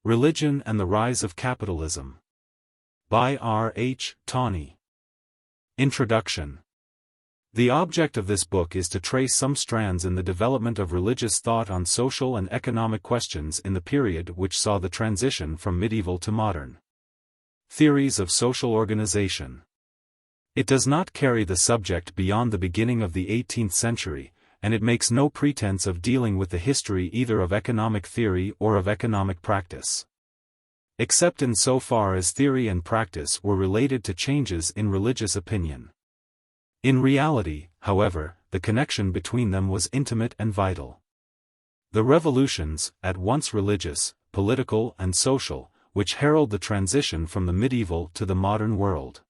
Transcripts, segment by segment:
Religion and the Rise of Capitalism. By R. H. Tawney. Introduction. The object of this book is to trace some strands in the development of religious thought on social and economic questions in the period which saw the transition from medieval to modern. Theories of social organization. It does not carry the subject beyond the beginning of the 18th century, and it makes no pretense of dealing with the history either of economic theory or of economic practice. Except in so far as theory and practice were related to changes in religious opinion. In reality, however, the connection between them was intimate and vital. The revolutions, at once religious, political and social, which herald the transition from the medieval to the modern world,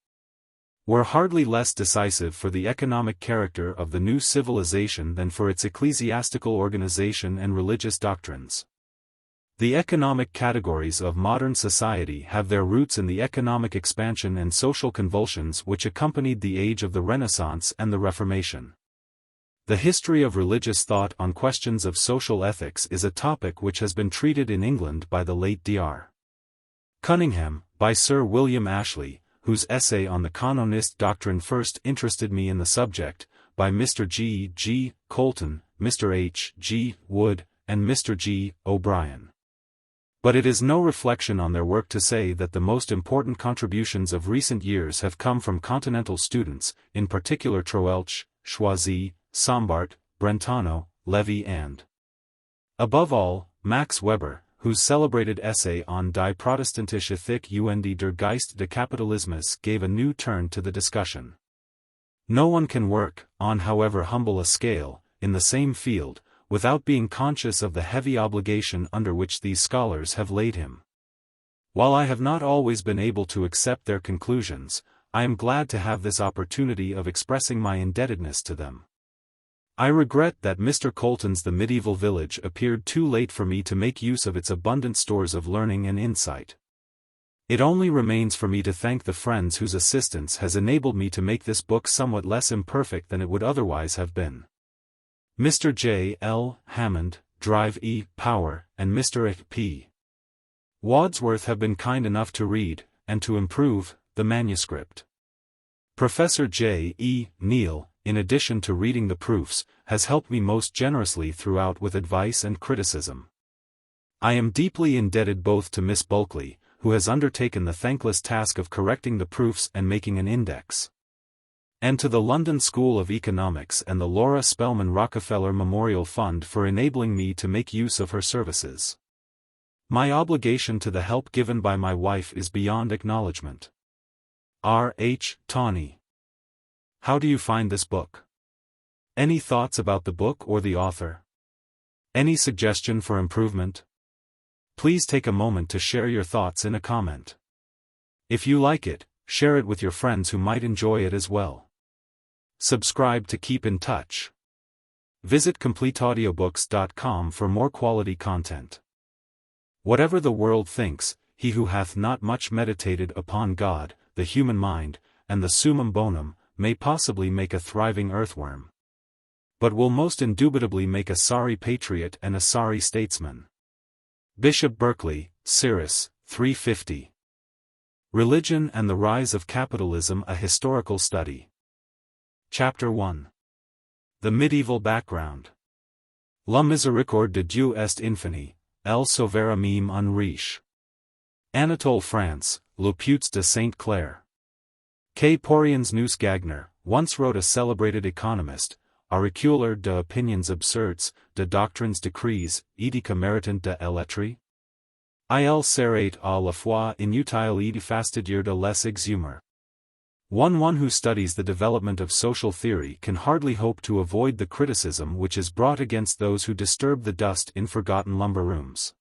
were hardly less decisive for the economic character of the new civilization than for its ecclesiastical organization and religious doctrines. The economic categories of modern society have their roots in the economic expansion and social convulsions which accompanied the age of the Renaissance and the Reformation. The history of religious thought on questions of social ethics is a topic which has been treated in England by the late Dr. Cunningham, by Sir William Ashley, whose essay on the canonist doctrine first interested me in the subject, by Mr. G. G. Colton, Mr. H. G. Wood, and Mr. G. O'Brien. But it is no reflection on their work to say that the most important contributions of recent years have come from Continental students, in particular Troeltsch, Choisy, Sombart, Brentano, Levy and, above all, Max Weber, whose celebrated essay on Die Protestantische Ethik und der Geist des Kapitalismus gave a new turn to the discussion. No one can work, on however humble a scale, in the same field, without being conscious of the heavy obligation under which these scholars have laid him. While I have not always been able to accept their conclusions, I am glad to have this opportunity of expressing my indebtedness to them. I regret that Mr. Colton's The Medieval Village appeared too late for me to make use of its abundant stores of learning and insight. It only remains for me to thank the friends whose assistance has enabled me to make this book somewhat less imperfect than it would otherwise have been. Mr. J. L. Hammond, Drive E. Power, and Mr. P. Wadsworth have been kind enough to read, and to improve, the manuscript. Professor J. E. Neal, in addition to reading the proofs, has helped me most generously throughout with advice and criticism. I am deeply indebted both to Miss Bulkley, who has undertaken the thankless task of correcting the proofs and making an index, and to the London School of Economics and the Laura Spelman Rockefeller Memorial Fund for enabling me to make use of her services. My obligation to the help given by my wife is beyond acknowledgement. R. H. Tawney. How do you find this book? Any thoughts about the book or the author? Any suggestion for improvement? Please take a moment to share your thoughts in a comment. If you like it, share it with your friends who might enjoy it as well. Subscribe to keep in touch. Visit CompleteAudiobooks.com for more quality content. Whatever the world thinks, he who hath not much meditated upon God, the human mind, and the summum bonum, may possibly make a thriving earthworm, but will most indubitably make a sorry patriot and a sorry statesman. Bishop Berkeley, Cyrus, 350. Religion and the Rise of Capitalism: A Historical Study. Chapter 1. The Medieval Background. La miséricorde de Dieu est infinie, elle sauvera même un riche. Anatole France, Le Putes de Saint Clair. K. Poriens Neus Gagner, once wrote a celebrated economist, Auriculaire de opinions absurdes, de doctrines decrees, etica meritant de lettres. Il serait à la fois inutile et fastidieux de les exhumer. One who studies the development of social theory can hardly hope to avoid the criticism which is brought against those who disturb the dust in forgotten lumber rooms.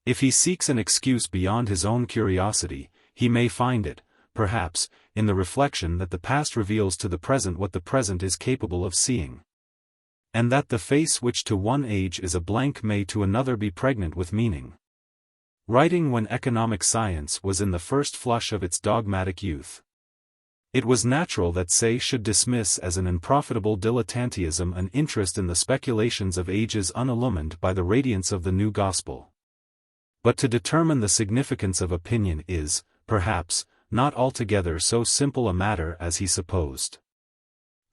If he seeks an excuse beyond his own curiosity, he may find it, perhaps, in the reflection that the past reveals to the present what the present is capable of seeing, and that the face which to one age is a blank may to another be pregnant with meaning. Writing when economic science was in the first flush of its dogmatic youth, it was natural that Say should dismiss as an unprofitable dilettantism an interest in the speculations of ages unillumined by the radiance of the new gospel. But to determine the significance of opinion is, perhaps, not altogether so simple a matter as he supposed.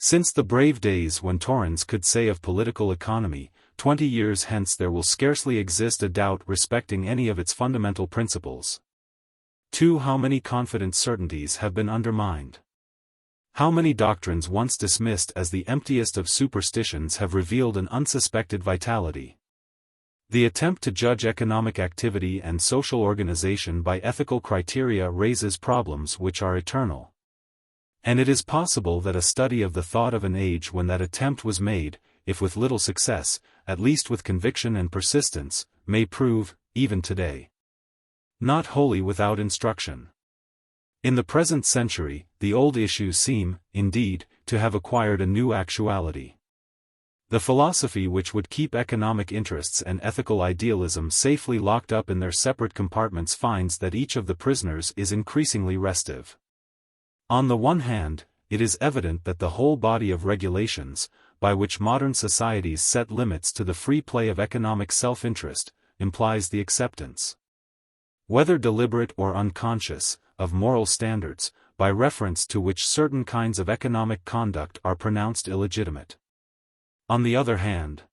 Since the brave days when Torrens could say of political economy, 20 years hence there will scarcely exist a doubt respecting any of its fundamental principles. 2. How many confident certainties have been undermined? How many doctrines once dismissed as the emptiest of superstitions have revealed an unsuspected vitality? The attempt to judge economic activity and social organization by ethical criteria raises problems which are eternal. And it is possible that a study of the thought of an age when that attempt was made, if with little success, at least with conviction and persistence, may prove, even today, not wholly without instruction. In the present century, the old issues seem, indeed, to have acquired a new actuality. The philosophy which would keep economic interests and ethical idealism safely locked up in their separate compartments finds that each of the prisoners is increasingly restive. On the one hand, it is evident that the whole body of regulations, by which modern societies set limits to the free play of economic self-interest, implies the acceptance, whether deliberate or unconscious, of moral standards, by reference to which certain kinds of economic conduct are pronounced illegitimate. On the other hand,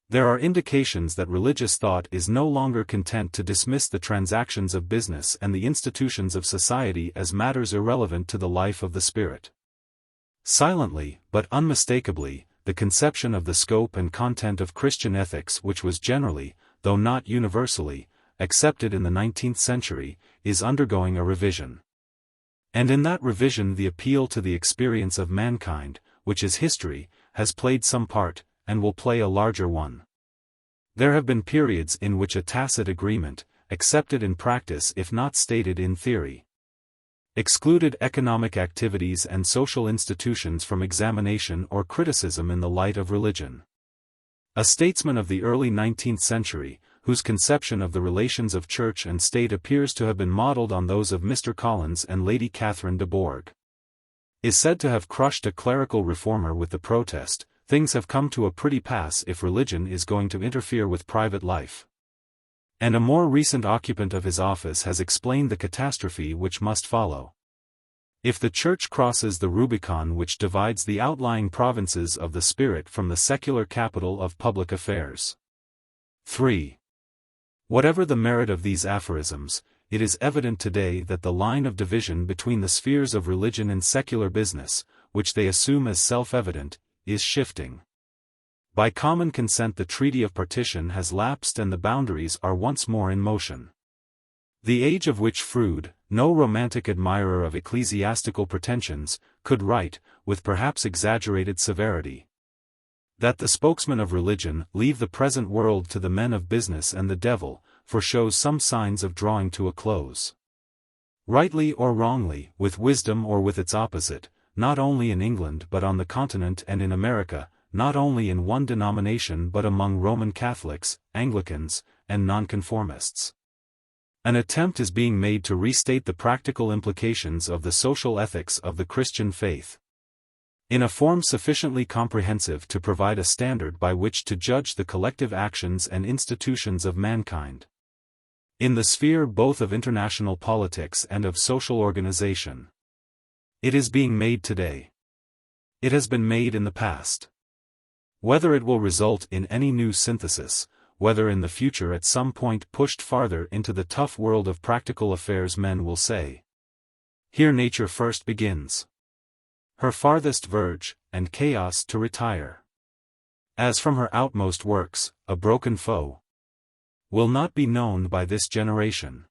there are indications that religious thought is no longer content to dismiss the transactions of business and the institutions of society as matters irrelevant to the life of the spirit. Silently, but unmistakably, the conception of the scope and content of Christian ethics which was generally, though not universally, accepted in the 19th century, is undergoing a revision. And in that revision the appeal to the experience of mankind, which is history, has played some part, and will play a larger one. There have been periods in which a tacit agreement, accepted in practice if not stated in theory, excluded economic activities and social institutions from examination or criticism in the light of religion. A statesman of the early 19th century, whose conception of the relations of church and state appears to have been modeled on those of Mr. Collins and Lady Catherine de Bourgh, is said to have crushed a clerical reformer with the protest, "Things have come to a pretty pass if religion is going to interfere with private life." And a more recent occupant of his office has explained the catastrophe which must follow if the Church crosses the Rubicon which divides the outlying provinces of the spirit from the secular capital of public affairs. 3. Whatever the merit of these aphorisms, it is evident today that the line of division between the spheres of religion and secular business, which they assume as self-evident, is shifting. By common consent the Treaty of Partition has lapsed and the boundaries are once more in motion. The age of which Froude, no romantic admirer of ecclesiastical pretensions, could write, with perhaps exaggerated severity, that the spokesmen of religion leave the present world to the men of business and the devil, foreshows some signs of drawing to a close. Rightly or wrongly, with wisdom or with its opposite, not only in England but on the continent and in America, not only in one denomination but among Roman Catholics, Anglicans, and Nonconformists, an attempt is being made to restate the practical implications of the social ethics of the Christian faith, in a form sufficiently comprehensive to provide a standard by which to judge the collective actions and institutions of mankind, in the sphere both of international politics and of social organization. It is being made today. It has been made in the past. Whether it will result in any new synthesis, whether in the future at some point pushed farther into the tough world of practical affairs, men will say, "Here nature first begins her farthest verge, and chaos to retire. As from her outmost works, a broken foe will not be known by this generation."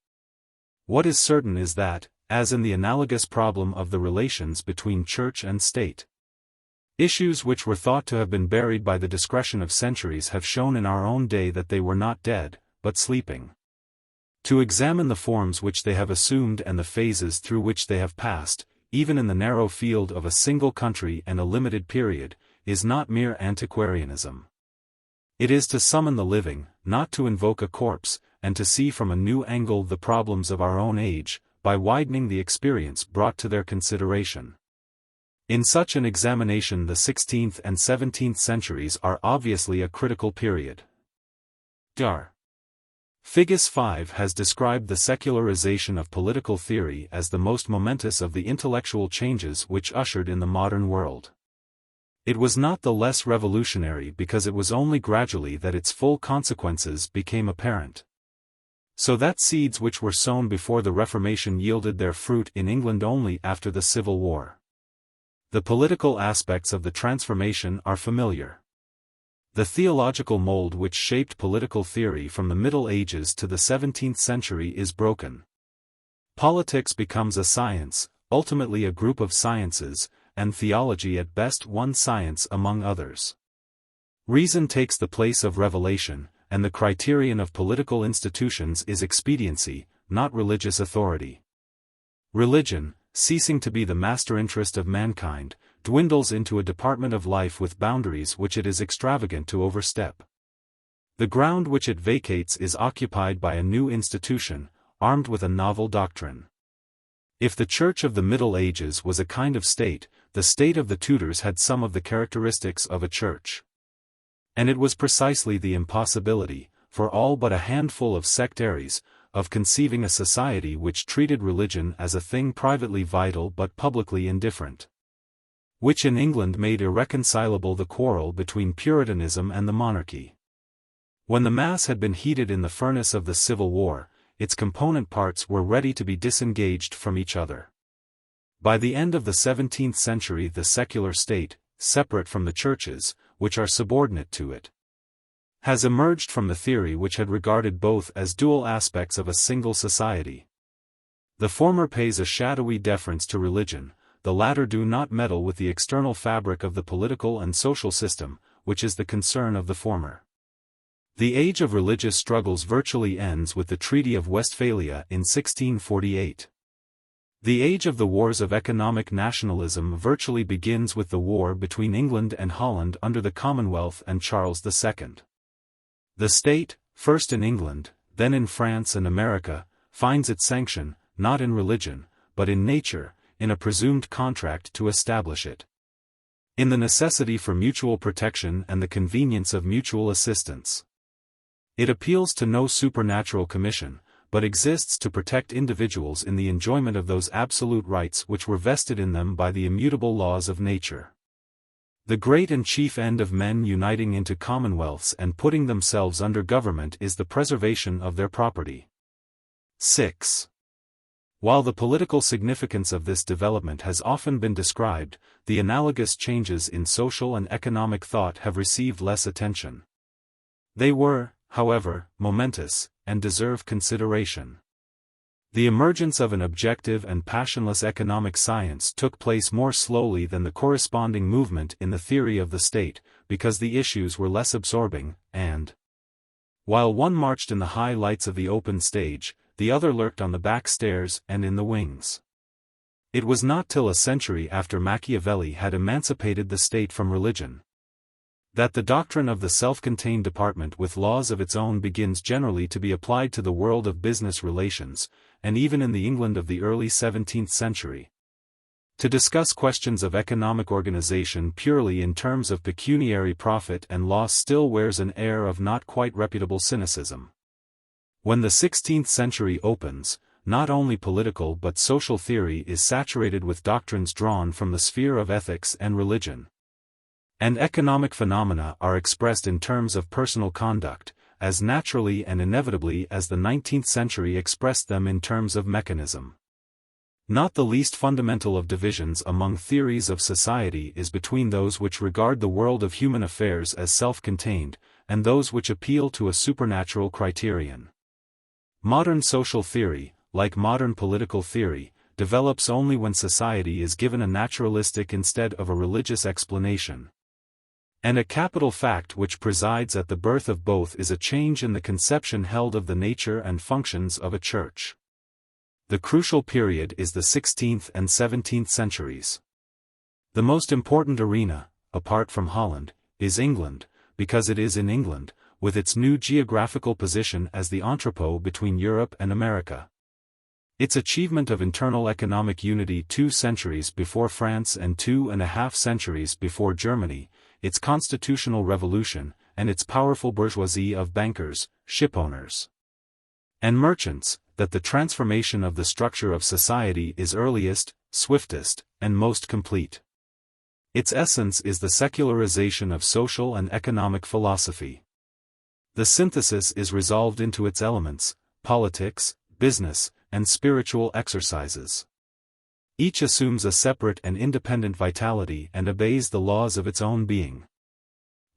What is certain is that, as in the analogous problem of the relations between church and state, issues which were thought to have been buried by the discretion of centuries have shown in our own day that they were not dead, but sleeping. To examine the forms which they have assumed and the phases through which they have passed, even in the narrow field of a single country and a limited period, is not mere antiquarianism. It is to summon the living, not to invoke a corpse, and to see from a new angle the problems of our own age, by widening the experience brought to their consideration. In such an examination the 16th and 17th centuries are obviously a critical period. Dar. Figgis 5 has described the secularization of political theory as the most momentous of the intellectual changes which ushered in the modern world. It was not the less revolutionary because it was only gradually that its full consequences became apparent. So that seeds which were sown before the Reformation yielded their fruit in England only after the Civil War. The political aspects of the transformation are familiar. The theological mold which shaped political theory from the Middle Ages to the 17th century is broken. Politics becomes a science, ultimately a group of sciences, and theology at best one science among others. Reason takes the place of revelation, and the criterion of political institutions is expediency, not religious authority. Religion, ceasing to be the master interest of mankind, dwindles into a department of life with boundaries which it is extravagant to overstep. The ground which it vacates is occupied by a new institution, armed with a novel doctrine. If the Church of the Middle Ages was a kind of state, the state of the Tudors had some of the characteristics of a church. And it was precisely the impossibility, for all but a handful of sectaries, of conceiving a society which treated religion as a thing privately vital but publicly indifferent. Which in England made irreconcilable the quarrel between Puritanism and the monarchy. When the mass had been heated in the furnace of the Civil War, its component parts were ready to be disengaged from each other. By the end of the 17th century the secular state, separate from the churches, which are subordinate to it, has emerged from the theory which had regarded both as dual aspects of a single society. The former pays a shadowy deference to religion, the latter do not meddle with the external fabric of the political and social system, which is the concern of the former. The age of religious struggles virtually ends with the Treaty of Westphalia in 1648. The age of the wars of economic nationalism virtually begins with the war between England and Holland under the Commonwealth and Charles II. The state, first in England, then in France and America, finds its sanction, not in religion, but in nature, in a presumed contract to establish it. In the necessity for mutual protection and the convenience of mutual assistance. It appeals to no supernatural commission, but exists to protect individuals in the enjoyment of those absolute rights which were vested in them by the immutable laws of nature. The great and chief end of men uniting into commonwealths and putting themselves under government is the preservation of their property. 6. While the political significance of this development has often been described, the analogous changes in social and economic thought have received less attention. They were, however, momentous, and deserve consideration. The emergence of an objective and passionless economic science took place more slowly than the corresponding movement in the theory of the state, because the issues were less absorbing, and while one marched in the high lights of the open stage, the other lurked on the back stairs and in the wings. It was not till a century after Machiavelli had emancipated the state from religion that the doctrine of the self-contained department with laws of its own begins generally to be applied to the world of business relations, and even in the England of the early 17th century. To discuss questions of economic organization purely in terms of pecuniary profit and loss still wears an air of not quite reputable cynicism. When the 16th century opens, not only political but social theory is saturated with doctrines drawn from the sphere of ethics and religion. And economic phenomena are expressed in terms of personal conduct, as naturally and inevitably as the 19th century expressed them in terms of mechanism. Not the least fundamental of divisions among theories of society is between those which regard the world of human affairs as self-contained, and those which appeal to a supernatural criterion. Modern social theory, like modern political theory, develops only when society is given a naturalistic instead of a religious explanation. And a capital fact which presides at the birth of both is a change in the conception held of the nature and functions of a church. The crucial period is the 16th and 17th centuries. The most important arena, apart from Holland, is England, because it is in England, with its new geographical position as the entrepot between Europe and America. Its achievement of internal economic unity 2 centuries before France and 2.5 centuries before Germany, its constitutional revolution, and its powerful bourgeoisie of bankers, shipowners, and merchants, that the transformation of the structure of society is earliest, swiftest, and most complete. Its essence is the secularization of social and economic philosophy. The synthesis is resolved into its elements: politics, business, and spiritual exercises. Each assumes a separate and independent vitality and obeys the laws of its own being.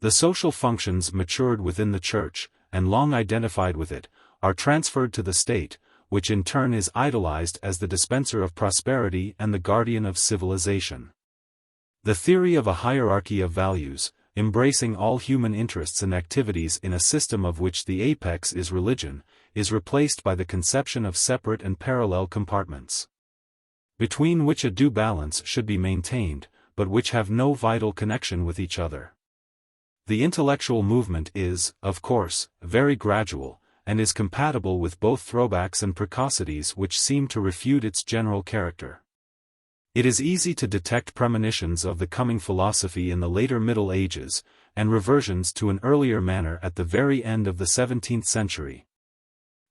The social functions matured within the Church, and long identified with it, are transferred to the state, which in turn is idolized as the dispenser of prosperity and the guardian of civilization. The theory of a hierarchy of values, embracing all human interests and activities in a system of which the apex is religion, is replaced by the conception of separate and parallel compartments, between which a due balance should be maintained, but which have no vital connection with each other. The intellectual movement is, of course, very gradual, and is compatible with both throwbacks and precocities which seem to refute its general character. It is easy to detect premonitions of the coming philosophy in the later Middle Ages, and reversions to an earlier manner at the very end of the 17th century.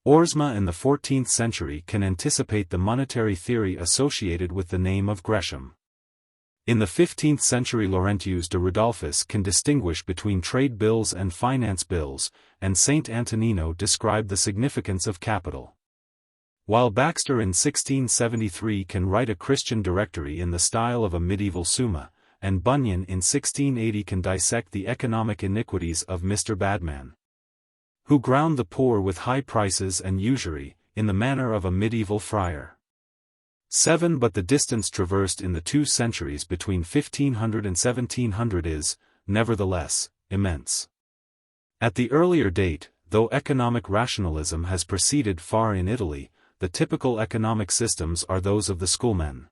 Oersma in the 14th century can anticipate the monetary theory associated with the name of Gresham. In the 15th century Laurentius de Rodolphus can distinguish between trade bills and finance bills, and Saint Antonino described the significance of capital. While Baxter in 1673 can write a Christian directory in the style of a medieval Summa, and Bunyan in 1680 can dissect the economic iniquities of Mr. Badman, who ground the poor with high prices and usury, in the manner of a medieval friar. 7. But the distance traversed in the 2 centuries between 1500 and 1700 is, nevertheless, immense. At the earlier date, though economic rationalism has proceeded far in Italy, the typical economic systems are those of the schoolmen.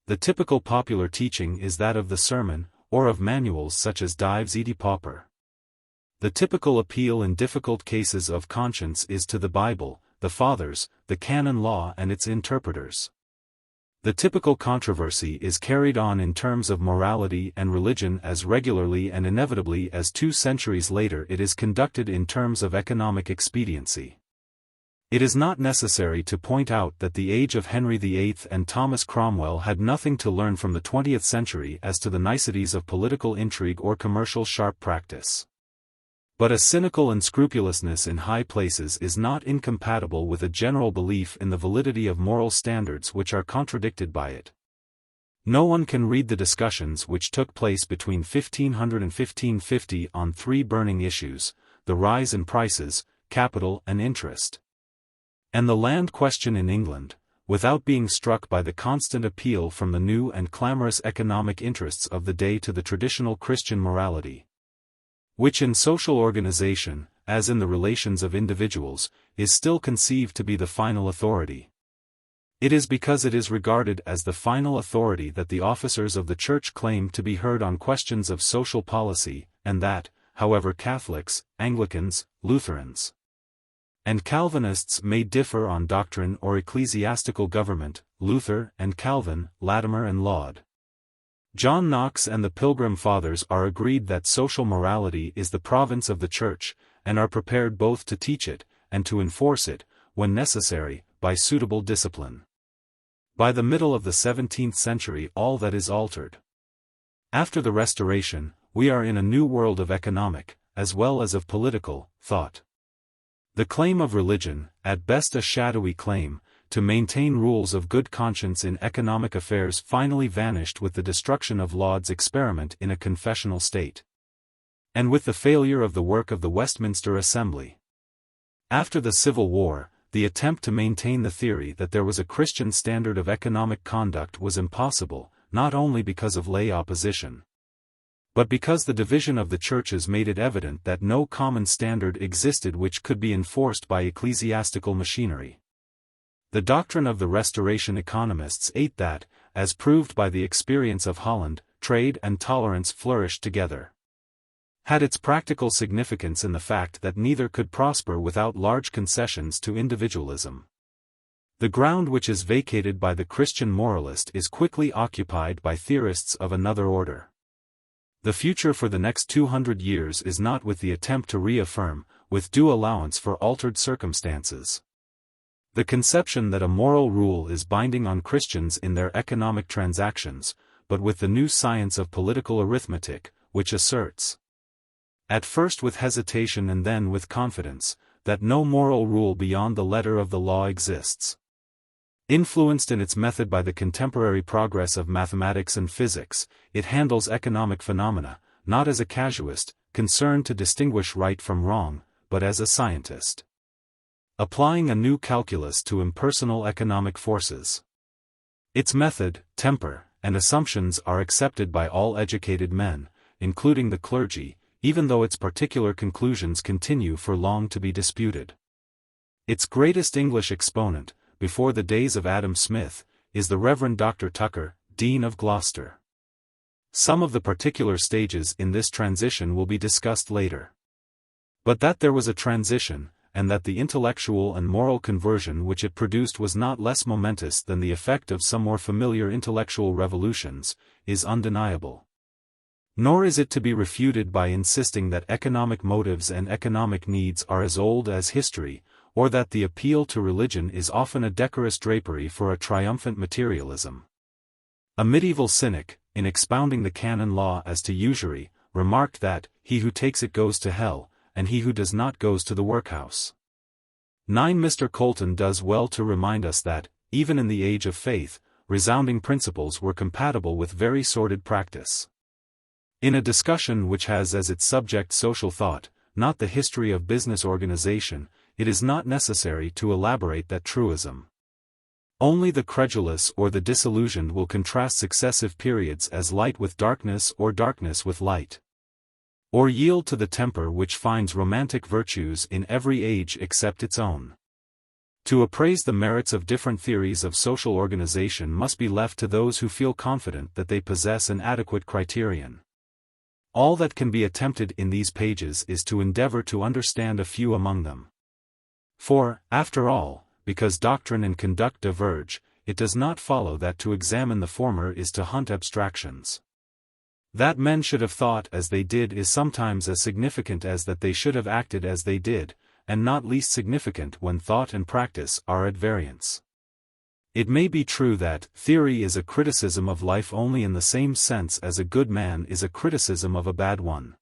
The typical popular teaching is that of the sermon, or of manuals such as Dives et Pauper. The typical appeal in difficult cases of conscience is to the Bible, the Fathers, the canon law and its interpreters. The typical controversy is carried on in terms of morality and religion as regularly and inevitably as 2 centuries later it is conducted in terms of economic expediency. It is not necessary to point out that the age of Henry VIII and Thomas Cromwell had nothing to learn from the 20th century as to the niceties of political intrigue or commercial sharp practice. But a cynical unscrupulousness in high places is not incompatible with a general belief in the validity of moral standards which are contradicted by it. No one can read the discussions which took place between 1500 and 1550 on 3 burning issues: the rise in prices, capital and interest, and the land question in England, without being struck by the constant appeal from the new and clamorous economic interests of the day to the traditional Christian morality, which in social organization, as in the relations of individuals, is still conceived to be the final authority. It is because it is regarded as the final authority that the officers of the Church claim to be heard on questions of social policy, and that, however Catholics, Anglicans, Lutherans, and Calvinists may differ on doctrine or ecclesiastical government, Luther and Calvin, Latimer and Laud, John Knox and the Pilgrim Fathers are agreed that social morality is the province of the Church, and are prepared both to teach it, and to enforce it, when necessary, by suitable discipline. By the middle of the 17th century all that is altered. After the Restoration, we are in a new world of economic, as well as of political, thought. The claim of religion, at best a shadowy claim, to maintain rules of good conscience in economic affairs finally vanished with the destruction of Laud's experiment in a confessional state, and with the failure of the work of the Westminster Assembly. After the Civil War, the attempt to maintain the theory that there was a Christian standard of economic conduct was impossible, not only because of lay opposition, but because the division of the churches made it evident that no common standard existed which could be enforced by ecclesiastical machinery. The doctrine of the Restoration economists ate that, as proved by the experience of Holland, trade and tolerance flourished together, had its practical significance in the fact that neither could prosper without large concessions to individualism. The ground which is vacated by the Christian moralist is quickly occupied by theorists of another order. The future for the next 200 years is not with the attempt to reaffirm, with due allowance for altered circumstances, The conception that a moral rule is binding on Christians in their economic transactions, but with the new science of political arithmetic, which asserts, at first with hesitation and then with confidence, that no moral rule beyond the letter of the law exists. Influenced in its method by the contemporary progress of mathematics and physics, it handles economic phenomena, not as a casuist, concerned to distinguish right from wrong, but as a scientist, applying a new calculus to impersonal economic forces. Its method, temper, and assumptions are accepted by all educated men, including the clergy, even though its particular conclusions continue for long to be disputed. Its greatest English exponent, before the days of Adam Smith, is the Reverend Dr. Tucker, Dean of Gloucester. Some of the particular stages in this transition will be discussed later. But that there was a transition, and that the intellectual and moral conversion which it produced was not less momentous than the effect of some more familiar intellectual revolutions, is undeniable. Nor is it to be refuted by insisting that economic motives and economic needs are as old as history, or that the appeal to religion is often a decorous drapery for a triumphant materialism. A medieval cynic, in expounding the canon law as to usury, remarked that, he who takes it goes to hell, and he who does not goes to the workhouse. 9. Mr. Colton does well to remind us that, even in the age of faith, resounding principles were compatible with very sordid practice. In a discussion which has as its subject social thought, not the history of business organization, it is not necessary to elaborate that truism. Only the credulous or the disillusioned will contrast successive periods as light with darkness or darkness with light, or yield to the temper which finds romantic virtues in every age except its own. To appraise the merits of different theories of social organization must be left to those who feel confident that they possess an adequate criterion. All that can be attempted in these pages is to endeavor to understand a few among them. For, after all, because doctrine and conduct diverge, it does not follow that to examine the former is to hunt abstractions. That men should have thought as they did is sometimes as significant as that they should have acted as they did, and not least significant when thought and practice are at variance. It may be true that theory is a criticism of life only in the same sense as a good man is a criticism of a bad one.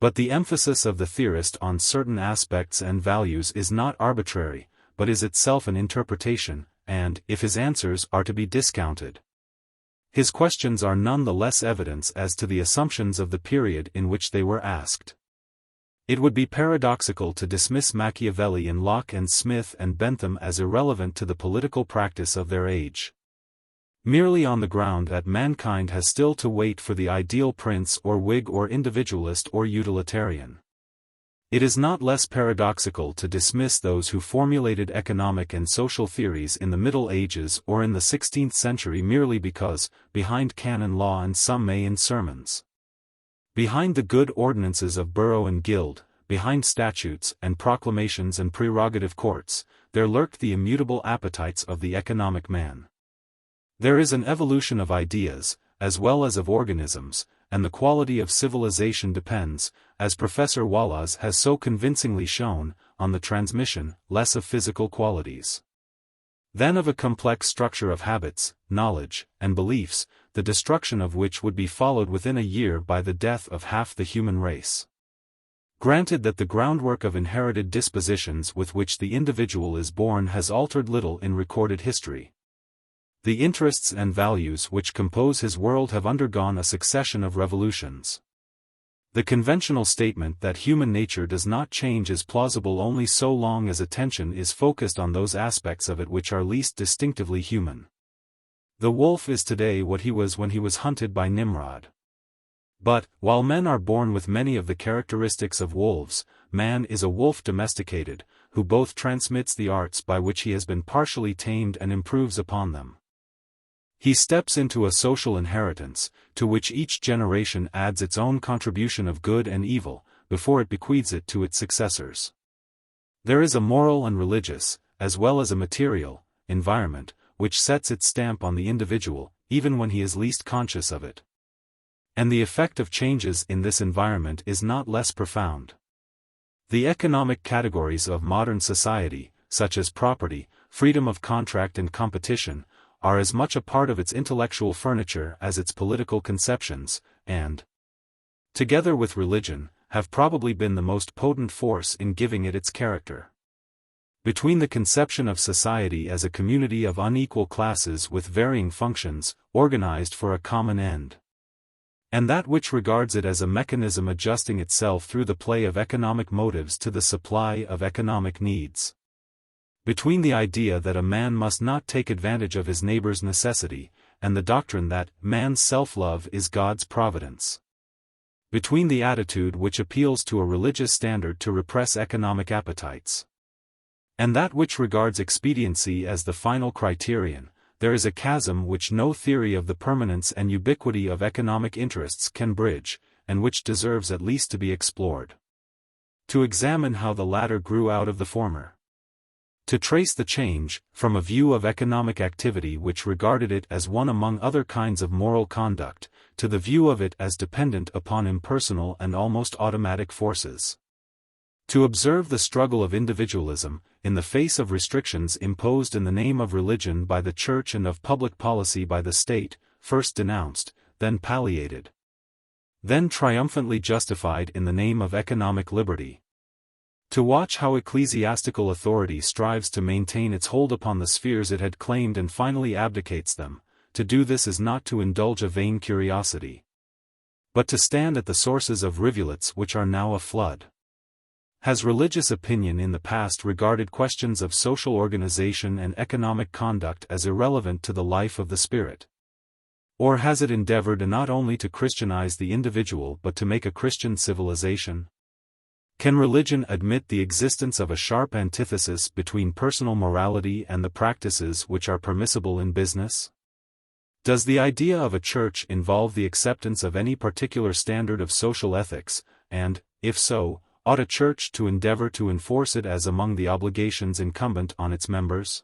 But the emphasis of the theorist on certain aspects and values is not arbitrary, but is itself an interpretation, and, if his answers are to be discounted, his questions are none the less evidence as to the assumptions of the period in which they were asked. It would be paradoxical to dismiss Machiavelli and Locke and Smith and Bentham as irrelevant to the political practice of their age, merely on the ground that mankind has still to wait for the ideal prince or Whig or individualist or utilitarian. It is not less paradoxical to dismiss those who formulated economic and social theories in the Middle Ages or in the 16th century merely because, behind canon law and some may in sermons, behind the good ordinances of borough and guild, behind statutes and proclamations and prerogative courts, there lurked the immutable appetites of the economic man. There is an evolution of ideas, as well as of organisms, and the quality of civilization depends, as Professor Wallace has so convincingly shown, on the transmission, less of physical qualities than of a complex structure of habits, knowledge, and beliefs, the destruction of which would be followed within a year by the death of half the human race. Granted that the groundwork of inherited dispositions with which the individual is born has altered little in recorded history, the interests and values which compose his world have undergone a succession of revolutions. The conventional statement that human nature does not change is plausible only so long as attention is focused on those aspects of it which are least distinctively human. The wolf is today what he was when he was hunted by Nimrod. But, while men are born with many of the characteristics of wolves, man is a wolf domesticated, who both transmits the arts by which he has been partially tamed and improves upon them. He steps into a social inheritance, to which each generation adds its own contribution of good and evil, before it bequeaths it to its successors. There is a moral and religious, as well as a material, environment, which sets its stamp on the individual, even when he is least conscious of it. And the effect of changes in this environment is not less profound. The economic categories of modern society, such as property, freedom of contract and competition, are as much a part of its intellectual furniture as its political conceptions, and, together with religion, have probably been the most potent force in giving it its character. Between the conception of society as a community of unequal classes with varying functions, organized for a common end, and that which regards it as a mechanism adjusting itself through the play of economic motives to the supply of economic needs. Between the idea that a man must not take advantage of his neighbor's necessity, and the doctrine that man's self-love is God's providence. Between the attitude which appeals to a religious standard to repress economic appetites, and that which regards expediency as the final criterion, there is a chasm which no theory of the permanence and ubiquity of economic interests can bridge, and which deserves at least to be explored. To examine how the latter grew out of the former. To trace the change, from a view of economic activity which regarded it as one among other kinds of moral conduct, to the view of it as dependent upon impersonal and almost automatic forces. To observe the struggle of individualism, in the face of restrictions imposed in the name of religion by the Church and of public policy by the state, first denounced, then palliated, then triumphantly justified in the name of economic liberty. To watch how ecclesiastical authority strives to maintain its hold upon the spheres it had claimed and finally abdicates them, to do this is not to indulge a vain curiosity, but to stand at the sources of rivulets which are now a flood. Has religious opinion in the past regarded questions of social organization and economic conduct as irrelevant to the life of the spirit? Or has it endeavored not only to Christianize the individual but to make a Christian civilization? Can religion admit the existence of a sharp antithesis between personal morality and the practices which are permissible in business? Does the idea of a church involve the acceptance of any particular standard of social ethics, and, if so, ought a church to endeavor to enforce it as among the obligations incumbent on its members?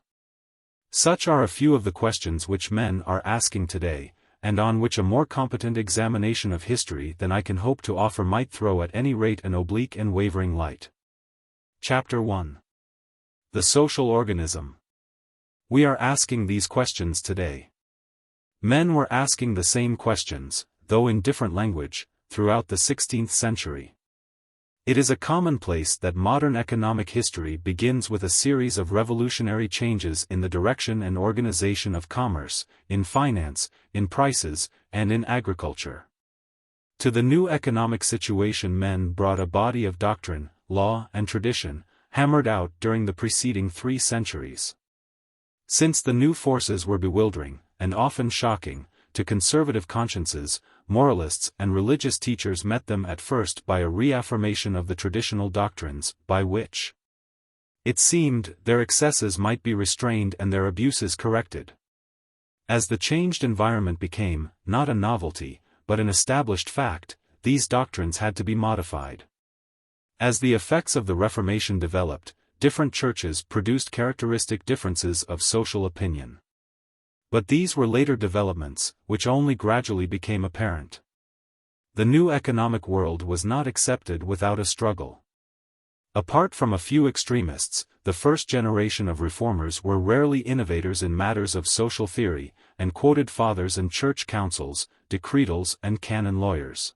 Such are a few of the questions which men are asking today, and on which a more competent examination of history than I can hope to offer might throw at any rate an oblique and wavering light. Chapter 1. The Social Organism. We are asking these questions today. Men were asking the same questions, though in different language, throughout the 16th century. It is a commonplace that modern economic history begins with a series of revolutionary changes in the direction and organization of commerce, in finance, in prices, and in agriculture. To the new economic situation men brought a body of doctrine, law, and tradition, hammered out during the preceding 3 centuries. Since the new forces were bewildering, and often shocking, to conservative consciences, moralists and religious teachers met them at first by a reaffirmation of the traditional doctrines, by which, it seemed, their excesses might be restrained and their abuses corrected. As the changed environment became, not a novelty, but an established fact, these doctrines had to be modified. As the effects of the Reformation developed, different churches produced characteristic differences of social opinion. But these were later developments, which only gradually became apparent. The new economic world was not accepted without a struggle. Apart from a few extremists, the first generation of reformers were rarely innovators in matters of social theory, and quoted fathers and church councils, decretals and canon lawyers.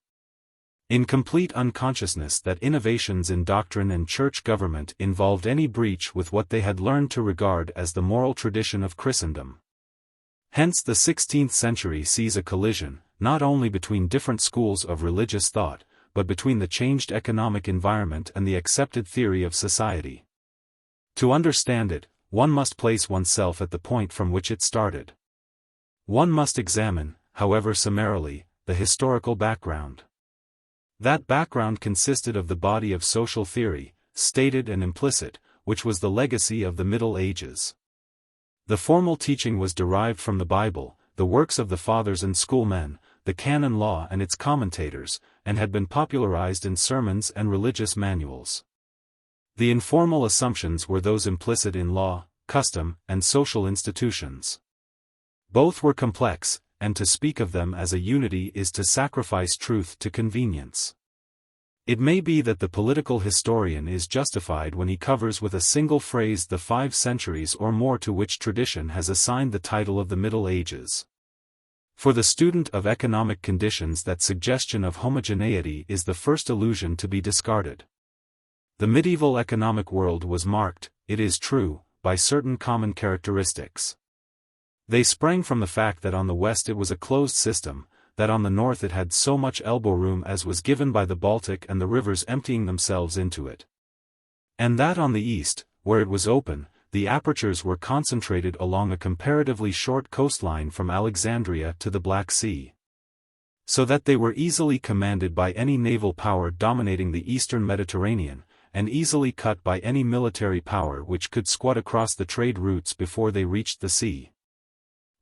In complete unconsciousness that innovations in doctrine and church government involved any breach with what they had learned to regard as the moral tradition of Christendom. Hence the 16th century sees a collision, not only between different schools of religious thought, but between the changed economic environment and the accepted theory of society. To understand it, one must place oneself at the point from which it started. One must examine, however summarily, the historical background. That background consisted of the body of social theory, stated and implicit, which was the legacy of the Middle Ages. The formal teaching was derived from the Bible, the works of the fathers and schoolmen, the canon law and its commentators, and had been popularized in sermons and religious manuals. The informal assumptions were those implicit in law, custom, and social institutions. Both were complex, and to speak of them as a unity is to sacrifice truth to convenience. It may be that the political historian is justified when he covers with a single phrase the 5 centuries or more to which tradition has assigned the title of the Middle Ages. For the student of economic conditions, that suggestion of homogeneity is the first illusion to be discarded. The medieval economic world was marked, it is true, by certain common characteristics. They sprang from the fact that on the west it was a closed system, that on the north it had so much elbow room as was given by the Baltic and the rivers emptying themselves into it. And that on the east, where it was open, the apertures were concentrated along a comparatively short coastline from Alexandria to the Black Sea. So that they were easily commanded by any naval power dominating the eastern Mediterranean, and easily cut by any military power which could squat across the trade routes before they reached the sea.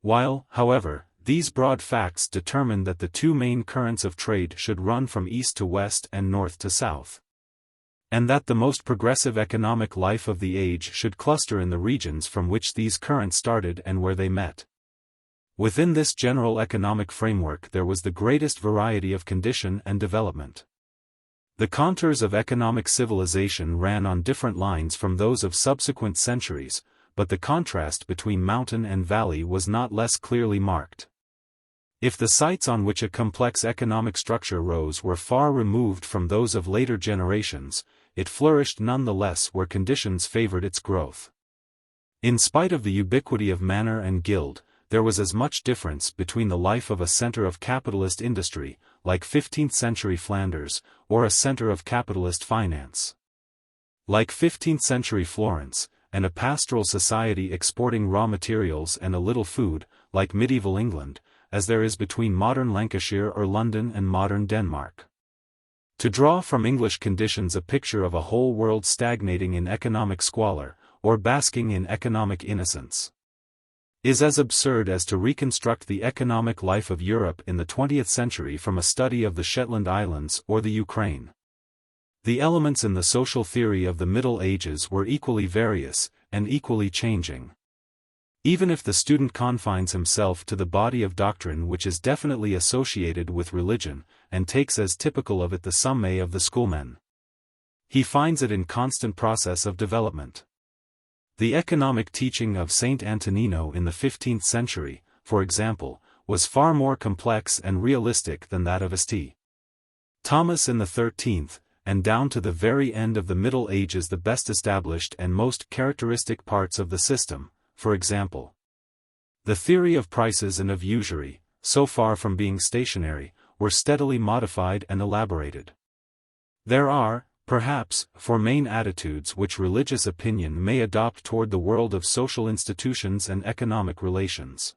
While, however, these broad facts determined that the two main currents of trade should run from east to west and north to south, and that the most progressive economic life of the age should cluster in the regions from which these currents started and where they met. Within this general economic framework there was the greatest variety of condition and development. The contours of economic civilization ran on different lines from those of subsequent centuries, but the contrast between mountain and valley was not less clearly marked. If the sites on which a complex economic structure rose were far removed from those of later generations, it flourished none the less where conditions favored its growth. In spite of the ubiquity of manor and guild, there was as much difference between the life of a center of capitalist industry, like 15th-century Flanders, or a center of capitalist finance, like 15th-century Florence, and a pastoral society exporting raw materials and a little food, like medieval England, as there is between modern Lancashire or London and modern Denmark. To draw from English conditions a picture of a whole world stagnating in economic squalor, or basking in economic innocence, is as absurd as to reconstruct the economic life of Europe in the 20th century from a study of the Shetland Islands or the Ukraine. The elements in the social theory of the Middle Ages were equally various, and equally changing. Even if the student confines himself to the body of doctrine which is definitely associated with religion, and takes as typical of it the summe of the schoolmen, he finds it in constant process of development. The economic teaching of Saint Antonino in the 15th century, for example, was far more complex and realistic than that of St. Thomas in the 13th, and down to the very end of the Middle Ages the best established and most characteristic parts of the system, for example, the theory of prices and of usury, so far from being stationary, were steadily modified and elaborated. There are, perhaps, four main attitudes which religious opinion may adopt toward the world of social institutions and economic relations.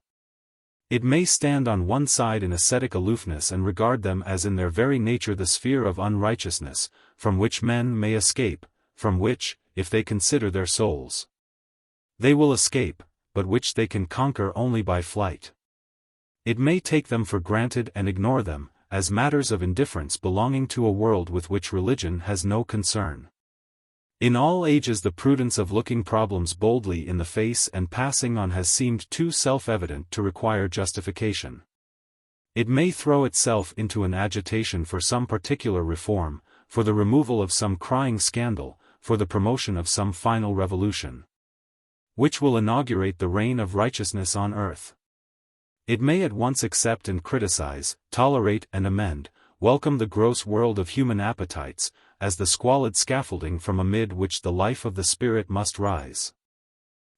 It may stand on one side in ascetic aloofness and regard them as in their very nature the sphere of unrighteousness, from which men may escape, from which, if they consider their souls, they will escape, but which they can conquer only by flight. It may take them for granted and ignore them, as matters of indifference belonging to a world with which religion has no concern. In all ages the prudence of looking problems boldly in the face and passing on has seemed too self-evident to require justification. It may throw itself into an agitation for some particular reform, for the removal of some crying scandal, for the promotion of some final revolution, which will inaugurate the reign of righteousness on earth. It may at once accept and criticize, tolerate and amend, welcome the gross world of human appetites, as the squalid scaffolding from amid which the life of the spirit must rise,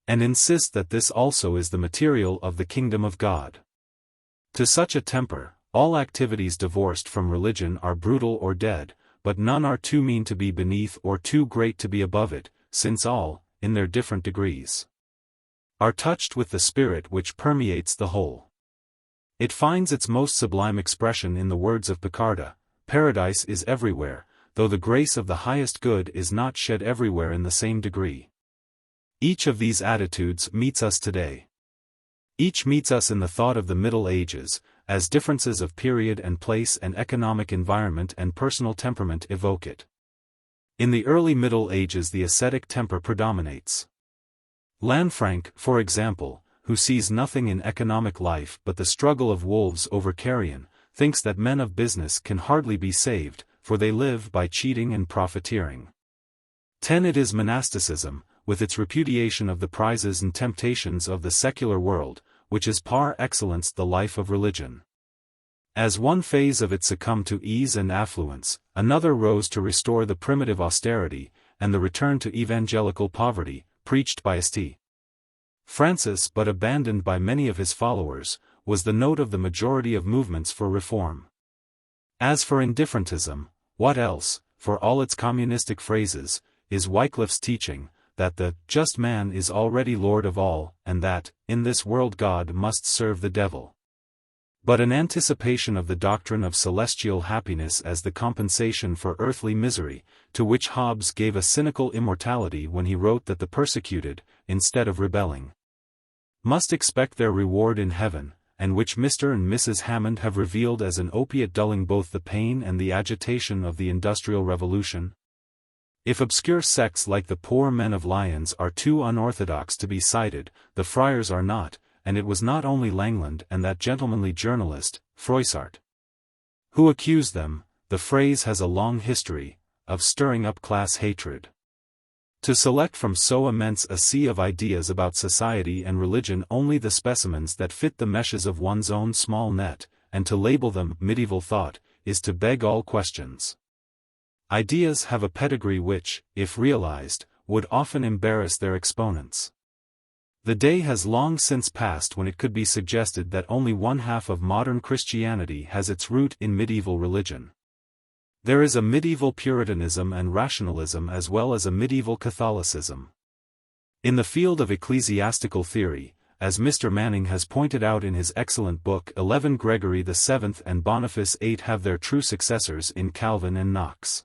and insist that this also is the material of the kingdom of God. To such a temper, all activities divorced from religion are brutal or dead, but none are too mean to be beneath or too great to be above it, since all, in their different degrees, are touched with the spirit which permeates the whole. It finds its most sublime expression in the words of Picarda: "Paradise is everywhere, though the grace of the highest good is not shed everywhere in the same degree." Each of these attitudes meets us today. Each meets us in the thought of the Middle Ages, as differences of period and place and economic environment and personal temperament evoke it. In the early Middle Ages the ascetic temper predominates. Lanfranc, for example, who sees nothing in economic life but the struggle of wolves over carrion, thinks that men of business can hardly be saved, for they live by cheating and profiteering. 10. It is monasticism, with its repudiation of the prizes and temptations of the secular world, which is par excellence the life of religion. As one phase of it succumbed to ease and affluence, another rose to restore the primitive austerity, and the return to evangelical poverty, preached by St. Francis but abandoned by many of his followers, was the note of the majority of movements for reform. As for indifferentism, what else, for all its communistic phrases, is Wycliffe's teaching, that the just man is already Lord of all, and that, in this world God must serve the devil. But an anticipation of the doctrine of celestial happiness as the compensation for earthly misery, to which Hobbes gave a cynical immortality when he wrote that the persecuted, instead of rebelling, must expect their reward in heaven, and which Mr. and Mrs. Hammond have revealed as an opiate dulling both the pain and the agitation of the Industrial Revolution. If obscure sects like the Poor Men of Lyons are too unorthodox to be cited, the Friars are not, and it was not only Langland and that gentlemanly journalist, Froissart, who accused them. The phrase has a long history, of stirring up class hatred. To select from so immense a sea of ideas about society and religion only the specimens that fit the meshes of one's own small net, and to label them medieval thought, is to beg all questions. Ideas have a pedigree which, if realized, would often embarrass their exponents. The day has long since passed when it could be suggested that only one half of modern Christianity has its root in medieval religion. There is a medieval Puritanism and rationalism as well as a medieval Catholicism. In the field of ecclesiastical theory, as Mr. Manning has pointed out in his excellent book 11, Gregory VII and Boniface VIII have their true successors in Calvin and Knox.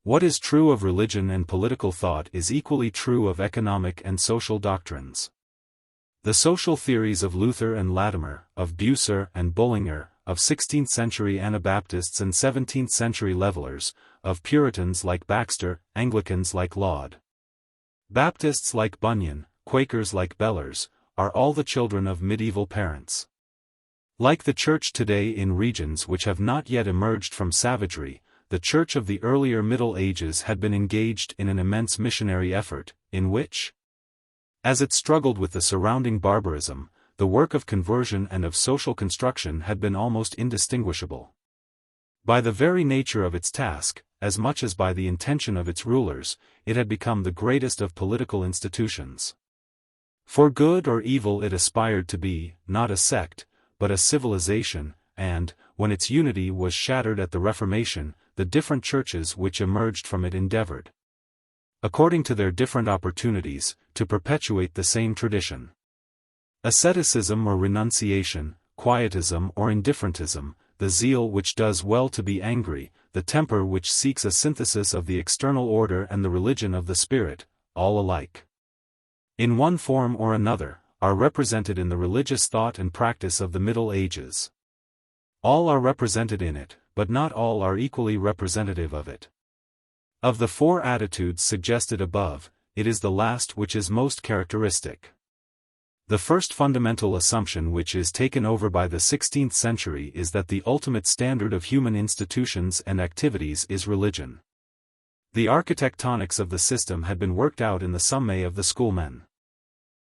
What is true of religion and political thought is equally true of economic and social doctrines. The social theories of Luther and Latimer, of Bucer and Bullinger, of 16th-century Anabaptists and 17th-century Levelers, of Puritans like Baxter, Anglicans like Laud, Baptists like Bunyan, Quakers like Bellers, are all the children of medieval parents. Like the Church today in regions which have not yet emerged from savagery, the Church of the earlier Middle Ages had been engaged in an immense missionary effort, in which, as it struggled with the surrounding barbarism, the work of conversion and of social construction had been almost indistinguishable. By the very nature of its task, as much as by the intention of its rulers, it had become the greatest of political institutions. For good or evil it aspired to be, not a sect, but a civilization, and, when its unity was shattered at the Reformation, the different churches which emerged from it endeavored, according to their different opportunities, to perpetuate the same tradition. Asceticism or renunciation, quietism or indifferentism, the zeal which does well to be angry, the temper which seeks a synthesis of the external order and the religion of the spirit, all alike, in one form or another, are represented in the religious thought and practice of the Middle Ages. All are represented in it, but not all are equally representative of it. Of the four attitudes suggested above, it is the last which is most characteristic. The first fundamental assumption which is taken over by the 16th century is that the ultimate standard of human institutions and activities is religion. The architectonics of the system had been worked out in the summæ of the schoolmen.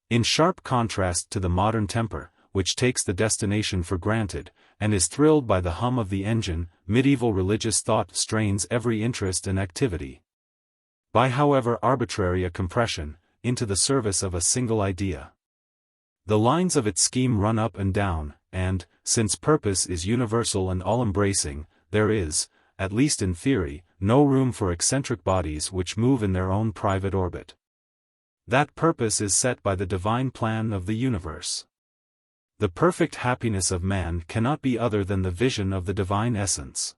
In sharp contrast to the modern temper, which takes the destination for granted, and is thrilled by the hum of the engine, medieval religious thought strains every interest and activity, by however arbitrary a compression, into the service of a single idea. The lines of its scheme run up and down, and, since purpose is universal and all-embracing, there is, at least in theory, no room for eccentric bodies which move in their own private orbit. That purpose is set by the divine plan of the universe. The perfect happiness of man cannot be other than the vision of the divine essence.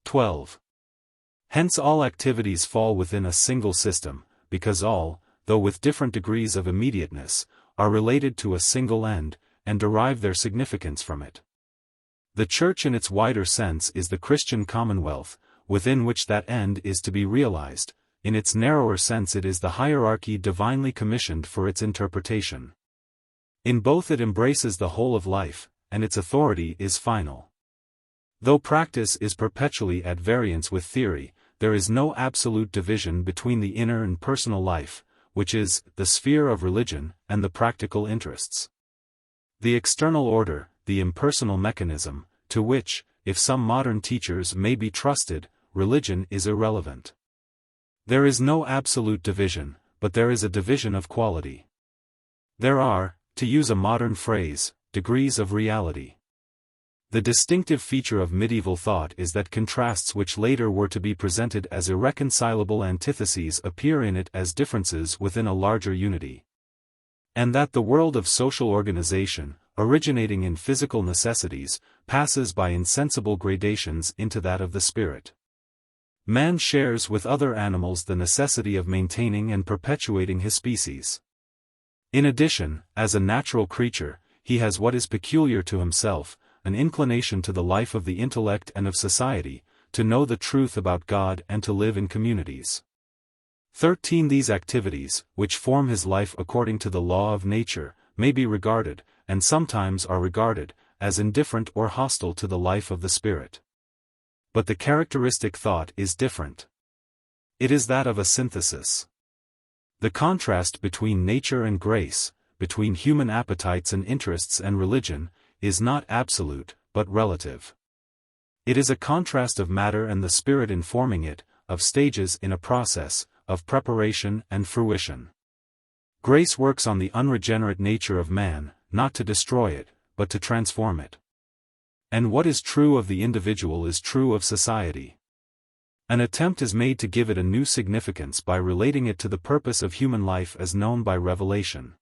12. Hence all activities fall within a single system, because all, though with different degrees of immediateness, are related to a single end, and derive their significance from it. The Church in its wider sense is the Christian commonwealth, within which that end is to be realized. In its narrower sense it is the hierarchy divinely commissioned for its interpretation. In both it embraces the whole of life, and its authority is final. Though practice is perpetually at variance with theory, there is no absolute division between the inner and personal life, which is the sphere of religion, and the practical interests. The external order, the impersonal mechanism, to which, if some modern teachers may be trusted, religion is irrelevant. There is no absolute division, but there is a division of quality. There are, to use a modern phrase, degrees of reality. The distinctive feature of medieval thought is that contrasts which later were to be presented as irreconcilable antitheses appear in it as differences within a larger unity. And that the world of social organization, originating in physical necessities, passes by insensible gradations into that of the spirit. Man shares with other animals the necessity of maintaining and perpetuating his species. In addition, as a natural creature, he has what is peculiar to himself, an inclination to the life of the intellect and of society, to know the truth about God and to live in communities. 13. These activities, which form his life according to the law of nature, may be regarded, and sometimes are regarded, as indifferent or hostile to the life of the spirit. But the characteristic thought is different. It is that of a synthesis. The contrast between nature and grace, between human appetites and interests and religion, is not absolute, but relative. It is a contrast of matter and the spirit informing it, of stages in a process, of preparation and fruition. Grace works on the unregenerate nature of man, not to destroy it, but to transform it. And what is true of the individual is true of society. An attempt is made to give it a new significance by relating it to the purpose of human life as known by revelation.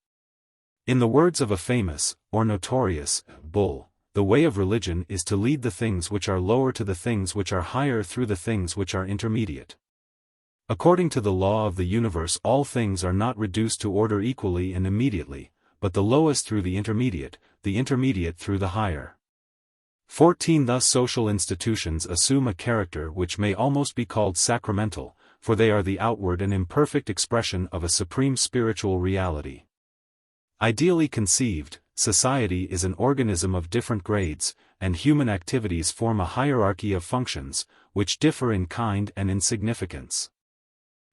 In the words of a famous, or notorious, bull, the way of religion is to lead the things which are lower to the things which are higher through the things which are intermediate. According to the law of the universe, all things are not reduced to order equally and immediately, but the lowest through the intermediate through the higher. 14. Thus social institutions assume a character which may almost be called sacramental, for they are the outward and imperfect expression of a supreme spiritual reality. Ideally conceived, society is an organism of different grades, and human activities form a hierarchy of functions, which differ in kind and in significance.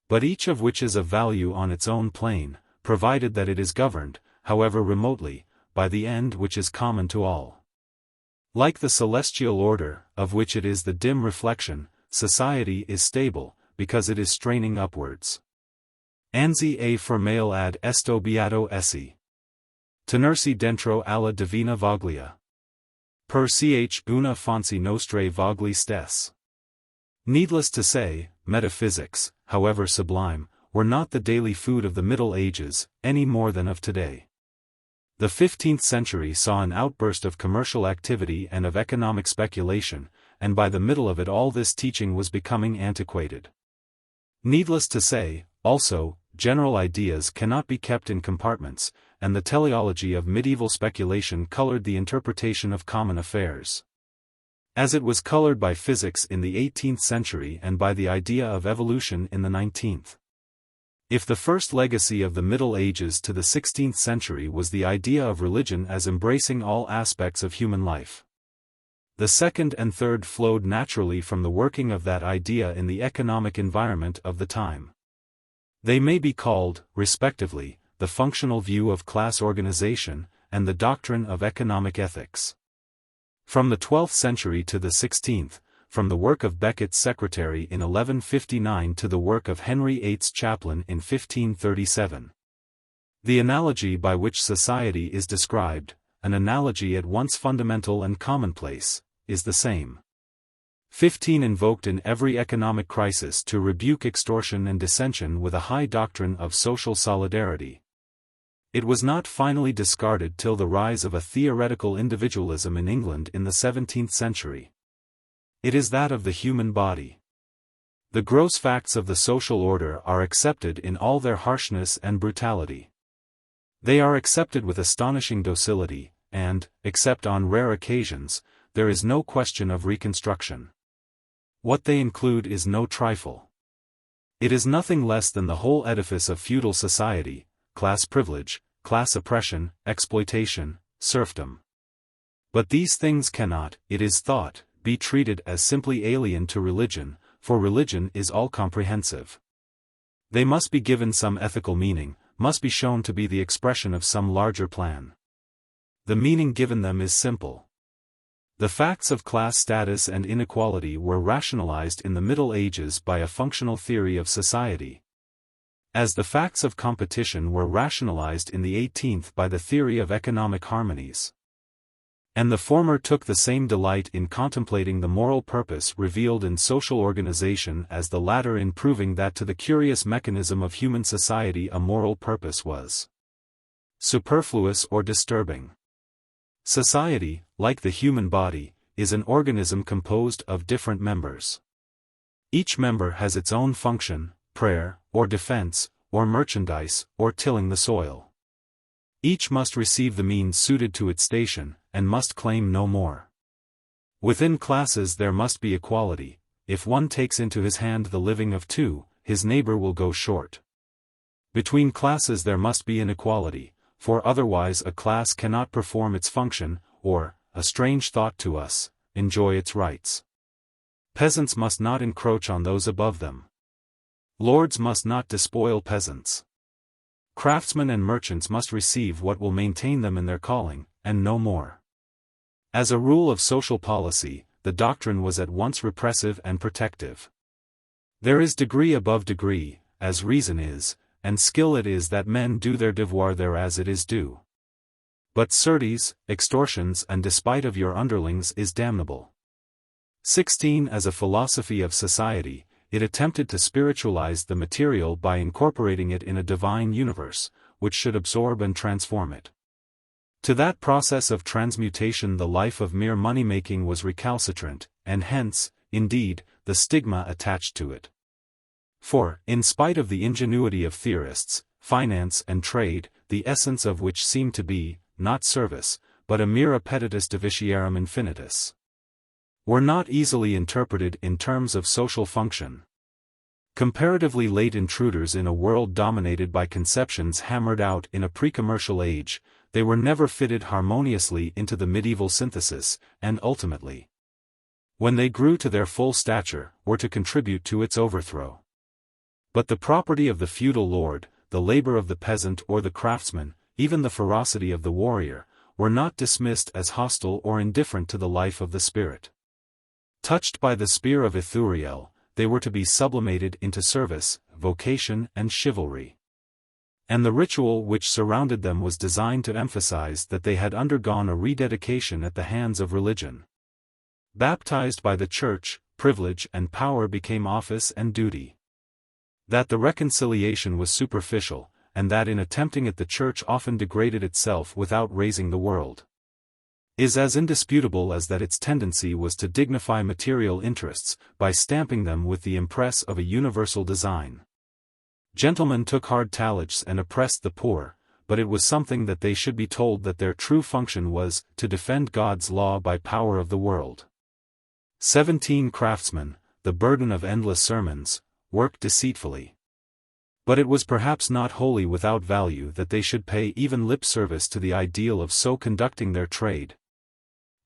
But each of which is of value on its own plane, provided that it is governed, however remotely, by the end which is common to all. Like the celestial order, of which it is the dim reflection, society is stable, because it is straining upwards. Anzi e formale ad esto beato esse. Tenersi dentro alla divina voglia. Per ch una fonte nostre vogli stesse. Needless to say, metaphysics, however sublime, were not the daily food of the Middle Ages, any more than of today. The 15th century saw an outburst of commercial activity and of economic speculation, and by the middle of it all this teaching was becoming antiquated. Needless to say, also, general ideas cannot be kept in compartments, and the teleology of medieval speculation colored the interpretation of common affairs. As it was colored by physics in the 18th century and by the idea of evolution in the 19th. If the first legacy of the Middle Ages to the 16th century was the idea of religion as embracing all aspects of human life, the second and third flowed naturally from the working of that idea in the economic environment of the time. They may be called, respectively, the functional view of class organization, and the doctrine of economic ethics. From the 12th century to the 16th, from the work of Becket's secretary in 1159 to the work of Henry VIII's chaplain in 1537. The analogy by which society is described, an analogy at once fundamental and commonplace, is the same. 15 invoked in every economic crisis to rebuke extortion and dissension with a high doctrine of social solidarity. It was not finally discarded till the rise of a theoretical individualism in England in the 17th century. It is that of the human body. The gross facts of the social order are accepted in all their harshness and brutality. They are accepted with astonishing docility, and, except on rare occasions, there is no question of reconstruction. What they include is no trifle. It is nothing less than the whole edifice of feudal society, class privilege, class oppression, exploitation, serfdom. But these things cannot, it is thought, be treated as simply alien to religion, for religion is all-comprehensive. They must be given some ethical meaning, must be shown to be the expression of some larger plan. The meaning given them is simple. The facts of class status and inequality were rationalized in the Middle Ages by a functional theory of society, as the facts of competition were rationalized in the 18th by the theory of economic harmonies. And the former took the same delight in contemplating the moral purpose revealed in social organization as the latter in proving that to the curious mechanism of human society a moral purpose was superfluous or disturbing. Society, like the human body, is an organism composed of different members. Each member has its own function, prayer, or defense, or merchandise, or tilling the soil. Each must receive the means suited to its station, and must claim no more. Within classes there must be equality. If one takes into his hand the living of two, his neighbor will go short. Between classes there must be inequality, for otherwise a class cannot perform its function, or, a strange thought to us, enjoy its rights. Peasants must not encroach on those above them. Lords must not despoil peasants. Craftsmen and merchants must receive what will maintain them in their calling, and no more. As a rule of social policy, the doctrine was at once repressive and protective. There is degree above degree, as reason is, and skill it is that men do their devoir there as it is due. But certes, extortions and despite of your underlings is damnable. 16. As a philosophy of society, it attempted to spiritualize the material by incorporating it in a divine universe, which should absorb and transform it. To that process of transmutation the life of mere money-making was recalcitrant, and hence, indeed, the stigma attached to it. For, in spite of the ingenuity of theorists, finance and trade, the essence of which seemed to be, not service, but a mere appetitus divitiarum infinitus, were not easily interpreted in terms of social function. Comparatively late intruders in a world dominated by conceptions hammered out in a pre-commercial age, they were never fitted harmoniously into the medieval synthesis, and ultimately, when they grew to their full stature, were to contribute to its overthrow. But the property of the feudal lord, the labor of the peasant or the craftsman, even the ferocity of the warrior, were not dismissed as hostile or indifferent to the life of the spirit. Touched by the spear of Ithuriel, they were to be sublimated into service, vocation and chivalry. And the ritual which surrounded them was designed to emphasize that they had undergone a rededication at the hands of religion. Baptized by the church, privilege and power became office and duty. That the reconciliation was superficial, and that in attempting it the church often degraded itself without raising the world, is as indisputable as that its tendency was to dignify material interests, by stamping them with the impress of a universal design. Gentlemen took hard talents and oppressed the poor, but it was something that they should be told that their true function was, to defend God's law by power of the world. 17. Craftsmen, the burden of endless sermons, worked deceitfully. But it was perhaps not wholly without value that they should pay even lip service to the ideal of so conducting their trade,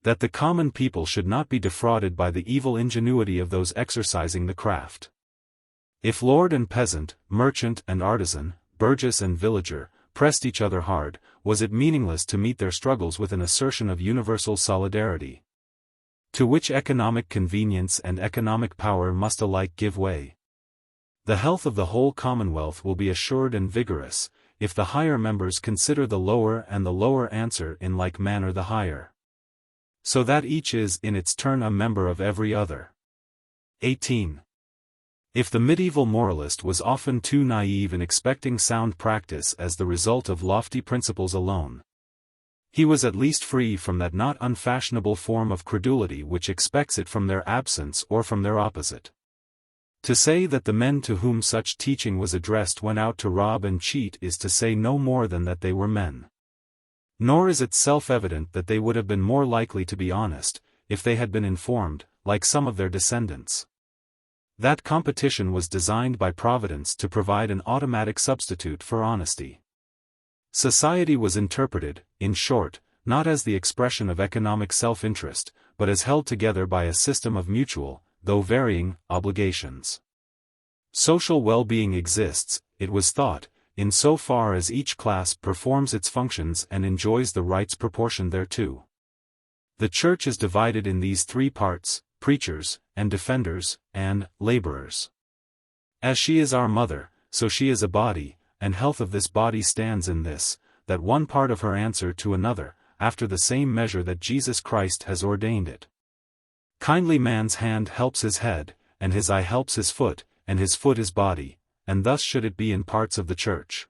that the common people should not be defrauded by the evil ingenuity of those exercising the craft. If lord and peasant, merchant and artisan, burgess and villager, pressed each other hard, was it meaningless to meet their struggles with an assertion of universal solidarity, to which economic convenience and economic power must alike give way? The health of the whole commonwealth will be assured and vigorous, if the higher members consider the lower and the lower answer in like manner the higher, so that each is in its turn a member of every other. 18. If the medieval moralist was often too naive in expecting sound practice as the result of lofty principles alone, he was at least free from that not unfashionable form of credulity which expects it from their absence or from their opposite. To say that the men to whom such teaching was addressed went out to rob and cheat is to say no more than that they were men. Nor is it self-evident that they would have been more likely to be honest, if they had been informed, like some of their descendants. That competition was designed by Providence to provide an automatic substitute for honesty. Society was interpreted, in short, not as the expression of economic self-interest, but as held together by a system of mutual, though varying, obligations. Social well-being exists, it was thought, in so far as each class performs its functions and enjoys the rights proportioned thereto. The Church is divided in these three parts: preachers, and defenders, and laborers. As she is our mother, so she is a body, and health of this body stands in this, that one part of her answer to another, after the same measure that Jesus Christ has ordained it. Kindly man's hand helps his head, and his eye helps his foot, and his foot his body, and thus should it be in parts of the Church.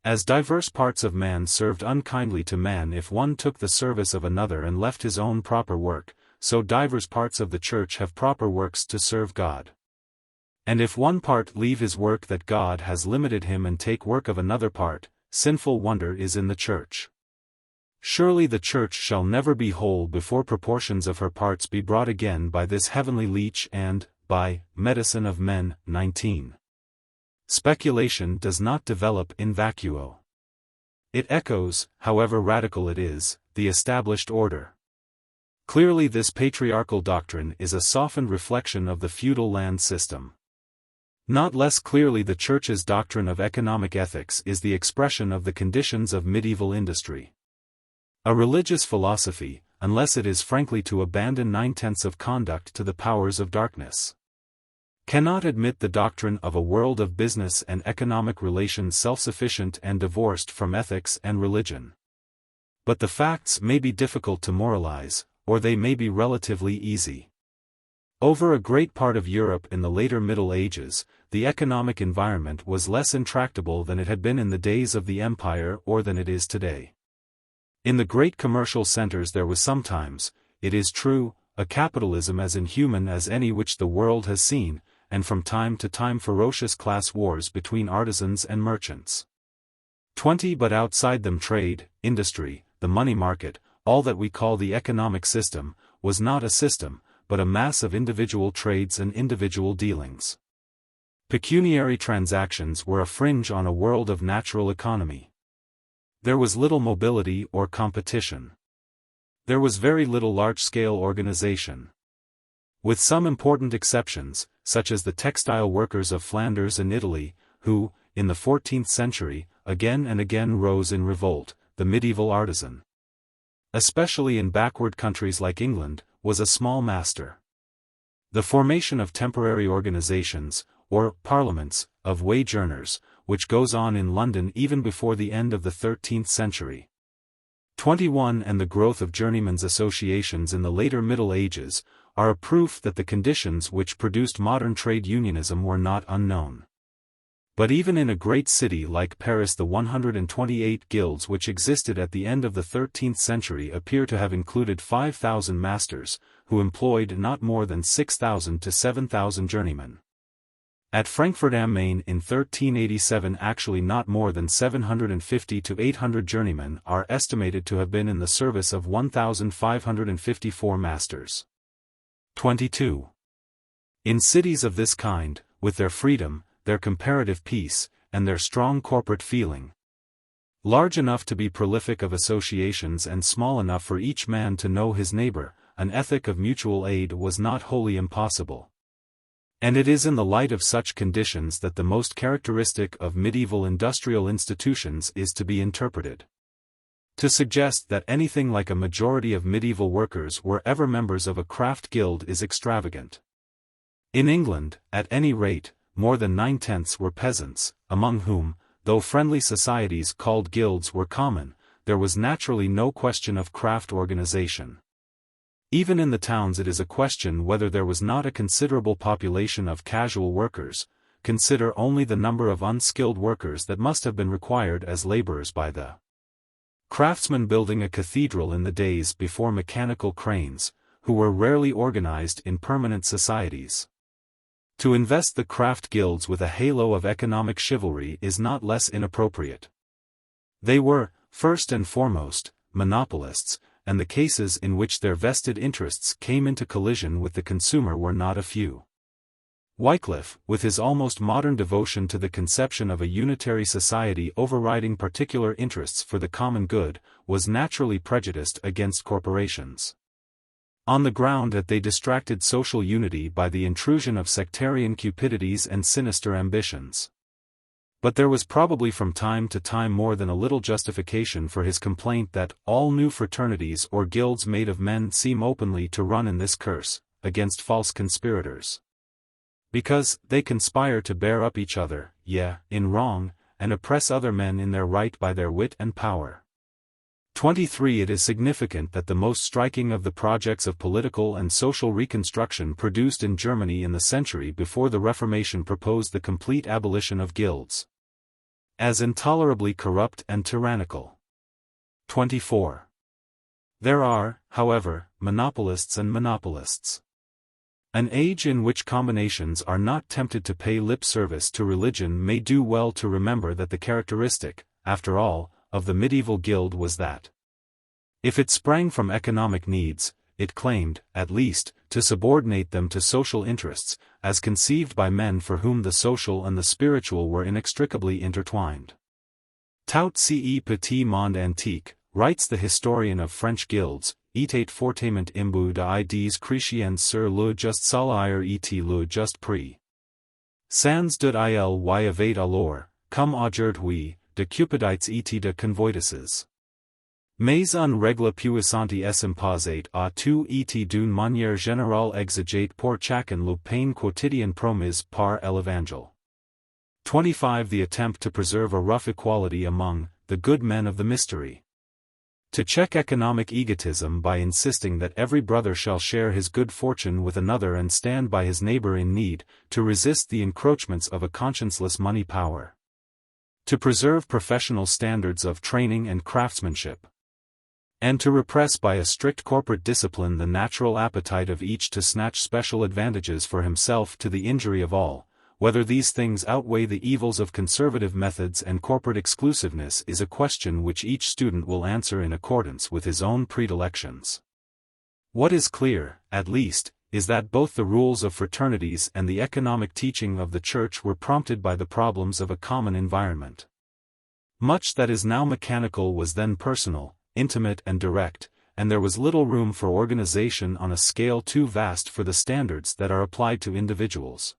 As diverse parts of man served unkindly to man if one took the service of another and left his own proper work, so divers parts of the Church have proper works to serve God. And if one part leave his work that God has limited him and take work of another part, sinful wonder is in the Church. Surely the Church shall never be whole before proportions of her parts be brought again by this heavenly leech and, by medicine of men. 19. Speculation does not develop in vacuo. It echoes, however radical it is, the established order. Clearly this patriarchal doctrine is a softened reflection of the feudal land system. Not less clearly the Church's doctrine of economic ethics is the expression of the conditions of medieval industry. A religious philosophy, unless it is frankly to abandon 9/10 of conduct to the powers of darkness, cannot admit the doctrine of a world of business and economic relations self-sufficient and divorced from ethics and religion. But the facts may be difficult to moralize, or they may be relatively easy. Over a great part of Europe in the later Middle Ages, the economic environment was less intractable than it had been in the days of the Empire or than it is today. In the great commercial centers there was sometimes, it is true, a capitalism as inhuman as any which the world has seen, and from time to time ferocious class wars between artisans and merchants. But outside them trade, industry, the money market, all that we call the economic system, was not a system, but a mass of individual trades and individual dealings. Pecuniary transactions were a fringe on a world of natural economy. There was little mobility or competition. There was very little large-scale organization. With some important exceptions, such as the textile workers of Flanders and Italy, who, in the 14th century, again and again rose in revolt, the medieval artisan, especially in backward countries like England, was a small master. The formation of temporary organizations, or parliaments, of wage earners, which goes on in London even before the end of the 13th century. 21 and the growth of journeymen's associations in the later Middle Ages, are a proof that the conditions which produced modern trade unionism were not unknown. But even in a great city like Paris the 128 guilds which existed at the end of the 13th century appear to have included 5,000 masters, who employed not more than 6,000 to 7,000 journeymen. At Frankfurt am Main in 1387 actually not more than 750 to 800 journeymen are estimated to have been in the service of 1,554 masters. 22. In cities of this kind, with their freedom, their comparative peace, and their strong corporate feeling, large enough to be prolific of associations and small enough for each man to know his neighbor, an ethic of mutual aid was not wholly impossible. And it is in the light of such conditions that the most characteristic of medieval industrial institutions is to be interpreted. To suggest that anything like a majority of medieval workers were ever members of a craft guild is extravagant. In England, at any rate, more than 9/10 were peasants, among whom, though friendly societies called guilds were common, there was naturally no question of craft organization. Even in the towns it is a question whether there was not a considerable population of casual workers. Consider only the number of unskilled workers that must have been required as laborers by the craftsmen building a cathedral in the days before mechanical cranes, who were rarely organized in permanent societies. To invest the craft guilds with a halo of economic chivalry is not less inappropriate. They were, first and foremost, monopolists, and the cases in which their vested interests came into collision with the consumer were not a few. Wycliffe, with his almost modern devotion to the conception of a unitary society overriding particular interests for the common good, was naturally prejudiced against corporations. on the ground that they distracted social unity by the intrusion of sectarian cupidities and sinister ambitions. But there was probably from time to time more than a little justification for his complaint that all new fraternities or guilds made of men seem openly to run in this curse, against false conspirators. Because they conspire to bear up each other, in wrong, and oppress other men in their right by their wit and power. 23. It is significant that the most striking of the projects of political and social reconstruction produced in Germany in the century before the Reformation proposed the complete abolition of guilds as intolerably corrupt and tyrannical. 24. There are, however, monopolists and monopolists. An age in which combinations are not tempted to pay lip service to religion may do well to remember that the characteristic, after all, of the medieval guild was that, if it sprang from economic needs, it claimed, at least, to subordinate them to social interests, as conceived by men for whom the social and the spiritual were inextricably intertwined. Tout ce petit monde antique, writes the historian of French guilds, était fortement imbu d'idées chrétiennes sur le juste salaire et le juste prix. Sans doute il y avait alors, comme aujourd'hui, de cupidites et de convoitises. Mais une règle puissante est imposée à tous et d'une manière générale exigée pour chacun le pain quotidien promis par l'Evangile. 25. The attempt to preserve a rough equality among the good men of the mystery. To check economic egotism by insisting that every brother shall share his good fortune with another and stand by his neighbor in need, to resist the encroachments of a conscienceless money power. To preserve professional standards of training and craftsmanship. And to repress by a strict corporate discipline the natural appetite of each to snatch special advantages for himself to the injury of all. Whether these things outweigh the evils of conservative methods and corporate exclusiveness is a question which each student will answer in accordance with his own predilections. What is clear, at least, is that both the rules of fraternities and the economic teaching of the Church were prompted by the problems of a common environment. Much that is now mechanical was then personal, intimate and direct, and there was little room for organization on a scale too vast for the standards that are applied to individuals,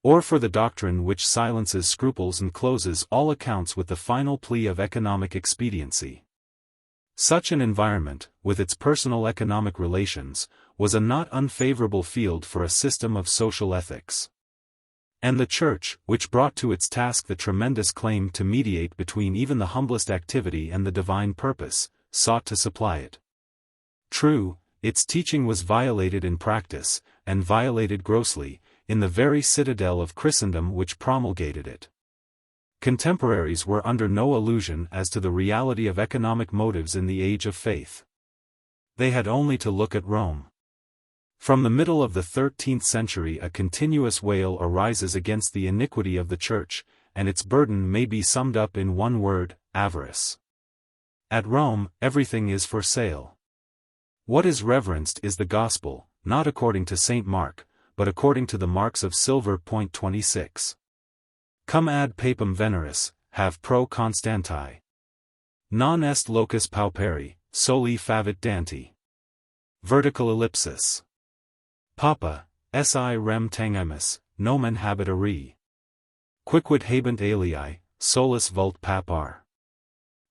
or for the doctrine which silences scruples and closes all accounts with the final plea of economic expediency. Such an environment, with its personal economic relations, was a not unfavorable field for a system of social ethics. And the Church, which brought to its task the tremendous claim to mediate between even the humblest activity and the divine purpose, sought to supply it. True, its teaching was violated in practice, and violated grossly, in the very citadel of Christendom which promulgated it. Contemporaries were under no illusion as to the reality of economic motives in the age of faith. They had only to look at Rome. From the middle of the 13th century a continuous wail arises against the iniquity of the Church, and its burden may be summed up in one word: avarice. At Rome, everything is for sale. What is reverenced is the gospel, not according to St. Mark, but according to the marks of silver. 26. Cum ad papam veneris, have pro Constanti. Non est locus pauperi, soli favit Dante. Vertical ellipsis. Papa, si rem tangimus, nomen habita re. Quicquid habent alii, solus vult papar.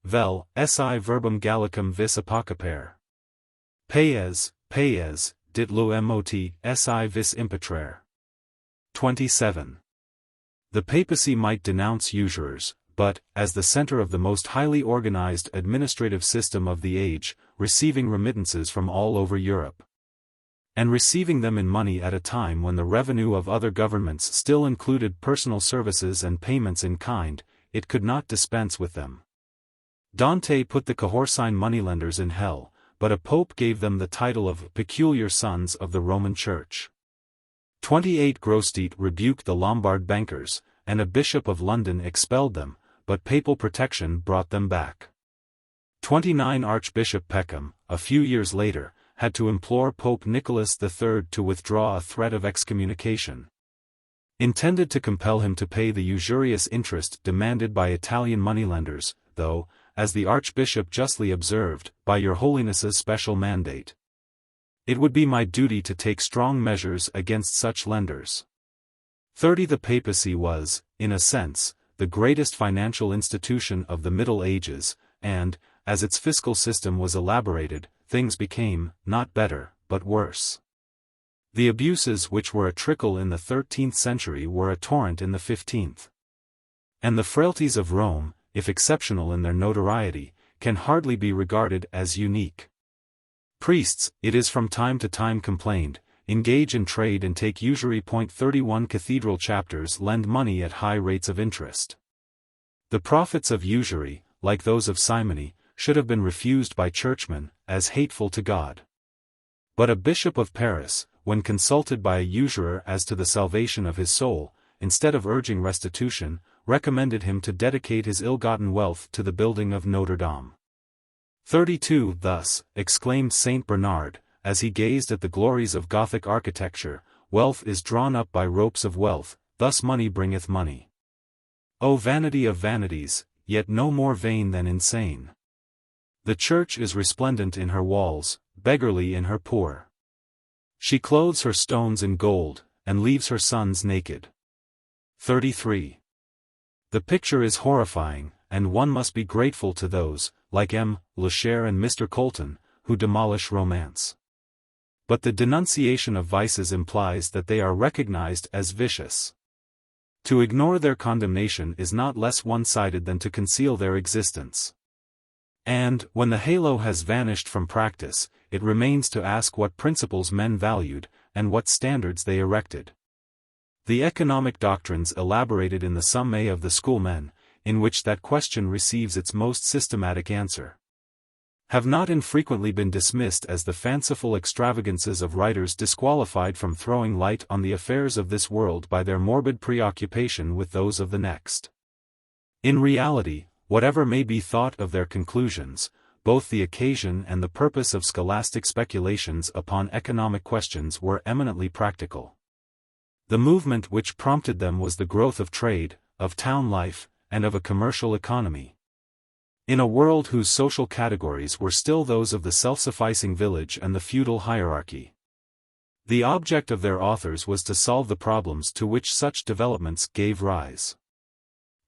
Vel, si verbum gallicum vis apocaper. Payes, dit lo mot, si vis impetrare. 27. The papacy might denounce usurers, but, as the center of the most highly organized administrative system of the age, receiving remittances from all over Europe, and receiving them in money at a time when the revenue of other governments still included personal services and payments in kind, it could not dispense with them. Dante put the cohorcine moneylenders in hell, but a pope gave them the title of peculiar sons of the Roman Church. 28. Grosseteste rebuked the Lombard bankers, and a bishop of London expelled them, but papal protection brought them back. 29. Archbishop Peckham, a few years later, had to implore Pope Nicholas III to withdraw a threat of excommunication, intended to compel him to pay the usurious interest demanded by Italian moneylenders, though, as the Archbishop justly observed, by your Holiness's special mandate. It would be my duty to take strong measures against such lenders. 30. The papacy was, in a sense, the greatest financial institution of the Middle Ages, and, as its fiscal system was elaborated, things became, not better, but worse. The abuses which were a trickle in the 13th century were a torrent in the 15th. And the frailties of Rome, if exceptional in their notoriety, can hardly be regarded as unique. Priests, it is from time to time complained, engage in trade and take usury. 31 Cathedral chapters lend money at high rates of interest. The profits of usury, like those of simony, should have been refused by churchmen, as hateful to God. But a bishop of Paris, when consulted by a usurer as to the salvation of his soul, instead of urging restitution, recommended him to dedicate his ill-gotten wealth to the building of Notre Dame. 32 Thus, exclaimed Saint Bernard, as he gazed at the glories of Gothic architecture, wealth is drawn up by ropes of wealth, thus money bringeth money. O vanity of vanities, yet no more vain than insane. The church is resplendent in her walls, beggarly in her poor. She clothes her stones in gold, and leaves her sons naked. 33. The picture is horrifying, and one must be grateful to those, like M. Lacher and Mr. Colton, who demolish romance. But the denunciation of vices implies that they are recognized as vicious. To ignore their condemnation is not less one-sided than to conceal their existence. And, when the halo has vanished from practice, it remains to ask what principles men valued, and what standards they erected. The economic doctrines elaborated in the Summae of the Schoolmen, in which that question receives its most systematic answer, have not infrequently been dismissed as the fanciful extravagances of writers disqualified from throwing light on the affairs of this world by their morbid preoccupation with those of the next. In reality, whatever may be thought of their conclusions, both the occasion and the purpose of scholastic speculations upon economic questions were eminently practical. The movement which prompted them was the growth of trade, of town life, and of a commercial economy. In a world whose social categories were still those of the self-sufficing village and the feudal hierarchy, the object of their authors was to solve the problems to which such developments gave rise.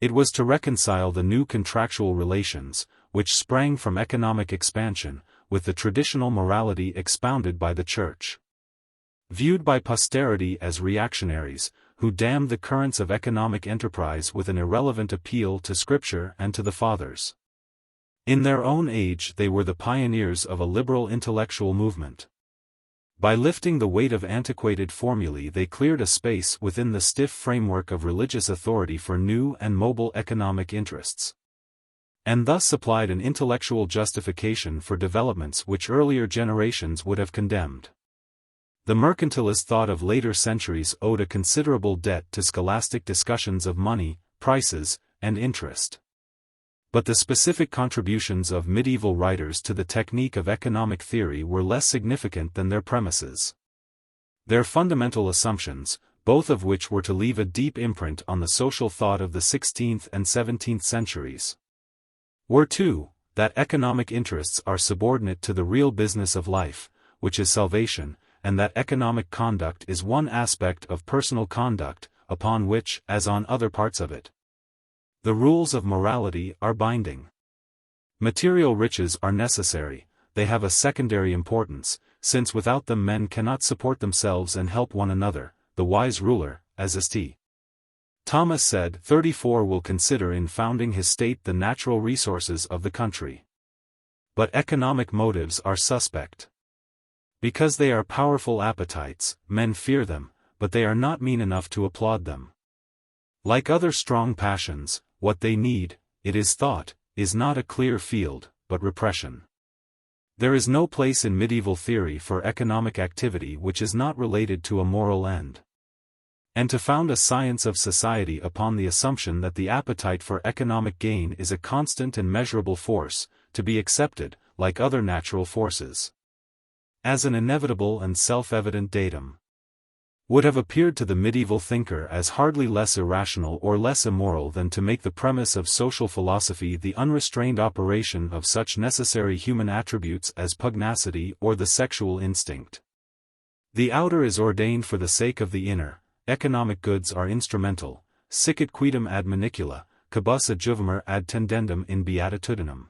It was to reconcile the new contractual relations, which sprang from economic expansion, with the traditional morality expounded by the Church. Viewed by posterity as reactionaries, who damned the currents of economic enterprise with an irrelevant appeal to Scripture and to the Fathers. In their own age they were the pioneers of a liberal intellectual movement. By lifting the weight of antiquated formulae they cleared a space within the stiff framework of religious authority for new and mobile economic interests, and thus supplied an intellectual justification for developments which earlier generations would have condemned. The mercantilist thought of later centuries owed a considerable debt to scholastic discussions of money, prices, and interest. But the specific contributions of medieval writers to the technique of economic theory were less significant than their premises. Their fundamental assumptions, both of which were to leave a deep imprint on the social thought of the 16th and 17th centuries, were two, that economic interests are subordinate to the real business of life, which is salvation, and that economic conduct is one aspect of personal conduct, upon which, as on other parts of it, the rules of morality are binding. Material riches are necessary, they have a secondary importance, since without them men cannot support themselves and help one another. The wise ruler, as St. Thomas said, 34 will consider in founding his state the natural resources of the country. But economic motives are suspect. Because they are powerful appetites, men fear them, but they are not mean enough to applaud them. Like other strong passions, what they need, it is thought, is not a clear field, but repression. There is no place in medieval theory for economic activity which is not related to a moral end. And to found a science of society upon the assumption that the appetite for economic gain is a constant and measurable force, to be accepted, like other natural forces, as an inevitable and self-evident datum, would have appeared to the medieval thinker as hardly less irrational or less immoral than to make the premise of social philosophy the unrestrained operation of such necessary human attributes as pugnacity or the sexual instinct. The outer is ordained for the sake of the inner, economic goods are instrumental, sicut quidem ad manicula, quibus adjuvamer ad tendendum in beatitudinem.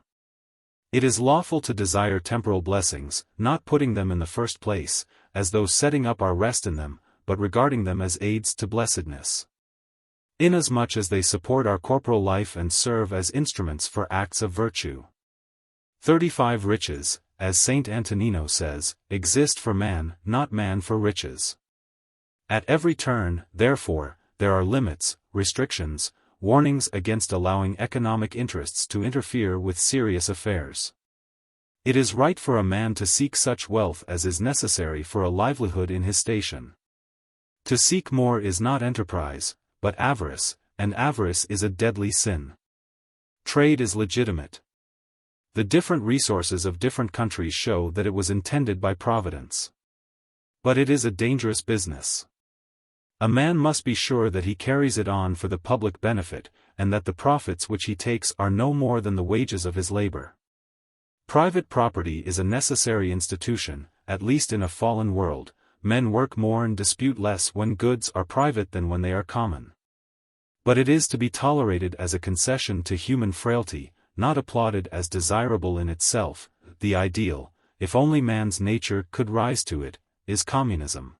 It is lawful to desire temporal blessings, not putting them in the first place, as though setting up our rest in them, but regarding them as aids to blessedness. Inasmuch as they support our corporal life and serve as instruments for acts of virtue. 35 Riches, as Saint Antonino says, exist for man, not man for riches. At every turn, therefore, there are limits, restrictions, warnings against allowing economic interests to interfere with serious affairs. It is right for a man to seek such wealth as is necessary for a livelihood in his station. To seek more is not enterprise, but avarice, and avarice is a deadly sin. Trade is legitimate. The different resources of different countries show that it was intended by Providence. But it is a dangerous business. A man must be sure that he carries it on for the public benefit, and that the profits which he takes are no more than the wages of his labor. Private property is a necessary institution, at least in a fallen world. Men work more and dispute less when goods are private than when they are common. But it is to be tolerated as a concession to human frailty, not applauded as desirable in itself. The ideal, if only man's nature could rise to it, is communism.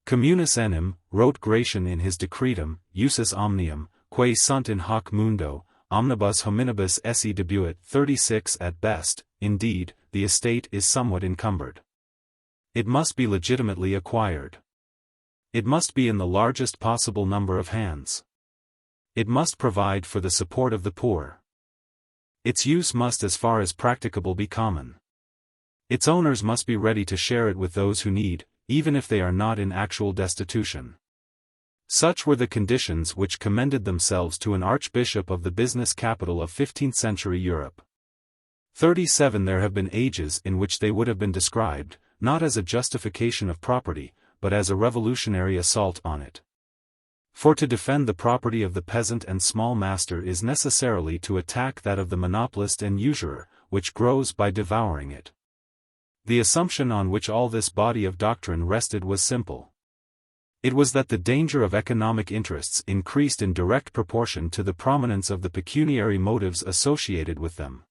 Communis enim, wrote Gratian in his Decretum, usus omnium, quae sunt in hoc mundo, omnibus hominibus esse debuit. 36 At best, indeed, the estate is somewhat encumbered. It must be legitimately acquired. It must be in the largest possible number of hands. It must provide for the support of the poor. Its use must as far as practicable be common. Its owners must be ready to share it with those who need, even if they are not in actual destitution. Such were the conditions which commended themselves to an archbishop of the business capital of 15th-century Europe. 37 There have been ages in which they would have been described, not as a justification of property, but as a revolutionary assault on it. For to defend the property of the peasant and small master is necessarily to attack that of the monopolist and usurer, which grows by devouring it. The assumption on which all this body of doctrine rested was simple. It was that the danger of economic interests increased in direct proportion to the prominence of the pecuniary motives associated with them.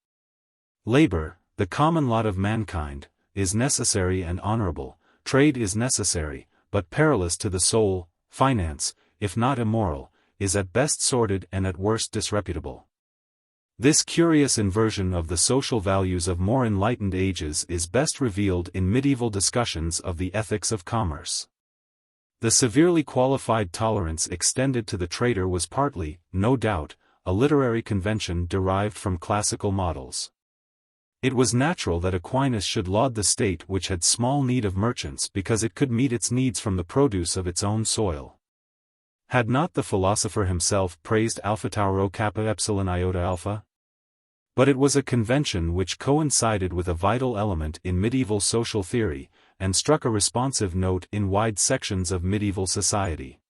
Labor, the common lot of mankind, is necessary and honorable. Trade is necessary, but perilous to the soul. Finance, if not immoral, is at best sordid and at worst disreputable. This curious inversion of the social values of more enlightened ages is best revealed in medieval discussions of the ethics of commerce. The severely qualified tolerance extended to the trader was partly, no doubt, a literary convention derived from classical models. It was natural that Aquinas should laud the state which had small need of merchants because it could meet its needs from the produce of its own soil. Had not the philosopher himself praised alpha tau rho kappa epsilon iota alpha? But it was a convention which coincided with a vital element in medieval social theory, and struck a responsive note in wide sections of medieval society.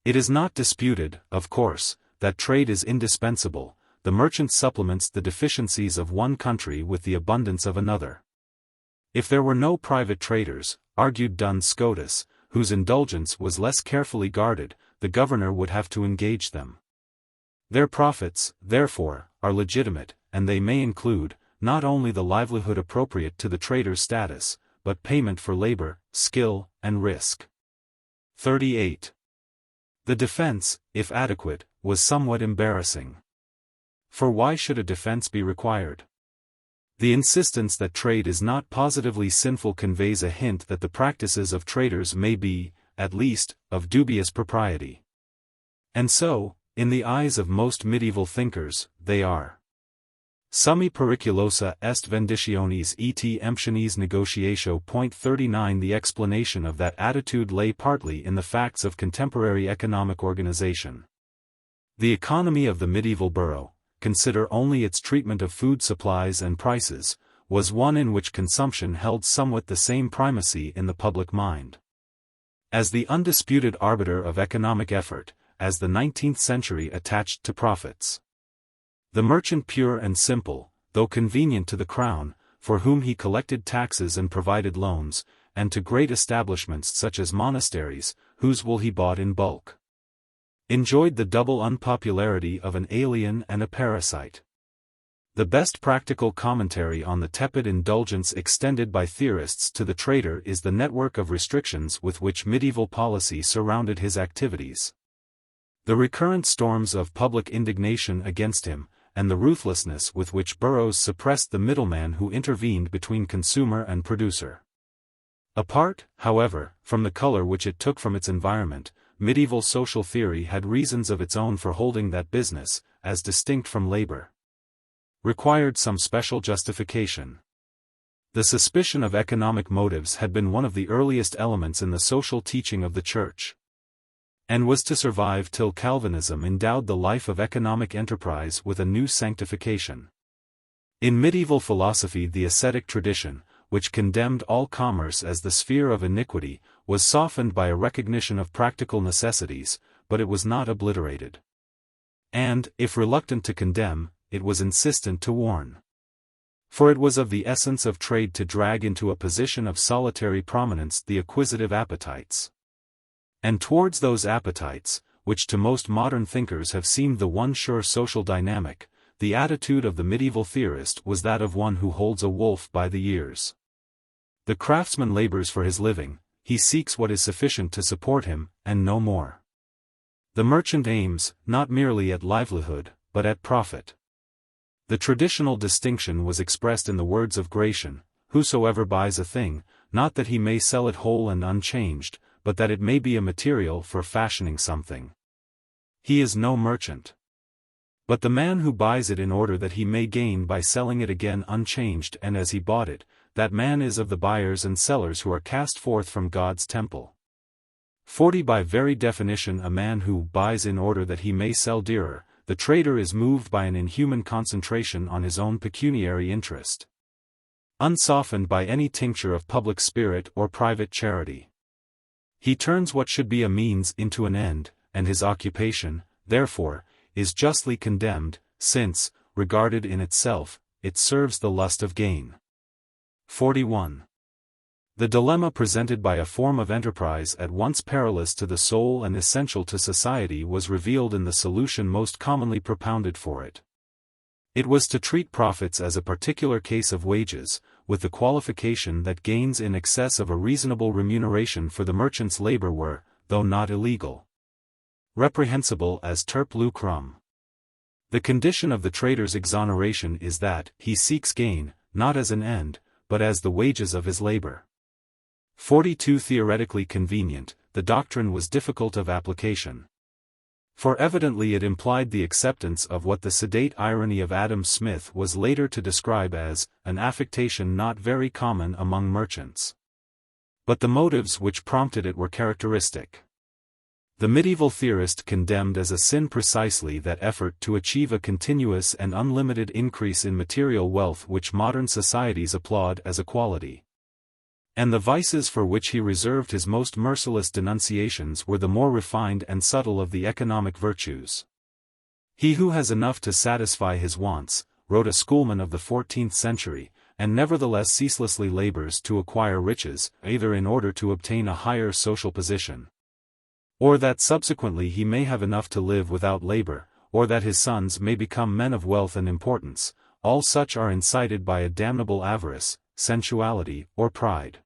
It is not disputed, of course, that trade is indispensable. The merchant supplements the deficiencies of one country with the abundance of another. If there were no private traders, argued Duns Scotus, whose indulgence was less carefully guarded, the governor would have to engage them. Their profits, therefore, are legitimate, and they may include, not only the livelihood appropriate to the trader's status, but payment for labor, skill, and risk. 38. The defense, if adequate, was somewhat embarrassing. For why should a defense be required? The insistence that trade is not positively sinful conveys a hint that the practices of traders may be, at least, of dubious propriety. And so, in the eyes of most medieval thinkers, they are. Summi periculosa est venditionis et emptionis negotiatio. 39 The explanation of that attitude lay partly in the facts of contemporary economic organization. The economy of the medieval borough, consider only its treatment of food supplies and prices, was one in which consumption held somewhat the same primacy in the public mind. As the undisputed arbiter of economic effort, as the 19th century attached to profits. The merchant pure and simple, though convenient to the crown, for whom he collected taxes and provided loans, and to great establishments such as monasteries, whose wool he bought in bulk. Enjoyed the double unpopularity of an alien and a parasite. The best practical commentary on the tepid indulgence extended by theorists to the trader is the network of restrictions with which medieval policy surrounded his activities. The recurrent storms of public indignation against him, and the ruthlessness with which boroughs suppressed the middleman who intervened between consumer and producer. Apart, however, from the color which it took from its environment, medieval social theory had reasons of its own for holding that business, as distinct from labor, required some special justification. The suspicion of economic motives had been one of the earliest elements in the social teaching of the Church, and was to survive till Calvinism endowed the life of economic enterprise with a new sanctification. In medieval philosophy, the ascetic tradition, which condemned all commerce as the sphere of iniquity, was softened by a recognition of practical necessities, but it was not obliterated. And, if reluctant to condemn, it was insistent to warn. For it was of the essence of trade to drag into a position of solitary prominence the acquisitive appetites. And towards those appetites, which to most modern thinkers have seemed the one sure social dynamic, the attitude of the medieval theorist was that of one who holds a wolf by the ears. The craftsman labors for his living, he seeks what is sufficient to support him, and no more. The merchant aims, not merely at livelihood, but at profit. The traditional distinction was expressed in the words of Gratian, "Whosoever buys a thing, not that he may sell it whole and unchanged, but that it may be a material for fashioning something. He is no merchant. But the man who buys it in order that he may gain by selling it again unchanged and as he bought it, that man is of the buyers and sellers who are cast forth from God's temple." 40. By very definition, a man who buys in order that he may sell dearer, the trader is moved by an inhuman concentration on his own pecuniary interest, unsoftened by any tincture of public spirit or private charity. He turns what should be a means into an end, and his occupation, therefore, is justly condemned, since, regarded in itself, it serves the lust of gain. 41. The dilemma presented by a form of enterprise at once perilous to the soul and essential to society was revealed in the solution most commonly propounded for it. It was to treat profits as a particular case of wages, with the qualification that gains in excess of a reasonable remuneration for the merchant's labor were, though not illegal, reprehensible as turpe lucrum. The condition of the trader's exoneration is that he seeks gain, not as an end, but as the wages of his labor. 42. Theoretically convenient, the doctrine was difficult of application. For evidently it implied the acceptance of what the sedate irony of Adam Smith was later to describe as an affectation not very common among merchants. But the motives which prompted it were characteristic. The medieval theorist condemned as a sin precisely that effort to achieve a continuous and unlimited increase in material wealth which modern societies applaud as a quality. And the vices for which he reserved his most merciless denunciations were the more refined and subtle of the economic virtues. "He who has enough to satisfy his wants," wrote a schoolman of the 14th century, "and nevertheless ceaselessly labors to acquire riches, either in order to obtain a higher social position, or that subsequently he may have enough to live without labor, or that his sons may become men of wealth and importance, all such are incited by a damnable avarice, sensuality, or pride."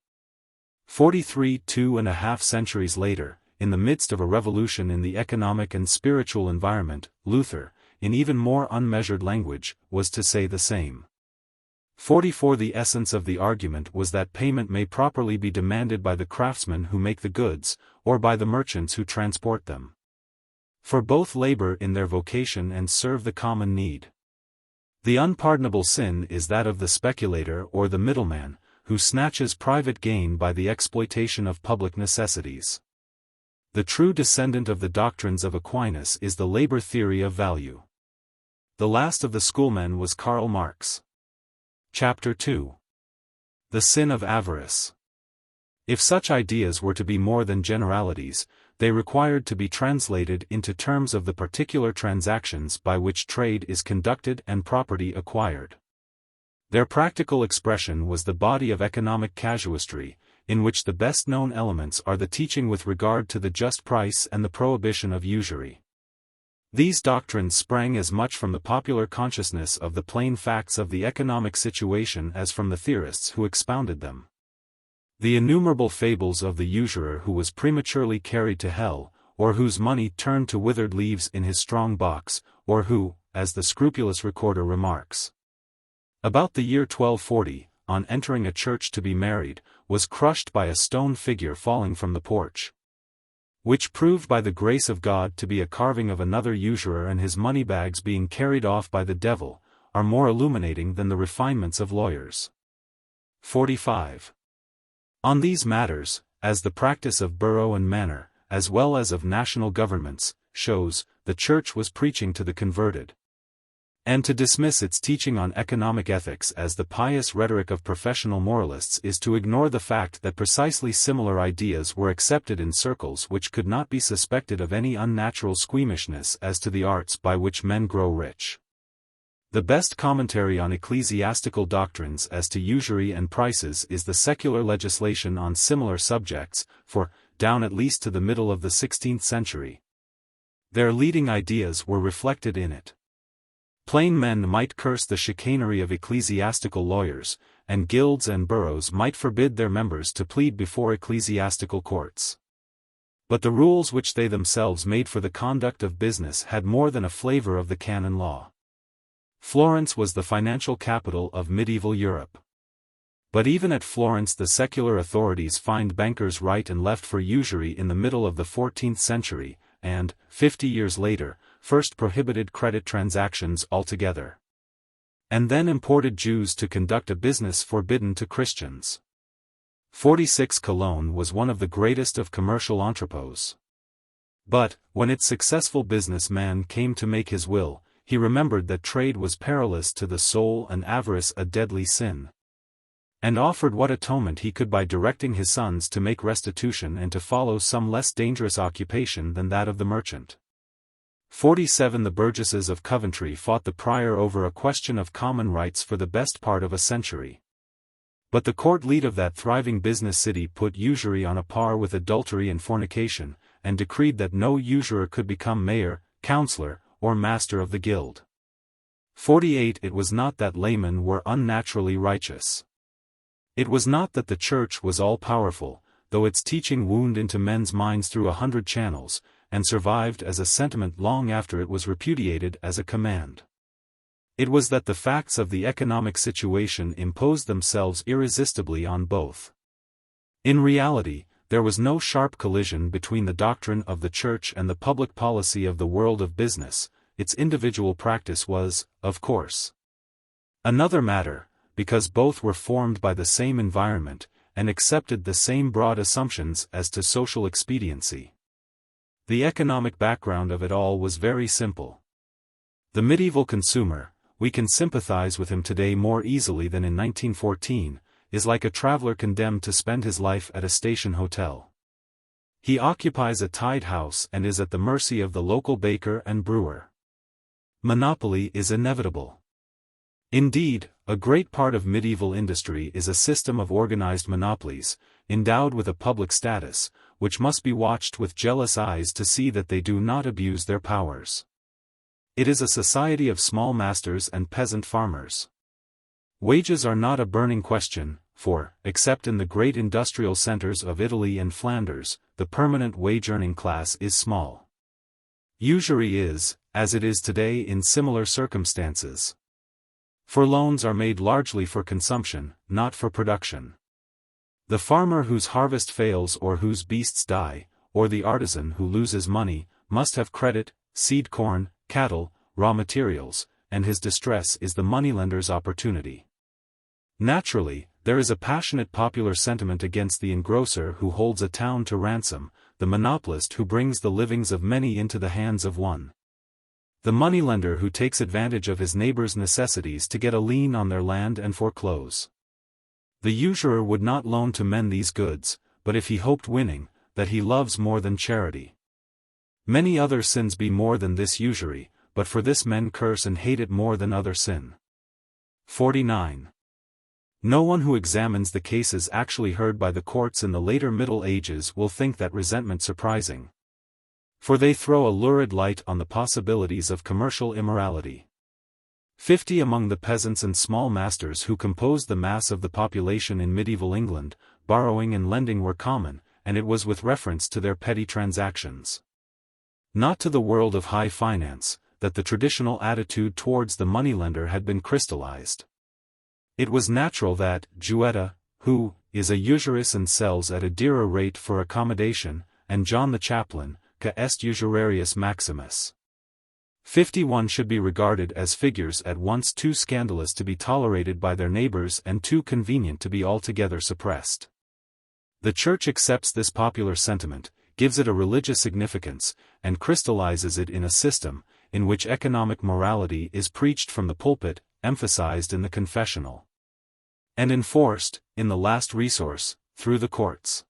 43. 2.5 centuries later, in the midst of a revolution in the economic and spiritual environment, Luther, in even more unmeasured language, was to say the same. 44. The essence of the argument was that payment may properly be demanded by the craftsmen who make the goods, or by the merchants who transport them. For both labor in their vocation and serve the common need. The unpardonable sin is that of the speculator or the middleman, who snatches private gain by the exploitation of public necessities. The true descendant of the doctrines of Aquinas is the labor theory of value. The last of the schoolmen was Karl Marx. Chapter 2. The Sin of Avarice. If such ideas were to be more than generalities, they required to be translated into terms of the particular transactions by which trade is conducted and property acquired. Their practical expression was the body of economic casuistry, in which the best-known elements are the teaching with regard to the just price and the prohibition of usury. These doctrines sprang as much from the popular consciousness of the plain facts of the economic situation as from the theorists who expounded them. The innumerable fables of the usurer who was prematurely carried to hell, or whose money turned to withered leaves in his strong box, or who, as the scrupulous recorder remarks, about the year 1240, on entering a church to be married, was crushed by a stone figure falling from the porch, which proved by the grace of God to be a carving of another usurer, and his money-bags being carried off by the devil, are more illuminating than the refinements of lawyers. 45. On these matters, as the practice of borough and manor, as well as of national governments, shows, the Church was preaching to the converted. And to dismiss its teaching on economic ethics as the pious rhetoric of professional moralists is to ignore the fact that precisely similar ideas were accepted in circles which could not be suspected of any unnatural squeamishness as to the arts by which men grow rich. The best commentary on ecclesiastical doctrines as to usury and prices is the secular legislation on similar subjects, for, down at least to the middle of the 16th century, their leading ideas were reflected in it. Plain men might curse the chicanery of ecclesiastical lawyers, and guilds and boroughs might forbid their members to plead before ecclesiastical courts. But the rules which they themselves made for the conduct of business had more than a flavor of the canon law. Florence was the financial capital of medieval Europe. But even at Florence the secular authorities fined bankers right and left for usury in the middle of the 14th century, and, 50 years later, first prohibited credit transactions altogether, and then imported Jews to conduct a business forbidden to Christians. 46 Cologne was one of the greatest of commercial entrepôts. But, when its successful businessman came to make his will, he remembered that trade was perilous to the soul and avarice a deadly sin, and offered what atonement he could by directing his sons to make restitution and to follow some less dangerous occupation than that of the merchant. 47 The burgesses of Coventry fought the prior over a question of common rights for the best part of a century. But the court lead of that thriving business city put usury on a par with adultery and fornication, and decreed that no usurer could become mayor, councillor, or master of the guild. 48 It was not that laymen were unnaturally righteous. It was not that the Church was all-powerful, though its teaching wound into men's minds through 100 channels, and survived as a sentiment long after it was repudiated as a command. It was that the facts of the economic situation imposed themselves irresistibly on both. In reality, there was no sharp collision between the doctrine of the Church and the public policy of the world of business. Its individual practice was, of course, another matter, because both were formed by the same environment, and accepted the same broad assumptions as to social expediency. The economic background of it all was very simple. The medieval consumer, we can sympathize with him today more easily than in 1914, is like a traveler condemned to spend his life at a station hotel. He occupies a tied house and is at the mercy of the local baker and brewer. Monopoly is inevitable. Indeed, a great part of medieval industry is a system of organized monopolies, endowed with a public status, which must be watched with jealous eyes to see that they do not abuse their powers. It is a society of small masters and peasant farmers. Wages are not a burning question, for, except in the great industrial centers of Italy and Flanders, the permanent wage-earning class is small. Usury is, as it is today in similar circumstances. For loans are made largely for consumption, not for production. The farmer whose harvest fails or whose beasts die, or the artisan who loses money, must have credit, seed corn, cattle, raw materials, and his distress is the moneylender's opportunity. Naturally, there is a passionate popular sentiment against the engrosser who holds a town to ransom, the monopolist who brings the livings of many into the hands of one, the moneylender who takes advantage of his neighbor's necessities to get a lien on their land and foreclose. The usurer would not loan to men these goods, but if he hoped winning, that he loves more than charity. Many other sins be more than this usury, but for this men curse and hate it more than other sin. 49. No one who examines the cases actually heard by the courts in the later Middle Ages will think that resentment surprising. For they throw a lurid light on the possibilities of commercial immorality. 50 among the peasants and small masters who composed the mass of the population in medieval England, borrowing and lending were common, and it was with reference to their petty transactions. Not to the world of high finance, that the traditional attitude towards the moneylender had been crystallized. It was natural that Juetta, who is a usurist and sells at a dearer rate for accommodation, and John the chaplain, ca est usurarius maximus. 51 should be regarded as figures at once too scandalous to be tolerated by their neighbors and too convenient to be altogether suppressed. The Church accepts this popular sentiment, gives it a religious significance, and crystallizes it in a system, in which economic morality is preached from the pulpit, emphasized in the confessional, and enforced, in the last resource, through the courts.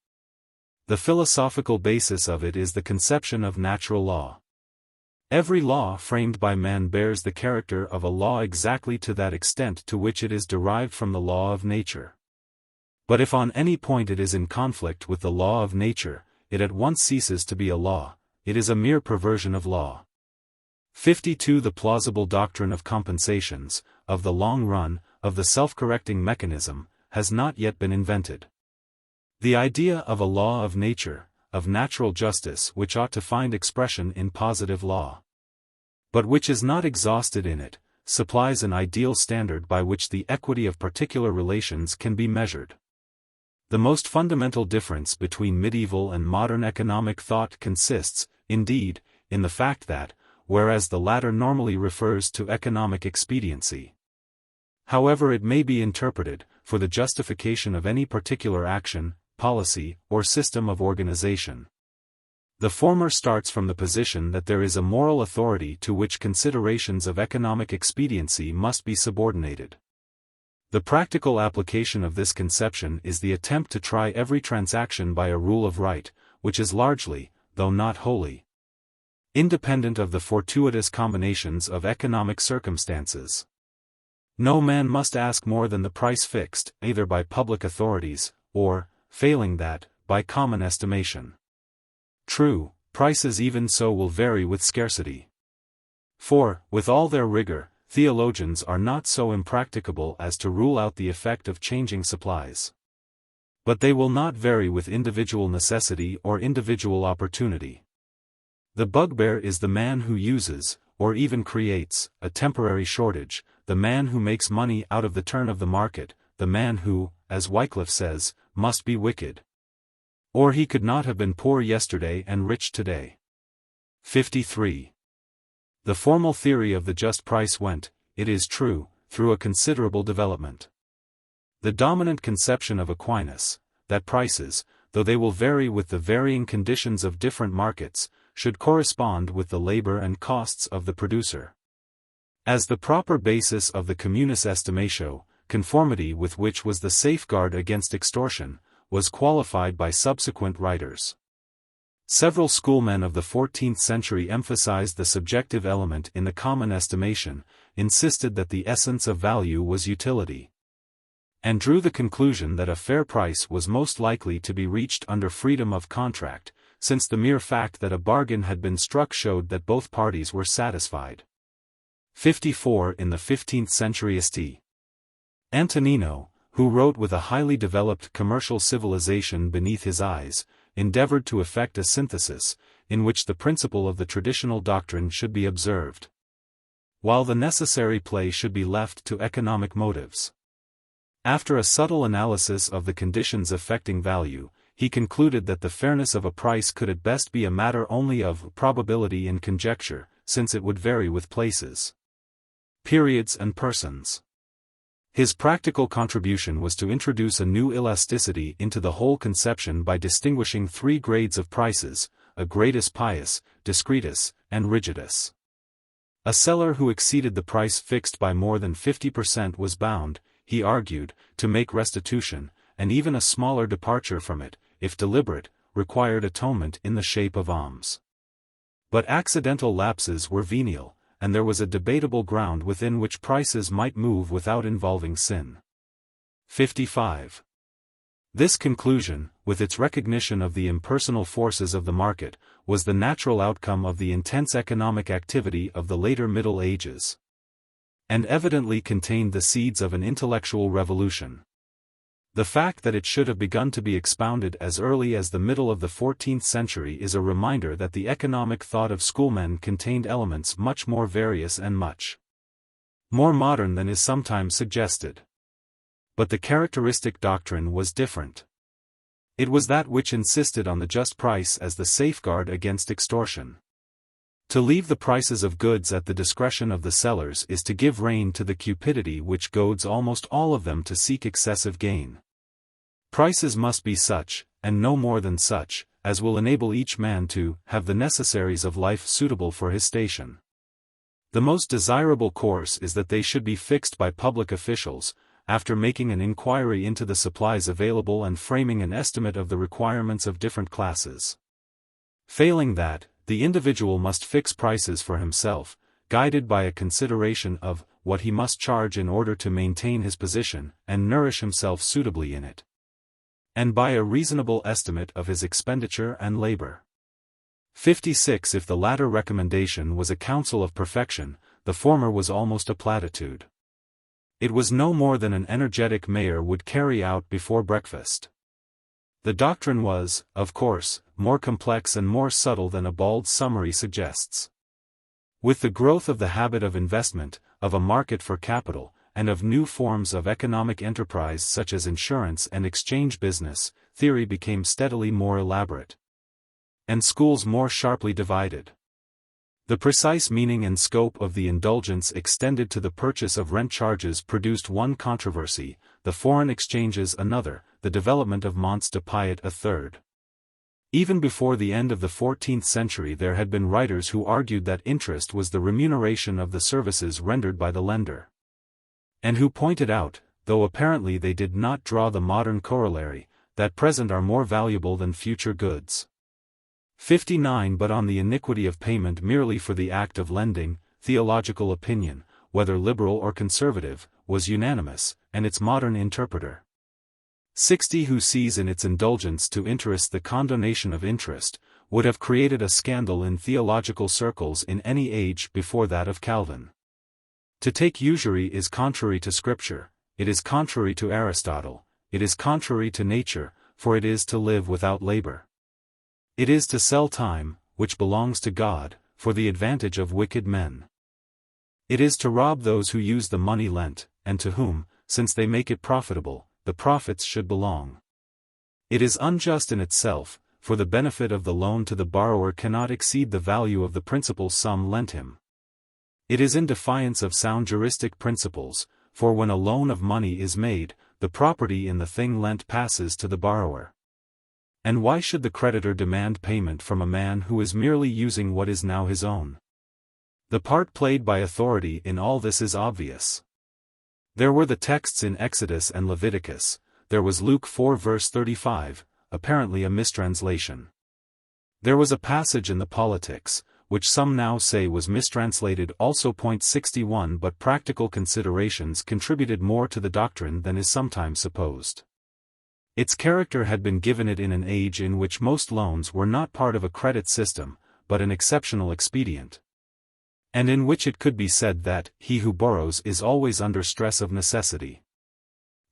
The philosophical basis of it is the conception of natural law. Every law framed by man bears the character of a law exactly to that extent to which it is derived from the law of nature. But if on any point it is in conflict with the law of nature, it at once ceases to be a law, it is a mere perversion of law. 52 The plausible doctrine of compensations, of the long run, of the self-correcting mechanism, has not yet been invented. The idea of a law of nature, of natural justice which ought to find expression in positive law, but which is not exhausted in it, supplies an ideal standard by which the equity of particular relations can be measured. The most fundamental difference between medieval and modern economic thought consists, indeed, in the fact that, whereas the latter normally refers to economic expediency, however it may be interpreted, for the justification of any particular action, policy, or system of organization, the former starts from the position that there is a moral authority to which considerations of economic expediency must be subordinated. The practical application of this conception is the attempt to try every transaction by a rule of right, which is largely, though not wholly, independent of the fortuitous combinations of economic circumstances. No man must ask more than the price fixed, either by public authorities, or, failing that, by common estimation. True, prices even so will vary with scarcity. For, with all their rigor, theologians are not so impracticable as to rule out the effect of changing supplies. But they will not vary with individual necessity or individual opportunity. The bugbear is the man who uses, or even creates, a temporary shortage, the man who makes money out of the turn of the market, the man who, as Wycliffe says, must be wicked, or he could not have been poor yesterday and rich today. 53. The formal theory of the just price went, it is true, through a considerable development. The dominant conception of Aquinas, that prices, though they will vary with the varying conditions of different markets, should correspond with the labor and costs of the producer, as the proper basis of the communis estimatio, conformity with which was the safeguard against extortion, was qualified by subsequent writers. Several schoolmen of the 14th century emphasized the subjective element in the common estimation, insisted that the essence of value was utility, and drew the conclusion that a fair price was most likely to be reached under freedom of contract, since the mere fact that a bargain had been struck showed that both parties were satisfied. 54 In the 15th century St. Antonino, who wrote with a highly developed commercial civilization beneath his eyes, endeavored to effect a synthesis, in which the principle of the traditional doctrine should be observed, while the necessary play should be left to economic motives. After a subtle analysis of the conditions affecting value, he concluded that the fairness of a price could at best be a matter only of probability and conjecture, since it would vary with places, periods and persons. His practical contribution was to introduce a new elasticity into the whole conception by distinguishing three grades of prices, a gradus pius, discretus, and rigidus. A seller who exceeded the price fixed by more than 50% was bound, he argued, to make restitution, and even a smaller departure from it, if deliberate, required atonement in the shape of alms. But accidental lapses were venial, and there was a debatable ground within which prices might move without involving sin. 55. This conclusion, with its recognition of the impersonal forces of the market, was the natural outcome of the intense economic activity of the later Middle Ages, and evidently contained the seeds of an intellectual revolution. The fact that it should have begun to be expounded as early as the middle of the 14th century is a reminder that the economic thought of schoolmen contained elements much more various and much more modern than is sometimes suggested. But the characteristic doctrine was different. It was that which insisted on the just price as the safeguard against extortion. To leave the prices of goods at the discretion of the sellers is to give rein to the cupidity which goads almost all of them to seek excessive gain. Prices must be such, and no more than such, as will enable each man to have the necessaries of life suitable for his station. The most desirable course is that they should be fixed by public officials, after making an inquiry into the supplies available and framing an estimate of the requirements of different classes. Failing that, the individual must fix prices for himself, guided by a consideration of what he must charge in order to maintain his position and nourish himself suitably in it, and by a reasonable estimate of his expenditure and labor. 56. If the latter recommendation was a counsel of perfection, the former was almost a platitude. It was no more than an energetic mayor would carry out before breakfast. The doctrine was, of course, more complex and more subtle than a bald summary suggests. With the growth of the habit of investment, of a market for capital, and of new forms of economic enterprise such as insurance and exchange business, theory became steadily more elaborate, and schools more sharply divided. The precise meaning and scope of the indulgence extended to the purchase of rent charges produced one controversy, the foreign exchanges another, the development of montes de pied a third. Even before the end of the 14th century there had been writers who argued that interest was the remuneration of the services rendered by the lender, and who pointed out, though apparently they did not draw the modern corollary, that present are more valuable than future goods. 59. But on the iniquity of payment merely for the act of lending, theological opinion, whether liberal or conservative, was unanimous, and its modern interpreter, 60, who sees in its indulgence to interest the condonation of interest, would have created a scandal in theological circles in any age before that of Calvin. To take usury is contrary to Scripture, it is contrary to Aristotle, it is contrary to nature, for it is to live without labor. It is to sell time, which belongs to God, for the advantage of wicked men. It is to rob those who use the money lent, and to whom, since they make it profitable, the profits should belong. It is unjust in itself, for the benefit of the loan to the borrower cannot exceed the value of the principal sum lent him. It is in defiance of sound juristic principles, for when a loan of money is made, the property in the thing lent passes to the borrower. And why should the creditor demand payment from a man who is merely using what is now his own? The part played by authority in all this is obvious. There were the texts in Exodus and Leviticus, there was Luke 4 verse 35, apparently a mistranslation. There was a passage in the Politics, which some now say was mistranslated, also point 61, but practical considerations contributed more to the doctrine than is sometimes supposed. Its character had been given it in an age in which most loans were not part of a credit system, but an exceptional expedient, and in which it could be said that he who borrows is always under stress of necessity.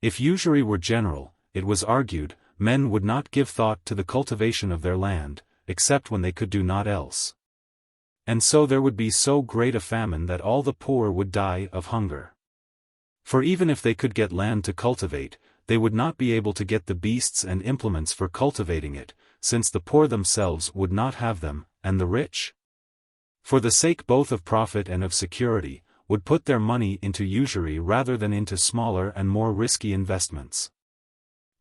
If usury were general, it was argued, men would not give thought to the cultivation of their land, except when they could do naught else. And so there would be so great a famine that all the poor would die of hunger. For even if they could get land to cultivate, they would not be able to get the beasts and implements for cultivating it, since the poor themselves would not have them, and the rich, for the sake both of profit and of security, would put their money into usury rather than into smaller and more risky investments.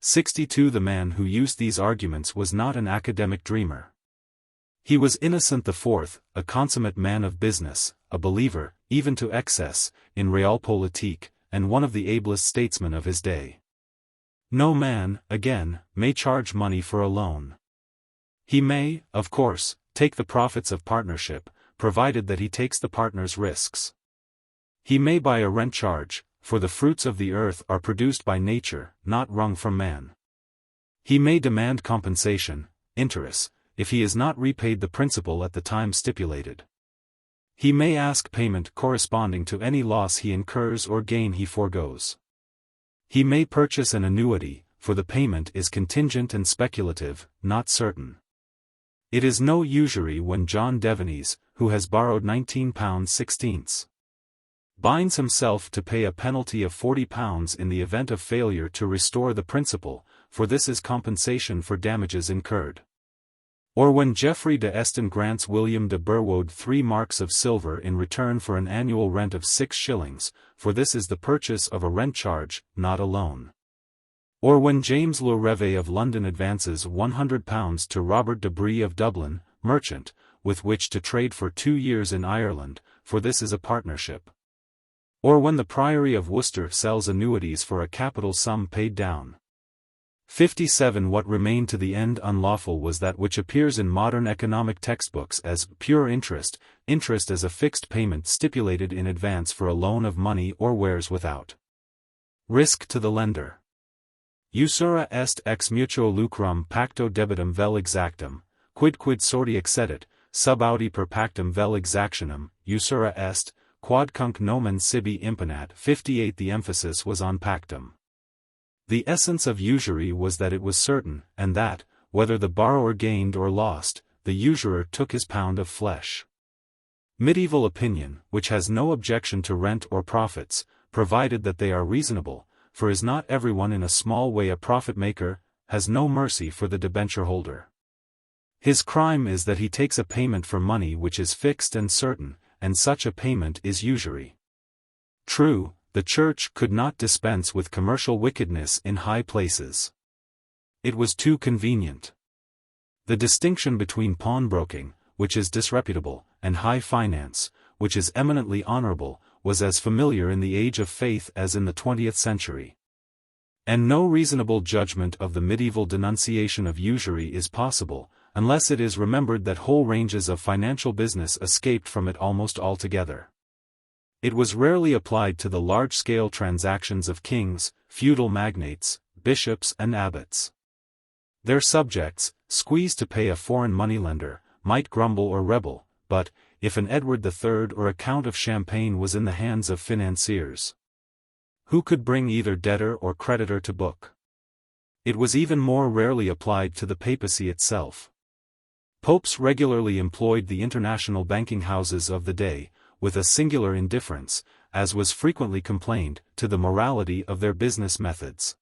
62. The man who used these arguments was not an academic dreamer. He was Innocent IV, a consummate man of business, a believer, even to excess, in realpolitik, and one of the ablest statesmen of his day. No man, again, may charge money for a loan. He may, of course, take the profits of partnership, provided that he takes the partner's risks. He may buy a rent charge, for the fruits of the earth are produced by nature, not wrung from man. He may demand compensation, interest, if he is not repaid the principal at the time stipulated. He may ask payment corresponding to any loss he incurs or gain he forgoes. He may purchase an annuity, for the payment is contingent and speculative, not certain. It is no usury when John Devanys, who has borrowed £19 binds himself to pay a penalty of £40 in the event of failure to restore the principal, for this is compensation for damages incurred. Or when Geoffrey de Eston grants William de Burwood 3 marks of silver in return for an annual rent of 6 shillings, for this is the purchase of a rent charge, not a loan. Or when James Le Reve of London advances £100 to Robert de Brie of Dublin, merchant, with which to trade for 2 years in Ireland, for this is a partnership. Or when the Priory of Worcester sells annuities for a capital sum paid down. 57. What remained to the end unlawful was that which appears in modern economic textbooks as pure interest, interest as a fixed payment stipulated in advance for a loan of money or wares without risk to the lender. Usura est ex mutuo lucrum pacto debitum vel exactum, quid sorti excedit, sub audi per pactum vel exactionem, usura est, quodcunc nomen sibi imponat. 58. The emphasis was on pactum. The essence of usury was that it was certain, and that, whether the borrower gained or lost, the usurer took his pound of flesh. Medieval opinion, which has no objection to rent or profits, provided that they are reasonable, for is not everyone in a small way a profit-maker, has no mercy for the debenture holder. His crime is that he takes a payment for money which is fixed and certain, and such a payment is usury. True, the Church could not dispense with commercial wickedness in high places. It was too convenient. The distinction between pawnbroking, which is disreputable, and high finance, which is eminently honorable, was as familiar in the age of faith as in the 20th century. And no reasonable judgment of the medieval denunciation of usury is possible, unless it is remembered that whole ranges of financial business escaped from it almost altogether. It was rarely applied to the large-scale transactions of kings, feudal magnates, bishops and abbots. Their subjects, squeezed to pay a foreign moneylender, might grumble or rebel, but, if an Edward III or a Count of Champagne was in the hands of financiers, who could bring either debtor or creditor to book? It was even more rarely applied to the papacy itself. Popes regularly employed the international banking houses of the day, with a singular indifference, as was frequently complained, to the morality of their business methods.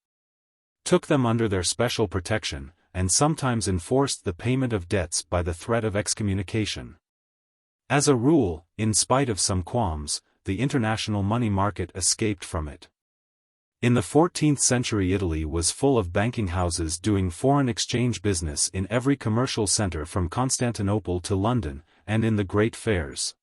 Took them under their special protection, and sometimes enforced the payment of debts by the threat of excommunication. As a rule, in spite of some qualms, the international money market escaped from it. In the 14th century Italy was full of banking houses doing foreign exchange business in every commercial center from Constantinople to London, and in the great fairs,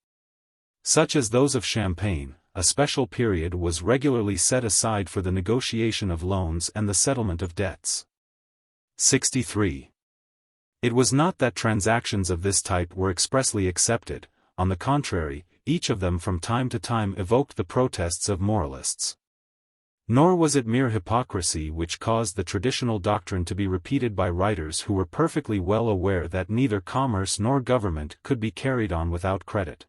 such as those of Champagne, a special period was regularly set aside for the negotiation of loans and the settlement of debts. 63. It was not that transactions of this type were expressly accepted, on the contrary, each of them from time to time evoked the protests of moralists. Nor was it mere hypocrisy which caused the traditional doctrine to be repeated by writers who were perfectly well aware that neither commerce nor government could be carried on without credit.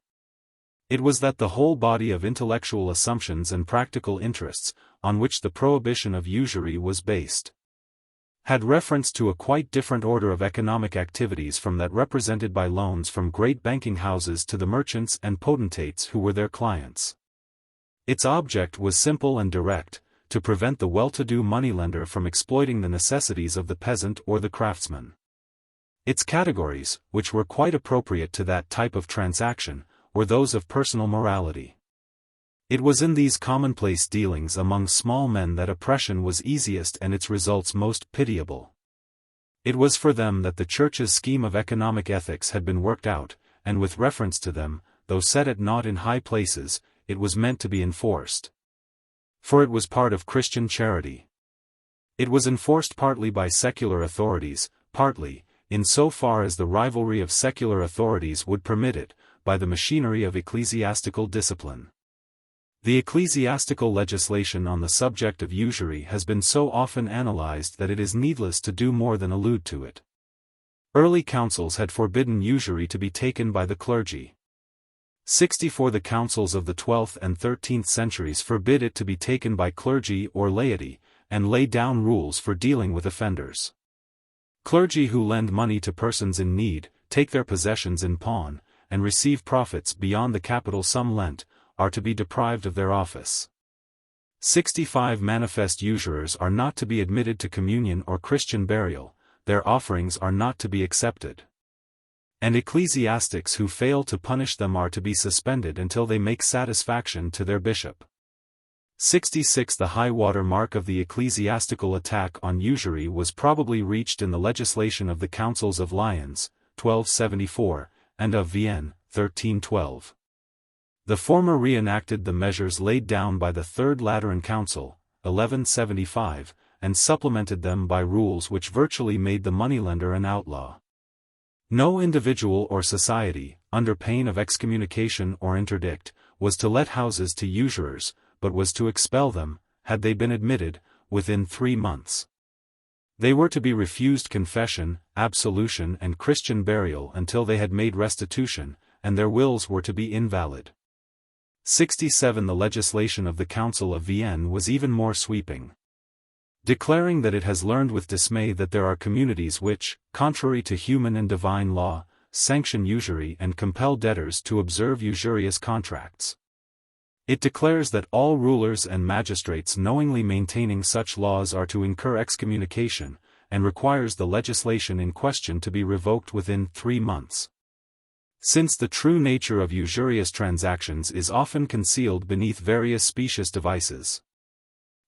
It was that the whole body of intellectual assumptions and practical interests, on which the prohibition of usury was based, had reference to a quite different order of economic activities from that represented by loans from great banking houses to the merchants and potentates who were their clients. Its object was simple and direct, to prevent the well-to-do moneylender from exploiting the necessities of the peasant or the craftsman. Its categories, which were quite appropriate to that type of transaction, were those of personal morality. It was in these commonplace dealings among small men that oppression was easiest and its results most pitiable. It was for them that the Church's scheme of economic ethics had been worked out, and with reference to them, though set at naught in high places, it was meant to be enforced. For it was part of Christian charity. It was enforced partly by secular authorities, partly, in so far as the rivalry of secular authorities would permit it, by the machinery of ecclesiastical discipline. The ecclesiastical legislation on the subject of usury has been so often analyzed that it is needless to do more than allude to it. Early councils had forbidden usury to be taken by the clergy. 64 The councils of the 12th and 13th centuries forbid it to be taken by clergy or laity, and lay down rules for dealing with offenders. Clergy who lend money to persons in need, take their possessions in pawn, and receive profits beyond the capital sum lent, are to be deprived of their office. 65 Manifest usurers are not to be admitted to communion or Christian burial, their offerings are not to be accepted. And ecclesiastics who fail to punish them are to be suspended until they make satisfaction to their bishop. 66 The high water mark of the ecclesiastical attack on usury was probably reached in the legislation of the Councils of Lyons, 1274, and of Vienne, 1312. The former reenacted the measures laid down by the Third Lateran Council, 1175, and supplemented them by rules which virtually made the moneylender an outlaw. No individual or society, under pain of excommunication or interdict, was to let houses to usurers, but was to expel them, had they been admitted, within 3 months. They were to be refused confession, absolution and Christian burial until they had made restitution, and their wills were to be invalid. 67 The legislation of the Council of Vienne was even more sweeping. Declaring that it has learned with dismay that there are communities which, contrary to human and divine law, sanction usury and compel debtors to observe usurious contracts. It declares that all rulers and magistrates knowingly maintaining such laws are to incur excommunication, and requires the legislation in question to be revoked within 3 months. Since the true nature of usurious transactions is often concealed beneath various specious devices,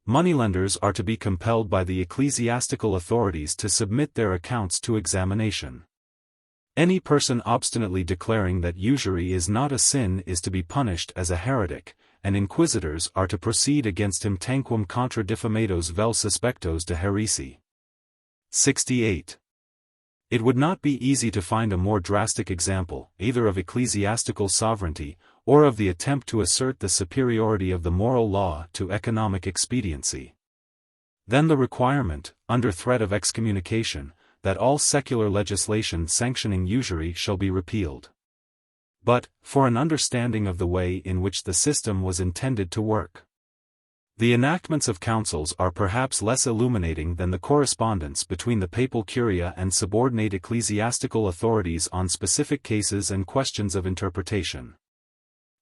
moneylenders are to be compelled by the ecclesiastical authorities to submit their accounts to examination. Any person obstinately declaring that usury is not a sin is to be punished as a heretic, and inquisitors are to proceed against him tanquam contra diffamatos vel suspectos de heresi. 68. It would not be easy to find a more drastic example, either of ecclesiastical sovereignty, or of the attempt to assert the superiority of the moral law to economic expediency, than the requirement, under threat of excommunication, that all secular legislation sanctioning usury shall be repealed. But, for an understanding of the way in which the system was intended to work, the enactments of councils are perhaps less illuminating than the correspondence between the papal curia and subordinate ecclesiastical authorities on specific cases and questions of interpretation.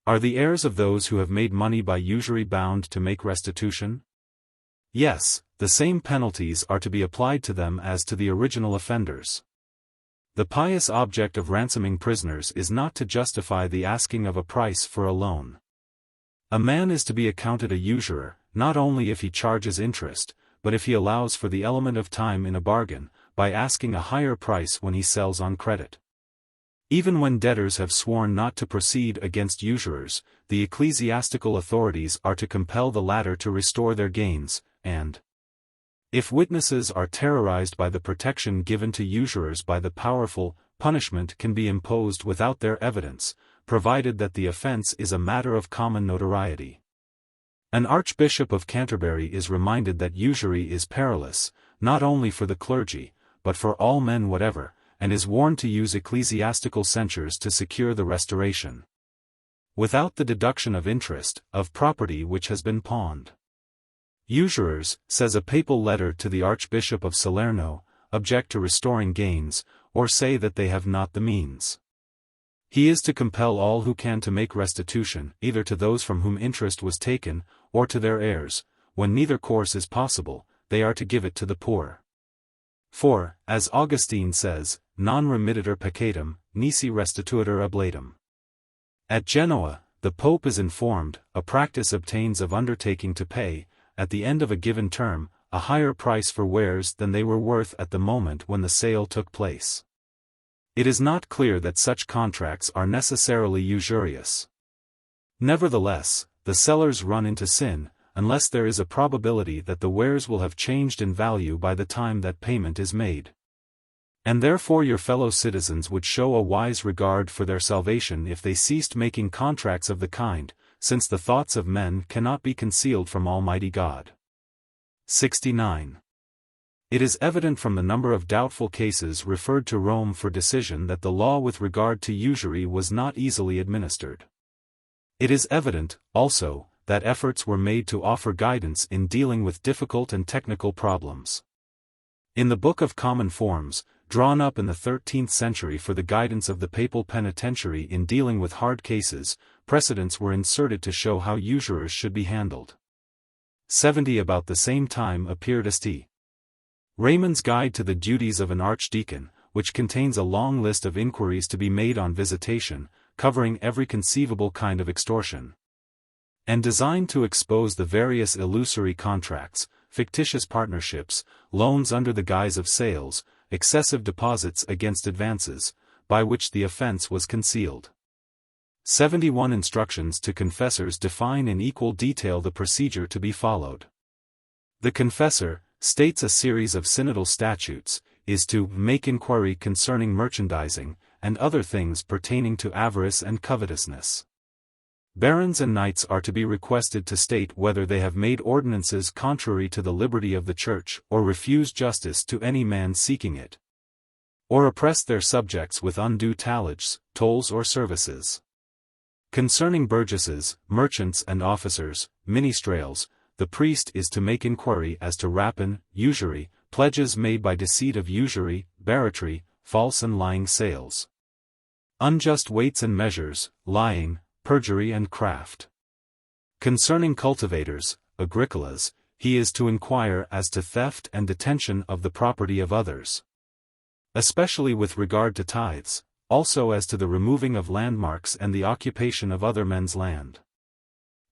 Are the heirs of those who have made money by usury bound to make restitution? Yes, the same penalties are to be applied to them as to the original offenders. The pious object of ransoming prisoners is not to justify the asking of a price for a loan. A man is to be accounted a usurer, not only if he charges interest, but if he allows for the element of time in a bargain, by asking a higher price when he sells on credit. Even when debtors have sworn not to proceed against usurers, the ecclesiastical authorities are to compel the latter to restore their gains, and if witnesses are terrorized by the protection given to usurers by the powerful, punishment can be imposed without their evidence, provided that the offense is a matter of common notoriety. An Archbishop of Canterbury is reminded that usury is perilous, not only for the clergy, but for all men whatever, and is warned to use ecclesiastical censures to secure the restoration, without the deduction of interest, of property which has been pawned. Usurers, says a papal letter to the Archbishop of Salerno, object to restoring gains, or say that they have not the means. He is to compel all who can to make restitution, either to those from whom interest was taken, or to their heirs. When neither course is possible, they are to give it to the poor. For, as Augustine says, non remittitur peccatum, nisi restituitur oblatum. At Genoa, the Pope is informed, a practice obtains of undertaking to pay, at the end of a given term, a higher price for wares than they were worth at the moment when the sale took place. It is not clear that such contracts are necessarily usurious. Nevertheless, the sellers run into sin, unless there is a probability that the wares will have changed in value by the time that payment is made. And therefore your fellow citizens would show a wise regard for their salvation if they ceased making contracts of the kind, since the thoughts of men cannot be concealed from Almighty God. 69. It is evident from the number of doubtful cases referred to Rome for decision that the law with regard to usury was not easily administered. It is evident, also, that efforts were made to offer guidance in dealing with difficult and technical problems. In the Book of Common Forms, drawn up in the 13th century for the guidance of the papal penitentiary in dealing with hard cases, precedents were inserted to show how usurers should be handled. 70. About the same time appeared St. Raymond's Guide to the Duties of an Archdeacon, which contains a long list of inquiries to be made on visitation, covering every conceivable kind of extortion, and designed to expose the various illusory contracts, fictitious partnerships, loans under the guise of sales, excessive deposits against advances, by which the offense was concealed. 71. Instructions to confessors define in equal detail the procedure to be followed. The confessor, states a series of synodal statutes, is to make inquiry concerning merchandising, and other things pertaining to avarice and covetousness. Barons and knights are to be requested to state whether they have made ordinances contrary to the liberty of the Church, or refused justice to any man seeking it, or oppressed their subjects with undue tallages, tolls or services. Concerning burgesses, merchants and officers, ministrales, the priest is to make inquiry as to rapine, usury, pledges made by deceit of usury, barratry, false and lying sales, unjust weights and measures, lying, perjury and craft. Concerning cultivators, agricolas, he is to inquire as to theft and detention of the property of others, especially with regard to tithes, also as to the removing of landmarks and the occupation of other men's land.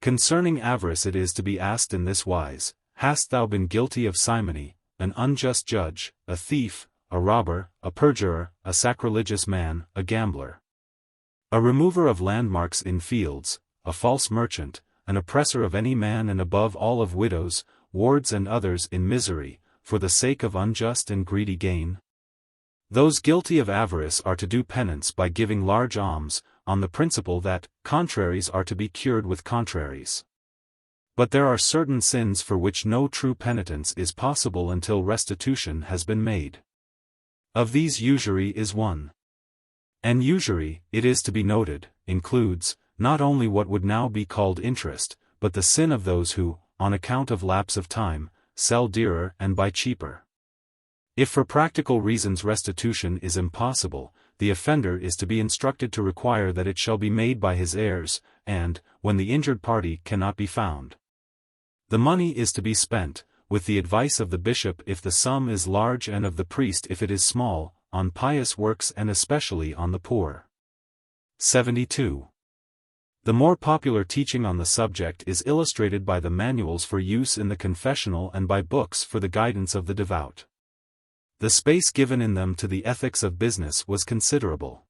Concerning avarice it is to be asked in this wise: Hast thou been guilty of simony, an unjust judge, a thief, a robber, a perjurer, a sacrilegious man, a gambler, a remover of landmarks in fields, a false merchant, an oppressor of any man, and above all of widows, wards and others in misery, for the sake of unjust and greedy gain? Those guilty of avarice are to do penance by giving large alms, on the principle that contraries are to be cured with contraries. But there are certain sins for which no true penitence is possible until restitution has been made. Of these usury is one. And usury, it is to be noted, includes, not only what would now be called interest, but the sin of those who, on account of lapse of time, sell dearer and buy cheaper. If for practical reasons restitution is impossible, the offender is to be instructed to require that it shall be made by his heirs, and, when the injured party cannot be found, the money is to be spent, with the advice of the bishop if the sum is large and of the priest if it is small, on pious works and especially on the poor. 72. The more popular teaching on the subject is illustrated by the manuals for use in the confessional and by books for the guidance of the devout. The space given in them to the ethics of business was considerable.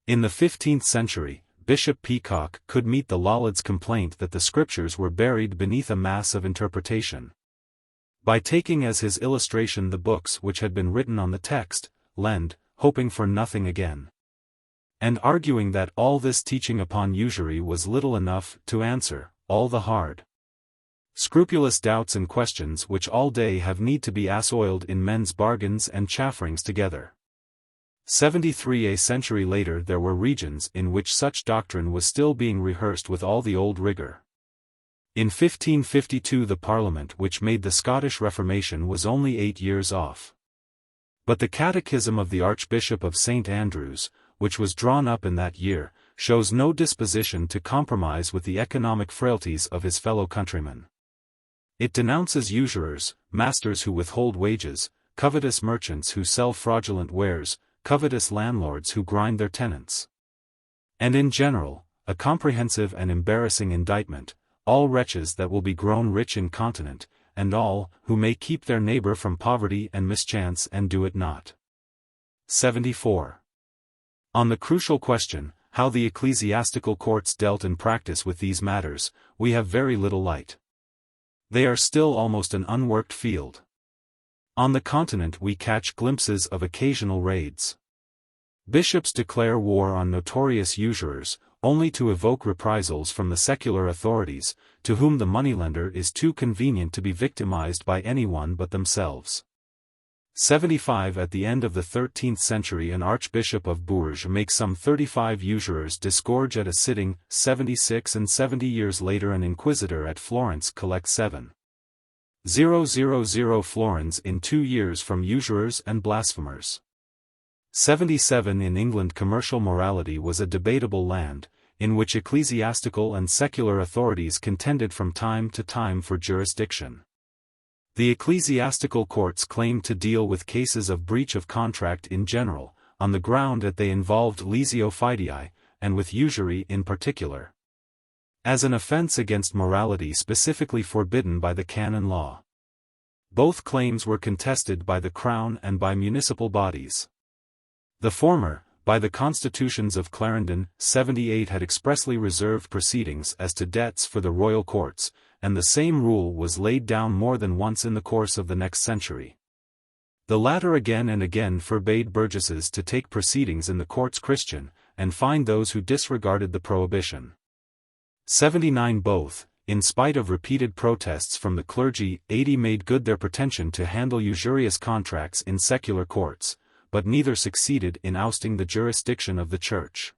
In the 15th century, Bishop Peacock could meet the Lollards' complaint that the scriptures were buried beneath a mass of interpretation, by taking as his illustration the books which had been written on the text, lend, hoping for nothing again, and arguing that all this teaching upon usury was little enough to answer all the hard, scrupulous doubts and questions which all day have need to be assoiled in men's bargains and chafferings together. 73. A century later there were regions in which such doctrine was still being rehearsed with all the old rigor. In 1552 the Parliament which made the Scottish Reformation was only 8 years off. But the Catechism of the Archbishop of St. Andrews, which was drawn up in that year, shows no disposition to compromise with the economic frailties of his fellow countrymen. It denounces usurers, masters who withhold wages, covetous merchants who sell fraudulent wares, covetous landlords who grind their tenants, and in general, a comprehensive and embarrassing indictment, all wretches that will be grown rich incontinent, and all who may keep their neighbor from poverty and mischance and do it not. 74. On the crucial question, how the ecclesiastical courts dealt in practice with these matters, we have very little light. They are still almost an unworked field. On the continent we catch glimpses of occasional raids. Bishops declare war on notorious usurers, only to evoke reprisals from the secular authorities, to whom the moneylender is too convenient to be victimized by anyone but themselves. 75 At the end of the 13th century an archbishop of Bourges makes some 35 usurers disgorge at a sitting. 76 And 70 years later an inquisitor at Florence collects 7,000 florins in 2 years from usurers and blasphemers. 77 In England commercial morality was a debatable land, in which ecclesiastical and secular authorities contended from time to time for jurisdiction. The ecclesiastical courts claimed to deal with cases of breach of contract in general, on the ground that they involved lessio fidei, and with usury in particular, as an offense against morality specifically forbidden by the canon law. Both claims were contested by the Crown and by municipal bodies. The former, by the constitutions of Clarendon, 78 had expressly reserved proceedings as to debts for the royal courts, and the same rule was laid down more than once in the course of the next century. The latter again and again forbade burgesses to take proceedings in the courts Christian, and fined those who disregarded the prohibition. 79 Both, in spite of repeated protests from the clergy, 80 made good their pretension to handle usurious contracts in secular courts, but neither succeeded in ousting the jurisdiction of the Church.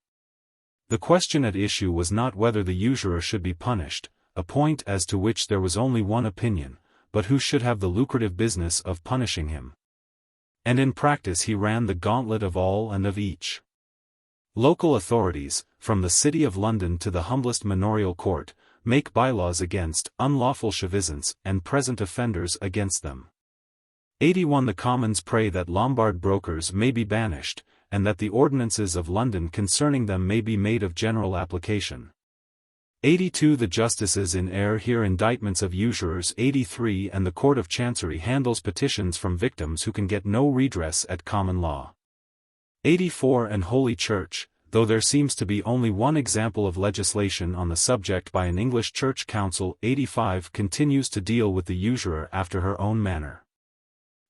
The question at issue was not whether the usurer should be punished, a point as to which there was only one opinion, but who should have the lucrative business of punishing him. And in practice he ran the gauntlet of all and of each. Local authorities, from the City of London to the humblest manorial court, make bylaws against unlawful chevisance and present offenders against them. 81 The Commons pray that Lombard brokers may be banished, and that the ordinances of London concerning them may be made of general application. 82 The justices in eyre hear indictments of usurers. 83 And the Court of Chancery handles petitions from victims who can get no redress at common law. 84 And Holy Church, though there seems to be only one example of legislation on the subject by an English Church Council. 85 Continues to deal with the usurer after her own manner.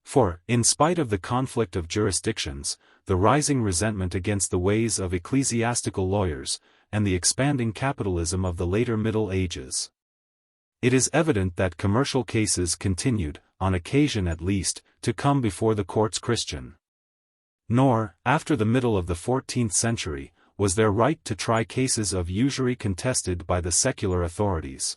For, in spite of the conflict of jurisdictions, the rising resentment against the ways of ecclesiastical lawyers, and the expanding capitalism of the later Middle Ages, it is evident that commercial cases continued, on occasion at least, to come before the courts Christian. Nor, after the middle of the 14th century, was there right to try cases of usury contested by the secular authorities.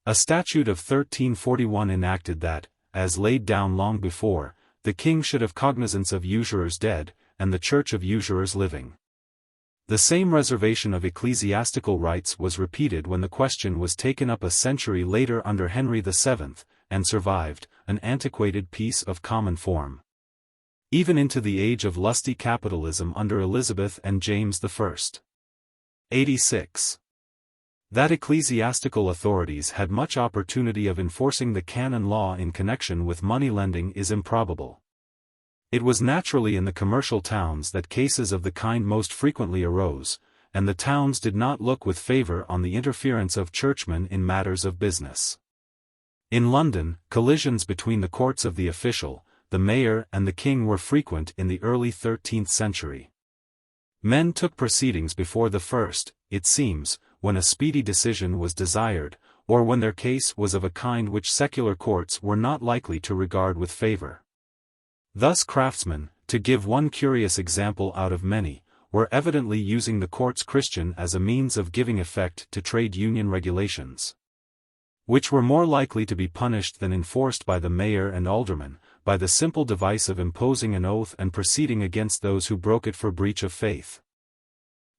A statute of 1341 enacted that, as laid down long before, the king should have cognizance of usurers dead, and the church of usurers living. The same reservation of ecclesiastical rights was repeated when the question was taken up a century later under Henry VII, and survived, an antiquated piece of common form, even into the age of lusty capitalism under Elizabeth and James I. 86. That ecclesiastical authorities had much opportunity of enforcing the canon law in connection with money lending is improbable. It was naturally in the commercial towns that cases of the kind most frequently arose, and the towns did not look with favor on the interference of churchmen in matters of business. In London, collisions between the courts of the official, the mayor and the king were frequent in the early 13th century. Men took proceedings before the first, it seems, when a speedy decision was desired, or when their case was of a kind which secular courts were not likely to regard with favor. Thus craftsmen, to give one curious example out of many, were evidently using the courts Christian as a means of giving effect to trade union regulations, which were more likely to be punished than enforced by the mayor and aldermen, by the simple device of imposing an oath and proceeding against those who broke it for breach of faith.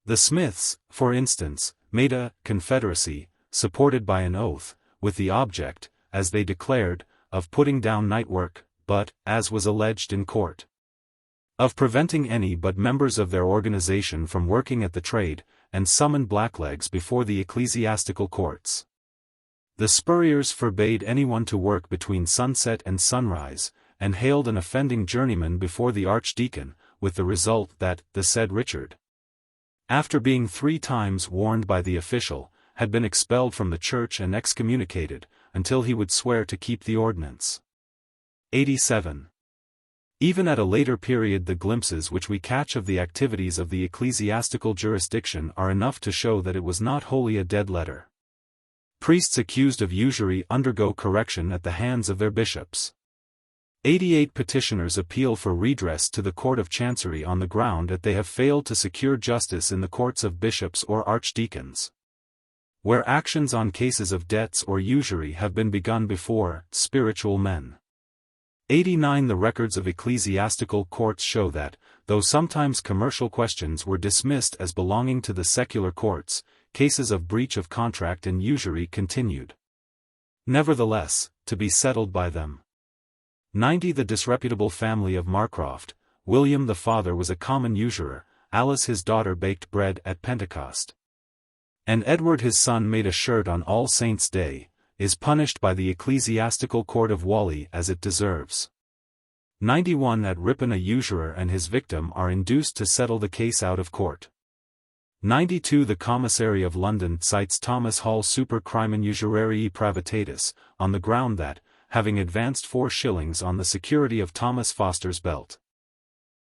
The Smiths, for instance, made a confederacy, supported by an oath, with the object, as they declared, of putting down night work, but, as was alleged in court, of preventing any but members of their organization from working at the trade, and summoned blacklegs before the ecclesiastical courts. The Spurriers forbade anyone to work between sunset and sunrise, and hailed an offending journeyman before the archdeacon, with the result that the said Richard, after being 3 times warned by the official, had been expelled from the church and excommunicated, until he would swear to keep the ordinance. 87. Even at a later period, the glimpses which we catch of the activities of the ecclesiastical jurisdiction are enough to show that it was not wholly a dead letter. Priests accused of usury undergo correction at the hands of their bishops. 88 petitioners appeal for redress to the Court of Chancery on the ground that they have failed to secure justice in the courts of bishops or archdeacons. Where actions on cases of debts or usury have been begun before spiritual men. 89 The records of ecclesiastical courts show that, though sometimes commercial questions were dismissed as belonging to the secular courts, cases of breach of contract and usury continued. Nevertheless, to be settled by them. 90 The disreputable family of Marcroft. William the father was a common usurer, Alice his daughter baked bread at Pentecost. And Edward his son made a shirt on All Saints' Day, is punished by the ecclesiastical court of Whalley as it deserves. 91 At Ripon a usurer and his victim are induced to settle the case out of court. 92 The Commissary of London cites Thomas Hall super crimen usurarii pravitatis, on the ground that, having advanced 4 shillings on the security of Thomas Foster's belt,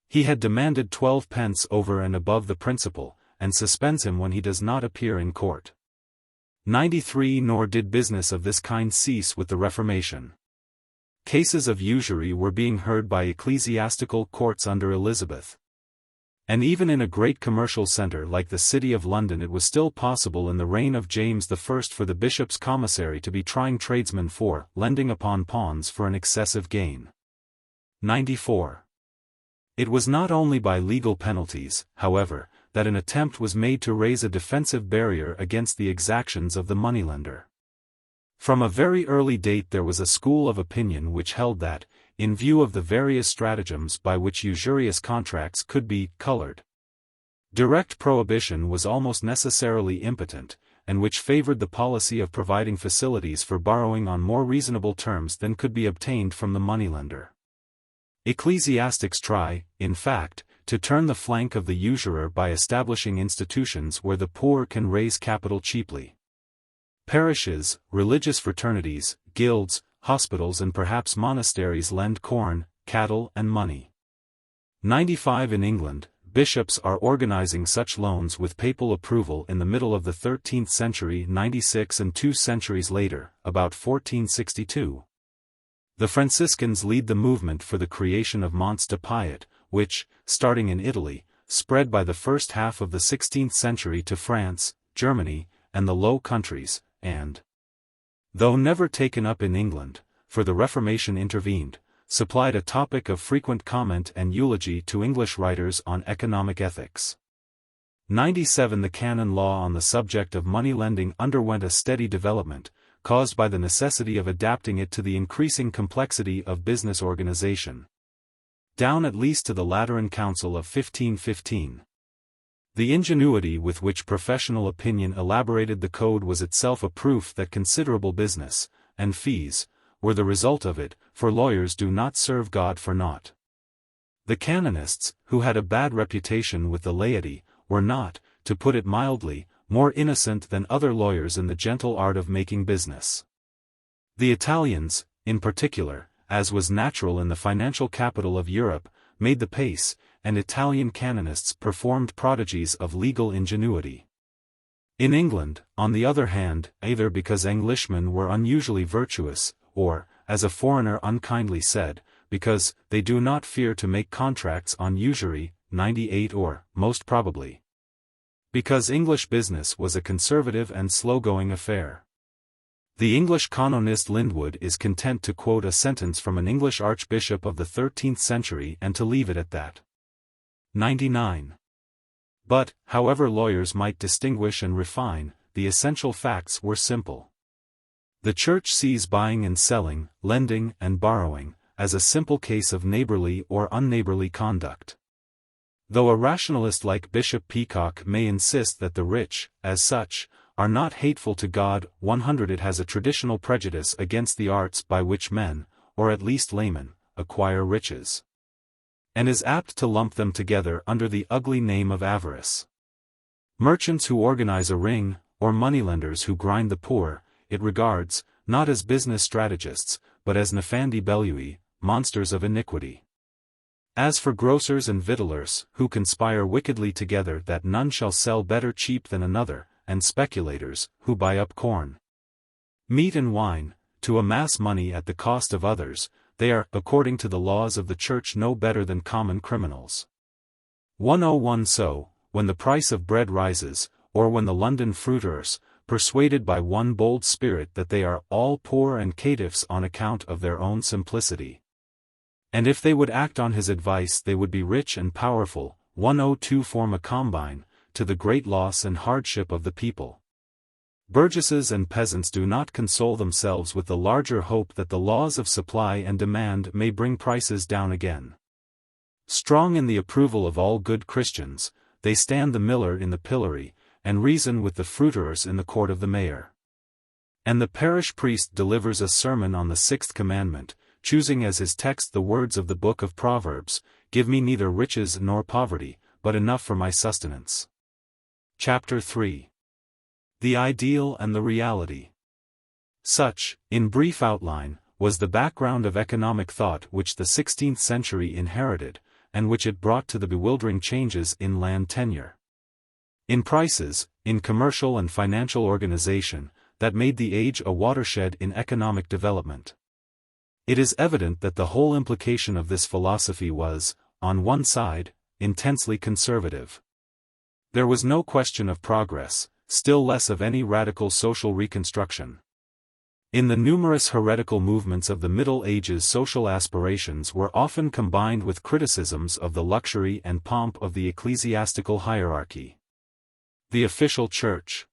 he had demanded 12 pence over and above the principal, and suspends him when he does not appear in court. 93 Nor did business of this kind cease with the Reformation. Cases of usury were being heard by ecclesiastical courts under Elizabeth. And even in a great commercial centre like the City of London it was still possible in the reign of James I for the bishop's commissary to be trying tradesmen for lending upon pawns for an excessive gain. 94. It was not only by legal penalties, however, that an attempt was made to raise a defensive barrier against the exactions of the moneylender. From a very early date there was a school of opinion which held that, in view of the various stratagems by which usurious contracts could be colored, direct prohibition was almost necessarily impotent, and which favored the policy of providing facilities for borrowing on more reasonable terms than could be obtained from the moneylender. Ecclesiastics try, in fact, to turn the flank of the usurer by establishing institutions where the poor can raise capital cheaply. Parishes, religious fraternities, guilds, hospitals and perhaps monasteries lend corn, cattle and money. 95 In England, bishops are organizing such loans with papal approval in the middle of the 13th century 96 and 2 centuries later, about 1462. The Franciscans lead the movement for the creation of Monts de Piete, which, starting in Italy, spread by the first half of the 16th century to France, Germany, and the Low Countries, and, though never taken up in England, for the Reformation intervened, supplied a topic of frequent comment and eulogy to English writers on economic ethics. 97 The canon law on the subject of money lending underwent a steady development, caused by the necessity of adapting it to the increasing complexity of business organization. Down at least to the Lateran Council of 1515. The ingenuity with which professional opinion elaborated the code was itself a proof that considerable business, and fees, were the result of it, for lawyers do not serve God for naught. The canonists, who had a bad reputation with the laity, were not, to put it mildly, more innocent than other lawyers in the gentle art of making business. The Italians, in particular, as was natural in the financial capital of Europe, made the pace, and Italian canonists performed prodigies of legal ingenuity. In England, on the other hand, either because Englishmen were unusually virtuous, or, as a foreigner unkindly said, because they do not fear to make contracts on usury, 98 or, most probably, because English business was a conservative and slow-going affair. The English canonist Lindwood is content to quote a sentence from an English archbishop of the 13th century and to leave it at that. 99. But, however lawyers might distinguish and refine, the essential facts were simple. The Church sees buying and selling, lending and borrowing, as a simple case of neighborly or unneighborly conduct. Though a rationalist like Bishop Peacock may insist that the rich, as such, are not hateful to God, 100 It has a traditional prejudice against the arts by which men, or at least laymen, acquire riches, and is apt to lump them together under the ugly name of avarice. Merchants who organize a ring, or moneylenders who grind the poor, it regards, not as business strategists, but as nefandi bellui, monsters of iniquity. As for grocers and victuallers, who conspire wickedly together that none shall sell better cheap than another, and speculators, who buy up corn, meat and wine, to amass money at the cost of others, they are, according to the laws of the Church, no better than common criminals. 101 So, when the price of bread rises, or when the London fruiterers, persuaded by one bold spirit that they are all poor and caitiffs on account of their own simplicity, and if they would act on his advice they would be rich and powerful, 102 form a combine, to the great loss and hardship of the people. Burgesses and peasants do not console themselves with the larger hope that the laws of supply and demand may bring prices down again. Strong in the approval of all good Christians, they stand the miller in the pillory, and reason with the fruiterers in the court of the mayor. And the parish priest delivers a sermon on the sixth commandment, choosing as his text the words of the book of Proverbs, "Give me neither riches nor poverty, but enough for my sustenance." Chapter 3. The Ideal and the Reality. Such, in brief outline, was the background of economic thought which the 16th century inherited, and which it brought to the bewildering changes in land tenure, in prices, in commercial and financial organization, that made the age a watershed in economic development. It is evident that the whole implication of this philosophy was, on one side, intensely conservative. There was no question of progress, still less of any radical social reconstruction. In the numerous heretical movements of the Middle Ages, social aspirations were often combined with criticisms of the luxury and pomp of the ecclesiastical hierarchy, the official church,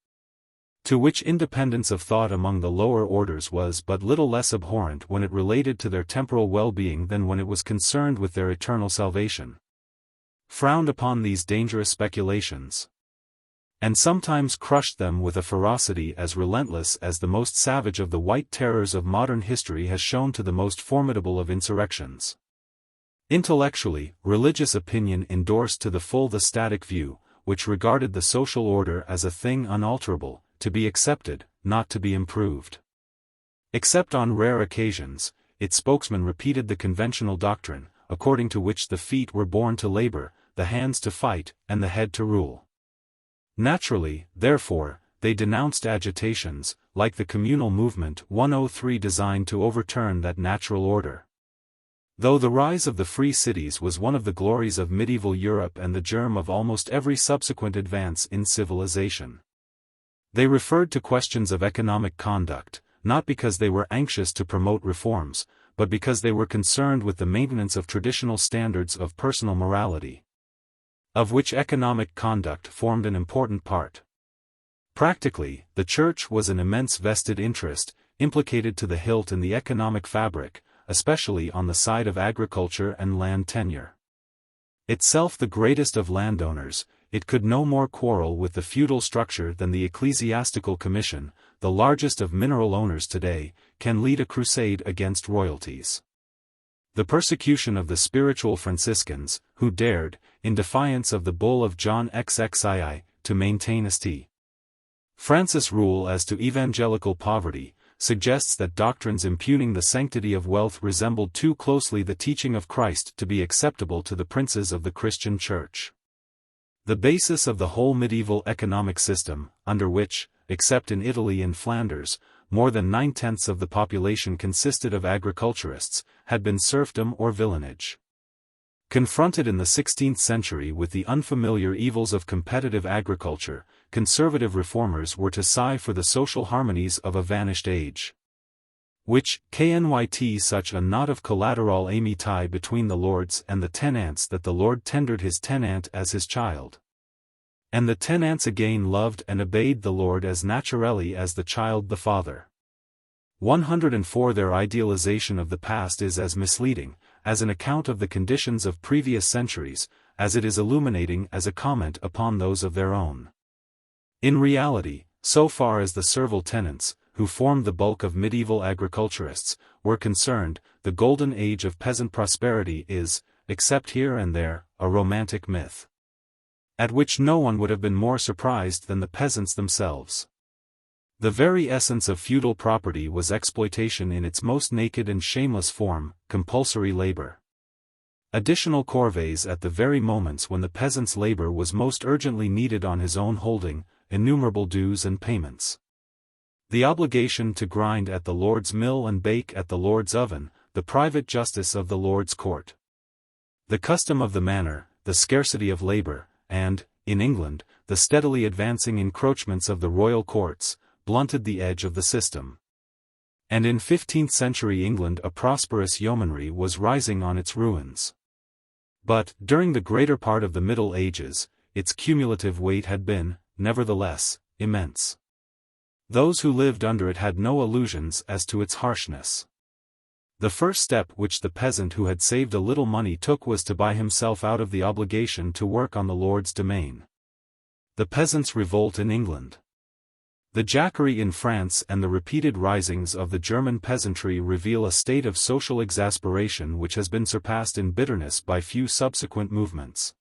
to which independence of thought among the lower orders was but little less abhorrent when it related to their temporal well-being than when it was concerned with their eternal salvation, frowned upon these dangerous speculations, and sometimes crushed them with a ferocity as relentless as the most savage of the white terrors of modern history has shown to the most formidable of insurrections. Intellectually, religious opinion endorsed to the full the static view, which regarded the social order as a thing unalterable, to be accepted, not to be improved. Except on rare occasions, its spokesman repeated the conventional doctrine, according to which the feet were born to labor, the hands to fight, and the head to rule. Naturally, therefore, they denounced agitations, like the communal movement 103 designed to overturn that natural order. Though the rise of the free cities was one of the glories of medieval Europe and the germ of almost every subsequent advance in civilization, they referred to questions of economic conduct, not because they were anxious to promote reforms, but because they were concerned with the maintenance of traditional standards of personal morality, of which economic conduct formed an important part. Practically, the Church was an immense vested interest, implicated to the hilt in the economic fabric, especially on the side of agriculture and land tenure. Itself the greatest of landowners, it could no more quarrel with the feudal structure than the ecclesiastical commission, the largest of mineral owners today, can lead a crusade against royalties. The persecution of the spiritual Franciscans, who dared, in defiance of the bull of John XXII, to maintain St. Francis' rule as to evangelical poverty, suggests that doctrines impugning the sanctity of wealth resembled too closely the teaching of Christ to be acceptable to the princes of the Christian Church. The basis of the whole medieval economic system, under which, except in Italy and Flanders, more than 9/10 of the population consisted of agriculturists, had been serfdom or villanage. Confronted in the 16th century with the unfamiliar evils of competitive agriculture, conservative reformers were to sigh for the social harmonies of a vanished age, which, knyt such a knot of collateral amity between the lords and the tenants that the lord tendered his tenant as his child, and the tenants again loved and obeyed the lord as naturally as the child the father. 104 Their idealization of the past is as misleading, as an account of the conditions of previous centuries, as it is illuminating as a comment upon those of their own. In reality, so far as the servile tenants, who formed the bulk of medieval agriculturists, were concerned, the golden age of peasant prosperity is, except here and there, a romantic myth, at which no one would have been more surprised than the peasants themselves. The very essence of feudal property was exploitation in its most naked and shameless form, compulsory labor. Additional corvées at the very moments when the peasant's labor was most urgently needed on his own holding, innumerable dues and payments. The obligation to grind at the Lord's mill and bake at the Lord's oven, the private justice of the Lord's court. The custom of the manor, the scarcity of labor, and, in England, the steadily advancing encroachments of the royal courts, blunted the edge of the system. And in 15th-century England a prosperous yeomanry was rising on its ruins. But, during the greater part of the Middle Ages, its cumulative weight had been, nevertheless, immense. Those who lived under it had no illusions as to its harshness. The first step which the peasant who had saved a little money took was to buy himself out of the obligation to work on the Lord's domain. The peasants' revolt in England. The Jacquerie in France and the repeated risings of the German peasantry reveal a state of social exasperation which has been surpassed in bitterness by few subsequent movements.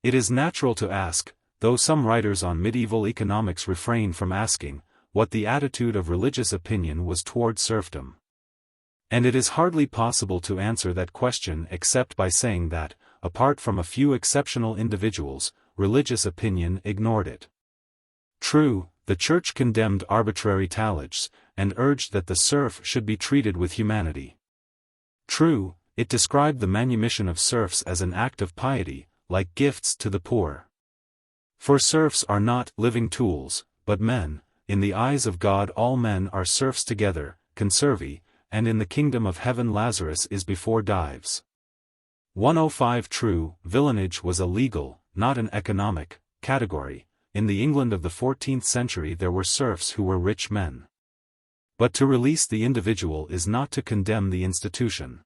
It is natural to ask, though some writers on medieval economics refrain from asking, what the attitude of religious opinion was toward serfdom. And it is hardly possible to answer that question except by saying that, apart from a few exceptional individuals, religious opinion ignored it. True, the Church condemned arbitrary tallages, and urged that the serf should be treated with humanity. True, it described the manumission of serfs as an act of piety, like gifts to the poor. For serfs are not living tools, but men. In the eyes of God all men are serfs together, conservi, and in the kingdom of heaven Lazarus is before Dives. 105 True, villanage was a legal, not an economic, category. In the England of the 14th century there were serfs who were rich men. But to release the individual is not to condemn the institution.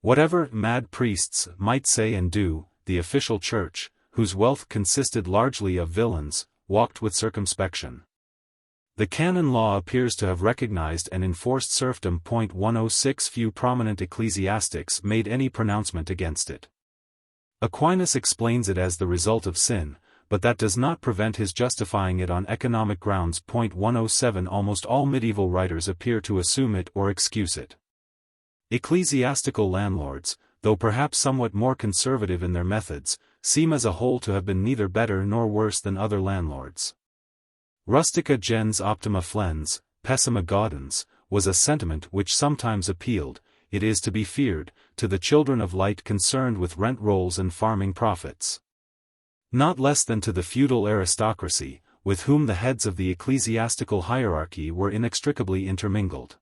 Whatever mad priests might say and do, the official church, whose wealth consisted largely of villains, walked with circumspection. The canon law appears to have recognized and enforced serfdom. 106 Few prominent ecclesiastics made any pronouncement against it. Aquinas explains it as the result of sin, but that does not prevent his justifying it on economic grounds. 107 Almost all medieval writers appear to assume it or excuse it. Ecclesiastical landlords, though perhaps somewhat more conservative in their methods, seem as a whole to have been neither better nor worse than other landlords. Rustica gens optima flens, pessima gaudens, was a sentiment which sometimes appealed, it is to be feared, to the children of light concerned with rent rolls and farming profits. Not less than to the feudal aristocracy, with whom the heads of the ecclesiastical hierarchy were inextricably intermingled.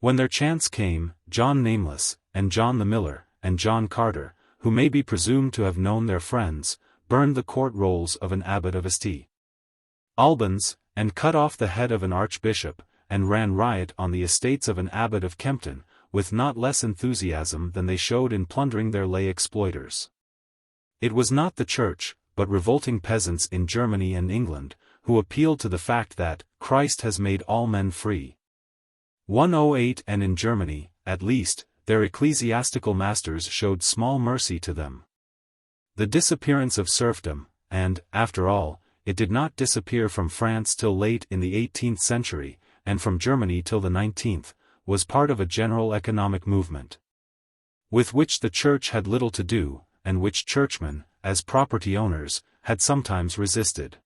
When their chance came, John Nameless, and John the Miller, and John Carter, who may be presumed to have known their friends, burned the court rolls of an abbot of St. Albans, and cut off the head of an archbishop, and ran riot on the estates of an abbot of Kempton, with not less enthusiasm than they showed in plundering their lay exploiters. It was not the Church, but revolting peasants in Germany and England, who appealed to the fact that Christ has made all men free. 108 And in Germany, at least, their ecclesiastical masters showed small mercy to them. The disappearance of serfdom, and, after all, it did not disappear from France till late in the 18th century, and from Germany till the 19th, was part of a general economic movement, with which the Church had little to do, and which churchmen, as property owners, had sometimes resisted.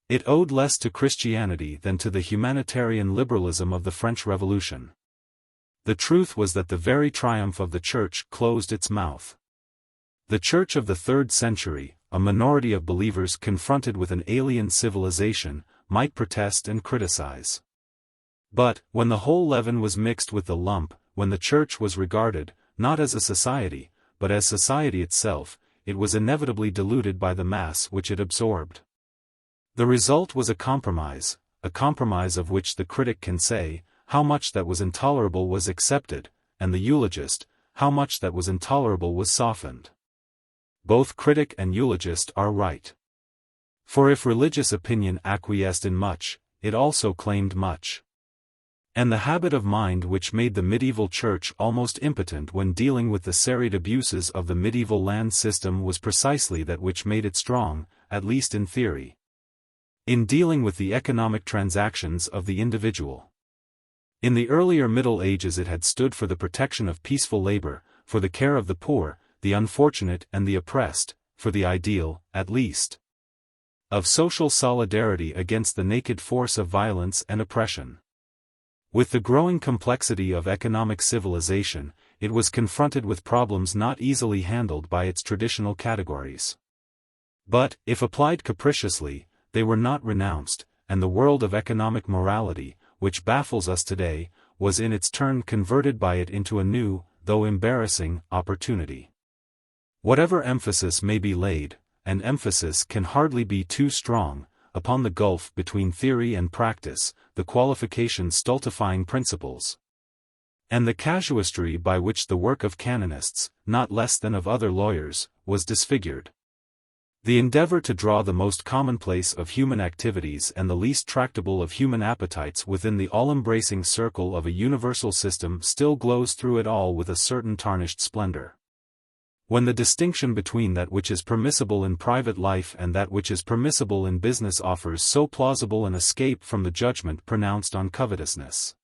It owed less to Christianity than to the humanitarian liberalism of the French Revolution. The truth was that the very triumph of the Church closed its mouth. The Church of the 3rd century, a minority of believers confronted with an alien civilization, might protest and criticize. But, when the whole leaven was mixed with the lump, when the Church was regarded, not as a society, but as society itself, it was inevitably diluted by the mass which it absorbed. The result was a compromise of which the critic can say, how much that was intolerable was accepted, and the eulogist, how much that was intolerable was softened. Both critic and eulogist are right. For if religious opinion acquiesced in much, it also claimed much. And the habit of mind which made the medieval Church almost impotent when dealing with the serried abuses of the medieval land system was precisely that which made it strong, at least in theory, in dealing with the economic transactions of the individual. In the earlier Middle Ages it had stood for the protection of peaceful labor, for the care of the poor, the unfortunate and the oppressed, for the ideal, at least, of social solidarity against the naked force of violence and oppression. With the growing complexity of economic civilization, it was confronted with problems not easily handled by its traditional categories. But, if applied capriciously, they were not renounced, and the world of economic morality, which baffles us today, was in its turn converted by it into a new, though embarrassing, opportunity. Whatever emphasis may be laid, and emphasis can hardly be too strong, upon the gulf between theory and practice, the qualification stultifying principles, and the casuistry by which the work of canonists, not less than of other lawyers, was disfigured. The endeavor to draw the most commonplace of human activities and the least tractable of human appetites within the all-embracing circle of a universal system still glows through it all with a certain tarnished splendor. When the distinction between that which is permissible in private life and that which is permissible in business offers so plausible an escape from the judgment pronounced on covetousness,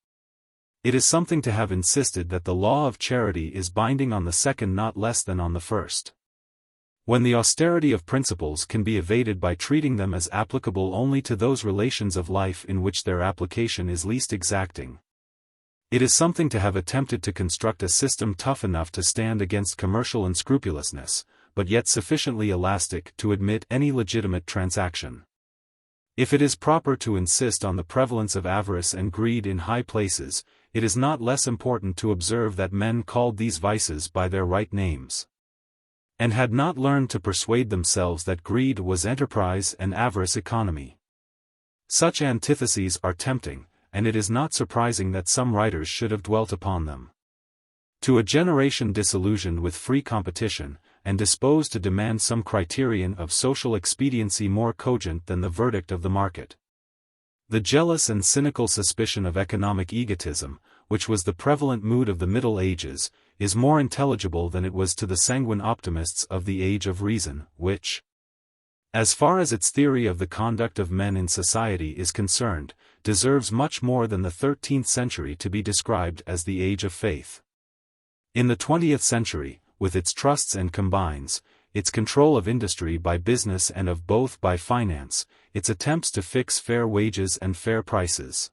it is something to have insisted that the law of charity is binding on the second not less than on the first. When the austerity of principles can be evaded by treating them as applicable only to those relations of life in which their application is least exacting, it is something to have attempted to construct a system tough enough to stand against commercial unscrupulousness, but yet sufficiently elastic to admit any legitimate transaction. If it is proper to insist on the prevalence of avarice and greed in high places, it is not less important to observe that men called these vices by their right names, and had not learned to persuade themselves that greed was enterprise and avarice economy. Such antitheses are tempting, and it is not surprising that some writers should have dwelt upon them. To a generation disillusioned with free competition, and disposed to demand some criterion of social expediency more cogent than the verdict of the market, the jealous and cynical suspicion of economic egotism, which was the prevalent mood of the Middle Ages, is more intelligible than it was to the sanguine optimists of the Age of Reason, which, as far as its theory of the conduct of men in society is concerned, deserves much more than the 13th century to be described as the Age of Faith. In the 20th century, with its trusts and combines, its control of industry by business and of both by finance, its attempts to fix fair wages and fair prices,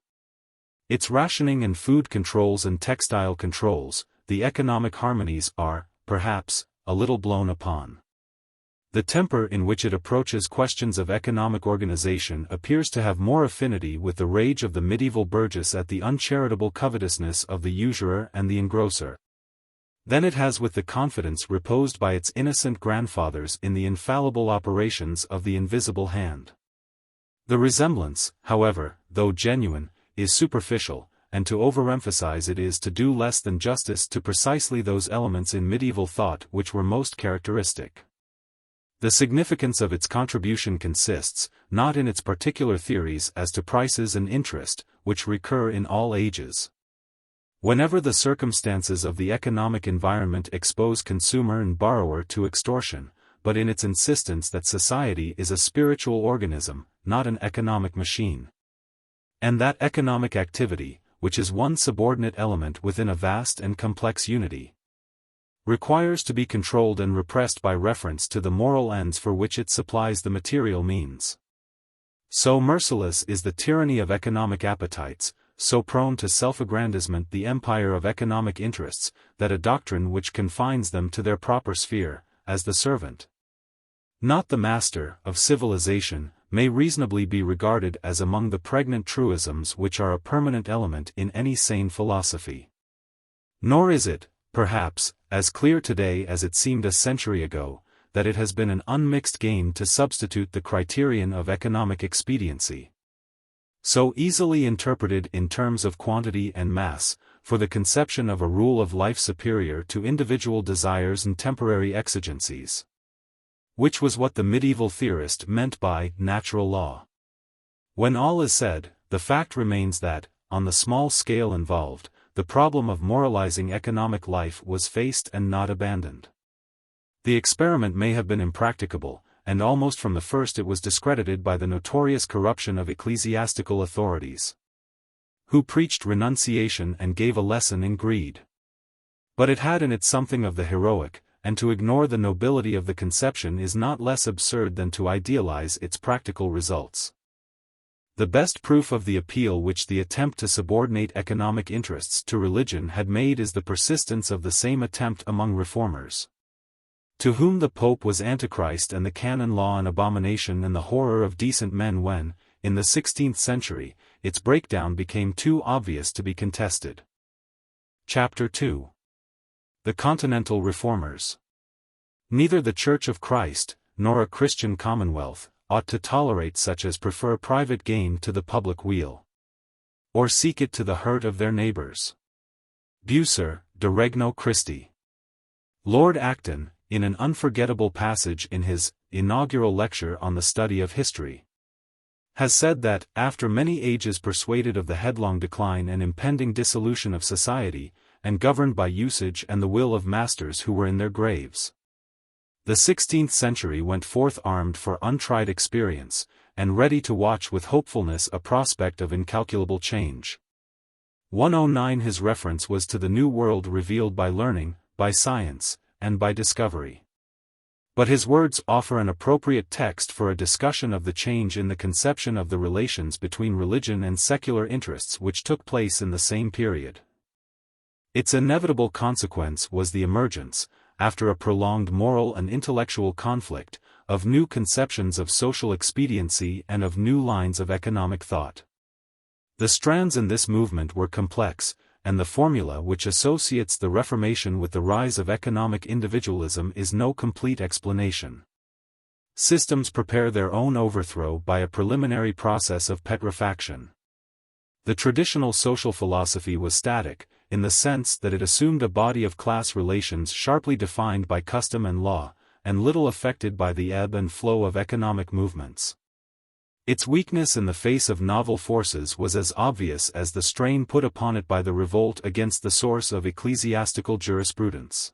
its rationing and food controls and textile controls, the economic harmonies are, perhaps, a little blown upon. The temper in which it approaches questions of economic organization appears to have more affinity with the rage of the medieval burgess at the uncharitable covetousness of the usurer and the engrosser, than it has with the confidence reposed by its innocent grandfathers in the infallible operations of the invisible hand. The resemblance, however, though genuine, is superficial, and to overemphasize it is to do less than justice to precisely those elements in medieval thought which were most characteristic. The significance of its contribution consists, not in its particular theories as to prices and interest, which recur in all ages, whenever the circumstances of the economic environment expose consumer and borrower to extortion, but in its insistence that society is a spiritual organism, not an economic machine, and that economic activity, which is one subordinate element within a vast and complex unity, requires to be controlled and repressed by reference to the moral ends for which it supplies the material means. So merciless is the tyranny of economic appetites, so prone to self-aggrandizement the empire of economic interests, that a doctrine which confines them to their proper sphere, as the servant, not the master, of civilization, may reasonably be regarded as among the pregnant truisms which are a permanent element in any sane philosophy. Nor is it, perhaps, as clear today as it seemed a century ago, that it has been an unmixed gain to substitute the criterion of economic expediency, so easily interpreted in terms of quantity and mass, for the conception of a rule of life superior to individual desires and temporary exigencies, which was what the medieval theorist meant by natural law. When all is said, the fact remains that, on the small scale involved, the problem of moralizing economic life was faced and not abandoned. The experiment may have been impracticable, and almost from the first it was discredited by the notorious corruption of ecclesiastical authorities, who preached renunciation and gave a lesson in greed. But it had in it something of the heroic, and to ignore the nobility of the conception is not less absurd than to idealize its practical results. The best proof of the appeal which the attempt to subordinate economic interests to religion had made is the persistence of the same attempt among reformers, to whom the Pope was Antichrist and the canon law an abomination and the horror of decent men when, in the 16th century, its breakdown became too obvious to be contested. Chapter 2. The Continental Reformers. Neither the Church of Christ, nor a Christian commonwealth, ought to tolerate such as prefer private gain to the public weal, or seek it to the hurt of their neighbors. Bucer, De Regno Christi. Lord Acton, in an unforgettable passage in his inaugural lecture on the study of history, has said that, after many ages persuaded of the headlong decline and impending dissolution of society, and governed by usage and the will of masters who were in their graves, the 16th century went forth armed for untried experience, and ready to watch with hopefulness a prospect of incalculable change. 109 His reference was to the new world revealed by learning, by science, and by discovery. But his words offer an appropriate text for a discussion of the change in the conception of the relations between religion and secular interests which took place in the same period. Its inevitable consequence was the emergence, after a prolonged moral and intellectual conflict, of new conceptions of social expediency and of new lines of economic thought. The strands in this movement were complex, and the formula which associates the Reformation with the rise of economic individualism is no complete explanation. Systems prepare their own overthrow by a preliminary process of petrifaction. The traditional social philosophy was static, in the sense that it assumed a body of class relations sharply defined by custom and law, and little affected by the ebb and flow of economic movements. Its weakness in the face of novel forces was as obvious as the strain put upon it by the revolt against the source of ecclesiastical jurisprudence.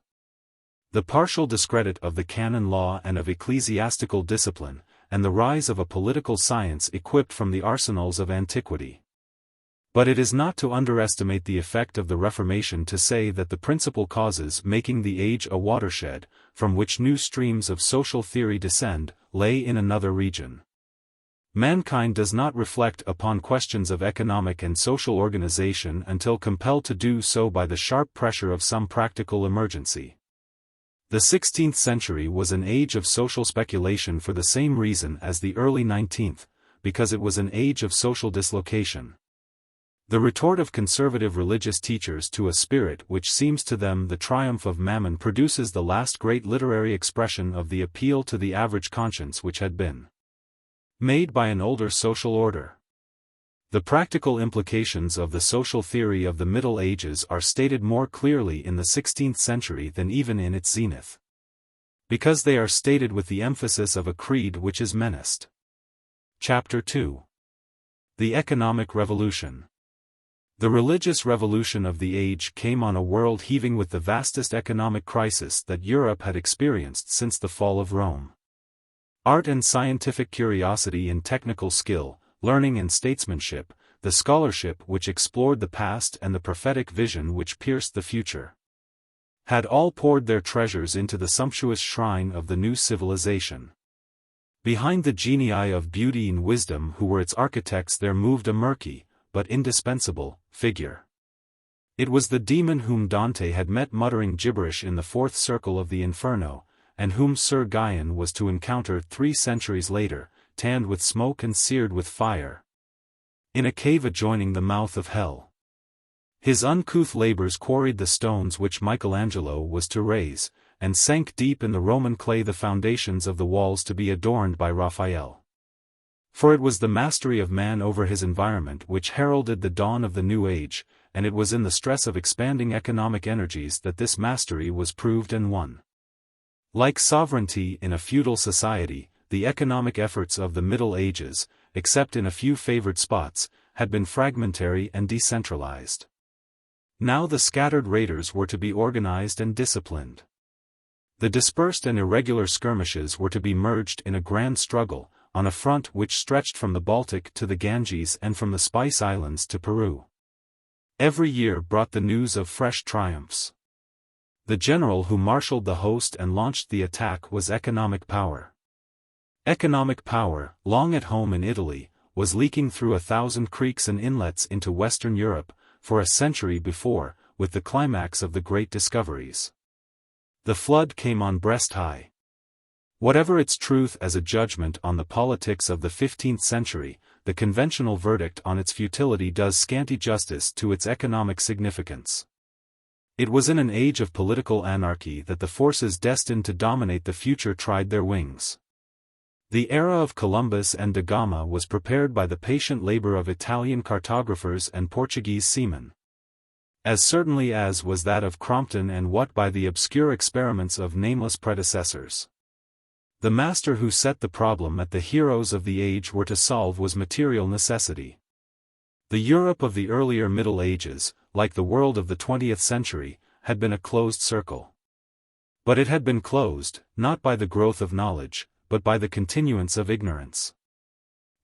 The partial discredit of the canon law and of ecclesiastical discipline, and the rise of a political science equipped from the arsenals of antiquity. But it is not to underestimate the effect of the Reformation to say that the principal causes making the age a watershed, from which new streams of social theory descend, lay in another region. Mankind does not reflect upon questions of economic and social organization until compelled to do so by the sharp pressure of some practical emergency. The 16th century was an age of social speculation for the same reason as the early 19th, because it was an age of social dislocation. The retort of conservative religious teachers to a spirit which seems to them the triumph of mammon produces the last great literary expression of the appeal to the average conscience which had been made by an older social order. The practical implications of the social theory of the Middle Ages are stated more clearly in the 16th century than even in its zenith, because they are stated with the emphasis of a creed which is menaced. Chapter 2. The Economic Revolution. The religious revolution of the age came on a world heaving with the vastest economic crisis that Europe had experienced since the fall of Rome. Art and scientific curiosity in technical skill, learning and statesmanship, the scholarship which explored the past and the prophetic vision which pierced the future, had all poured their treasures into the sumptuous shrine of the new civilization. Behind the genii of beauty and wisdom who were its architects there moved a murky, but indispensable, figure. It was the demon whom Dante had met muttering gibberish in the fourth circle of the Inferno, and whom Sir Guyon was to encounter 3 centuries later, tanned with smoke and seared with fire, in a cave adjoining the mouth of hell. His uncouth labors quarried the stones which Michelangelo was to raise, and sank deep in the Roman clay the foundations of the walls to be adorned by Raphael. For it was the mastery of man over his environment which heralded the dawn of the new age, and it was in the stress of expanding economic energies that this mastery was proved and won. Like sovereignty in a feudal society, the economic efforts of the Middle Ages, except in a few favored spots, had been fragmentary and decentralized. Now the scattered raiders were to be organized and disciplined. The dispersed and irregular skirmishes were to be merged in a grand struggle, on a front which stretched from the Baltic to the Ganges and from the Spice Islands to Peru. Every year brought the news of fresh triumphs. The general who marshaled the host and launched the attack was economic power. Economic power, long at home in Italy, was leaking through 1,000 creeks and inlets into Western Europe, for a century before, with the climax of the great discoveries. The flood came on breast high. Whatever its truth as a judgment on the politics of the 15th century, the conventional verdict on its futility does scanty justice to its economic significance. It was in an age of political anarchy that the forces destined to dominate the future tried their wings. The era of Columbus and da Gama was prepared by the patient labor of Italian cartographers and Portuguese seamen. As certainly as was that of Crompton and Watt by the obscure experiments of nameless predecessors. The master who set the problem that the heroes of the age were to solve was material necessity. The Europe of the earlier Middle Ages, like the world of the 20th century, had been a closed circle. But it had been closed, not by the growth of knowledge, but by the continuance of ignorance.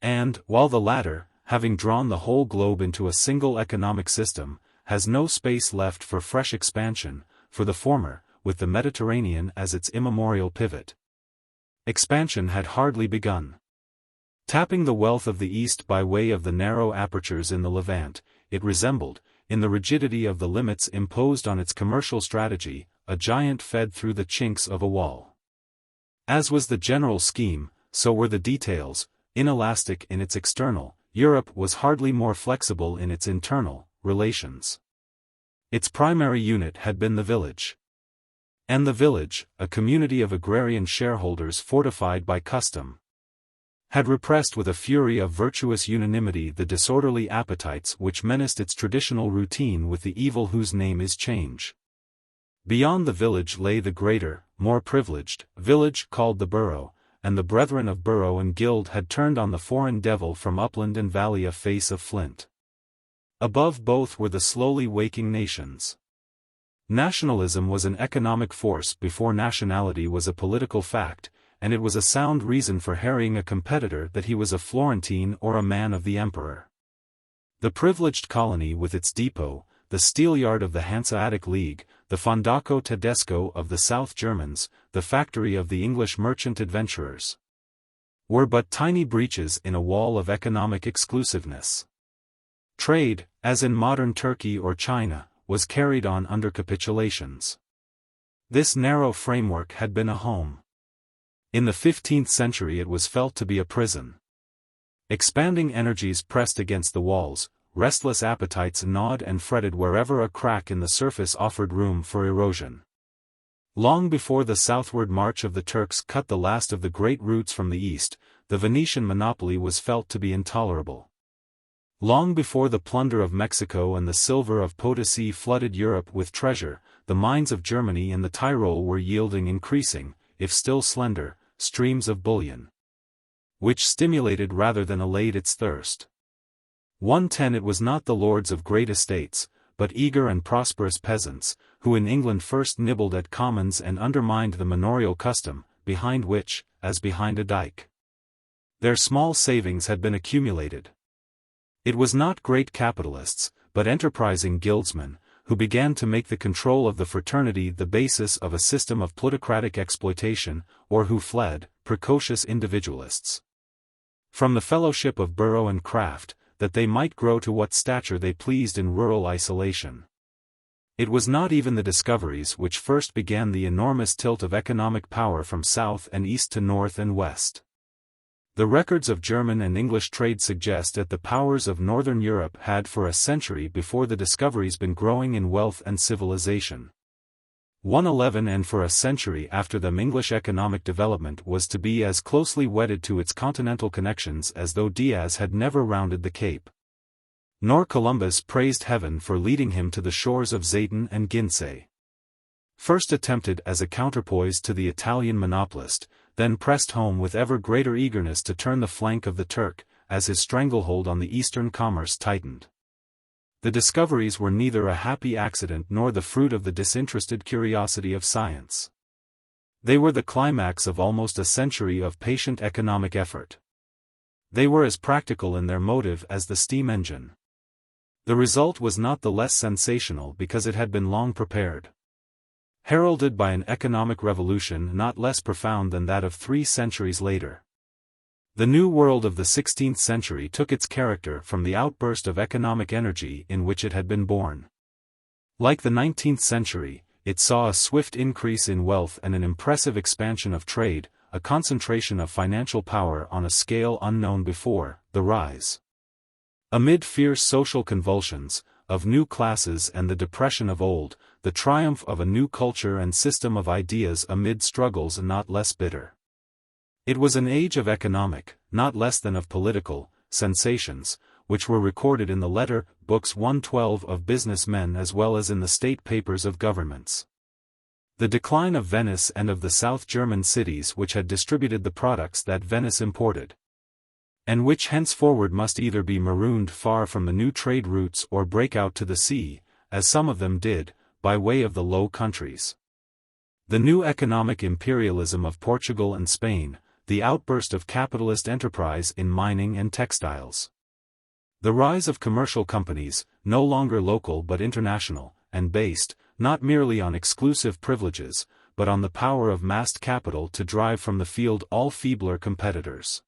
And, while the latter, having drawn the whole globe into a single economic system, has no space left for fresh expansion, for the former, with the Mediterranean as its immemorial pivot, expansion had hardly begun. Tapping the wealth of the East by way of the narrow apertures in the Levant, it resembled, in the rigidity of the limits imposed on its commercial strategy, a giant fed through the chinks of a wall. As was the general scheme, so were the details. Inelastic in its external, Europe was hardly more flexible in its internal relations. Its primary unit had been the village. And the village, a community of agrarian shareholders fortified by custom, had repressed with a fury of virtuous unanimity the disorderly appetites which menaced its traditional routine with the evil whose name is change. Beyond the village lay the greater, more privileged, village called the borough, and the brethren of borough and guild had turned on the foreign devil from upland and valley a face of flint. Above both were the slowly waking nations. Nationalism was an economic force before nationality was a political fact, and it was a sound reason for harrying a competitor that he was a Florentine or a man of the emperor. The privileged colony with its depot, the steelyard of the Hanseatic League, the Fondaco Tedesco of the South Germans, the factory of the English merchant adventurers, were but tiny breaches in a wall of economic exclusiveness. Trade, as in modern Turkey or China, was carried on under capitulations. This narrow framework had been a home. In the 15th century it was felt to be a prison. Expanding energies pressed against the walls, restless appetites gnawed and fretted wherever a crack in the surface offered room for erosion. Long before the southward march of the Turks cut the last of the great routes from the east, the Venetian monopoly was felt to be intolerable. Long before the plunder of Mexico and the silver of Potosi flooded Europe with treasure, the mines of Germany and the Tyrol were yielding increasing, if still slender, streams of bullion, which stimulated rather than allayed its thirst. 110 It was not the lords of great estates, but eager and prosperous peasants, who in England first nibbled at commons and undermined the manorial custom, behind which, as behind a dike, their small savings had been accumulated. It was not great capitalists, but enterprising guildsmen, who began to make the control of the fraternity the basis of a system of plutocratic exploitation, or who fled, precocious individualists, from the fellowship of borough and craft, that they might grow to what stature they pleased in rural isolation. It was not even the discoveries which first began the enormous tilt of economic power from south and east to north and west. The records of German and English trade suggest that the powers of northern Europe had for a century before the discoveries been growing in wealth and civilization. 111 And for a century after them English economic development was to be as closely wedded to its continental connections as though Diaz had never rounded the Cape. Nor Columbus praised heaven for leading him to the shores of Zayton and Quinsay. First attempted as a counterpoise to the Italian monopolist, then pressed home with ever greater eagerness to turn the flank of the Turk, as his stranglehold on the eastern commerce tightened. The discoveries were neither a happy accident nor the fruit of the disinterested curiosity of science. They were the climax of almost a century of patient economic effort. They were as practical in their motive as the steam engine. The result was not the less sensational because it had been long prepared. heralded by an economic revolution not less profound than that of 3 centuries later. The New World of the 16th century took its character from the outburst of economic energy in which it had been born. Like the 19th century, it saw a swift increase in wealth and an impressive expansion of trade, a concentration of financial power on a scale unknown before, the rise, amid fierce social convulsions, of new classes and the depression of old, the triumph of a new culture and system of ideas amid struggles not less bitter. It was an age of economic, not less than of political, sensations, which were recorded in the letter books 112 of businessmen as well as in the state papers of governments. The decline of Venice and of the South German cities which had distributed the products that Venice imported, and which henceforward must either be marooned far from the new trade routes or break out to the sea, as some of them did, by way of the Low Countries. The new economic imperialism of Portugal and Spain, the outburst of capitalist enterprise in mining and textiles. The rise of commercial companies, no longer local but international, and based, not merely on exclusive privileges, but on the power of massed capital to drive from the field all feebler competitors.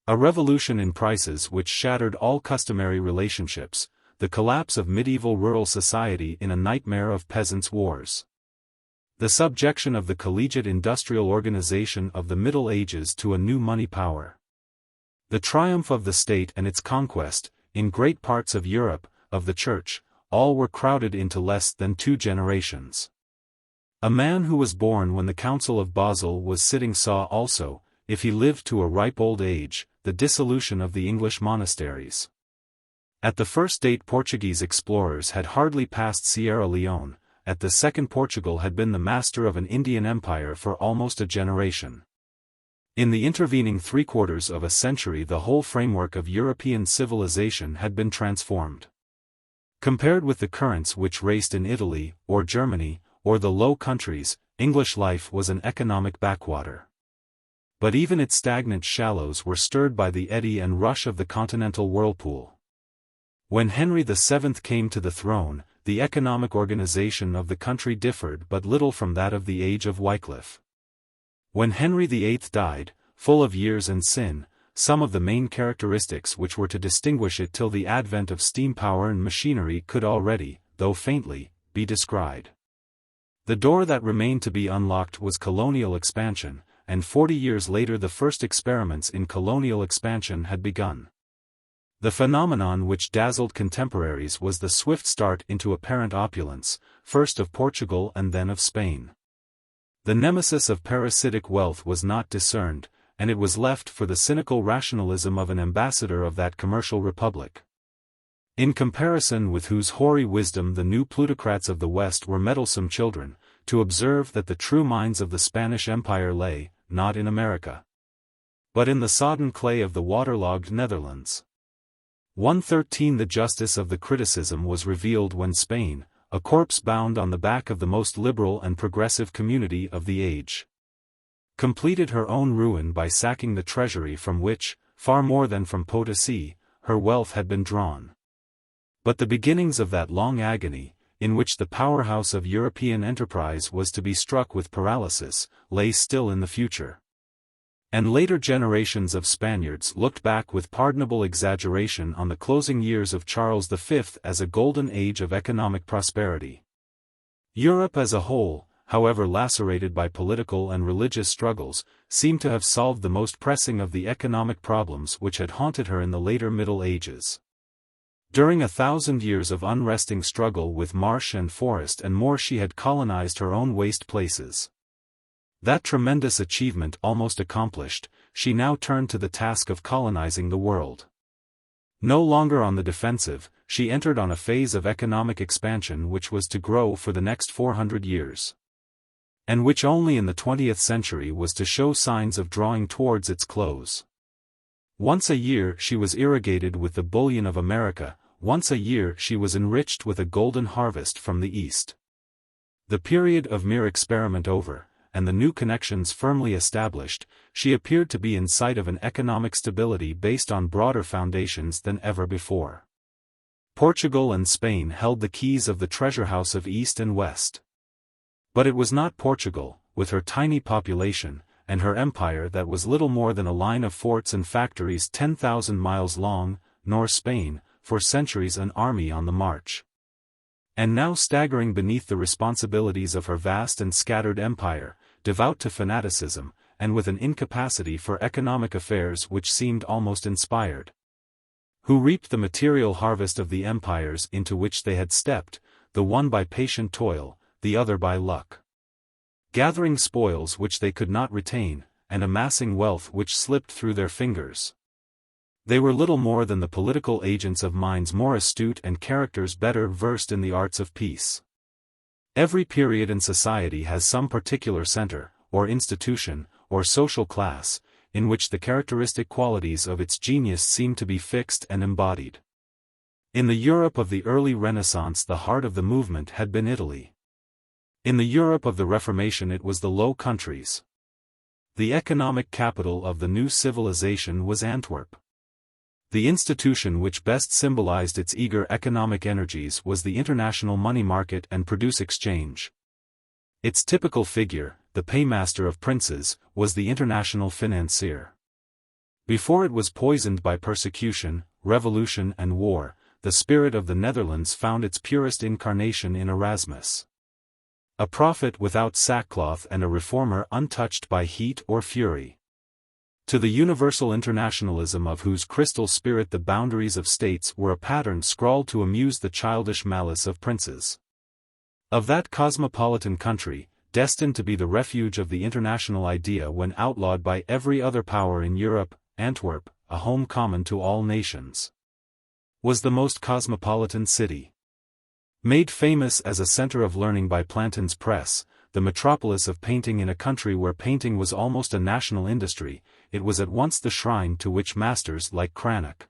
A revolution in prices which shattered all customary relationships, the collapse of medieval rural society in a nightmare of peasants' wars. The subjection of the collegiate industrial organization of the Middle Ages to a new money power. The triumph of the state and its conquest, in great parts of Europe, of the Church, all were crowded into less than 2 generations. A man who was born when the Council of Basel was sitting saw also, if he lived to a ripe old age, the dissolution of the English monasteries. At the first date Portuguese explorers had hardly passed Sierra Leone, at the second Portugal had been the master of an Indian empire for almost a generation. In the intervening 3/4 of a century the whole framework of European civilization had been transformed. Compared with the currents which raced in Italy, or Germany, or the Low Countries, English life was an economic backwater. But even its stagnant shallows were stirred by the eddy and rush of the continental whirlpool. When Henry VII came to the throne, the economic organization of the country differed but little from that of the age of Wycliffe. When Henry VIII died, full of years and sin, some of the main characteristics which were to distinguish it till the advent of steam power and machinery could already, though faintly, be descried. The door that remained to be unlocked was colonial expansion, and 40 years later the first experiments in colonial expansion had begun. The phenomenon which dazzled contemporaries was the swift start into apparent opulence, first of Portugal and then of Spain. The nemesis of parasitic wealth was not discerned, and it was left for the cynical rationalism of an ambassador of that commercial republic, in comparison with whose hoary wisdom the new plutocrats of the West were meddlesome children, to observe that the true mines of the Spanish Empire lay, not in America, but in the sodden clay of the waterlogged Netherlands. 113 The justice of the criticism was revealed when Spain, a corpse bound on the back of the most liberal and progressive community of the age, completed her own ruin by sacking the treasury from which, far more than from Potosi, her wealth had been drawn. But the beginnings of that long agony, in which the powerhouse of European enterprise was to be struck with paralysis, lay still in the future. And later generations of Spaniards looked back with pardonable exaggeration on the closing years of Charles V as a golden age of economic prosperity. Europe as a whole, however lacerated by political and religious struggles, seemed to have solved the most pressing of the economic problems which had haunted her in the later Middle Ages. During 1,000 years of unresting struggle with marsh and forest and more she had colonized her own waste places. That tremendous achievement almost accomplished, she now turned to the task of colonizing the world. No longer on the defensive, she entered on a phase of economic expansion which was to grow for the next 400 years. And which only in the 20th century was to show signs of drawing towards its close. Once a year she was irrigated with the bullion of America, once a year she was enriched with a golden harvest from the East. The period of mere experiment over, and the new connections firmly established, she appeared to be in sight of an economic stability based on broader foundations than ever before. Portugal and Spain held the keys of the treasure house of East and West. But it was not Portugal, with her tiny population, and her empire that was little more than a line of forts and factories 10,000 miles long, nor Spain, for centuries an army on the march. And now staggering beneath the responsibilities of her vast and scattered empire, devout to fanaticism, and with an incapacity for economic affairs which seemed almost inspired. Who reaped the material harvest of the empires into which they had stepped, the one by patient toil, the other by luck. Gathering spoils which they could not retain, and amassing wealth which slipped through their fingers. They were little more than the political agents of minds more astute and characters better versed in the arts of peace. Every period in society has some particular center, or institution, or social class, in which the characteristic qualities of its genius seem to be fixed and embodied. In the Europe of the early Renaissance the heart of the movement had been Italy. In the Europe of the Reformation it was the Low Countries. The economic capital of the new civilization was Antwerp. The institution which best symbolized its eager economic energies was the international money market and produce exchange. Its typical figure, the paymaster of princes, was the international financier. Before it was poisoned by persecution, revolution and war, the spirit of the Netherlands found its purest incarnation in Erasmus. A prophet without sackcloth and a reformer untouched by heat or fury. To the universal internationalism of whose crystal spirit the boundaries of states were a pattern scrawled to amuse the childish malice of princes. Of that cosmopolitan country, destined to be the refuge of the international idea when outlawed by every other power in Europe, Antwerp, a home common to all nations, was the most cosmopolitan city. Made famous as a center of learning by Plantin's press, the metropolis of painting in a country where painting was almost a national industry, it was at once the shrine to which masters like Cranach,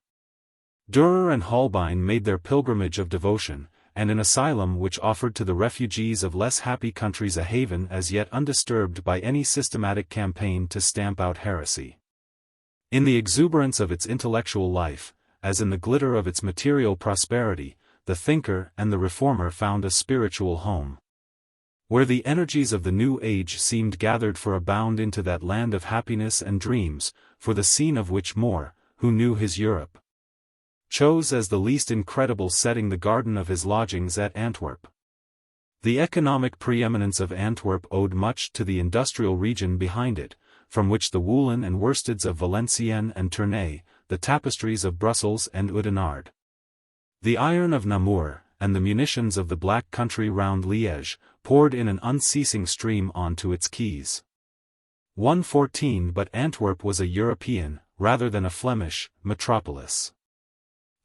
Dürer and Holbein made their pilgrimage of devotion, and an asylum which offered to the refugees of less happy countries a haven as yet undisturbed by any systematic campaign to stamp out heresy. In the exuberance of its intellectual life, as in the glitter of its material prosperity, the thinker and the reformer found a spiritual home, where the energies of the new age seemed gathered for a bound into that land of happiness and dreams, for the scene of which More, who knew his Europe, chose as the least incredible setting the garden of his lodgings at Antwerp. The economic preeminence of Antwerp owed much to the industrial region behind it, from which the woolen and worsteds of Valenciennes and Tournai, the tapestries of Brussels and Oudenarde, the iron of Namur, and the munitions of the Black Country round Liège, poured in an unceasing stream onto its quays. 114 But Antwerp was a European, rather than a Flemish, metropolis.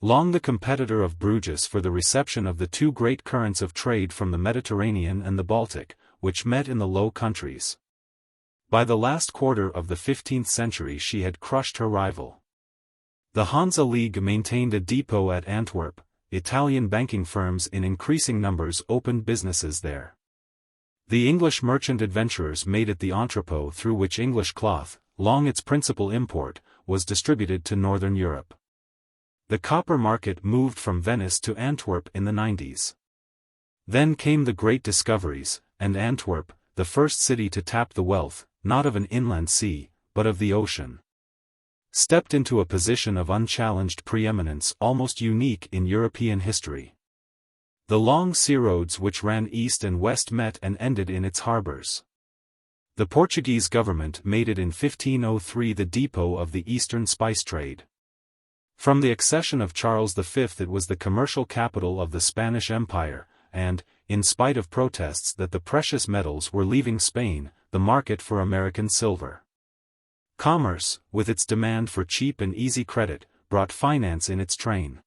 Long the competitor of Bruges for the reception of the two great currents of trade from the Mediterranean and the Baltic, which met in the Low Countries. By the last quarter of the 15th century she had crushed her rival. The Hansa League maintained a depot at Antwerp. Italian banking firms in increasing numbers opened businesses there. The English merchant adventurers made it the entrepot through which English cloth, long its principal import, was distributed to northern Europe. The copper market moved from Venice to Antwerp in the 90s. Then came the great discoveries, and Antwerp, the first city to tap the wealth, not of an inland sea, but of the ocean, stepped into a position of unchallenged preeminence almost unique in European history. The long sea roads which ran east and west met and ended in its harbors. The Portuguese government made it in 1503 the depot of the eastern spice trade. From the accession of Charles V it was the commercial capital of the Spanish Empire, and, in spite of protests that the precious metals were leaving Spain, the market for American silver. Commerce, with its demand for cheap and easy credit, brought finance in its train.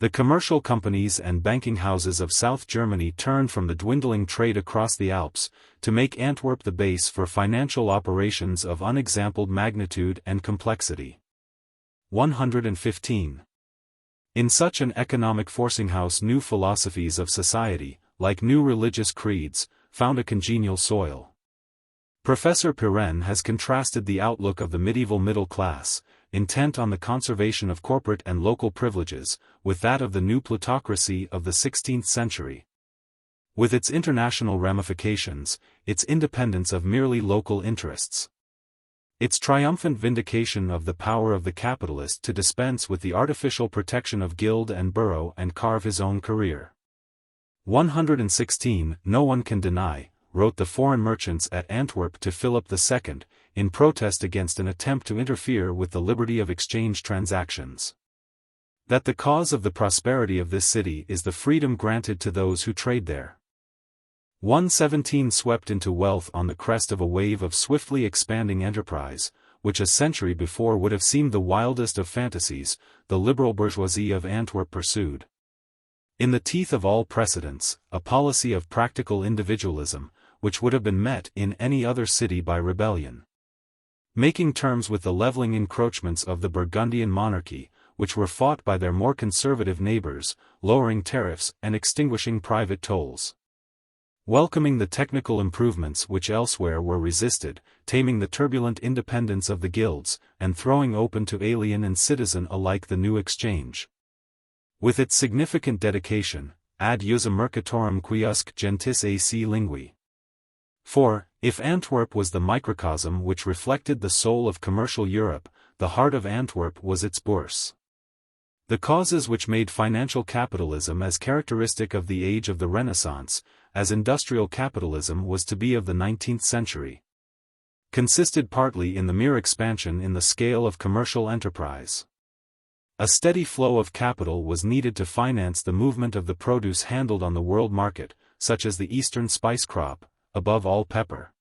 The commercial companies and banking houses of South Germany turned from the dwindling trade across the Alps, to make Antwerp the base for financial operations of unexampled magnitude and complexity. 115. In such an economic forcing-house new philosophies of society, like new religious creeds, found a congenial soil. Professor Pirenne has contrasted the outlook of the medieval middle class, intent on the conservation of corporate and local privileges, with that of the new plutocracy of the 16th century. with its international ramifications, its independence of merely local interests. Its triumphant vindication of the power of the capitalist to dispense with the artificial protection of guild and borough and carve his own career. 116 No one can deny, wrote the foreign merchants at Antwerp to Philip II, in protest against an attempt to interfere with the liberty of exchange transactions, that the cause of the prosperity of this city is the freedom granted to those who trade there. 117 Swept into wealth on the crest of a wave of swiftly expanding enterprise, which a century before would have seemed the wildest of fantasies, the liberal bourgeoisie of Antwerp pursued, in the teeth of all precedents, a policy of practical individualism, which would have been met in any other city by rebellion. Making terms with the leveling encroachments of the Burgundian monarchy, which were fought by their more conservative neighbors, lowering tariffs and extinguishing private tolls. Welcoming the technical improvements which elsewhere were resisted, taming the turbulent independence of the guilds, and throwing open to alien and citizen alike the new exchange. With its significant dedication, ad iusum mercatorum quiusque gentis ac lingui. For, if Antwerp was the microcosm which reflected the soul of commercial Europe, the heart of Antwerp was its bourse. The causes which made financial capitalism as characteristic of the age of the Renaissance, as industrial capitalism was to be of the 19th century, consisted partly in the mere expansion in the scale of commercial enterprise. A steady flow of capital was needed to finance the movement of the produce handled on the world market, such as the eastern spice crop, above all pepper,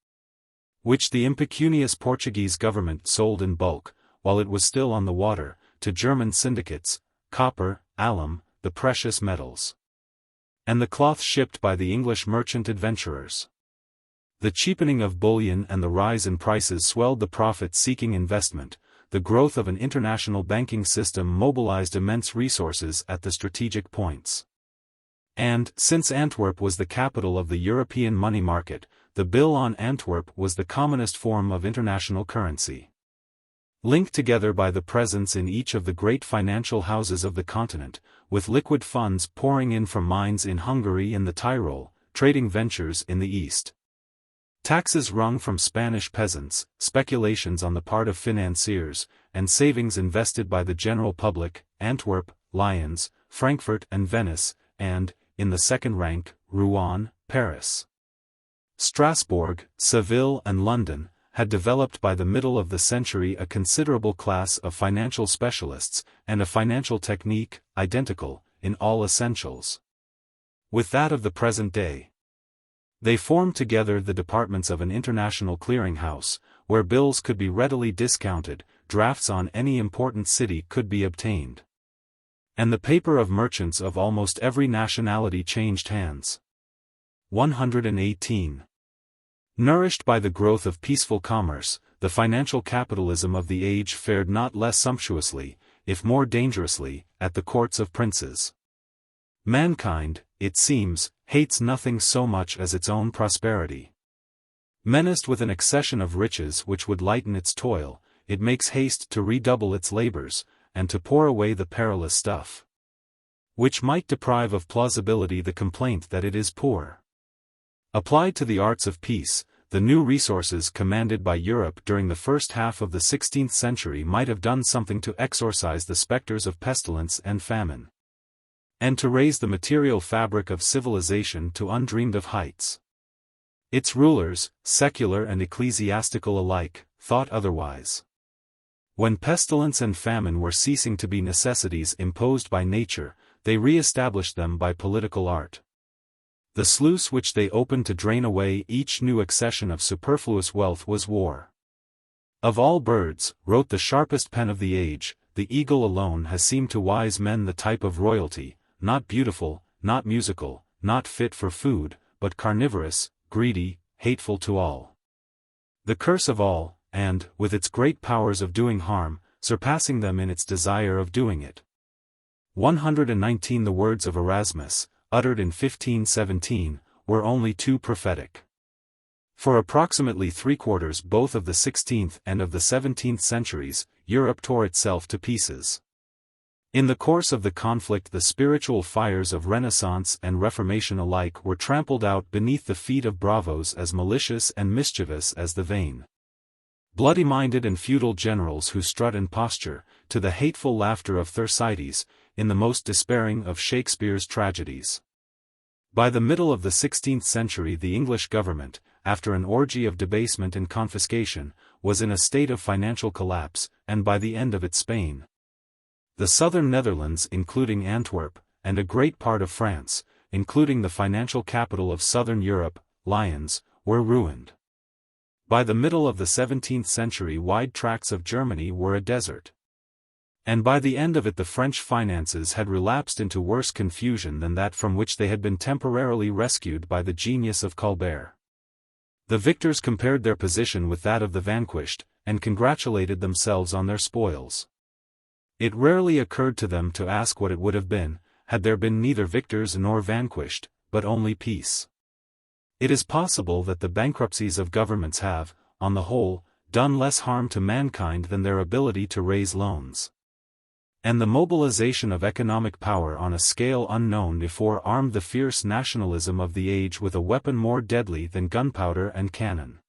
which the impecunious Portuguese government sold in bulk, while it was still on the water, to German syndicates, copper, alum, the precious metals, and the cloth shipped by the English merchant adventurers. The cheapening of bullion and the rise in prices swelled the profit-seeking investment. The growth of an international banking system mobilized immense resources at the strategic points. And, since Antwerp was the capital of the European money market, the bill on Antwerp was the commonest form of international currency. Linked together by the presence in each of the great financial houses of the continent, with liquid funds pouring in from mines in Hungary and the Tyrol, trading ventures in the East, taxes wrung from Spanish peasants, speculations on the part of financiers, and savings invested by the general public, Antwerp, Lyons, Frankfurt and Venice, and, in the second rank, Rouen, Paris, Strasbourg, Seville and London, had developed by the middle of the century a considerable class of financial specialists, and a financial technique, identical, in all essentials, with that of the present day. They formed together the departments of an international clearing-house, where bills could be readily discounted, drafts on any important city could be obtained, and the paper of merchants of almost every nationality changed hands. 118. Nourished by the growth of peaceful commerce, the financial capitalism of the age fared not less sumptuously, if more dangerously, at the courts of princes. Mankind, it seems, hates nothing so much as its own prosperity. Menaced with an accession of riches which would lighten its toil, it makes haste to redouble its labors, and to pour away the perilous stuff, which might deprive of plausibility the complaint that it is poor. Applied to the arts of peace, the new resources commanded by Europe during the first half of the 16th century might have done something to exorcise the specters of pestilence and famine, and to raise the material fabric of civilization to undreamed-of heights. Its rulers, secular and ecclesiastical alike, thought otherwise. When pestilence and famine were ceasing to be necessities imposed by nature, they re-established them by political art. The sluice which they opened to drain away each new accession of superfluous wealth was war. Of all birds, wrote the sharpest pen of the age, the eagle alone has seemed to wise men the type of royalty, not beautiful, not musical, not fit for food, but carnivorous, greedy, hateful to all. The curse of all, and, with its great powers of doing harm, surpassing them in its desire of doing it. 119 The words of Erasmus, uttered in 1517, were only too prophetic. For approximately three-quarters both of the 16th and of the 17th centuries, Europe tore itself to pieces. In the course of the conflict, the spiritual fires of Renaissance and Reformation alike were trampled out beneath the feet of bravos as malicious and mischievous as the vain, bloody-minded and feudal generals who strut and posture, to the hateful laughter of Thersites, in the most despairing of Shakespeare's tragedies. By the middle of the 16th century, the English government, after an orgy of debasement and confiscation, was in a state of financial collapse, and by the end of it Spain, the southern Netherlands including Antwerp, and a great part of France, including the financial capital of southern Europe, Lyons, were ruined. By the middle of the 17th century wide tracts of Germany were a desert. And by the end of it the French finances had relapsed into worse confusion than that from which they had been temporarily rescued by the genius of Colbert. The victors compared their position with that of the vanquished, and congratulated themselves on their spoils. It rarely occurred to them to ask what it would have been, had there been neither victors nor vanquished, but only peace. It is possible that the bankruptcies of governments have, on the whole, done less harm to mankind than their ability to raise loans. And the mobilization of economic power on a scale unknown before armed the fierce nationalism of the age with a weapon more deadly than gunpowder and cannon.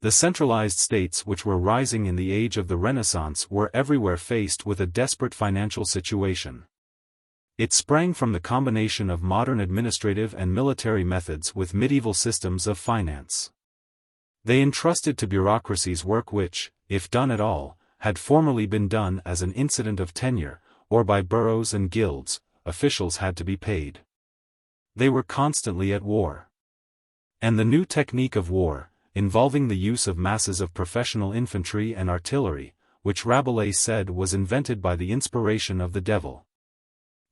The centralized states which were rising in the age of the Renaissance were everywhere faced with a desperate financial situation. It sprang from the combination of modern administrative and military methods with medieval systems of finance. They entrusted to bureaucracies work which, if done at all, had formerly been done as an incident of tenure, or by boroughs and guilds. Officials had to be paid. They were constantly at war. And the new technique of war, involving the use of masses of professional infantry and artillery, which Rabelais said was invented by the inspiration of the devil,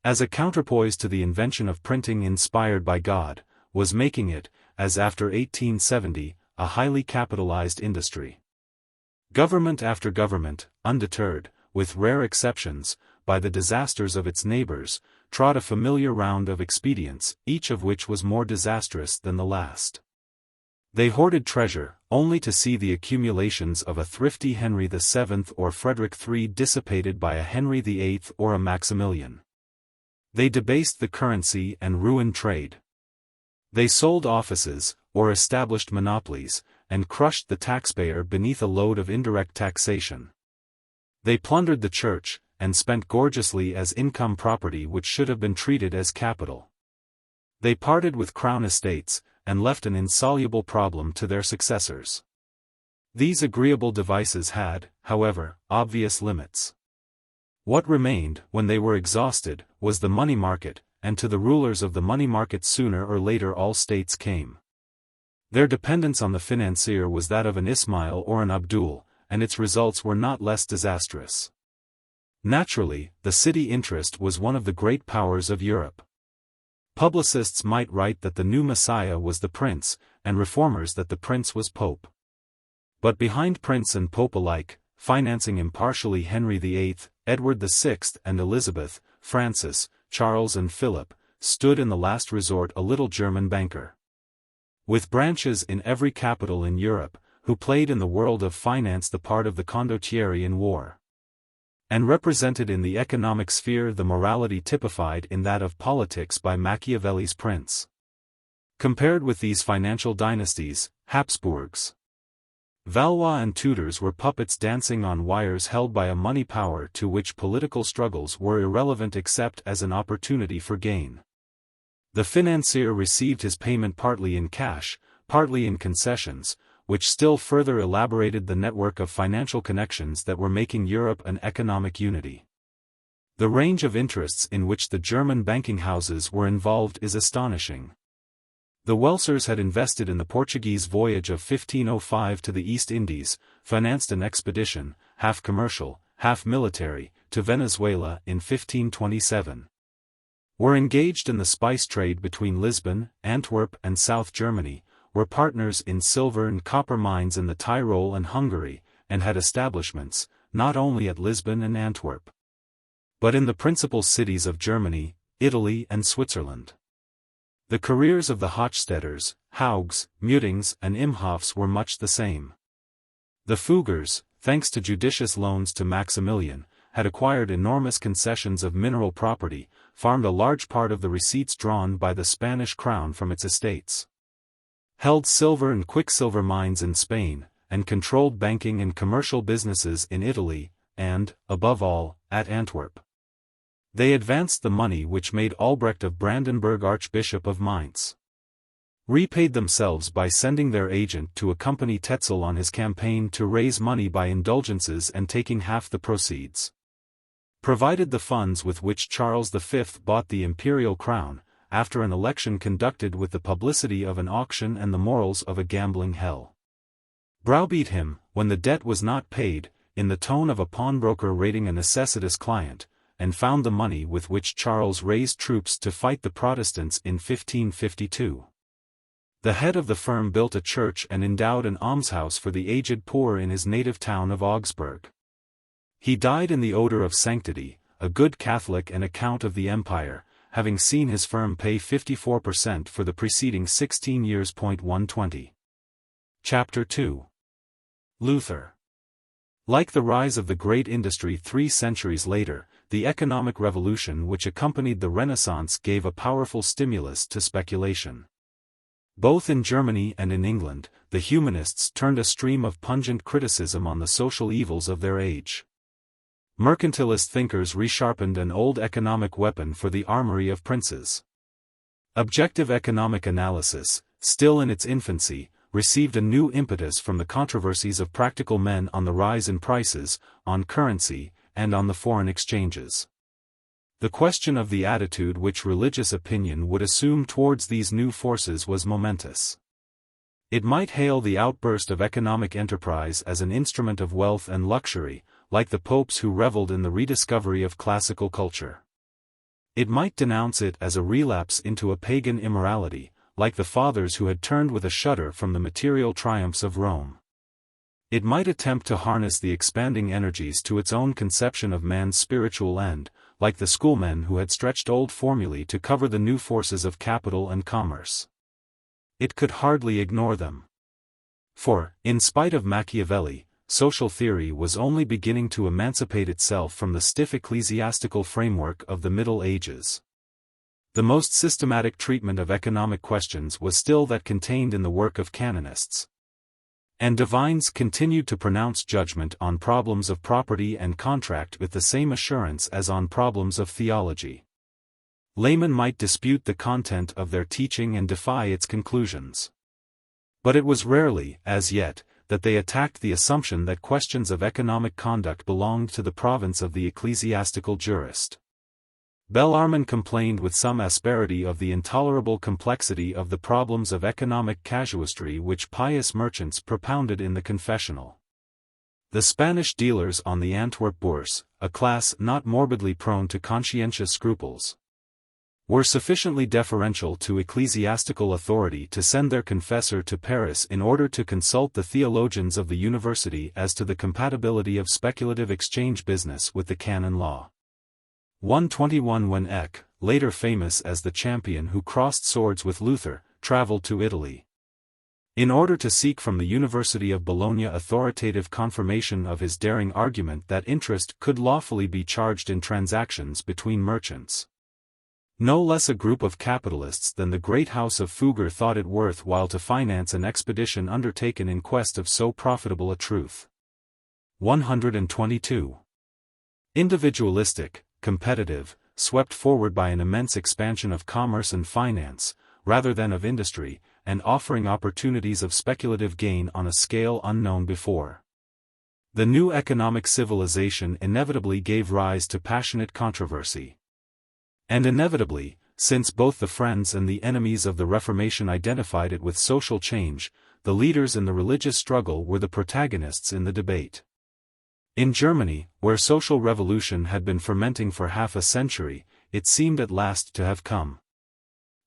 as a counterpoise to the invention of printing inspired by God, was making it, as after 1870, a highly capitalized industry. Government after government, undeterred, with rare exceptions, by the disasters of its neighbors, trod a familiar round of expedients, each of which was more disastrous than the last. They hoarded treasure, only to see the accumulations of a thrifty Henry VII or Frederick III dissipated by a Henry VIII or a Maximilian. They debased the currency and ruined trade. They sold offices, or established monopolies, and crushed the taxpayer beneath a load of indirect taxation. They plundered the church, and spent gorgeously as income property which should have been treated as capital. They parted with crown estates, and left an insoluble problem to their successors. These agreeable devices had, however, obvious limits. What remained, when they were exhausted, was the money market, and to the rulers of the money market sooner or later all states came. Their dependence on the financier was that of an Ismail or an Abdul, and its results were not less disastrous. Naturally, the city interest was one of the great powers of Europe. Publicists might write that the new Messiah was the prince, and reformers that the prince was pope. But behind prince and pope alike, financing impartially Henry VIII, Edward VI and Elizabeth, Francis, Charles and Philip, stood in the last resort a little German banker, with branches in every capital in Europe, who played in the world of finance the part of the condottieri in war, and represented in the economic sphere the morality typified in that of politics by Machiavelli's prince. Compared with these financial dynasties, Habsburgs, Valois and Tudors were puppets dancing on wires held by a money power to which political struggles were irrelevant except as an opportunity for gain. The financier received his payment partly in cash, partly in concessions, which still further elaborated the network of financial connections that were making Europe an economic unity. The range of interests in which the German banking houses were involved is astonishing. The Welsers had invested in the Portuguese voyage of 1505 to the East Indies, financed an expedition, half commercial, half military, to Venezuela in 1527. Were engaged in the spice trade between Lisbon, Antwerp and South Germany, were partners in silver and copper mines in the Tyrol and Hungary, and had establishments, not only at Lisbon and Antwerp, but in the principal cities of Germany, Italy and Switzerland. The careers of the Hochstädters, Haugs, Mutings and Imhoffs were much the same. The Fuggers, thanks to judicious loans to Maximilian, had acquired enormous concessions of mineral property, farmed a large part of the receipts drawn by the Spanish crown from its estates, held silver and quicksilver mines in Spain, and controlled banking and commercial businesses in Italy, and, above all, at Antwerp. They advanced the money which made Albrecht of Brandenburg Archbishop of Mainz, repaid themselves by sending their agent to accompany Tetzel on his campaign to raise money by indulgences and taking half the proceeds, provided the funds with which Charles V bought the imperial crown, after an election conducted with the publicity of an auction and the morals of a gambling hell, browbeat him, when the debt was not paid, in the tone of a pawnbroker rating a necessitous client, and found the money with which Charles raised troops to fight the Protestants in 1552. The head of the firm built a church and endowed an almshouse for the aged poor in his native town of Augsburg. He died in the odor of sanctity, a good Catholic and a Count of the Empire, having seen his firm pay 54% for the preceding 16 years. 120. Chapter 2. Luther. Like the rise of the great industry 3 centuries later, the economic revolution which accompanied the Renaissance gave a powerful stimulus to speculation. Both in Germany and in England, the humanists turned a stream of pungent criticism on the social evils of their age. Mercantilist thinkers resharpened an old economic weapon for the armory of princes. Objective economic analysis, still in its infancy, received a new impetus from the controversies of practical men on the rise in prices, on currency, and on the foreign exchanges. The question of the attitude which religious opinion would assume towards these new forces was momentous. It might hail the outburst of economic enterprise as an instrument of wealth and luxury, like the popes who reveled in the rediscovery of classical culture. It might denounce it as a relapse into a pagan immorality, like the fathers who had turned with a shudder from the material triumphs of Rome. It might attempt to harness the expanding energies to its own conception of man's spiritual end, like the schoolmen who had stretched old formulae to cover the new forces of capital and commerce. It could hardly ignore them. For, in spite of Machiavelli, social theory was only beginning to emancipate itself from the stiff ecclesiastical framework of the Middle Ages. The most systematic treatment of economic questions was still that contained in the work of canonists. And divines continued to pronounce judgment on problems of property and contract with the same assurance as on problems of theology. Laymen might dispute the content of their teaching and defy its conclusions. But it was rarely, as yet, that they attacked the assumption that questions of economic conduct belonged to the province of the ecclesiastical jurist. Bellarmine complained with some asperity of the intolerable complexity of the problems of economic casuistry which pious merchants propounded in the confessional. The Spanish dealers on the Antwerp Bourse, a class not morbidly prone to conscientious scruples, were sufficiently deferential to ecclesiastical authority to send their confessor to Paris in order to consult the theologians of the university as to the compatibility of speculative exchange business with the canon law. 121 When Eck, later famous as the champion who crossed swords with Luther, traveled to Italy, in order to seek from the University of Bologna authoritative confirmation of his daring argument that interest could lawfully be charged in transactions between merchants. No less a group of capitalists than the great house of Fugger thought it worth while to finance an expedition undertaken in quest of so profitable a truth. 122. Individualistic, competitive, swept forward by an immense expansion of commerce and finance, rather than of industry, and offering opportunities of speculative gain on a scale unknown before. The new economic civilization inevitably gave rise to passionate controversy. And inevitably, since both the friends and the enemies of the Reformation identified it with social change, the leaders in the religious struggle were the protagonists in the debate. In Germany, where social revolution had been fermenting for half a century, it seemed at last to have come.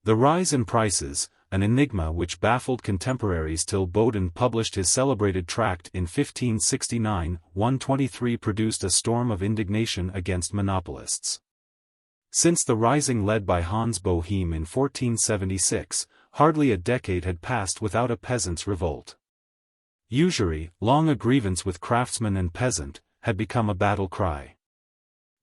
The rise in prices, an enigma which baffled contemporaries till Bodin published his celebrated tract in 1569, 123 produced a storm of indignation against monopolists. Since the rising led by Hans Boehm in 1476, hardly a decade had passed without a peasants' revolt. Usury, long a grievance with craftsman and peasant, had become a battle cry.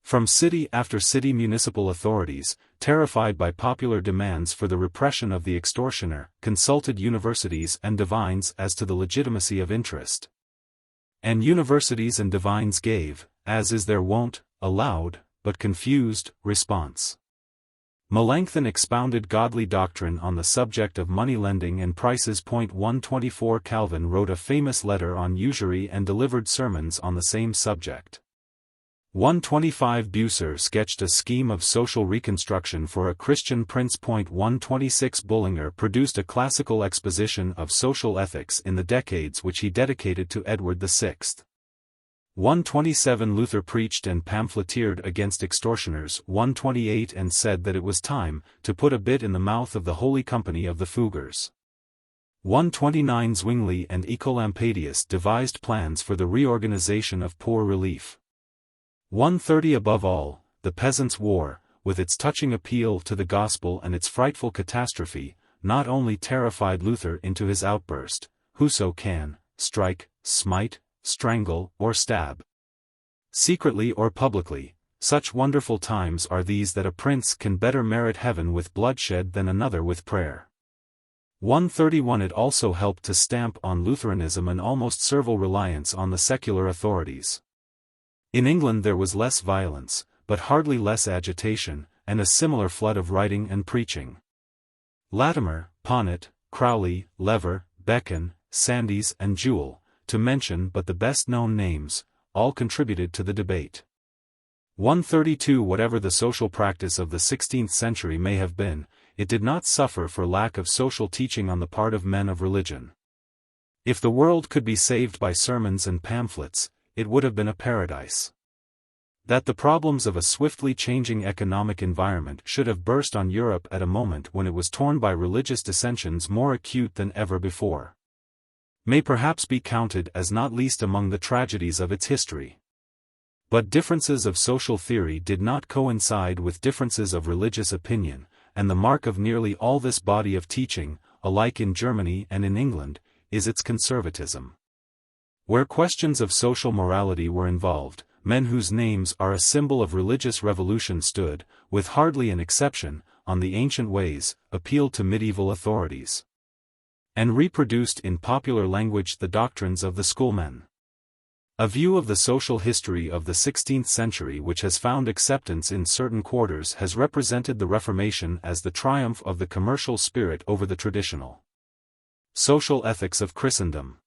From city after city municipal authorities, terrified by popular demands for the repression of the extortioner, consulted universities and divines as to the legitimacy of interest. And universities and divines gave, as is their wont, a loud, but confused, response. Melanchthon expounded godly doctrine on the subject of money lending and prices. 124 Calvin wrote a famous letter on usury and delivered sermons on the same subject. 125 Bucer sketched a scheme of social reconstruction for a Christian prince. 126 Bullinger produced a classical exposition of social ethics in the decades which he dedicated to Edward VI. 127 Luther preached and pamphleteered against extortioners. 128 and said that it was time to put a bit in the mouth of the holy company of the Fuggers. 129 Zwingli and Ecolampadius devised plans for the reorganization of poor relief. 130 Above all, the Peasants' War, with its touching appeal to the gospel and its frightful catastrophe, not only terrified Luther into his outburst, "Whoso can, strike, smite, strangle, or stab, secretly or publicly, such wonderful times are these that a prince can better merit heaven with bloodshed than another with prayer." 131 It also helped to stamp on Lutheranism an almost servile reliance on the secular authorities. In England there was less violence, but hardly less agitation, and a similar flood of writing and preaching. Latimer, Ponnet, Crowley, Lever, Becon, Sandys and Jewell, to mention but the best-known names, all contributed to the debate. 132 Whatever the social practice of the 16th century may have been, it did not suffer for lack of social teaching on the part of men of religion. If the world could be saved by sermons and pamphlets, it would have been a paradise. That the problems of a swiftly changing economic environment should have burst on Europe at a moment when it was torn by religious dissensions more acute than ever before, may perhaps be counted as not least among the tragedies of its history. But differences of social theory did not coincide with differences of religious opinion, and the mark of nearly all this body of teaching, alike in Germany and in England, is its conservatism. Where questions of social morality were involved, men whose names are a symbol of religious revolution stood, with hardly an exception, on the ancient ways, appealed to medieval authorities, and reproduced in popular language the doctrines of the schoolmen. A view of the social history of the 16th century which has found acceptance in certain quarters has represented the Reformation as the triumph of the commercial spirit over the traditional social ethics of Christendom.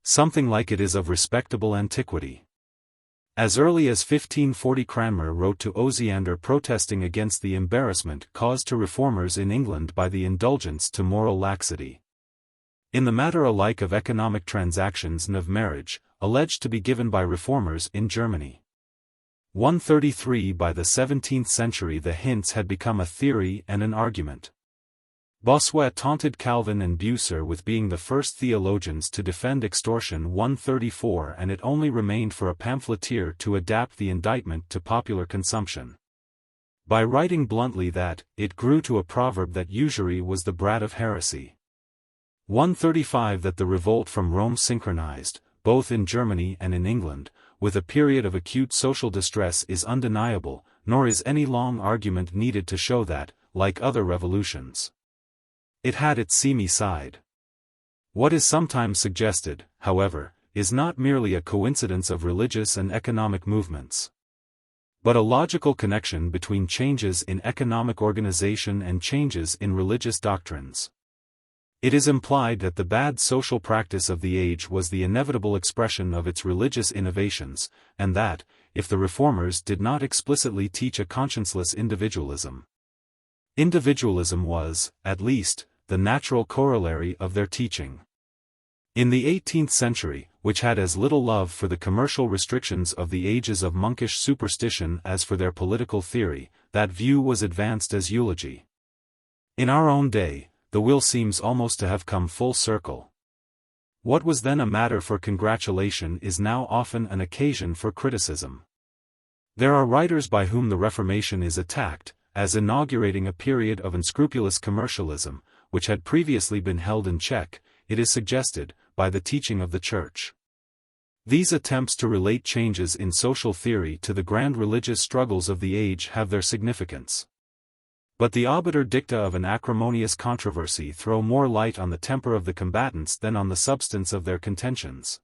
Something like it is of respectable antiquity. As early as 1540 Cranmer wrote to Osiander protesting against the embarrassment caused to reformers in England by the indulgence to moral laxity in the matter alike of economic transactions and of marriage, alleged to be given by reformers in Germany. 133 By the 17th century the hints had become a theory and an argument. Bossuet taunted Calvin and Bucer with being the first theologians to defend extortion. 134 And it only remained for a pamphleteer to adapt the indictment to popular consumption, by writing bluntly that it grew to a proverb that usury was the brat of heresy. 135 That the revolt from Rome synchronized, both in Germany and in England, with a period of acute social distress is undeniable, nor is any long argument needed to show that, like other revolutions, it had its seamy side. What is sometimes suggested, however, is not merely a coincidence of religious and economic movements, but a logical connection between changes in economic organization and changes in religious doctrines. It is implied that the bad social practice of the age was the inevitable expression of its religious innovations, and that, if the reformers did not explicitly teach a conscienceless individualism, individualism was, at least, the natural corollary of their teaching. In the 18th century, which had as little love for the commercial restrictions of the ages of monkish superstition as for their political theory, that view was advanced as eulogy. In our own day, the will seems almost to have come full circle. What was then a matter for congratulation is now often an occasion for criticism. There are writers by whom the Reformation is attacked, as inaugurating a period of unscrupulous commercialism, which had previously been held in check, it is suggested, by the teaching of the Church. These attempts to relate changes in social theory to the grand religious struggles of the age have their significance. But the obiter dicta of an acrimonious controversy throw more light on the temper of the combatants than on the substance of their contentions.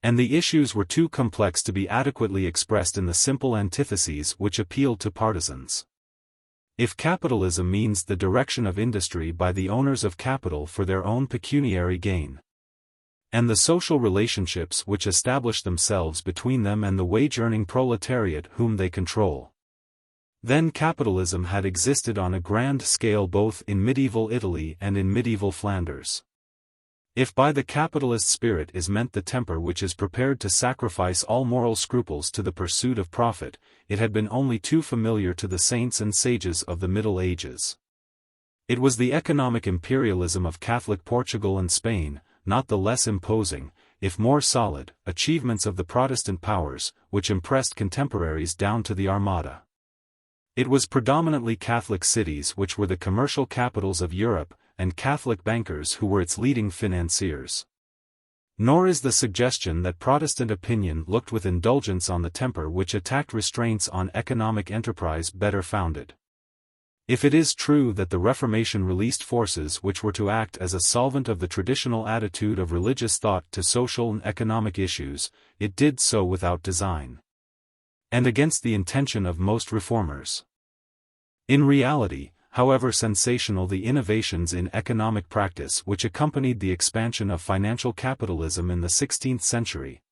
And the issues were too complex to be adequately expressed in the simple antitheses which appealed to partisans. If capitalism means the direction of industry by the owners of capital for their own pecuniary gain, and the social relationships which establish themselves between them and the wage-earning proletariat whom they control, then capitalism had existed on a grand scale both in medieval Italy and in medieval Flanders. If by the capitalist spirit is meant the temper which is prepared to sacrifice all moral scruples to the pursuit of profit, it had been only too familiar to the saints and sages of the Middle Ages. It was the economic imperialism of Catholic Portugal and Spain, not the less imposing, if more solid, achievements of the Protestant powers, which impressed contemporaries down to the Armada. It was predominantly Catholic cities which were the commercial capitals of Europe, and Catholic bankers who were its leading financiers. Nor is the suggestion that Protestant opinion looked with indulgence on the temper which attacked restraints on economic enterprise better founded. If it is true that the Reformation released forces which were to act as a solvent of the traditional attitude of religious thought to social and economic issues, it did so without design, and against the intention of most reformers. In reality, however sensational the innovations in economic practice which accompanied the expansion of financial capitalism in the 16th century,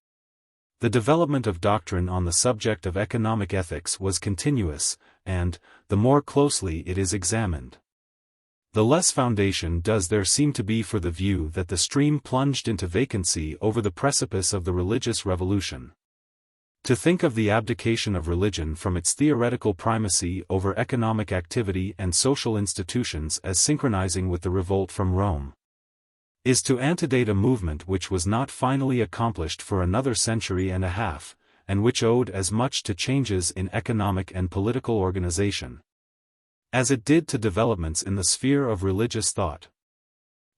the development of doctrine on the subject of economic ethics was continuous, and, the more closely it is examined, the less foundation does there seem to be for the view that the stream plunged into vacancy over the precipice of the religious revolution. To think of the abdication of religion from its theoretical primacy over economic activity and social institutions as synchronizing with the revolt from Rome, is to antedate a movement which was not finally accomplished for another century and a half, and which owed as much to changes in economic and political organization as it did to developments in the sphere of religious thought.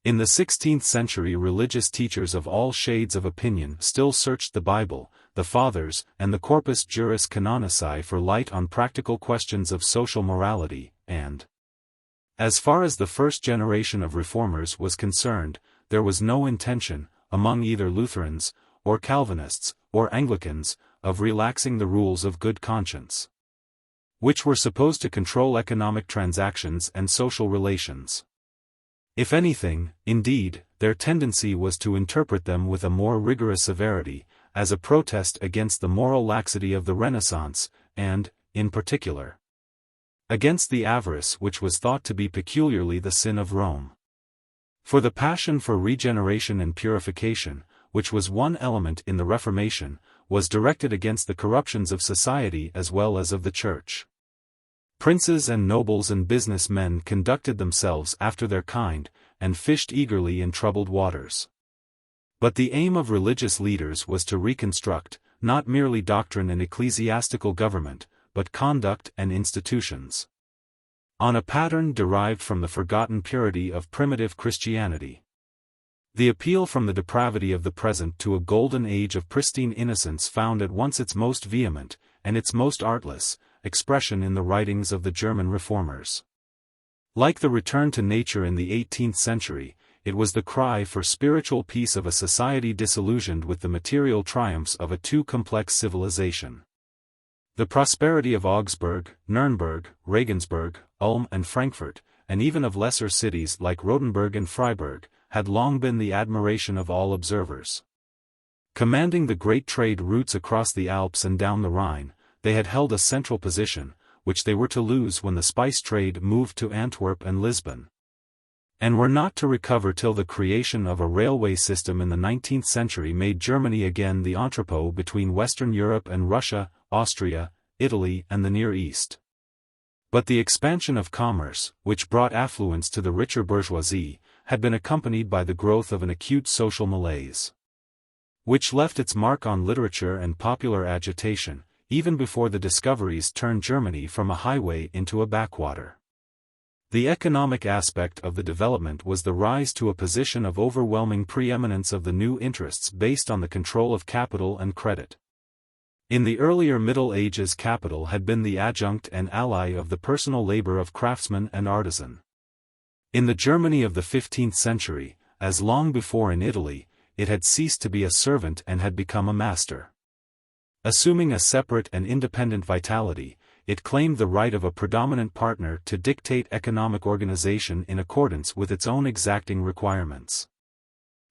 In the 16th century, religious teachers of all shades of opinion still searched the Bible, the Fathers, and the Corpus Juris Canonici for light on practical questions of social morality, and, as far as the first generation of reformers was concerned, there was no intention, among either Lutherans, or Calvinists, or Anglicans, of relaxing the rules of good conscience, which were supposed to control economic transactions and social relations. If anything, indeed, their tendency was to interpret them with a more rigorous severity, as a protest against the moral laxity of the Renaissance, and, in particular, against the avarice which was thought to be peculiarly the sin of Rome. For the passion for regeneration and purification, which was one element in the Reformation, was directed against the corruptions of society as well as of the Church. Princes and nobles and business men conducted themselves after their kind, and fished eagerly in troubled waters. But the aim of religious leaders was to reconstruct, not merely doctrine and ecclesiastical government, but conduct and institutions, on a pattern derived from the forgotten purity of primitive Christianity. The appeal from the depravity of the present to a golden age of pristine innocence found at once its most vehement, and its most artless, expression in the writings of the German reformers. Like the return to nature in the 18th century, it was the cry for spiritual peace of a society disillusioned with the material triumphs of a too complex civilization. The prosperity of Augsburg, Nuremberg, Regensburg, Ulm and Frankfurt, and even of lesser cities like Rothenburg and Freiburg, had long been the admiration of all observers. Commanding the great trade routes across the Alps and down the Rhine, they had held a central position, which they were to lose when the spice trade moved to Antwerp and Lisbon, and were not to recover till the creation of a railway system in the 19th century made Germany again the entrepot between Western Europe and Russia, Austria, Italy and the Near East. But the expansion of commerce, which brought affluence to the richer bourgeoisie, had been accompanied by the growth of an acute social malaise, which left its mark on literature and popular agitation, even before the discoveries turned Germany from a highway into a backwater. The economic aspect of the development was the rise to a position of overwhelming preeminence of the new interests based on the control of capital and credit. In the earlier Middle Ages, capital had been the adjunct and ally of the personal labor of craftsman and artisan. In the Germany of the 15th century, as long before in Italy, it had ceased to be a servant and had become a master. Assuming a separate and independent vitality, it claimed the right of a predominant partner to dictate economic organization in accordance with its own exacting requirements.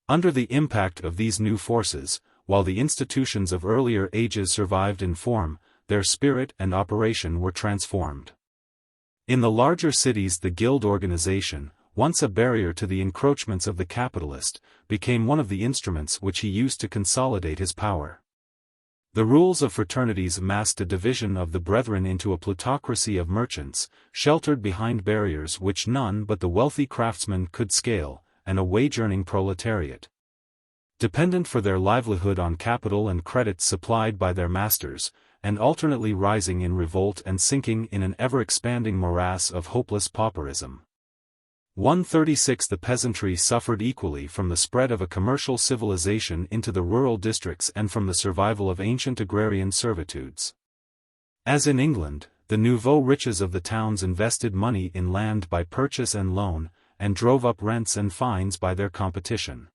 Under the impact of these new forces, while the institutions of earlier ages survived in form, their spirit and operation were transformed. In the larger cities, the guild organization, once a barrier to the encroachments of the capitalist, became one of the instruments which he used to consolidate his power. The rules of fraternities masked a division of the brethren into a plutocracy of merchants, sheltered behind barriers which none but the wealthy craftsmen could scale, and a wage-earning proletariat, dependent for their livelihood on capital and credit supplied by their masters, and alternately rising in revolt and sinking in an ever-expanding morass of hopeless pauperism. 136 The peasantry suffered equally from the spread of a commercial civilization into the rural districts and from the survival of ancient agrarian servitudes. As in England, the nouveau riches of the towns invested money in land by purchase and loan, and drove up rents and fines by their competition.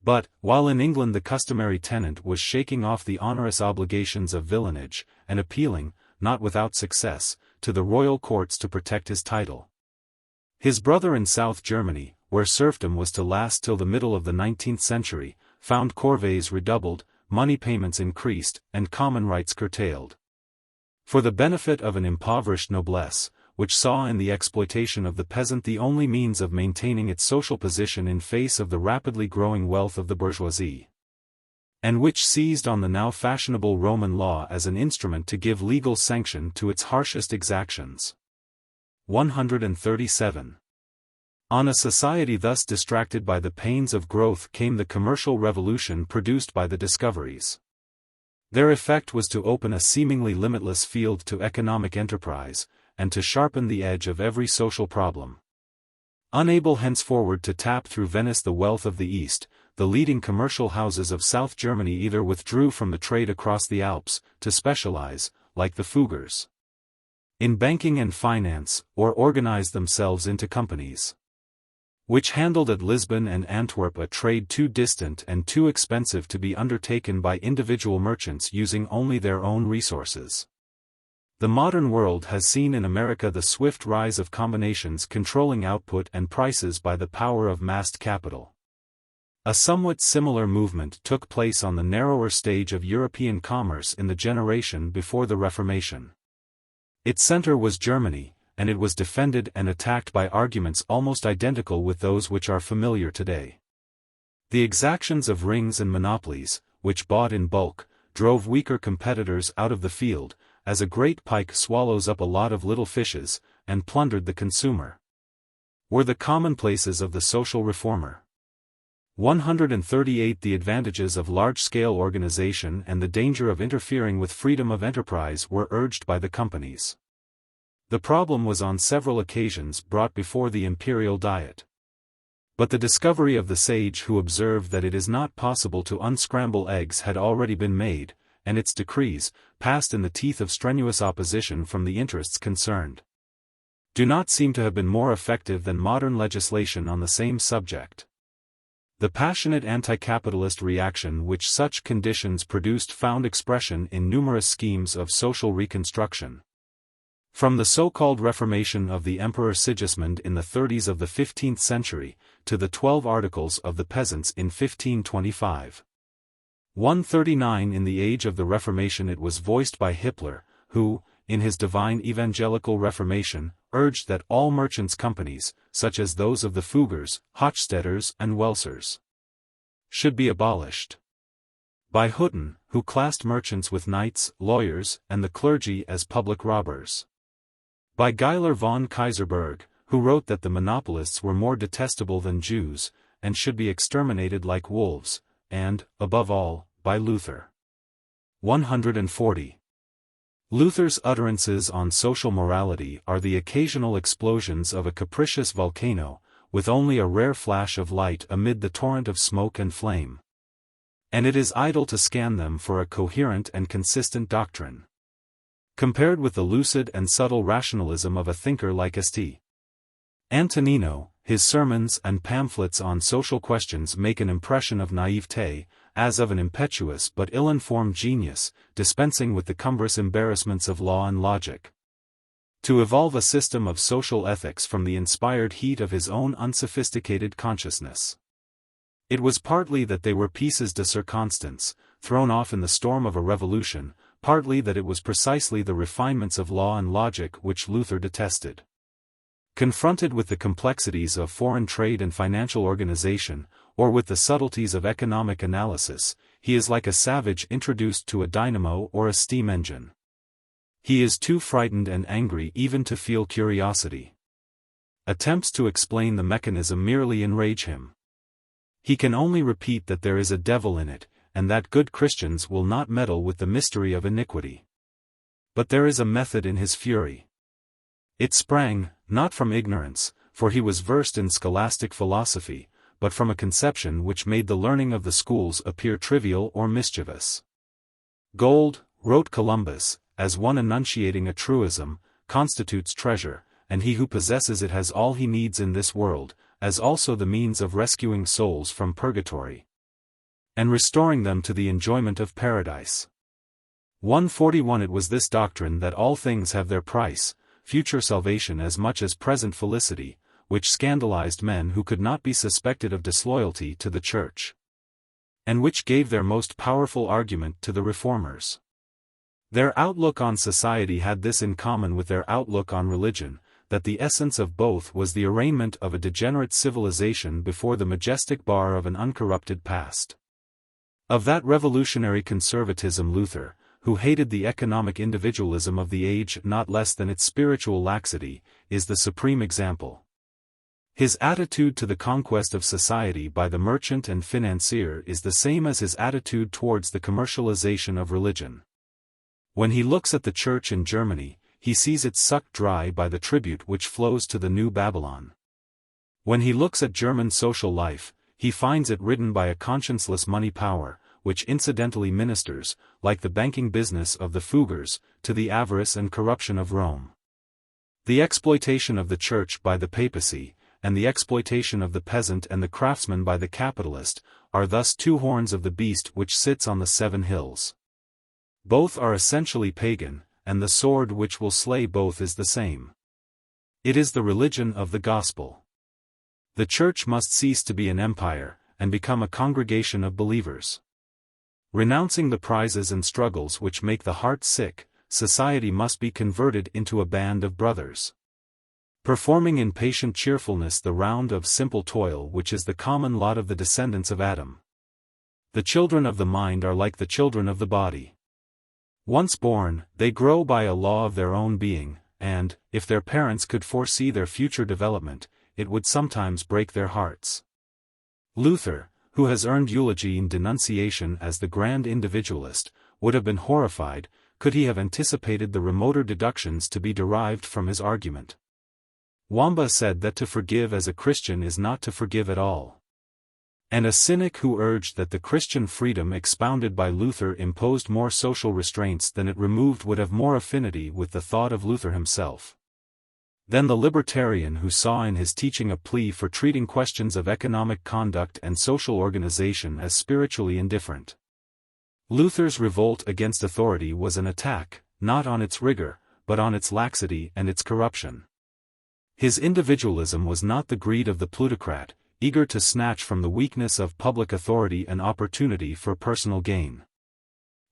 But, while in England the customary tenant was shaking off the onerous obligations of villanage, and appealing, not without success, to the royal courts to protect his title, his brother in South Germany, where serfdom was to last till the middle of the 19th century, found corvées redoubled, money payments increased, and common rights curtailed. For the benefit of an impoverished noblesse, which saw in the exploitation of the peasant the only means of maintaining its social position in face of the rapidly growing wealth of the bourgeoisie, and which seized on the now fashionable Roman law as an instrument to give legal sanction to its harshest exactions. 137. On a society thus distracted by the pains of growth came the commercial revolution produced by the discoveries. Their effect was to open a seemingly limitless field to economic enterprise, and to sharpen the edge of every social problem. Unable henceforward to tap through Venice the wealth of the East, the leading commercial houses of South Germany either withdrew from the trade across the Alps, to specialize, like the Fuggers, in banking and finance, or organized themselves into companies, which handled at Lisbon and Antwerp a trade too distant and too expensive to be undertaken by individual merchants using only their own resources. The modern world has seen in America the swift rise of combinations controlling output and prices by the power of massed capital. A somewhat similar movement took place on the narrower stage of European commerce in the generation before the Reformation. Its center was Germany, and it was defended and attacked by arguments almost identical with those which are familiar today. The exactions of rings and monopolies, which bought in bulk, drove weaker competitors out of the field, as a great pike swallows up a lot of little fishes, and plundered the consumer, were the commonplaces of the social reformer. 138 The advantages of large-scale organization and the danger of interfering with freedom of enterprise were urged by the companies. The problem was on several occasions brought before the imperial diet. But the discovery of the sage who observed that it is not possible to unscramble eggs had already been made, and its decrees, passed in the teeth of strenuous opposition from the interests concerned, do not seem to have been more effective than modern legislation on the same subject. The passionate anti-capitalist reaction which such conditions produced found expression in numerous schemes of social reconstruction. From the so-called Reformation of the Emperor Sigismund in the 30s of the 15th century, to the 12 Articles of the Peasants in 1525. 139 In the age of the Reformation it was voiced by Hitler, who, in his divine evangelical Reformation, urged that all merchants' companies, such as those of the Fuggers, Hochsteters and Welsers, should be abolished. By Hutten, who classed merchants with knights, lawyers, and the clergy as public robbers. By Geiler von Kaiserberg, who wrote that the monopolists were more detestable than Jews, and should be exterminated like wolves, and, above all, by Luther. 140. Luther's utterances on social morality are the occasional explosions of a capricious volcano, with only a rare flash of light amid the torrent of smoke and flame. And it is idle to scan them for a coherent and consistent doctrine. Compared with the lucid and subtle rationalism of a thinker like St. Antonino, his sermons and pamphlets on social questions make an impression of naivete, as of an impetuous but ill-informed genius, dispensing with the cumbrous embarrassments of law and logic. To evolve a system of social ethics from the inspired heat of his own unsophisticated consciousness. It was partly that they were pieces de circonstance, thrown off in the storm of a revolution, partly that it was precisely the refinements of law and logic which Luther detested. Confronted with the complexities of foreign trade and financial organization, or with the subtleties of economic analysis, he is like a savage introduced to a dynamo or a steam engine. He is too frightened and angry even to feel curiosity. Attempts to explain the mechanism merely enrage him. He can only repeat that there is a devil in it, and that good Christians will not meddle with the mystery of iniquity. But there is a method in his fury. It sprang, not from ignorance, for he was versed in scholastic philosophy, but from a conception which made the learning of the schools appear trivial or mischievous. Gold, wrote Columbus, as one enunciating a truism, constitutes treasure, and he who possesses it has all he needs in this world, as also the means of rescuing souls from purgatory, and restoring them to the enjoyment of paradise. 141 It was this doctrine that all things have their price, future salvation as much as present felicity, which scandalized men who could not be suspected of disloyalty to the Church, and which gave their most powerful argument to the Reformers. Their outlook on society had this in common with their outlook on religion, that the essence of both was the arraignment of a degenerate civilization before the majestic bar of an uncorrupted past. Of that revolutionary conservatism Luther, who hated the economic individualism of the age not less than its spiritual laxity, is the supreme example. His attitude to the conquest of society by the merchant and financier is the same as his attitude towards the commercialization of religion. When he looks at the Church in Germany, he sees it sucked dry by the tribute which flows to the new Babylon. When he looks at German social life, he finds it ridden by a conscienceless money power, which incidentally ministers, like the banking business of the Fuggers, to the avarice and corruption of Rome. The exploitation of the Church by the papacy, and the exploitation of the peasant and the craftsman by the capitalist, are thus two horns of the beast which sits on the 7 hills. Both are essentially pagan, and the sword which will slay both is the same. It is the religion of the gospel. The Church must cease to be an empire, and become a congregation of believers. Renouncing the prizes and struggles which make the heart sick, society must be converted into a band of brothers, performing in patient cheerfulness the round of simple toil which is the common lot of the descendants of Adam. The children of the mind are like the children of the body. Once born, they grow by a law of their own being, and, if their parents could foresee their future development, it would sometimes break their hearts. Luther, who has earned eulogy in denunciation as the grand individualist, would have been horrified, could he have anticipated the remoter deductions to be derived from his argument. Wamba said that to forgive as a Christian is not to forgive at all. And a cynic who urged that the Christian freedom expounded by Luther imposed more social restraints than it removed would have more affinity with the thought of Luther himself than the libertarian who saw in his teaching a plea for treating questions of economic conduct and social organization as spiritually indifferent. Luther's revolt against authority was an attack, not on its rigor, but on its laxity and its corruption. His individualism was not the greed of the plutocrat, eager to snatch from the weakness of public authority an opportunity for personal gain.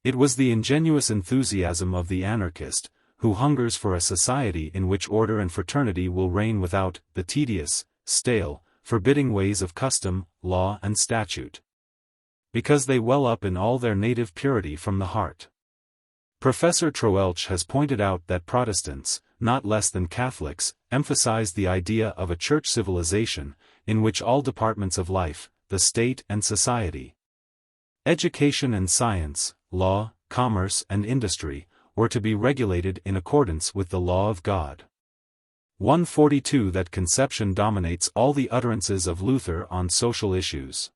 It was the ingenuous enthusiasm of the anarchist, who hungers for a society in which order and fraternity will reign without the tedious, stale, forbidding ways of custom, law and statute, because they well up in all their native purity from the heart. Professor Troeltsch has pointed out that Protestants, not less than Catholics, emphasize the idea of a church civilization, in which all departments of life, the state and society, education and science, law, commerce and industry, were to be regulated in accordance with the law of God. 142 That conception dominates all the utterances of Luther on social issues.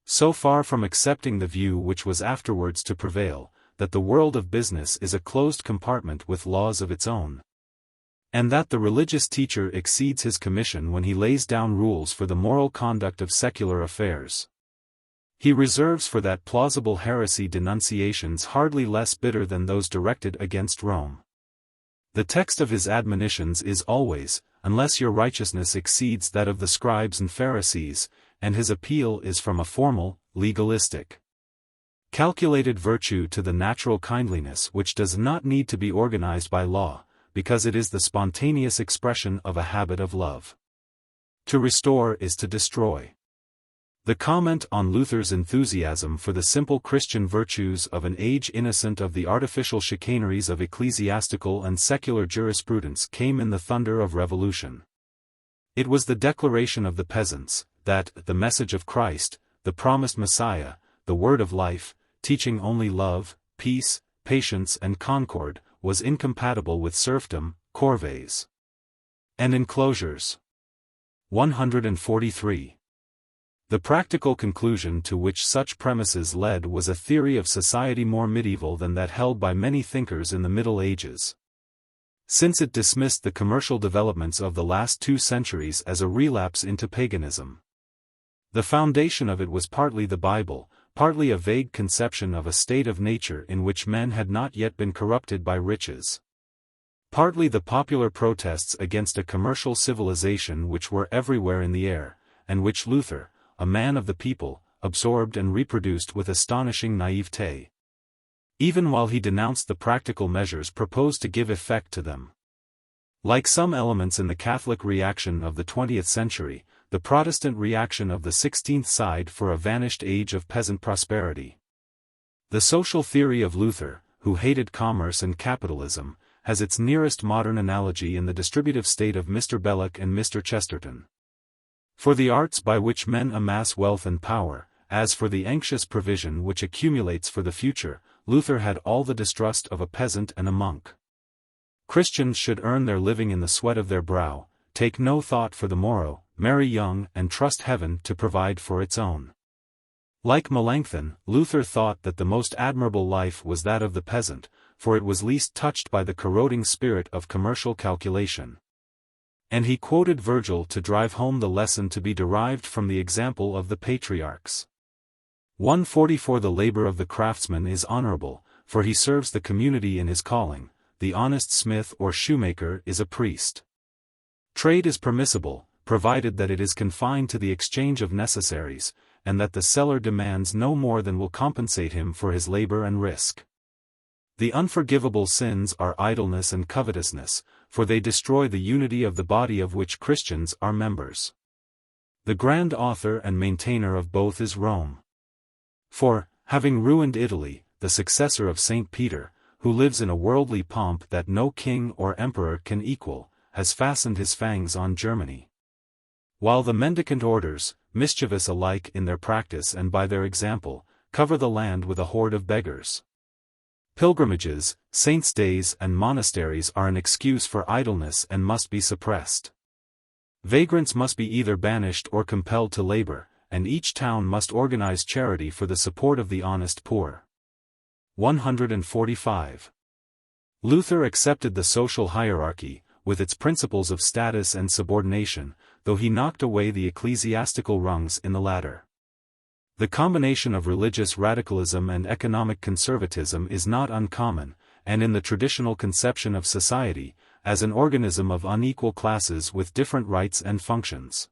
So far from accepting the view which was afterwards to prevail, that the world of business is a closed compartment with laws of its own, and that the religious teacher exceeds his commission when he lays down rules for the moral conduct of secular affairs, he reserves for that plausible heresy denunciations hardly less bitter than those directed against Rome. The text of his admonitions is always, unless your righteousness exceeds that of the scribes and Pharisees, and his appeal is from a formal, legalistic, calculated virtue to the natural kindliness which does not need to be organized by law, because it is the spontaneous expression of a habit of love. To restore is to destroy. The comment on Luther's enthusiasm for the simple Christian virtues of an age innocent of the artificial chicaneries of ecclesiastical and secular jurisprudence came in the thunder of revolution. It was the declaration of the peasants, that the message of Christ, the promised Messiah, the word of life, teaching only love, peace, patience and concord, was incompatible with serfdom, corvées, and enclosures. 143. The practical conclusion to which such premises led was a theory of society more medieval than that held by many thinkers in the Middle Ages, since it dismissed the commercial developments of the last 2 centuries as a relapse into paganism. The foundation of it was partly the Bible, partly a vague conception of a state of nature in which men had not yet been corrupted by riches, partly the popular protests against a commercial civilization which were everywhere in the air, and which Luther, a man of the people, absorbed and reproduced with astonishing naivete, even while he denounced the practical measures proposed to give effect to them. Like some elements in the Catholic reaction of the 20th century, the Protestant reaction of the 16th sighed for a vanished age of peasant prosperity. The social theory of Luther, who hated commerce and capitalism, has its nearest modern analogy in the distributive state of Mr. Belloc and Mr. Chesterton. For the arts by which men amass wealth and power, as for the anxious provision which accumulates for the future, Luther had all the distrust of a peasant and a monk. Christians should earn their living in the sweat of their brow, take no thought for the morrow, marry young and trust heaven to provide for its own. Like Melanchthon, Luther thought that the most admirable life was that of the peasant, for it was least touched by the corroding spirit of commercial calculation. And he quoted Virgil to drive home the lesson to be derived from the example of the patriarchs. 144 The labor of the craftsman is honorable, for he serves the community in his calling. The honest smith or shoemaker is a priest. Trade is permissible, provided that it is confined to the exchange of necessaries, and that the seller demands no more than will compensate him for his labor and risk. The unforgivable sins are idleness and covetousness, for they destroy the unity of the body of which Christians are members. The grand author and maintainer of both is Rome. For, having ruined Italy, the successor of St. Peter, who lives in a worldly pomp that no king or emperor can equal, has fastened his fangs on Germany. While the mendicant orders, mischievous alike in their practice and by their example, cover the land with a horde of beggars. Pilgrimages, saints' days and monasteries are an excuse for idleness and must be suppressed. Vagrants must be either banished or compelled to labor, and each town must organize charity for the support of the honest poor. 145. Luther accepted the social hierarchy, with its principles of status and subordination, though he knocked away the ecclesiastical rungs in the ladder. The combination of religious radicalism and economic conservatism is not uncommon, and in the traditional conception of society, as an organism of unequal classes with different rights and functions.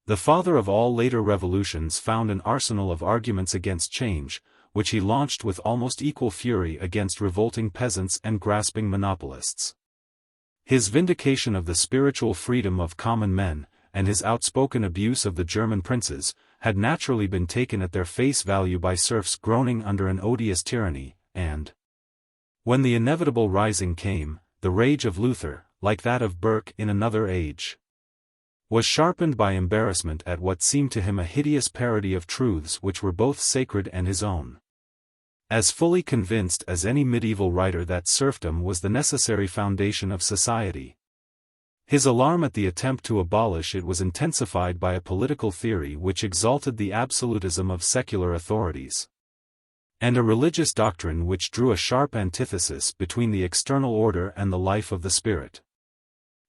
The father of all later revolutions found an arsenal of arguments against change, which he launched with almost equal fury against revolting peasants and grasping monopolists. His vindication of the spiritual freedom of common men, and his outspoken abuse of the German princes, had naturally been taken at their face value by serfs groaning under an odious tyranny, and when the inevitable rising came, the rage of Luther, like that of Burke in another age, was sharpened by embarrassment at what seemed to him a hideous parody of truths which were both sacred and his own. as fully convinced as any medieval writer that serfdom was the necessary foundation of society. His alarm at the attempt to abolish it was intensified by a political theory which exalted the absolutism of secular authorities, and a religious doctrine which drew a sharp antithesis between the external order and the life of the spirit.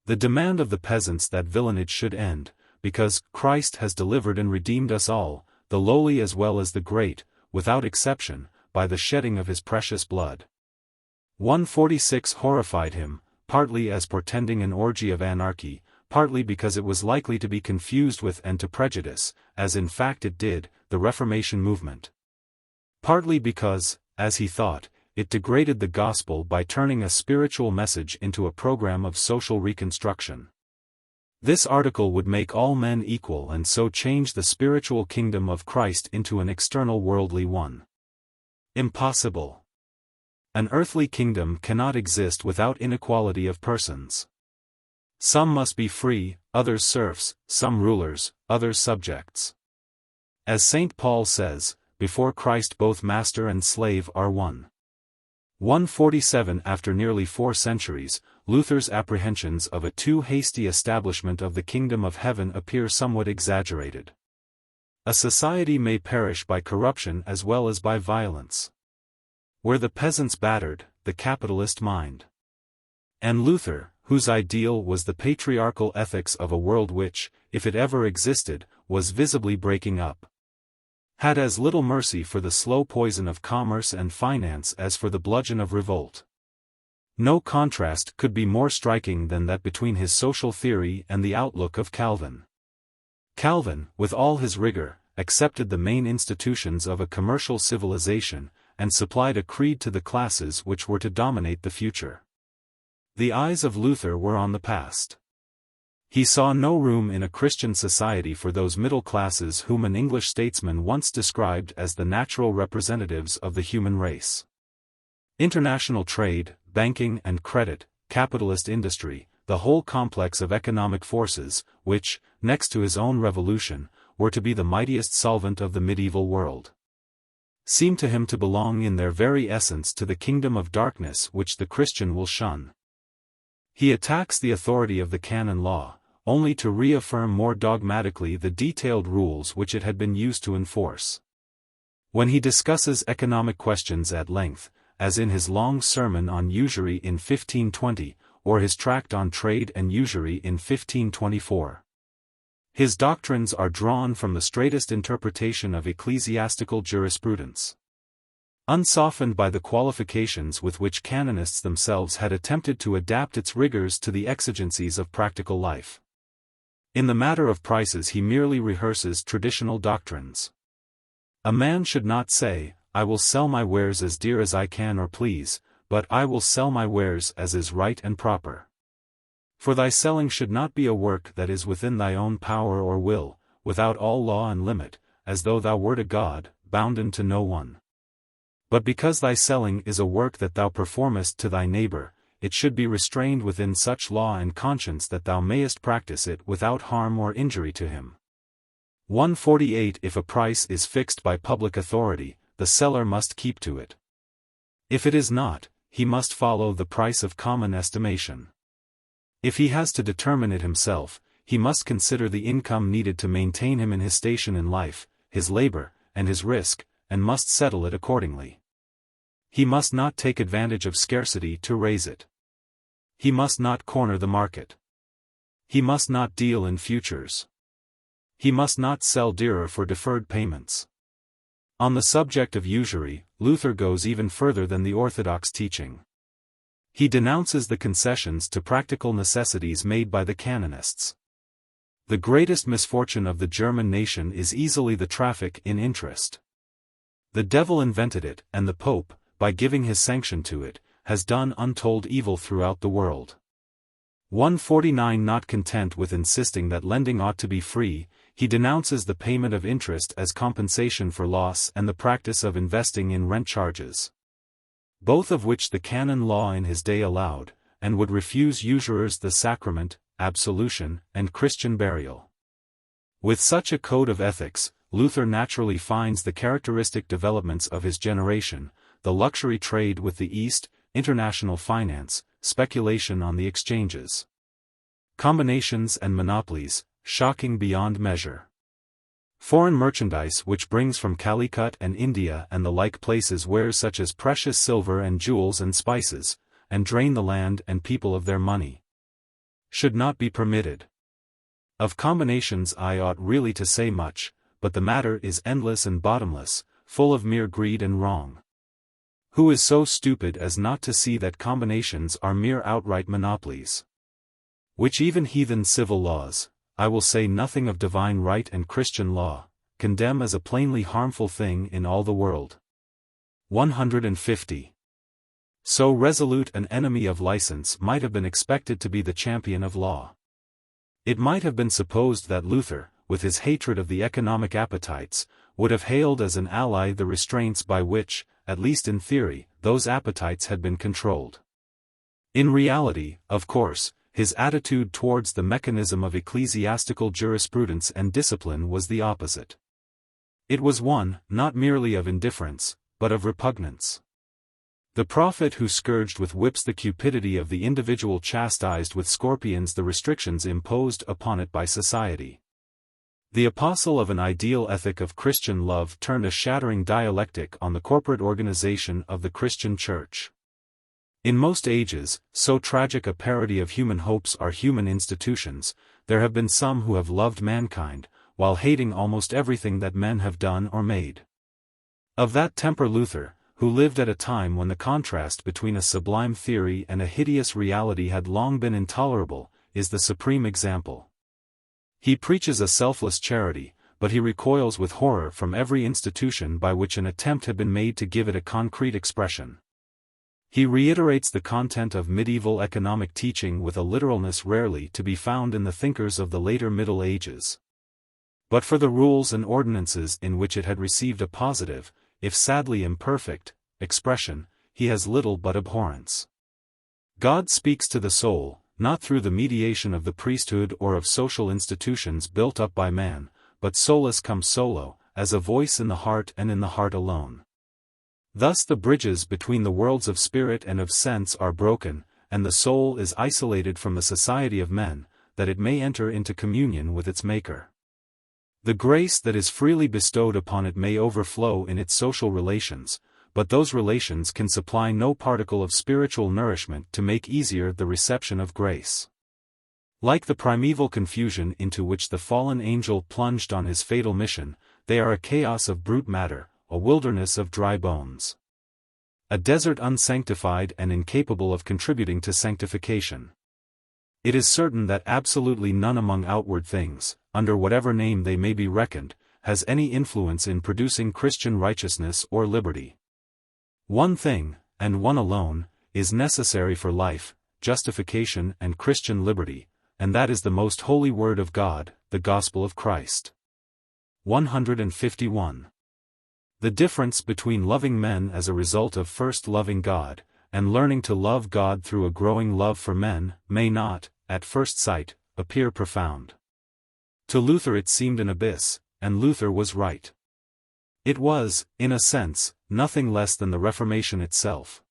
The demand of the peasants that villanage should end, because Christ has delivered and redeemed us all, the lowly as well as the great, without exception, by the shedding of his precious blood. 146 horrified him, partly as portending an orgy of anarchy, partly because it was likely to be confused with and to prejudice, as in fact it did, the Reformation movement. Partly because, as he thought, it degraded the gospel by turning a spiritual message into a program of social reconstruction. This article would make all men equal and so change the spiritual kingdom of Christ into an external worldly one. Impossible. An earthly kingdom cannot exist without inequality of persons. Some must be free, others serfs, some rulers, others subjects. As St. Paul says, before Christ both master and slave are one. 147 After nearly 4 centuries, Luther's apprehensions of a too hasty establishment of the kingdom of heaven appear somewhat exaggerated. A society may perish by corruption as well as by violence. Were the peasants battered, the capitalist mind. And Luther, whose ideal was the patriarchal ethics of a world which, if it ever existed, was visibly breaking up, had as little mercy for the slow poison of commerce and finance as for the bludgeon of revolt. No contrast could be more striking than that between his social theory and the outlook of Calvin. Calvin, with all his rigor, accepted the main institutions of a commercial civilization, and supplied a creed to the classes which were to dominate the future. The eyes of Luther were on the past. He saw no room in a Christian society for those middle classes whom an English statesman once described as the natural representatives of the human race. International trade, banking and credit, capitalist industry, the whole complex of economic forces, which, next to his own revolution, were to be the mightiest solvent of the medieval world, seem to him to belong in their very essence to the kingdom of darkness which the Christian will shun. He attacks the authority of the canon law, only to reaffirm more dogmatically the detailed rules which it had been used to enforce. When he discusses economic questions at length, as in his long sermon on usury in 1520, or his tract on trade and usury in 1524, his doctrines are drawn from the straightest interpretation of ecclesiastical jurisprudence, unsoftened by the qualifications with which canonists themselves had attempted to adapt its rigors to the exigencies of practical life. In the matter of prices he merely rehearses traditional doctrines. A man should not say, I will sell my wares as dear as I can or please, but I will sell my wares as is right and proper. For thy selling should not be a work that is within thy own power or will, without all law and limit, as though thou wert a god, bounden to no one. But because thy selling is a work that thou performest to thy neighbor, it should be restrained within such law and conscience that thou mayest practice it without harm or injury to him. 148 If a price is fixed by public authority, the seller must keep to it. If it is not, he must follow the price of common estimation. If he has to determine it himself, he must consider the income needed to maintain him in his station in life, his labor, and his risk, and must settle it accordingly. He must not take advantage of scarcity to raise it. He must not corner the market. He must not deal in futures. He must not sell dearer for deferred payments. On the subject of usury, Luther goes even further than the orthodox teaching. He denounces the concessions to practical necessities made by the canonists. The greatest misfortune of the German nation is easily the traffic in interest. The devil invented it, and the Pope, by giving his sanction to it, has done untold evil throughout the world. 149 Not content with insisting that lending ought to be free, he denounces the payment of interest as compensation for loss and the practice of investing in rent charges, both of which the canon law in his day allowed, and would refuse usurers the sacrament, absolution, and Christian burial. With such a code of ethics, Luther naturally finds the characteristic developments of his generation, the luxury trade with the East, international finance, speculation on the exchanges. Combinations and monopolies, shocking beyond measure. Foreign merchandise which brings from Calicut and India and the like places wares such as precious silver and jewels and spices, and drain the land and people of their money, should not be permitted. Of combinations I ought really to say much, but the matter is endless and bottomless, full of mere greed and wrong. Who is so stupid as not to see that combinations are mere outright monopolies, which even heathen civil laws, I will say nothing of divine right and Christian law, condemn as a plainly harmful thing in all the world. 150. So resolute an enemy of license might have been expected to be the champion of law. It might have been supposed that Luther, with his hatred of the economic appetites, would have hailed as an ally the restraints by which, at least in theory, those appetites had been controlled. In reality, of course, his attitude towards the mechanism of ecclesiastical jurisprudence and discipline was the opposite. It was one, not merely of indifference, but of repugnance. The prophet who scourged with whips the cupidity of the individual chastised with scorpions the restrictions imposed upon it by society. The apostle of an ideal ethic of Christian love turned a shattering dialectic on the corporate organization of the Christian Church. In most ages, so tragic a parody of human hopes are human institutions, there have been some who have loved mankind, while hating almost everything that men have done or made. Of that temper Luther, who lived at a time when the contrast between a sublime theory and a hideous reality had long been intolerable, is the supreme example. He preaches a selfless charity, but he recoils with horror from every institution by which an attempt had been made to give it a concrete expression. He reiterates the content of medieval economic teaching with a literalness rarely to be found in the thinkers of the later Middle Ages. But for the rules and ordinances in which it had received a positive, if sadly imperfect, expression, he has little but abhorrence. God speaks to the soul, not through the mediation of the priesthood or of social institutions built up by man, but solus cum solo, as a voice in the heart and in the heart alone. Thus the bridges between the worlds of spirit and of sense are broken, and the soul is isolated from the society of men, that it may enter into communion with its Maker. The grace that is freely bestowed upon it may overflow in its social relations, but those relations can supply no particle of spiritual nourishment to make easier the reception of grace. Like the primeval confusion into which the fallen angel plunged on his fatal mission, they are a chaos of brute matter, a wilderness of dry bones. A desert unsanctified and incapable of contributing to sanctification. It is certain that absolutely none among outward things, under whatever name they may be reckoned, has any influence in producing Christian righteousness or liberty. One thing, and one alone, is necessary for life, justification and Christian liberty, and that is the most holy word of God, the gospel of Christ. 151. The difference between loving men as a result of first loving God, and learning to love God through a growing love for men, may not, at first sight, appear profound. To Luther it seemed an abyss, and Luther was right. It was, in a sense, nothing less than the Reformation itself.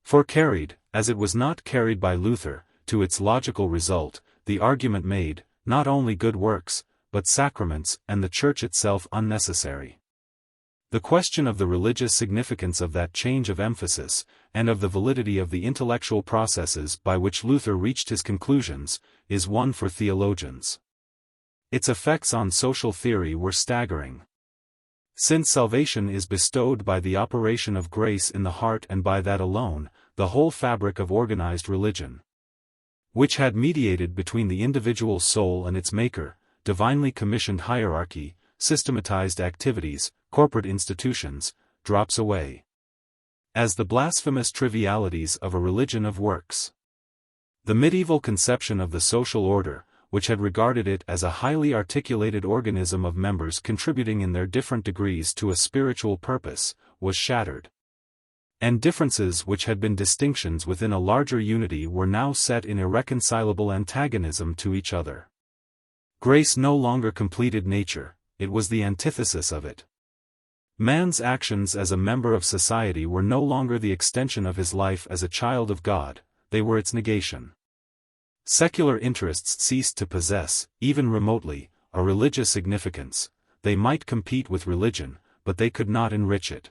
For carried, as it was not carried by Luther, to its logical result, the argument made, not only good works, but sacraments and the Church itself unnecessary. The question of the religious significance of that change of emphasis, and of the validity of the intellectual processes by which Luther reached his conclusions, is one for theologians. Its effects on social theory were staggering. Since salvation is bestowed by the operation of grace in the heart and by that alone, the whole fabric of organized religion, which had mediated between the individual soul and its Maker, divinely commissioned hierarchy, systematized activities, corporate institutions, drops away as the blasphemous trivialities of a religion of works. The medieval conception of the social order, which had regarded it as a highly articulated organism of members contributing in their different degrees to a spiritual purpose, was shattered. And differences which had been distinctions within a larger unity were now set in irreconcilable antagonism to each other. Grace no longer completed nature, it was the antithesis of it. Man's actions as a member of society were no longer the extension of his life as a child of God, they were its negation. Secular interests ceased to possess, even remotely, a religious significance. They might compete with religion, but they could not enrich it.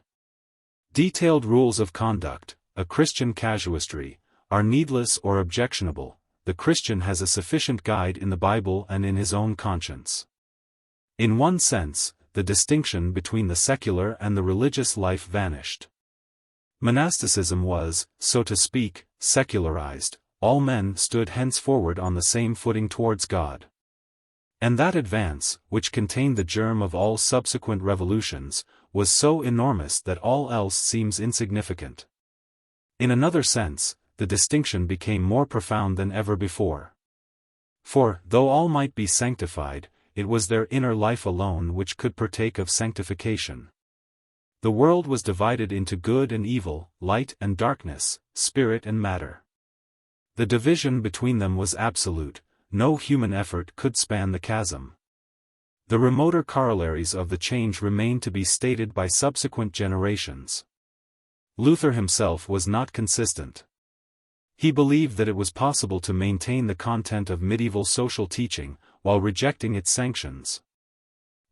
Detailed rules of conduct, a Christian casuistry, are needless or objectionable. The Christian has a sufficient guide in the Bible and in his own conscience. In one sense, the distinction between the secular and the religious life vanished. Monasticism was, so to speak, secularized. All men stood henceforward on the same footing towards God. And that advance, which contained the germ of all subsequent revolutions, was so enormous that all else seems insignificant. In another sense, the distinction became more profound than ever before. For, though all might be sanctified, it was their inner life alone which could partake of sanctification. The world was divided into good and evil, light and darkness, spirit and matter. The division between them was absolute, no human effort could span the chasm. The remoter corollaries of the change remained to be stated by subsequent generations. Luther himself was not consistent. He believed that it was possible to maintain the content of medieval social teaching, while rejecting its sanctions.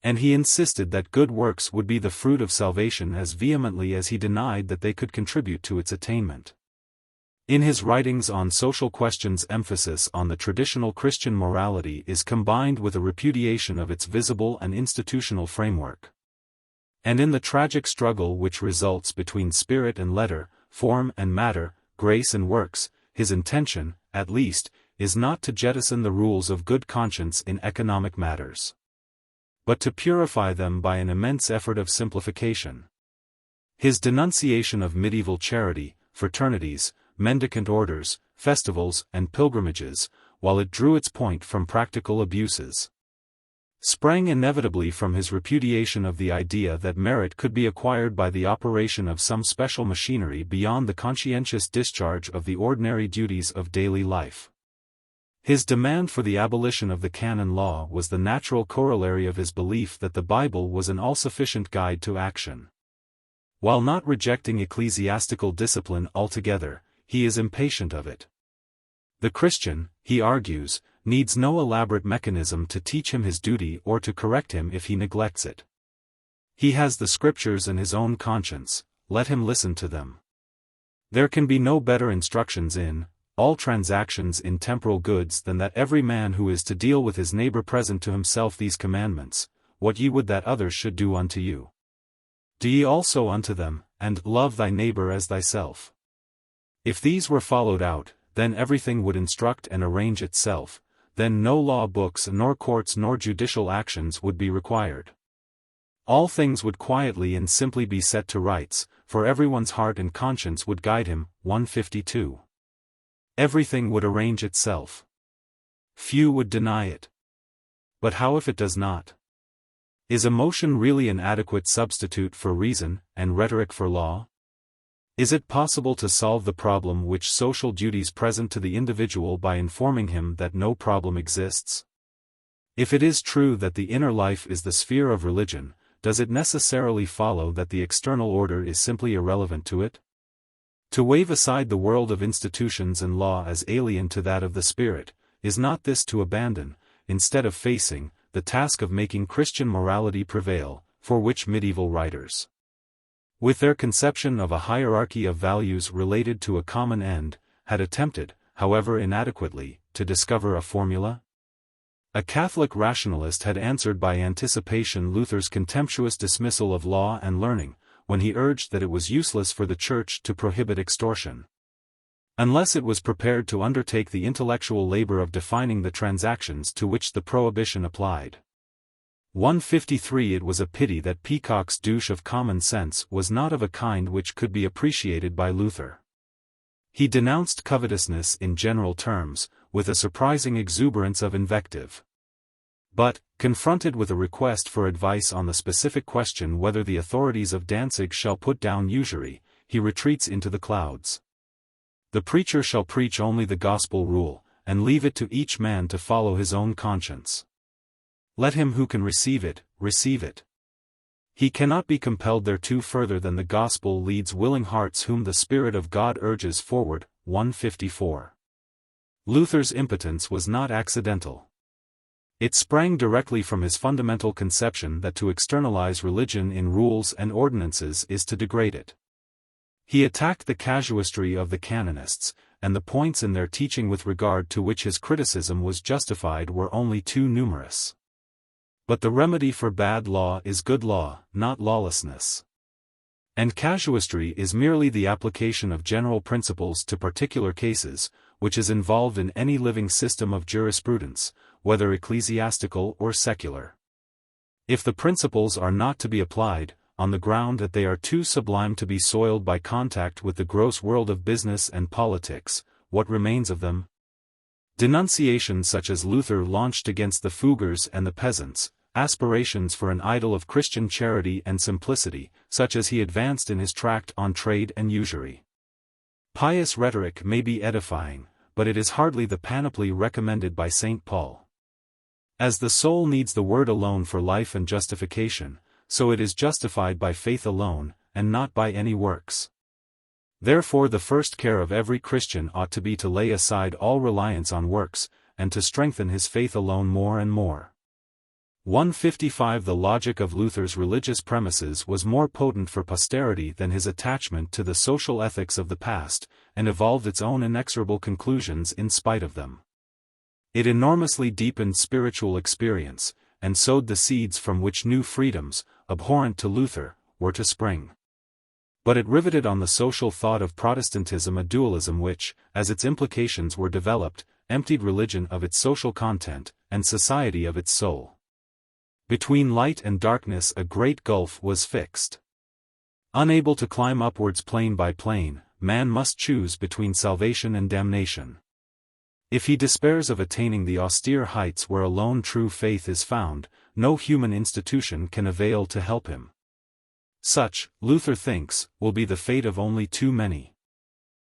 And he insisted that good works would be the fruit of salvation as vehemently as he denied that they could contribute to its attainment. In his writings on social questions, emphasis on the traditional Christian morality is combined with a repudiation of its visible and institutional framework. And in the tragic struggle which results between spirit and letter, form and matter, grace and works, his intention, at least, is not to jettison the rules of good conscience in economic matters, but to purify them by an immense effort of simplification. His denunciation of medieval charity, fraternities, mendicant orders, festivals, and pilgrimages, while it drew its point from practical abuses, sprang inevitably from his repudiation of the idea that merit could be acquired by the operation of some special machinery beyond the conscientious discharge of the ordinary duties of daily life. His demand for the abolition of the canon law was the natural corollary of his belief that the Bible was an all-sufficient guide to action. While not rejecting ecclesiastical discipline altogether, he is impatient of it. The Christian, he argues, needs no elaborate mechanism to teach him his duty or to correct him if he neglects it. He has the Scriptures and his own conscience, let him listen to them. There can be no better instructions in all transactions in temporal goods than that every man who is to deal with his neighbor present to himself these commandments: what ye would that others should do unto you, do ye also unto them, and love thy neighbor as thyself. If these were followed out, then everything would instruct and arrange itself, then no law books nor courts nor judicial actions would be required. All things would quietly and simply be set to rights, for everyone's heart and conscience would guide him. 152. Everything would arrange itself. Few would deny it. But how if it does not? Is emotion really an adequate substitute for reason, and rhetoric for law? Is it possible to solve the problem which social duties present to the individual by informing him that no problem exists? If it is true that the inner life is the sphere of religion, does it necessarily follow that the external order is simply irrelevant to it? To wave aside the world of institutions and law as alien to that of the Spirit, is not this to abandon, instead of facing, the task of making Christian morality prevail, for which medieval writers, with their conception of a hierarchy of values related to a common end, had attempted, however inadequately, to discover a formula? A Catholic rationalist had answered by anticipation Luther's contemptuous dismissal of law and learning, when he urged that it was useless for the Church to prohibit extortion, unless it was prepared to undertake the intellectual labor of defining the transactions to which the prohibition applied. 153. It was a pity that Peacock's douche of common sense was not of a kind which could be appreciated by Luther. He denounced covetousness in general terms, with a surprising exuberance of invective. But, confronted with a request for advice on the specific question whether the authorities of Danzig shall put down usury, he retreats into the clouds. The preacher shall preach only the gospel rule, and leave it to each man to follow his own conscience. Let him who can receive it, receive it. He cannot be compelled thereto further than the gospel leads willing hearts whom the Spirit of God urges forward. 154. Luther's impotence was not accidental. It sprang directly from his fundamental conception that to externalize religion in rules and ordinances is to degrade it. He attacked the casuistry of the canonists, and the points in their teaching with regard to which his criticism was justified were only too numerous. But the remedy for bad law is good law, not lawlessness. And casuistry is merely the application of general principles to particular cases, which is involved in any living system of jurisprudence, whether ecclesiastical or secular. If the principles are not to be applied, on the ground that they are too sublime to be soiled by contact with the gross world of business and politics, what remains of them? Denunciations such as Luther launched against the Fuggers and the peasants, aspirations for an idol of Christian charity and simplicity, such as he advanced in his tract on trade and usury. Pious rhetoric may be edifying, but it is hardly the panoply recommended by St. Paul. As the soul needs the word alone for life and justification, so it is justified by faith alone, and not by any works. Therefore the first care of every Christian ought to be to lay aside all reliance on works, and to strengthen his faith alone more and more. 155. The logic of Luther's religious premises was more potent for posterity than his attachment to the social ethics of the past, and evolved its own inexorable conclusions in spite of them. It enormously deepened spiritual experience, and sowed the seeds from which new freedoms, abhorrent to Luther, were to spring. But it riveted on the social thought of Protestantism a dualism which, as its implications were developed, emptied religion of its social content, and society of its soul. Between light and darkness a great gulf was fixed. Unable to climb upwards plane by plane, man must choose between salvation and damnation. If he despairs of attaining the austere heights where alone true faith is found, no human institution can avail to help him. Such, Luther thinks, will be the fate of only too many.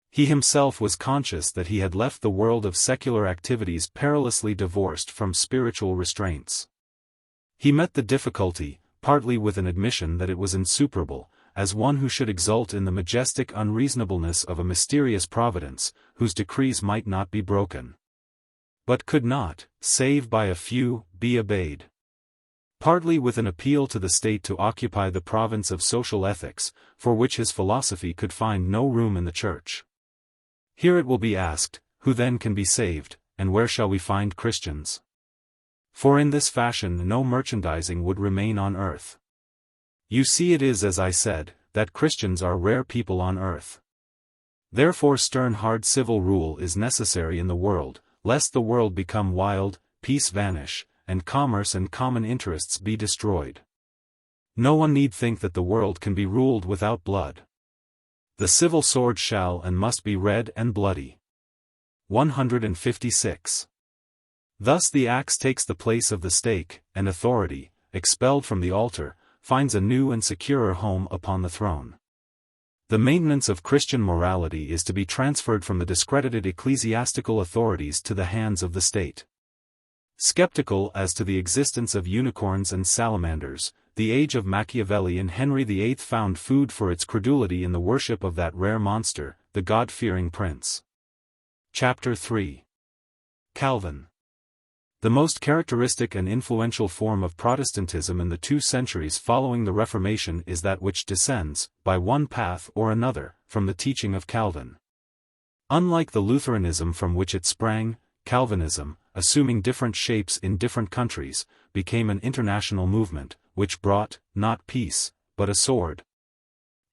He himself was conscious that he had left the world of secular activities perilously divorced from spiritual restraints. He met the difficulty, partly with an admission that it was insuperable, as one who should exult in the majestic unreasonableness of a mysterious providence, whose decrees might not be broken. But could not, save by a few, be obeyed. Partly with an appeal to the state to occupy the province of social ethics, for which his philosophy could find no room in the Church. Here it will be asked, who then can be saved, and where shall we find Christians? For in this fashion no merchandising would remain on earth. You see, it is as I said, that Christians are rare people on earth. Therefore stern hard civil rule is necessary in the world, lest the world become wild, peace vanish, and commerce and common interests be destroyed. No one need think that the world can be ruled without blood. The civil sword shall and must be red and bloody. 156. Thus the axe takes the place of the stake, and authority, expelled from the altar, finds a new and securer home upon the throne. The maintenance of Christian morality is to be transferred from the discredited ecclesiastical authorities to the hands of the state. Skeptical as to the existence of unicorns and salamanders, the age of Machiavelli and Henry VIII found food for its credulity in the worship of that rare monster, the God-fearing prince. Chapter 3. Calvin. The most characteristic and influential form of Protestantism in the 2 centuries following the Reformation is that which descends, by one path or another, from the teaching of Calvin. Unlike the Lutheranism from which it sprang, Calvinism, assuming different shapes in different countries, became an international movement, which brought, not peace, but a sword.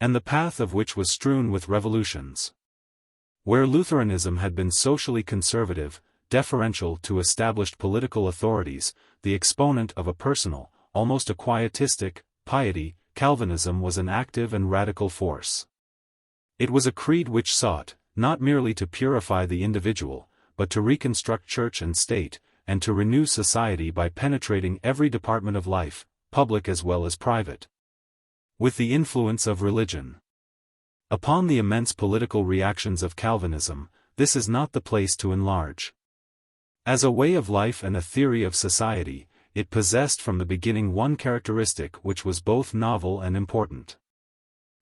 And the path of which was strewn with revolutions. Where Lutheranism had been socially conservative, deferential to established political authorities, the exponent of a personal, almost a quietistic, piety, Calvinism was an active and radical force. It was a creed which sought, not merely to purify the individual, but to reconstruct church and state, and to renew society by penetrating every department of life, public as well as private. With the influence of religion. Upon the immense political reactions of Calvinism, this is not the place to enlarge. As a way of life and a theory of society, it possessed from the beginning one characteristic which was both novel and important.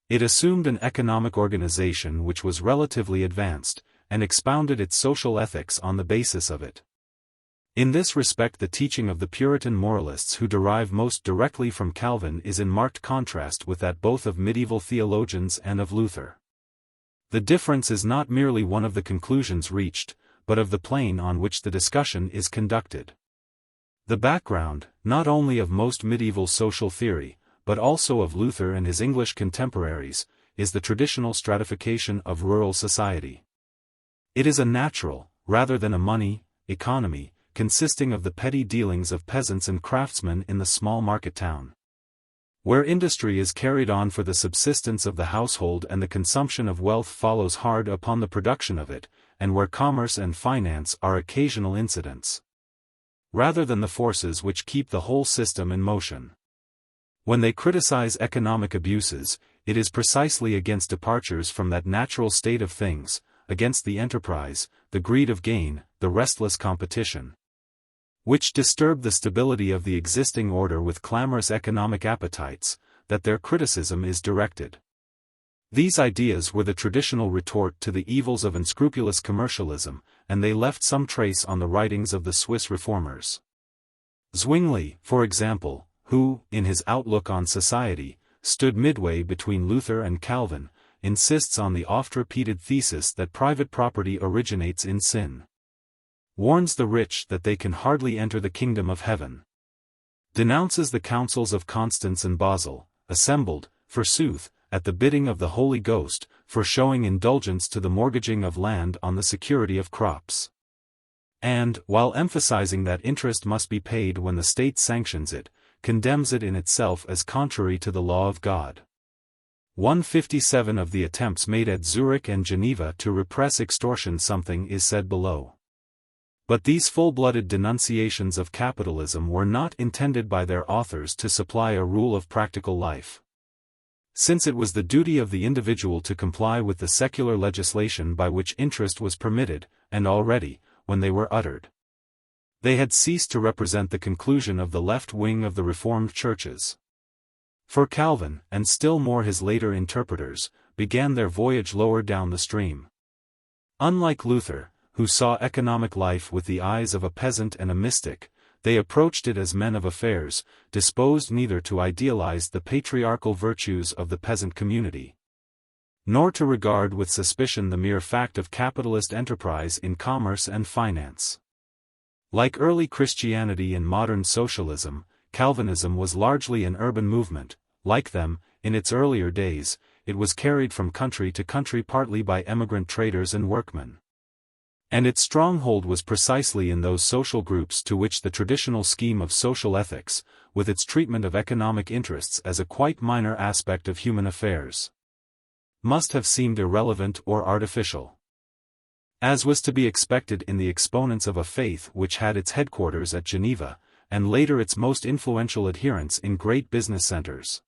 It assumed an economic organization which was relatively advanced, and expounded its social ethics on the basis of it. In this respect the teaching of the Puritan moralists who derive most directly from Calvin is in marked contrast with that both of medieval theologians and of Luther. The difference is not merely one of the conclusions reached, but of the plane on which the discussion is conducted. The background, not only of most medieval social theory, but also of Luther and his English contemporaries, is the traditional stratification of rural society. It is a natural, rather than a money, economy, consisting of the petty dealings of peasants and craftsmen in the small market town. Where industry is carried on for the subsistence of the household and the consumption of wealth follows hard upon the production of it, and where commerce and finance are occasional incidents, rather than the forces which keep the whole system in motion. When they criticize economic abuses, it is precisely against departures from that natural state of things, against the enterprise, the greed of gain, the restless competition, which disturb the stability of the existing order with clamorous economic appetites, that their criticism is directed. These ideas were the traditional retort to the evils of unscrupulous commercialism, and they left some trace on the writings of the Swiss reformers. Zwingli, for example, who, in his outlook on society, stood midway between Luther and Calvin, insists on the oft-repeated thesis that private property originates in sin, warns the rich that they can hardly enter the kingdom of heaven, denounces the councils of Constance and Basel, assembled, forsooth, at the bidding of the Holy Ghost, for showing indulgence to the mortgaging of land on the security of crops. And, while emphasizing that interest must be paid when the state sanctions it, condemns it in itself as contrary to the law of God. 157 of the attempts made at Zurich and Geneva to repress extortion something is said below. But these full-blooded denunciations of capitalism were not intended by their authors to supply a rule of practical life. Since it was the duty of the individual to comply with the secular legislation by which interest was permitted, and already, when they were uttered, they had ceased to represent the conclusion of the left wing of the Reformed churches. For Calvin, and still more his later interpreters, began their voyage lower down the stream. Unlike Luther, who saw economic life with the eyes of a peasant and a mystic, they approached it as men of affairs, disposed neither to idealize the patriarchal virtues of the peasant community, nor to regard with suspicion the mere fact of capitalist enterprise in commerce and finance. Like early Christianity and modern socialism, Calvinism was largely an urban movement. Like them, in its earlier days, it was carried from country to country partly by emigrant traders and workmen. And its stronghold was precisely in those social groups to which the traditional scheme of social ethics, with its treatment of economic interests as a quite minor aspect of human affairs, must have seemed irrelevant or artificial. As was to be expected in the exponents of a faith which had its headquarters at Geneva, and later its most influential adherents in great business centers.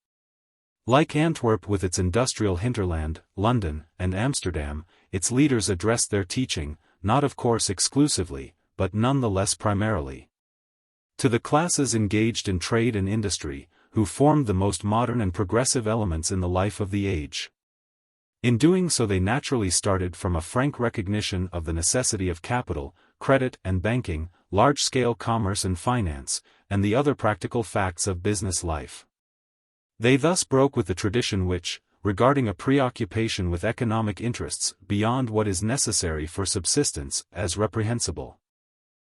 Like Antwerp with its industrial hinterland, London, and Amsterdam, its leaders addressed their teaching, not of course exclusively, but none the less primarily, to the classes engaged in trade and industry, who formed the most modern and progressive elements in the life of the age. In doing so they naturally started from a frank recognition of the necessity of capital, credit and banking, large-scale commerce and finance, and the other practical facts of business life. They thus broke with the tradition which, regarding a preoccupation with economic interests beyond what is necessary for subsistence as reprehensible,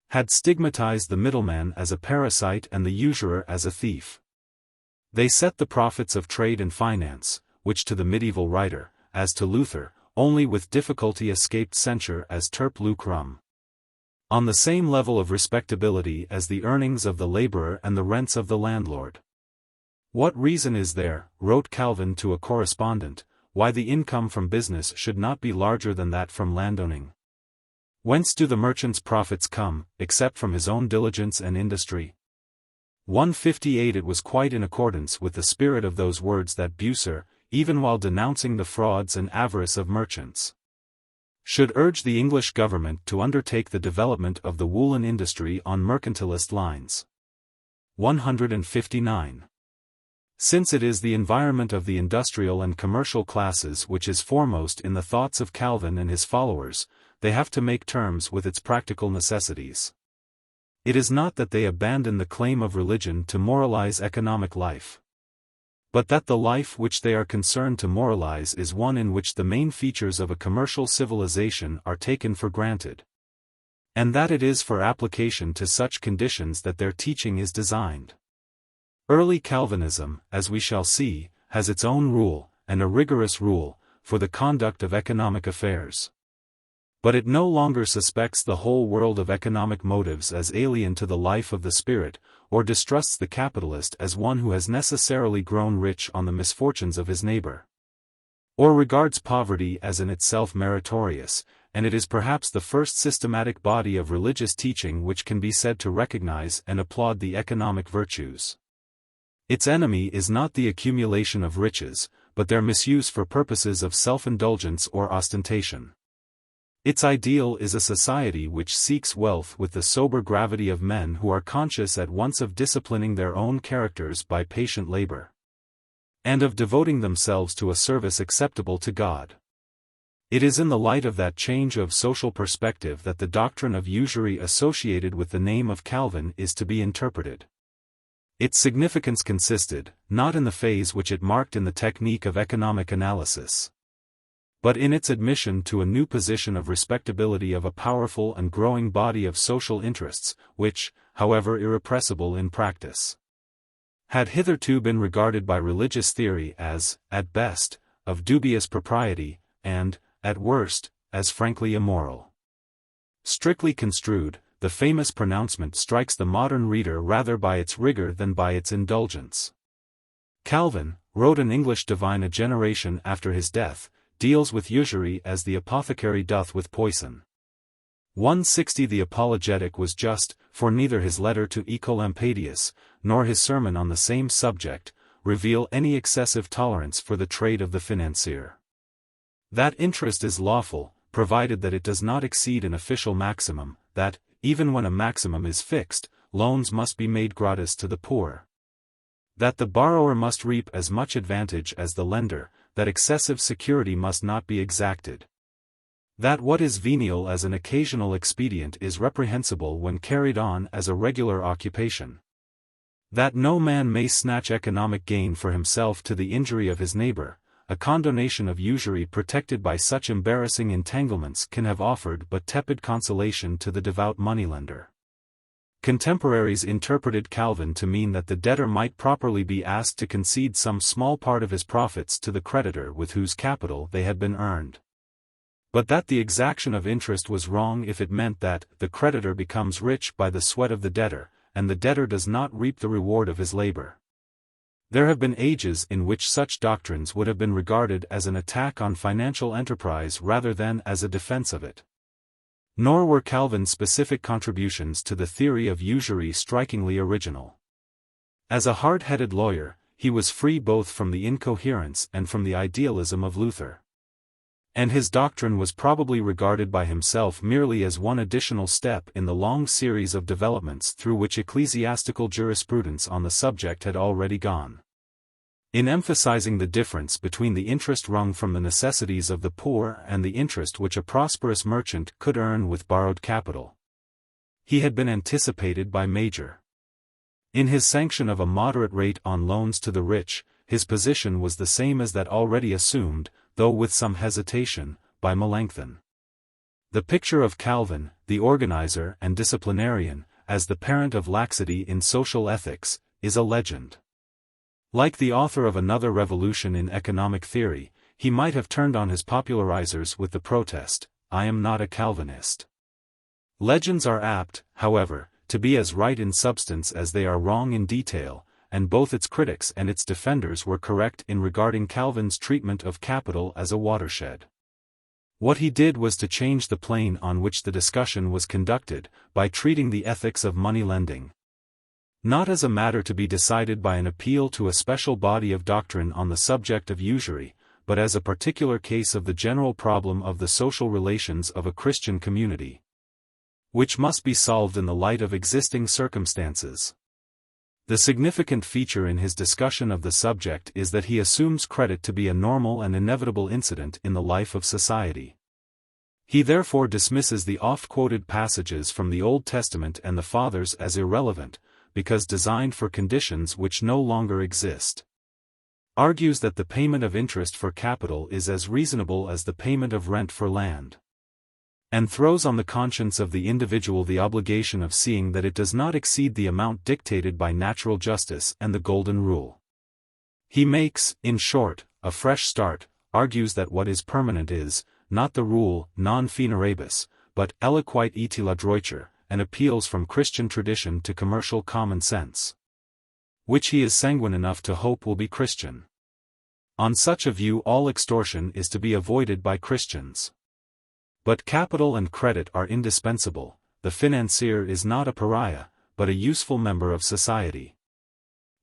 had stigmatized the middleman as a parasite and the usurer as a thief. They set the profits of trade and finance, which to the medieval writer, as to Luther, only with difficulty escaped censure as turp lucrum, on the same level of respectability as the earnings of the laborer and the rents of the landlord. What reason is there, wrote Calvin to a correspondent, why the income from business should not be larger than that from landowning? Whence do the merchant's profits come, except from his own diligence and industry? 158 It was quite in accordance with the spirit of those words that Bucer, even while denouncing the frauds and avarice of merchants, should urge the English government to undertake the development of the woolen industry on mercantilist lines. 159. Since it is the environment of the industrial and commercial classes which is foremost in the thoughts of Calvin and his followers, they have to make terms with its practical necessities. It is not that they abandon the claim of religion to moralize economic life, but that the life which they are concerned to moralize is one in which the main features of a commercial civilization are taken for granted, and that it is for application to such conditions that their teaching is designed. Early Calvinism, as we shall see, has its own rule, and a rigorous rule, for the conduct of economic affairs. But it no longer suspects the whole world of economic motives as alien to the life of the spirit, or distrusts the capitalist as one who has necessarily grown rich on the misfortunes of his neighbor, or regards poverty as in itself meritorious, and it is perhaps the first systematic body of religious teaching which can be said to recognize and applaud the economic virtues. Its enemy is not the accumulation of riches, but their misuse for purposes of self-indulgence or ostentation. Its ideal is a society which seeks wealth with the sober gravity of men who are conscious at once of disciplining their own characters by patient labor, and of devoting themselves to a service acceptable to God. It is in the light of that change of social perspective that the doctrine of usury associated with the name of Calvin is to be interpreted. Its significance consisted, not in the phase which it marked in the technique of economic analysis, but in its admission to a new position of respectability of a powerful and growing body of social interests, which, however irrepressible in practice, had hitherto been regarded by religious theory as, at best, of dubious propriety, and, at worst, as frankly immoral. Strictly construed, the famous pronouncement strikes the modern reader rather by its rigor than by its indulgence. Calvin, wrote an English divine a generation after his death, deals with usury as the apothecary doth with poison. 160. The apologetic was just, for neither his letter to Ecolampadius, nor his sermon on the same subject, reveal any excessive tolerance for the trade of the financier. That interest is lawful, provided that it does not exceed an official maximum, that, even when a maximum is fixed, loans must be made gratis to the poor, that the borrower must reap as much advantage as the lender, that excessive security must not be exacted, that what is venial as an occasional expedient is reprehensible when carried on as a regular occupation, that no man may snatch economic gain for himself to the injury of his neighbor. A condonation of usury protected by such embarrassing entanglements can have offered but tepid consolation to the devout moneylender. Contemporaries interpreted Calvin to mean that the debtor might properly be asked to concede some small part of his profits to the creditor with whose capital they had been earned, but that the exaction of interest was wrong if it meant that the creditor becomes rich by the sweat of the debtor, and the debtor does not reap the reward of his labor. There have been ages in which such doctrines would have been regarded as an attack on financial enterprise rather than as a defense of it. Nor were Calvin's specific contributions to the theory of usury strikingly original. As a hard-headed lawyer, he was free both from the incoherence and from the idealism of Luther, and his doctrine was probably regarded by himself merely as one additional step in the long series of developments through which ecclesiastical jurisprudence on the subject had already gone. In emphasizing the difference between the interest wrung from the necessities of the poor and the interest which a prosperous merchant could earn with borrowed capital, he had been anticipated by Major. In his sanction of a moderate rate on loans to the rich, his position was the same as that already assumed, though with some hesitation, by Melanchthon. The picture of Calvin, the organizer and disciplinarian, as the parent of laxity in social ethics, is a legend. Like the author of another revolution in economic theory, he might have turned on his popularizers with the protest, "I am not a Calvinist." Legends are apt, however, to be as right in substance as they are wrong in detail, and both its critics and its defenders were correct in regarding Calvin's treatment of capital as a watershed. What he did was to change the plane on which the discussion was conducted, by treating the ethics of money lending not as a matter to be decided by an appeal to a special body of doctrine on the subject of usury, but as a particular case of the general problem of the social relations of a Christian community, which must be solved in the light of existing circumstances. The significant feature in his discussion of the subject is that he assumes credit to be a normal and inevitable incident in the life of society. He therefore dismisses the oft-quoted passages from the Old Testament and the Fathers as irrelevant, because designed for conditions which no longer exist. Argues that the payment of interest for capital is as reasonable as the payment of rent for land. And throws on the conscience of the individual the obligation of seeing that it does not exceed the amount dictated by natural justice and the Golden Rule. He makes, in short, a fresh start, argues that what is permanent is, not the rule, non fineribus, but aliquid ite la droiture, and appeals from Christian tradition to commercial common sense, which he is sanguine enough to hope will be Christian. On such a view all extortion is to be avoided by Christians. But capital and credit are indispensable. The financier is not a pariah, but a useful member of society.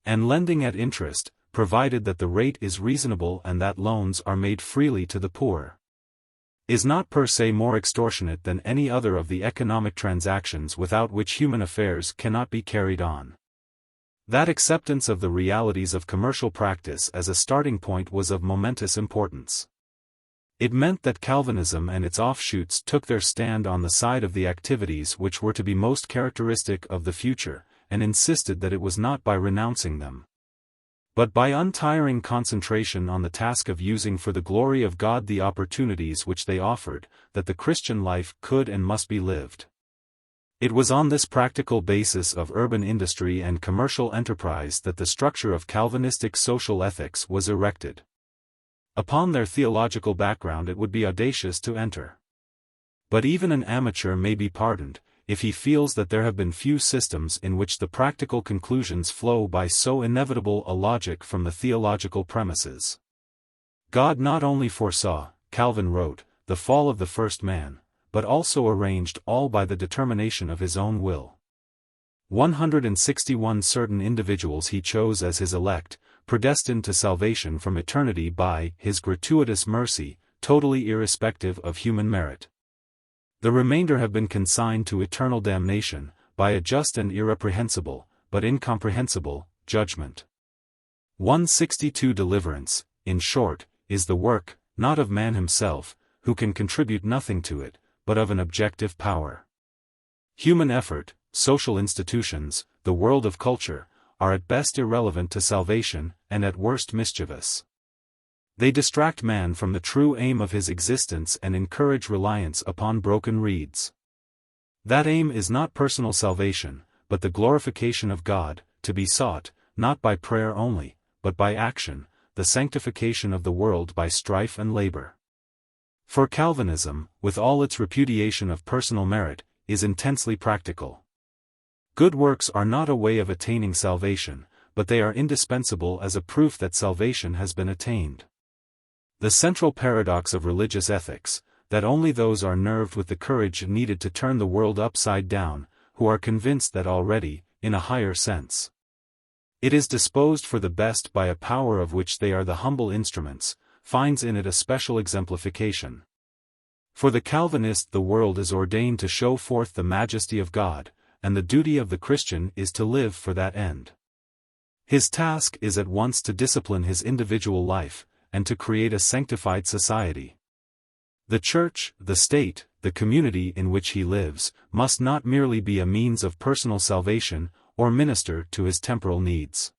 And lending at interest, provided that the rate is reasonable and that loans are made freely to the poor, is not per se more extortionate than any other of the economic transactions without which human affairs cannot be carried on. That acceptance of the realities of commercial practice as a starting point was of momentous importance. It meant that Calvinism and its offshoots took their stand on the side of the activities which were to be most characteristic of the future, and insisted that it was not by renouncing them, but by untiring concentration on the task of using for the glory of God the opportunities which they offered, that the Christian life could and must be lived. It was on this practical basis of urban industry and commercial enterprise that the structure of Calvinistic social ethics was erected. Upon their theological background it would be audacious to enter. But even an amateur may be pardoned, if he feels that there have been few systems in which the practical conclusions flow by so inevitable a logic from the theological premises. God not only foresaw, Calvin wrote, the fall of the first man, but also arranged all by the determination of his own will. 161 certain individuals he chose as his elect, predestined to salvation from eternity by his gratuitous mercy, totally irrespective of human merit. The remainder have been consigned to eternal damnation, by a just and irreprehensible, but incomprehensible, judgment. 162 Deliverance, in short, is the work, not of man himself, who can contribute nothing to it, but of an objective power. Human effort, social institutions, the world of culture, are at best irrelevant to salvation, and at worst mischievous. They distract man from the true aim of his existence and encourage reliance upon broken reeds. That aim is not personal salvation, but the glorification of God, to be sought, not by prayer only, but by action, the sanctification of the world by strife and labor. For Calvinism, with all its repudiation of personal merit, is intensely practical. Good works are not a way of attaining salvation, but they are indispensable as a proof that salvation has been attained. The central paradox of religious ethics, that only those are nerved with the courage needed to turn the world upside down, who are convinced that already, in a higher sense, it is disposed for the best by a power of which they are the humble instruments, finds in it a special exemplification. For the Calvinist the world is ordained to show forth the majesty of God, and the duty of the Christian is to live for that end. His task is at once to discipline his individual life, and to create a sanctified society. The church, the state, the community in which he lives, must not merely be a means of personal salvation, or minister to his temporal needs.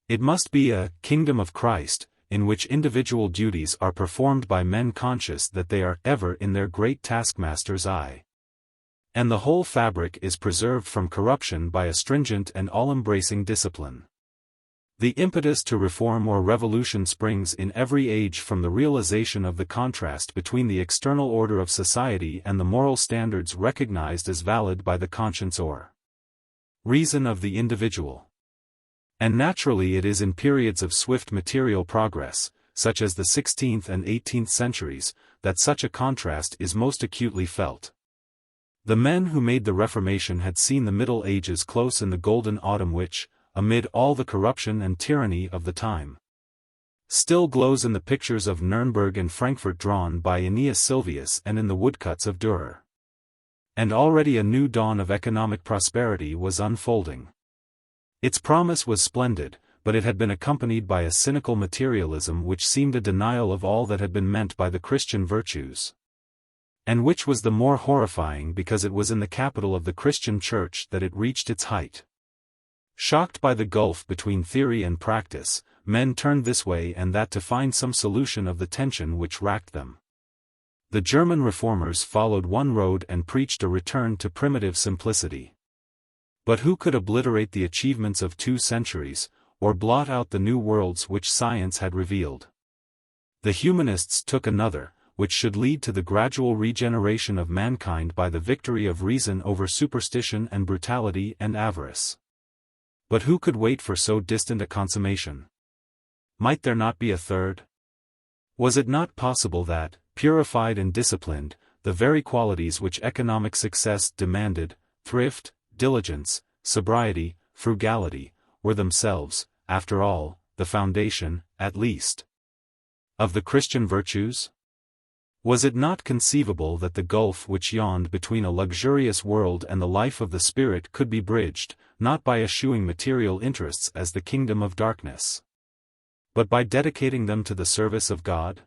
It must be a kingdom of Christ, in which individual duties are performed by men conscious that they are ever in their great taskmaster's eye. And the whole fabric is preserved from corruption by a stringent and all-embracing discipline. The impetus to reform or revolution springs in every age from the realization of the contrast between the external order of society and the moral standards recognized as valid by the conscience or reason of the individual. And naturally it is in periods of swift material progress, such as the 16th and 18th centuries, that such a contrast is most acutely felt. The men who made the Reformation had seen the Middle Ages close in the golden autumn which, amid all the corruption and tyranny of the time, still glows in the pictures of Nuremberg and Frankfurt drawn by Aeneas Sylvius and in the woodcuts of Dürer. And already a new dawn of economic prosperity was unfolding. Its promise was splendid, but it had been accompanied by a cynical materialism which seemed a denial of all that had been meant by the Christian virtues. And which was the more horrifying because it was in the capital of the Christian Church that it reached its height. Shocked by the gulf between theory and practice, men turned this way and that to find some solution of the tension which racked them. The German reformers followed one road and preached a return to primitive simplicity. But who could obliterate the achievements of 2 centuries, or blot out the new worlds which science had revealed? The humanists took another, which should lead to the gradual regeneration of mankind by the victory of reason over superstition and brutality and avarice. But who could wait for so distant a consummation? Might there not be a third? Was it not possible that, purified and disciplined, the very qualities which economic success demanded, thrift, diligence, sobriety, frugality, were themselves, after all, the foundation, at least, of the Christian virtues? Was it not conceivable that the gulf which yawned between a luxurious world and the life of the Spirit could be bridged, not by eschewing material interests as the kingdom of darkness, but by dedicating them to the service of God?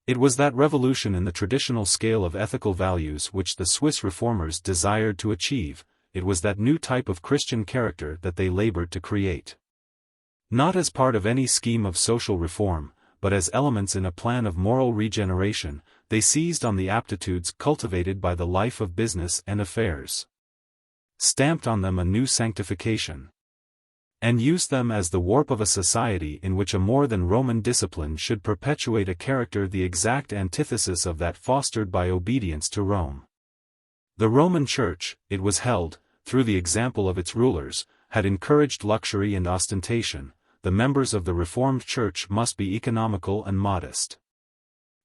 It was that revolution in the traditional scale of ethical values which the Swiss reformers desired to achieve, it was that new type of Christian character that they labored to create. Not as part of any scheme of social reform, but as elements in a plan of moral regeneration, they seized on the aptitudes cultivated by the life of business and affairs, stamped on them a new sanctification, and used them as the warp of a society in which a more than Roman discipline should perpetuate a character the exact antithesis of that fostered by obedience to Rome. The Roman Church, it was held, through the example of its rulers, had encouraged luxury and ostentation. The members of the Reformed Church must be economical and modest.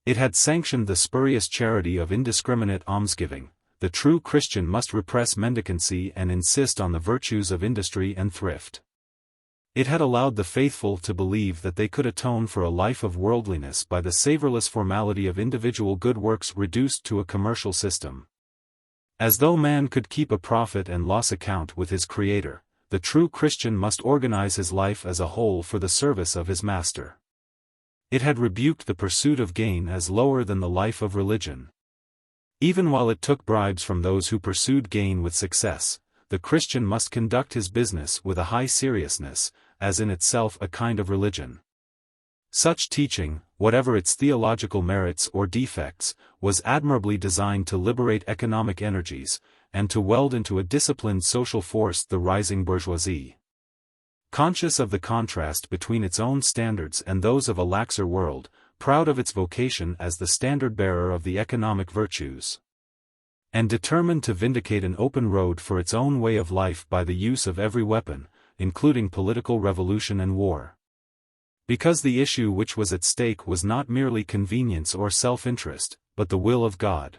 It had sanctioned the spurious charity of indiscriminate almsgiving. The true Christian must repress mendicancy and insist on the virtues of industry and thrift. It had allowed the faithful to believe that they could atone for a life of worldliness by the savorless formality of individual good works reduced to a commercial system. As though man could keep a profit and loss account with his Creator, the true Christian must organize his life as a whole for the service of his Master. It had rebuked the pursuit of gain as lower than the life of religion. Even while it took bribes from those who pursued gain with success, the Christian must conduct his business with a high seriousness, as in itself a kind of religion. Such teaching, whatever its theological merits or defects, was admirably designed to liberate economic energies, and to weld into a disciplined social force the rising bourgeoisie. Conscious of the contrast between its own standards and those of a laxer world, proud of its vocation as the standard-bearer of the economic virtues, and determined to vindicate an open road for its own way of life by the use of every weapon, including political revolution and war. Because the issue which was at stake was not merely convenience or self-interest, but the will of God.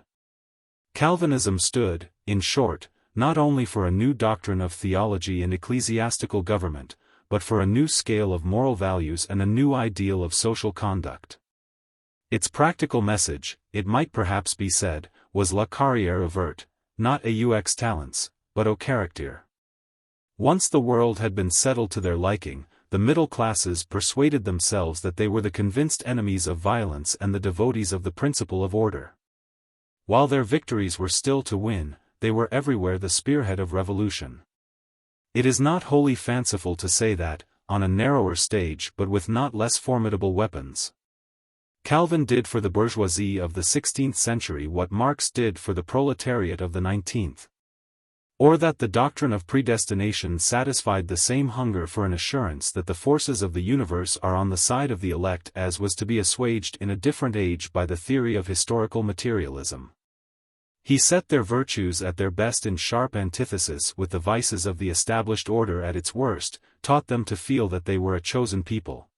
Calvinism stood, in short, not only for a new doctrine of theology and ecclesiastical government, but for a new scale of moral values and a new ideal of social conduct. Its practical message, it might perhaps be said, was la carrière ouverte, not aux talents, but au caractère. Once the world had been settled to their liking, the middle classes persuaded themselves that they were the convinced enemies of violence and the devotees of the principle of order. While their victories were still to win, they were everywhere the spearhead of revolution. It is not wholly fanciful to say that, on a narrower stage but with not less formidable weapons, Calvin did for the bourgeoisie of the 16th century what Marx did for the proletariat of the 19th. Or that the doctrine of predestination satisfied the same hunger for an assurance that the forces of the universe are on the side of the elect as was to be assuaged in a different age by the theory of historical materialism. He set their virtues at their best in sharp antithesis with the vices of the established order at its worst, taught them to feel that they were a chosen people,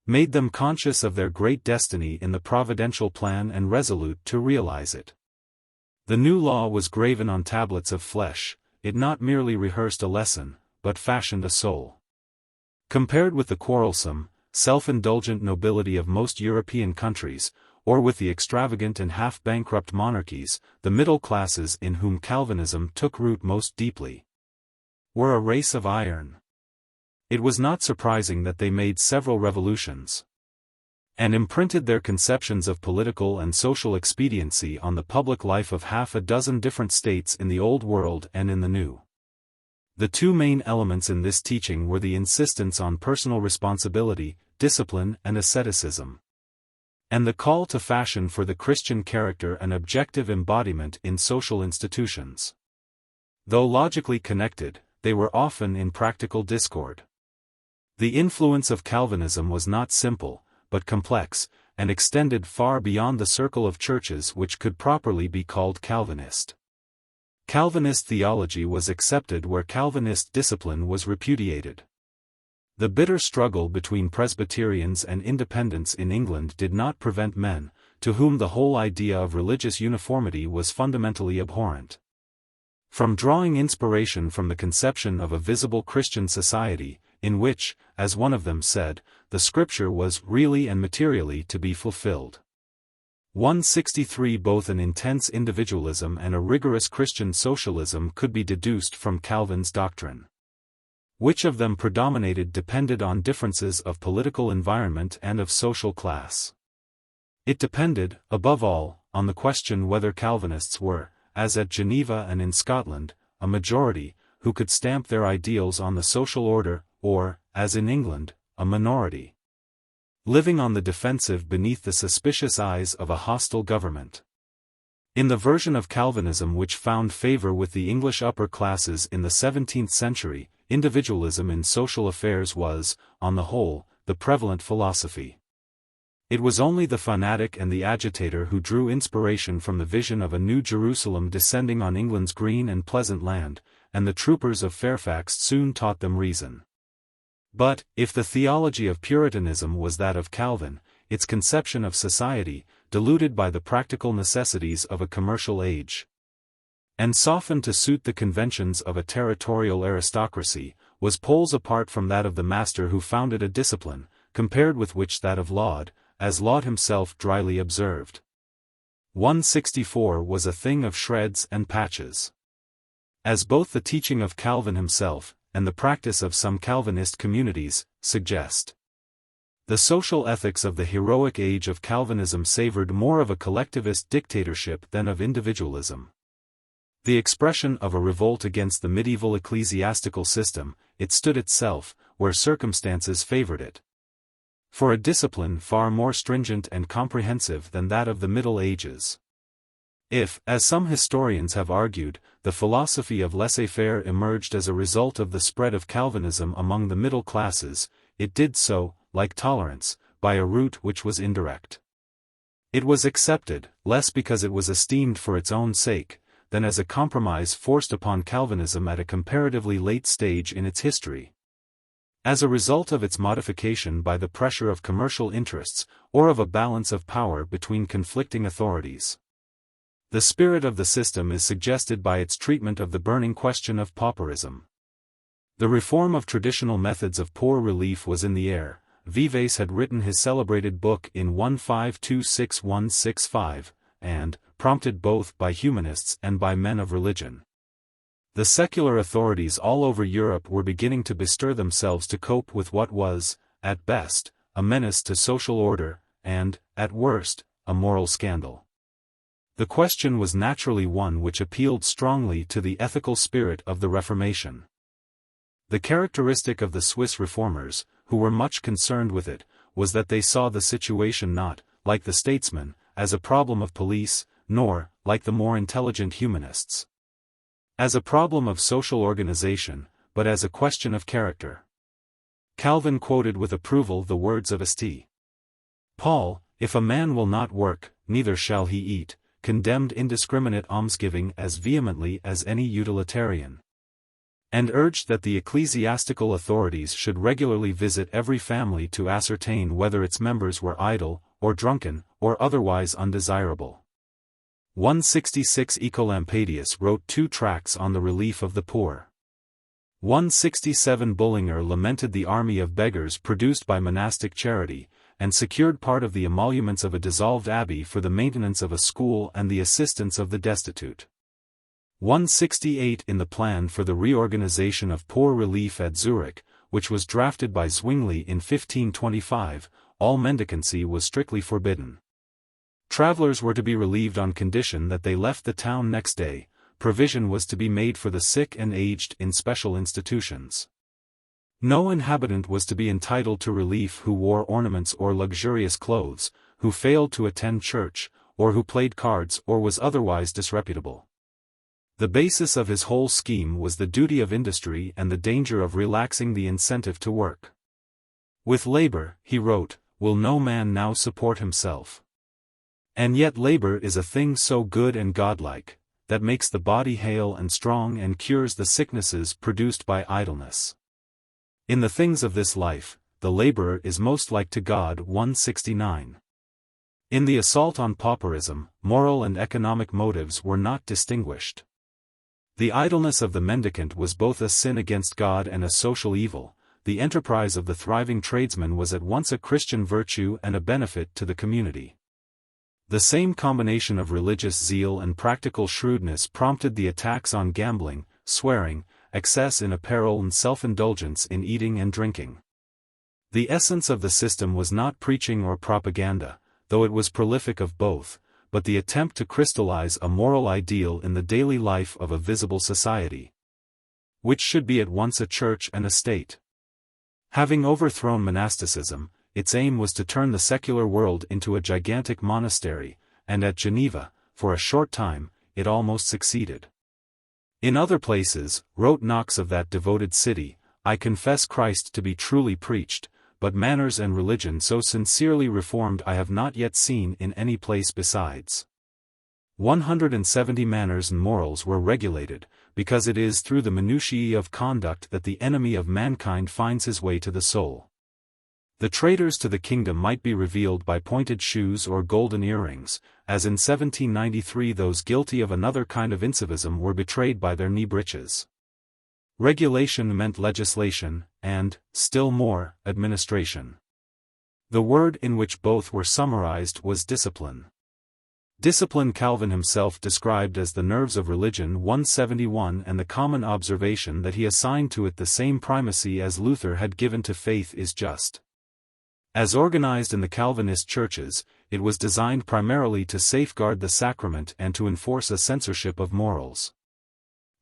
made them conscious of their great destiny in the providential plan and resolute to realize it. The new law was graven on tablets of flesh, it not merely rehearsed a lesson, but fashioned a soul. Compared with the quarrelsome, self-indulgent nobility of most European countries, or with the extravagant and half-bankrupt monarchies, the middle classes in whom Calvinism took root most deeply were a race of iron. It was not surprising that they made several revolutions and imprinted their conceptions of political and social expediency on the public life of half a dozen different states in the Old World and in the New. The two main elements in this teaching were the insistence on personal responsibility, discipline and asceticism, and the call to fashion for the Christian character an objective embodiment in social institutions. Though logically connected, they were often in practical discord. The influence of Calvinism was not simple, but complex, and extended far beyond the circle of churches which could properly be called Calvinist. Calvinist theology was accepted where Calvinist discipline was repudiated. The bitter struggle between Presbyterians and Independents in England did not prevent men, to whom the whole idea of religious uniformity was fundamentally abhorrent, from drawing inspiration from the conception of a visible Christian society, in which, as one of them said, the Scripture was really and materially to be fulfilled. 163 Both an intense individualism and a rigorous Christian socialism could be deduced from Calvin's doctrine. Which of them predominated depended on differences of political environment and of social class. It depended, above all, on the question whether Calvinists were, as at Geneva and in Scotland, a majority, who could stamp their ideals on the social order, or, as in England, a minority, living on the defensive beneath the suspicious eyes of a hostile government. In the version of Calvinism which found favor with the English upper classes in the 17th century, individualism in social affairs was, on the whole, the prevalent philosophy. It was only the fanatic and the agitator who drew inspiration from the vision of a new Jerusalem descending on England's green and pleasant land, and the troopers of Fairfax soon taught them reason. But, if the theology of Puritanism was that of Calvin, its conception of society, diluted by the practical necessities of a commercial age, and softened to suit the conventions of a territorial aristocracy, was poles apart from that of the master who founded a discipline, compared with which that of Laud, as Laud himself dryly observed, 164 was a thing of shreds and patches. As both the teaching of Calvin himself, and the practice of some Calvinist communities, suggest. The social ethics of the heroic age of Calvinism savored more of a collectivist dictatorship than of individualism. The expression of a revolt against the medieval ecclesiastical system, it stood itself, where circumstances favored it, for a discipline far more stringent and comprehensive than that of the Middle Ages. If, as some historians have argued, the philosophy of laissez-faire emerged as a result of the spread of Calvinism among the middle classes, it did so, like tolerance, by a route which was indirect. It was accepted, less because it was esteemed for its own sake, than as a compromise forced upon Calvinism at a comparatively late stage in its history. As a result of its modification by the pressure of commercial interests, or of a balance of power between conflicting authorities. The spirit of the system is suggested by its treatment of the burning question of pauperism. The reform of traditional methods of poor relief was in the air. Vives had written his celebrated book in 1526-165, and, prompted both by humanists and by men of religion, the secular authorities all over Europe were beginning to bestir themselves to cope with what was, at best, a menace to social order, and, at worst, a moral scandal. The question was naturally one which appealed strongly to the ethical spirit of the Reformation. The characteristic of the Swiss reformers, who were much concerned with it, was that they saw the situation not, like the statesmen, as a problem of police, nor, like the more intelligent humanists, as a problem of social organization, but as a question of character. Calvin quoted with approval the words of St. Paul, "If a man will not work, neither shall he eat," condemned indiscriminate almsgiving as vehemently as any utilitarian, and urged that the ecclesiastical authorities should regularly visit every family to ascertain whether its members were idle, or drunken, or otherwise undesirable. 166 Ecolampadius wrote 2 tracts on the relief of the poor. 167 Bullinger lamented the army of beggars produced by monastic charity, and secured part of the emoluments of a dissolved abbey for the maintenance of a school and the assistance of the destitute. 168 In the plan for the reorganization of poor relief at Zurich, which was drafted by Zwingli in 1525, all mendicancy was strictly forbidden. Travelers were to be relieved on condition that they left the town next day. Provision was to be made for the sick and aged in special institutions. No inhabitant was to be entitled to relief who wore ornaments or luxurious clothes, who failed to attend church, or who played cards or was otherwise disreputable. The basis of his whole scheme was the duty of industry and the danger of relaxing the incentive to work. With labor, he wrote, will no man now support himself. And yet labor is a thing so good and godlike, that makes the body hale and strong and cures the sicknesses produced by idleness. In the things of this life, the laborer is most like to God. 169. In the assault on pauperism, moral and economic motives were not distinguished. The idleness of the mendicant was both a sin against God and a social evil. The enterprise of the thriving tradesman was at once a Christian virtue and a benefit to the community. The same combination of religious zeal and practical shrewdness prompted the attacks on gambling, swearing, excess in apparel and self-indulgence in eating and drinking. The essence of the system was not preaching or propaganda, though it was prolific of both, but the attempt to crystallize a moral ideal in the daily life of a visible society, which should be at once a church and a state. Having overthrown monasticism, its aim was to turn the secular world into a gigantic monastery, and at Geneva, for a short time, it almost succeeded. In other places, wrote Knox of that devoted city, I confess Christ to be truly preached, but manners and religion so sincerely reformed I have not yet seen in any place besides. 170 manners and morals were regulated, because it is through the minutiae of conduct that the enemy of mankind finds his way to the soul. The traitors to the kingdom might be revealed by pointed shoes or golden earrings, as in 1793 those guilty of another kind of incivism were betrayed by their knee breeches. Regulation meant legislation, and, still more, administration. The word in which both were summarized was discipline. Discipline Calvin himself described as the nerves of religion 171, and the common observation that he assigned to it the same primacy as Luther had given to faith is just. As organized in the Calvinist churches, it was designed primarily to safeguard the sacrament and to enforce a censorship of morals,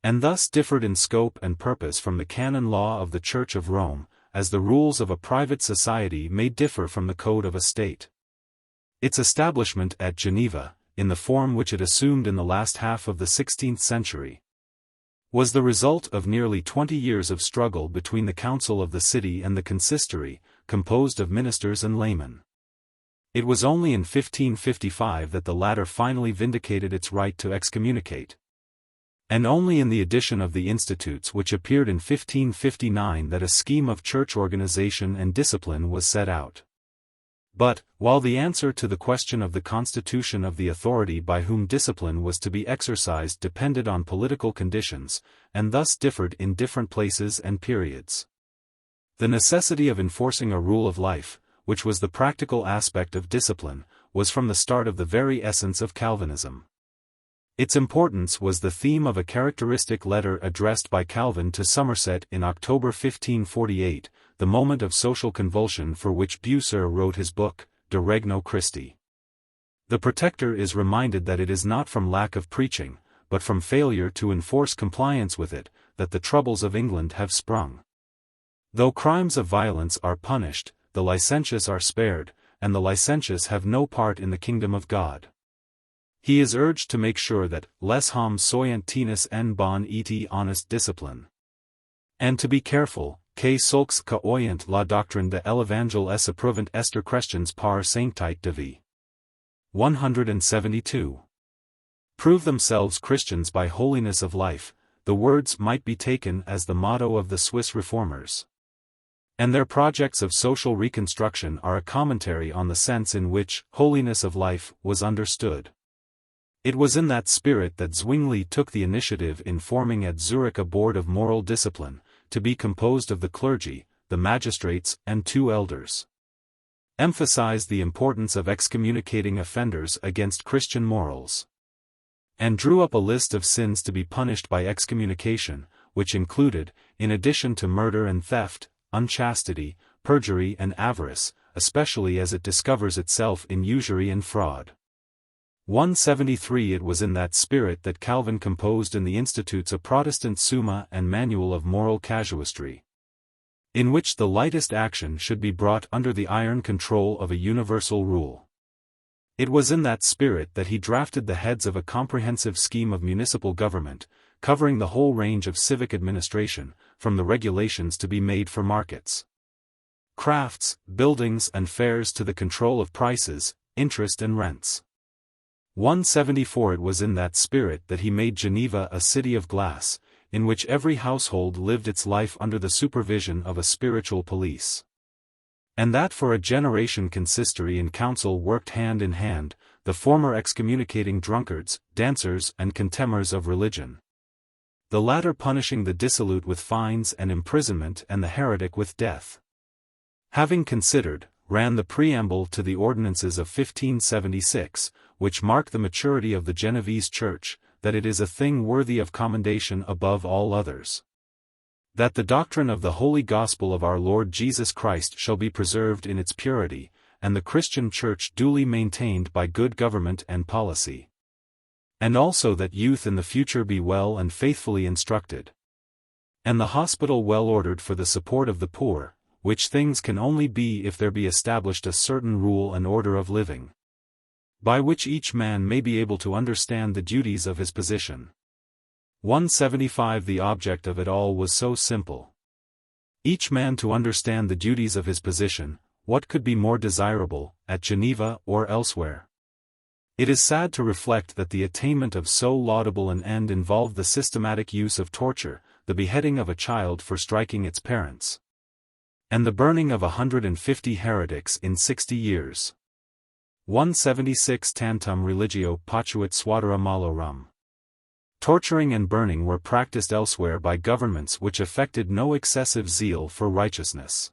and thus differed in scope and purpose from the canon law of the Church of Rome, as the rules of a private society may differ from the code of a state. Its establishment at Geneva, in the form which it assumed in the last half of the 16th century, was the result of nearly 20 years of struggle between the council of the city and the consistory, composed of ministers and laymen. It was only in 1555 that the latter finally vindicated its right to excommunicate, and only in the edition of the Institutes which appeared in 1559 that a scheme of church organization and discipline was set out. But, while the answer to the question of the constitution of the authority by whom discipline was to be exercised depended on political conditions, and thus differed in different places and periods, the necessity of enforcing a rule of life, which was the practical aspect of discipline, was from the start of the very essence of Calvinism. Its importance was the theme of a characteristic letter addressed by Calvin to Somerset in October 1548, the moment of social convulsion for which Bucer wrote his book, De Regno Christi. The Protector is reminded that it is not from lack of preaching, but from failure to enforce compliance with it, that the troubles of England have sprung. Though crimes of violence are punished, the licentious are spared, and the licentious have no part in the kingdom of God. He is urged to make sure that, les hommes soyant tenus en bon et honest discipline, and to be careful, que solcs que oyant la doctrine de l'Evangile s approuvant ester Christians par sanctite de vie. 172. Prove themselves Christians by holiness of life, the words might be taken as the motto of the Swiss Reformers. And their projects of social reconstruction are a commentary on the sense in which holiness of life was understood. It was in that spirit that Zwingli took the initiative in forming at Zurich a board of moral discipline, to be composed of the clergy, the magistrates, and 2 elders. Emphasized the importance of excommunicating offenders against Christian morals, and drew up a list of sins to be punished by excommunication, which included, in addition to murder and theft, unchastity, perjury and avarice, especially as it discovers itself in usury and fraud. 173 It was in that spirit that Calvin composed in the Institutes a Protestant Summa and Manual of Moral Casuistry, in which the lightest action should be brought under the iron control of a universal rule. It was in that spirit that he drafted the heads of a comprehensive scheme of municipal government, covering the whole range of civic administration, from the regulations to be made for markets, crafts, buildings and fairs to the control of prices, interest and rents. 174 It was in that spirit that he made Geneva a city of glass, in which every household lived its life under the supervision of a spiritual police, and that for a generation consistory and council worked hand in hand, the former excommunicating drunkards, dancers and contemners of religion, the latter punishing the dissolute with fines and imprisonment and the heretic with death. Having considered, ran the preamble to the ordinances of 1576, which mark the maturity of the Genevese Church, that it is a thing worthy of commendation above all others, that the doctrine of the Holy Gospel of our Lord Jesus Christ shall be preserved in its purity, and the Christian Church duly maintained by good government and policy, and also that youth in the future be well and faithfully instructed, and the hospital well ordered for the support of the poor, which things can only be if there be established a certain rule and order of living, by which each man may be able to understand the duties of his position. 175 The object of it all was so simple. Each man to understand the duties of his position. What could be more desirable, at Geneva or elsewhere? It is sad to reflect that the attainment of so laudable an end involved the systematic use of torture, the beheading of a child for striking its parents, and the burning of 150 heretics in 60 years. 176 Tantum religio potuit suadere malorum. Torturing and burning were practiced elsewhere by governments which affected no excessive zeal for righteousness.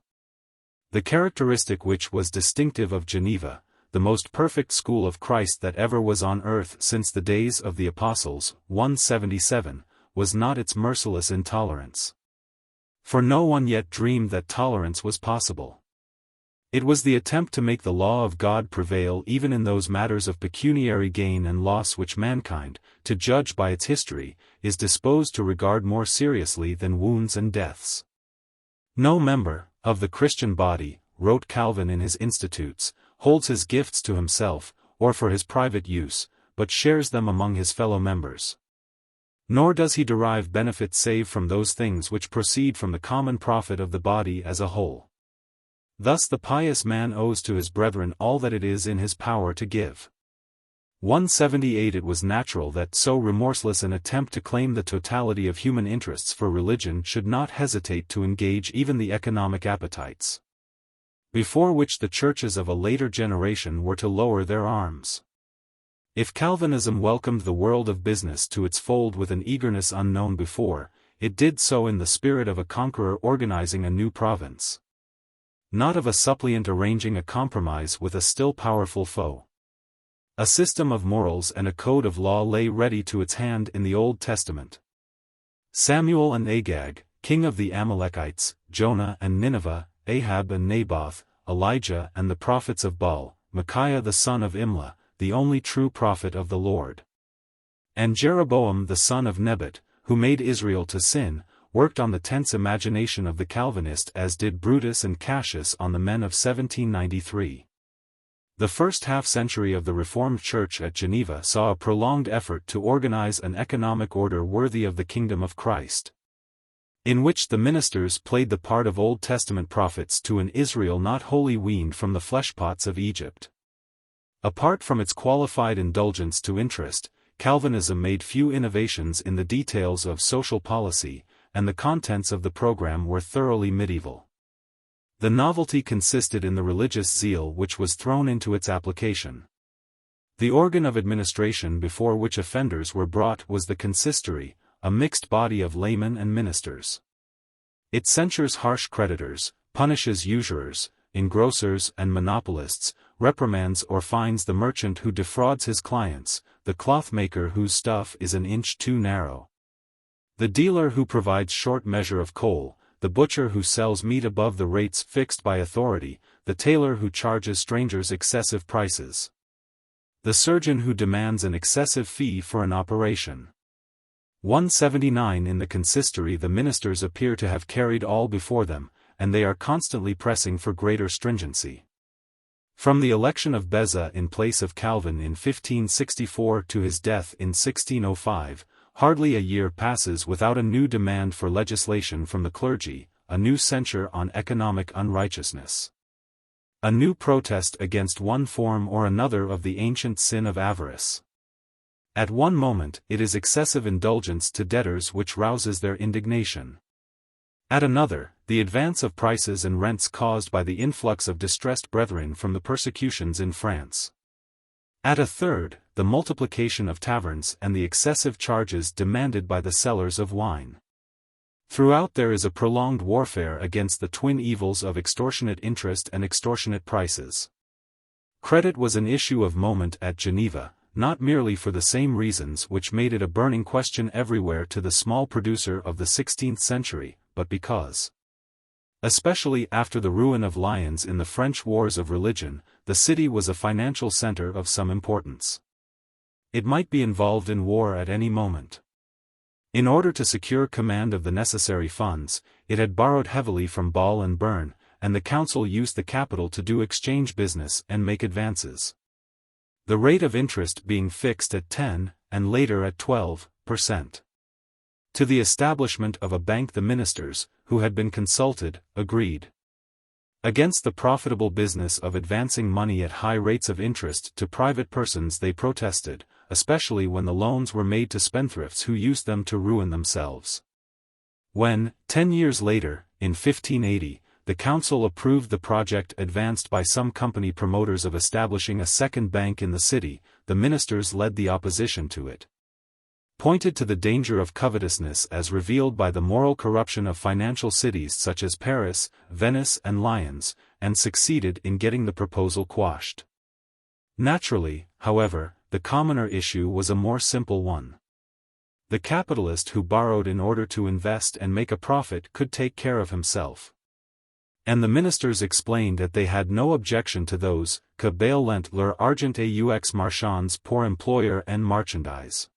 The characteristic which was distinctive of Geneva, the most perfect school of Christ that ever was on earth since the days of the Apostles, 177, was not its merciless intolerance. For no one yet dreamed that tolerance was possible. It was the attempt to make the law of God prevail even in those matters of pecuniary gain and loss which mankind, to judge by its history, is disposed to regard more seriously than wounds and deaths. No member of the Christian body, wrote Calvin in his Institutes, holds his gifts to himself, or for his private use, but shares them among his fellow members. Nor does he derive benefit save from those things which proceed from the common profit of the body as a whole. Thus the pious man owes to his brethren all that it is in his power to give. 178 It was natural that so remorseless an attempt to claim the totality of human interests for religion should not hesitate to engage even the economic appetites, before which the churches of a later generation were to lower their arms. If Calvinism welcomed the world of business to its fold with an eagerness unknown before, it did so in the spirit of a conqueror organizing a new province, not of a suppliant arranging a compromise with a still powerful foe. A system of morals and a code of law lay ready to its hand in the Old Testament. Samuel and Agag, king of the Amalekites, Jonah and Nineveh, Ahab and Naboth, Elijah and the prophets of Baal, Micaiah the son of Imlah, the only true prophet of the Lord, and Jeroboam the son of Nebat, who made Israel to sin, worked on the tense imagination of the Calvinist as did Brutus and Cassius on the men of 1793. The first half-century of the Reformed Church at Geneva saw a prolonged effort to organize an economic order worthy of the kingdom of Christ, in which the ministers played the part of Old Testament prophets to an Israel not wholly weaned from the fleshpots of Egypt. Apart from its qualified indulgence to interest, Calvinism made few innovations in the details of social policy, and the contents of the program were thoroughly medieval. The novelty consisted in the religious zeal which was thrown into its application. The organ of administration before which offenders were brought was the consistory, a mixed body of laymen and ministers. It censures harsh creditors, punishes usurers, engrossers and monopolists, reprimands or fines the merchant who defrauds his clients, the clothmaker whose stuff is an inch too narrow, the dealer who provides short measure of coal, the butcher who sells meat above the rates fixed by authority, the tailor who charges strangers excessive prices, the surgeon who demands an excessive fee for an operation. 179 In the consistory the ministers appear to have carried all before them, and they are constantly pressing for greater stringency. From the election of Beza in place of Calvin in 1564 to his death in 1605, hardly a year passes without a new demand for legislation from the clergy, a new censure on economic unrighteousness, a new protest against one form or another of the ancient sin of avarice. At one moment it is excessive indulgence to debtors which rouses their indignation. At another, the advance of prices and rents caused by the influx of distressed brethren from the persecutions in France. At a third, the multiplication of taverns and the excessive charges demanded by the sellers of wine. Throughout there is a prolonged warfare against the twin evils of extortionate interest and extortionate prices. Credit was an issue of moment at Geneva, not merely for the same reasons which made it a burning question everywhere to the small producer of the 16th century, but because, especially after the ruin of Lyons in the French Wars of Religion, the city was a financial center of some importance. It might be involved in war at any moment. In order to secure command of the necessary funds, it had borrowed heavily from Ball and Byrne, and the council used the capital to do exchange business and make advances. The rate of interest being fixed at 10, and later at 12%. To the establishment of a bank the ministers, who had been consulted, agreed. Against the profitable business of advancing money at high rates of interest to private persons they protested, especially when the loans were made to spendthrifts who used them to ruin themselves. When, 10 years later, in 1580, the council approved the project advanced by some company promoters of establishing a second bank in the city, the ministers led the opposition to it, pointed to the danger of covetousness as revealed by the moral corruption of financial cities such as Paris, Venice and Lyons, and succeeded in getting the proposal quashed. Naturally, however, the commoner issue was a more simple one. The capitalist who borrowed in order to invest and make a profit could take care of himself. And the ministers explained that they had no objection to those que bail lent leur argent aux marchands pour employer en merchandise.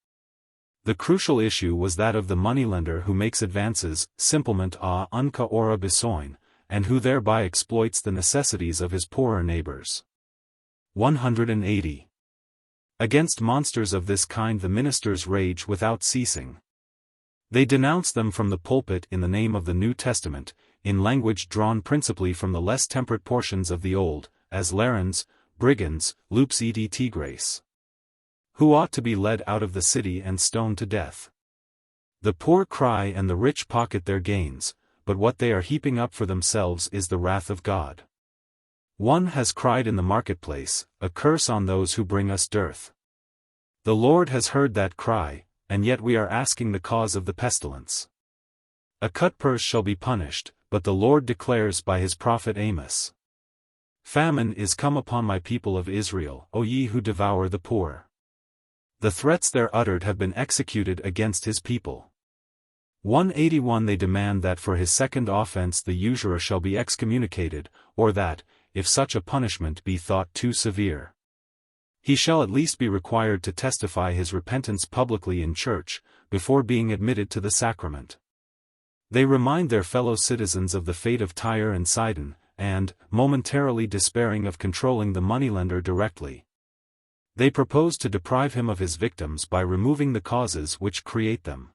The crucial issue was that of the moneylender who makes advances, simplement à un cas aura besoin, and who thereby exploits the necessities of his poorer neighbors. 180. Against monsters of this kind the ministers rage without ceasing. They denounce them from the pulpit in the name of the New Testament, in language drawn principally from the less temperate portions of the Old, as larrons, brigands, loups et tigres, who ought to be led out of the city and stoned to death. The poor cry and the rich pocket their gains, but what they are heaping up for themselves is the wrath of God. One has cried in the marketplace, a curse on those who bring us dearth. The Lord has heard that cry, and yet we are asking the cause of the pestilence. A cutpurse shall be punished, but the Lord declares by his prophet Amos, famine is come upon my people of Israel, O ye who devour the poor. The threats there uttered have been executed against his people. 181 They demand that for his second offense the usurer shall be excommunicated, or that, if such a punishment be thought too severe, he shall at least be required to testify his repentance publicly in church, before being admitted to the sacrament. They remind their fellow citizens of the fate of Tyre and Sidon, and, momentarily despairing of controlling the moneylender directly, they propose to deprive him of his victims by removing the causes which create them.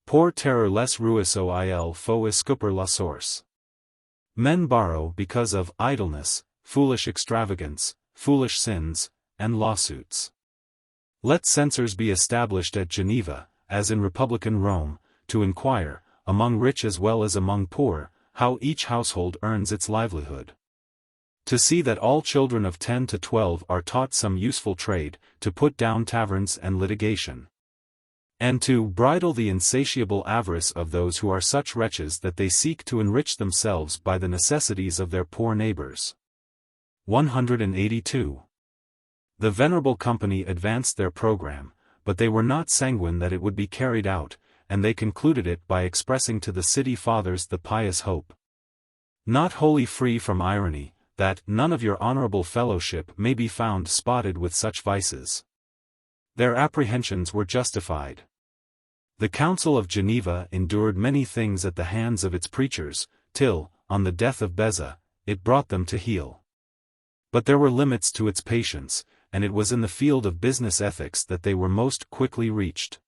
Pour terror les ruisseaux il faut escouper la source. Men borrow because of idleness, foolish extravagance, foolish sins, and lawsuits. Let censors be established at Geneva, as in Republican Rome, to inquire, among rich as well as among poor, how each household earns its livelihood. To see that all children of 10 to 12 are taught some useful trade, to put down taverns and litigation, and to bridle the insatiable avarice of those who are such wretches that they seek to enrich themselves by the necessities of their poor neighbors. 182. The Venerable Company advanced their program, but they were not sanguine that it would be carried out, and they concluded it by expressing to the city fathers the pious hope, not wholly free from irony, that none of your honorable fellowship may be found spotted with such vices. Their apprehensions were justified. The Council of Geneva endured many things at the hands of its preachers, till, on the death of Beza, it brought them to heel. But there were limits to its patience, and it was in the field of business ethics that they were most quickly reached.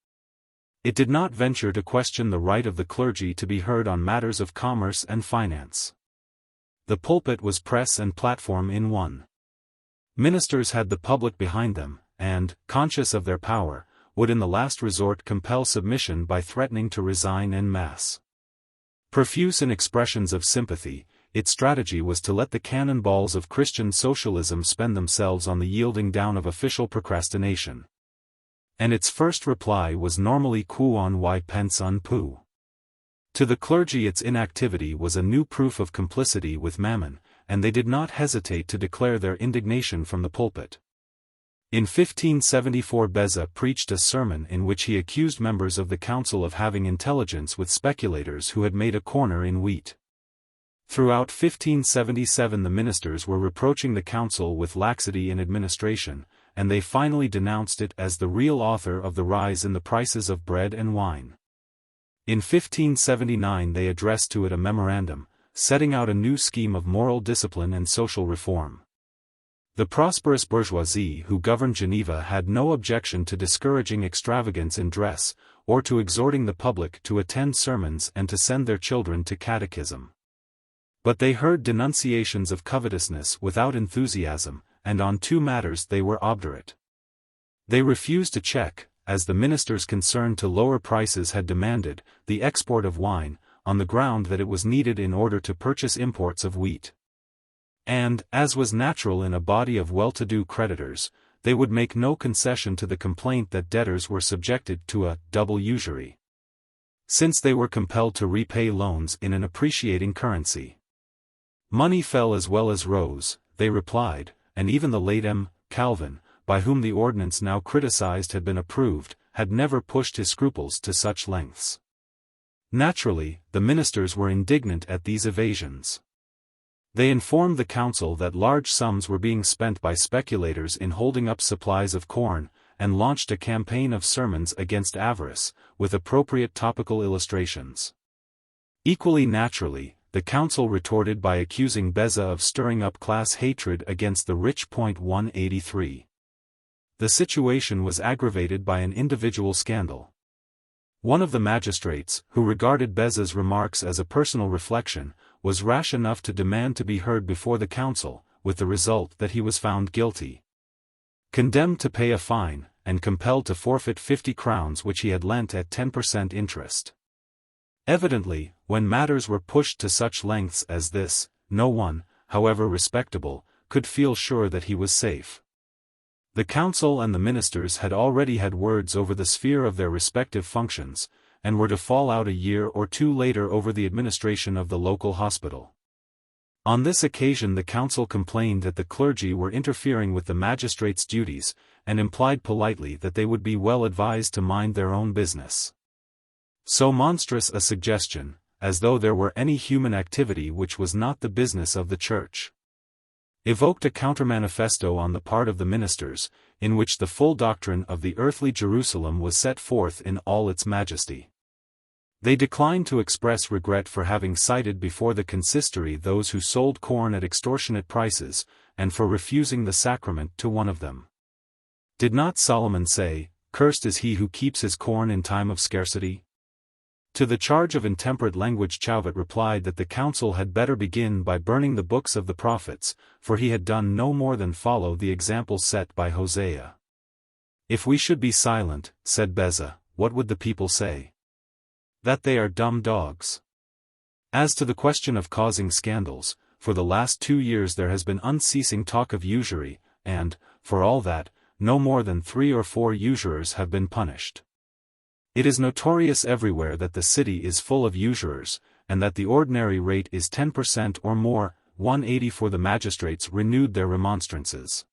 It did not venture to question the right of the clergy to be heard on matters of commerce and finance. The pulpit was press and platform in one. Ministers had the public behind them, and, conscious of their power, would in the last resort compel submission by threatening to resign en masse. Profuse in expressions of sympathy, its strategy was to let the cannonballs of Christian socialism spend themselves on the yielding down of official procrastination. And its first reply was normally "Quo on y pense un peu?" To the clergy its inactivity was a new proof of complicity with Mammon, and they did not hesitate to declare their indignation from the pulpit. In 1574 Beza preached a sermon in which he accused members of the council of having intelligence with speculators who had made a corner in wheat. Throughout 1577 the ministers were reproaching the council with laxity in administration, and they finally denounced it as the real author of the rise in the prices of bread and wine. In 1579 they addressed to it a memorandum, setting out a new scheme of moral discipline and social reform. The prosperous bourgeoisie who governed Geneva had no objection to discouraging extravagance in dress, or to exhorting the public to attend sermons and to send their children to catechism. But they heard denunciations of covetousness without enthusiasm, and on two matters they were obdurate. They refused to check, as the ministers concerned to lower prices had demanded, the export of wine, on the ground that it was needed in order to purchase imports of wheat. And, as was natural in a body of well-to-do creditors, they would make no concession to the complaint that debtors were subjected to a double usury, since they were compelled to repay loans in an appreciating currency. Money fell as well as rose, they replied, and even the late M. Calvin, by whom the ordinance now criticized had been approved, had never pushed his scruples to such lengths. Naturally, the ministers were indignant at these evasions. They informed the council that large sums were being spent by speculators in holding up supplies of corn, and launched a campaign of sermons against avarice, with appropriate topical illustrations. Equally naturally, the council retorted by accusing Beza of stirring up class hatred against the rich. 183. The situation was aggravated by an individual scandal. One of the magistrates, who regarded Beza's remarks as a personal reflection, was rash enough to demand to be heard before the council, with the result that he was found guilty, condemned to pay a fine, and compelled to forfeit 50 crowns which he had lent at 10% interest. Evidently, when matters were pushed to such lengths as this, no one, however respectable, could feel sure that he was safe. The council and the ministers had already had words over the sphere of their respective functions, and were to fall out a year or two later over the administration of the local hospital. On this occasion the council complained that the clergy were interfering with the magistrates' duties, and implied politely that they would be well advised to mind their own business. So monstrous a suggestion, as though there were any human activity which was not the business of the Church, evoked a counter-manifesto on the part of the ministers, in which the full doctrine of the earthly Jerusalem was set forth in all its majesty. They declined to express regret for having cited before the consistory those who sold corn at extortionate prices, and for refusing the sacrament to one of them. Did not Solomon say, "Cursed is he who keeps his corn in time of scarcity"? To the charge of intemperate language Chauvet replied that the council had better begin by burning the books of the prophets, for he had done no more than follow the example set by Hosea. "If we should be silent," said Beza, "what would the people say? That they are dumb dogs." As to the question of causing scandals, for the last 2 years there has been unceasing talk of usury, and, for all that, no more than 3 or 4 usurers have been punished. It is notorious everywhere that the city is full of usurers, and that the ordinary rate is 10% or more. 184 The magistrates renewed their remonstrances.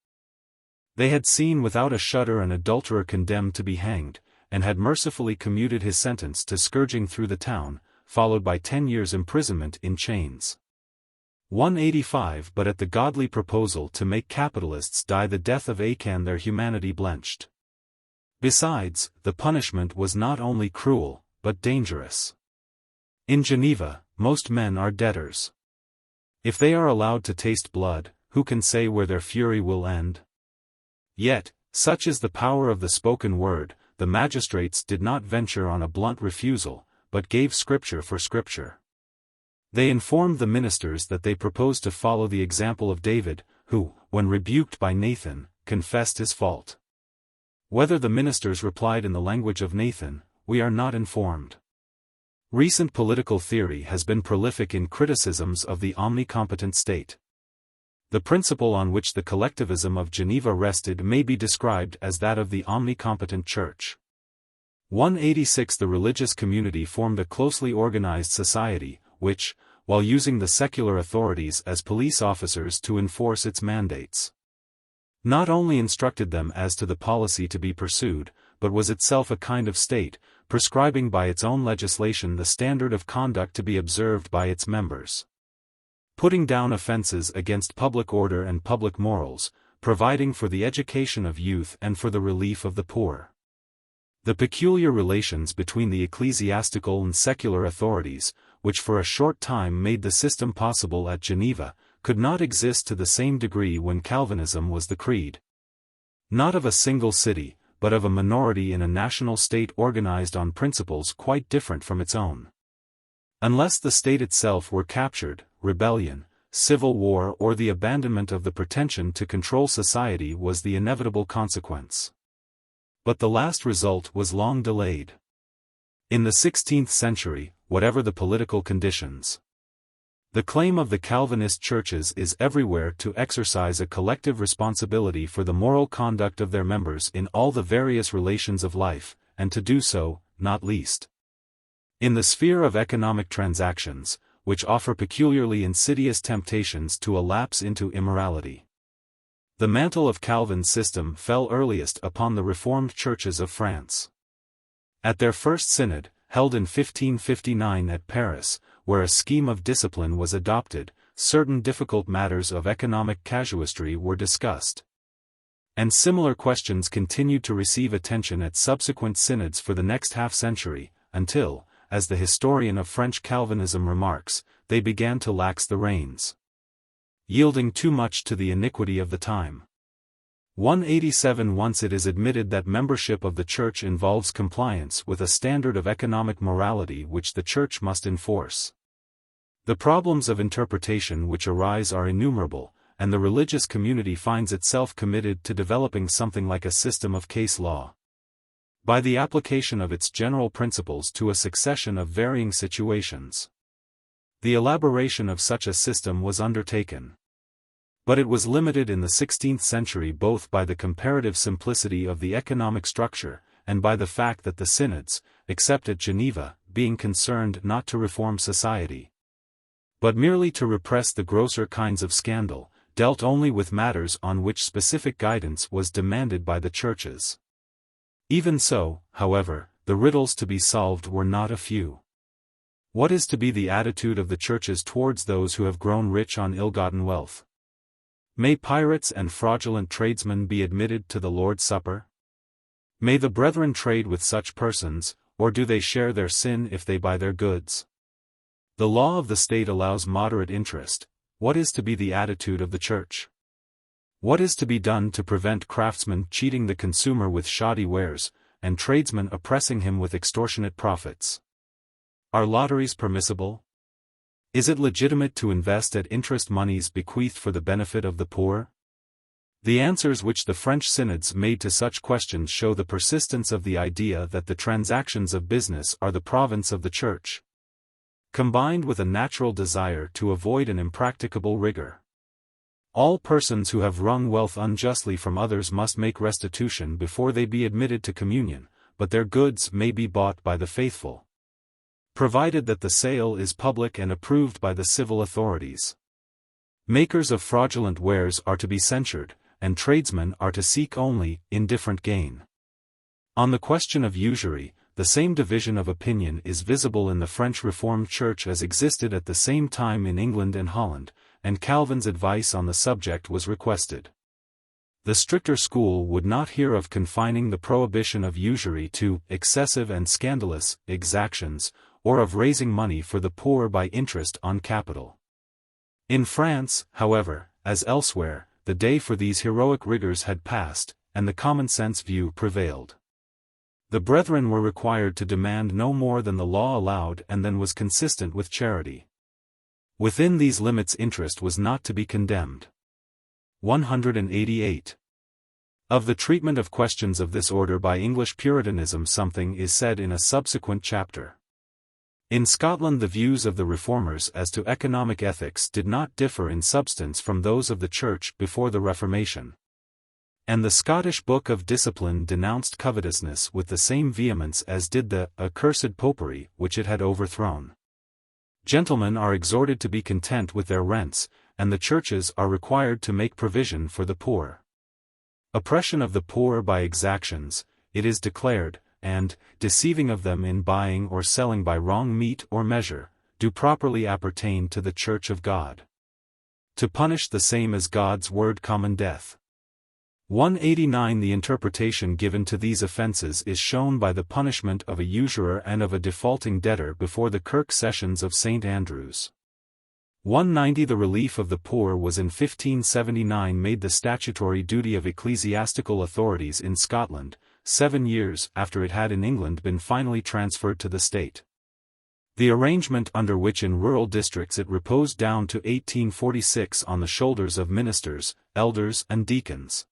They had seen without a shudder an adulterer condemned to be hanged, and had mercifully commuted his sentence to scourging through the town, followed by 10 years' imprisonment in chains. 185 But at the godly proposal to make capitalists die the death of Achan their humanity blenched. Besides, the punishment was not only cruel, but dangerous. In Geneva, most men are debtors. If they are allowed to taste blood, who can say where their fury will end? Yet, such is the power of the spoken word, the magistrates did not venture on a blunt refusal, but gave scripture for scripture. They informed the ministers that they proposed to follow the example of David, who, when rebuked by Nathan, confessed his fault. Whether the ministers replied in the language of Nathan, we are not informed. Recent political theory has been prolific in criticisms of the omnicompetent state. The principle on which the collectivism of Geneva rested may be described as that of the omnicompetent church. 186 The religious community formed a closely organized society, which, while using the secular authorities as police officers to enforce its mandates, not only instructed them as to the policy to be pursued, but was itself a kind of state, prescribing by its own legislation the standard of conduct to be observed by its members, putting down offenses against public order and public morals, providing for the education of youth and for the relief of the poor. The peculiar relations between the ecclesiastical and secular authorities, which for a short time made the system possible at Geneva, could not exist to the same degree when Calvinism was the creed, not of a single city, but of a minority in a national state organized on principles quite different from its own. Unless the state itself were captured, rebellion, civil war or the abandonment of the pretension to control society was the inevitable consequence. But the last result was long delayed. In the 16th century, whatever the political conditions, the claim of the Calvinist churches is everywhere to exercise a collective responsibility for the moral conduct of their members in all the various relations of life, and to do so, not least, in the sphere of economic transactions, which offer peculiarly insidious temptations to a lapse into immorality. The mantle of Calvin's system fell earliest upon the Reformed churches of France. At their first synod, held in 1559 at Paris, where a scheme of discipline was adopted, certain difficult matters of economic casuistry were discussed. And similar questions continued to receive attention at subsequent synods for the next half-century, until, as the historian of French Calvinism remarks, they began to lax the reins, yielding too much to the iniquity of the time. 187 Once it is admitted that membership of the Church involves compliance with a standard of economic morality which the Church must enforce, the problems of interpretation which arise are innumerable, and the religious community finds itself committed to developing something like a system of case law, by the application of its general principles to a succession of varying situations. The elaboration of such a system was undertaken, but it was limited in the 16th century both by the comparative simplicity of the economic structure, and by the fact that the synods, except at Geneva, being concerned not to reform society, but merely to repress the grosser kinds of scandal, dealt only with matters on which specific guidance was demanded by the churches. Even so, however, the riddles to be solved were not a few. What is to be the attitude of the churches towards those who have grown rich on ill-gotten wealth? May pirates and fraudulent tradesmen be admitted to the Lord's Supper? May the brethren trade with such persons, or do they share their sin if they buy their goods? The law of the state allows moderate interest. What is to be the attitude of the Church? What is to be done to prevent craftsmen cheating the consumer with shoddy wares, and tradesmen oppressing him with extortionate profits? Are lotteries permissible? Is it legitimate to invest at interest monies bequeathed for the benefit of the poor? The answers which the French synods made to such questions show the persistence of the idea that the transactions of business are the province of the Church, combined with a natural desire to avoid an impracticable rigor. All persons who have wrung wealth unjustly from others must make restitution before they be admitted to communion, but their goods may be bought by the faithful, provided that the sale is public and approved by the civil authorities. Makers of fraudulent wares are to be censured, and tradesmen are to seek only indifferent gain. On the question of usury, the same division of opinion is visible in the French Reformed Church as existed at the same time in England and Holland, and Calvin's advice on the subject was requested. The stricter school would not hear of confining the prohibition of usury to excessive and scandalous exactions, or of raising money for the poor by interest on capital. In France, however, as elsewhere, the day for these heroic rigors had passed, and the common-sense view prevailed. The brethren were required to demand no more than the law allowed and than was consistent with charity. Within these limits interest was not to be condemned. 188. Of the treatment of questions of this order by English Puritanism something is said in a subsequent chapter. In Scotland the views of the Reformers as to economic ethics did not differ in substance from those of the Church before the Reformation. And the Scottish Book of Discipline denounced covetousness with the same vehemence as did the accursed popery which it had overthrown. Gentlemen are exhorted to be content with their rents, and the churches are required to make provision for the poor. Oppression of the poor by exactions, it is declared, and, deceiving of them in buying or selling by wrong meat or measure, do properly appertain to the Church of God. To punish the same as God's word common death. 189 The interpretation given to these offences is shown by the punishment of a usurer and of a defaulting debtor before the Kirk Sessions of St. Andrews. 190 The relief of the poor was in 1579 made the statutory duty of ecclesiastical authorities in Scotland, 7 years after it had in England been finally transferred to the state. The arrangement under which in rural districts it reposed down to 1846 on the shoulders of ministers, elders and deacons,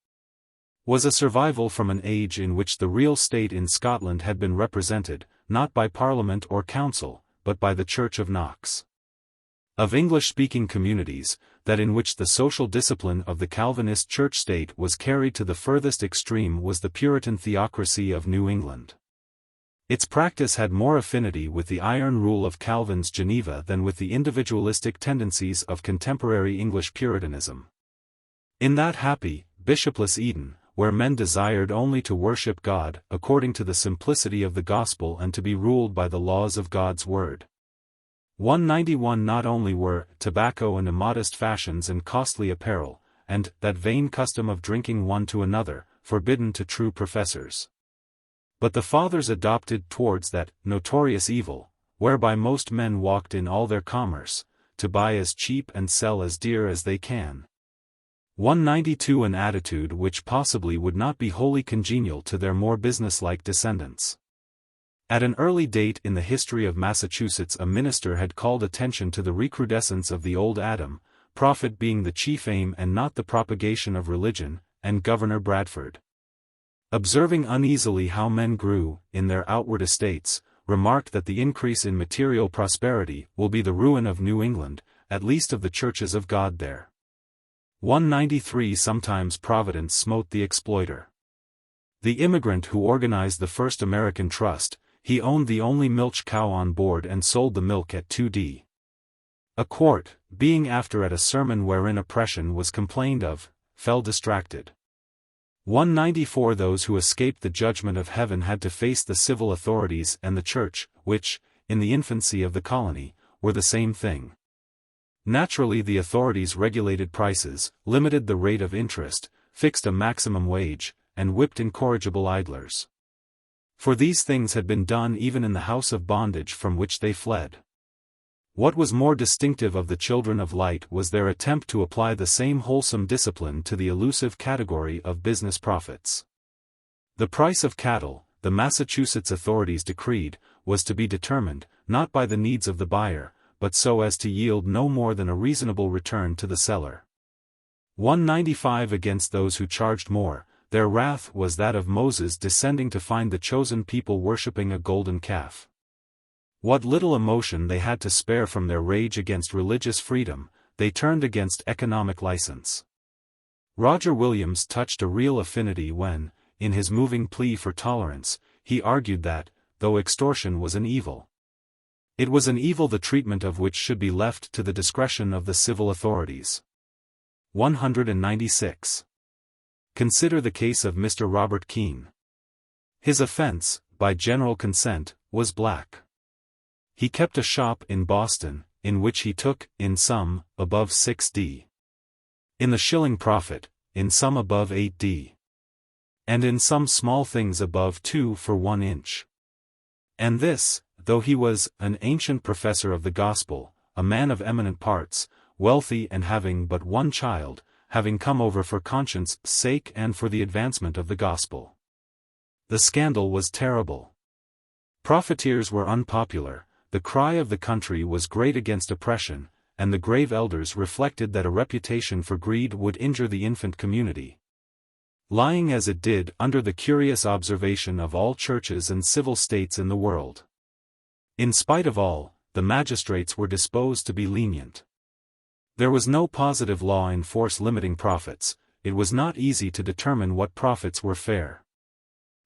was a survival from an age in which the real state in Scotland had been represented, not by Parliament or Council, but by the Church of Knox. Of English-speaking communities, that in which the social discipline of the Calvinist church-state was carried to the furthest extreme was the Puritan theocracy of New England. Its practice had more affinity with the iron rule of Calvin's Geneva than with the individualistic tendencies of contemporary English Puritanism. In that happy, bishopless Eden, where men desired only to worship God according to the simplicity of the gospel and to be ruled by the laws of God's word. 191 Not only were tobacco and immodest fashions and costly apparel, and that vain custom of drinking one to another, forbidden to true professors, but the fathers adopted towards that notorious evil, whereby most men walked in all their commerce, to buy as cheap and sell as dear as they can. 192 An attitude which possibly would not be wholly congenial to their more businesslike descendants. At an early date in the history of Massachusetts a minister had called attention to the recrudescence of the old Adam, profit being the chief aim and not the propagation of religion, and Governor Bradford, observing uneasily how men grew, in their outward estates, remarked that the increase in material prosperity will be the ruin of New England, at least of the churches of God there. 193 Sometimes Providence smote the exploiter. The immigrant who organized the first American trust, he owned the only milch cow on board and sold the milk at 2d a quart, being after at a sermon wherein oppression was complained of, fell distracted. 194 Those who escaped the judgment of heaven had to face the civil authorities and the church, which, in the infancy of the colony, were the same thing. Naturally the authorities regulated prices, limited the rate of interest, fixed a maximum wage, and whipped incorrigible idlers. For these things had been done even in the house of bondage from which they fled. What was more distinctive of the children of light was their attempt to apply the same wholesome discipline to the elusive category of business profits. The price of cattle, the Massachusetts authorities decreed, was to be determined, not by the needs of the buyer, but so as to yield no more than a reasonable return to the seller. 195 Against those who charged more, their wrath was that of Moses descending to find the chosen people worshipping a golden calf. What little emotion they had to spare from their rage against religious freedom, they turned against economic license. Roger Williams touched a real affinity when, in his moving plea for tolerance, he argued that, though extortion was an evil, it was an evil the treatment of which should be left to the discretion of the civil authorities. 196. Consider the case of Mr. Robert Keene. His offense, by general consent, was black. He kept a shop in Boston, in which he took, in sum, above 6d. In the shilling profit, in some above 8d. And in some small things above 2 for 1 inch. And this, though he was an ancient professor of the gospel, a man of eminent parts, wealthy and having but one child, having come over for conscience' sake and for the advancement of the gospel. The scandal was terrible. Profiteers were unpopular, the cry of the country was great against oppression, and the grave elders reflected that a reputation for greed would injure the infant community. Lying as it did under the curious observation of all churches and civil states in the world. In spite of all, the magistrates were disposed to be lenient. There was no positive law in force limiting profits, it was not easy to determine what profits were fair.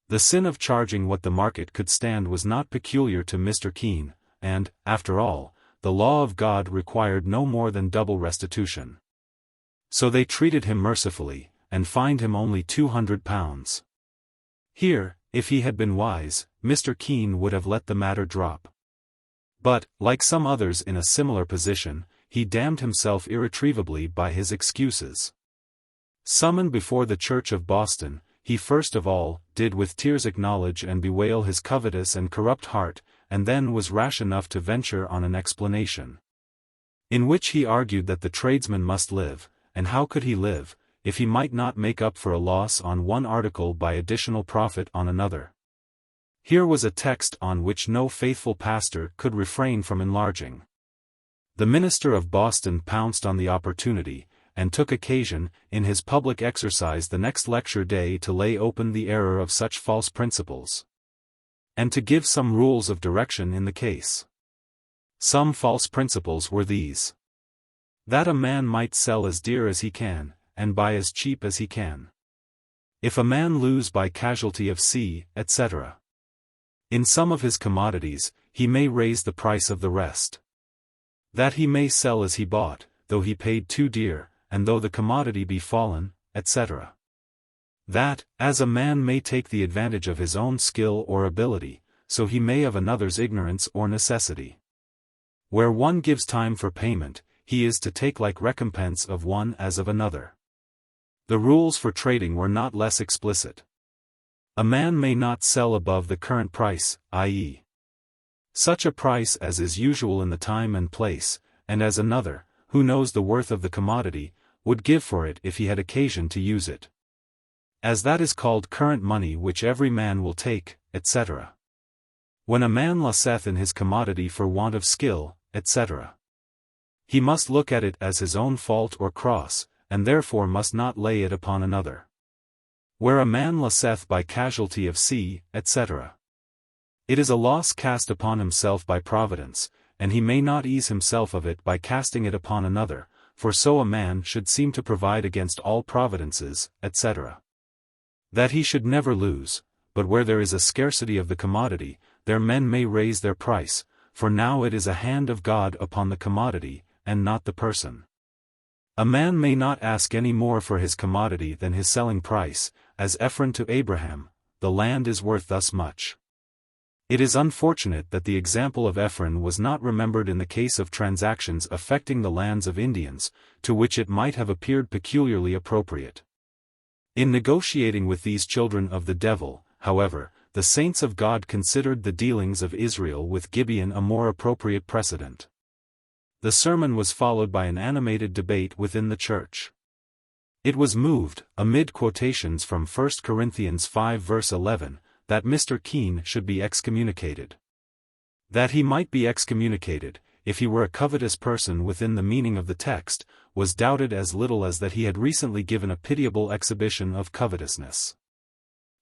The sin of charging what the market could stand was not peculiar to Mr. Keene, and, after all, the law of God required no more than double restitution. So they treated him mercifully, and fined him only £200. Here, if he had been wise, Mr. Keene would have let the matter drop. But, like some others in a similar position, he damned himself irretrievably by his excuses. Summoned before the Church of Boston, he first of all did with tears acknowledge and bewail his covetous and corrupt heart, and then was rash enough to venture on an explanation. In which he argued that the tradesman must live, and how could he live, if he might not make up for a loss on one article by additional profit on another. Here was a text on which no faithful pastor could refrain from enlarging. The minister of Boston pounced on the opportunity, and took occasion, in his public exercise the next lecture day to lay open the error of such false principles. And to give some rules of direction in the case. Some false principles were these. That a man might sell as dear as he can, and buy as cheap as he can. If a man lose by casualty of sea, etc. In some of his commodities, he may raise the price of the rest. That he may sell as he bought, though he paid too dear, and though the commodity be fallen, etc. That, as a man may take the advantage of his own skill or ability, so he may of another's ignorance or necessity. Where one gives time for payment, he is to take like recompense of one as of another. The rules for trading were not less explicit. A man may not sell above the current price, i.e., such a price as is usual in the time and place, and as another, who knows the worth of the commodity, would give for it if he had occasion to use it. As that is called current money which every man will take, etc. When a man losseth in his commodity for want of skill, etc. he must look at it as his own fault or cross, and therefore must not lay it upon another. Where a man losseth by casualty of sea, etc. it is a loss cast upon himself by providence, and he may not ease himself of it by casting it upon another, for so a man should seem to provide against all providences, etc. That he should never lose, but where there is a scarcity of the commodity, there men may raise their price, for now it is a hand of God upon the commodity, and not the person. A man may not ask any more for his commodity than his selling price, as Ephron to Abraham, the land is worth thus much. It is unfortunate that the example of Ephron was not remembered in the case of transactions affecting the lands of Indians, to which it might have appeared peculiarly appropriate. In negotiating with these children of the devil, however, the saints of God considered the dealings of Israel with Gibeon a more appropriate precedent. The sermon was followed by an animated debate within the church. It was moved, amid quotations from 1 Corinthians 5 verse 11, that Mr. Keene should be excommunicated. That he might be excommunicated, if he were a covetous person within the meaning of the text, was doubted as little as that he had recently given a pitiable exhibition of covetousness.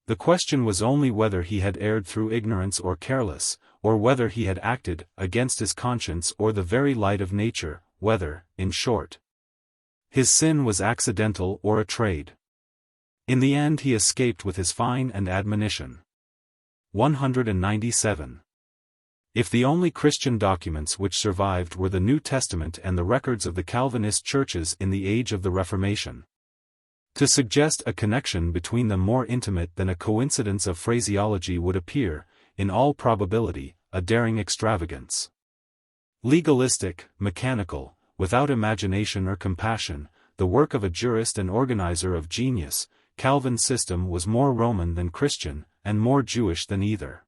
The question was only whether he had erred through ignorance or careless, or whether he had acted against his conscience or the very light of nature, whether, in short, his sin was accidental or a trade. In the end he escaped with his fine and admonition. 197. If the only Christian documents which survived were the New Testament and the records of the Calvinist churches in the age of the Reformation, To suggest a connection between them more intimate than a coincidence of phraseology would appear, in all probability, a daring extravagance. Legalistic, mechanical, without imagination or compassion, the work of a jurist and organizer of genius, Calvin's system was more Roman than Christian, and more Jewish than either.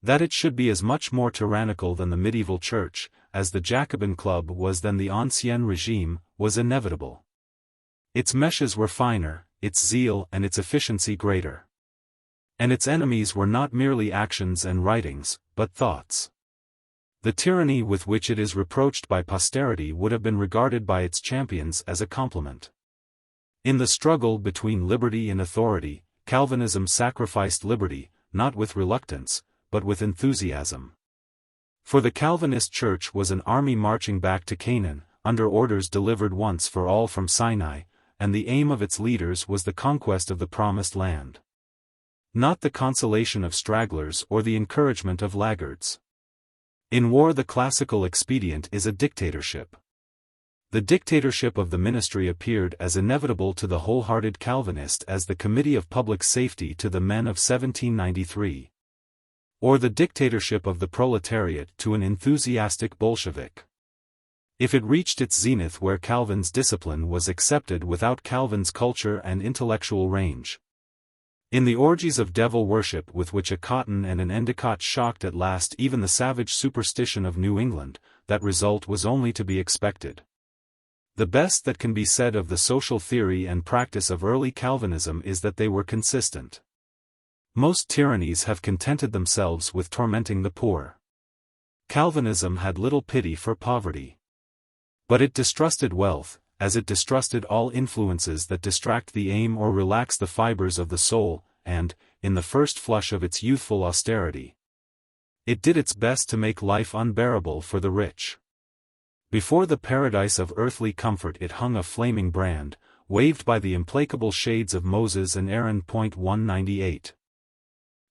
That it should be as much more tyrannical than the medieval church, as the Jacobin Club was than the Ancien Regime, was inevitable. Its meshes were finer, its zeal and its efficiency greater. And its enemies were not merely actions and writings, but thoughts. The tyranny with which it is reproached by posterity would have been regarded by its champions as a compliment. In the struggle between liberty and authority, Calvinism sacrificed liberty, not with reluctance, but with enthusiasm. For the Calvinist Church was an army marching back to Canaan, under orders delivered once for all from Sinai, and the aim of its leaders was the conquest of the Promised Land. Not the consolation of stragglers or the encouragement of laggards. In war the classical expedient is a dictatorship. The dictatorship of the ministry appeared as inevitable to the wholehearted Calvinist as the Committee of Public Safety to the men of 1793. Or the dictatorship of the proletariat to an enthusiastic Bolshevik. If it reached its zenith where Calvin's discipline was accepted without Calvin's culture and intellectual range. In the orgies of devil worship with which a Cotton and an Endicott shocked at last even the savage superstition of New England, that result was only to be expected. The best that can be said of the social theory and practice of early Calvinism is that they were consistent. Most tyrannies have contented themselves with tormenting the poor. Calvinism had little pity for poverty. But it distrusted wealth, as it distrusted all influences that distract the aim or relax the fibers of the soul, and, in the first flush of its youthful austerity, it did its best to make life unbearable for the rich. Before the paradise of earthly comfort it hung a flaming brand, waved by the implacable shades of Moses and Aaron. 198.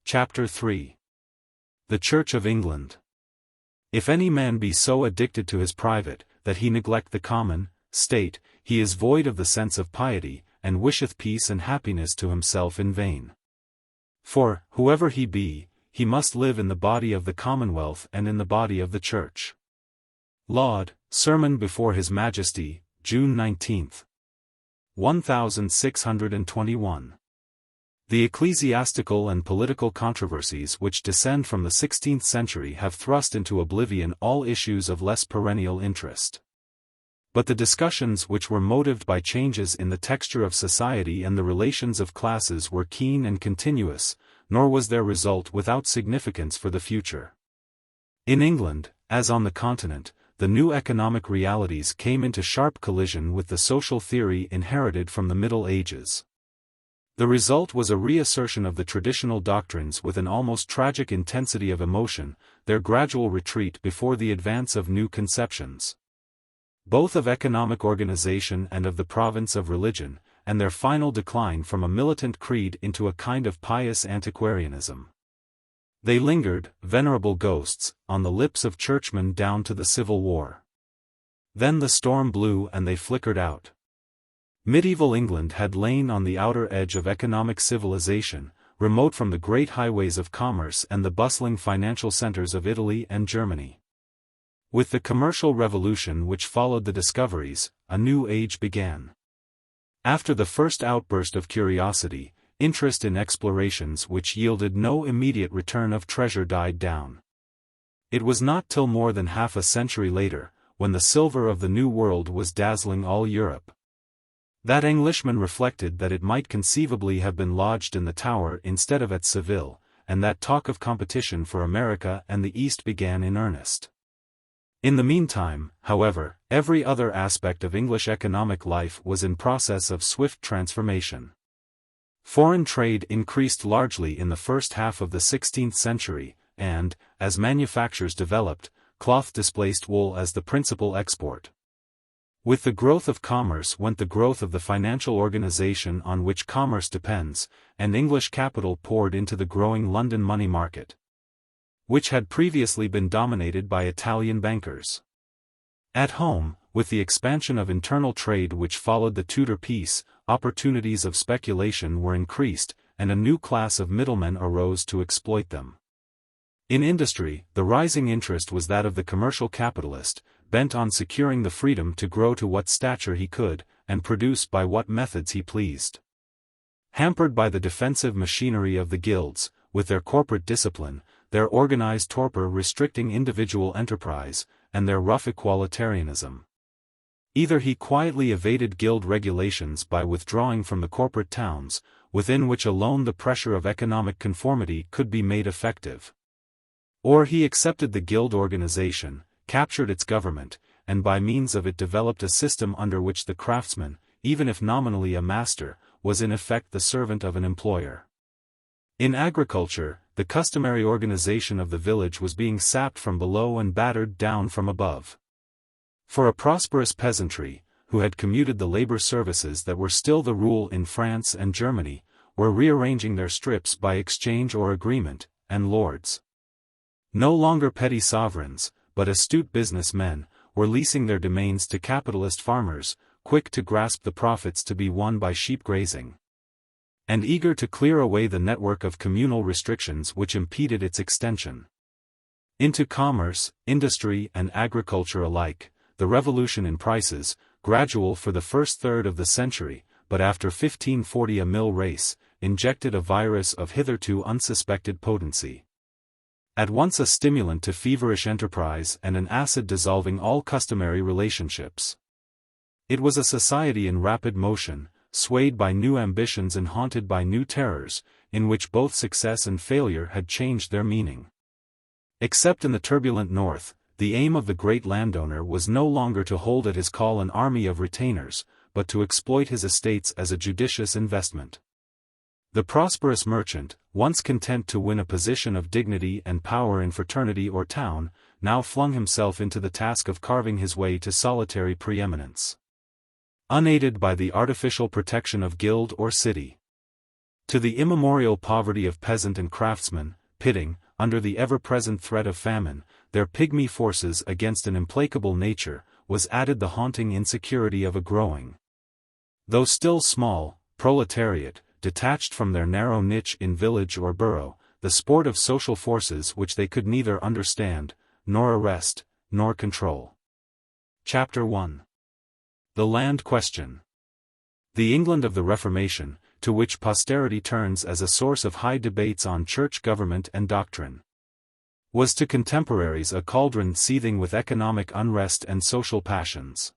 Chapter 3. The Church of England. If any man be so addicted to his private, that he neglect the common state, he is void of the sense of piety, and wisheth peace and happiness to himself in vain. For, whoever he be, he must live in the body of the commonwealth and in the body of the Church. Laud, Sermon before His Majesty, June 19. 1621. The ecclesiastical and political controversies which descend from the 16th century have thrust into oblivion all issues of less perennial interest. But the discussions which were motived by changes in the texture of society and the relations of classes were keen and continuous, nor was their result without significance for the future. In England, as on the Continent, the new economic realities came into sharp collision with the social theory inherited from the Middle Ages. The result was a reassertion of the traditional doctrines with an almost tragic intensity of emotion, their gradual retreat before the advance of new conceptions, both of economic organization and of the province of religion, and their final decline from a militant creed into a kind of pious antiquarianism. They lingered, venerable ghosts, on the lips of churchmen down to the Civil War. Then the storm blew and they flickered out. Medieval England had lain on the outer edge of economic civilization, remote from the great highways of commerce and the bustling financial centers of Italy and Germany. With the commercial revolution which followed the discoveries, a new age began. After the first outburst of curiosity, interest in explorations which yielded no immediate return of treasure died down. It was not till more than half a century later, when the silver of the New World was dazzling all Europe, that Englishmen reflected that it might conceivably have been lodged in the Tower instead of at Seville, and that talk of competition for America and the East began in earnest. In the meantime, however, every other aspect of English economic life was in process of swift transformation. Foreign trade increased largely in the first half of the 16th century, and, as manufactures developed, cloth displaced wool as the principal export. With the growth of commerce went the growth of the financial organization on which commerce depends, and English capital poured into the growing London money market, which had previously been dominated by Italian bankers. At home, with the expansion of internal trade which followed the Tudor peace, opportunities of speculation were increased, and a new class of middlemen arose to exploit them. In industry, the rising interest was that of the commercial capitalist, bent on securing the freedom to grow to what stature he could, and produce by what methods he pleased. Hampered by the defensive machinery of the guilds, with their corporate discipline, their organized torpor restricting individual enterprise, and their rough equalitarianism. Either he quietly evaded guild regulations by withdrawing from the corporate towns, within which alone the pressure of economic conformity could be made effective. Or he accepted the guild organization, captured its government, and by means of it developed a system under which the craftsman, even if nominally a master, was in effect the servant of an employer. In agriculture, the customary organization of the village was being sapped from below and battered down from above. For a prosperous peasantry, who had commuted the labor services that were still the rule in France and Germany, were rearranging their strips by exchange or agreement, and lords, no longer petty sovereigns, but astute businessmen, were leasing their domains to capitalist farmers, quick to grasp the profits to be won by sheep grazing, and eager to clear away the network of communal restrictions which impeded its extension. Into commerce, industry and agriculture alike, the revolution in prices, gradual for the first third of the century, but after 1540 a mill race, injected a virus of hitherto unsuspected potency. At once a stimulant to feverish enterprise and an acid dissolving all customary relationships. It was a society in rapid motion, swayed by new ambitions and haunted by new terrors, in which both success and failure had changed their meaning. Except in the turbulent north, the aim of the great landowner was no longer to hold at his call an army of retainers, but to exploit his estates as a judicious investment. The prosperous merchant, once content to win a position of dignity and power in fraternity or town, now flung himself into the task of carving his way to solitary preeminence, unaided by the artificial protection of guild or city. To the immemorial poverty of peasant and craftsman, pitting, under the ever-present threat of famine, their pygmy forces against an implacable nature, was added the haunting insecurity of a growing, though still small, proletariat, detached from their narrow niche in village or borough, the sport of social forces which they could neither understand, nor arrest, nor control. Chapter 1. The Land Question. The England of the Reformation, to which posterity turns as a source of high debates on church government and doctrine, was to contemporaries a cauldron seething with economic unrest and social passions.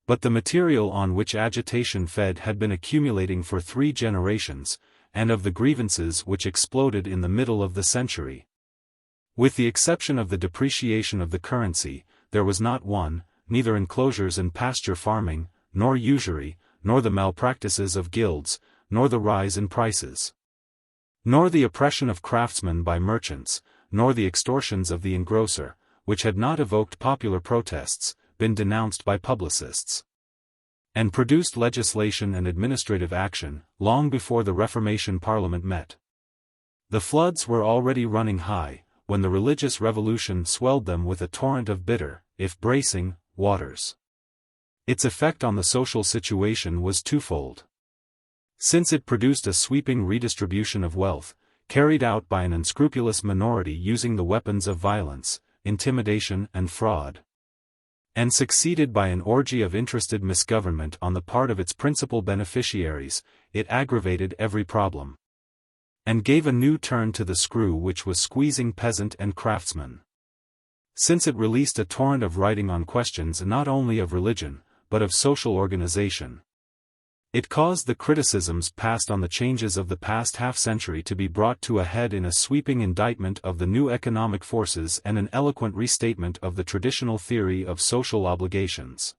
But the material on which agitation fed had been accumulating for 3 generations, and of the grievances which exploded in the middle of the century. With the exception of the depreciation of the currency, there was not one, neither enclosures and pasture farming, nor usury, nor the malpractices of guilds, nor the rise in prices, nor the oppression of craftsmen by merchants, nor the extortions of the engrosser, which had not evoked popular protests, been denounced by publicists, and produced legislation and administrative action, long before the Reformation Parliament met. The floods were already running high, when the religious revolution swelled them with a torrent of bitter, if bracing, waters. Its effect on the social situation was twofold. Since it produced a sweeping redistribution of wealth, carried out by an unscrupulous minority using the weapons of violence, intimidation and fraud, and succeeded by an orgy of interested misgovernment on the part of its principal beneficiaries, it aggravated every problem, and gave a new turn to the screw which was squeezing peasant and craftsman. Since it released a torrent of writing on questions not only of religion, but of social organization, it caused the criticisms passed on the changes of the past half-century to be brought to a head in a sweeping indictment of the new economic forces and an eloquent restatement of the traditional theory of social obligations.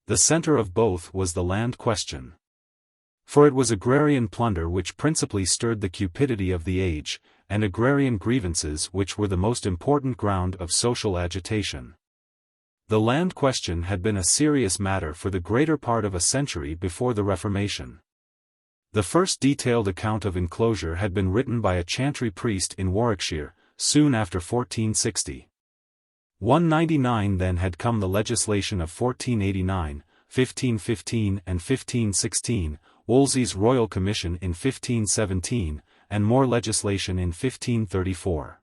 The center of both was the land question. For it was agrarian plunder which principally stirred the cupidity of the age, and agrarian grievances which were the most important ground of social agitation. The land question had been a serious matter for the greater part of a century before the Reformation. The first detailed account of enclosure had been written by a chantry priest in Warwickshire, soon after 1460. 199 Then had come the legislation of 1489, 1515 and 1516, Wolsey's Royal Commission in 1517, and more legislation in 1534.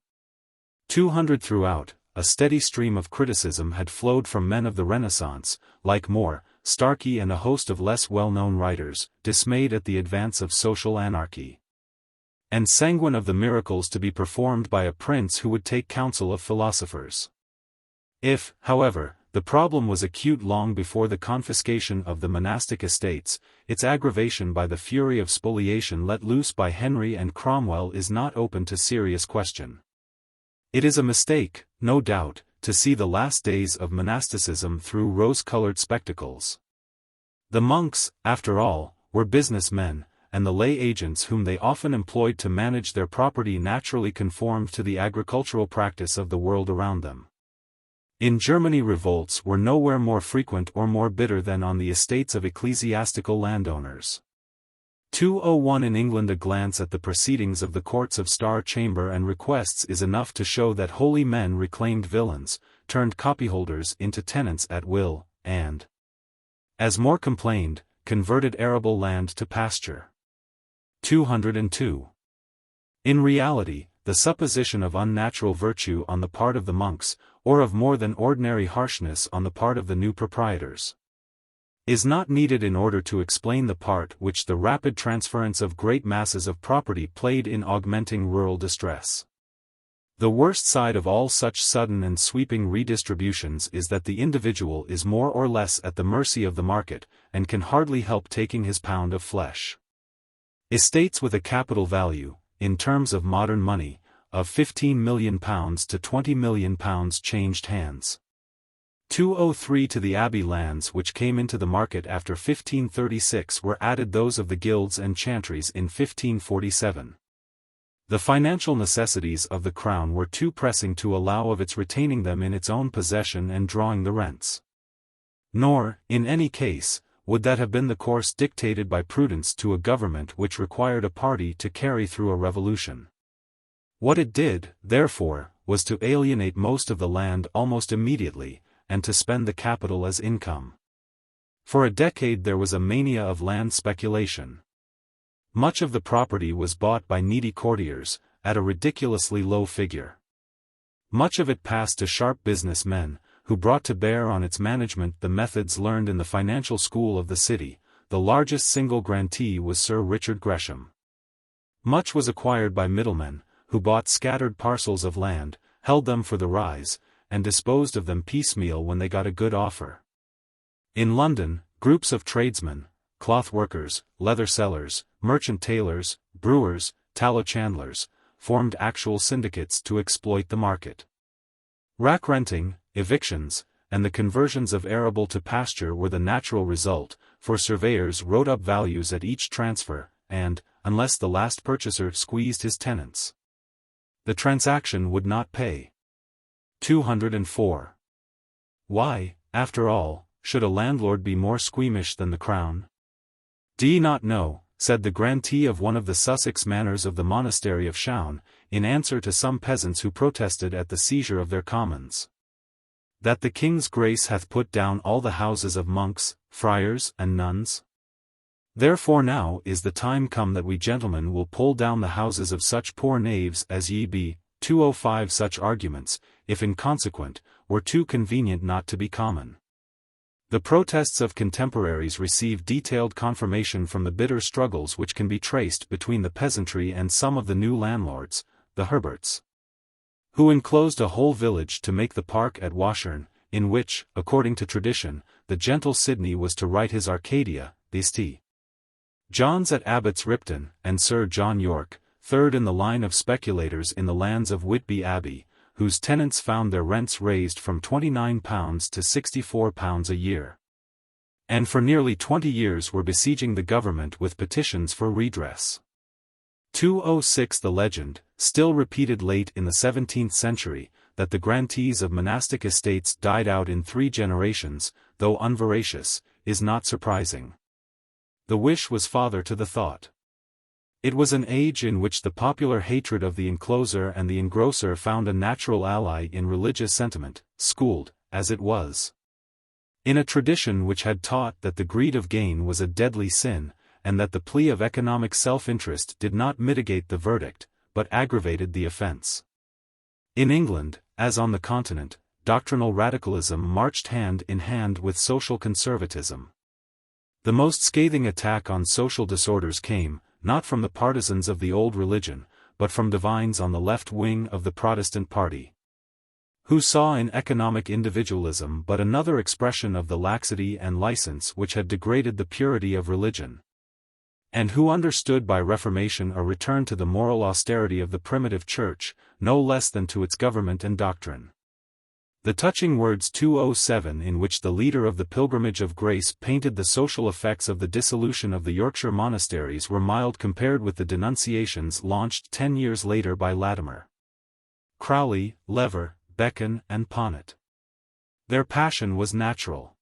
200 Throughout, a steady stream of criticism had flowed from men of the Renaissance, like More, Starkey and a host of less well-known writers, dismayed at the advance of social anarchy, and sanguine of the miracles to be performed by a prince who would take counsel of philosophers. If, however, the problem was acute long before the confiscation of the monastic estates, its aggravation by the fury of spoliation let loose by Henry and Cromwell is not open to serious question. It is a mistake, no doubt, to see the last days of monasticism through rose-colored spectacles. The monks, after all, were businessmen, and the lay agents whom they often employed to manage their property naturally conformed to the agricultural practice of the world around them. In Germany revolts were nowhere more frequent or more bitter than on the estates of ecclesiastical landowners. 201 In England a glance at the proceedings of the courts of Star Chamber and Requests is enough to show that holy men reclaimed villains, turned copyholders into tenants at will, and, as More complained, converted arable land to pasture. 202. In reality, the supposition of unnatural virtue on the part of the monks, or of more than ordinary harshness on the part of the new proprietors, is not needed in order to explain the part which the rapid transference of great masses of property played in augmenting rural distress. The worst side of all such sudden and sweeping redistributions is that the individual is more or less at the mercy of the market, and can hardly help taking his pound of flesh. Estates with a capital value, in terms of modern money, of £15 million to £20 million changed hands. 203 To the abbey lands which came into the market after 1536 were added those of the guilds and chantries in 1547. The financial necessities of the crown were too pressing to allow of its retaining them in its own possession and drawing the rents. Nor, in any case, would that have been the course dictated by prudence to a government which required a party to carry through a revolution. What it did, therefore, was to alienate most of the land almost immediately, and to spend the capital as income. For a decade there was a mania of land speculation. Much of the property was bought by needy courtiers, at a ridiculously low figure. Much of it passed to sharp business men, who brought to bear on its management the methods learned in the financial school of the city. The largest single grantee was Sir Richard Gresham. Much was acquired by middlemen, who bought scattered parcels of land, held them for the rise, and disposed of them piecemeal when they got a good offer. In London, groups of tradesmen, cloth workers, leather sellers, merchant tailors, brewers, tallow chandlers, formed actual syndicates to exploit the market. Rack renting, evictions, and the conversions of arable to pasture were the natural result, for surveyors wrote up values at each transfer, and, unless the last purchaser squeezed his tenants, the transaction would not pay. 204. Why, after all, should a landlord be more squeamish than the crown? "D'ye not know," said the grantee of one of the Sussex manors of the monastery of Chaun, in answer to some peasants who protested at the seizure of their commons, "that the King's Grace hath put down all the houses of monks, friars, and nuns? Therefore now is the time come that we gentlemen will pull down the houses of such poor knaves as ye be." 205 Such arguments, if inconsequent, were too convenient not to be common. The protests of contemporaries receive detailed confirmation from the bitter struggles which can be traced between the peasantry and some of the new landlords, the Herberts, who enclosed a whole village to make the park at Washerne, in which, according to tradition, the gentle Sidney was to write his Arcadia, the St. John's at Abbots Ripton, and Sir John Yorke, third in the line of speculators in the lands of Whitby Abbey, whose tenants found their rents raised from £29 to £64 a year, and for nearly 20 years were besieging the government with petitions for redress. 206 The legend, still repeated late in the 17th century, that the grantees of monastic estates died out in 3 generations, though unveracious, is not surprising. The wish was father to the thought. It was an age in which the popular hatred of the encloser and the engrosser found a natural ally in religious sentiment, schooled, as it was, in a tradition which had taught that the greed of gain was a deadly sin, and that the plea of economic self-interest did not mitigate the verdict, but aggravated the offense. In England, as on the continent, doctrinal radicalism marched hand in hand with social conservatism. The most scathing attack on social disorders came, not from the partisans of the old religion, but from divines on the left wing of the Protestant party, who saw in economic individualism but another expression of the laxity and license which had degraded the purity of religion, and who understood by Reformation a return to the moral austerity of the primitive Church, no less than to its government and doctrine. The touching words 207 in which the leader of the Pilgrimage of Grace painted the social effects of the dissolution of the Yorkshire monasteries were mild compared with the denunciations launched 10 years later by Latimer, Crowley, Lever, Bacon and Ponnet. Their passion was natural.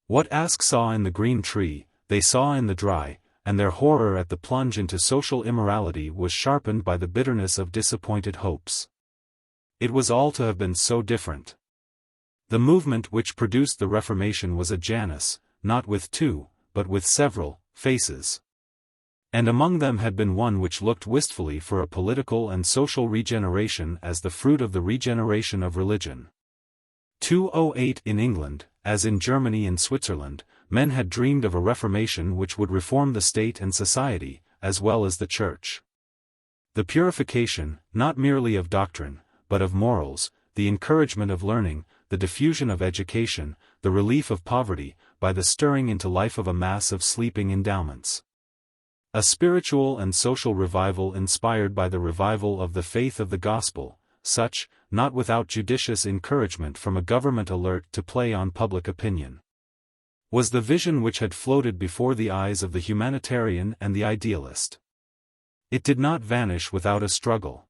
What Aske saw in the green tree, they saw in the dry, and their horror at the plunge into social immorality was sharpened by the bitterness of disappointed hopes. It was all to have been so different. The movement which produced the Reformation was a Janus, not with two, but with several, faces. And among them had been one which looked wistfully for a political and social regeneration as the fruit of the regeneration of religion. 208 In England, as in Germany and Switzerland, men had dreamed of a Reformation which would reform the state and society, as well as the Church. The purification, not merely of doctrine, but of morals, the encouragement of learning, the diffusion of education, the relief of poverty, by the stirring into life of a mass of sleeping endowments. A spiritual and social revival inspired by the revival of the faith of the gospel, such, not without judicious encouragement from a government alert to play on public opinion, was the vision which had floated before the eyes of the humanitarian and the idealist. It did not vanish without a struggle.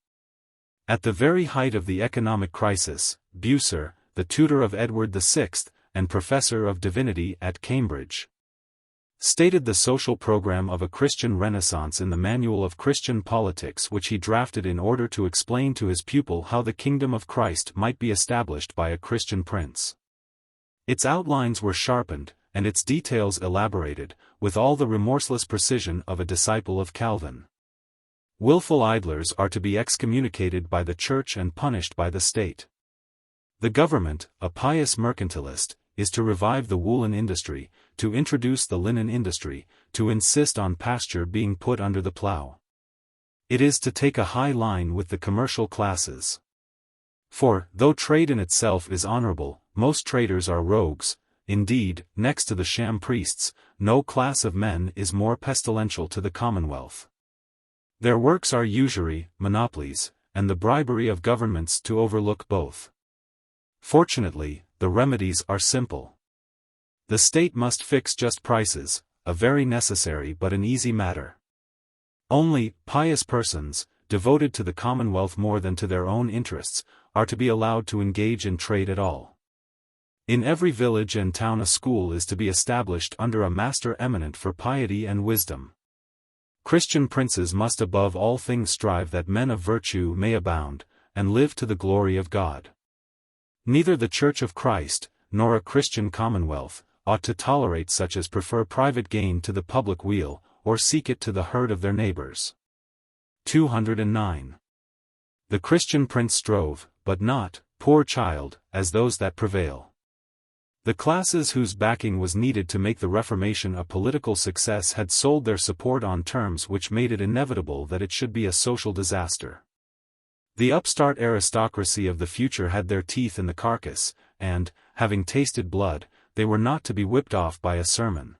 At the very height of the economic crisis, Bucer, the tutor of Edward VI, and professor of divinity at Cambridge, stated the social program of a Christian Renaissance in the Manual of Christian Politics which he drafted in order to explain to his pupil how the kingdom of Christ might be established by a Christian prince. Its outlines were sharpened, and its details elaborated, with all the remorseless precision of a disciple of Calvin. Willful idlers are to be excommunicated by the Church and punished by the state. The government, a pious mercantilist, is to revive the woolen industry, to introduce the linen industry, to insist on pasture being put under the plough. It is to take a high line with the commercial classes. For, though trade in itself is honorable, most traders are rogues. Indeed, next to the sham priests, no class of men is more pestilential to the commonwealth. Their works are usury, monopolies, and the bribery of governments to overlook both. Fortunately, the remedies are simple. The state must fix just prices, a very necessary but an easy matter. Only, pious persons, devoted to the commonwealth more than to their own interests, are to be allowed to engage in trade at all. In every village and town a school is to be established under a master eminent for piety and wisdom. Christian princes must above all things strive that men of virtue may abound, and live to the glory of God. Neither the Church of Christ, nor a Christian commonwealth, ought to tolerate such as prefer private gain to the public weal, or seek it to the hurt of their neighbors. 209. The Christian prince strove, but not, poor child, as those that prevail. The classes whose backing was needed to make the Reformation a political success had sold their support on terms which made it inevitable that it should be a social disaster. The upstart aristocracy of the future had their teeth in the carcass, and, having tasted blood, they were not to be whipped off by a sermon.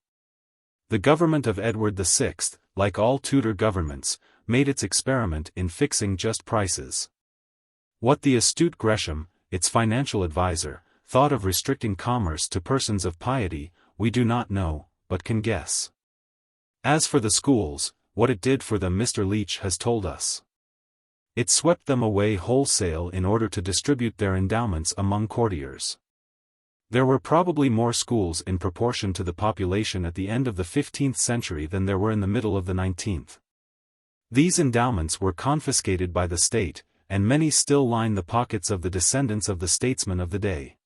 The government of Edward VI, like all Tudor governments, made its experiment in fixing just prices. What the astute Gresham, its financial adviser, thought of restricting commerce to persons of piety, we do not know, but can guess. As for the schools, what it did for them Mr. Leach has told us. It swept them away wholesale in order to distribute their endowments among courtiers. There were probably more schools in proportion to the population at the end of the 15th century than there were in the middle of the 19th. These endowments were confiscated by the state, and many still line the pockets of the descendants of the statesmen of the day.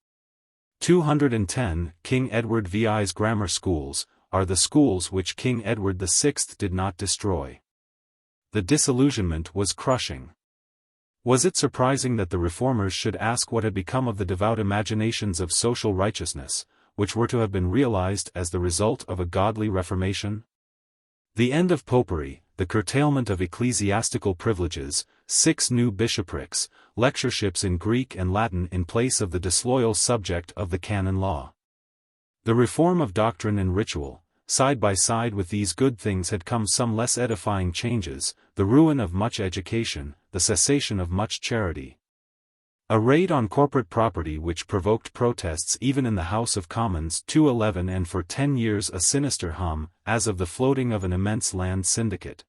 210 King Edward VI's grammar schools are the schools which King Edward VI did not destroy. The disillusionment was crushing. Was it surprising that the reformers should ask what had become of the devout imaginations of social righteousness, which were to have been realized as the result of a godly reformation? The end of popery, the curtailment of ecclesiastical privileges, 6 new bishoprics, lectureships in Greek and Latin in place of the disloyal subject of the canon law. The reform of doctrine and ritual. Side by side with these good things had come some less edifying changes, the ruin of much education, the cessation of much charity. A raid on corporate property which provoked protests even in the House of Commons 211 and for 10 years a sinister hum, as of the floating of an immense land syndicate.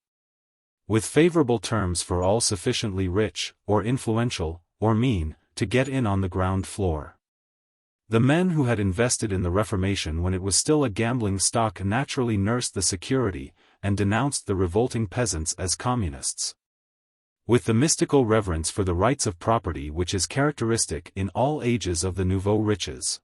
With favorable terms for all sufficiently rich, or influential, or mean, to get in on the ground floor. The men who had invested in the Reformation when it was still a gambling stock naturally nursed the security, and denounced the revolting peasants as communists. With the mystical reverence for the rights of property which is characteristic in all ages of the nouveau riches.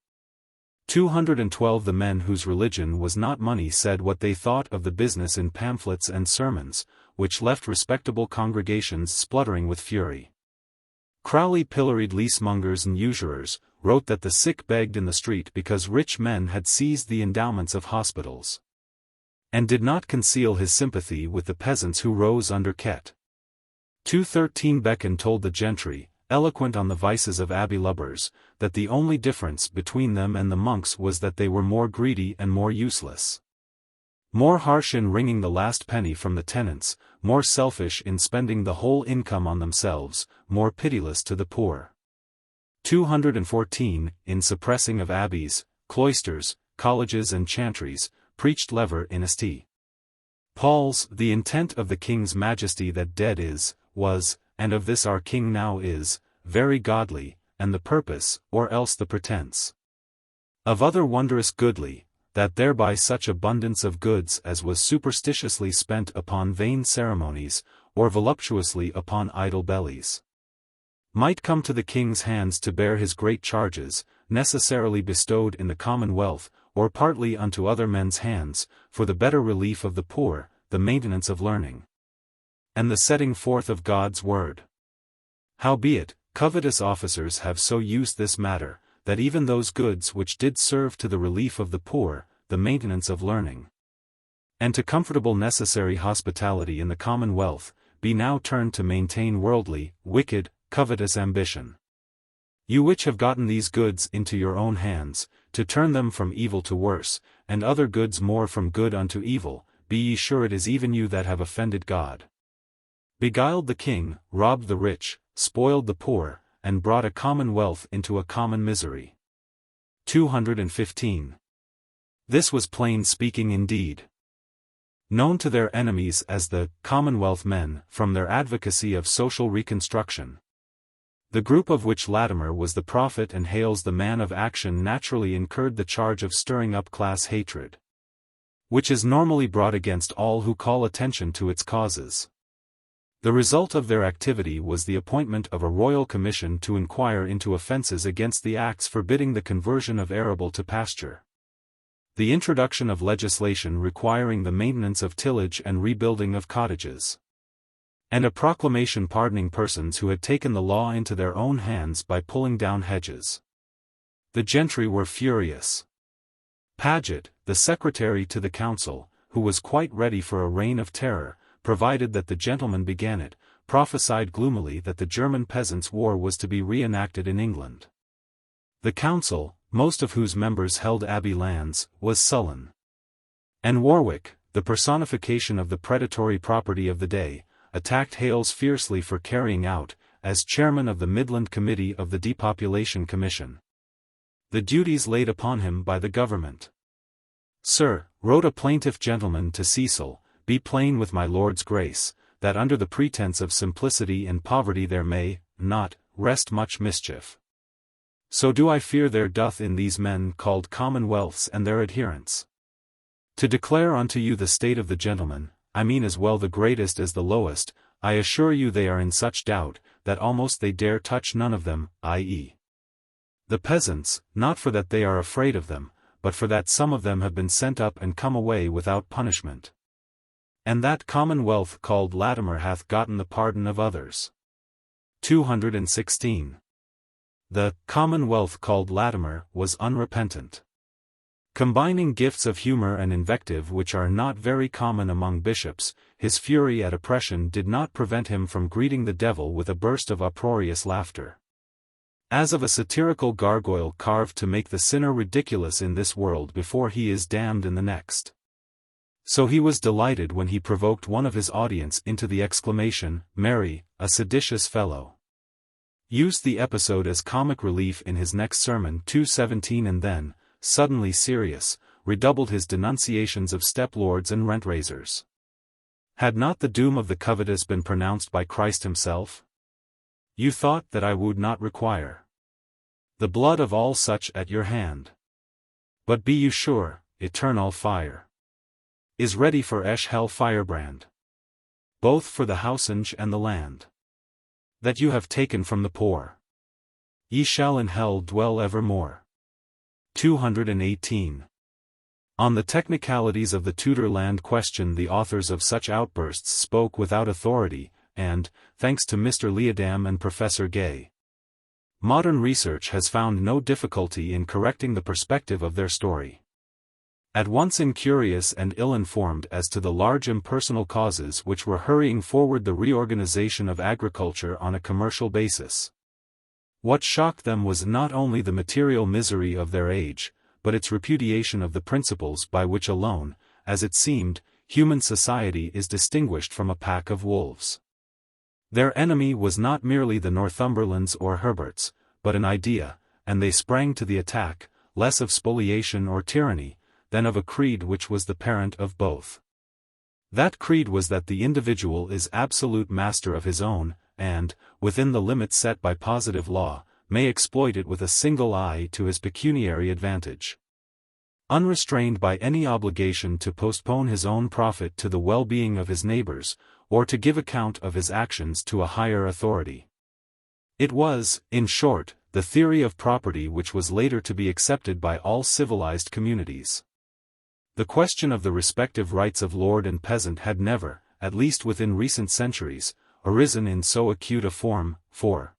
212 The men whose religion was not money said what they thought of the business in pamphlets and sermons, which left respectable congregations spluttering with fury. Crowley pilloried leasemongers and usurers, wrote that the sick begged in the street because rich men had seized the endowments of hospitals. And did not conceal his sympathy with the peasants who rose under Ket. 213 Bacon told the gentry, eloquent on the vices of abbey lubbers, that the only difference between them and the monks was that they were more greedy and more useless. More harsh in wringing the last penny from the tenants, more selfish in spending the whole income on themselves, more pitiless to the poor. 214 In suppressing of abbeys, cloisters, colleges and chantries, preached lever in St. Paul's, the intent of the King's Majesty that dead is, was, and of this our King now is, very godly, and the purpose, or else the pretence. Of other wondrous goodly, that thereby such abundance of goods as was superstitiously spent upon vain ceremonies, or voluptuously upon idle bellies, might come to the King's hands to bear his great charges, necessarily bestowed in the commonwealth, or partly unto other men's hands, for the better relief of the poor, the maintenance of learning, and the setting forth of God's word. Howbeit, covetous officers have so used this matter, that even those goods which did serve to the relief of the poor, the maintenance of learning, and to comfortable necessary hospitality in the commonwealth, be now turned to maintain worldly, wicked, covetous ambition. You which have gotten these goods into your own hands, to turn them from evil to worse, and other goods more from good unto evil, be ye sure it is even you that have offended God. Beguiled the king, robbed the rich, spoiled the poor, and brought a commonwealth into a common misery. 215. This was plain speaking indeed. Known to their enemies as the Commonwealth men, from their advocacy of social reconstruction, the group of which Latimer was the prophet and Hales the man of action, naturally incurred the charge of stirring up class hatred, which is normally brought against all who call attention to its causes. The result of their activity was the appointment of a royal commission to inquire into offences against the acts forbidding the conversion of arable to pasture, the introduction of legislation requiring the maintenance of tillage and rebuilding of cottages, and a proclamation pardoning persons who had taken the law into their own hands by pulling down hedges. The gentry were furious. Paget, the secretary to the council, who was quite ready for a reign of terror, provided that the gentleman began it, prophesied gloomily that the German peasants' war was to be reenacted in England. The council, most of whose members held abbey lands, was sullen. And Warwick, the personification of the predatory property of the day, attacked Hales fiercely for carrying out, as chairman of the Midland Committee of the Depopulation Commission, the duties laid upon him by the government. Sir, wrote a plaintiff gentleman to Cecil, be plain with my lord's grace, that under the pretence of simplicity and poverty there may, not, rest much mischief. So do I fear there doth in these men called commonwealths and their adherents. To declare unto you the state of the gentleman, I mean as well the greatest as the lowest, I assure you they are in such doubt, that almost they dare touch none of them, i.e. the peasants, not for that they are afraid of them, but for that some of them have been sent up and come away without punishment. And that commonwealth called Latimer hath gotten the pardon of others. 216. The commonwealth called Latimer was unrepentant. Combining gifts of humor and invective which are not very common among bishops, his fury at oppression did not prevent him from greeting the devil with a burst of uproarious laughter, as of a satirical gargoyle carved to make the sinner ridiculous in this world before he is damned in the next. So he was delighted when he provoked one of his audience into the exclamation, "Mary, a seditious fellow." Used the episode as comic relief in his next sermon 217 and then, suddenly serious, redoubled his denunciations of step-lords and rent-raisers. Had not the doom of the covetous been pronounced by Christ himself? You thought that I would not require the blood of all such at your hand. But be you sure, eternal fire is ready for esh hell firebrand, both for the housenge and the land that you have taken from the poor. Ye shall in hell dwell evermore. 218. On the technicalities of the Tudor land question the authors of such outbursts spoke without authority, and, thanks to Mr. Leodam and Professor Gay, modern research has found no difficulty in correcting the perspective of their story. At once incurious and ill-informed as to the large impersonal causes which were hurrying forward the reorganization of agriculture on a commercial basis. What shocked them was not only the material misery of their age, but its repudiation of the principles by which alone, as it seemed, human society is distinguished from a pack of wolves. Their enemy was not merely the Northumberlands or Herberts, but an idea, and they sprang to the attack, less of spoliation or tyranny, than of a creed which was the parent of both. That creed was that the individual is absolute master of his own, and, within the limits set by positive law, may exploit it with a single eye to his pecuniary advantage, unrestrained by any obligation to postpone his own profit to the well-being of his neighbors, or to give account of his actions to a higher authority. It was, in short, the theory of property which was later to be accepted by all civilized communities. The question of the respective rights of lord and peasant had never, at least within recent centuries, arisen in so acute a form, for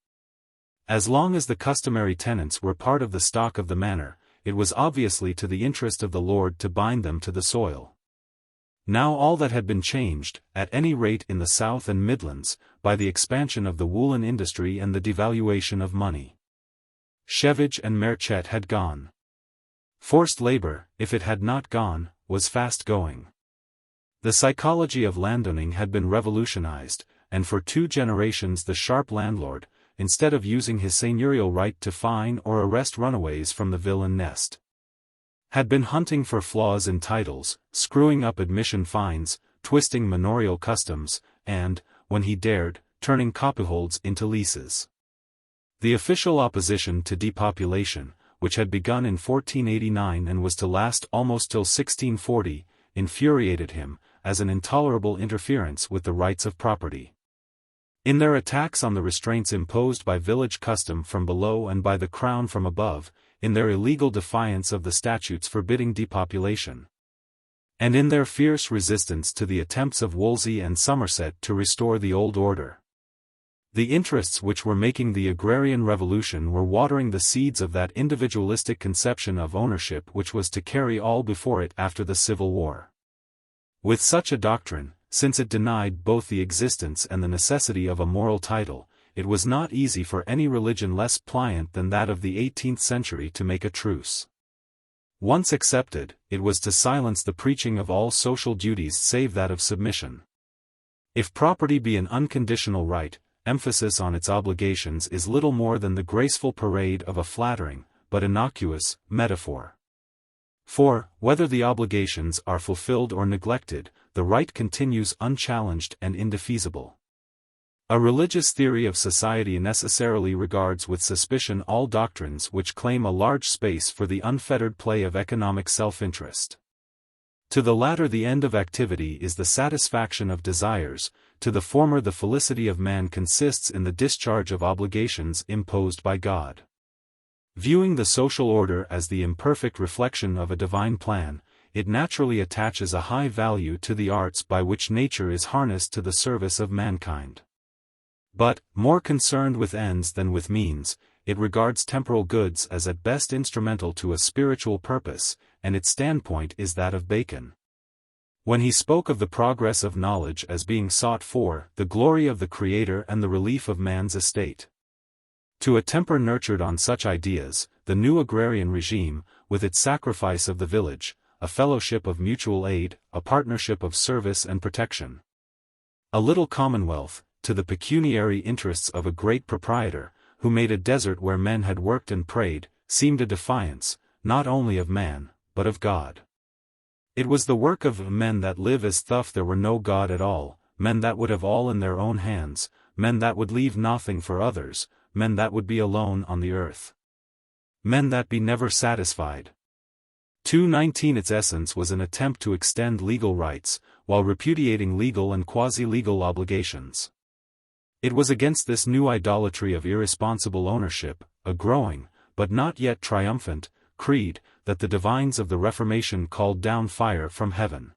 as long as the customary tenants were part of the stock of the manor, it was obviously to the interest of the lord to bind them to the soil. Now all that had been changed, at any rate in the South and Midlands, by the expansion of the woolen industry and the devaluation of money. Chevage and Merchet had gone. Forced labor, if it had not gone, was fast going. The psychology of landowning had been revolutionized, and for 2 generations the sharp landlord, instead of using his seigneurial right to fine or arrest runaways from the villain nest, had been hunting for flaws in titles, screwing up admission fines, twisting manorial customs, and, when he dared, turning copyholds into leases. The official opposition to depopulation, which had begun in 1489 and was to last almost till 1640, infuriated him, as an intolerable interference with the rights of property. In their attacks on the restraints imposed by village custom from below and by the crown from above, in their illegal defiance of the statutes forbidding depopulation, and in their fierce resistance to the attempts of Wolsey and Somerset to restore the old order, the interests which were making the agrarian revolution were watering the seeds of that individualistic conception of ownership which was to carry all before it after the Civil War. With such a doctrine, since it denied both the existence and the necessity of a moral title, it was not easy for any religion less pliant than that of the 18th century to make a truce. Once accepted, it was to silence the preaching of all social duties save that of submission. If property be an unconditional right, emphasis on its obligations is little more than the graceful parade of a flattering, but innocuous, metaphor. For, whether the obligations are fulfilled or neglected, the right continues unchallenged and indefeasible. A religious theory of society necessarily regards with suspicion all doctrines which claim a large space for the unfettered play of economic self-interest. To the latter the end of activity is the satisfaction of desires, to the former the felicity of man consists in the discharge of obligations imposed by God. Viewing the social order as the imperfect reflection of a divine plan, it naturally attaches a high value to the arts by which nature is harnessed to the service of mankind. But, more concerned with ends than with means, it regards temporal goods as at best instrumental to a spiritual purpose, and its standpoint is that of Bacon. When he spoke of the progress of knowledge as being sought for the glory of the Creator and the relief of man's estate. To a temper nurtured on such ideas, the new agrarian regime, with its sacrifice of the village, a fellowship of mutual aid, a partnership of service and protection, a little commonwealth, to the pecuniary interests of a great proprietor, who made a desert where men had worked and prayed, seemed a defiance, not only of man, but of God. It was the work of men that live as though there were no God at all, men that would have all in their own hands, men that would leave nothing for others, men that would be alone on the earth. Men that be never satisfied. 219 Its essence was an attempt to extend legal rights, while repudiating legal and quasi-legal obligations. It was against this new idolatry of irresponsible ownership, a growing, but not yet triumphant, creed, that the divines of the Reformation called down fire from heaven.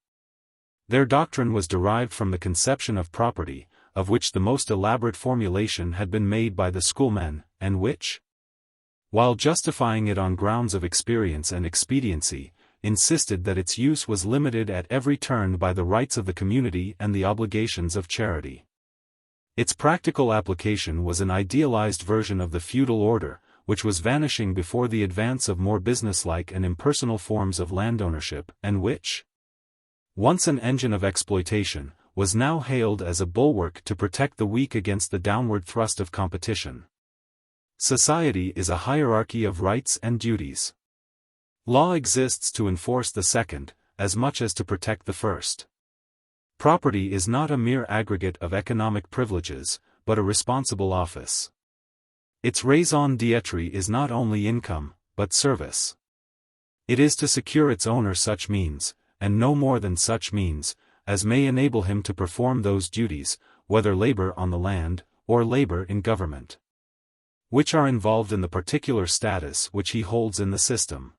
Their doctrine was derived from the conception of property, of which the most elaborate formulation had been made by the schoolmen, and which, while justifying it on grounds of experience and expediency, insisted that its use was limited at every turn by the rights of the community and the obligations of charity. Its practical application was an idealized version of the feudal order, which was vanishing before the advance of more businesslike and impersonal forms of landownership, and which, once an engine of exploitation, was now hailed as a bulwark to protect the weak against the downward thrust of competition. Society is a hierarchy of rights and duties. Law exists to enforce the second, as much as to protect the first. Property is not a mere aggregate of economic privileges, but a responsible office. Its raison d'être is not only income, but service. It is to secure its owner such means, and no more than such means, as may enable him to perform those duties, whether labor on the land, or labor in government, which are involved in the particular status which he holds in the system.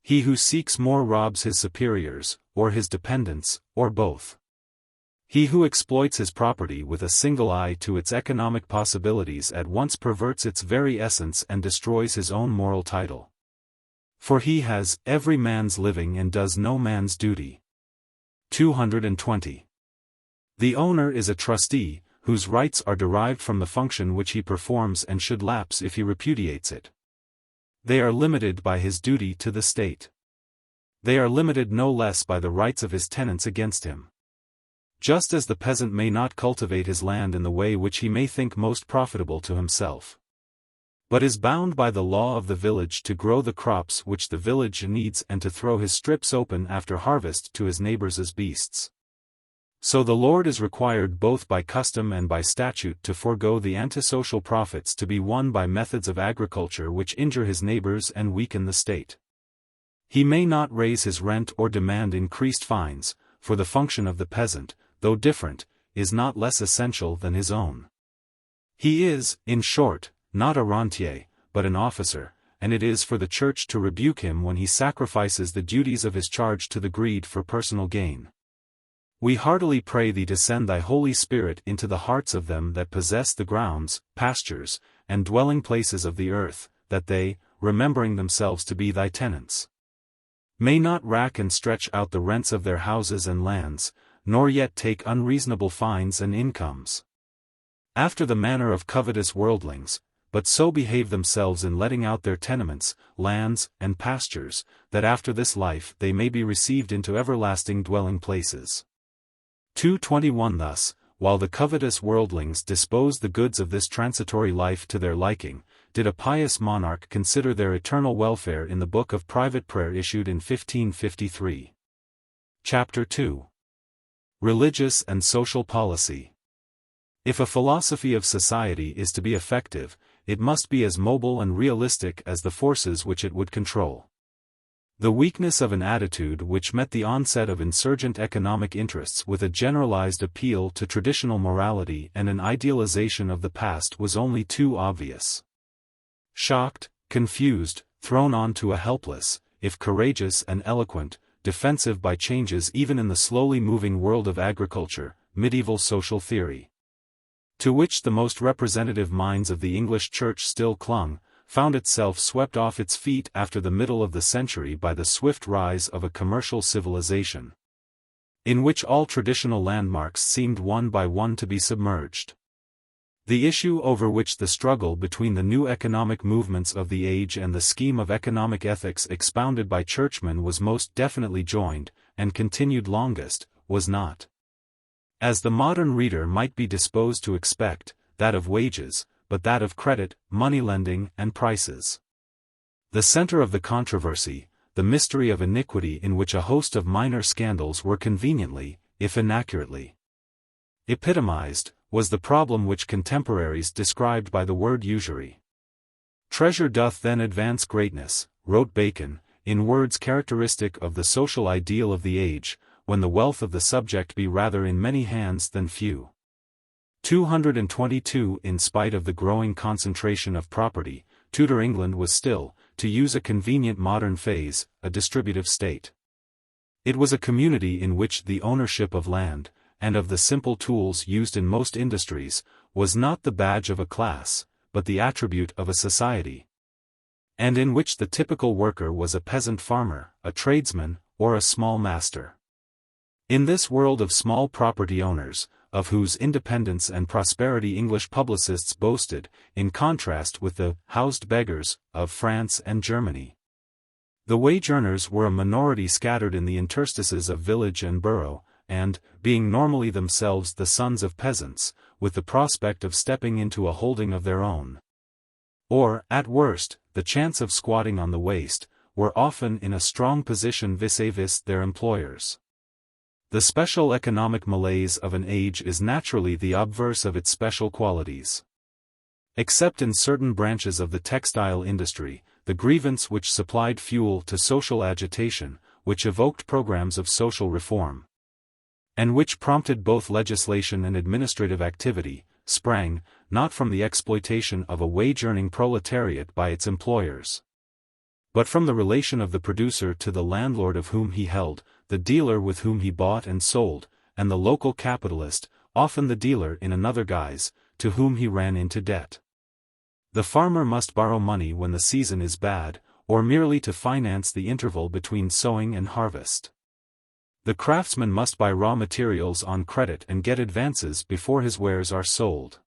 He who seeks more robs his superiors, or his dependents, or both. He who exploits his property with a single eye to its economic possibilities at once perverts its very essence and destroys his own moral title. For he has every man's living and does no man's duty. 220. The owner is a trustee, whose rights are derived from the function which he performs and should lapse if he repudiates it. They are limited by his duty to the state. They are limited no less by the rights of his tenants against him. Just as the peasant may not cultivate his land in the way which he may think most profitable to himself, but is bound by the law of the village to grow the crops which the village needs and to throw his strips open after harvest to his neighbors as beasts, so the lord is required both by custom and by statute to forego the antisocial profits to be won by methods of agriculture which injure his neighbors and weaken the state. He may not raise his rent or demand increased fines, for the function of the peasant, though different, is not less essential than his own. He is, in short, not a rentier, but an officer, and it is for the Church to rebuke him when he sacrifices the duties of his charge to the greed for personal gain. We heartily pray thee to send thy Holy Spirit into the hearts of them that possess the grounds, pastures, and dwelling places of the earth, that they, remembering themselves to be thy tenants, may not rack and stretch out the rents of their houses and lands, nor yet take unreasonable fines and incomes, after the manner of covetous worldlings, but so behave themselves in letting out their tenements, lands, and pastures, that after this life they may be received into everlasting dwelling places. 221 Thus, while the covetous worldlings disposed the goods of this transitory life to their liking, did a pious monarch consider their eternal welfare in the Book of Private Prayer issued in 1553. Chapter 2. Religious and Social Policy. If a philosophy of society is to be effective, it must be as mobile and realistic as the forces which it would control. The weakness of an attitude which met the onset of insurgent economic interests with a generalized appeal to traditional morality and an idealization of the past was only too obvious. Shocked, confused, thrown onto a helpless, if courageous and eloquent, defensive by changes even in the slowly moving world of agriculture, medieval social theory, to which the most representative minds of the English Church still clung, found itself swept off its feet after the middle of the century by the swift rise of a commercial civilization, in which all traditional landmarks seemed one by one to be submerged. The issue over which the struggle between the new economic movements of the age and the scheme of economic ethics expounded by churchmen was most definitely joined, and continued longest, was not, as the modern reader might be disposed to expect, that of wages, but that of credit, money-lending, and prices. The center of the controversy, the mystery of iniquity in which a host of minor scandals were conveniently, if inaccurately, epitomized, was the problem which contemporaries described by the word usury. Treasure doth then advance greatness, wrote Bacon, in words characteristic of the social ideal of the age, when the wealth of the subject be rather in many hands than few. 222 In spite of the growing concentration of property, Tudor England was still, to use a convenient modern phrase, a distributive state. It was a community in which the ownership of land, and of the simple tools used in most industries, was not the badge of a class, but the attribute of a society, and in which the typical worker was a peasant farmer, a tradesman, or a small master. In this world of small property owners, of whose independence and prosperity English publicists boasted, in contrast with the housed beggars of France and Germany, the wage earners were a minority scattered in the interstices of village and borough, and, being normally themselves the sons of peasants, with the prospect of stepping into a holding of their own, or, at worst, the chance of squatting on the waste, were often in a strong position vis-a-vis their employers. The special economic malaise of an age is naturally the obverse of its special qualities. Except in certain branches of the textile industry, the grievance which supplied fuel to social agitation, which evoked programs of social reform, and which prompted both legislation and administrative activity, sprang, not from the exploitation of a wage-earning proletariat by its employers, but from the relation of the producer to the landlord of whom he held, the dealer with whom he bought and sold, and the local capitalist, often the dealer in another guise, to whom he ran into debt. The farmer must borrow money when the season is bad, or merely to finance the interval between sowing and harvest. The craftsman must buy raw materials on credit and get advances before his wares are sold.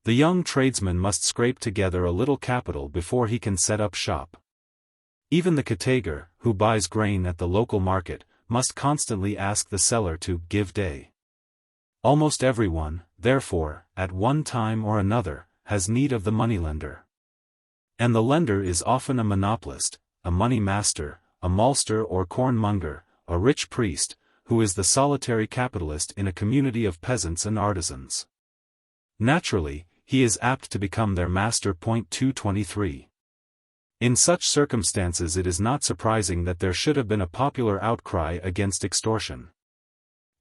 The young tradesman must scrape together a little capital before he can set up shop. Even the category, who buys grain at the local market, must constantly ask the seller to give day. Almost everyone, therefore, at one time or another, has need of the moneylender. And the lender is often a monopolist, a money master, a maltster or cornmonger, a rich priest, who is the solitary capitalist in a community of peasants and artisans. Naturally, he is apt to become their master. 223. In such circumstances it is not surprising that there should have been a popular outcry against extortion.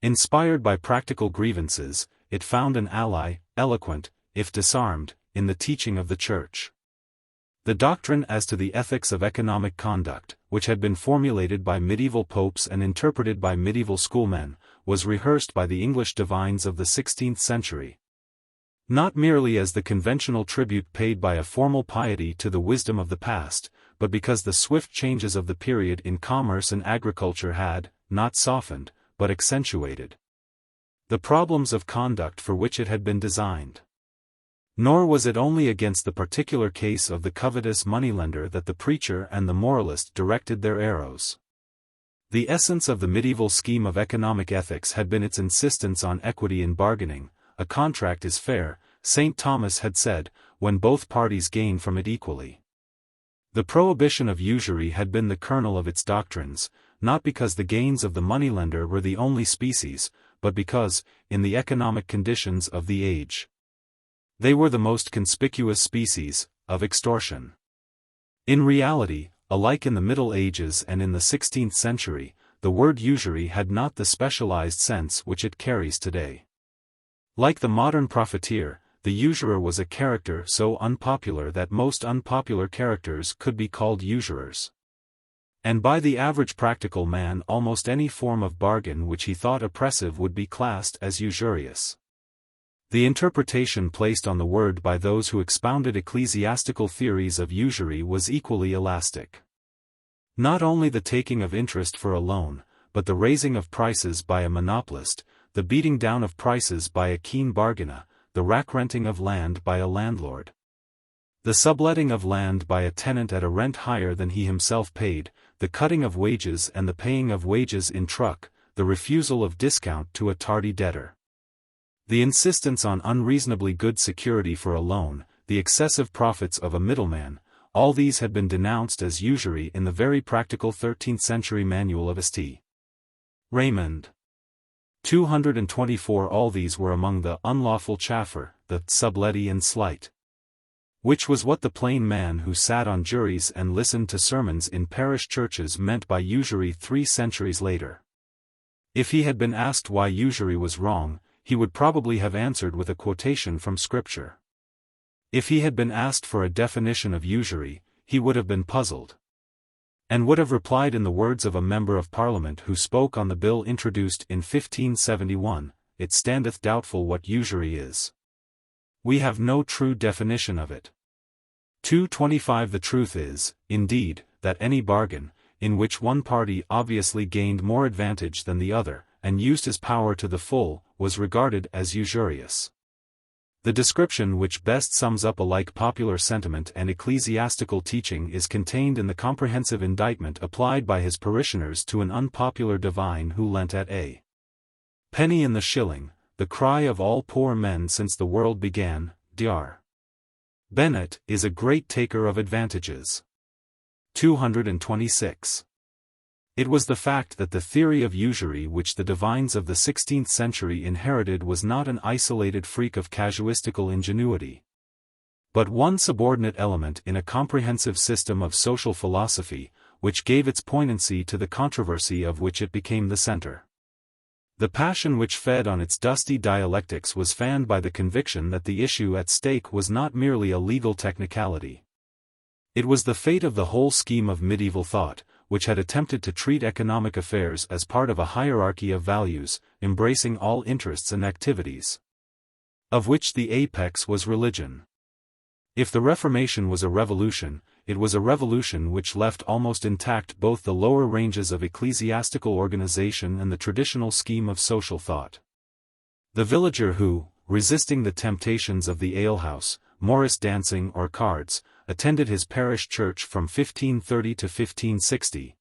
Inspired by practical grievances, it found an ally, eloquent, if disarmed, in the teaching of the Church. The doctrine as to the ethics of economic conduct, which had been formulated by medieval popes and interpreted by medieval schoolmen, was rehearsed by the English divines of the 16th century. Not merely as the conventional tribute paid by a formal piety to the wisdom of the past, but because the swift changes of the period in commerce and agriculture had, not softened, but accentuated the problems of conduct for which it had been designed. Nor was it only against the particular case of the covetous moneylender that the preacher and the moralist directed their arrows. The essence of the medieval scheme of economic ethics had been its insistence on equity in bargaining. A contract is fair, St. Thomas had said, when both parties gain from it equally. The prohibition of usury had been the kernel of its doctrines, not because the gains of the moneylender were the only species, but because, in the economic conditions of the age, they were the most conspicuous species of extortion. In reality, alike in the Middle Ages and in the 16th century, the word usury had not the specialized sense which it carries today. Like the modern profiteer, the usurer was a character so unpopular that most unpopular characters could be called usurers. And by the average practical man almost any form of bargain which he thought oppressive would be classed as usurious. The interpretation placed on the word by those who expounded ecclesiastical theories of usury was equally elastic. Not only the taking of interest for a loan, but the raising of prices by a monopolist, the beating down of prices by a keen bargainer, the rack-renting of land by a landlord, the subletting of land by a tenant at a rent higher than he himself paid, the cutting of wages and the paying of wages in truck, the refusal of discount to a tardy debtor, the insistence on unreasonably good security for a loan, the excessive profits of a middleman, all these had been denounced as usury in the very practical 13th-century manual of St. Raymond. 224. All these were among the unlawful chaffer, the sublettee and slight, which was what the plain man who sat on juries and listened to sermons in parish churches meant by usury 3 centuries later. If he had been asked why usury was wrong, he would probably have answered with a quotation from Scripture. If he had been asked for a definition of usury, he would have been puzzled, and would have replied in the words of a member of Parliament who spoke on the bill introduced in 1571, "It standeth doubtful what usury is. We have no true definition of it." 225. The truth is, indeed, that any bargain, in which one party obviously gained more advantage than the other, and used his power to the full, was regarded as usurious. The description which best sums up alike popular sentiment and ecclesiastical teaching is contained in the comprehensive indictment applied by his parishioners to an unpopular divine who lent at a penny in the shilling, the cry of all poor men since the world began. Dr. Bennett is a great taker of advantages. 226. It was the fact that the theory of usury which the divines of the 16th century inherited was not an isolated freak of casuistical ingenuity, but one subordinate element in a comprehensive system of social philosophy, which gave its poignancy to the controversy of which it became the center. The passion which fed on its dusty dialectics was fanned by the conviction that the issue at stake was not merely a legal technicality. It was the fate of the whole scheme of medieval thought, which had attempted to treat economic affairs as part of a hierarchy of values, embracing all interests and activities, of which the apex was religion. If the Reformation was a revolution, it was a revolution which left almost intact both the lower ranges of ecclesiastical organization and the traditional scheme of social thought. The villager who, resisting the temptations of the alehouse, Morris dancing or cards, attended his parish church from 1530 to 1560,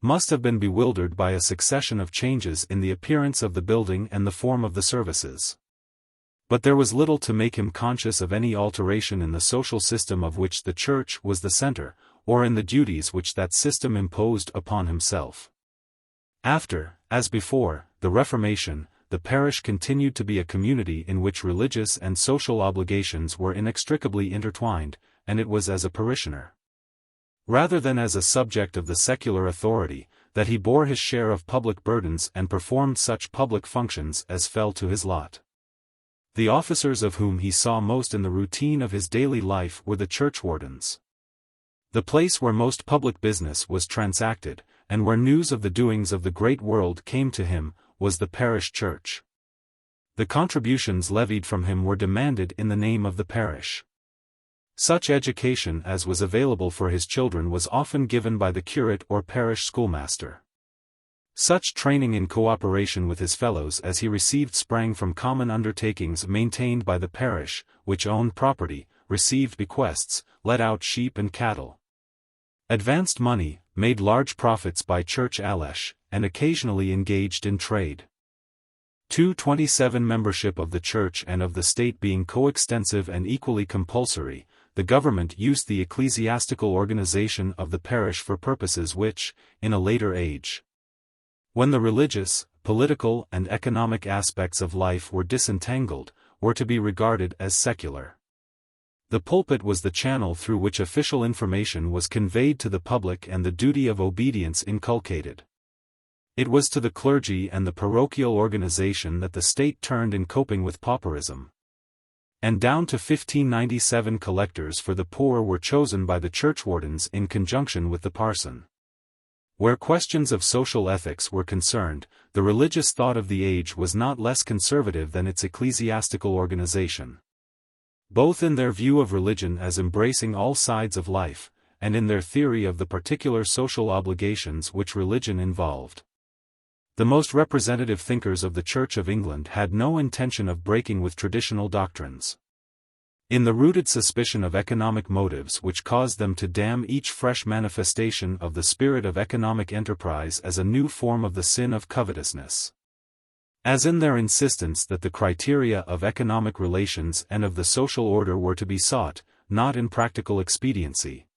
must have been bewildered by a succession of changes in the appearance of the building and the form of the services. But there was little to make him conscious of any alteration in the social system of which the church was the center, or in the duties which that system imposed upon himself. After, as before, the Reformation, the parish continued to be a community in which religious and social obligations were inextricably intertwined, and it was as a parishioner, rather than as a subject of the secular authority, that he bore his share of public burdens and performed such public functions as fell to his lot. The officers of whom he saw most in the routine of his daily life were the churchwardens. The place where most public business was transacted, and where news of the doings of the great world came to him, was the parish church. The contributions levied from him were demanded in the name of the parish. Such education as was available for his children was often given by the curate or parish schoolmaster. Such training in cooperation with his fellows as he received sprang from common undertakings maintained by the parish, which owned property, received bequests, let out sheep and cattle, advanced money, made large profits by church allesh, and occasionally engaged in trade. 227. Membership of the church and of the state being coextensive and equally compulsory, the government used the ecclesiastical organization of the parish for purposes which, in a later age, when the religious, political and economic aspects of life were disentangled, were to be regarded as secular. The pulpit was the channel through which official information was conveyed to the public and the duty of obedience inculcated. It was to the clergy and the parochial organization that the state turned in coping with pauperism. And down to 1597 collectors for the poor were chosen by the churchwardens in conjunction with the parson. Where questions of social ethics were concerned, the religious thought of the age was not less conservative than its ecclesiastical organization. Both in their view of religion as embracing all sides of life, and in their theory of the particular social obligations which religion involved. The most representative thinkers of the Church of England had no intention of breaking with traditional doctrines. In the rooted suspicion of economic motives which caused them to damn each fresh manifestation of the spirit of economic enterprise as a new form of the sin of covetousness. As in their insistence that the criteria of economic relations and of the social order were to be sought, not in practical expediency,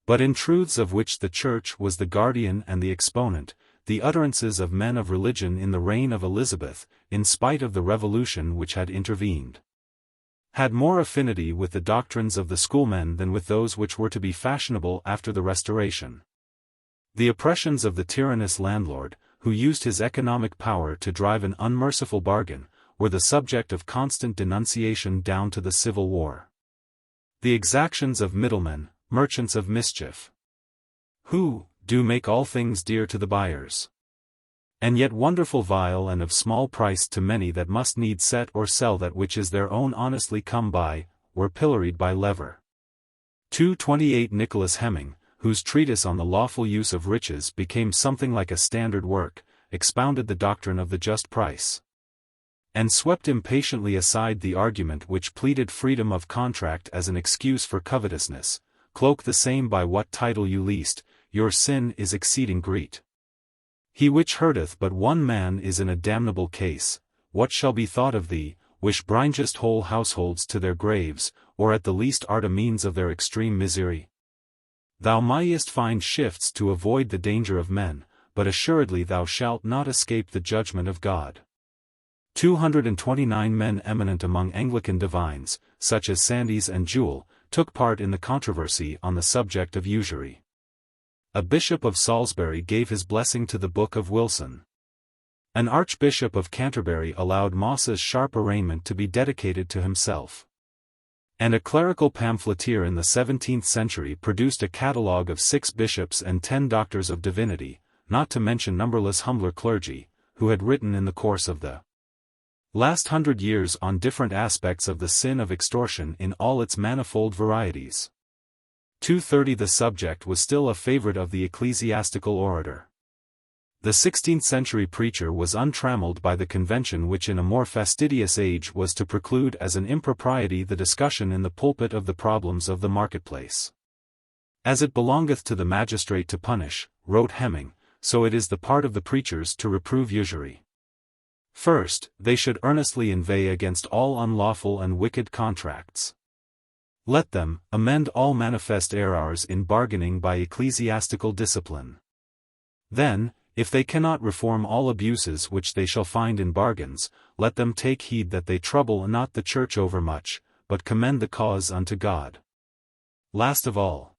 but in truths of which the Church was the guardian and the exponent, the utterances of men of religion in the reign of Elizabeth, in spite of the revolution which had intervened, had more affinity with the doctrines of the schoolmen than with those which were to be fashionable after the Restoration. The oppressions of the tyrannous landlord, who used his economic power to drive an unmerciful bargain, were the subject of constant denunciation down to the Civil War. The exactions of middlemen, merchants of mischief, who do make all things dear to the buyers, and yet wonderful vile and of small price to many that must needs set or sell that which is their own honestly come by, were pilloried by Lever. 228 Nicholas Hemming, whose treatise on the lawful use of riches became something like a standard work, expounded the doctrine of the just price, and swept impatiently aside the argument which pleaded freedom of contract as an excuse for covetousness, cloak the same by what title you least, your sin is exceeding great. He which hurteth but one man is in a damnable case. What shall be thought of thee, which bringest whole households to their graves, or at the least art a means of their extreme misery? Thou mightest find shifts to avoid the danger of men, but assuredly thou shalt not escape the judgment of God. 229 men eminent among Anglican divines, such as Sandys and Jewel, took part in the controversy on the subject of usury. A bishop of Salisbury gave his blessing to the Book of Wilson. An archbishop of Canterbury allowed Mosse's sharp arraignment to be dedicated to himself. And a clerical pamphleteer in the 17th century produced a catalogue of 6 bishops and 10 doctors of divinity, not to mention numberless humbler clergy, who had written in the course of the last 100 years on different aspects of the sin of extortion in all its manifold varieties. 230 The subject was still a favorite of the ecclesiastical orator. The 16th-century preacher was untrammeled by the convention which in a more fastidious age was to preclude as an impropriety the discussion in the pulpit of the problems of the marketplace. As it belongeth to the magistrate to punish, wrote Hemming, so it is the part of the preachers to reprove usury. First, they should earnestly inveigh against all unlawful and wicked contracts. Let them amend all manifest errors in bargaining by ecclesiastical discipline. Then, if they cannot reform all abuses which they shall find in bargains, let them take heed that they trouble not the church overmuch, but commend the cause unto God. Last of all,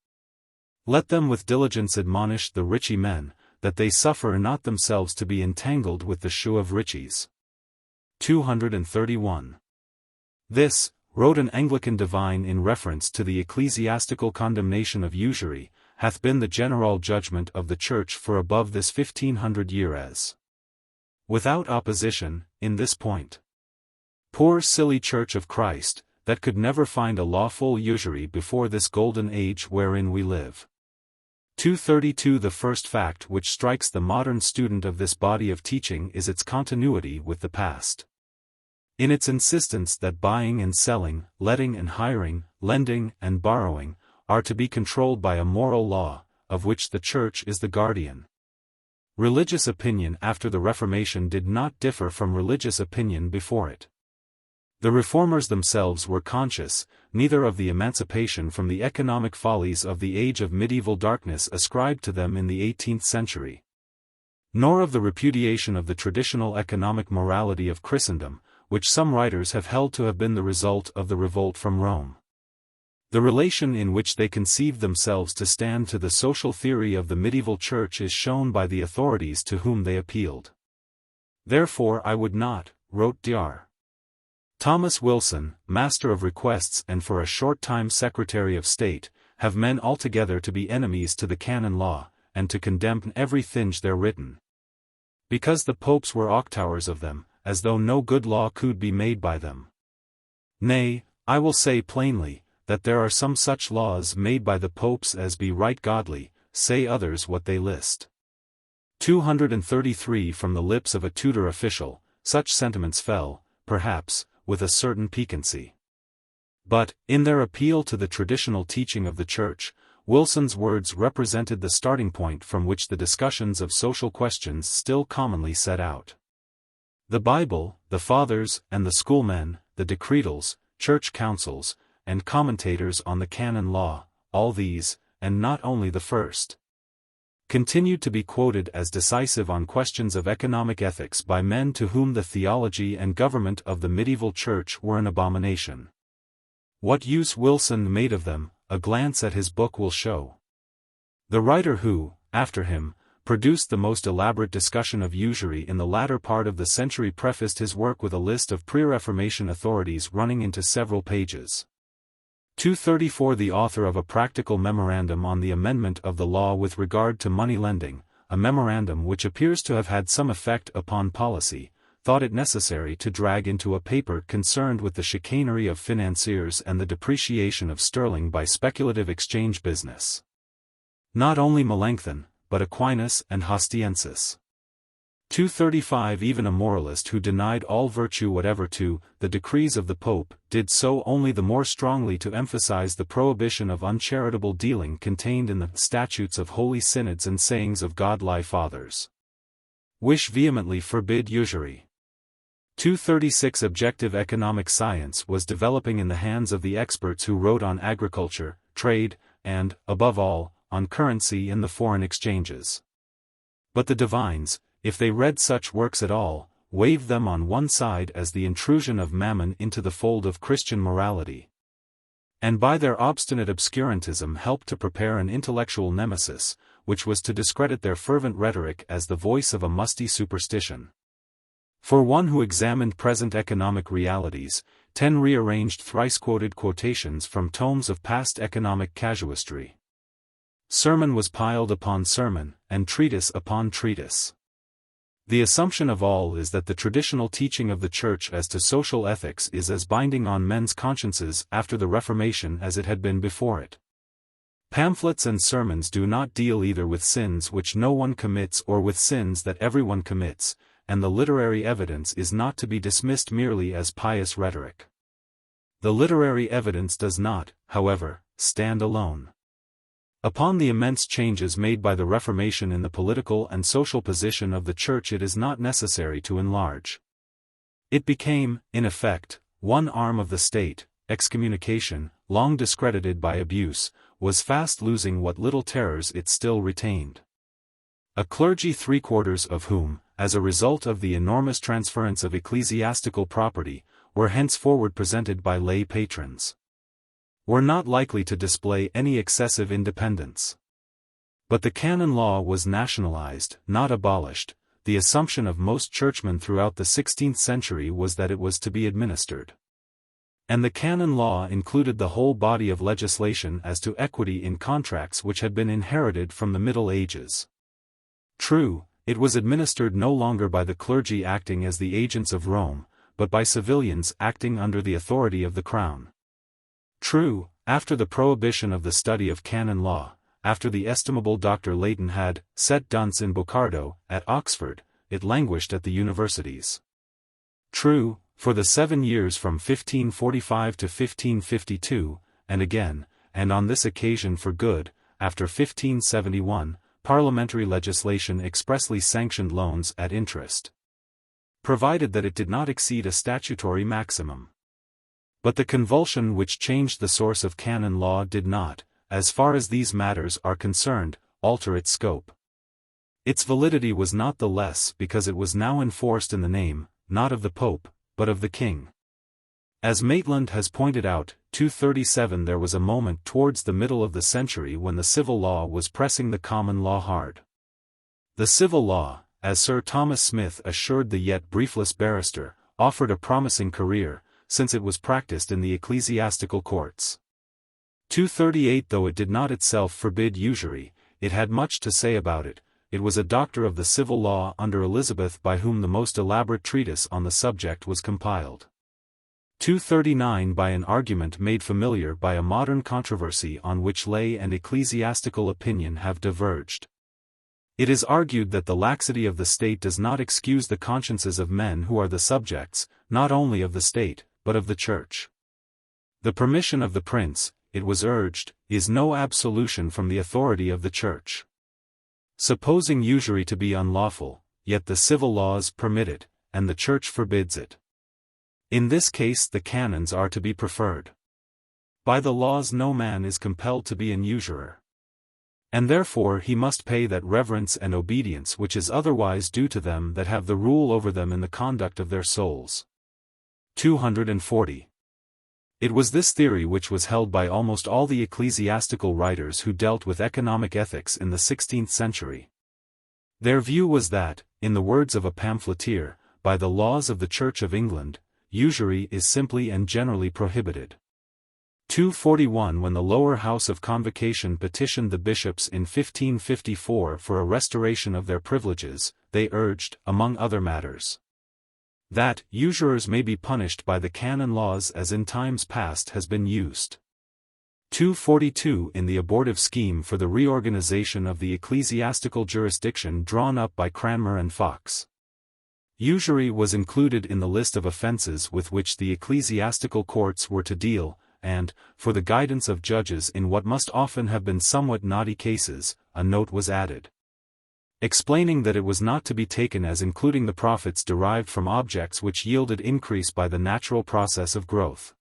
let them with diligence admonish the richy men, that they suffer not themselves to be entangled with the shoe of riches. 231. This, wrote an Anglican divine in reference to the ecclesiastical condemnation of usury, hath been the general judgment of the Church for above this 1500 year as without opposition, in this point. Poor silly Church of Christ, that could never find a lawful usury before this golden age wherein we live. 232 The first fact which strikes the modern student of this body of teaching is its continuity with the past. In its insistence that buying and selling, letting and hiring, lending and borrowing, are to be controlled by a moral law, of which the Church is the guardian. Religious opinion after the Reformation did not differ from religious opinion before it. The Reformers themselves were conscious, neither of the emancipation from the economic follies of the age of medieval darkness ascribed to them in the 18th century, nor of the repudiation of the traditional economic morality of Christendom, which some writers have held to have been the result of the revolt from Rome. The relation in which they conceived themselves to stand to the social theory of the medieval church is shown by the authorities to whom they appealed. Therefore I would not, wrote Dr. Thomas Wilson, Master of Requests and for a short time Secretary of State, have men altogether to be enemies to the canon law, and to condemn every thing there written. Because the popes were octowers of them, as though no good law could be made by them. Nay, I will say plainly, that there are some such laws made by the popes as be right godly, say others what they list. 233 From the lips of a Tudor official, such sentiments fell, perhaps, with a certain piquancy. But, in their appeal to the traditional teaching of the Church, Wilson's words represented the starting point from which the discussions of social questions still commonly set out. The Bible, the Fathers and the Schoolmen, the Decretals, Church Councils, and commentators on the canon law, all these, and not only the first, continued to be quoted as decisive on questions of economic ethics by men to whom the theology and government of the medieval church were an abomination. What use Wilson made of them, a glance at his book will show. The writer who, after him, produced the most elaborate discussion of usury in the latter part of the century prefaced his work with a list of pre-Reformation authorities running into several pages. 234 The author of a practical memorandum on the amendment of the law with regard to money lending, a memorandum which appears to have had some effect upon policy, thought it necessary to drag into a paper concerned with the chicanery of financiers and the depreciation of sterling by speculative exchange business. Not only Melanchthon, but Aquinas and Hostiensis. 235 Even a moralist who denied all virtue whatever to the decrees of the Pope, did so only the more strongly to emphasize the prohibition of uncharitable dealing contained in the statutes of holy synods and sayings of godly fathers. Wish vehemently forbid usury. 236 Objective economic science was developing in the hands of the experts who wrote on agriculture, trade, and, above all, on currency and the foreign exchanges. But the divines, if they read such works at all, waved them on one side as the intrusion of mammon into the fold of Christian morality, and by their obstinate obscurantism helped to prepare an intellectual nemesis, which was to discredit their fervent rhetoric as the voice of a musty superstition. For one who examined present economic realities, 10 rearranged thrice-quoted quotations from tomes of past economic casuistry. Sermon was piled upon sermon, and treatise upon treatise. The assumption of all is that the traditional teaching of the Church as to social ethics is as binding on men's consciences after the Reformation as it had been before it. Pamphlets and sermons do not deal either with sins which no one commits or with sins that everyone commits, and the literary evidence is not to be dismissed merely as pious rhetoric. The literary evidence does not, however, stand alone. Upon the immense changes made by the Reformation in the political and social position of the Church it is not necessary to enlarge. It became, in effect, one arm of the state. Excommunication, long discredited by abuse, was fast losing what little terrors it still retained. A clergy 3/4 of whom, as a result of the enormous transference of ecclesiastical property, were henceforward presented by lay patrons, were not likely to display any excessive independence. But the canon law was nationalized, not abolished. The assumption of most churchmen throughout the 16th century was that it was to be administered. And the canon law included the whole body of legislation as to equity in contracts which had been inherited from the Middle Ages. True, it was administered no longer by the clergy acting as the agents of Rome, but by civilians acting under the authority of the crown. True, after the prohibition of the study of canon law, after the estimable Dr. Leighton had set dunce in Bocardo, at Oxford, it languished at the universities. True, for the 7 years from 1545 to 1552, and again, and on this occasion for good, after 1571, parliamentary legislation expressly sanctioned loans at interest, provided that it did not exceed a statutory maximum. But the convulsion which changed the source of canon law did not, as far as these matters are concerned, alter its scope. Its validity was not the less because it was now enforced in the name, not of the Pope, but of the King. As Maitland has pointed out, 237 there was a moment towards the middle of the century when the civil law was pressing the common law hard. The civil law, as Sir Thomas Smith assured the yet briefless barrister, offered a promising career, since it was practiced in the ecclesiastical courts. 238 though it did not itself forbid usury, it had much to say about it. It was a doctor of the civil law under Elizabeth by whom the most elaborate treatise on the subject was compiled. 239 by an argument made familiar by a modern controversy on which lay and ecclesiastical opinion have diverged. It is argued that the laxity of the state does not excuse the consciences of men who are the subjects, not only of the state, but of the church. The permission of the prince, it was urged, is no absolution from the authority of the church. Supposing usury to be unlawful, yet the civil laws permit it, and the church forbids it. In this case the canons are to be preferred. By the laws no man is compelled to be an usurer. And therefore he must pay that reverence and obedience which is otherwise due to them that have the rule over them in the conduct of their souls. 240. It was this theory which was held by almost all the ecclesiastical writers who dealt with economic ethics in the 16th century. Their view was that, in the words of a pamphleteer, by the laws of the Church of England, usury is simply and generally prohibited. 241 When the lower house of convocation petitioned the bishops in 1554 for a restoration of their privileges, they urged, among other matters, that usurers may be punished by the canon laws as in times past has been used. 242 In the abortive scheme for the reorganization of the ecclesiastical jurisdiction drawn up by Cranmer and Fox, usury was included in the list of offences with which the ecclesiastical courts were to deal, and, for the guidance of judges in what must often have been somewhat knotty cases, a note was added, explaining that it was not to be taken as including the profits derived from objects which yielded increase by the natural process of growth.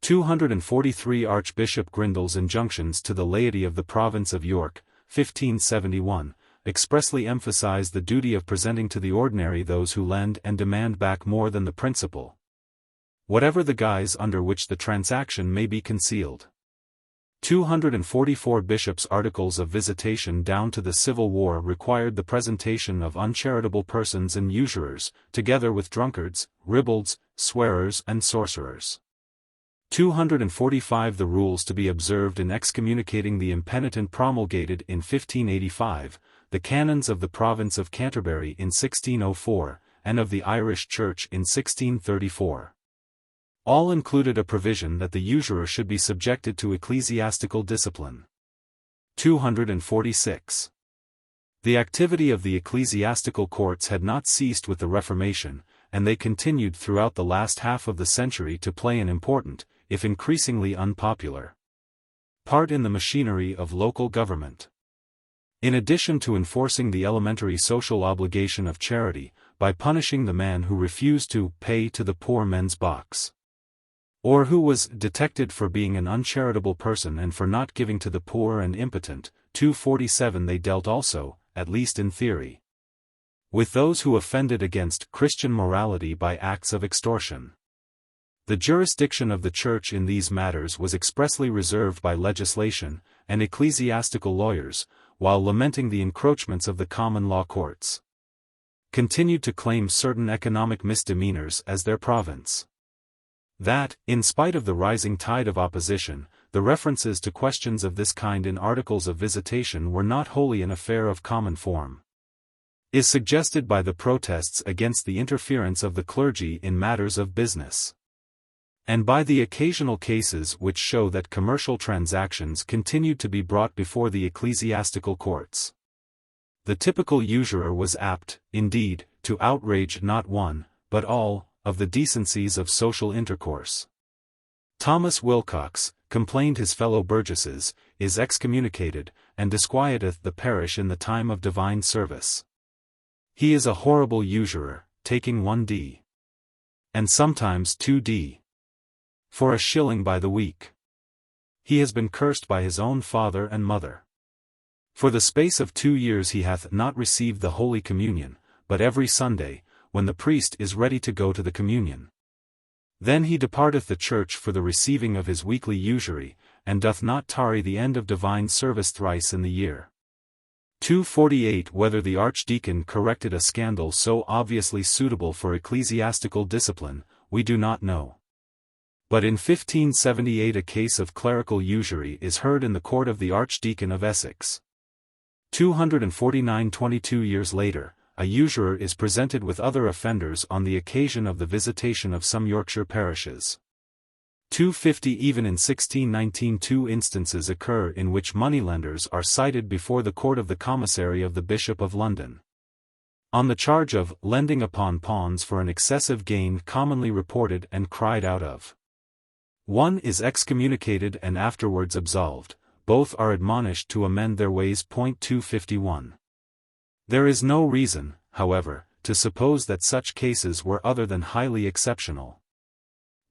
243 Archbishop Grindal's injunctions to the laity of the province of York, 1571, expressly emphasize the duty of presenting to the ordinary those who lend and demand back more than the principal, whatever the guise under which the transaction may be concealed. 244 Bishops' articles of visitation down to the Civil War required the presentation of uncharitable persons and usurers, together with drunkards, ribbalds, swearers and sorcerers. 245 The rules to be observed in excommunicating the impenitent promulgated in 1585, the canons of the province of Canterbury in 1604, and of the Irish Church in 1634. All included a provision that the usurer should be subjected to ecclesiastical discipline. 246. The activity of the ecclesiastical courts had not ceased with the Reformation, and they continued throughout the last half of the century to play an important, if increasingly unpopular, part in the machinery of local government. In addition to enforcing the elementary social obligation of charity, by punishing the man who refused to pay to the poor men's box, or who was detected for being an uncharitable person and for not giving to the poor and impotent, 247 They dealt also, at least in theory, with those who offended against Christian morality by acts of extortion. The jurisdiction of the Church in these matters was expressly reserved by legislation, and ecclesiastical lawyers, while lamenting the encroachments of the common law courts, continued to claim certain economic misdemeanors as their province. That, in spite of the rising tide of opposition, the references to questions of this kind in articles of visitation were not wholly an affair of common form, is suggested by the protests against the interference of the clergy in matters of business, and by the occasional cases which show that commercial transactions continued to be brought before the ecclesiastical courts. The typical usurer was apt, indeed, to outrage not one, but all, of the decencies of social intercourse. Thomas Wilcox, complained his fellow burgesses, is excommunicated, and disquieteth the parish in the time of divine service. He is a horrible usurer, taking 1d. and sometimes 2d. for a shilling by the week. He has been cursed by his own father and mother. For the space of 2 years he hath not received the Holy Communion, but every Sunday, when the priest is ready to go to the communion. Then he departeth the church for the receiving of his weekly usury, and doth not tarry the end of divine service thrice in the year. 248 Whether the archdeacon corrected a scandal so obviously suitable for ecclesiastical discipline, we do not know. But in 1578 a case of clerical usury is heard in the court of the Archdeacon of Essex. 249 22 years later, a usurer is presented with other offenders on the occasion of the visitation of some Yorkshire parishes. 250 Even in 1619 two instances occur in which moneylenders are cited before the court of the commissary of the Bishop of London, on the charge of lending upon pawns for an excessive gain commonly reported and cried out of. One is excommunicated and afterwards absolved, both are admonished to amend their ways. 251. There is no reason, however, to suppose that such cases were other than highly exceptional.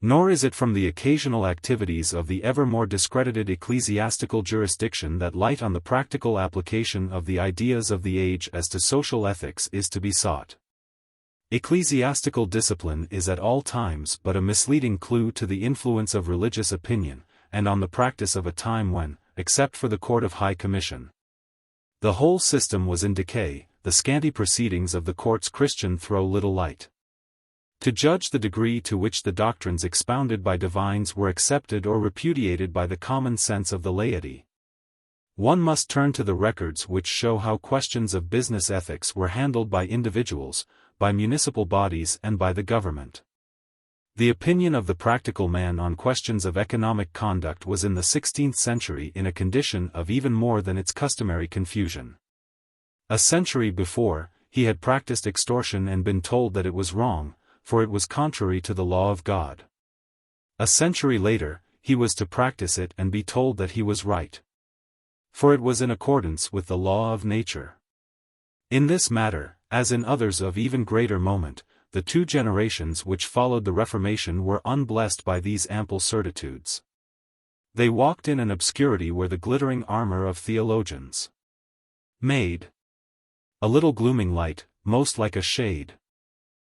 Nor is it from the occasional activities of the ever more discredited ecclesiastical jurisdiction that light on the practical application of the ideas of the age as to social ethics is to be sought. Ecclesiastical discipline is at all times but a misleading clue to the influence of religious opinion, and on the practice of a time when, except for the Court of High Commission, the whole system was in decay. The scanty proceedings of the courts Christian throw little light. To judge the degree to which the doctrines expounded by divines were accepted or repudiated by the common sense of the laity, one must turn to the records which show how questions of business ethics were handled by individuals, by municipal bodies and by the government. The opinion of the practical man on questions of economic conduct was in the 16th century in a condition of even more than its customary confusion. A century before, he had practiced extortion and been told that it was wrong, for it was contrary to the law of God. A century later, he was to practice it and be told that he was right, for it was in accordance with the law of nature. In this matter, as in others of even greater moment, the two generations which followed the Reformation were unblessed by these ample certitudes. They walked in an obscurity where the glittering armor of theologians made a little glooming light, most like a shade.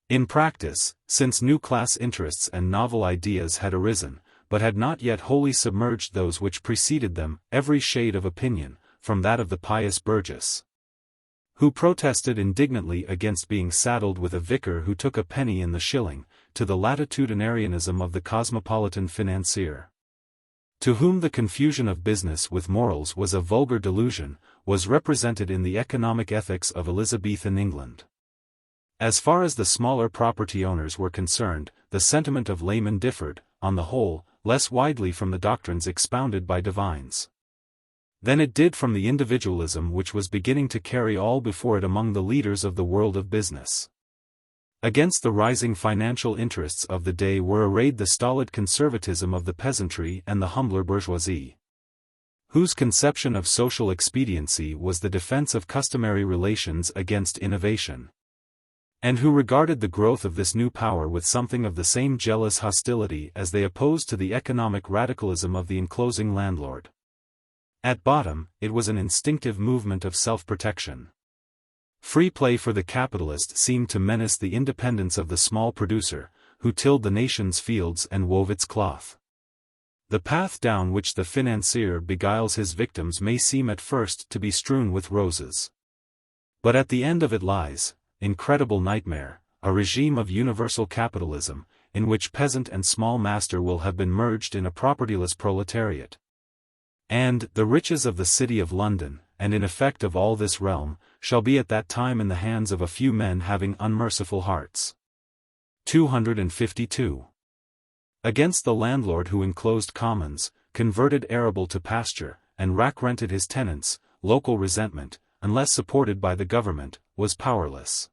In practice, since new class interests and novel ideas had arisen, but had not yet wholly submerged those which preceded them, every shade of opinion, from that of the pious burgess, who protested indignantly against being saddled with a vicar who took a penny in the shilling, to the latitudinarianism of the cosmopolitan financier, to whom the confusion of business with morals was a vulgar delusion, was represented in the economic ethics of Elizabethan England. As far as the smaller property owners were concerned, the sentiment of laymen differed, on the whole, less widely from the doctrines expounded by divines than it did from the individualism which was beginning to carry all before it among the leaders of the world of business. Against the rising financial interests of the day were arrayed the stolid conservatism of the peasantry and the humbler bourgeoisie, whose conception of social expediency was the defense of customary relations against innovation, and who regarded the growth of this new power with something of the same jealous hostility as they opposed to the economic radicalism of the enclosing landlord. At bottom, it was an instinctive movement of self-protection. Free play for the capitalist seemed to menace the independence of the small producer, who tilled the nation's fields and wove its cloth. The path down which the financier beguiles his victims may seem at first to be strewn with roses, but at the end of it lies, incredible nightmare, a regime of universal capitalism, in which peasant and small master will have been merged in a propertyless proletariat. And the riches of the city of London, and in effect of all this realm, shall be at that time in the hands of a few men having unmerciful hearts. 252. Against the landlord who enclosed commons, converted arable to pasture, and rack-rented his tenants, local resentment, unless supported by the government, was powerless.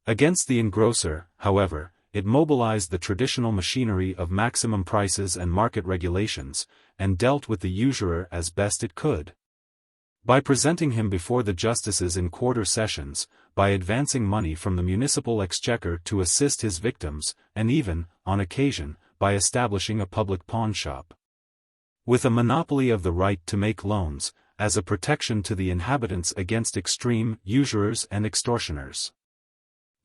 Against the engrosser, however, it mobilized the traditional machinery of maximum prices and market regulations, and dealt with the usurer as best it could. By presenting him before the justices in quarter sessions, by advancing money from the municipal exchequer to assist his victims, and even, on occasion, by establishing a public pawnshop, with a monopoly of the right to make loans, as a protection to the inhabitants against extreme usurers and extortioners.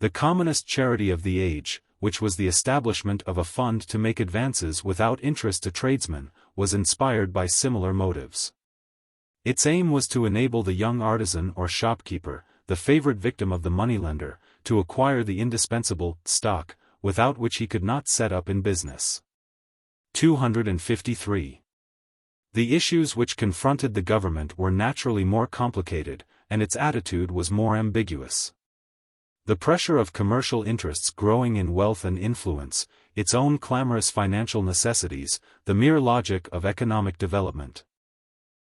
The commonest charity of the age, which was the establishment of a fund to make advances without interest to tradesmen, was inspired by similar motives. Its aim was to enable the young artisan or shopkeeper, the favorite victim of the moneylender, to acquire the indispensable stock, without which he could not set up in business. 253. The issues which confronted the government were naturally more complicated, and its attitude was more ambiguous. The pressure of commercial interests growing in wealth and influence, its own clamorous financial necessities, the mere logic of economic development,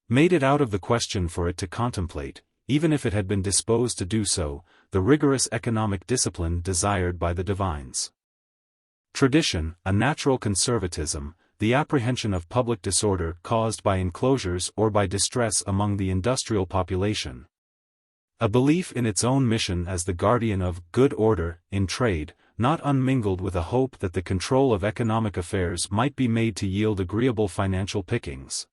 made it out of the question for it to contemplate, even if it had been disposed to do so, the rigorous economic discipline desired by the divines. Tradition, a natural conservatism, the apprehension of public disorder caused by enclosures or by distress among the industrial population, a belief in its own mission as the guardian of good order in trade, not unmingled with a hope that the control of economic affairs might be made to yield agreeable financial pickings,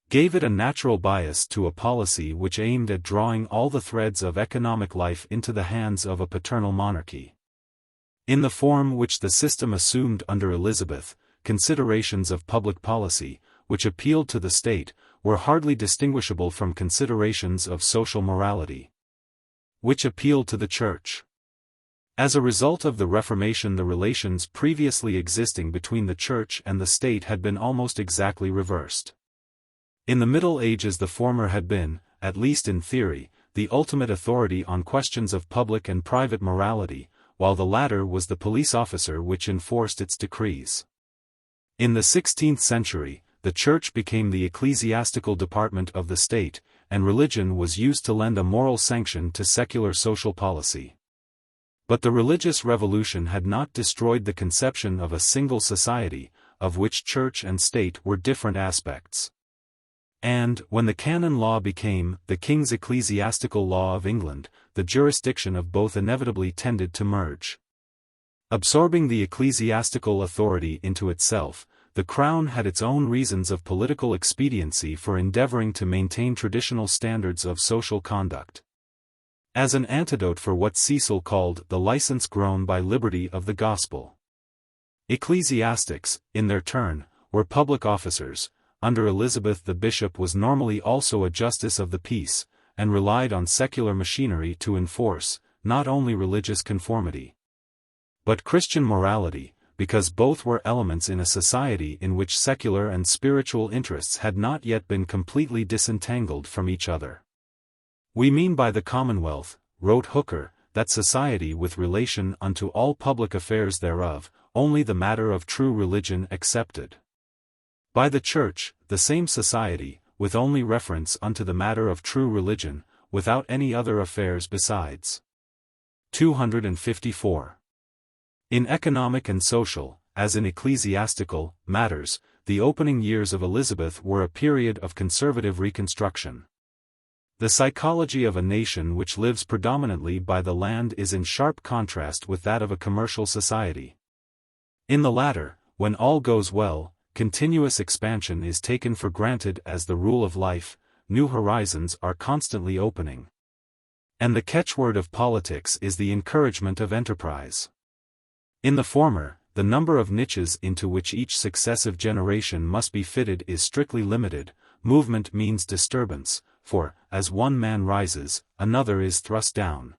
gave it a natural bias to a policy which aimed at drawing all the threads of economic life into the hands of a paternal monarchy. In the form which the system assumed under Elizabeth, considerations of public policy, which appealed to the state, were hardly distinguishable from considerations of social morality, which appealed to the Church. As a result of the Reformation, the relations previously existing between the Church and the state had been almost exactly reversed. In the Middle Ages the former had been, at least in theory, the ultimate authority on questions of public and private morality, while the latter was the police officer which enforced its decrees. In the 16th century, the Church became the ecclesiastical department of the state, and religion was used to lend a moral sanction to secular social policy. But the religious revolution had not destroyed the conception of a single society, of which Church and state were different aspects. And, when the canon law became the King's Ecclesiastical Law of England, the jurisdiction of both inevitably tended to merge. Absorbing the ecclesiastical authority into itself, the Crown had its own reasons of political expediency for endeavoring to maintain traditional standards of social conduct. As an antidote for what Cecil called the license grown by liberty of the gospel. Ecclesiastics, in their turn, were public officers. Under Elizabeth the bishop was normally also a justice of the peace, and relied on secular machinery to enforce, not only religious conformity, but Christian morality, because both were elements in a society in which secular and spiritual interests had not yet been completely disentangled from each other. "We mean by the Commonwealth," wrote Hooker, "that society with relation unto all public affairs thereof, only the matter of true religion excepted. By the Church, the same society, with only reference unto the matter of true religion, without any other affairs besides." 254. In economic and social, as in ecclesiastical, matters, the opening years of Elizabeth were a period of conservative reconstruction. The psychology of a nation which lives predominantly by the land is in sharp contrast with that of a commercial society. In the latter, when all goes well, continuous expansion is taken for granted as the rule of life, new horizons are constantly opening. And the catchword of politics is the encouragement of enterprise. In the former, the number of niches into which each successive generation must be fitted is strictly limited. Movement means disturbance, for, as one man rises, another is thrust down.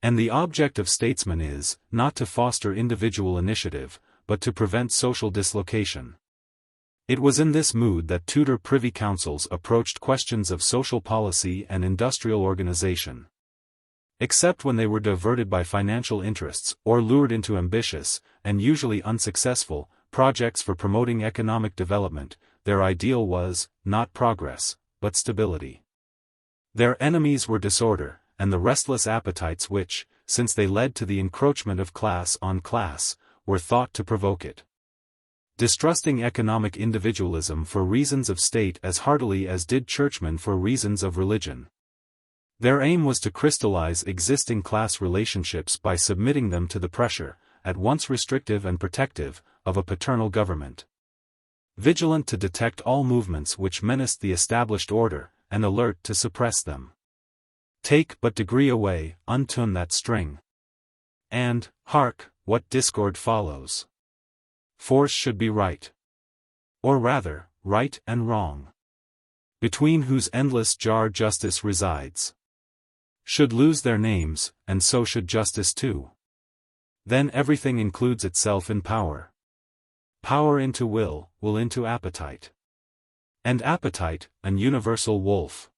And the object of statesmen is, not to foster individual initiative, but to prevent social dislocation. It was in this mood that Tudor privy councils approached questions of social policy and industrial organization. Except when they were diverted by financial interests, or lured into ambitious, and usually unsuccessful, projects for promoting economic development, their ideal was, not progress, but stability. Their enemies were disorder, and the restless appetites which, since they led to the encroachment of class on class, were thought to provoke it. Distrusting economic individualism for reasons of state as heartily as did churchmen for reasons of religion. Their aim was to crystallize existing class relationships by submitting them to the pressure, at once restrictive and protective, of a paternal government. Vigilant to detect all movements which menaced the established order, and alert to suppress them. Take but degree away, untune that string. And, hark, what discord follows? Force should be right. Or rather, right and wrong. Between whose endless jar justice resides. Should lose their names, and so should justice too. Then everything includes itself in power. Power into will into appetite. And appetite, an universal wolf.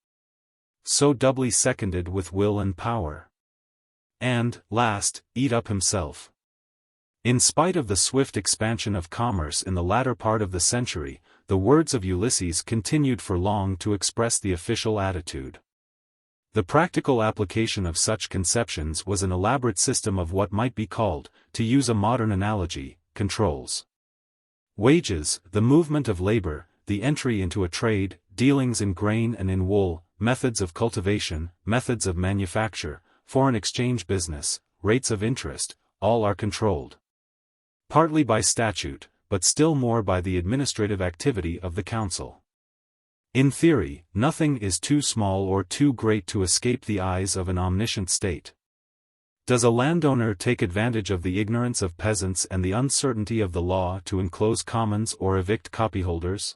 So doubly seconded with will and power. And, last, eat up himself. In spite of the swift expansion of commerce in the latter part of the century, the words of Ulysses continued for long to express the official attitude. The practical application of such conceptions was an elaborate system of what might be called, to use a modern analogy, controls. Wages, the movement of labor, the entry into a trade, dealings in grain and in wool, methods of cultivation, methods of manufacture, foreign exchange business, rates of interest, all are controlled. Partly by statute, but still more by the administrative activity of the council. In theory, nothing is too small or too great to escape the eyes of an omniscient state. Does a landowner take advantage of the ignorance of peasants and the uncertainty of the law to enclose commons or evict copyholders?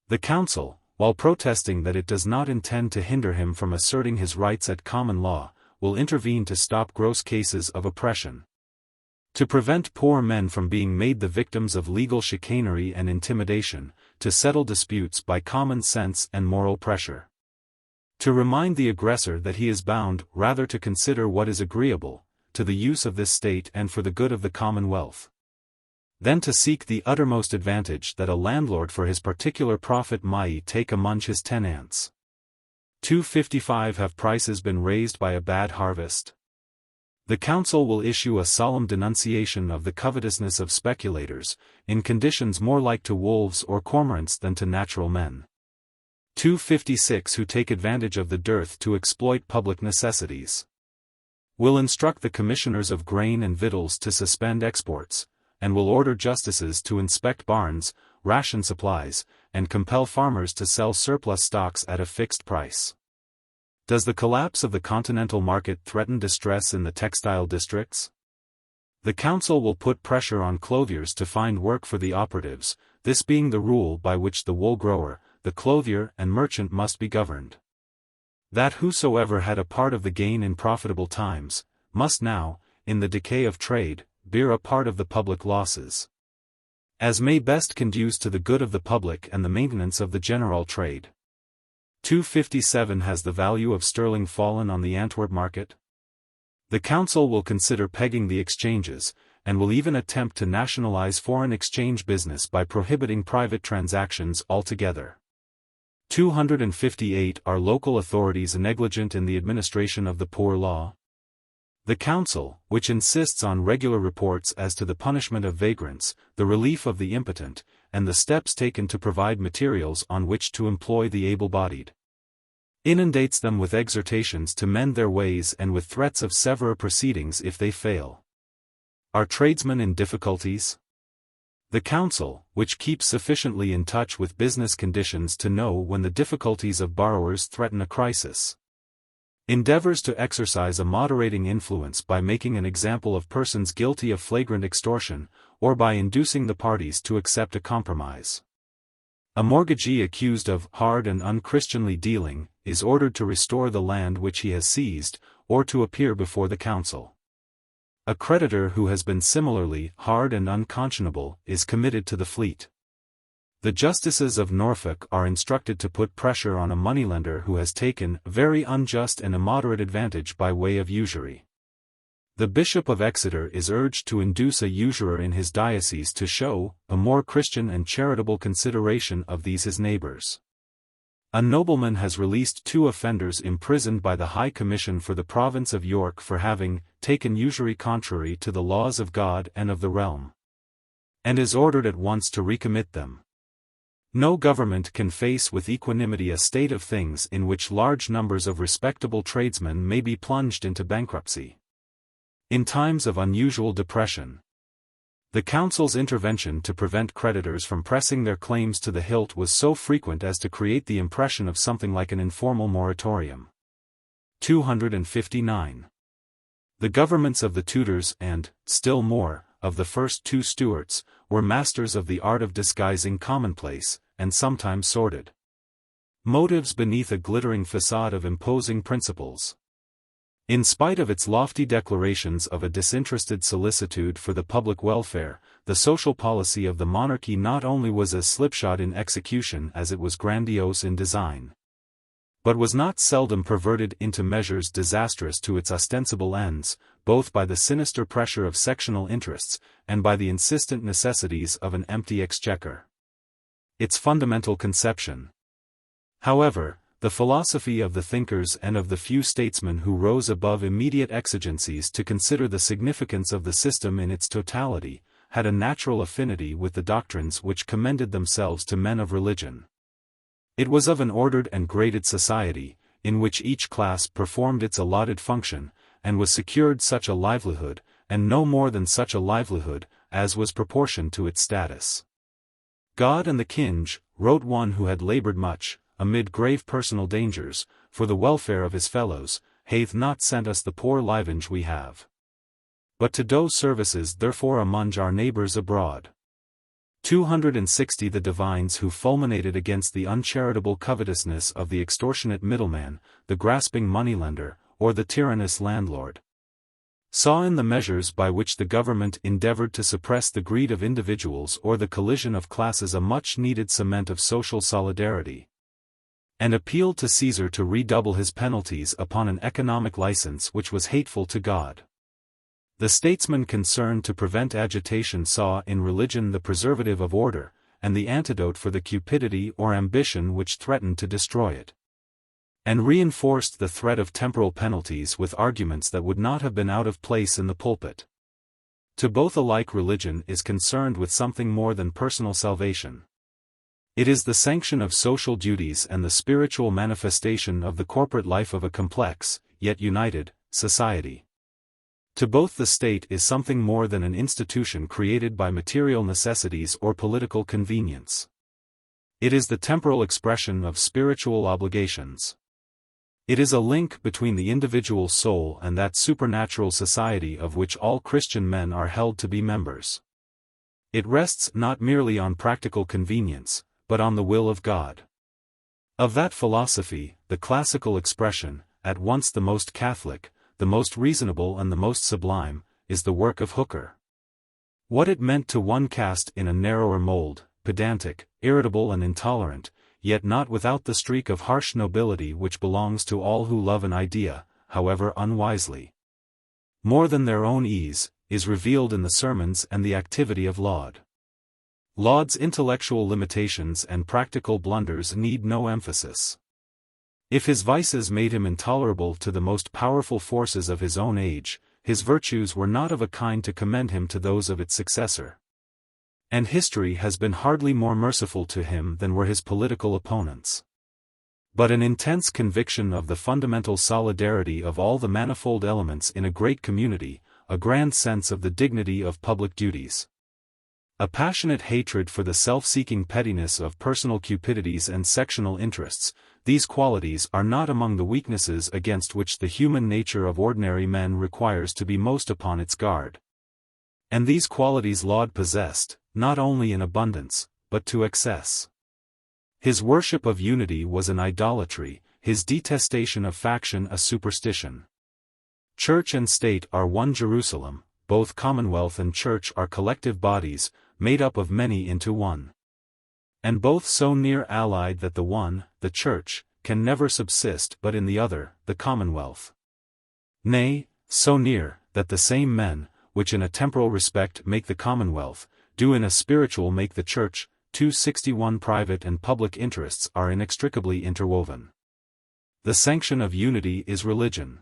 The council, while protesting that it does not intend to hinder him from asserting his rights at common law, will intervene to stop gross cases of oppression. To prevent poor men from being made the victims of legal chicanery and intimidation, to settle disputes by common sense and moral pressure. To remind the aggressor that he is bound rather to consider what is agreeable, to the use of this state and for the good of the commonwealth, than to seek the uttermost advantage that a landlord for his particular profit might take among his tenants. 255 Have prices been raised by a bad harvest? The council will issue a solemn denunciation of the covetousness of speculators, in conditions more like to wolves or cormorants than to natural men. 256 Who take advantage of the dearth to exploit public necessities. Will instruct the commissioners of grain and victuals to suspend exports, and will order justices to inspect barns, ration supplies, and compel farmers to sell surplus stocks at a fixed price. Does the collapse of the continental market threaten distress in the textile districts? The council will put pressure on clothiers to find work for the operatives, this being the rule by which the wool grower, the clothier and merchant must be governed. That whosoever had a part of the gain in profitable times, must now, in the decay of trade, bear a part of the public losses. As may best conduce to the good of the public and the maintenance of the general trade. 257 Has the value of sterling fallen on the Antwerp market? The council will consider pegging the exchanges, and will even attempt to nationalize foreign exchange business by prohibiting private transactions altogether. 258 Are local authorities negligent in the administration of the poor law? The council, which insists on regular reports as to the punishment of vagrants, the relief of the impotent, and the steps taken to provide materials on which to employ the able-bodied, inundates them with exhortations to mend their ways and with threats of severe proceedings if they fail. Are tradesmen in difficulties? The council, which keeps sufficiently in touch with business conditions to know when the difficulties of borrowers threaten a crisis, endeavors to exercise a moderating influence by making an example of persons guilty of flagrant extortion, or by inducing the parties to accept a compromise. A mortgagee accused of hard and unchristianly dealing is ordered to restore the land which he has seized, or to appear before the council. A creditor who has been similarly hard and unconscionable is committed to the Fleet. The justices of Norfolk are instructed to put pressure on a moneylender who has taken very unjust and immoderate advantage by way of usury. The Bishop of Exeter is urged to induce a usurer in his diocese to show a more Christian and charitable consideration of these his neighbors. A nobleman has released 2 offenders imprisoned by the High Commission for the province of York for having taken usury contrary to the laws of God and of the realm, and is ordered at once to recommit them. No government can face with equanimity a state of things in which large numbers of respectable tradesmen may be plunged into bankruptcy. In times of unusual depression, the council's intervention to prevent creditors from pressing their claims to the hilt was so frequent as to create the impression of something like an informal moratorium. 259. The governments of the Tudors and, still more, of the first two Stuarts, were masters of the art of disguising commonplace, and sometimes sordid motives beneath a glittering facade of imposing principles. In spite of its lofty declarations of a disinterested solicitude for the public welfare, the social policy of the monarchy not only was as slipshod in execution as it was grandiose in design, but was not seldom perverted into measures disastrous to its ostensible ends, both by the sinister pressure of sectional interests, and by the insistent necessities of an empty exchequer. Its fundamental conception. However, the philosophy of the thinkers and of the few statesmen who rose above immediate exigencies to consider the significance of the system in its totality, had a natural affinity with the doctrines which commended themselves to men of religion. It was of an ordered and graded society, in which each class performed its allotted function, and was secured such a livelihood, and no more than such a livelihood, as was proportioned to its status. God and the king, wrote one who had labored much, amid grave personal dangers, for the welfare of his fellows, hath not sent us the poor livenge we have, but to do services therefore among our neighbours abroad. 260 The divines who fulminated against the uncharitable covetousness of the extortionate middleman, the grasping moneylender, or the tyrannous landlord, saw in the measures by which the government endeavored to suppress the greed of individuals or the collision of classes a much-needed cement of social solidarity, and appealed to Caesar to redouble his penalties upon an economic license which was hateful to God. The statesmen concerned to prevent agitation saw in religion the preservative of order, and the antidote for the cupidity or ambition which threatened to destroy it, and reinforced the threat of temporal penalties with arguments that would not have been out of place in the pulpit. To both alike religion is concerned with something more than personal salvation. It is the sanction of social duties and the spiritual manifestation of the corporate life of a complex, yet united, society. To both the state is something more than an institution created by material necessities or political convenience. It is the temporal expression of spiritual obligations. It is a link between the individual soul and that supernatural society of which all Christian men are held to be members. It rests not merely on practical convenience, but on the will of God. Of that philosophy, the classical expression, at once the most Catholic, the most reasonable and the most sublime, is the work of Hooker. What it meant to one cast in a narrower mold, pedantic, irritable and intolerant, yet not without the streak of harsh nobility which belongs to all who love an idea, however unwisely, more than their own ease, is revealed in the sermons and the activity of Laud. Laud's intellectual limitations and practical blunders need no emphasis. If his vices made him intolerable to the most powerful forces of his own age, his virtues were not of a kind to commend him to those of its successor. And history has been hardly more merciful to him than were his political opponents. But an intense conviction of the fundamental solidarity of all the manifold elements in a great community, a grand sense of the dignity of public duties, a passionate hatred for the self-seeking pettiness of personal cupidities and sectional interests, these qualities are not among the weaknesses against which the human nature of ordinary men requires to be most upon its guard. And these qualities Laud possessed, not only in abundance, but to excess. His worship of unity was an idolatry, his detestation of faction a superstition. Church and state are one Jerusalem, both commonwealth and church are collective bodies, made up of many into one, and both so near allied that the one, the church, can never subsist but in the other, the commonwealth. Nay, so near, that the same men, which in a temporal respect make the commonwealth, do in a spiritual make the church. 261 Private and public interests are inextricably interwoven. The sanction of unity is religion.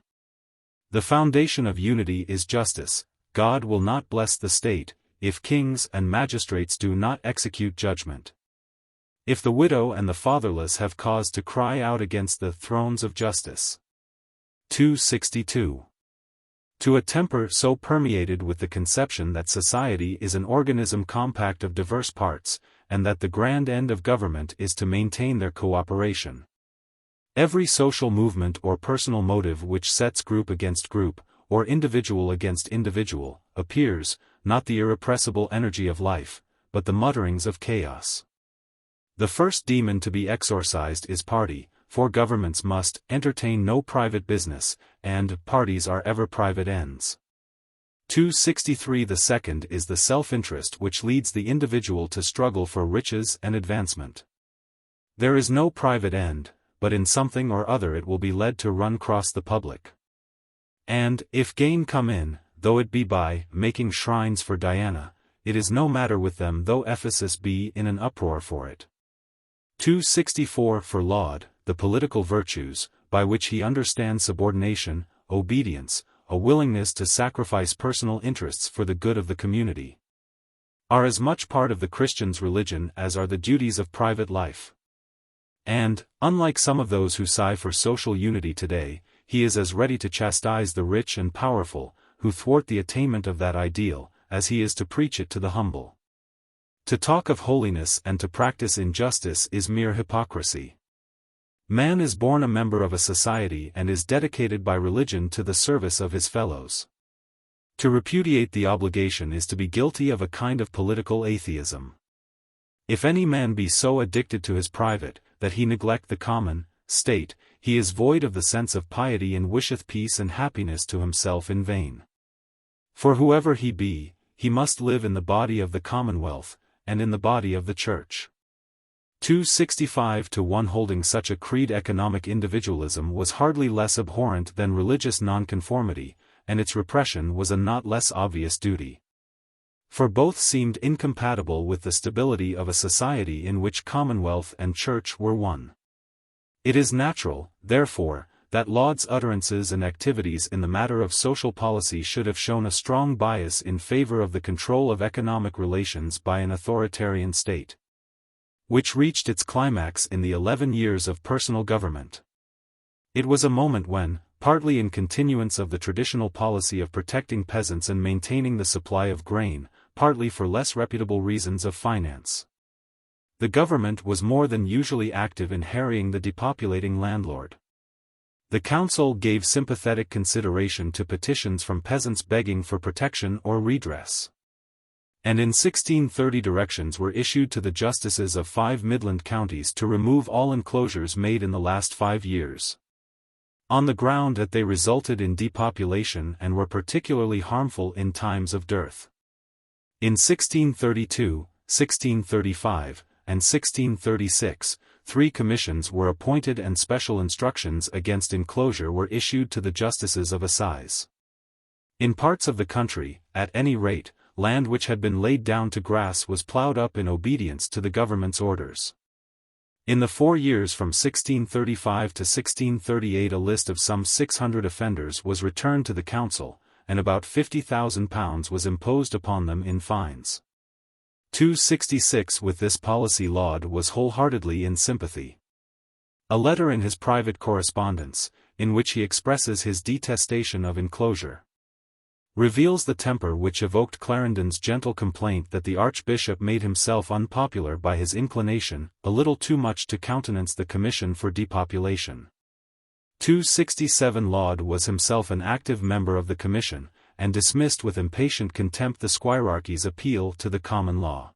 The foundation of unity is justice. God will not bless the state, if kings and magistrates do not execute judgment. If the widow and the fatherless have cause to cry out against the thrones of justice. 262. To a temper so permeated with the conception that society is an organism compact of diverse parts, and that the grand end of government is to maintain their cooperation. Every social movement or personal motive which sets group against group, or individual against individual, appears, not the irrepressible energy of life, but the mutterings of chaos. The first demon to be exorcised is party, for governments must entertain no private business, and parties are ever private ends. 263. The second is the self-interest which leads the individual to struggle for riches and advancement. There is no private end, but in something or other it will be led to run cross the public. And, if gain come in, though it be by making shrines for Diana, it is no matter with them though Ephesus be in an uproar for it. 264. For Laud, the political virtues, by which he understands subordination, obedience, a willingness to sacrifice personal interests for the good of the community, are as much part of the Christian's religion as are the duties of private life. And, unlike some of those who sigh for social unity today, he is as ready to chastise the rich and powerful, who thwart the attainment of that ideal, as he is to preach it to the humble. To talk of holiness and to practice injustice is mere hypocrisy. Man is born a member of a society and is dedicated by religion to the service of his fellows. To repudiate the obligation is to be guilty of a kind of political atheism. If any man be so addicted to his private, that he neglect the common state, he is void of the sense of piety and wisheth peace and happiness to himself in vain. For whoever he be, he must live in the body of the commonwealth, and in the body of the church. 265. To one holding such a creed, economic individualism was hardly less abhorrent than religious nonconformity, and its repression was a not less obvious duty. For both seemed incompatible with the stability of a society in which commonwealth and church were one. It is natural, therefore, that Laud's utterances and activities in the matter of social policy should have shown a strong bias in favor of the control of economic relations by an authoritarian state, which reached its climax in the 11 years of personal government. It was a moment when, partly in continuance of the traditional policy of protecting peasants and maintaining the supply of grain, partly for less reputable reasons of finance, the government was more than usually active in harrying the depopulating landlord. The council gave sympathetic consideration to petitions from peasants begging for protection or redress. And in 1630 directions were issued to the justices of 5 Midland counties to remove all enclosures made in the last 5 years, on the ground that they resulted in depopulation and were particularly harmful in times of dearth. In 1632, 1635, and 1636, 3 commissions were appointed and special instructions against enclosure were issued to the justices of assize. In parts of the country, at any rate, land which had been laid down to grass was ploughed up in obedience to the government's orders. In the 4 years from 1635 to 1638 a list of some 600 offenders was returned to the council, and about £50,000 was imposed upon them in fines. 266. With this policy Laud was wholeheartedly in sympathy. A letter in his private correspondence, in which he expresses his detestation of enclosure, reveals the temper which evoked Clarendon's gentle complaint that the Archbishop made himself unpopular by his inclination a little too much to countenance the Commission for Depopulation. 267. Laud was himself an active member of the Commission, and dismissed with impatient contempt the squirearchy's appeal to the common law.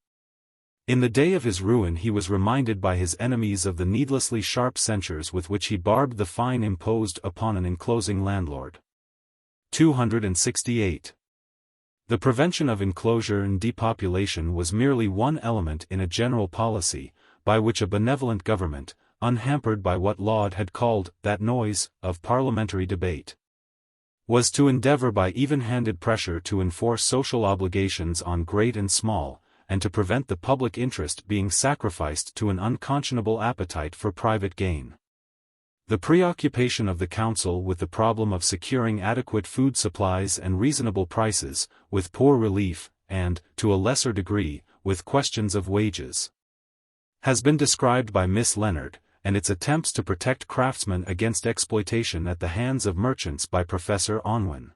In the day of his ruin he was reminded by his enemies of the needlessly sharp censures with which he barbed the fine imposed upon an enclosing landlord. 268. The prevention of enclosure and depopulation was merely one element in a general policy, by which a benevolent government, unhampered by what Laud had called that noise of parliamentary debate, was to endeavor by even-handed pressure to enforce social obligations on great and small, and to prevent the public interest being sacrificed to an unconscionable appetite for private gain. The preoccupation of the council with the problem of securing adequate food supplies and reasonable prices, with poor relief, and, to a lesser degree, with questions of wages, has been described by Miss Leonard, and its attempts to protect craftsmen against exploitation at the hands of merchants by Professor Unwin.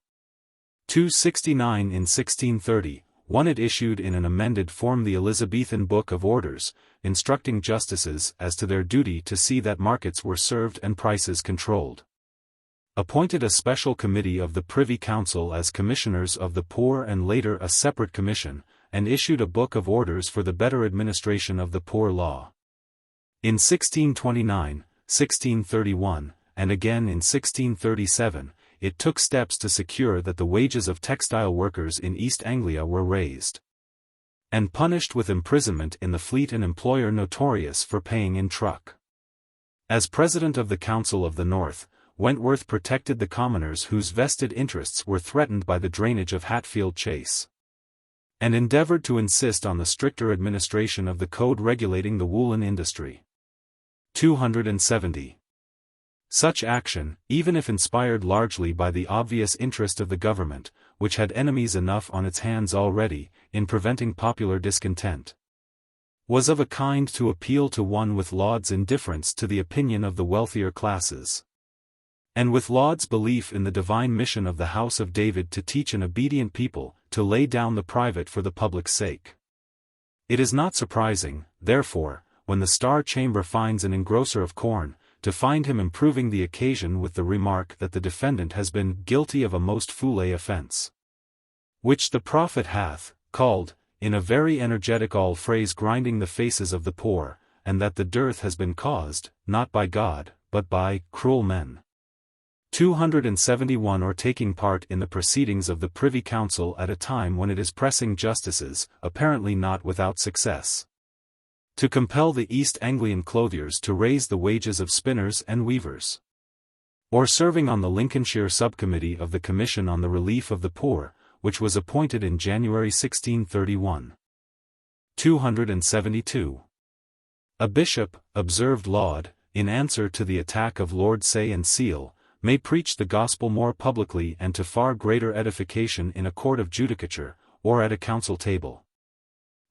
269. In 1630, it issued in an amended form the Elizabethan Book of Orders, instructing justices as to their duty to see that markets were served and prices controlled. appointed a special committee of the Privy Council as commissioners of the poor and later a separate commission, and issued a book of orders for the better administration of the poor law. In 1629, 1631, and again in 1637, it took steps to secure that the wages of textile workers in East Anglia were raised and punished with imprisonment in the Fleet, an employer notorious for paying in truck. As President of the Council of the North, Wentworth protected the commoners whose vested interests were threatened by the drainage of Hatfield Chase, and endeavored to insist on the stricter administration of the code regulating the woolen industry. 270. Such action, even if inspired largely by the obvious interest of the government, which had enemies enough on its hands already, in preventing popular discontent, was of a kind to appeal to one with Laud's indifference to the opinion of the wealthier classes, and with Laud's belief in the divine mission of the house of David to teach an obedient people, to lay down the private for the public's sake. It is not surprising, therefore, when the Star Chamber finds an engrosser of corn, to find him improving the occasion with the remark that the defendant has been guilty of a most foule offense, which the prophet hath called, in a very energetic all phrase, grinding the faces of the poor, and that the dearth has been caused, not by God, but by cruel men. 271. Or taking part in the proceedings of the Privy Council at a time when it is pressing justices, apparently not without success, to compel the East Anglian clothiers to raise the wages of spinners and weavers. Or serving on the Lincolnshire subcommittee of the Commission on the Relief of the Poor, which was appointed in January 1631. 272. A bishop, observed Laud, in answer to the attack of Lord Say and Seal, may preach the gospel more publicly and to far greater edification in a court of judicature, or at a council table,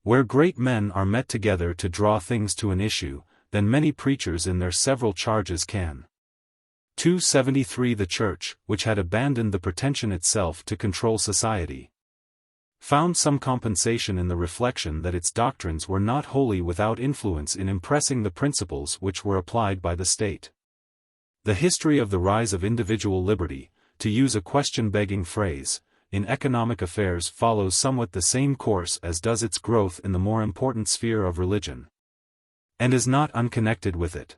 where great men are met together to draw things to an issue, than many preachers in their several charges can. 273. The Church, which had abandoned the pretension itself to control society, found some compensation in the reflection that its doctrines were not wholly without influence in impressing the principles which were applied by the state. The history of the rise of individual liberty, to use a question-begging phrase, in economic affairs follows somewhat the same course as does its growth in the more important sphere of religion, and is not unconnected with it.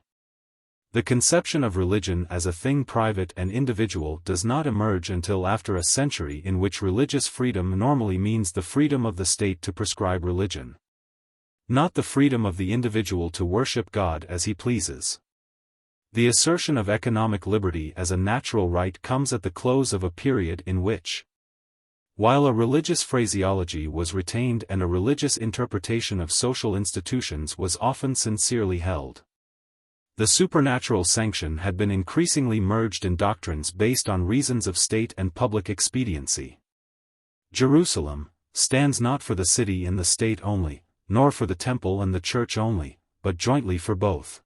The conception of religion as a thing private and individual does not emerge until after a century in which religious freedom normally means the freedom of the state to prescribe religion, not the freedom of the individual to worship God as he pleases. The assertion of economic liberty as a natural right comes at the close of a period in which, while a religious phraseology was retained and a religious interpretation of social institutions was often sincerely held, the supernatural sanction had been increasingly merged in doctrines based on reasons of state and public expediency. Jerusalem stands not for the city and the state only, nor for the temple and the church only, but jointly for both.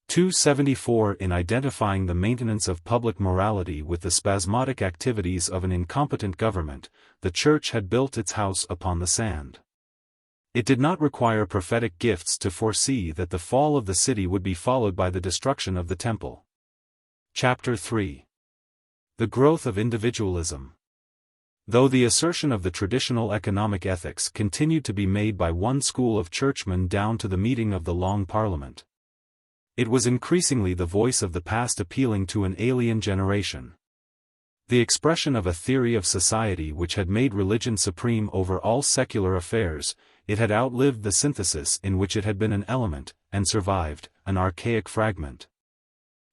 274. In identifying the maintenance of public morality with the spasmodic activities of an incompetent government, the Church had built its house upon the sand. It did not require prophetic gifts to foresee that the fall of the city would be followed by the destruction of the temple. Chapter 3. The growth of individualism. Though the assertion of the traditional economic ethics continued to be made by one school of churchmen down to the meeting of the Long Parliament, it was increasingly the voice of the past appealing to an alien generation. The expression of a theory of society which had made religion supreme over all secular affairs, it had outlived the synthesis in which it had been an element, and survived, an archaic fragment,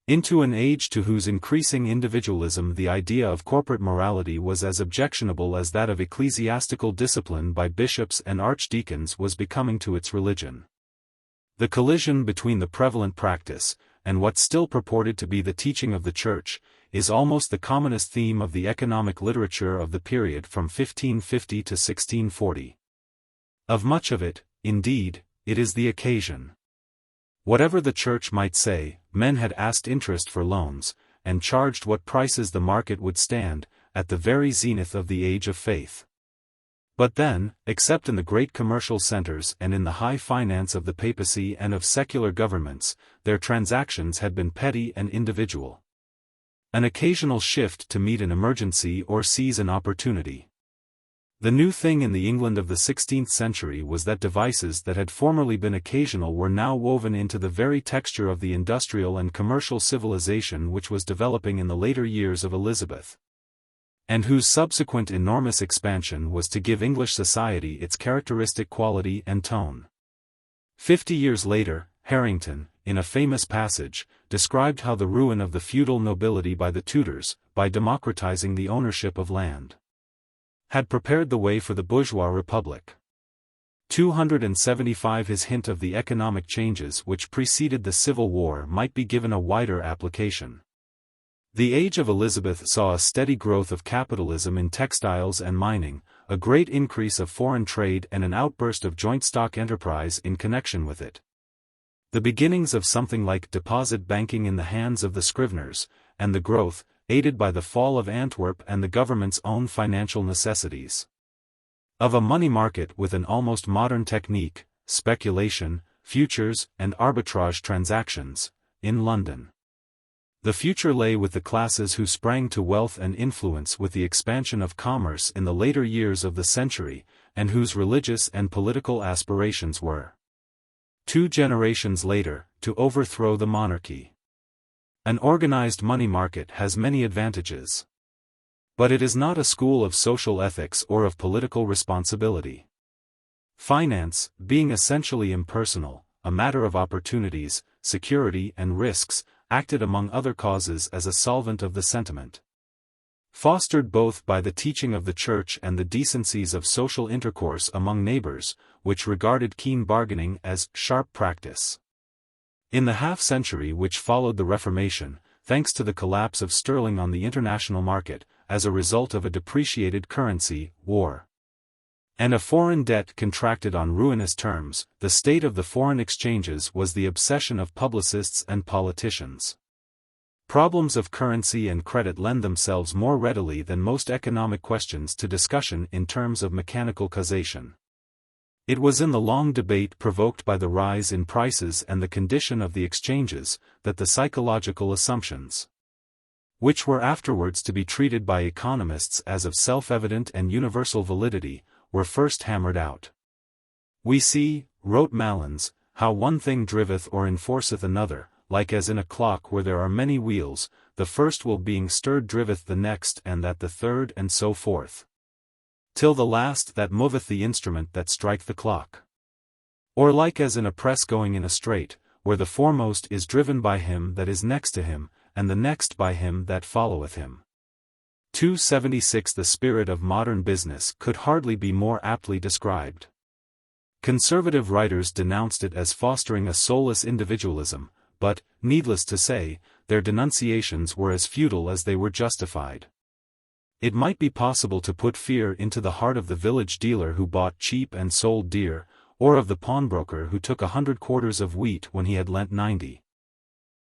into an age to whose increasing individualism the idea of corporate morality was as objectionable as that of ecclesiastical discipline by bishops and archdeacons was becoming to its religion. The collision between the prevalent practice, and what still purported to be the teaching of the Church, is almost the commonest theme of the economic literature of the period from 1550 to 1640. Of much of it, indeed, it is the occasion. Whatever the Church might say, men had asked interest for loans, and charged what prices the market would stand, at the very zenith of the age of faith. But then, except in the great commercial centers and in the high finance of the papacy and of secular governments, their transactions had been petty and individual. An occasional shift to meet an emergency or seize an opportunity. The new thing in the England of the 16th century was that devices that had formerly been occasional were now woven into the very texture of the industrial and commercial civilization which was developing in the later years of Elizabeth, and whose subsequent enormous expansion was to give English society its characteristic quality and tone. 50 years later, Harrington, in a famous passage, described how the ruin of the feudal nobility by the Tudors, by democratizing the ownership of land, had prepared the way for the bourgeois republic. 275 His hint of the economic changes which preceded the Civil War might be given a wider application. The age of Elizabeth saw a steady growth of capitalism in textiles and mining, a great increase of foreign trade and an outburst of joint stock enterprise in connection with it. The beginnings of something like deposit banking in the hands of the scriveners, and the growth, aided by the fall of Antwerp and the government's own financial necessities, of a money market with an almost modern technique, speculation, futures, and arbitrage transactions, in London. The future lay with the classes who sprang to wealth and influence with the expansion of commerce in the later years of the century, and whose religious and political aspirations were, 2 generations later, to overthrow the monarchy. An organized money market has many advantages. But it is not a school of social ethics or of political responsibility. Finance, being essentially impersonal, a matter of opportunities, security and risks, acted among other causes as a solvent of the sentiment, fostered both by the teaching of the Church and the decencies of social intercourse among neighbors, which regarded keen bargaining as sharp practice. In the half-century which followed the Reformation, thanks to the collapse of sterling on the international market, as a result of a depreciated currency, war, and a foreign debt contracted on ruinous terms, the state of the foreign exchanges was the obsession of publicists and politicians. Problems of currency and credit lend themselves more readily than most economic questions to discussion in terms of mechanical causation. It was in the long debate provoked by the rise in prices and the condition of the exchanges, that the psychological assumptions, which were afterwards to be treated by economists as of self-evident and universal validity, were first hammered out. We see, wrote Malins, how one thing driveth or enforceth another, like as in a clock where there are many wheels, the first wheel being stirred driveth the next and that the third and so forth, till the last that moveth the instrument that strike the clock. Or like as in a press going in a straight, where the foremost is driven by him that is next to him, and the next by him that followeth him. 276 The spirit of modern business could hardly be more aptly described. Conservative writers denounced it as fostering a soulless individualism, but, needless to say, their denunciations were as futile as they were justified. It might be possible to put fear into the heart of the village dealer who bought cheap and sold dear, or of the pawnbroker who took 100 quarters of wheat when he had lent 90.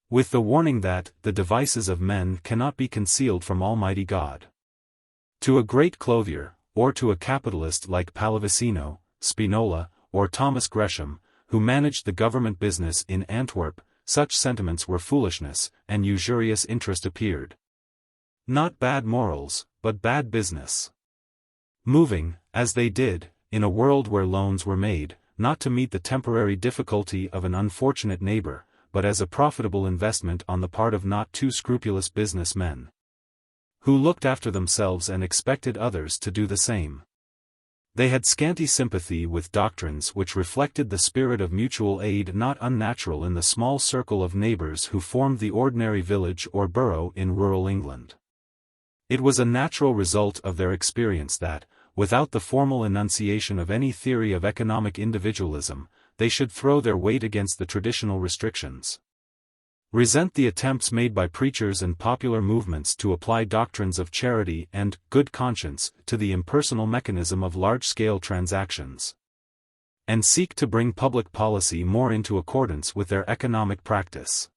With the warning that, the devices of men cannot be concealed from Almighty God. To a great clothier, or to a capitalist like Pallavicino, Spinola, or Thomas Gresham, who managed the government business in Antwerp, such sentiments were foolishness, and usurious interest appeared. Not bad morals, but bad business. Moving, as they did, in a world where loans were made, not to meet the temporary difficulty of an unfortunate neighbor, but as a profitable investment on the part of not too scrupulous business men, who looked after themselves and expected others to do the same. They had scanty sympathy with doctrines which reflected the spirit of mutual aid not unnatural in the small circle of neighbors who formed the ordinary village or borough in rural England. It was a natural result of their experience that, without the formal enunciation of any theory of economic individualism, they should throw their weight against the traditional restrictions, resent the attempts made by preachers and popular movements to apply doctrines of charity and good conscience to the impersonal mechanism of large-scale transactions, and seek to bring public policy more into accordance with their economic practice.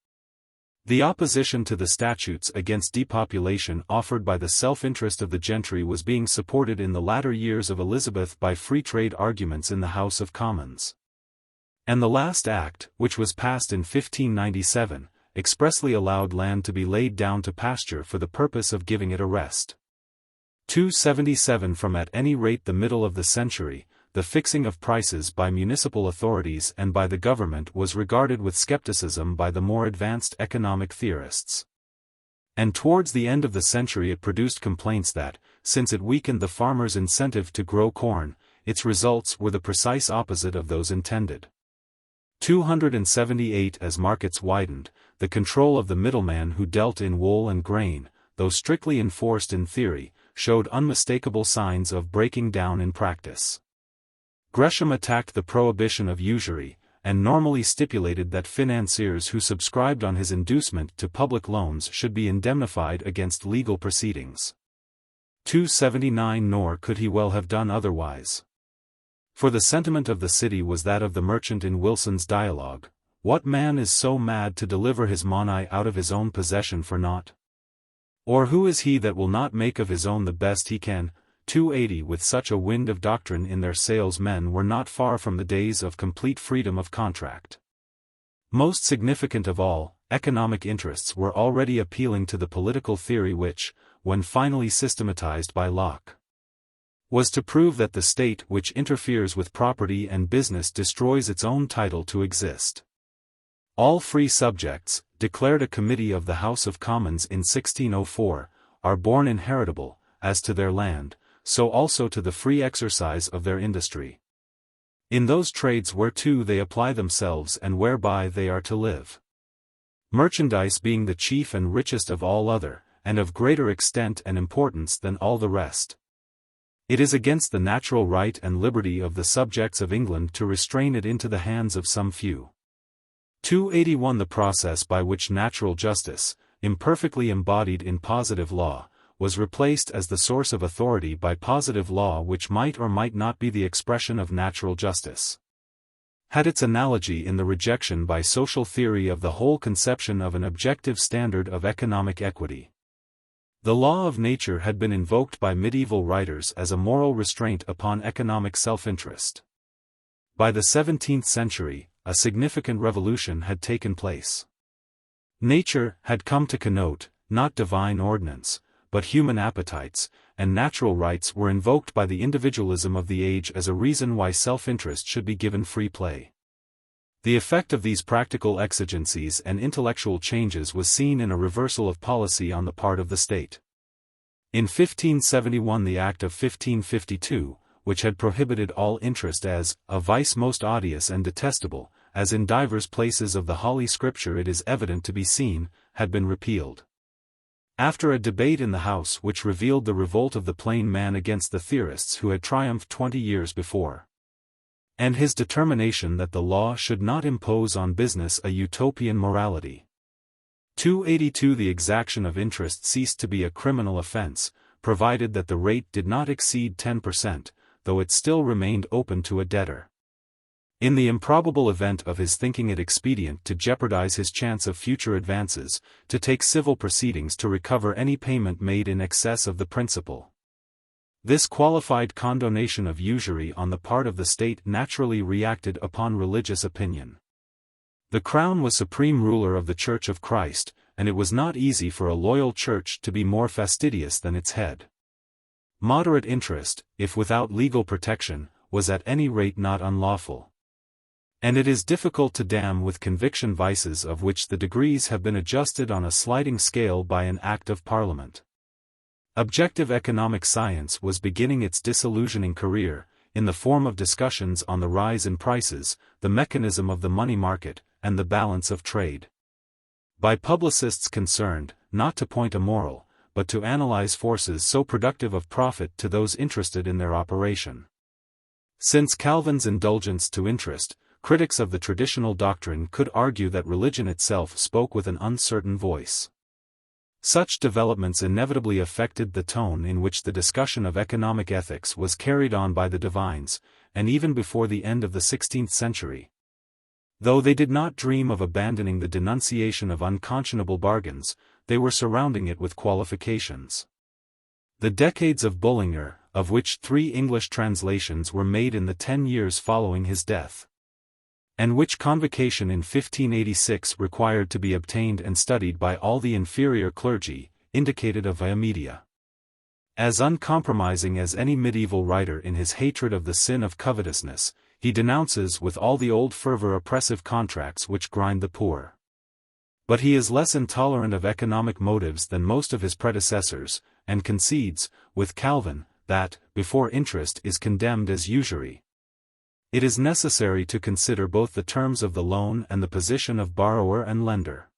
The opposition to the statutes against depopulation offered by the self-interest of the gentry was being supported in the latter years of Elizabeth by free trade arguments in the House of Commons. And the last Act, which was passed in 1597, expressly allowed land to be laid down to pasture for the purpose of giving it a rest. 277 From at any rate the middle of the century, the fixing of prices by municipal authorities and by the government was regarded with skepticism by the more advanced economic theorists. And towards the end of the century it produced complaints that, since it weakened the farmer's incentive to grow corn, its results were the precise opposite of those intended. 278 As markets widened, the control of the middleman who dealt in wool and grain, though strictly enforced in theory, showed unmistakable signs of breaking down in practice. Gresham attacked the prohibition of usury, and normally stipulated that financiers who subscribed on his inducement to public loans should be indemnified against legal proceedings. 279 Nor could he well have done otherwise. For the sentiment of the city was that of the merchant in Wilson's dialogue, "What man is so mad to deliver his money out of his own possession for naught? Or who is he that will not make of his own the best he can?" 280 With such a wind of doctrine in their sails, men were not far from the days of complete freedom of contract. Most significant of all, economic interests were already appealing to the political theory which, when finally systematized by Locke, was to prove that the state which interferes with property and business destroys its own title to exist. All free subjects, declared a committee of the House of Commons in 1604, are born inheritable, as to their land, so also to the free exercise of their industry. In those trades whereto they apply themselves and whereby they are to live. Merchandise being the chief and richest of all other, and of greater extent and importance than all the rest. It is against the natural right and liberty of the subjects of England to restrain it into the hands of some few. 281 The process by which natural justice, imperfectly embodied in positive law, was replaced as the source of authority by positive law which might or might not be the expression of natural justice, had its analogy in the rejection by social theory of the whole conception of an objective standard of economic equity. The law of nature had been invoked by medieval writers as a moral restraint upon economic self-interest. By the 17th century, a significant revolution had taken place. Nature had come to connote, not divine ordinance, but human appetites, and natural rights were invoked by the individualism of the age as a reason why self-interest should be given free play. The effect of these practical exigencies and intellectual changes was seen in a reversal of policy on the part of the state. In 1571 the Act of 1552, which had prohibited all interest as a vice most odious and detestable, as in divers places of the Holy Scripture it is evident to be seen, had been repealed. After a debate in the House which revealed the revolt of the plain man against the theorists who had triumphed 20 years before, and his determination that the law should not impose on business a utopian morality. 282 The exaction of interest ceased to be a criminal offense, provided that the rate did not exceed 10%, though it still remained open to a debtor. In the improbable event of his thinking it expedient to jeopardize his chance of future advances, to take civil proceedings to recover any payment made in excess of the principal. This qualified condonation of usury on the part of the state naturally reacted upon religious opinion. The crown was supreme ruler of the Church of Christ, and it was not easy for a loyal church to be more fastidious than its head. Moderate interest, if without legal protection, was at any rate not unlawful. And it is difficult to damn with conviction vices of which the degrees have been adjusted on a sliding scale by an Act of Parliament. Objective economic science was beginning its disillusioning career, in the form of discussions on the rise in prices, the mechanism of the money market, and the balance of trade. By publicists concerned, not to point a moral, but to analyze forces so productive of profit to those interested in their operation. Since Calvin's indulgence to interest, critics of the traditional doctrine could argue that religion itself spoke with an uncertain voice. Such developments inevitably affected the tone in which the discussion of economic ethics was carried on by the divines, and even before the end of the 16th century. Though they did not dream of abandoning the denunciation of unconscionable bargains, they were surrounding it with qualifications. The Decades of Bullinger, of which 3 English translations were made in the 10 years following his death, and which convocation in 1586 required to be obtained and studied by all the inferior clergy, indicated a via media. As uncompromising as any medieval writer in his hatred of the sin of covetousness, he denounces with all the old fervor oppressive contracts which grind the poor. But he is less intolerant of economic motives than most of his predecessors, and concedes, with Calvin, that, before interest is condemned as usury, it is necessary to consider both the terms of the loan and the position of borrower and lender.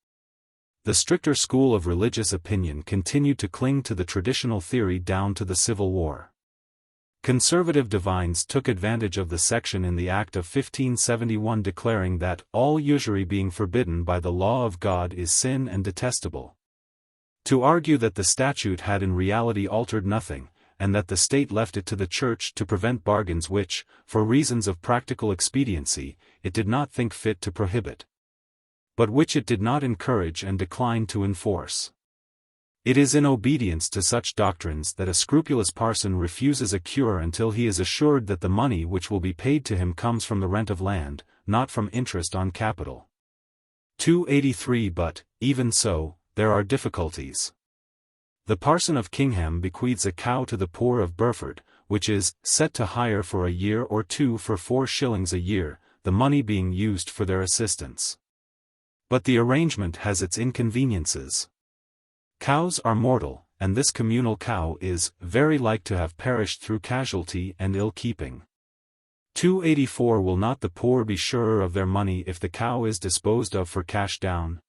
The stricter school of religious opinion continued to cling to the traditional theory down to the Civil War. Conservative divines took advantage of the section in the Act of 1571 declaring that all usury being forbidden by the law of God is sin and detestable, to argue that the statute had in reality altered nothing, and that the state left it to the church to prevent bargains which, for reasons of practical expediency, it did not think fit to prohibit, but which it did not encourage and declined to enforce. It is in obedience to such doctrines that a scrupulous parson refuses a cure until he is assured that the money which will be paid to him comes from the rent of land, not from interest on capital. 283 But, even so, there are difficulties. The parson of Kingham bequeaths a cow to the poor of Burford, which is set to hire for a year or two for 4 shillings a year, the money being used for their assistance. But the arrangement has its inconveniences. Cows are mortal, and this communal cow is very like to have perished through casualty and ill-keeping. 284 Will not the poor be surer of their money if the cow is disposed of for cash down?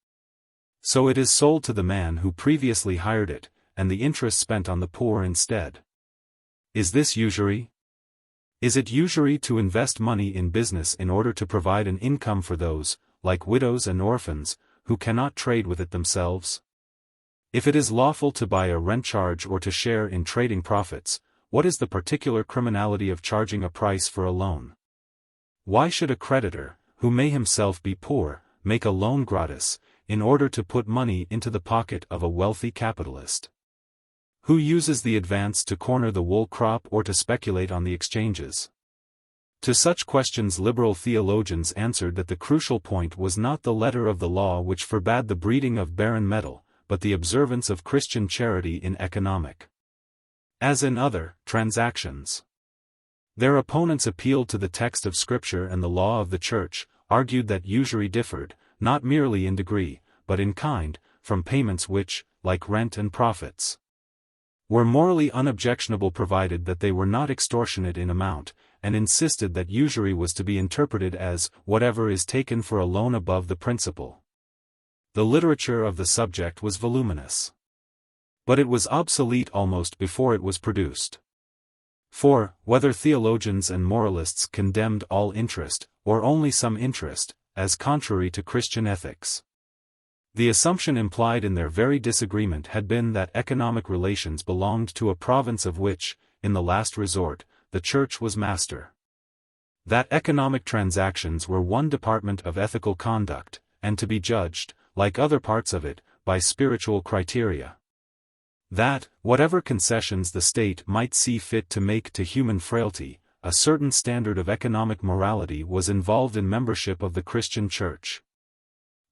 So it is sold to the man who previously hired it, and the interest spent on the poor instead. Is this usury? Is it usury to invest money in business in order to provide an income for those, like widows and orphans, who cannot trade with it themselves? If it is lawful to buy a rent charge or to share in trading profits, what is the particular criminality of charging a price for a loan? Why should a creditor, who may himself be poor, make a loan gratis, in order to put money into the pocket of a wealthy capitalist, who uses the advance to corner the wool crop or to speculate on the exchanges? To such questions liberal theologians answered that the crucial point was not the letter of the law which forbade the breeding of barren metal, but the observance of Christian charity in economic, as in other, transactions. Their opponents appealed to the text of Scripture and the law of the Church, argued that usury differed, not merely in degree, but in kind, from payments which, like rent and profits, were morally unobjectionable provided that they were not extortionate in amount, and insisted that usury was to be interpreted as whatever is taken for a loan above the principal. The literature of the subject was voluminous, but it was obsolete almost before it was produced. For, whether theologians and moralists condemned all interest, or only some interest, as contrary to Christian ethics, the assumption implied in their very disagreement had been that economic relations belonged to a province of which, in the last resort, the Church was master. That economic transactions were one department of ethical conduct, and to be judged, like other parts of it, by spiritual criteria. That, whatever concessions the state might see fit to make to human frailty, a certain standard of economic morality was involved in membership of the Christian Church.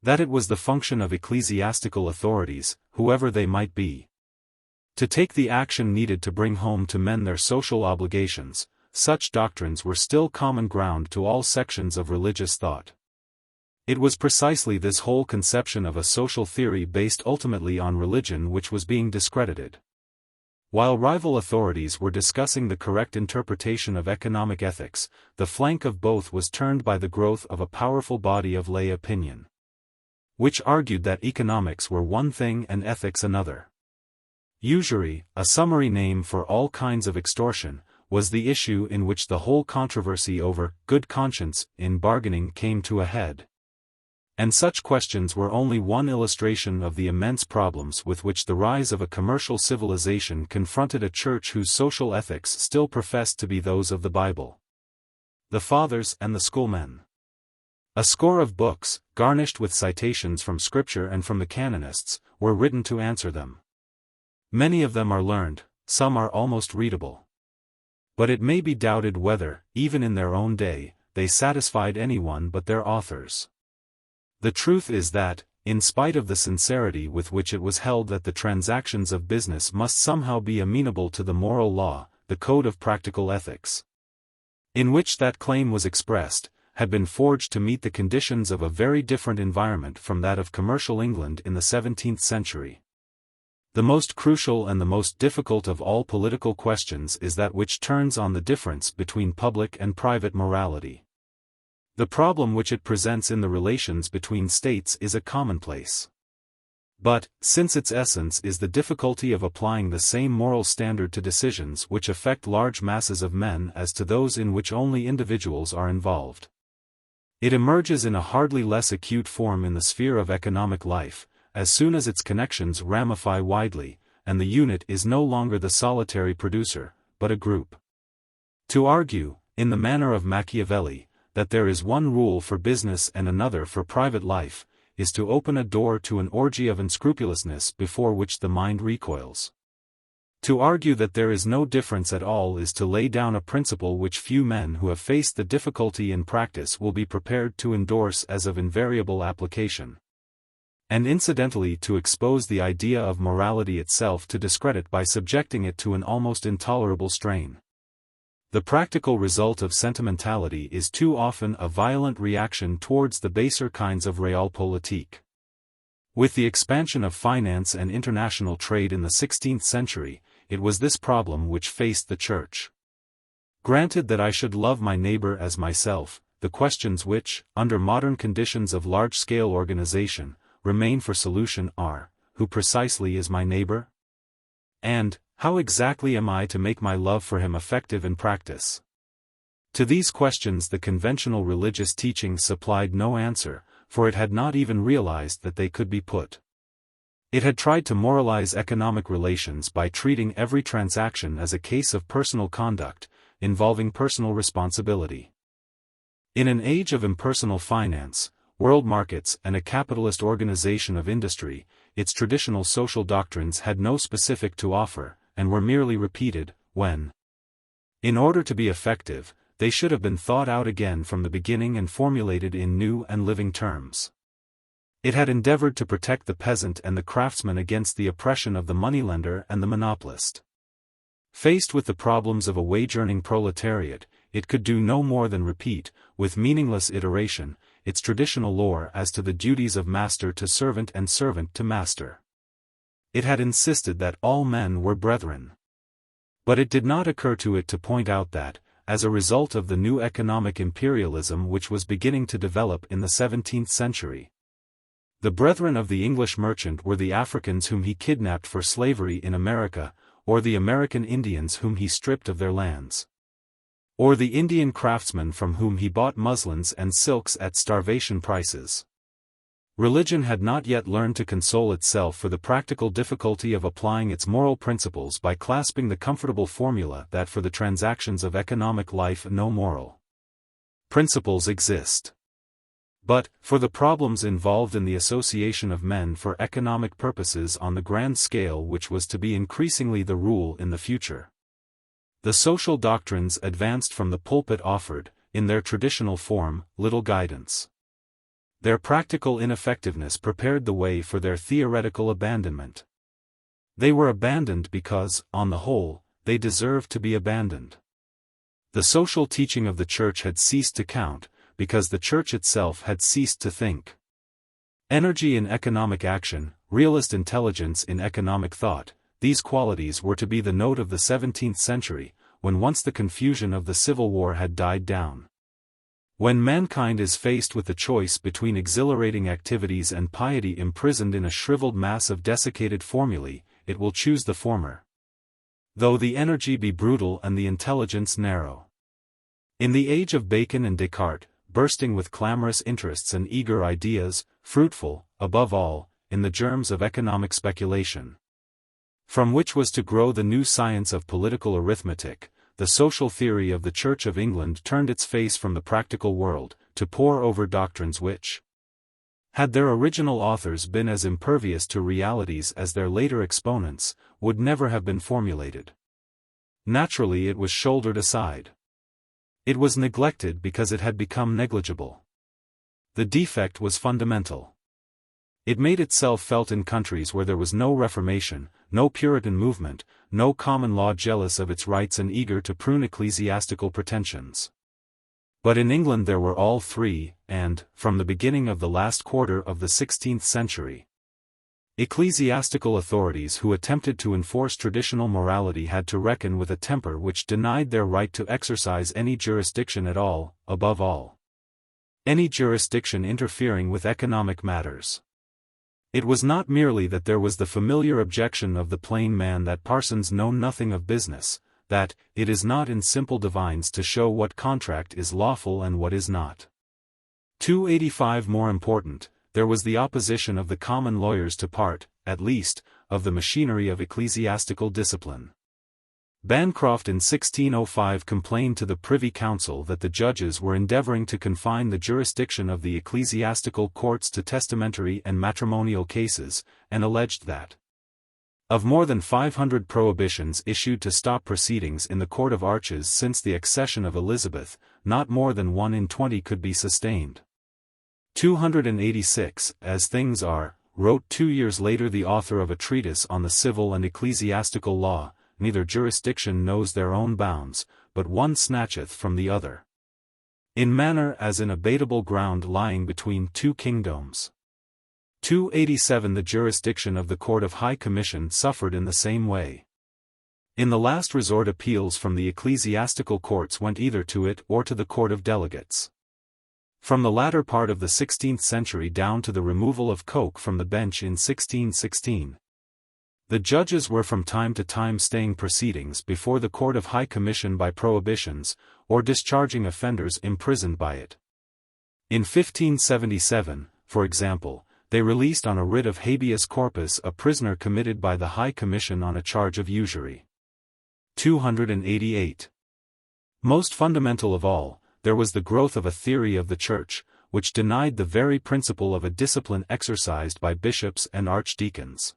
That it was the function of ecclesiastical authorities, whoever they might be, to take the action needed to bring home to men their social obligations. Such doctrines were still common ground to all sections of religious thought. It was precisely this whole conception of a social theory based ultimately on religion which was being discredited. While rival authorities were discussing the correct interpretation of economic ethics, the flank of both was turned by the growth of a powerful body of lay opinion, which argued that economics were one thing and ethics another. Usury, a summary name for all kinds of extortion, was the issue in which the whole controversy over good conscience in bargaining came to a head. And such questions were only one illustration of the immense problems with which the rise of a commercial civilization confronted a church whose social ethics still professed to be those of the Bible, the Fathers and the Schoolmen. A score of books, garnished with citations from Scripture and from the canonists, were written to answer them. Many of them are learned, some are almost readable. But it may be doubted whether, even in their own day, they satisfied anyone but their authors. The truth is that, in spite of the sincerity with which it was held that the transactions of business must somehow be amenable to the moral law, the code of practical ethics, in which that claim was expressed, had been forged to meet the conditions of a very different environment from that of commercial England in the 17th century. The most crucial and the most difficult of all political questions is that which turns on the difference between public and private morality. The problem which it presents in the relations between states is a commonplace. But, since its essence is the difficulty of applying the same moral standard to decisions which affect large masses of men as to those in which only individuals are involved, it emerges in a hardly less acute form in the sphere of economic life, as soon as its connections ramify widely, and the unit is no longer the solitary producer, but a group. To argue, in the manner of Machiavelli, that there is one rule for business and another for private life, is to open a door to an orgy of unscrupulousness before which the mind recoils. To argue that there is no difference at all is to lay down a principle which few men who have faced the difficulty in practice will be prepared to endorse as of invariable application, and incidentally to expose the idea of morality itself to discredit by subjecting it to an almost intolerable strain. The practical result of sentimentality is too often a violent reaction towards the baser kinds of realpolitik. With the expansion of finance and international trade in the 16th century, it was this problem which faced the Church. Granted that I should love my neighbor as myself, the questions which, under modern conditions of large-scale organization, remain for solution are, who precisely is my neighbor? And, how exactly am I to make my love for him effective in practice? To these questions the conventional religious teaching supplied no answer, for it had not even realized that they could be put. It had tried to moralize economic relations by treating every transaction as a case of personal conduct, involving personal responsibility. In an age of impersonal finance, world markets and a capitalist organization of industry, its traditional social doctrines had no specific to offer, and were merely repeated, when, in order to be effective, they should have been thought out again from the beginning and formulated in new and living terms. It had endeavored to protect the peasant and the craftsman against the oppression of the moneylender and the monopolist. Faced with the problems of a wage-earning proletariat, it could do no more than repeat, with meaningless iteration, its traditional lore as to the duties of master to servant and servant to master. It had insisted that all men were brethren. But it did not occur to it to point out that, as a result of the new economic imperialism which was beginning to develop in the 17th century, the brethren of the English merchant were the Africans whom he kidnapped for slavery in America, or the American Indians whom he stripped of their lands, or the Indian craftsmen from whom he bought muslins and silks at starvation prices. Religion had not yet learned to console itself for the practical difficulty of applying its moral principles by clasping the comfortable formula that for the transactions of economic life no moral principles exist. But, for the problems involved in the association of men for economic purposes on the grand scale which was to be increasingly the rule in the future, the social doctrines advanced from the pulpit offered, in their traditional form, little guidance. Their practical ineffectiveness prepared the way for their theoretical abandonment. They were abandoned because, on the whole, they deserved to be abandoned. The social teaching of the Church had ceased to count, because the Church itself had ceased to think. Energy in economic action, realist intelligence in economic thought, these qualities were to be the note of the 17th century, when once the confusion of the Civil War had died down. When mankind is faced with the choice between exhilarating activities and piety imprisoned in a shriveled mass of desiccated formulae, it will choose the former, though the energy be brutal and the intelligence narrow. In the age of Bacon and Descartes, bursting with clamorous interests and eager ideas, fruitful, above all, in the germs of economic speculation, from which was to grow the new science of political arithmetic, the social theory of the Church of England turned its face from the practical world, to pore over doctrines which, had their original authors been as impervious to realities as their later exponents, would never have been formulated. Naturally it was shouldered aside. It was neglected because it had become negligible. The defect was fundamental. It made itself felt in countries where there was no Reformation, no Puritan movement, no common law jealous of its rights and eager to prune ecclesiastical pretensions. But in England there were all three, and, from the beginning of the last quarter of the 16th century, ecclesiastical authorities who attempted to enforce traditional morality had to reckon with a temper which denied their right to exercise any jurisdiction at all, above all, any jurisdiction interfering with economic matters. It was not merely that there was the familiar objection of the plain man that parsons know nothing of business, that it is not in simple divines to show what contract is lawful and what is not. 285 More important, there was the opposition of the common lawyers to part, at least, of the machinery of ecclesiastical discipline. Bancroft in 1605 complained to the Privy Council that the judges were endeavoring to confine the jurisdiction of the ecclesiastical courts to testamentary and matrimonial cases, and alleged that of more than 500 prohibitions issued to stop proceedings in the Court of Arches since the accession of Elizabeth, not more than 1 in 20 could be sustained. 286, As things are, wrote 2 years later the author of a treatise on the civil and ecclesiastical law, neither jurisdiction knows their own bounds, but one snatcheth from the other. In manner as in abatable ground lying between two kingdoms. 287 The jurisdiction of the Court of High Commission suffered in the same way. In the last resort appeals from the ecclesiastical courts went either to it or to the Court of Delegates. From the latter part of the 16th century down to the removal of Coke from the bench in 1616. The judges were from time to time staying proceedings before the Court of High Commission by prohibitions, or discharging offenders imprisoned by it. In 1577, for example, they released on a writ of habeas corpus a prisoner committed by the High Commission on a charge of usury. 288. Most fundamental of all, there was the growth of a theory of the Church, which denied the very principle of a discipline exercised by bishops and archdeacons.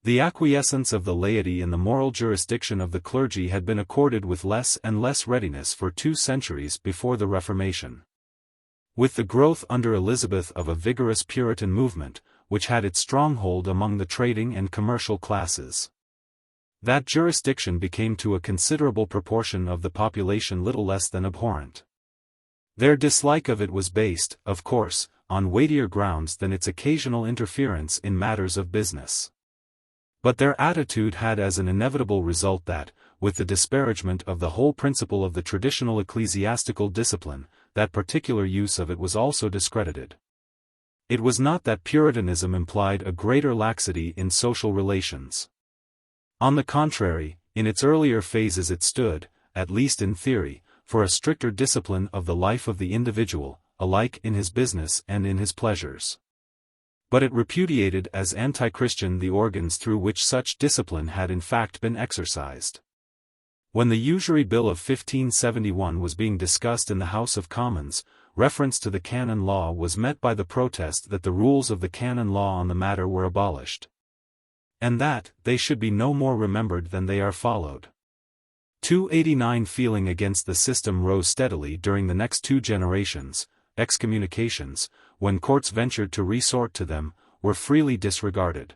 The acquiescence of the laity in the moral jurisdiction of the clergy had been accorded with less and less readiness for 2 centuries before the Reformation. With the growth under Elizabeth of a vigorous Puritan movement, which had its stronghold among the trading and commercial classes, that jurisdiction became to a considerable proportion of the population little less than abhorrent. Their dislike of it was based, of course, on weightier grounds than its occasional interference in matters of business. But their attitude had as an inevitable result that, with the disparagement of the whole principle of the traditional ecclesiastical discipline, that particular use of it was also discredited. It was not that Puritanism implied a greater laxity in social relations. On the contrary, in its earlier phases it stood, at least in theory, for a stricter discipline of the life of the individual, alike in his business and in his pleasures. But it repudiated as anti-Christian the organs through which such discipline had in fact been exercised. When the Usury Bill of 1571 was being discussed in the House of Commons, reference to the canon law was met by the protest that the rules of the canon law on the matter were abolished, and that they should be no more remembered than they are followed. 289 Feeling against the system rose steadily during the next 2 generations. Excommunications, when courts ventured to resort to them, were freely disregarded.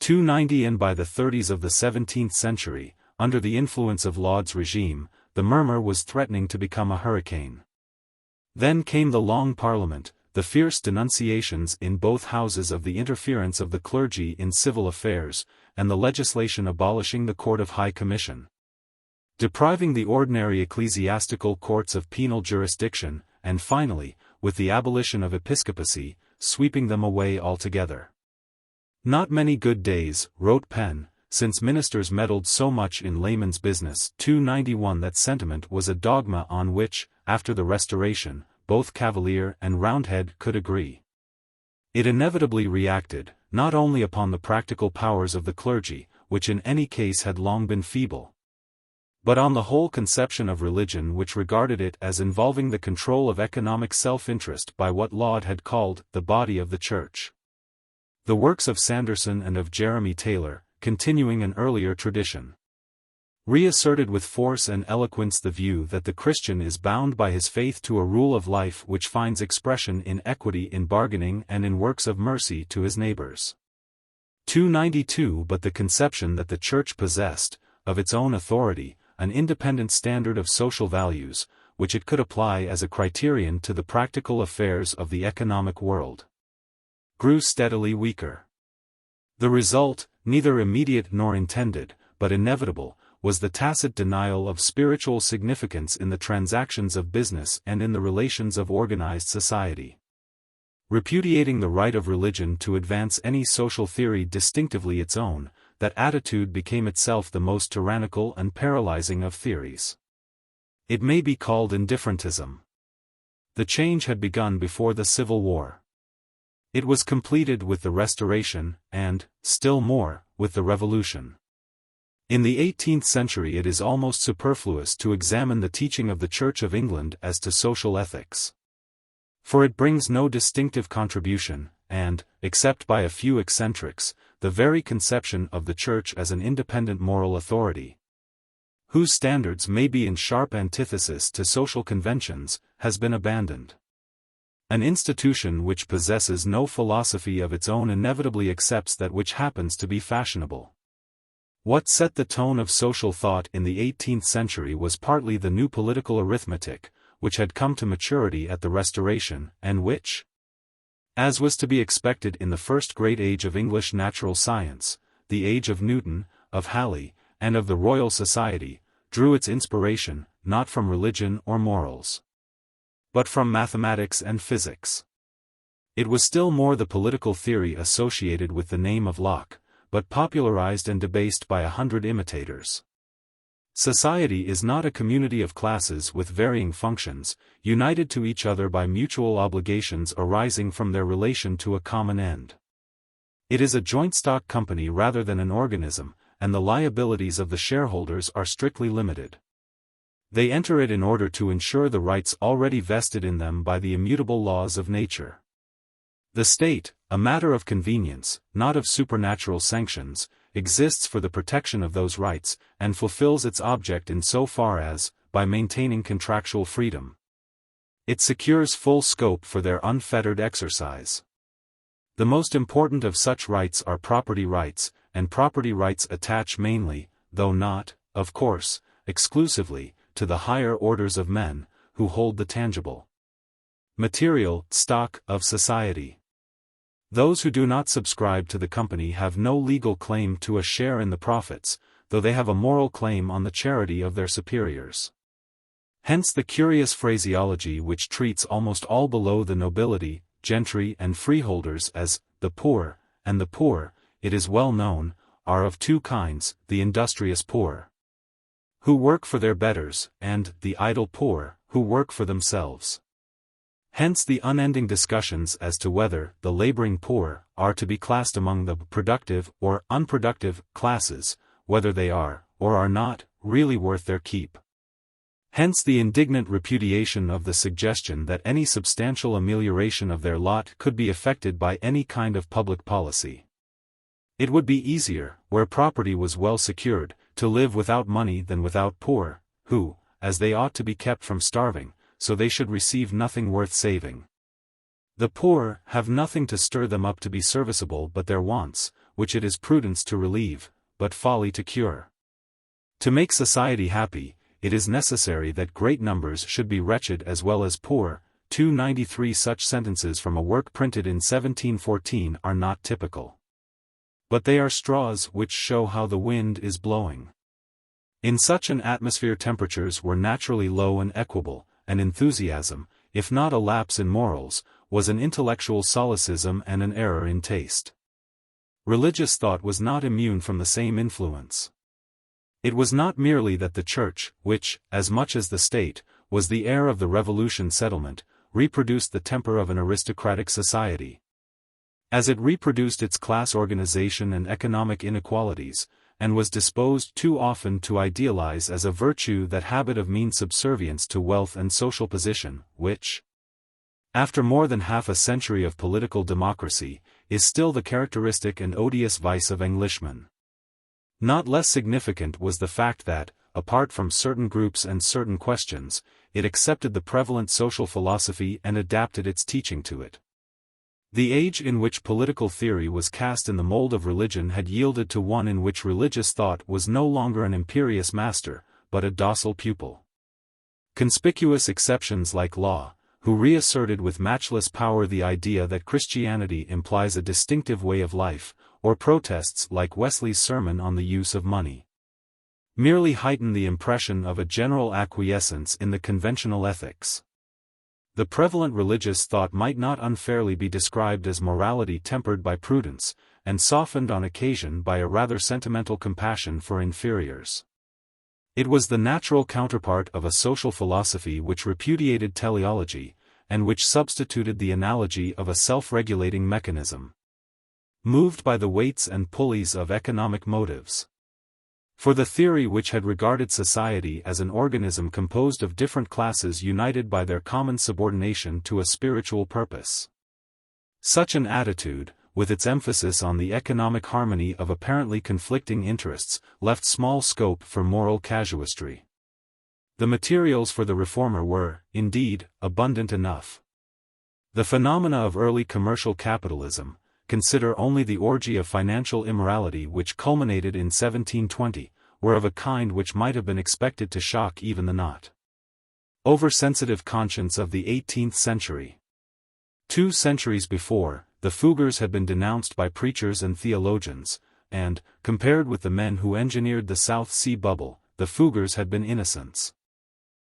290 And by the 30s of the 17th century, under the influence of Laud's regime, the murmur was threatening to become a hurricane. Then came the Long Parliament, the fierce denunciations in both houses of the interference of the clergy in civil affairs, and the legislation abolishing the Court of High Commission, depriving the ordinary ecclesiastical courts of penal jurisdiction, and finally, with the abolition of episcopacy, sweeping them away altogether. Not many good days, wrote Penn, since ministers meddled so much in layman's business. 291 That sentiment was a dogma on which, after the Restoration, both Cavalier and Roundhead could agree. It inevitably reacted, not only upon the practical powers of the clergy, which in any case had long been feeble, but on the whole conception of religion which regarded it as involving the control of economic self-interest by what Laud had called the body of the Church. The works of Sanderson and of Jeremy Taylor, continuing an earlier tradition. reasserted with force and eloquence the view that the Christian is bound by his faith to a rule of life which finds expression in equity in bargaining and in works of mercy to his neighbors. 292 But the conception that the Church possessed, of its own authority, an independent standard of social values, which it could apply as a criterion to the practical affairs of the economic world, grew steadily weaker. The result, neither immediate nor intended, but inevitable, was the tacit denial of spiritual significance in the transactions of business and in the relations of organized society. Repudiating the right of religion to advance any social theory distinctively its own, that attitude became itself the most tyrannical and paralyzing of theories. It may be called indifferentism. The change had begun before the Civil War. It was completed with the Restoration, and, still more, with the Revolution. In the 18th century it is almost superfluous to examine the teaching of the Church of England as to social ethics. For it brings no distinctive contribution, and, except by a few eccentrics, the very conception of the Church as an independent moral authority, whose standards may be in sharp antithesis to social conventions, has been abandoned. An institution which possesses no philosophy of its own inevitably accepts that which happens to be fashionable. What set the tone of social thought in the 18th century was partly the new political arithmetic, which had come to maturity at the Restoration, and which, as was to be expected in the first great age of English natural science, the age of Newton, of Halley, and of the Royal Society, drew its inspiration, not from religion or morals, but from mathematics and physics. It was still more the political theory associated with the name of Locke, but popularized and debased by 100 imitators. Society is not a community of classes with varying functions, united to each other by mutual obligations arising from their relation to a common end. It is a joint stock company rather than an organism, and the liabilities of the shareholders are strictly limited. They enter it in order to ensure the rights already vested in them by the immutable laws of nature. The state, a matter of convenience, not of supernatural sanctions, exists for the protection of those rights, and fulfills its object in so far as, by maintaining contractual freedom, it secures full scope for their unfettered exercise. The most important of such rights are property rights, and property rights attach mainly, though not, of course, exclusively, to the higher orders of men, who hold the tangible material stock of society. Those who do not subscribe to the company have no legal claim to a share in the profits, though they have a moral claim on the charity of their superiors. Hence the curious phraseology which treats almost all below the nobility, gentry and freeholders as the poor, and the poor, it is well known, are of two kinds, the industrious poor, who work for their betters, and the idle poor, who work for themselves. Hence the unending discussions as to whether the laboring poor are to be classed among the productive or unproductive classes, whether they are, or are not, really worth their keep. Hence the indignant repudiation of the suggestion that any substantial amelioration of their lot could be effected by any kind of public policy. It would be easier, where property was well secured, to live without money than without poor, who, as they ought to be kept from starving, so they should receive nothing worth saving. The poor have nothing to stir them up to be serviceable but their wants, which it is prudence to relieve, but folly to cure. To make society happy, it is necessary that great numbers should be wretched as well as poor. 293 Such sentences from a work printed in 1714 are not typical, but they are straws which show how the wind is blowing. In such an atmosphere temperatures were naturally low and equable, and enthusiasm, if not a lapse in morals, was an intellectual solecism and an error in taste. Religious thought was not immune from the same influence. It was not merely that the Church, which, as much as the state, was the heir of the Revolution settlement, reproduced the temper of an aristocratic society. As it reproduced its class organization and economic inequalities, and was disposed too often to idealize as a virtue that habit of mean subservience to wealth and social position, which, after more than half a century of political democracy, is still the characteristic and odious vice of Englishmen. Not less significant was the fact that, apart from certain groups and certain questions, it accepted the prevalent social philosophy and adapted its teaching to it. The age in which political theory was cast in the mold of religion had yielded to one in which religious thought was no longer an imperious master, but a docile pupil. Conspicuous exceptions like Law, who reasserted with matchless power the idea that Christianity implies a distinctive way of life, or protests like Wesley's sermon on the use of money, merely heighten the impression of a general acquiescence in the conventional ethics. The prevalent religious thought might not unfairly be described as morality tempered by prudence, and softened on occasion by a rather sentimental compassion for inferiors. It was the natural counterpart of a social philosophy which repudiated teleology, and which substituted the analogy of a self-regulating mechanism, moved by the weights and pulleys of economic motives. For the theory which had regarded society as an organism composed of different classes united by their common subordination to a spiritual purpose. Such an attitude, with its emphasis on the economic harmony of apparently conflicting interests, left small scope for moral casuistry. The materials for the reformer were, indeed, abundant enough. The phenomena of early commercial capitalism, consider only the orgy of financial immorality which culminated in 1720, were of a kind which might have been expected to shock even the not oversensitive conscience of the 18th century. 2 centuries before, the Fuggers had been denounced by preachers and theologians, and, compared with the men who engineered the South Sea Bubble, the Fuggers had been innocents.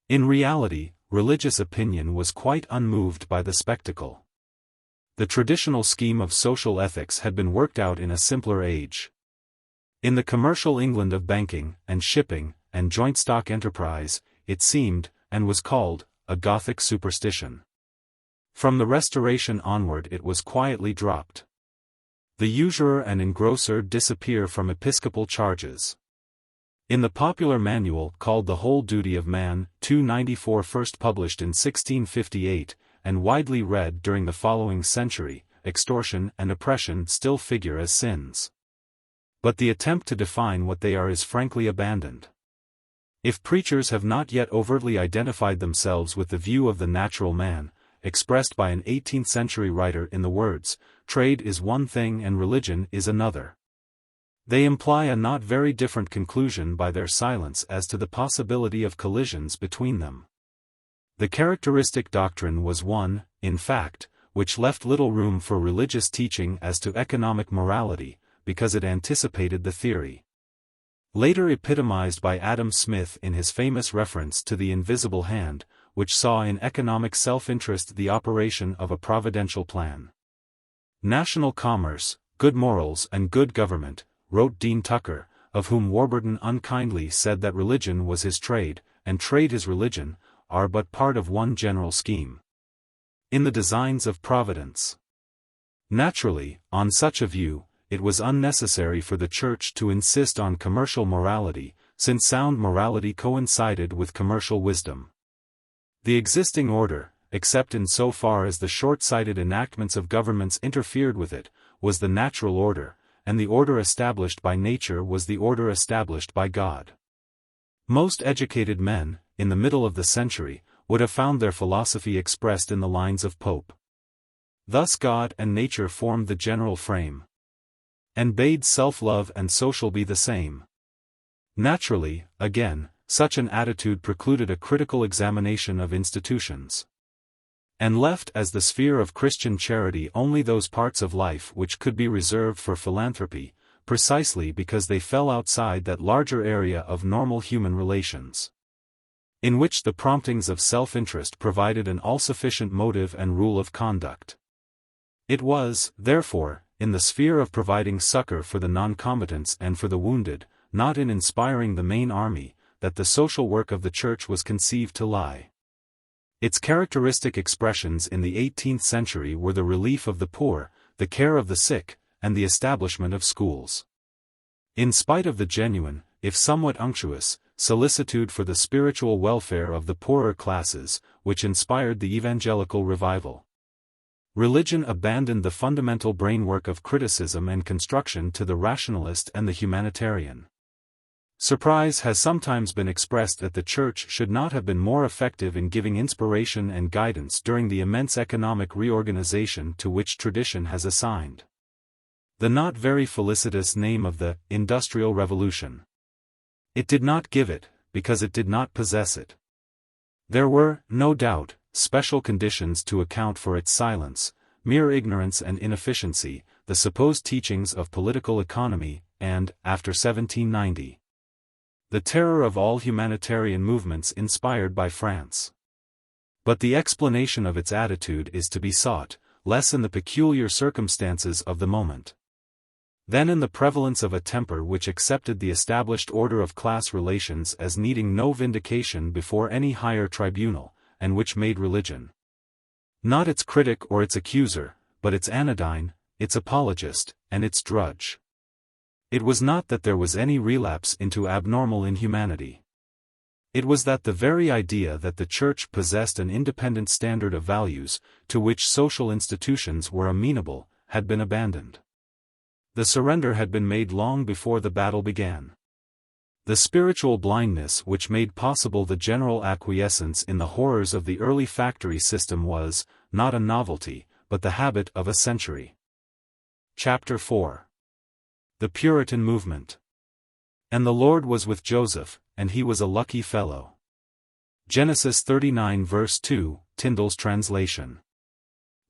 In reality, religious opinion was quite unmoved by the spectacle. The traditional scheme of social ethics had been worked out in a simpler age. In the commercial England of banking, and shipping, and joint stock enterprise, it seemed, and was called, a Gothic superstition. From the Restoration onward it was quietly dropped. The usurer and engrosser disappear from episcopal charges. In the popular manual called The Whole Duty of Man, 294, first published in 1658, and widely read during the following century, extortion and oppression still figure as sins. But the attempt to define what they are is frankly abandoned. If preachers have not yet overtly identified themselves with the view of the natural man, expressed by an 18th-century writer in the words, "Trade is one thing and religion is another," they imply a not very different conclusion by their silence as to the possibility of collisions between them. The characteristic doctrine was one, in fact, which left little room for religious teaching as to economic morality, because it anticipated the theory, later epitomized by Adam Smith in his famous reference to the invisible hand, which saw in economic self-interest the operation of a providential plan. National commerce, good morals and good government, wrote Dean Tucker, of whom Warburton unkindly said that religion was his trade, and trade his religion, are but part of one general scheme in the designs of Providence. Naturally, on such a view, it was unnecessary for the Church to insist on commercial morality, since sound morality coincided with commercial wisdom. The existing order, except in so far as the short-sighted enactments of governments interfered with it, was the natural order, and the order established by nature was the order established by God. Most educated men, in the middle of the century, would have found their philosophy expressed in the lines of Pope. Thus God and nature formed the general frame, and bade self-love and social be the same. Naturally, again, such an attitude precluded a critical examination of institutions, and left as the sphere of Christian charity only those parts of life which could be reserved for philanthropy, precisely because they fell outside that larger area of normal human relations, in which the promptings of self-interest provided an all-sufficient motive and rule of conduct. It was, therefore, in the sphere of providing succor for the non-combatants and for the wounded, not in inspiring the main army, that the social work of the Church was conceived to lie. Its characteristic expressions in the 18th century were the relief of the poor, the care of the sick, and the establishment of schools. In spite of the genuine, if somewhat unctuous, solicitude for the spiritual welfare of the poorer classes, which inspired the evangelical revival, religion abandoned the fundamental brainwork of criticism and construction to the rationalist and the humanitarian. Surprise has sometimes been expressed that the Church should not have been more effective in giving inspiration and guidance during the immense economic reorganization to which tradition has assigned the not very felicitous name of the Industrial Revolution. It did not give it, because it did not possess it. There were, no doubt, special conditions to account for its silence, mere ignorance and inefficiency, the supposed teachings of political economy, and, after 1790, the terror of all humanitarian movements inspired by France. But the explanation of its attitude is to be sought, less in the peculiar circumstances of the moment than in the prevalence of a temper which accepted the established order of class relations as needing no vindication before any higher tribunal, and which made religion not its critic or its accuser, but its anodyne, its apologist, and its drudge. It was not that there was any relapse into abnormal inhumanity. It was that the very idea that the Church possessed an independent standard of values, to which social institutions were amenable, had been abandoned. The surrender had been made long before the battle began. The spiritual blindness which made possible the general acquiescence in the horrors of the early factory system was, not a novelty, but the habit of a century. Chapter 4. The Puritan Movement. And the Lord was with Joseph, and he was a lucky fellow. Genesis 39 verse 2, Tyndale's translation.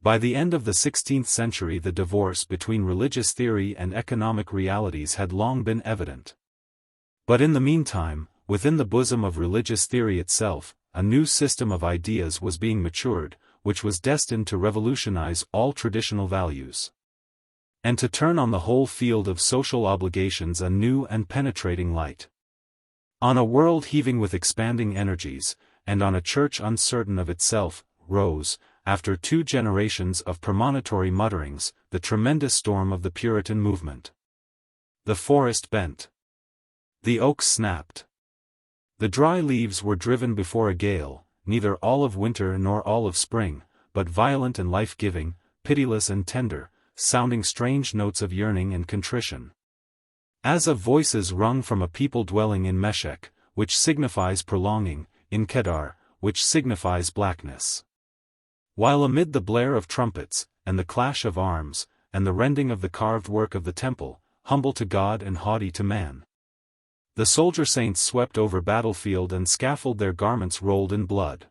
By the end of the 16th century the divorce between religious theory and economic realities had long been evident. But in the meantime, within the bosom of religious theory itself, a new system of ideas was being matured, which was destined to revolutionize all traditional values, and to turn on the whole field of social obligations a new and penetrating light. On a world heaving with expanding energies, and on a church uncertain of itself, rose, after 2 generations of premonitory mutterings, the tremendous storm of the Puritan movement. The forest bent. The oaks snapped. The dry leaves were driven before a gale, neither all of winter nor all of spring, but violent and life-giving, pitiless and tender, sounding strange notes of yearning and contrition, as of voices wrung from a people dwelling in Meshech, which signifies prolonging, in Kedar, which signifies blackness. While amid the blare of trumpets, and the clash of arms, and the rending of the carved work of the temple, humble to God and haughty to man, the soldier saints swept over battlefield and scaffold, their garments rolled in blood.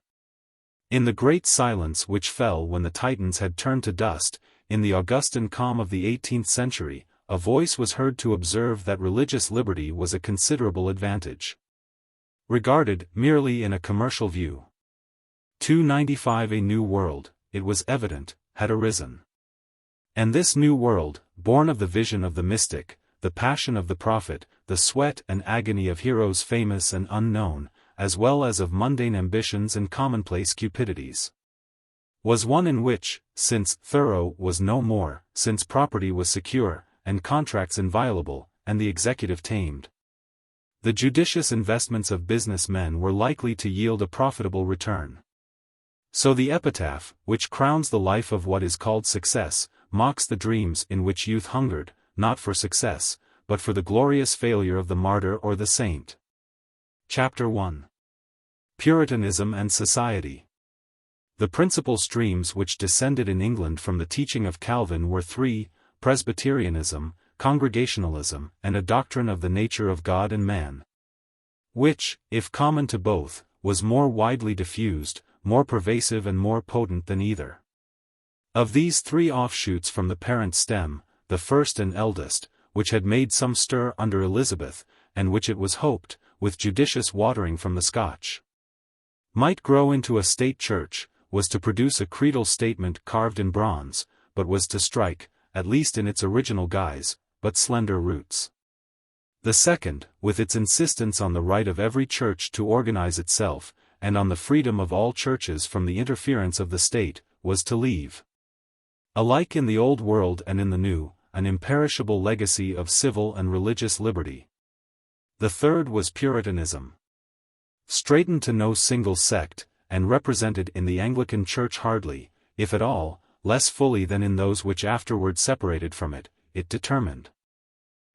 In the great silence which fell when the Titans had turned to dust, in the Augustan calm of the 18th century, a voice was heard to observe that religious liberty was a considerable advantage, regarded merely in a commercial view. 295 A new world, it was evident, had arisen. And this new world, born of the vision of the mystic, the passion of the prophet, the sweat and agony of heroes famous and unknown, as well as of mundane ambitions and commonplace cupidities, was one in which, since thorough was no more, since property was secure, and contracts inviolable, and the executive tamed, the judicious investments of business men were likely to yield a profitable return. So the epitaph, which crowns the life of what is called success, mocks the dreams in which youth hungered, not for success, but for the glorious failure of the martyr or the saint. Chapter 1. Puritanism and Society. The principal streams which descended in England from the teaching of Calvin were 3, Presbyterianism, Congregationalism, and a doctrine of the nature of God and man, which, if common to both, was more widely diffused, more pervasive and more potent than either. Of these 3 offshoots from the parent stem, the first and eldest, which had made some stir under Elizabeth, and which it was hoped, with judicious watering from the Scotch, might grow into a state church, was to produce a creedal statement carved in bronze, but was to strike, at least in its original guise, but slender roots. The second, with its insistence on the right of every church to organize itself, and on the freedom of all churches from the interference of the state, was to leave, alike in the Old World and in the New, an imperishable legacy of civil and religious liberty. The third was Puritanism, straitened to no single sect, and represented in the Anglican Church hardly, if at all, less fully than in those which afterward separated from it, determined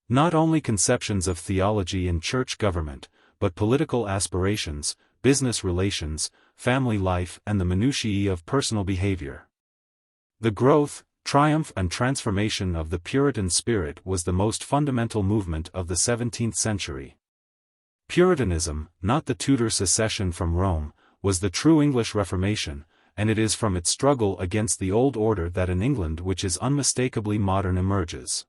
Not only conceptions of theology and church government, but political aspirations, business relations, family life and the minutiae of personal behavior. The growth, triumph and transformation of the Puritan spirit was the most fundamental movement of the 17th century. Puritanism, not the Tudor secession from Rome, was the true English Reformation, and it is from its struggle against the old order that an England which is unmistakably modern emerges.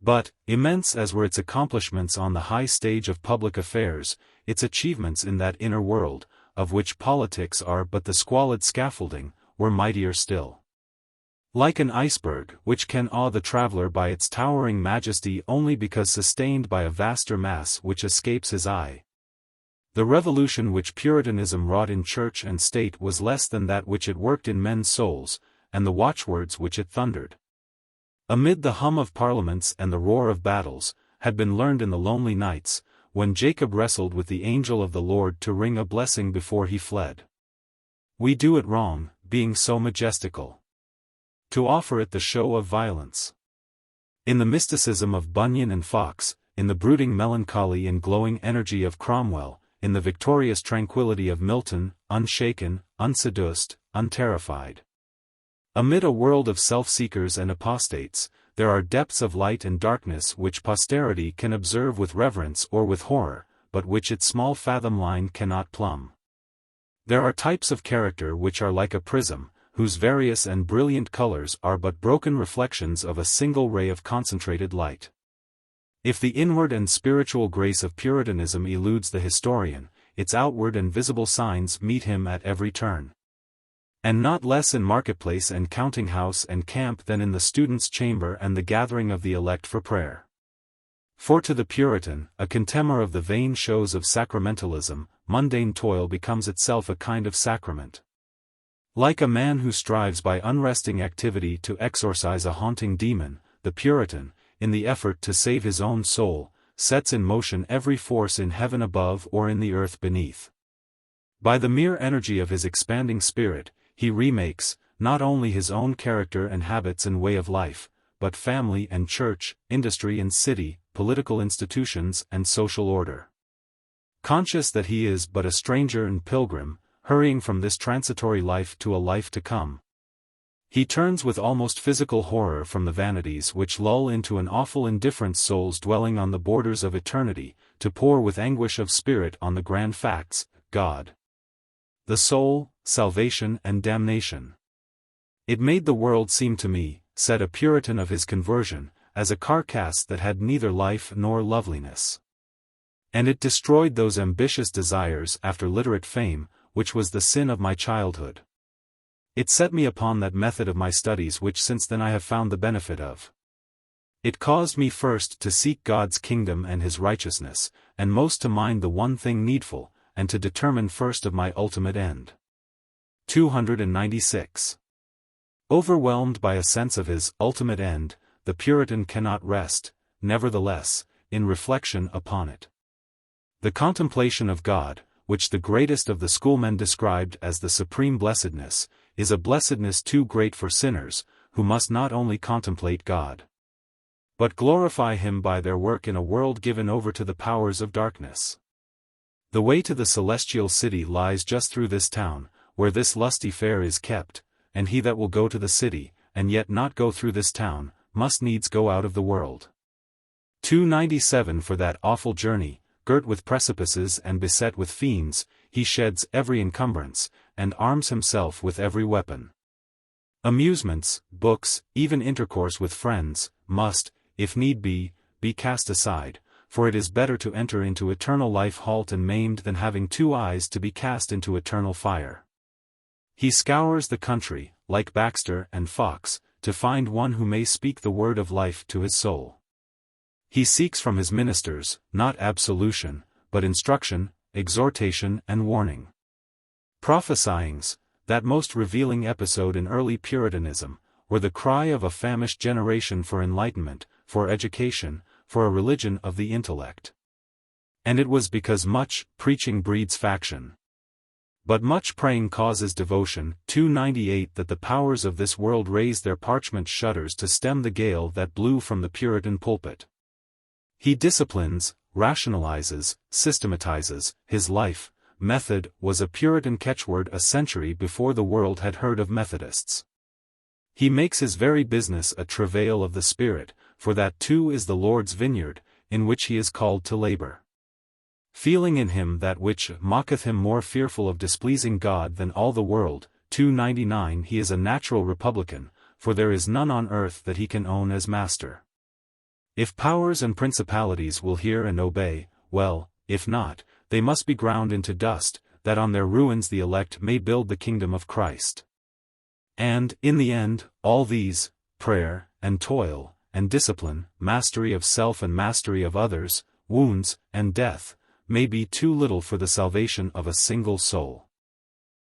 But, immense as were its accomplishments on the high stage of public affairs, its achievements in that inner world, of which politics are but the squalid scaffolding, were mightier still. Like an iceberg which can awe the traveler by its towering majesty only because sustained by a vaster mass which escapes his eye. The revolution which Puritanism wrought in church and state was less than that which it worked in men's souls, and the watchwords which it thundered, amid the hum of parliaments and the roar of battles, had been learned in the lonely nights, when Jacob wrestled with the angel of the Lord to wring a blessing before he fled. We do it wrong, being so majestical, to offer it the show of violence. In the mysticism of Bunyan and Fox, in the brooding melancholy and glowing energy of Cromwell, in the victorious tranquility of Milton, unshaken, unseduced, unterrified. Amid a world of self-seekers and apostates, there are depths of light and darkness which posterity can observe with reverence or with horror, but which its small fathom line cannot plumb. There are types of character which are like a prism, whose various and brilliant colors are but broken reflections of a single ray of concentrated light. If the inward and spiritual grace of Puritanism eludes the historian, its outward and visible signs meet him at every turn. And not less in marketplace and counting-house and camp than in the student's chamber and the gathering of the elect for prayer. For to the Puritan, a contemner of the vain shows of sacramentalism, mundane toil becomes itself a kind of sacrament. Like a man who strives by unresting activity to exorcise a haunting demon, the Puritan, in the effort to save his own soul, sets in motion every force in heaven above or in the earth beneath. By the mere energy of his expanding spirit, he remakes, not only his own character and habits and way of life, but family and church, industry and city, political institutions and social order. Conscious that he is but a stranger and pilgrim, hurrying from this transitory life to a life to come, he turns with almost physical horror from the vanities which lull into an awful indifference souls dwelling on the borders of eternity, to pore with anguish of spirit on the grand facts, God, the soul, salvation and damnation. It made the world seem to me, said a Puritan of his conversion, as a carcass that had neither life nor loveliness. And it destroyed those ambitious desires after literate fame, which was the sin of my childhood. It set me upon that method of my studies which since then I have found the benefit of. It caused me first to seek God's kingdom and his righteousness, and most to mind the one thing needful, and to determine first of my ultimate end. 296. Overwhelmed by a sense of his ultimate end, the Puritan cannot rest, nevertheless, in reflection upon it. The contemplation of God, which the greatest of the schoolmen described as the supreme blessedness, is a blessedness too great for sinners, who must not only contemplate God, but glorify him by their work in a world given over to the powers of darkness. The way to the celestial city lies just through this town, where this lusty fair is kept, and he that will go to the city, and yet not go through this town, must needs go out of the world. 297 For that awful journey, girt with precipices and beset with fiends, he sheds every encumbrance, and arms himself with every weapon. Amusements, books, even intercourse with friends, must, if need be cast aside, for it is better to enter into eternal life halt and maimed than having 2 eyes to be cast into eternal fire. He scours the country, like Baxter and Fox, to find one who may speak the word of life to his soul. He seeks from his ministers, not absolution, but instruction, exhortation and warning. Prophesyings, that most revealing episode in early Puritanism, were the cry of a famished generation for enlightenment, for education, for a religion of the intellect. And it was because much preaching breeds faction, but much praying causes devotion. 298 That the powers of this world raised their parchment shutters to stem the gale that blew from the Puritan pulpit. He disciplines, rationalizes, systematizes. His life, method, was a Puritan catchword a century before the world had heard of Methodists. He makes his very business a travail of the Spirit, for that too is the Lord's vineyard, in which he is called to labor. Feeling in him that which mocketh him more fearful of displeasing God than all the world, 299 he is a natural republican, for there is none on earth that he can own as master. If powers and principalities will hear and obey, well, if not, they must be ground into dust, that on their ruins the elect may build the kingdom of Christ. And, in the end, all these, prayer, and toil, and discipline, mastery of self and mastery of others, wounds, and death, may be too little for the salvation of a single soul.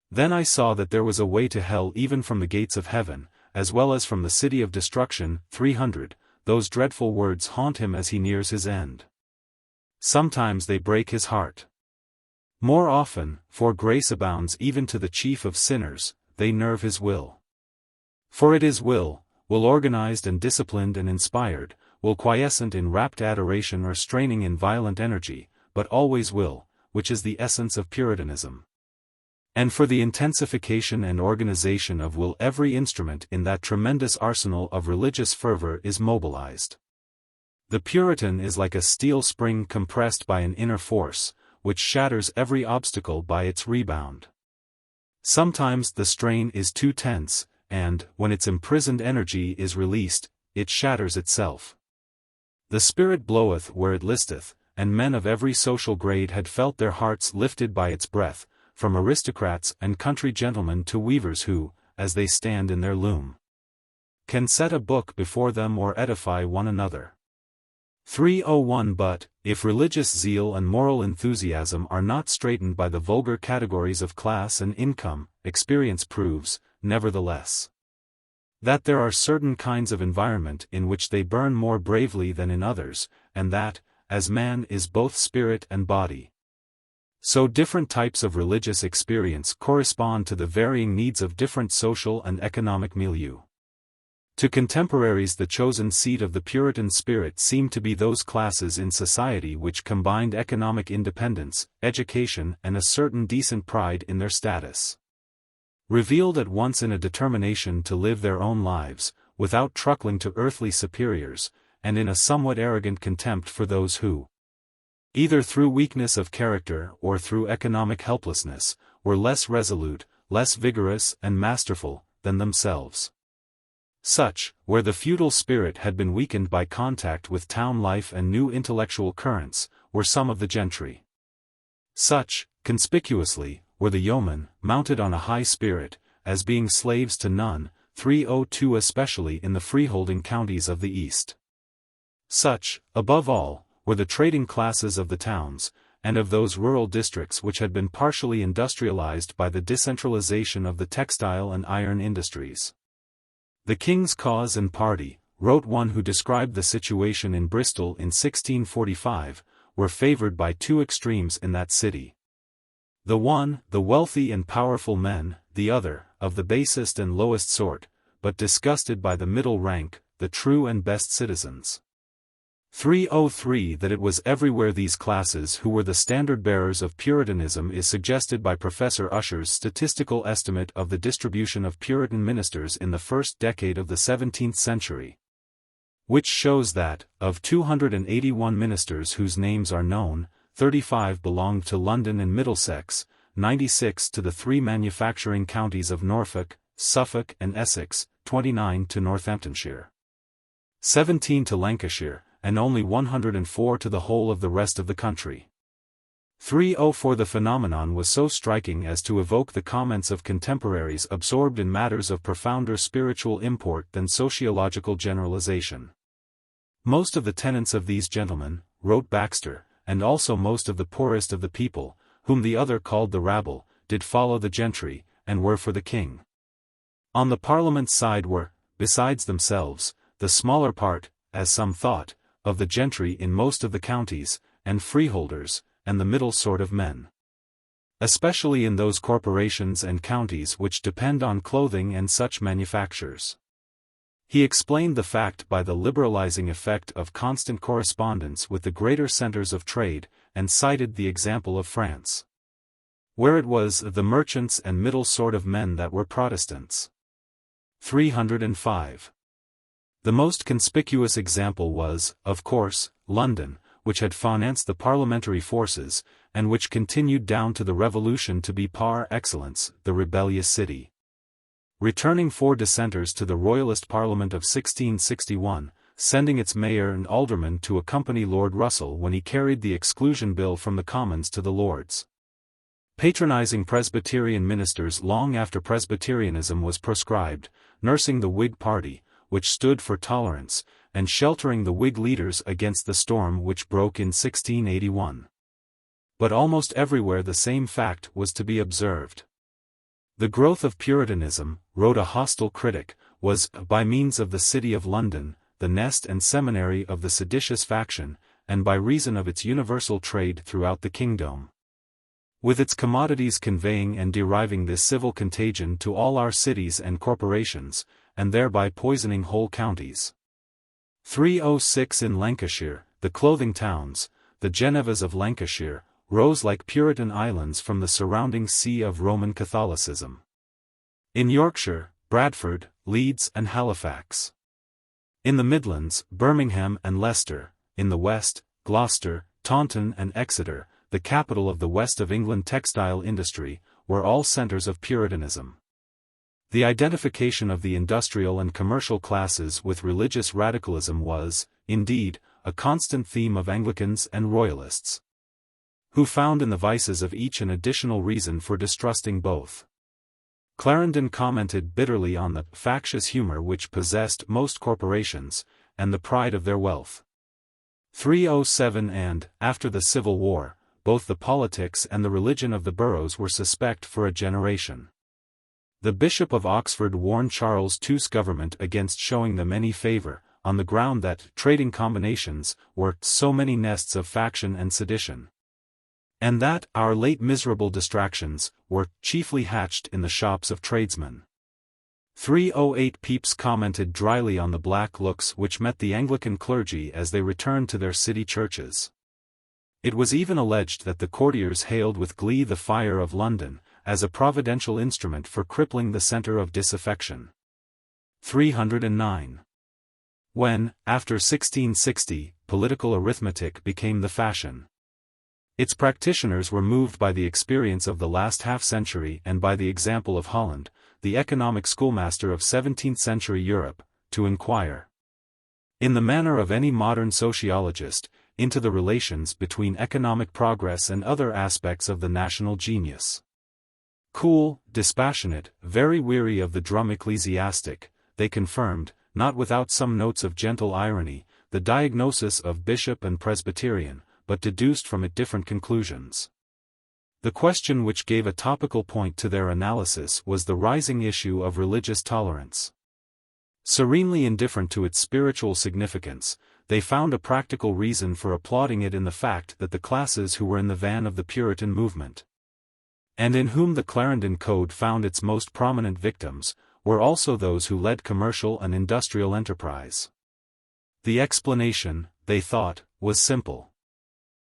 Then I saw that there was a way to hell even from the gates of heaven, as well as from the city of destruction. 300, those dreadful words haunt him as he nears his end. Sometimes they break his heart. More often, for grace abounds even to the chief of sinners, they nerve his will. For it is will organized and disciplined and inspired, will quiescent in rapt adoration or straining in violent energy, but always will, which is the essence of Puritanism. And for the intensification and organization of will every instrument in that tremendous arsenal of religious fervor is mobilized. The Puritan is like a steel spring compressed by an inner force, which shatters every obstacle by its rebound. Sometimes the strain is too tense, and, when its imprisoned energy is released, it shatters itself. The Spirit bloweth where it listeth, and men of every social grade had felt their hearts lifted by its breath, from aristocrats and country gentlemen to weavers who, as they stand in their loom, can set a book before them or edify one another. 301 But, if religious zeal and moral enthusiasm are not straitened by the vulgar categories of class and income, experience proves, nevertheless, that there are certain kinds of environment in which they burn more bravely than in others, and that, as man is both spirit and body, so different types of religious experience correspond to the varying needs of different social and economic milieu. To contemporaries the chosen seat of the Puritan spirit seemed to be those classes in society which combined economic independence, education, and a certain decent pride in their status. Revealed at once in a determination to live their own lives, without truckling to earthly superiors, and in a somewhat arrogant contempt for those who, either through weakness of character or through economic helplessness, were less resolute, less vigorous and masterful than themselves. Such, where the feudal spirit had been weakened by contact with town life and new intellectual currents, were some of the gentry. Such, conspicuously, were the yeomen, mounted on a high spirit, as being slaves to none, 302 especially in the freeholding counties of the East. Such, above all, were the trading classes of the towns, and of those rural districts which had been partially industrialized by the decentralization of the textile and iron industries. The King's cause and party, wrote one who described the situation in Bristol in 1645, were favored by two extremes in that city. The one, the wealthy and powerful men, the other, of the basest and lowest sort, but disgusted by the middle rank, the true and best citizens. 303 That it was everywhere these classes who were the standard-bearers of Puritanism is suggested by Professor Usher's statistical estimate of the distribution of Puritan ministers in the first decade of the 17th century, which shows that, of 281 ministers whose names are known, 35 belonged to London and Middlesex, 96 to the three manufacturing counties of Norfolk, Suffolk and Essex, 29 to Northamptonshire, 17 to Lancashire, and only 104 to the whole of the rest of the country. 304 The phenomenon was so striking as to evoke the comments of contemporaries absorbed in matters of profounder spiritual import than sociological generalization. Most of the tenants of these gentlemen, wrote Baxter, and also most of the poorest of the people, whom the other called the rabble, did follow the gentry, and were for the king. On the Parliament side were, besides themselves, the smaller part, as some thought, of the gentry in most of the counties, and freeholders, and the middle sort of men. Especially in those corporations and counties which depend on clothing and such manufactures. He explained the fact by the liberalizing effect of constant correspondence with the greater centers of trade, and cited the example of France, where it was the merchants and middle sort of men that were Protestants. 305. The most conspicuous example was, of course, London, which had financed the parliamentary forces, and which continued down to the Revolution to be par excellence, the rebellious city. Returning 4 dissenters to the Royalist Parliament of 1661, sending its mayor and aldermen to accompany Lord Russell when he carried the Exclusion Bill from the Commons to the Lords. Patronizing Presbyterian ministers long after Presbyterianism was proscribed, nursing the Whig party, which stood for tolerance, and sheltering the Whig leaders against the storm which broke in 1681. But almost everywhere the same fact was to be observed. The growth of Puritanism, wrote a hostile critic, was, by means of the City of London, the nest and seminary of the seditious faction, and by reason of its universal trade throughout the kingdom, with its commodities conveying and deriving this civil contagion to all our cities and corporations, and thereby poisoning whole counties. 306 In Lancashire, the clothing towns, the Genevas of Lancashire, rose like Puritan islands from the surrounding sea of Roman Catholicism. In Yorkshire, Bradford, Leeds and Halifax. In the Midlands, Birmingham and Leicester. In the West, Gloucester, Taunton and Exeter, the capital of the West of England textile industry, were all centres of Puritanism. The identification of the industrial and commercial classes with religious radicalism was, indeed, a constant theme of Anglicans and Royalists, who found in the vices of each an additional reason for distrusting both. Clarendon commented bitterly on the factious humor which possessed most corporations, and the pride of their wealth. 307 And, after the Civil War, both the politics and the religion of the boroughs were suspect for a generation. The Bishop of Oxford warned Charles II's government against showing them any favour, on the ground that trading combinations were so many nests of faction and sedition, and that our late miserable distractions were chiefly hatched in the shops of tradesmen. 308 Pepys commented dryly on the black looks which met the Anglican clergy as they returned to their city churches. It was even alleged that the courtiers hailed with glee the fire of London, as a providential instrument for crippling the centre of disaffection. 309. When, after 1660, political arithmetic became the fashion, its practitioners were moved by the experience of the last half-century and by the example of Holland, the economic schoolmaster of 17th-century Europe, to inquire, in the manner of any modern sociologist, into the relations between economic progress and other aspects of the national genius. Cool, dispassionate, very weary of the drum ecclesiastic, they confirmed, not without some notes of gentle irony, the diagnosis of bishop and Presbyterian, but deduced from it different conclusions. The question which gave a topical point to their analysis was the rising issue of religious tolerance. Serenely indifferent to its spiritual significance, they found a practical reason for applauding it in the fact that the classes who were in the van of the Puritan movement, and in whom the Clarendon Code found its most prominent victims, were also those who led commercial and industrial enterprise. The explanation, they thought, was simple.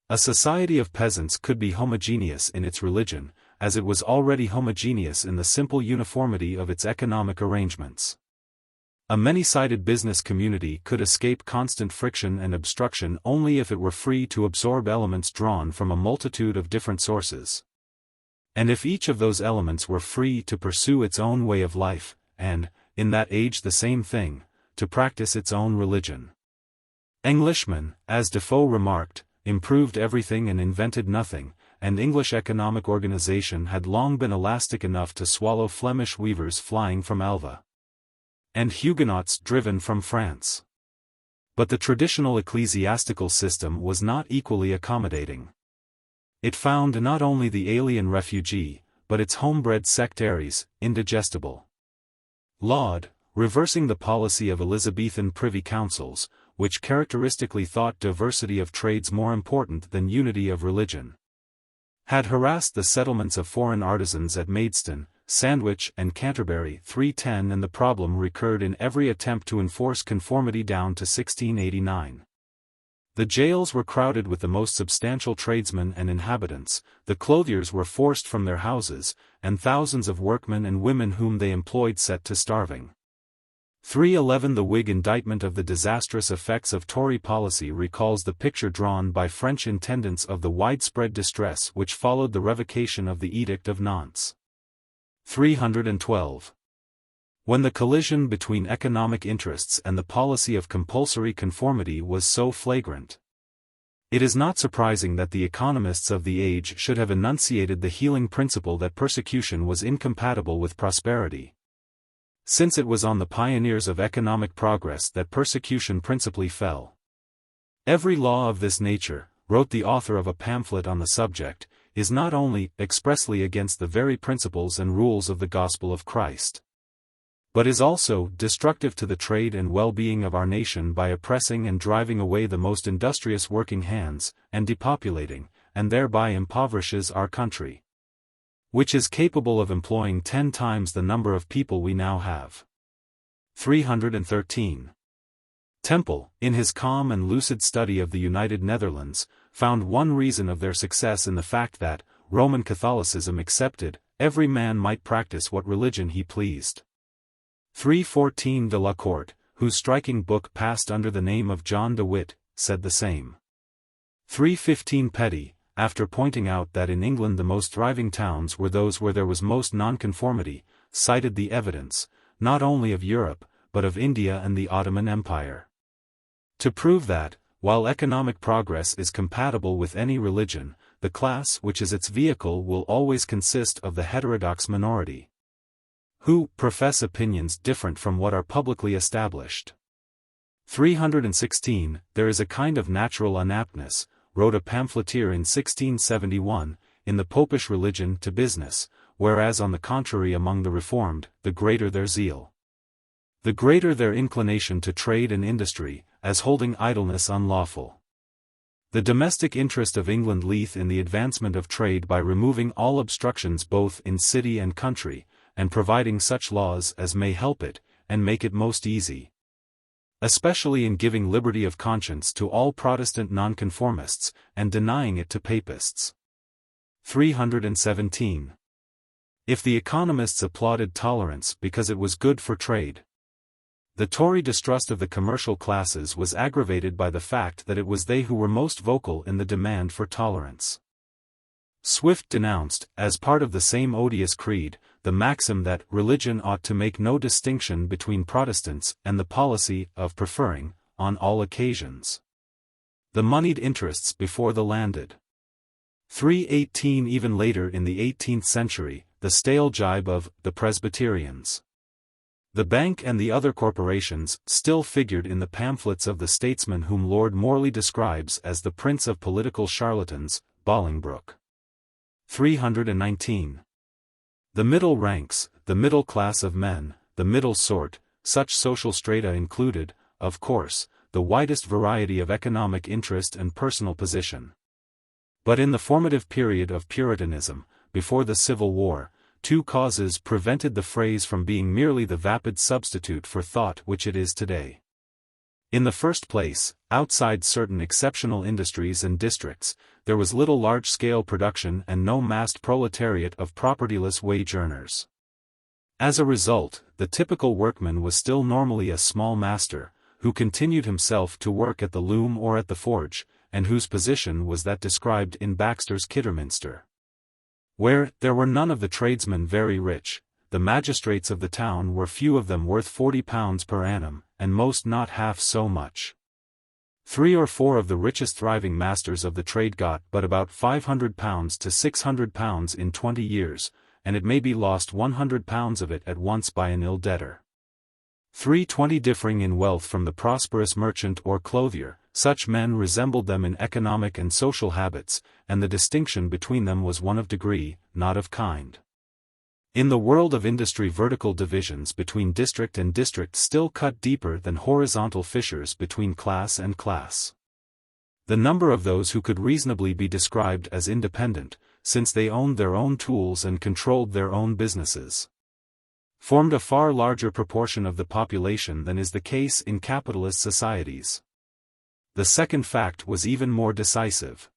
A society of peasants could be homogeneous in its religion, as it was already homogeneous in the simple uniformity of its economic arrangements. A many-sided business community could escape constant friction and obstruction only if it were free to absorb elements drawn from a multitude of different sources, and if each of those elements were free to pursue its own way of life, and, in that age the same thing, to practice its own religion. Englishmen, as Defoe remarked, improved everything and invented nothing, and English economic organization had long been elastic enough to swallow Flemish weavers flying from Elva, and Huguenots driven from France. But the traditional ecclesiastical system was not equally accommodating. It found not only the alien refugee, but its homebred sectaries, indigestible. Laud, reversing the policy of Elizabethan privy councils, which characteristically thought diversity of trades more important than unity of religion, had harassed the settlements of foreign artisans at Maidstone, Sandwich and Canterbury 310, and the problem recurred in every attempt to enforce conformity down to 1689. The jails were crowded with the most substantial tradesmen and inhabitants, the clothiers were forced from their houses, and thousands of workmen and women whom they employed set to starving. 311 The Whig indictment of the disastrous effects of Tory policy recalls the picture drawn by French intendants of the widespread distress which followed the revocation of the Edict of Nantes. 312. When the collision between economic interests and the policy of compulsory conformity was so flagrant, it is not surprising that the economists of the age should have enunciated the healing principle that persecution was incompatible with prosperity, since it was on the pioneers of economic progress that persecution principally fell. Every law of this nature, wrote the author of a pamphlet on the subject, is not only expressly against the very principles and rules of the gospel of Christ, but is also destructive to the trade and well-being of our nation by oppressing and driving away the most industrious working hands, and depopulating, and thereby impoverishes our country, which is capable of employing 10 times the number of people we now have. 313. Temple, in his calm and lucid study of the United Netherlands, found one reason of their success in the fact that, Roman Catholicism excepted, every man might practice what religion he pleased. 314 De la Corte, whose striking book passed under the name of John de Witt, said the same. 315 Petty, after pointing out that in England the most thriving towns were those where there was most nonconformity, cited the evidence, not only of Europe, but of India and the Ottoman Empire, to prove that, while economic progress is compatible with any religion, the class which is its vehicle will always consist of the heterodox minority, who profess opinions different from what are publicly established. 316 There is a kind of natural unaptness, wrote a pamphleteer in 1671, in the popish religion to business, whereas on the contrary among the Reformed, the greater their zeal, the greater their inclination to trade and industry, as holding idleness unlawful. The domestic interest of England lieth in the advancement of trade by removing all obstructions both in city and country, and providing such laws as may help it, and make it most easy, especially in giving liberty of conscience to all Protestant nonconformists, and denying it to Papists. 317. If the economists applauded tolerance because it was good for trade, the Tory distrust of the commercial classes was aggravated by the fact that it was they who were most vocal in the demand for tolerance. Swift denounced, as part of the same odious creed, the maxim that religion ought to make no distinction between Protestants and the policy of preferring, on all occasions, the moneyed interests before the landed. 318 Even later in the 18th century, the stale jibe of the Presbyterians, the Bank and the other corporations still figured in the pamphlets of the statesman whom Lord Morley describes as the prince of political charlatans, Bolingbroke. 319. The middle ranks, the middle class of men, the middle sort, such social strata included, of course, the widest variety of economic interest and personal position. But in the formative period of Puritanism, before the Civil War, two causes prevented the phrase from being merely the vapid substitute for thought which it is today. In the first place, outside certain exceptional industries and districts, there was little large-scale production and no massed proletariat of propertyless wage earners. As a result, the typical workman was still normally a small master, who continued himself to work at the loom or at the forge, and whose position was that described in Baxter's Kidderminster. Where there were none of the tradesmen very rich, the magistrates of the town were few of them worth £40 per annum, and most not half so much. 3 or 4 of the richest thriving masters of the trade got but about £500 to £600 in 20 years, and it may be lost £100 of it at once by an ill debtor. 320 Differing in wealth from the prosperous merchant or clothier, such men resembled them in economic and social habits, and the distinction between them was one of degree, not of kind. In the world of industry, vertical divisions between district and district still cut deeper than horizontal fissures between class and class. The number of those who could reasonably be described as independent, since they owned their own tools and controlled their own businesses, formed a far larger proportion of the population than is the case in capitalist societies. The second fact was even more decisive.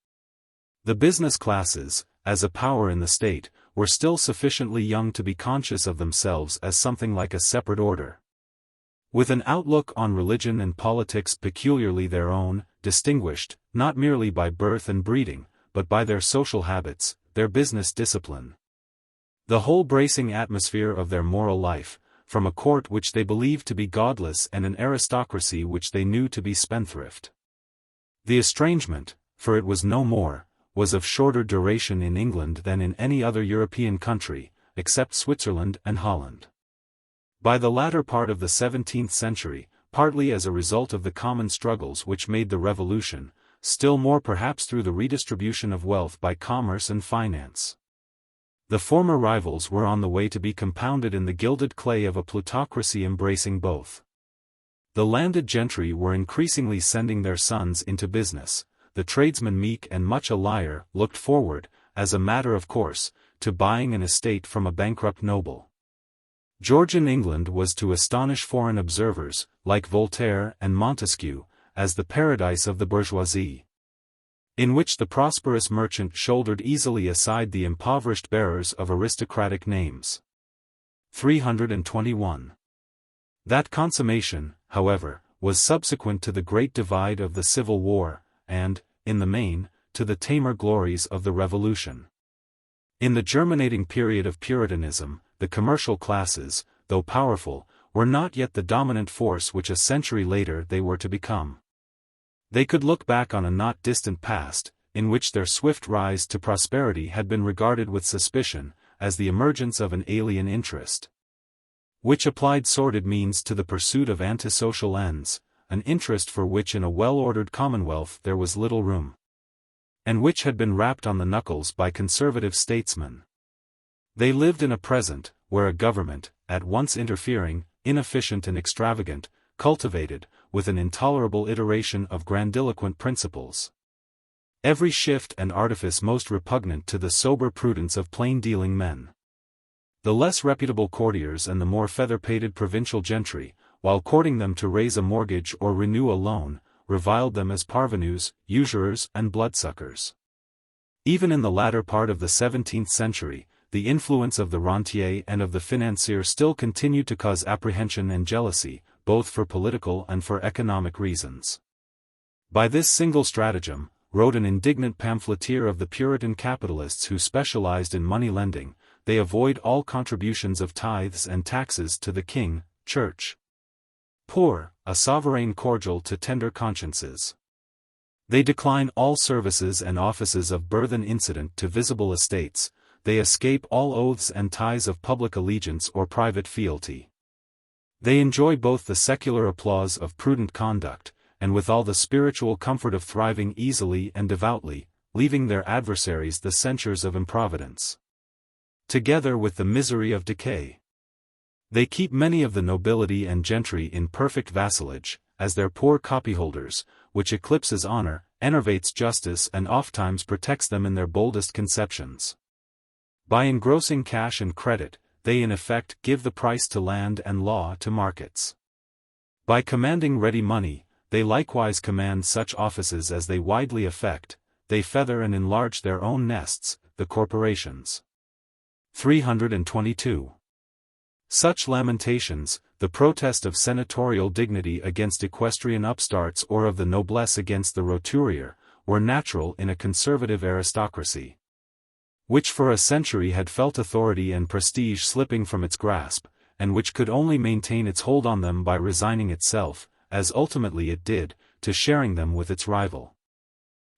The business classes, as a power in the state, were still sufficiently young to be conscious of themselves as something like a separate order, with an outlook on religion and politics peculiarly their own, distinguished, not merely by birth and breeding, but by their social habits, their business discipline, the whole bracing atmosphere of their moral life, from a court which they believed to be godless and an aristocracy which they knew to be spendthrift. The estrangement, for it was no more, was of shorter duration in England than in any other European country, except Switzerland and Holland. By the latter part of the 17th century, partly as a result of the common struggles which made the Revolution, still more perhaps through the redistribution of wealth by commerce and finance, the former rivals were on the way to be compounded in the gilded clay of a plutocracy embracing both. The landed gentry were increasingly sending their sons into business. The tradesman, meek and much a liar, looked forward, as a matter of course, to buying an estate from a bankrupt noble. Georgian England was to astonish foreign observers, like Voltaire and Montesquieu, as the paradise of the bourgeoisie, in which the prosperous merchant shouldered easily aside the impoverished bearers of aristocratic names. 321. That consummation, however, was subsequent to the great divide of the Civil War, and, in the main, to the tamer glories of the Revolution. In the germinating period of Puritanism, the commercial classes, though powerful, were not yet the dominant force which a century later they were to become. They could look back on a not distant past, in which their swift rise to prosperity had been regarded with suspicion, as the emergence of an alien interest, which applied sordid means to the pursuit of antisocial ends, an interest for which in a well-ordered commonwealth there was little room, and which had been rapped on the knuckles by conservative statesmen. They lived in a present, where a government, at once interfering, inefficient and extravagant, cultivated, with an intolerable iteration of grandiloquent principles, every shift and artifice most repugnant to the sober prudence of plain-dealing men. The less reputable courtiers and the more feather-pated provincial gentry, while courting them to raise a mortgage or renew a loan, reviled them as parvenus, usurers and bloodsuckers. Even in the latter part of the 17th century, the influence of the rentier and of the financier still continued to cause apprehension and jealousy, both for political and for economic reasons. By this single stratagem, wrote an indignant pamphleteer of the Puritan capitalists who specialized in money lending, they avoid all contributions of tithes and taxes to the king, church, poor, a sovereign cordial to tender consciences. They decline all services and offices of burthen incident to visible estates, they escape all oaths and ties of public allegiance or private fealty. They enjoy both the secular applause of prudent conduct, and withal the spiritual comfort of thriving easily and devoutly, leaving their adversaries the censures of improvidence, together with the misery of decay. They keep many of the nobility and gentry in perfect vassalage, as their poor copyholders, which eclipses honor, enervates justice and ofttimes protects them in their boldest conceptions. By engrossing cash and credit, they in effect give the price to land and law to markets. By commanding ready money, they likewise command such offices as they widely affect, they feather and enlarge their own nests, the corporations. 322. Such lamentations, the protest of senatorial dignity against equestrian upstarts or of the noblesse against the roturier, were natural in a conservative aristocracy, which for a century had felt authority and prestige slipping from its grasp, and which could only maintain its hold on them by resigning itself, as ultimately it did, to sharing them with its rival.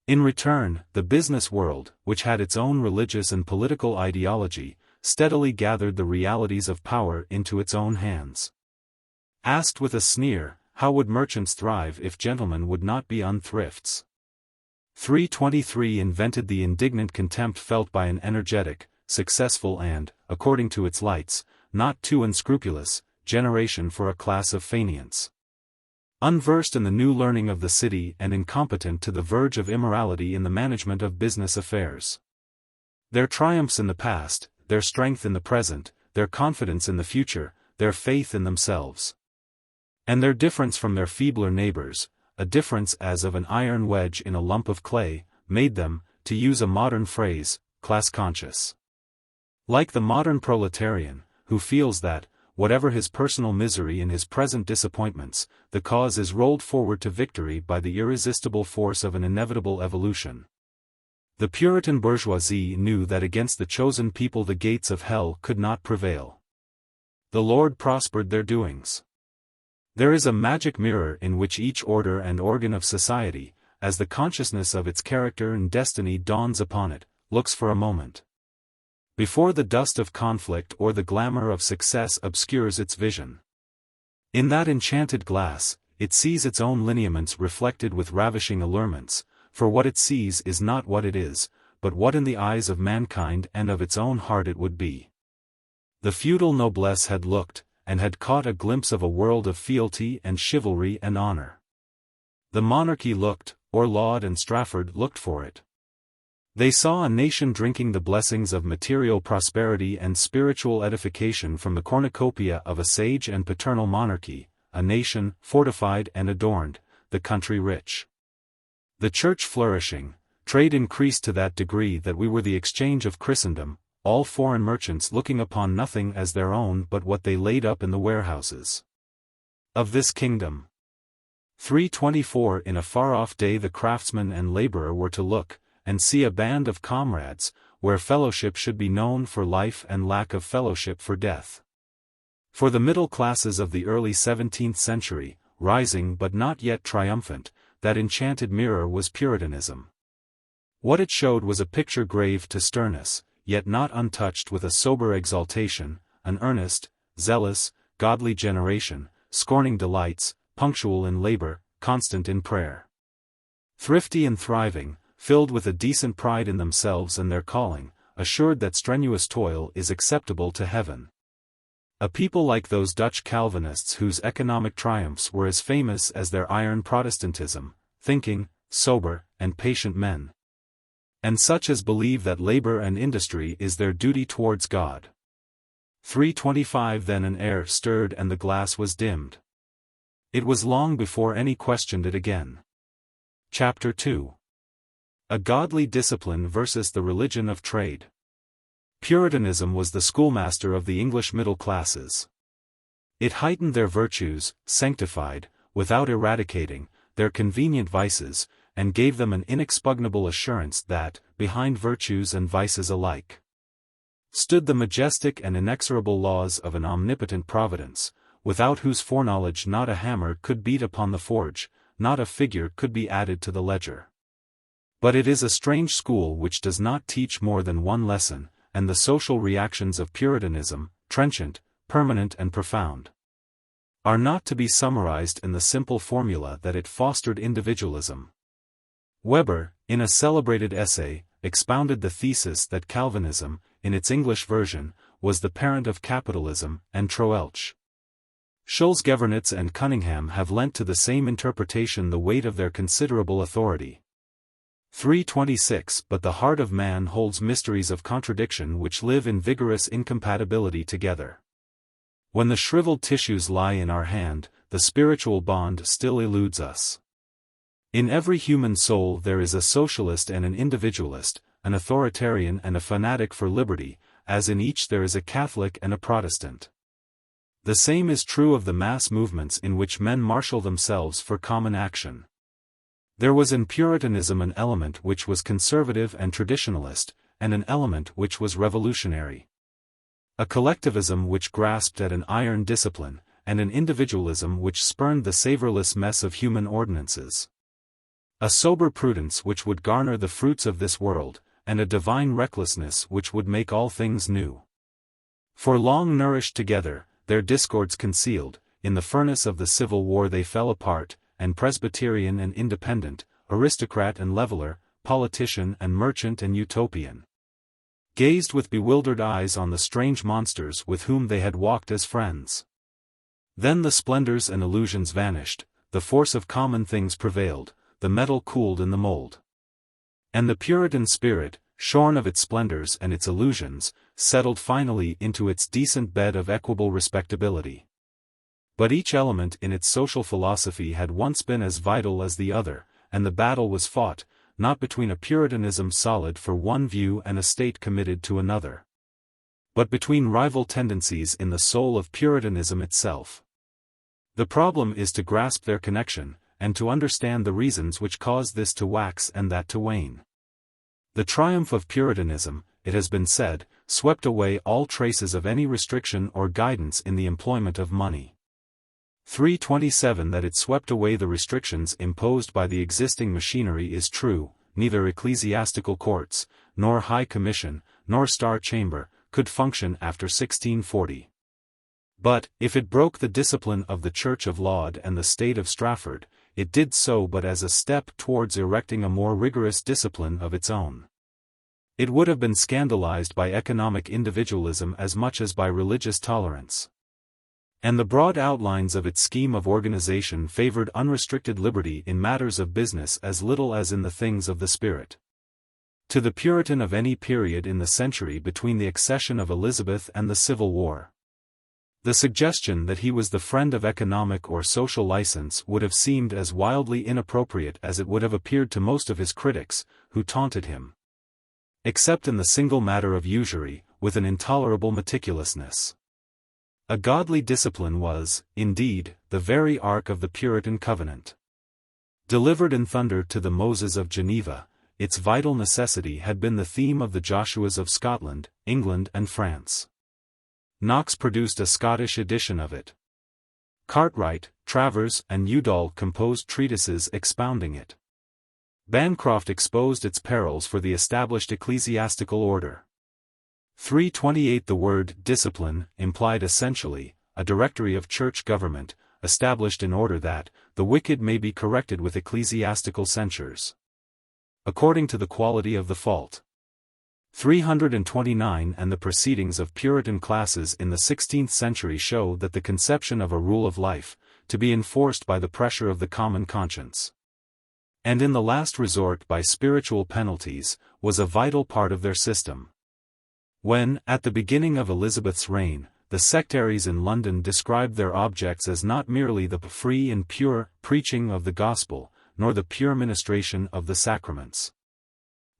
In return, the business world, which had its own religious and political ideology, steadily gathered the realities of power into its own hands. Asked with a sneer, how would merchants thrive if gentlemen would not be unthrifts? 323 invented the indignant contempt felt by an energetic, successful and, according to its lights, not too unscrupulous, generation for a class of faineants, unversed in the new learning of the city and incompetent to the verge of immorality in the management of business affairs. Their triumphs in the past, their strength in the present, their confidence in the future, their faith in themselves. And their difference from their feebler neighbors, a difference as of an iron wedge in a lump of clay, made them, to use a modern phrase, class-conscious. Like the modern proletarian, who feels that, whatever his personal misery and his present disappointments, the cause is rolled forward to victory by the irresistible force of an inevitable evolution. The Puritan bourgeoisie knew that against the chosen people the gates of hell could not prevail. The Lord prospered their doings. There is a magic mirror in which each order and organ of society, as the consciousness of its character and destiny dawns upon it, looks for a moment. Before the dust of conflict or the glamour of success obscures its vision. In that enchanted glass, it sees its own lineaments reflected with ravishing allurements, for what it sees is not what it is, but what in the eyes of mankind and of its own heart it would be. The feudal noblesse had looked, and had caught a glimpse of a world of fealty and chivalry and honor. The monarchy looked, or Laud and Strafford looked for it. They saw a nation drinking the blessings of material prosperity and spiritual edification from the cornucopia of a sage and paternal monarchy, a nation fortified and adorned, the country rich. The church flourishing, trade increased to that degree that we were the exchange of Christendom, all foreign merchants looking upon nothing as their own but what they laid up in the warehouses of this kingdom. 324 In a far-off day the craftsman and laborer were to look, and see a band of comrades, where fellowship should be known for life and lack of fellowship for death. For the middle classes of the early 17th century, rising but not yet triumphant, that enchanted mirror was Puritanism. What it showed was a picture grave to sternness, yet not untouched with a sober exaltation, an earnest, zealous, godly generation, scorning delights, punctual in labor, constant in prayer. Thrifty and thriving, filled with a decent pride in themselves and their calling, assured that strenuous toil is acceptable to heaven. A people like those Dutch Calvinists whose economic triumphs were as famous as their iron Protestantism, thinking, sober, and patient men. And such as believe that labor and industry is their duty towards God. 325 Then an air stirred and the glass was dimmed. It was long before any questioned it again. Chapter 2. A godly discipline versus the religion of trade. Puritanism was the schoolmaster of the English middle classes. It heightened their virtues, sanctified, without eradicating, their convenient vices, and gave them an inexpugnable assurance that, behind virtues and vices alike, stood the majestic and inexorable laws of an omnipotent providence, without whose foreknowledge not a hammer could beat upon the forge, not a figure could be added to the ledger. But it is a strange school which does not teach more than one lesson, and the social reactions of Puritanism, trenchant, permanent and profound, are not to be summarized in the simple formula that it fostered individualism. Weber, in a celebrated essay, expounded the thesis that Calvinism, in its English version, was the parent of capitalism, and Troeltsch, Schulz-Gevernitz and Cunningham have lent to the same interpretation the weight of their considerable authority. 326 But the heart of man holds mysteries of contradiction which live in vigorous incompatibility together. When the shriveled tissues lie in our hand, the spiritual bond still eludes us. In every human soul there is a socialist and an individualist, an authoritarian and a fanatic for liberty, as in each there is a Catholic and a Protestant. The same is true of the mass movements in which men marshal themselves for common action. There was in Puritanism an element which was conservative and traditionalist, and an element which was revolutionary. A collectivism which grasped at an iron discipline, and an individualism which spurned the savorless mess of human ordinances. A sober prudence which would garner the fruits of this world, and a divine recklessness which would make all things new. For long nourished together, their discords concealed, in the furnace of the Civil War they fell apart, and Presbyterian and Independent, aristocrat and leveler, politician and merchant and utopian, gazed with bewildered eyes on the strange monsters with whom they had walked as friends. Then the splendors and illusions vanished, the force of common things prevailed, the metal cooled in the mold. And the Puritan spirit, shorn of its splendors and its illusions, settled finally into its decent bed of equable respectability. But each element in its social philosophy had once been as vital as the other, and the battle was fought, not between a Puritanism solid for one view and a state committed to another, but between rival tendencies in the soul of Puritanism itself. The problem is to grasp their connection, and to understand the reasons which cause this to wax and that to wane. The triumph of Puritanism, it has been said, swept away all traces of any restriction or guidance in the employment of money. 327 That it swept away the restrictions imposed by the existing machinery is true. Neither ecclesiastical courts, nor High Commission, nor Star Chamber, could function after 1640. But, if it broke the discipline of the Church of Laud and the State of Strafford, it did so but as a step towards erecting a more rigorous discipline of its own. It would have been scandalized by economic individualism as much as by religious tolerance. And the broad outlines of its scheme of organization favored unrestricted liberty in matters of business as little as in the things of the spirit. To the Puritan of any period in the century between the accession of Elizabeth and the Civil War, the suggestion that he was the friend of economic or social license would have seemed as wildly inappropriate as it would have appeared to most of his critics, who taunted him, except in the single matter of usury, with an intolerable meticulousness. A godly discipline was, indeed, the very ark of the Puritan covenant. Delivered in thunder to the Moses of Geneva, its vital necessity had been the theme of the Joshuas of Scotland, England and France. Knox produced a Scottish edition of it. Cartwright, Travers and Udall composed treatises expounding it. Bancroft exposed its perils for the established ecclesiastical order. 328 The word discipline implied essentially a directory of church government, established in order that the wicked may be corrected with ecclesiastical censures, according to the quality of the fault. 329 And the proceedings of Puritan classes in the 16th century show that the conception of a rule of life, to be enforced by the pressure of the common conscience, and in the last resort by spiritual penalties, was a vital part of their system. When, at the beginning of Elizabeth's reign, the sectaries in London described their objects as not merely the free and pure preaching of the gospel, nor the pure ministration of the sacraments,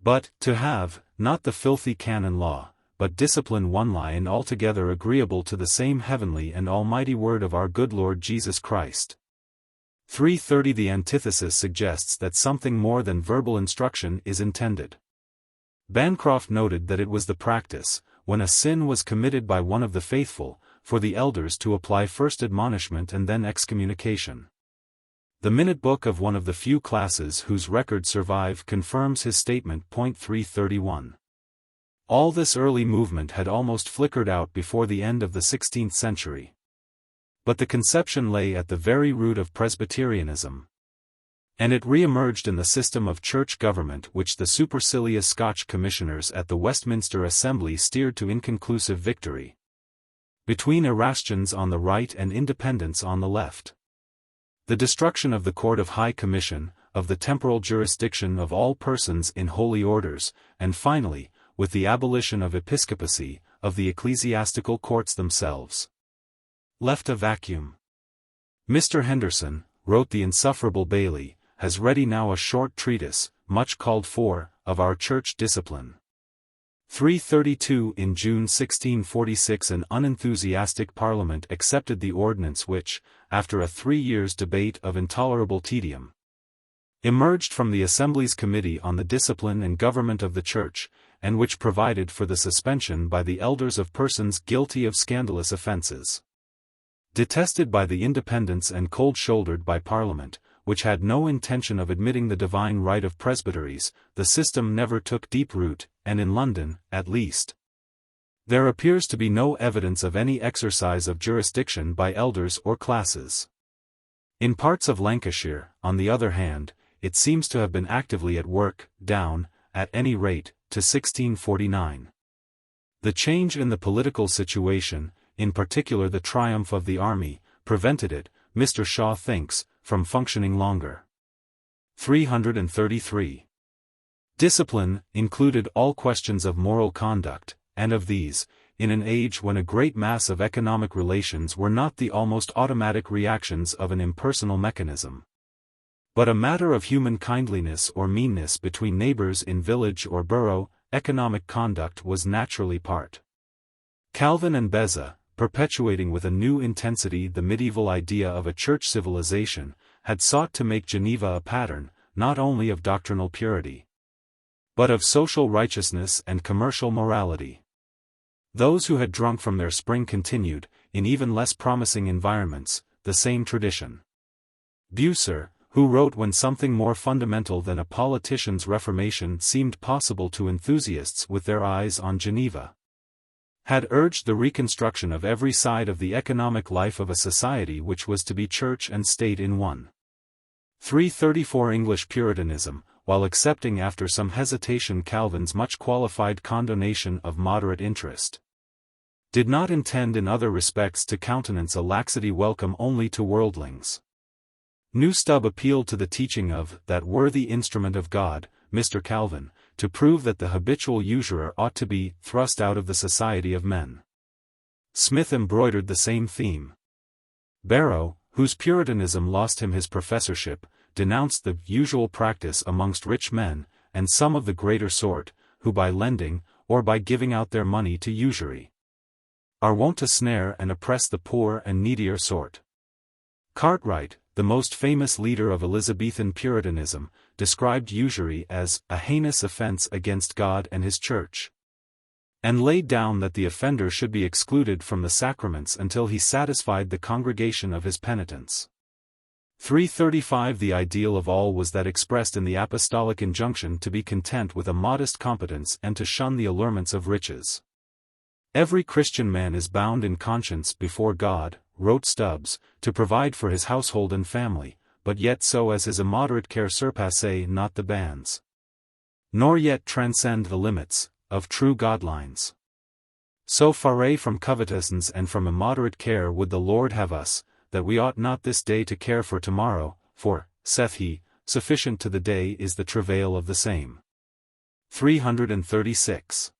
but to have, not the filthy canon law, but discipline one lie and altogether agreeable to the same heavenly and almighty word of our good Lord Jesus Christ. 330 The antithesis suggests that something more than verbal instruction is intended. Bancroft noted that it was the practice, when a sin was committed by one of the faithful, for the elders to apply first admonishment and then excommunication. The minute book of one of the few classes whose records survive confirms his statement. 331. All this early movement had almost flickered out before the end of the 16th century. But the conception lay at the very root of Presbyterianism, and it re-emerged in the system of church government which the supercilious Scotch commissioners at the Westminster Assembly steered to inconclusive victory, between Erastians on the right and Independents on the left. The destruction of the Court of High Commission, of the temporal jurisdiction of all persons in holy orders, and finally, with the abolition of episcopacy, of the ecclesiastical courts themselves, left a vacuum. Mr. Henderson, wrote the insufferable Bailey, has ready now a short treatise, much called for, of our church discipline. 332 In June 1646 an unenthusiastic Parliament accepted the ordinance which, after a 3 years' debate of intolerable tedium, emerged from the Assembly's Committee on the Discipline and Government of the Church, and which provided for the suspension by the elders of persons guilty of scandalous offences. Detested by the Independents and cold-shouldered by Parliament, which had no intention of admitting the divine right of presbyteries, the system never took deep root, and in London, at least, there appears to be no evidence of any exercise of jurisdiction by elders or classes. In parts of Lancashire, on the other hand, it seems to have been actively at work, down, at any rate, to 1649. The change in the political situation, in particular the triumph of the army, prevented it, Mr. Shaw thinks, from functioning longer. 333. Discipline included all questions of moral conduct, and of these, in an age when a great mass of economic relations were not the almost automatic reactions of an impersonal mechanism, but a matter of human kindliness or meanness between neighbors in village or borough, economic conduct was naturally part. Calvin and Beza, perpetuating with a new intensity the medieval idea of a church civilization, had sought to make Geneva a pattern, not only of doctrinal purity, but of social righteousness and commercial morality. Those who had drunk from their spring continued, in even less promising environments, the same tradition. Bucer, who wrote when something more fundamental than a politician's reformation seemed possible to enthusiasts with their eyes on Geneva, had urged the reconstruction of every side of the economic life of a society which was to be church and state in one. 334 English Puritanism, while accepting after some hesitation Calvin's much qualified condonation of moderate interest, did not intend in other respects to countenance a laxity welcome only to worldlings. New Stubb appealed to the teaching of that worthy instrument of God, Mr. Calvin, to prove that the habitual usurer ought to be thrust out of the society of men. Smith embroidered the same theme. Barrow, whose Puritanism lost him his professorship, denounced the usual practice amongst rich men, and some of the greater sort, who by lending, or by giving out their money to usury, are wont to snare and oppress the poor and needier sort. Cartwright, the most famous leader of Elizabethan Puritanism, described usury as a heinous offense against God and His Church, and laid down that the offender should be excluded from the sacraments until he satisfied the congregation of his penitents. 335 The ideal of all was that expressed in the apostolic injunction to be content with a modest competence and to shun the allurements of riches. Every Christian man is bound in conscience before God, wrote Stubbs, to provide for his household and family, but yet so as his immoderate care surpass not the bands, nor yet transcend the limits, of true guidelines. So far from covetousness and from immoderate care would the Lord have us, that we ought not this day to care for tomorrow, for, saith he, sufficient to the day is the travail of the same. 336.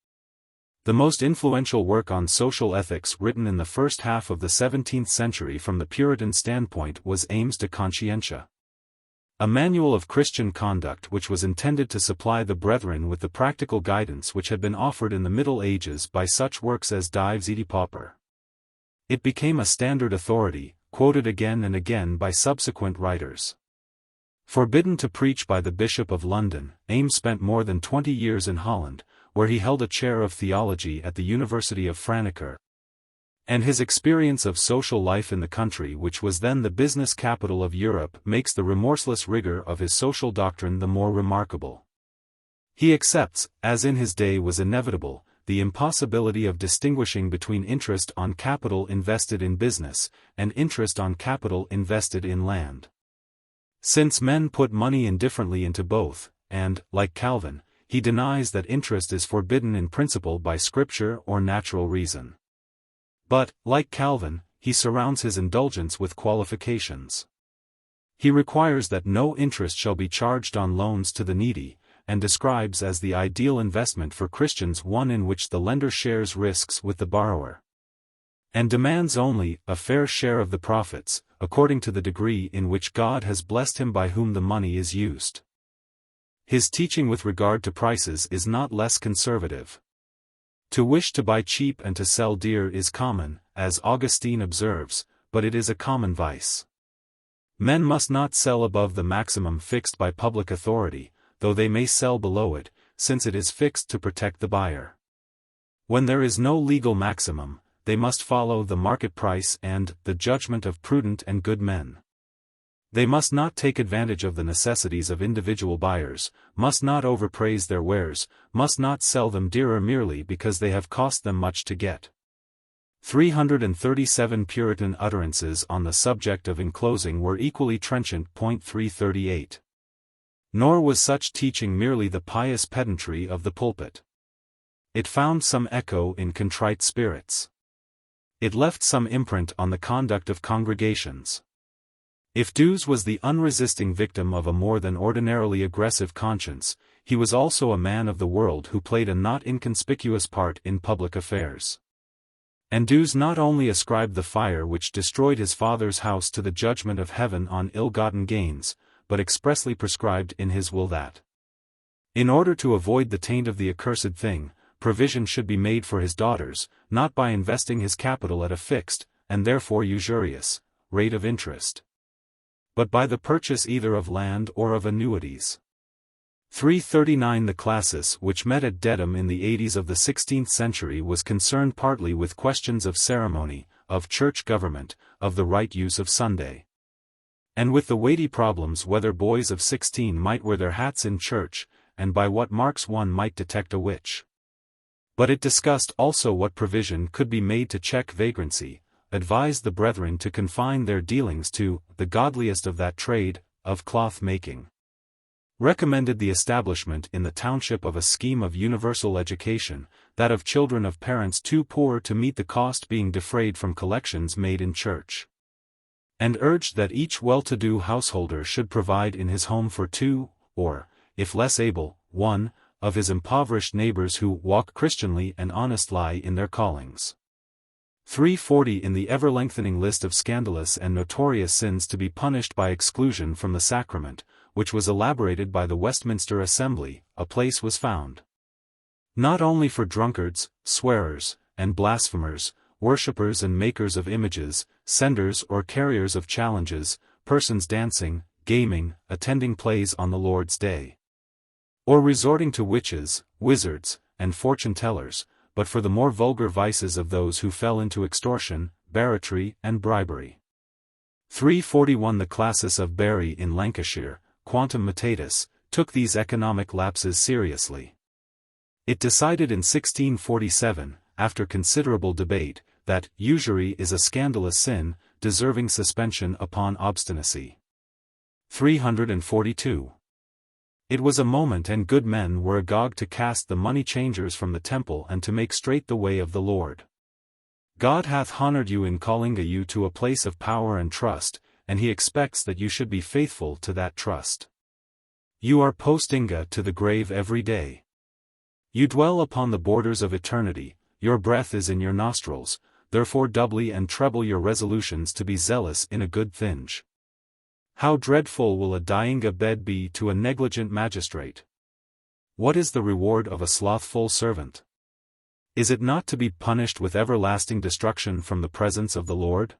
The most influential work on social ethics written in the first half of the 17th century from the Puritan standpoint was Aims de Conscientia, a manual of Christian conduct which was intended to supply the brethren with the practical guidance which had been offered in the Middle Ages by such works as Dives et Pauper. It became a standard authority, quoted again and again by subsequent writers. Forbidden to preach by the Bishop of London, Ames spent more than 20 years in Holland, where he held a chair of theology at the University of Franeker, and his experience of social life in the country which was then the business capital of Europe makes the remorseless rigor of his social doctrine the more remarkable. He accepts, as in his day was inevitable, the impossibility of distinguishing between interest on capital invested in business, and interest on capital invested in land. Since men put money indifferently into both, and, like Calvin, he denies that interest is forbidden in principle by Scripture or natural reason. But, like Calvin, he surrounds his indulgence with qualifications. He requires that no interest shall be charged on loans to the needy, and describes as the ideal investment for Christians one in which the lender shares risks with the borrower, and demands only a fair share of the profits, according to the degree in which God has blessed him by whom the money is used. His teaching with regard to prices is not less conservative. To wish to buy cheap and to sell dear is common, as Augustine observes, but it is a common vice. Men must not sell above the maximum fixed by public authority, though they may sell below it, since it is fixed to protect the buyer. When there is no legal maximum, they must follow the market price and the judgment of prudent and good men. They must not take advantage of the necessities of individual buyers, must not overpraise their wares, must not sell them dearer merely because they have cost them much to get. 337 Puritan utterances on the subject of enclosing were equally trenchant. 338. Nor was such teaching merely the pious pedantry of the pulpit. It found some echo in contrite spirits. It left some imprint on the conduct of congregations. If Dews was the unresisting victim of a more than ordinarily aggressive conscience, he was also a man of the world who played a not inconspicuous part in public affairs. Andrews not only ascribed the fire which destroyed his father's house to the judgment of heaven on ill-gotten gains, but expressly prescribed in his will that, in order to avoid the taint of the accursed thing, provision should be made for his daughters, not by investing his capital at a fixed, and therefore usurious, rate of interest, but by the purchase either of land or of annuities. 339 The classis which met at Dedham in the 80s of the 16th century was concerned partly with questions of ceremony, of church government, of the right use of Sunday, and with the weighty problems whether boys of 16 might wear their hats in church, and by what marks one might detect a witch. But it discussed also what provision could be made to check vagrancy, advised the brethren to confine their dealings to the godliest of that trade, of cloth-making, recommended the establishment in the township of a scheme of universal education, that of children of parents too poor to meet the cost being defrayed from collections made in church, and urged that each well-to-do householder should provide in his home for 2, or, if less able, 1, of his impoverished neighbors who walk Christianly and honestly in their callings. 340 In the ever-lengthening list of scandalous and notorious sins to be punished by exclusion from the sacrament, which was elaborated by the Westminster Assembly, a place was found, not only for drunkards, swearers, and blasphemers, worshippers and makers of images, senders or carriers of challenges, persons dancing, gaming, attending plays on the Lord's Day, or resorting to witches, wizards, and fortune-tellers, but for the more vulgar vices of those who fell into extortion, barratry, and bribery. 341 The classis of Bury in Lancashire, Quantum Mutatis, took these economic lapses seriously. It decided in 1647, after considerable debate, that usury is a scandalous sin, deserving suspension upon obstinacy. 342. It was a moment and good men were agog to cast the money-changers from the temple and to make straight the way of the Lord. God hath honored you in calling you to a place of power and trust, and he expects that you should be faithful to that trust. You are posting to the grave every day. You dwell upon the borders of eternity, your breath is in your nostrils, therefore doubly and treble your resolutions to be zealous in a good thing. How dreadful will a dying bed be to a negligent magistrate? What is the reward of a slothful servant? Is it not to be punished with everlasting destruction from the presence of the Lord?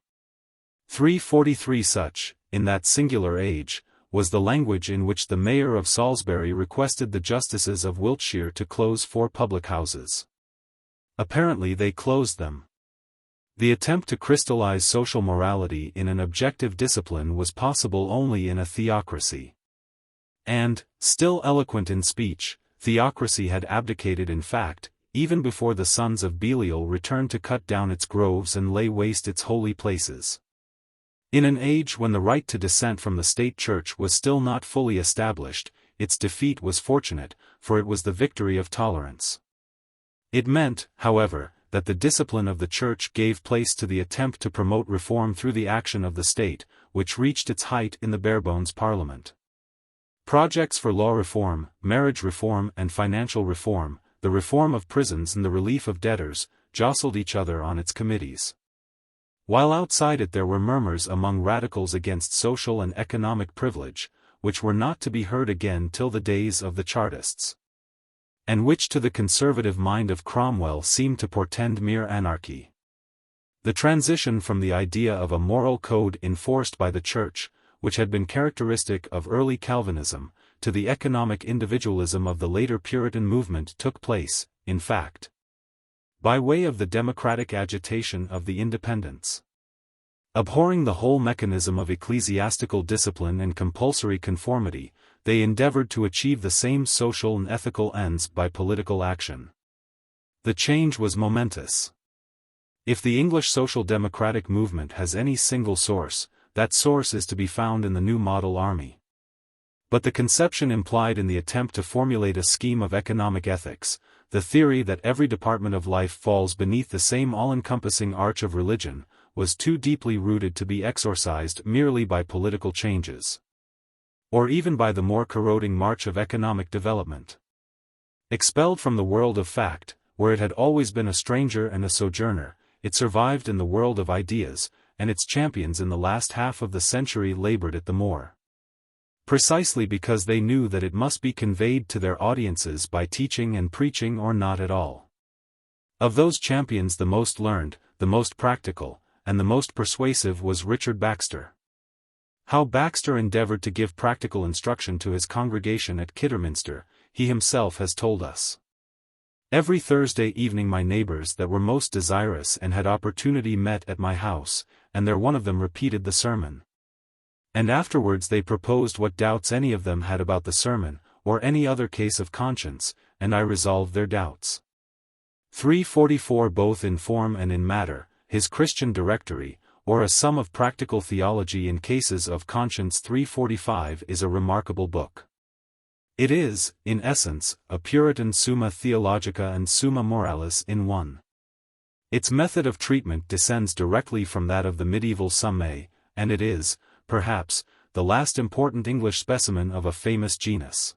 343 Such, in that singular age, was the language in which the mayor of Salisbury requested the justices of Wiltshire to close 4 public houses. Apparently they closed them. The attempt to crystallize social morality in an objective discipline was possible only in a theocracy. And, still eloquent in speech, theocracy had abdicated in fact, even before the sons of Belial returned to cut down its groves and lay waste its holy places. In an age when the right to dissent from the state church was still not fully established, its defeat was fortunate, for it was the victory of tolerance. It meant, however, that the discipline of the Church gave place to the attempt to promote reform through the action of the state, which reached its height in the Barebones Parliament. Projects for law reform, marriage reform and financial reform, the reform of prisons and the relief of debtors, jostled each other on its committees. While outside it there were murmurs among radicals against social and economic privilege, which were not to be heard again till the days of the Chartists, and which to the conservative mind of Cromwell seemed to portend mere anarchy. The transition from the idea of a moral code enforced by the Church, which had been characteristic of early Calvinism, to the economic individualism of the later Puritan movement took place, in fact, by way of the democratic agitation of the Independents. Abhorring the whole mechanism of ecclesiastical discipline and compulsory conformity, they endeavored to achieve the same social and ethical ends by political action. The change was momentous. If the English social democratic movement has any single source, that source is to be found in the new model army. But the conception implied in the attempt to formulate a scheme of economic ethics, the theory that every department of life falls beneath the same all-encompassing arch of religion, was too deeply rooted to be exorcised merely by political changes. or even by the more corroding march of economic development. Expelled from the world of fact, where it had always been a stranger and a sojourner, it survived in the world of ideas, and its champions in the last half of the century labored it the more. Precisely because they knew that it must be conveyed to their audiences by teaching and preaching or not at all. Of those champions, the most learned, the most practical, and the most persuasive was Richard Baxter. How Baxter endeavored to give practical instruction to his congregation at Kidderminster, he himself has told us. Every Thursday evening my neighbors that were most desirous and had opportunity met at my house, and there one of them repeated the sermon. And afterwards they proposed what doubts any of them had about the sermon, or any other case of conscience, and I resolved their doubts. 344 both in form and in matter, his Christian Directory, or a sum of practical theology in cases of conscience 345 is a remarkable book. It is, in essence, a Puritan Summa Theologica and Summa Moralis in one. Its method of treatment descends directly from that of the medieval Summae, and it is, perhaps, the last important English specimen of a famous genus.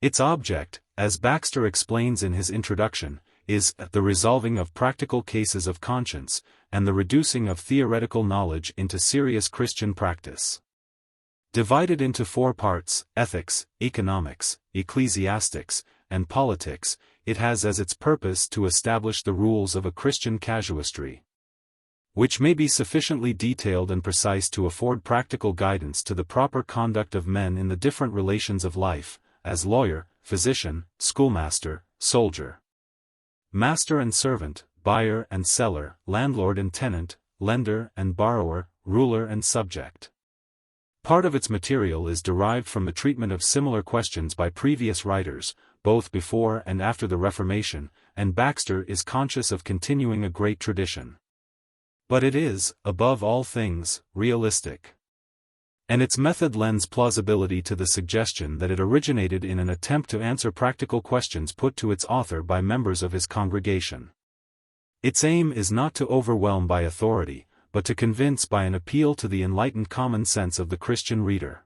Its object, as Baxter explains in his introduction, is the resolving of practical cases of conscience, and the reducing of theoretical knowledge into serious Christian practice. Divided into 4 parts, ethics, economics, ecclesiastics, and politics, it has as its purpose to establish the rules of a Christian casuistry, which may be sufficiently detailed and precise to afford practical guidance to the proper conduct of men in the different relations of life, as lawyer, physician, schoolmaster, soldier, master and servant, buyer and seller, landlord and tenant, lender and borrower, ruler and subject. Part of its material is derived from the treatment of similar questions by previous writers, both before and after the Reformation, and Baxter is conscious of continuing a great tradition. But it is, above all things, realistic. And its method lends plausibility to the suggestion that it originated in an attempt to answer practical questions put to its author by members of his congregation. Its aim is not to overwhelm by authority, but to convince by an appeal to the enlightened common sense of the Christian reader.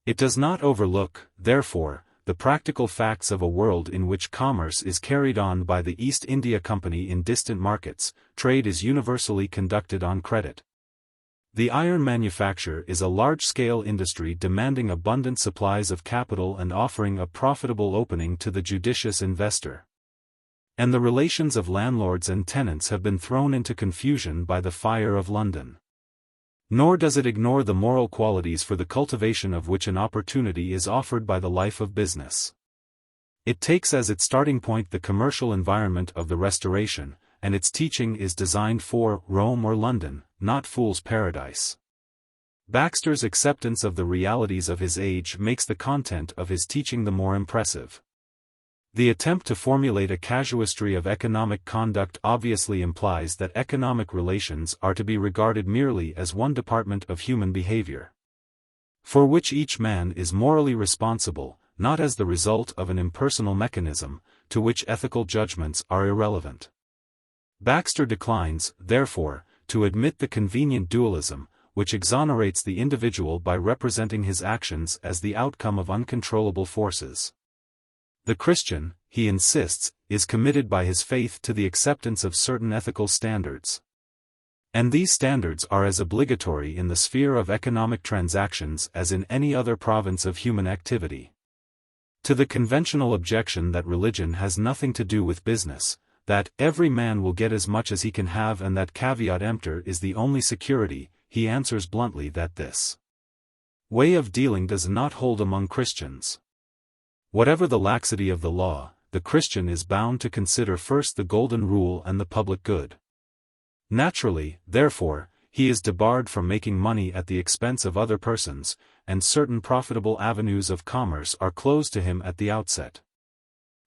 It does not overlook, therefore, the practical facts of a world in which commerce is carried on by the East India Company in distant markets, trade is universally conducted on credit. The iron manufacture is a large-scale industry demanding abundant supplies of capital and offering a profitable opening to the judicious investor. And the relations of landlords and tenants have been thrown into confusion by the fire of London. Nor does it ignore the moral qualities for the cultivation of which an opportunity is offered by the life of business. It takes as its starting point the commercial environment of the Restoration, and its teaching is designed for Rome or London, not fool's paradise. Baxter's acceptance of the realities of his age makes the content of his teaching the more impressive. The attempt to formulate a casuistry of economic conduct obviously implies that economic relations are to be regarded merely as one department of human behavior, for which each man is morally responsible, not as the result of an impersonal mechanism, to which ethical judgments are irrelevant. Baxter declines, therefore, to admit the convenient dualism, which exonerates the individual by representing his actions as the outcome of uncontrollable forces. The Christian, he insists, is committed by his faith to the acceptance of certain ethical standards. And these standards are as obligatory in the sphere of economic transactions as in any other province of human activity. To the conventional objection that religion has nothing to do with business, that every man will get as much as he can have and that caveat emptor is the only security, he answers bluntly that this way of dealing does not hold among Christians. Whatever the laxity of the law, the Christian is bound to consider first the golden rule and the public good. Naturally, therefore, he is debarred from making money at the expense of other persons, and certain profitable avenues of commerce are closed to him at the outset.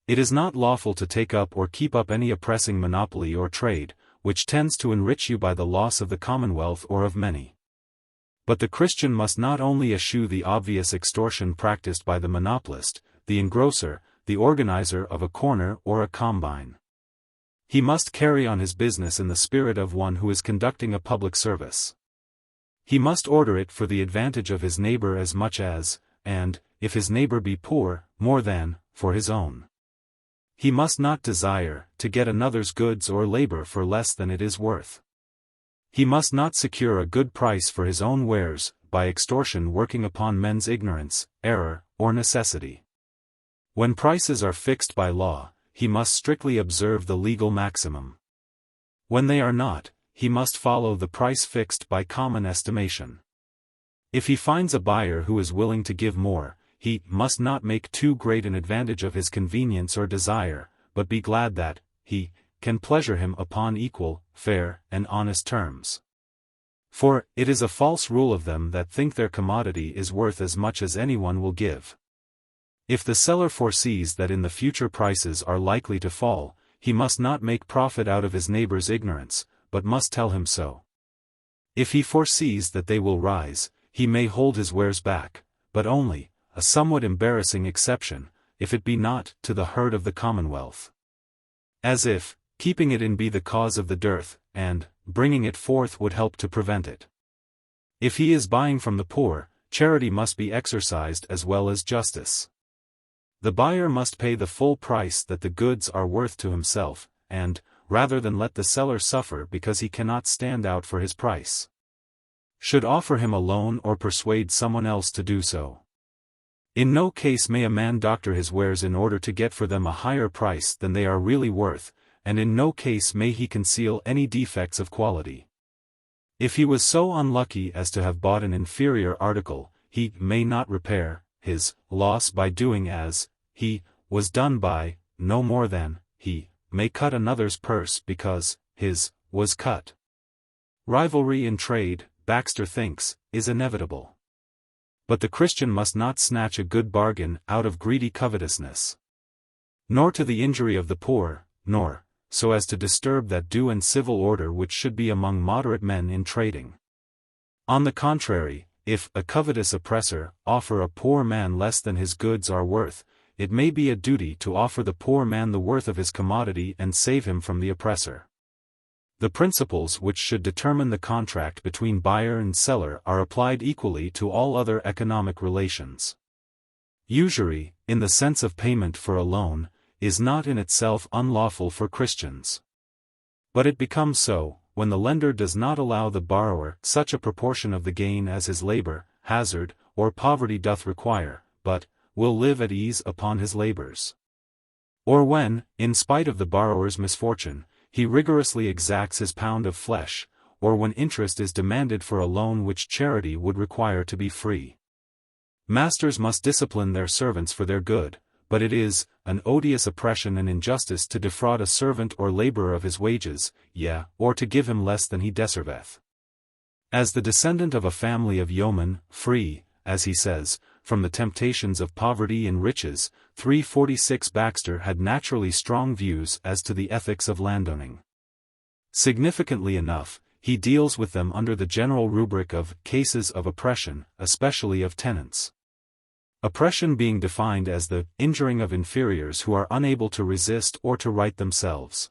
It is not lawful to take up or keep up any oppressing monopoly or trade, which tends to enrich you by the loss of the commonwealth or of many. But the Christian must not only eschew the obvious extortion practiced by the monopolist, the engrosser, the organizer of a corner or a combine. He must carry on his business in the spirit of one who is conducting a public service. He must order it for the advantage of his neighbor as much as, and, if his neighbor be poor, more than, for his own. He must not desire to get another's goods or labor for less than it is worth. He must not secure a good price for his own wares, by extortion working upon men's ignorance, error, or necessity. When prices are fixed by law, he must strictly observe the legal maximum. When they are not, he must follow the price fixed by common estimation. If he finds a buyer who is willing to give more, he must not make too great an advantage of his convenience or desire, but be glad that he can pleasure him upon equal, fair, and honest terms. For it is a false rule of them that think their commodity is worth as much as anyone will give. If the seller foresees that in the future prices are likely to fall, he must not make profit out of his neighbor's ignorance, but must tell him so. If he foresees that they will rise, he may hold his wares back, but only, a somewhat embarrassing exception, if it be not to the hurt of the commonwealth. As if, keeping it in be the cause of the dearth, and, bringing it forth would help to prevent it. If he is buying from the poor, charity must be exercised as well as justice. The buyer must pay the full price that the goods are worth to himself, and, rather than let the seller suffer because he cannot stand out for his price, should offer him a loan or persuade someone else to do so. In no case may a man doctor his wares in order to get for them a higher price than they are really worth, and in no case may he conceal any defects of quality. If he was so unlucky as to have bought an inferior article, he may not repair his loss by doing as he was done by, no more than he may cut another's purse because his was cut. Rivalry in trade, Baxter thinks, is inevitable. But the Christian must not snatch a good bargain out of greedy covetousness, nor to the injury of the poor, nor so as to disturb that due and civil order which should be among moderate men in trading. On the contrary, if a covetous oppressor offer a poor man less than his goods are worth, it may be a duty to offer the poor man the worth of his commodity and save him from the oppressor. The principles which should determine the contract between buyer and seller are applied equally to all other economic relations. Usury, in the sense of payment for a loan, is not in itself unlawful for Christians. But it becomes so, when the lender does not allow the borrower such a proportion of the gain as his labor, hazard, or poverty doth require, but will live at ease upon his labors. Or when, in spite of the borrower's misfortune, he rigorously exacts his pound of flesh, or when interest is demanded for a loan which charity would require to be free. Masters must discipline their servants for their good, but it is an odious oppression and injustice to defraud a servant or laborer of his wages, yea, or to give him less than he deserveth. As the descendant of a family of yeomen, free, as he says, from the temptations of poverty and riches, 346 Baxter had naturally strong views as to the ethics of landowning. Significantly enough, he deals with them under the general rubric of cases of oppression, especially of tenants. Oppression being defined as the injuring of inferiors who are unable to resist or to right themselves.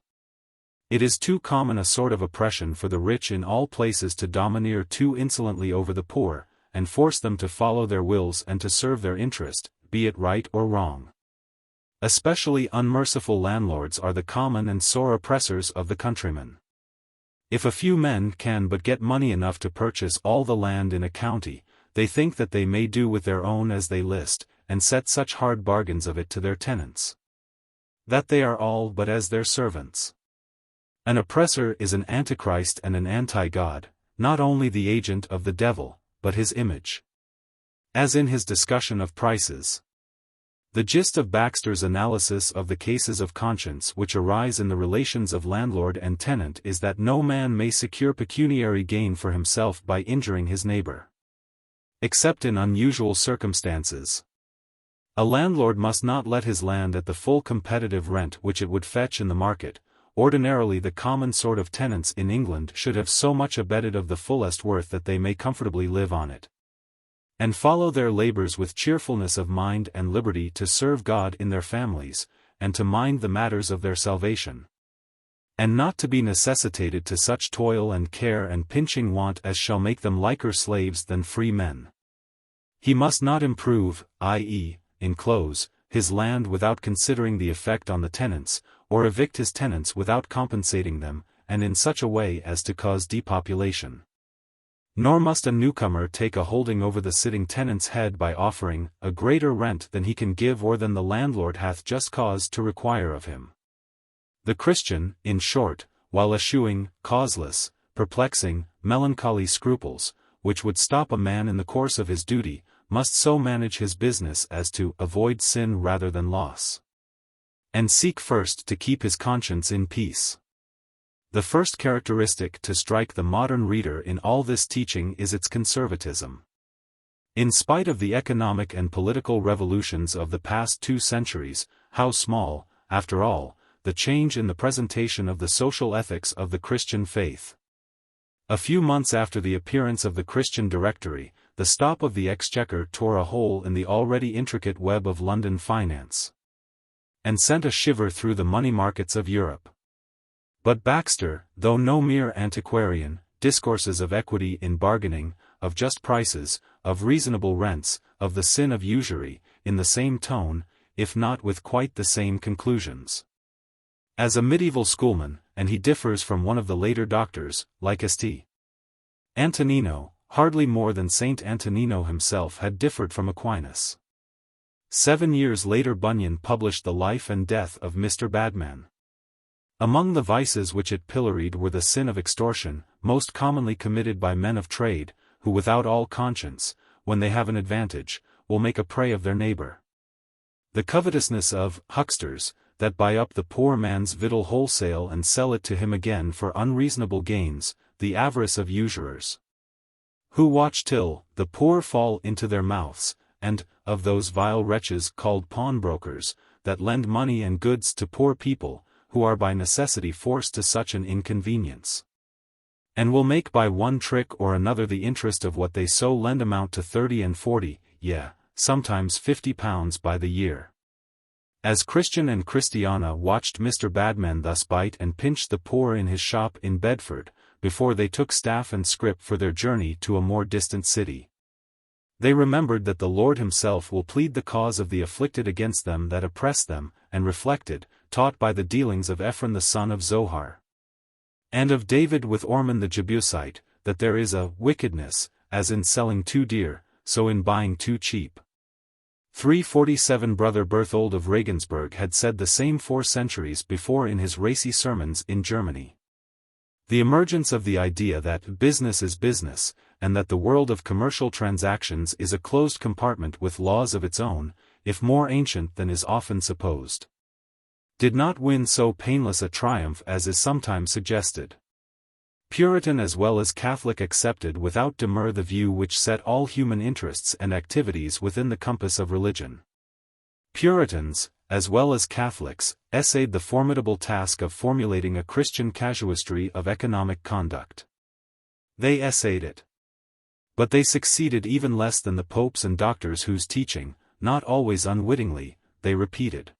It is too common a sort of oppression for the rich in all places to domineer too insolently over the poor, and force them to follow their wills and to serve their interest, be it right or wrong. Especially unmerciful landlords are the common and sore oppressors of the countrymen. If a few men can but get money enough to purchase all the land in a county, they think that they may do with their own as they list, and set such hard bargains of it to their tenants, that they are all but as their servants. An oppressor is an antichrist and an anti-God, not only the agent of the devil, but his image. As in his discussion of prices. The gist of Baxter's analysis of the cases of conscience which arise in the relations of landlord and tenant is that no man may secure pecuniary gain for himself by injuring his neighbor, except in unusual circumstances. A landlord must not let his land at the full competitive rent which it would fetch in the market. Ordinarily the common sort of tenants in England should have so much abetted of the fullest worth that they may comfortably live on it, and follow their labors with cheerfulness of mind and liberty to serve God in their families, and to mind the matters of their salvation. and not to be necessitated to such toil and care and pinching want as shall make them liker slaves than free men. He must not improve, i.e., enclose, his land without considering the effect on the tenants, or evict his tenants without compensating them, and in such a way as to cause depopulation. Nor must a newcomer take a holding over the sitting tenant's head by offering a greater rent than he can give or than the landlord hath just cause to require of him. The Christian, in short, while eschewing causeless, perplexing, melancholy scruples, which would stop a man in the course of his duty, must so manage his business as to avoid sin rather than loss, and seek first to keep his conscience in peace. The first characteristic to strike the modern reader in all this teaching is its conservatism. In spite of the economic and political revolutions of the past 2 centuries, how small, after all, the change in the presentation of the social ethics of the Christian faith. A few months after the appearance of the Christian Directory, the stop of the Exchequer tore a hole in the already intricate web of London finance, and sent a shiver through the money markets of Europe. But Baxter, though no mere antiquarian, discourses of equity in bargaining, of just prices, of reasonable rents, of the sin of usury, in the same tone, if not with quite the same conclusions. As a medieval schoolman, and he differs from one of the later doctors, like St. Antonino, hardly more than Saint Antonino himself had differed from Aquinas. 7 years later Bunyan published The Life and Death of Mr. Badman. Among the vices which it pilloried were the sin of extortion, most commonly committed by men of trade, who without all conscience, when they have an advantage, will make a prey of their neighbor. The covetousness of hucksters, that buy up the poor man's victual wholesale and sell it to him again for unreasonable gains, the avarice of usurers, who watch till the poor fall into their mouths, and of those vile wretches called pawnbrokers, that lend money and goods to poor people, who are by necessity forced to such an inconvenience, and will make by one trick or another the interest of what they so lend amount to 30 and 40, yea, sometimes £50 by the year. As Christian and Christiana watched Mr. Badman thus bite and pinch the poor in his shop in Bedford, before they took staff and scrip for their journey to a more distant city, they remembered that the Lord himself will plead the cause of the afflicted against them that oppress them, and reflected, taught by the dealings of Ephraim the son of Zohar, and of David with Ormond the Jebusite, that there is a wickedness, as in selling too dear, so in buying too cheap. 347 Brother Berthold of Regensburg had said the same 4 centuries before in his racy sermons in Germany. The emergence of the idea that business is business, and that the world of commercial transactions is a closed compartment with laws of its own, if more ancient than is often supposed, did not win so painless a triumph as is sometimes suggested. Puritan as well as Catholic accepted without demur the view which set all human interests and activities within the compass of religion. Puritans, as well as Catholics, essayed the formidable task of formulating a Christian casuistry of economic conduct. They essayed it. But they succeeded even less than the popes and doctors whose teaching, not always unwittingly, they repeated.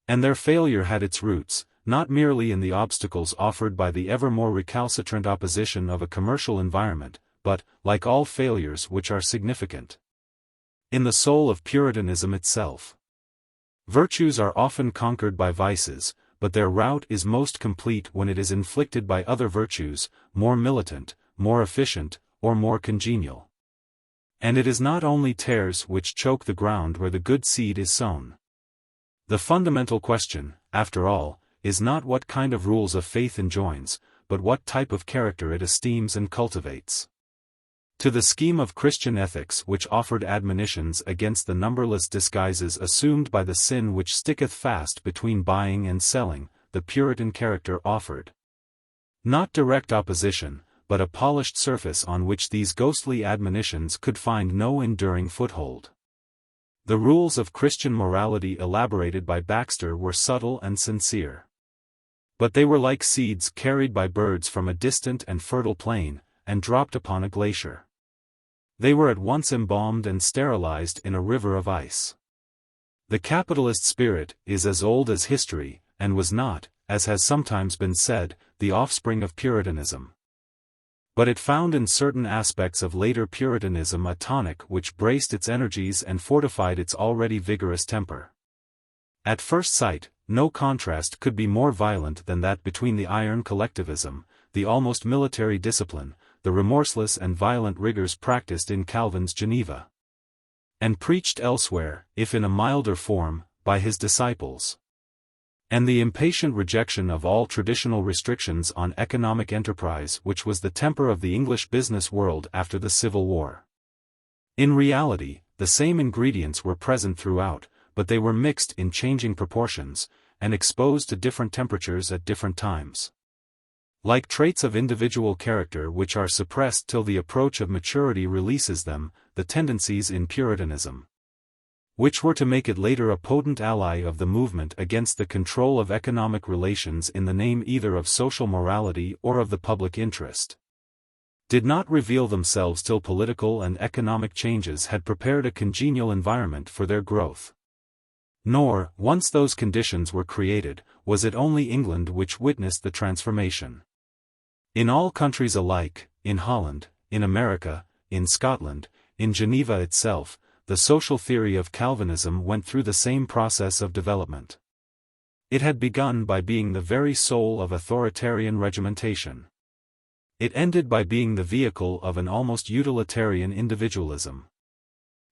And their failure had its roots, not merely in the obstacles offered by the ever more recalcitrant opposition of a commercial environment, but, like all failures which are significant, in the soul of Puritanism itself. Virtues are often conquered by vices, but their rout is most complete when it is inflicted by other virtues, more militant, more efficient, or more congenial. And it is not only tares which choke the ground where the good seed is sown. The fundamental question, after all, is not what kind of rules of faith enjoins, but what type of character it esteems and cultivates. To the scheme of Christian ethics which offered admonitions against the numberless disguises assumed by the sin which sticketh fast between buying and selling, the Puritan character offered not direct opposition, but a polished surface on which these ghostly admonitions could find no enduring foothold. The rules of Christian morality elaborated by Baxter were subtle and sincere. But they were like seeds carried by birds from a distant and fertile plain, and dropped upon a glacier. They were at once embalmed and sterilized in a river of ice. The capitalist spirit is as old as history, and was not, as has sometimes been said, the offspring of Puritanism. But it found in certain aspects of later Puritanism a tonic which braced its energies and fortified its already vigorous temper. At first sight, no contrast could be more violent than that between the iron collectivism, the almost military discipline, the remorseless and violent rigors practiced in Calvin's Geneva, and preached elsewhere, if in a milder form, by his disciples, and the impatient rejection of all traditional restrictions on economic enterprise which was the temper of the English business world after the Civil War. In reality, the same ingredients were present throughout, but they were mixed in changing proportions, and exposed to different temperatures at different times. Like traits of individual character which are suppressed till the approach of maturity releases them, the tendencies in Puritanism, which were to make it later a potent ally of the movement against the control of economic relations in the name either of social morality or of the public interest, did not reveal themselves till political and economic changes had prepared a congenial environment for their growth. Nor, once those conditions were created, was it only England which witnessed the transformation. In all countries alike, in Holland, in America, in Scotland, in Geneva itself, the social theory of Calvinism went through the same process of development. It had begun by being the very soul of authoritarian regimentation. It ended by being the vehicle of an almost utilitarian individualism.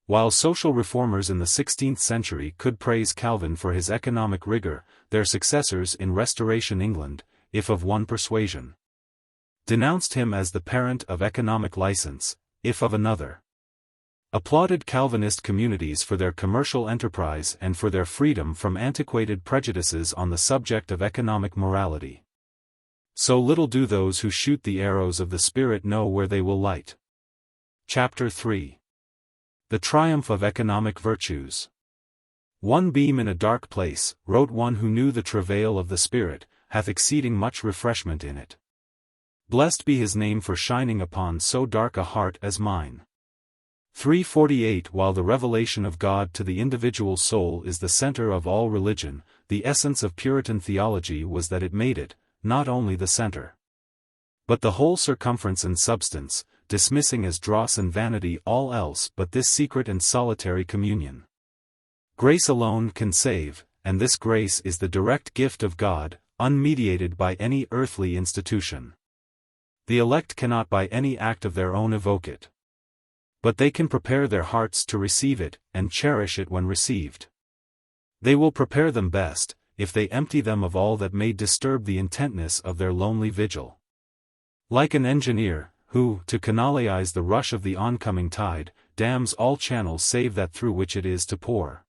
While social reformers in the 16th century could praise Calvin for his economic rigor, their successors in Restoration England, if of one persuasion, denounced him as the parent of economic license, if of another, applauded Calvinist communities for their commercial enterprise and for their freedom from antiquated prejudices on the subject of economic morality. So little do those who shoot the arrows of the Spirit know where they will light. Chapter 3. The Triumph of Economic Virtues. One beam in a dark place, wrote one who knew the travail of the Spirit, hath exceeding much refreshment in it. Blessed be his name for shining upon so dark a heart as mine. 348 While the revelation of God to the individual soul is the center of all religion, the essence of Puritan theology was that it made it, not only the center, but the whole circumference and substance, dismissing as dross and vanity all else but this secret and solitary communion. Grace alone can save, and this grace is the direct gift of God, unmediated by any earthly institution. The elect cannot by any act of their own evoke it, but they can prepare their hearts to receive it, and cherish it when received. They will prepare them best, if they empty them of all that may disturb the intentness of their lonely vigil. Like an engineer, who, to canalize the rush of the oncoming tide, dams all channels save that through which it is to pour.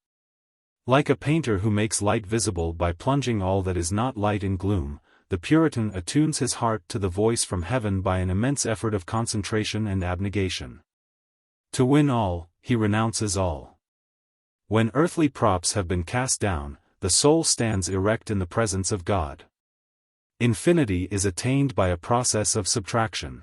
Like a painter who makes light visible by plunging all that is not light in gloom, the Puritan attunes his heart to the voice from heaven by an immense effort of concentration and abnegation. To win all, he renounces all. When earthly props have been cast down, the soul stands erect in the presence of God. Infinity is attained by a process of subtraction.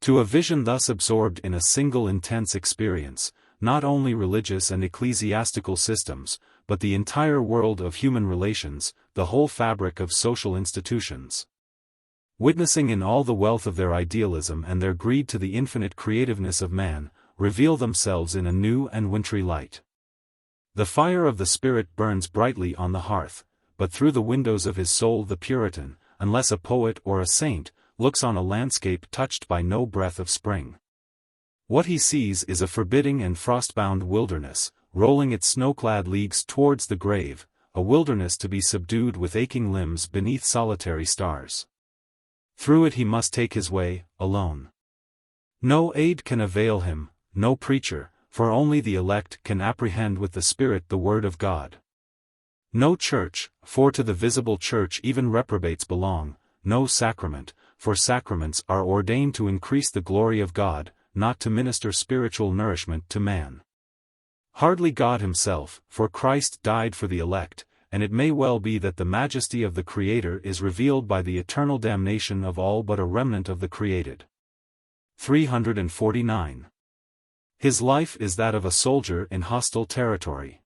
To a vision thus absorbed in a single intense experience, not only religious and ecclesiastical systems, but the entire world of human relations, the whole fabric of social institutions, witnessing in all the wealth of their idealism and their greed to the infinite creativeness of man, reveal themselves in a new and wintry light. The fire of the Spirit burns brightly on the hearth, but through the windows of his soul the Puritan, unless a poet or a saint, looks on a landscape touched by no breath of spring. What he sees is a forbidding and frost-bound wilderness, rolling its snow-clad leagues towards the grave, a wilderness to be subdued with aching limbs beneath solitary stars. Through it he must take his way, alone. No aid can avail him, no preacher, for only the elect can apprehend with the Spirit the word of God. No church, for to the visible church even reprobates belong, no sacrament, for sacraments are ordained to increase the glory of God, not to minister spiritual nourishment to man. Hardly God himself, for Christ died for the elect, and it may well be that the majesty of the Creator is revealed by the eternal damnation of all but a remnant of the created. 349. His life is that of a soldier in hostile territory.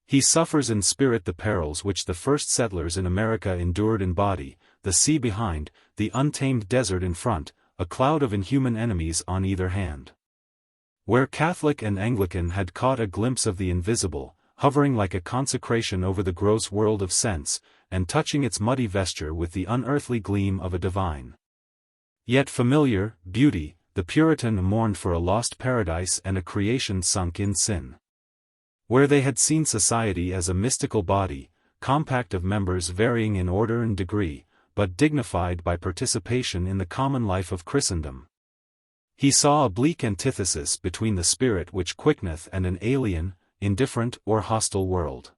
He suffers in spirit the perils which the first settlers in America endured in body, the sea behind, the untamed desert in front, a cloud of inhuman enemies on either hand. Where Catholic and Anglican had caught a glimpse of the invisible, hovering like a consecration over the gross world of sense, and touching its muddy vesture with the unearthly gleam of a divine, yet familiar, beauty, the Puritan mourned for a lost paradise and a creation sunk in sin. Where they had seen society as a mystical body, compact of members varying in order and degree, but dignified by participation in the common life of Christendom, he saw a bleak antithesis between the spirit which quickeneth and an alien, indifferent or hostile world.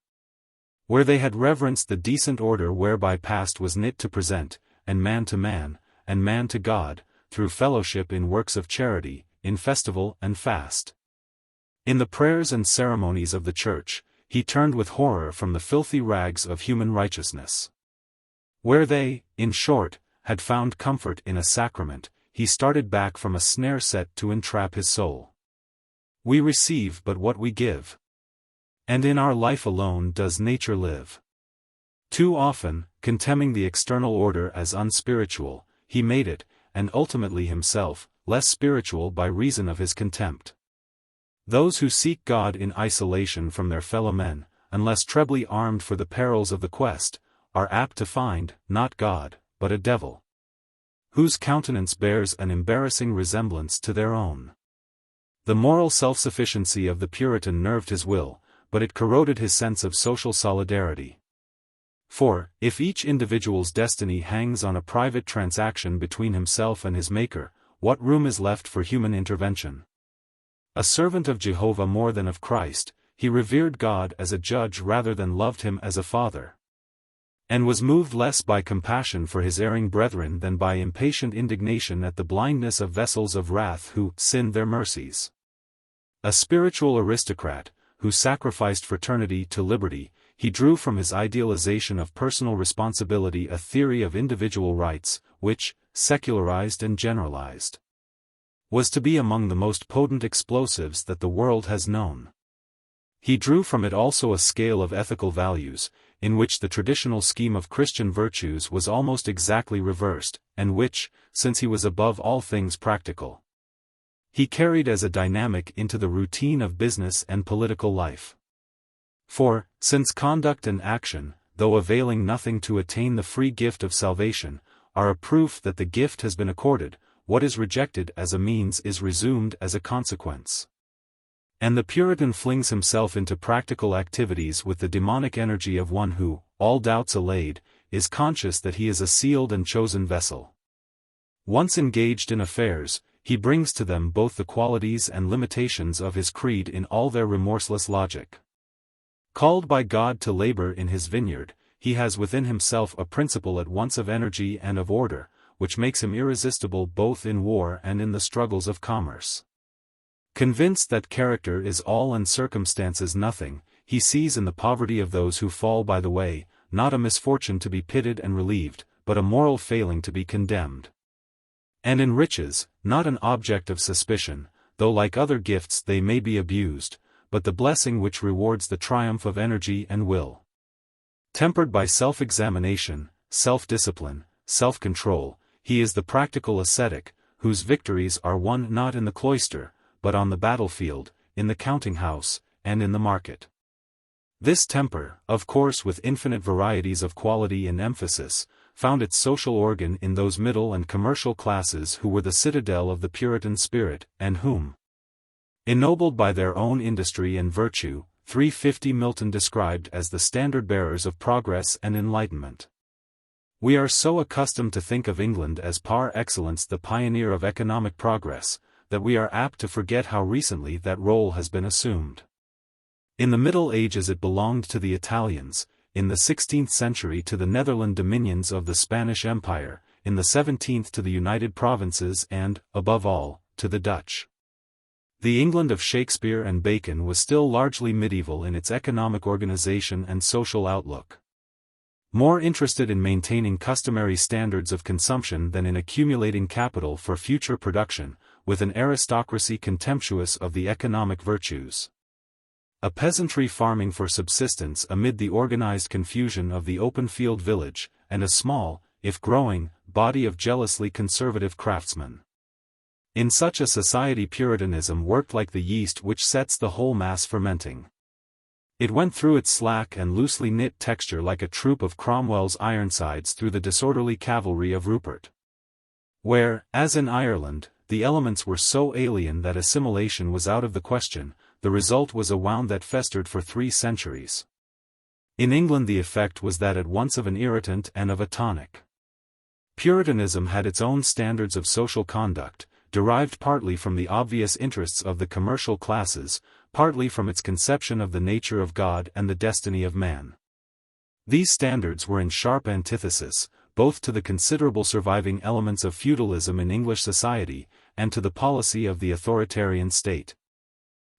Where they had reverenced the decent order whereby past was knit to present, and man to God, through fellowship in works of charity, in festival and fast. In the prayers and ceremonies of the Church, he turned with horror from the filthy rags of human righteousness. Where they, in short, had found comfort in a sacrament, he started back from a snare set to entrap his soul. We receive but what we give. And in our life alone does nature live. Too often, contemning the external order as unspiritual, he made it, and ultimately himself, less spiritual by reason of his contempt. Those who seek God in isolation from their fellow men, unless trebly armed for the perils of the quest, are apt to find, not God, but a devil, whose countenance bears an embarrassing resemblance to their own. The moral self-sufficiency of the Puritan nerved his will, but it corroded his sense of social solidarity. For, if each individual's destiny hangs on a private transaction between himself and his Maker, what room is left for human intervention? A servant of Jehovah more than of Christ, he revered God as a judge rather than loved him as a father, and was moved less by compassion for his erring brethren than by impatient indignation at the blindness of vessels of wrath who sinned their mercies. A spiritual aristocrat, who sacrificed fraternity to liberty, he drew from his idealization of personal responsibility a theory of individual rights, which, secularized and generalized, was to be among the most potent explosives that the world has known. He drew from it also a scale of ethical values, in which the traditional scheme of Christian virtues was almost exactly reversed, and which, since he was above all things practical, he carried as a dynamic into the routine of business and political life. For, since conduct and action, though availing nothing to attain the free gift of salvation, are a proof that the gift has been accorded, what is rejected as a means is resumed as a consequence. And the Puritan flings himself into practical activities with the demonic energy of one who, all doubts allayed, is conscious that he is a sealed and chosen vessel. Once engaged in affairs, he brings to them both the qualities and limitations of his creed in all their remorseless logic. Called by God to labor in his vineyard, he has within himself a principle at once of energy and of order, which makes him irresistible both in war and in the struggles of commerce. Convinced that character is all and circumstances nothing, he sees in the poverty of those who fall by the way, not a misfortune to be pitied and relieved, but a moral failing to be condemned. And in riches, not an object of suspicion, though like other gifts they may be abused, but the blessing which rewards the triumph of energy and will. Tempered by self-examination, self-discipline, self-control, he is the practical ascetic, whose victories are won not in the cloister, but on the battlefield, in the counting-house, and in the market. This temper, of course with infinite varieties of quality and emphasis, found its social organ in those middle and commercial classes who were the citadel of the Puritan spirit, and whom, ennobled by their own industry and virtue, 350 Milton described as the standard-bearers of progress and enlightenment. We are so accustomed to think of England as par excellence the pioneer of economic progress, that we are apt to forget how recently that role has been assumed. In the Middle Ages it belonged to the Italians, in the 16th century to the Netherland dominions of the Spanish Empire, in the 17th to the United Provinces and, above all, to the Dutch. The England of Shakespeare and Bacon was still largely medieval in its economic organization and social outlook. More interested in maintaining customary standards of consumption than in accumulating capital for future production, with an aristocracy contemptuous of the economic virtues. A peasantry farming for subsistence amid the organized confusion of the open field village, and a small, if growing, body of jealously conservative craftsmen. In such a society Puritanism worked like the yeast which sets the whole mass fermenting. It went through its slack and loosely knit texture like a troop of Cromwell's Ironsides through the disorderly cavalry of Rupert. Where, as in Ireland, the elements were so alien that assimilation was out of the question, the result was a wound that festered for 3 centuries. In England the effect was that at once of an irritant and of a tonic. Puritanism had its own standards of social conduct, derived partly from the obvious interests of the commercial classes, partly from its conception of the nature of God and the destiny of man. These standards were in sharp antithesis, both to the considerable surviving elements of feudalism in English society, and to the policy of the authoritarian state.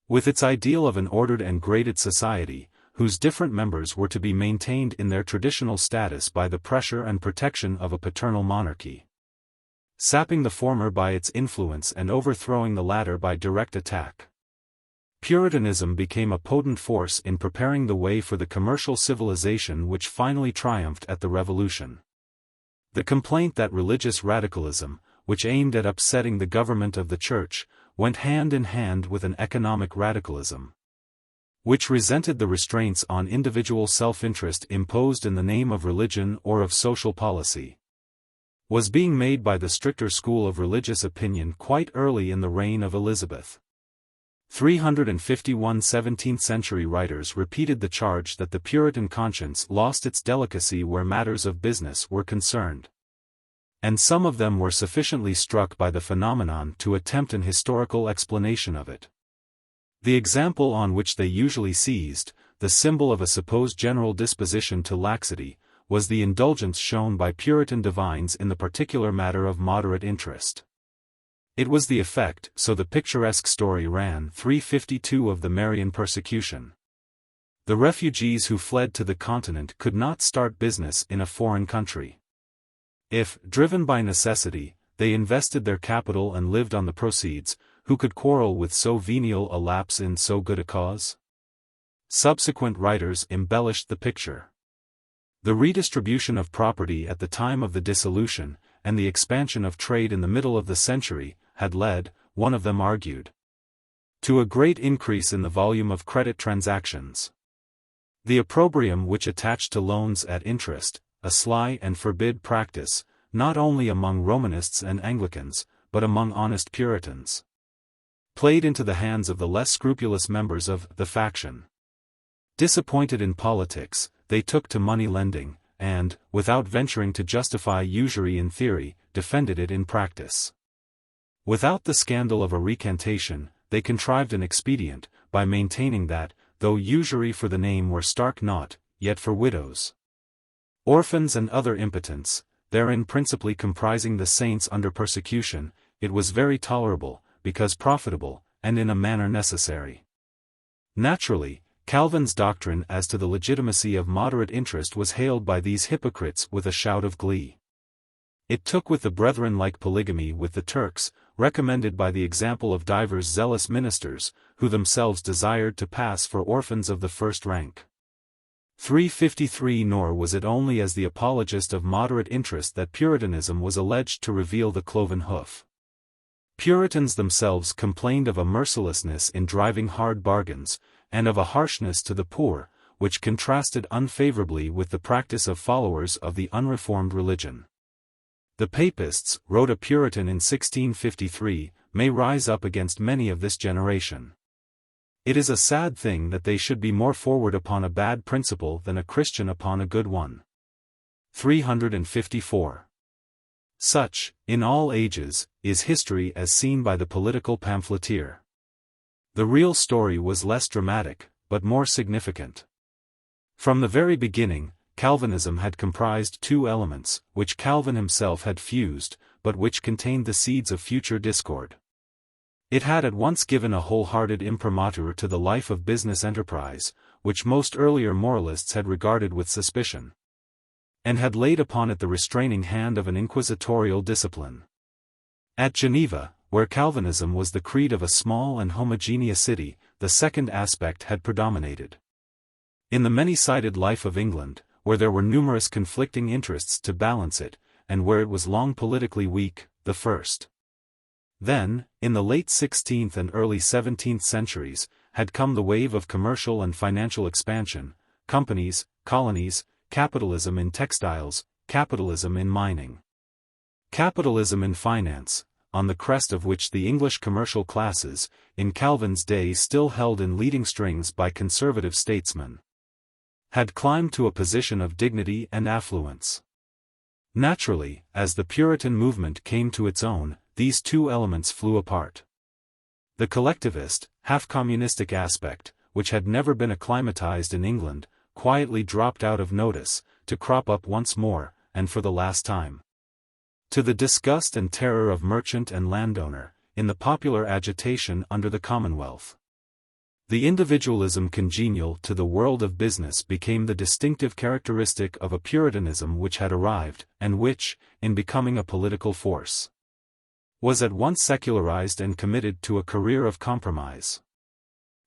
With its ideal of an ordered and graded society, whose different members were to be maintained in their traditional status by the pressure and protection of a paternal monarchy, sapping the former by its influence and overthrowing the latter by direct attack. Puritanism became a potent force in preparing the way for the commercial civilization which finally triumphed at the Revolution. The complaint that religious radicalism, which aimed at upsetting the government of the Church, went hand in hand with an economic radicalism, which resented the restraints on individual self-interest imposed in the name of religion or of social policy, was being made by the stricter school of religious opinion quite early in the reign of Elizabeth. 351 17th-century writers repeated the charge that the Puritan conscience lost its delicacy where matters of business were concerned. And some of them were sufficiently struck by the phenomenon to attempt an historical explanation of it. The example on which they usually seized, the symbol of a supposed general disposition to laxity, was the indulgence shown by Puritan divines in the particular matter of moderate interest. It was the effect, so the picturesque story ran, 352 of the Marian persecution. The refugees who fled to the continent could not start business in a foreign country. If, driven by necessity, they invested their capital and lived on the proceeds, who could quarrel with so venial a lapse in so good a cause? Subsequent writers embellished the picture. The redistribution of property at the time of the dissolution, and the expansion of trade in the middle of the century, had led, one of them argued, to a great increase in the volume of credit transactions. The opprobrium which attached to loans at interest, a sly and forbid practice, not only among Romanists and Anglicans, but among honest Puritans, played into the hands of the less scrupulous members of the faction. Disappointed in politics, they took to money lending, and, without venturing to justify usury in theory, defended it in practice. Without the scandal of a recantation, they contrived an expedient, by maintaining that, though usury for the name were stark naught, yet for widows, orphans and other impotents, therein principally comprising the saints under persecution, it was very tolerable, because profitable, and in a manner necessary. Naturally, Calvin's doctrine as to the legitimacy of moderate interest was hailed by these hypocrites with a shout of glee. It took with the brethren like polygamy with the Turks, recommended by the example of divers zealous ministers, who themselves desired to pass for orphans of the first rank. 353 Nor was it only as the apologist of moderate interest that Puritanism was alleged to reveal the cloven hoof. Puritans themselves complained of a mercilessness in driving hard bargains, and of a harshness to the poor, which contrasted unfavorably with the practice of followers of the unreformed religion. The Papists, wrote a Puritan in 1653, may rise up against many of this generation. It is a sad thing that they should be more forward upon a bad principle than a Christian upon a good one. 354. Such, in all ages, is history as seen by the political pamphleteer. The real story was less dramatic, but more significant. From the very beginning, Calvinism had comprised two elements, which Calvin himself had fused, but which contained the seeds of future discord. It had at once given a wholehearted imprimatur to the life of business enterprise, which most earlier moralists had regarded with suspicion, and had laid upon it the restraining hand of an inquisitorial discipline. At Geneva, where Calvinism was the creed of a small and homogeneous city, the second aspect had predominated. In the many-sided life of England, where there were numerous conflicting interests to balance it, and where it was long politically weak, the first. Then, in the late 16th and early 17th centuries, had come the wave of commercial and financial expansion, companies, colonies, capitalism in textiles, capitalism in mining. Capitalism in finance, on the crest of which the English commercial classes, in Calvin's day still held in leading strings by conservative statesmen, had climbed to a position of dignity and affluence. Naturally, as the Puritan movement came to its own, these two elements flew apart. The collectivist, half-communistic aspect, which had never been acclimatized in England, quietly dropped out of notice, to crop up once more, and for the last time. To the disgust and terror of merchant and landowner, in the popular agitation under the Commonwealth. The individualism congenial to the world of business became the distinctive characteristic of a Puritanism which had arrived, and which, in becoming a political force, was at once secularized and committed to a career of compromise.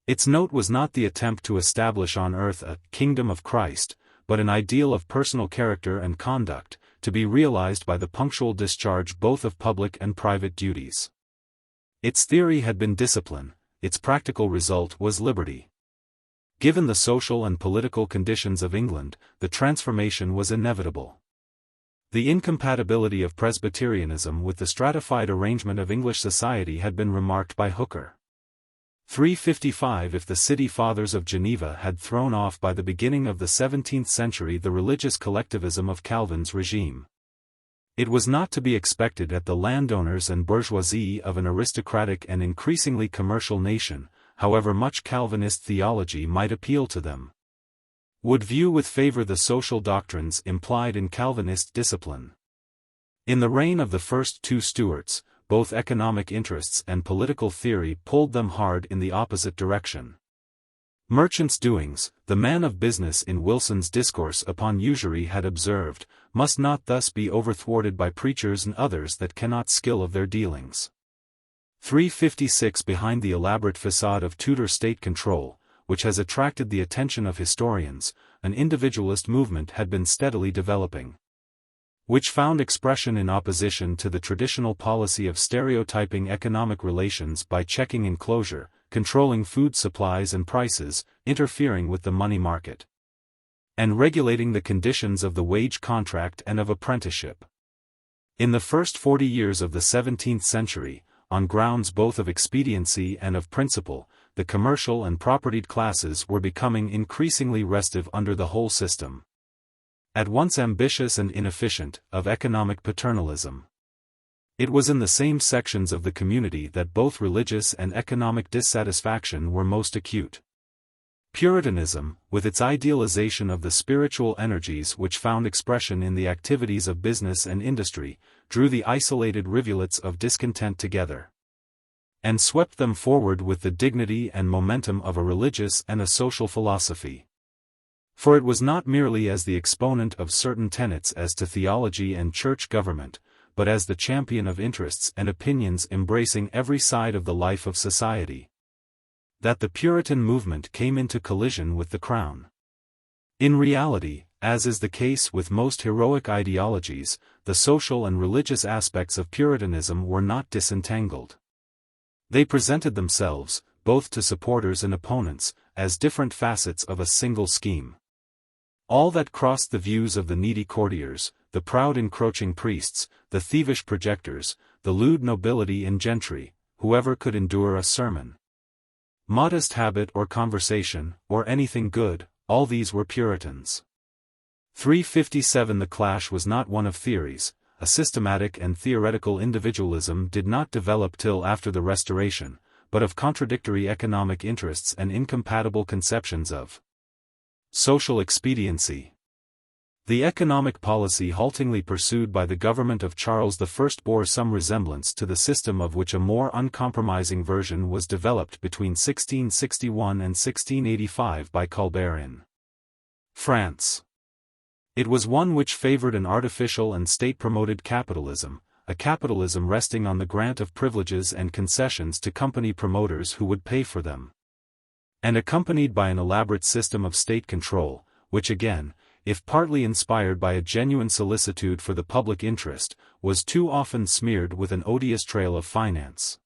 Its note was not the attempt to establish on earth a kingdom of Christ, but an ideal of personal character and conduct, to be realized by the punctual discharge both of public and private duties. Its theory had been discipline, its practical result was liberty. Given the social and political conditions of England, the transformation was inevitable. The incompatibility of Presbyterianism with the stratified arrangement of English society had been remarked by Hooker. 355 If the city fathers of Geneva had thrown off by the beginning of the 17th century the religious collectivism of Calvin's regime, it was not to be expected at the landowners and bourgeoisie of an aristocratic and increasingly commercial nation, however much Calvinist theology might appeal to them, would view with favor the social doctrines implied in Calvinist discipline. In the reign of the first two Stuarts, both economic interests and political theory pulled them hard in the opposite direction. Merchant's doings, the man of business in Wilson's Discourse upon Usury had observed, must not thus be overthwarted by preachers and others that cannot skill of their dealings. 356 Behind the elaborate facade of Tudor state control, which has attracted the attention of historians, an individualist movement had been steadily developing, which found expression in opposition to the traditional policy of stereotyping economic relations by checking enclosure, controlling food supplies and prices, interfering with the money market, and regulating the conditions of the wage contract and of apprenticeship. In the first 40 years of the 17th century, on grounds both of expediency and of principle, the commercial and propertied classes were becoming increasingly restive under the whole system, at once ambitious and inefficient, of economic paternalism. It was in the same sections of the community that both religious and economic dissatisfaction were most acute. Puritanism, with its idealization of the spiritual energies which found expression in the activities of business and industry, drew the isolated rivulets of discontent together, and swept them forward with the dignity and momentum of a religious and a social philosophy. For it was not merely as the exponent of certain tenets as to theology and church government, but as the champion of interests and opinions embracing every side of the life of society, that the Puritan movement came into collision with the Crown. In reality, as is the case with most heroic ideologies, the social and religious aspects of Puritanism were not disentangled. They presented themselves, both to supporters and opponents, as different facets of a single scheme. All that crossed the views of the needy courtiers, the proud encroaching priests, the thievish projectors, the lewd nobility and gentry, whoever could endure a sermon, modest habit or conversation, or anything good, all these were Puritans. 357 The clash was not one of theories. A systematic and theoretical individualism did not develop till after the Restoration, but of contradictory economic interests and incompatible conceptions of social expediency. The economic policy haltingly pursued by the government of Charles I bore some resemblance to the system of which a more uncompromising version was developed between 1661 and 1685 by Colbert in France. It was one which favored an artificial and state-promoted capitalism, a capitalism resting on the grant of privileges and concessions to company promoters who would pay for them. and accompanied by an elaborate system of state control, which again, if partly inspired by a genuine solicitude for the public interest, was too often smeared with an odious trail of finance.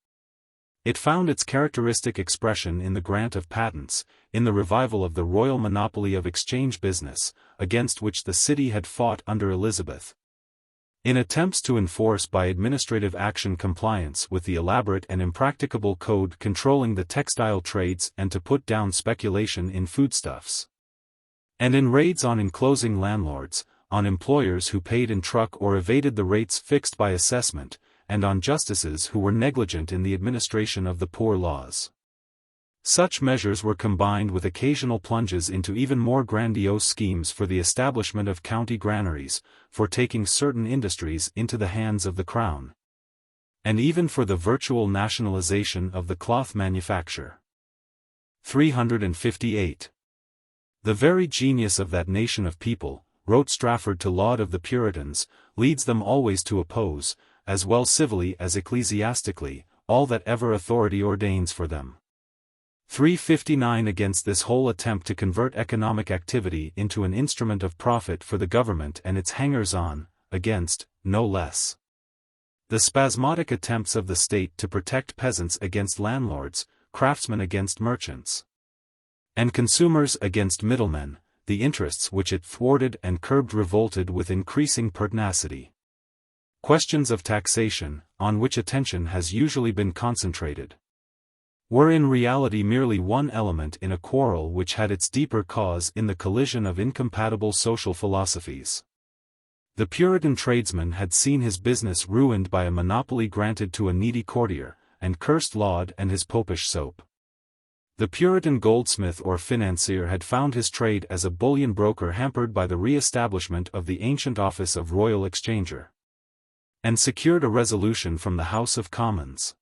It found its characteristic expression in the grant of patents, in the revival of the royal monopoly of exchange business, against which the city had fought under Elizabeth. In attempts to enforce by administrative action compliance with the elaborate and impracticable code controlling the textile trades and to put down speculation in foodstuffs. And in raids on enclosing landlords, on employers who paid in truck or evaded the rates fixed by assessment, and on justices who were negligent in the administration of the poor laws. Such measures were combined with occasional plunges into even more grandiose schemes for the establishment of county granaries, for taking certain industries into the hands of the crown, and even for the virtual nationalization of the cloth manufacture. 358. The very genius of that nation of people, wrote Strafford to Laud of the Puritans, leads them always to oppose, as well civilly as ecclesiastically, all that ever authority ordains for them. 359. Against this whole attempt to convert economic activity into an instrument of profit for the government and its hangers-on, against, no less, the spasmodic attempts of the state to protect peasants against landlords, craftsmen against merchants, and consumers against middlemen, the interests which it thwarted and curbed revolted with increasing pertinacity. Questions of taxation, on which attention has usually been concentrated, were in reality merely one element in a quarrel which had its deeper cause in the collision of incompatible social philosophies. The Puritan tradesman had seen his business ruined by a monopoly granted to a needy courtier, and cursed Laud and his popish soap. The Puritan goldsmith or financier had found his trade as a bullion broker hampered by the re-establishment of the ancient office of Royal Exchanger, and secured a resolution from the House of Commons,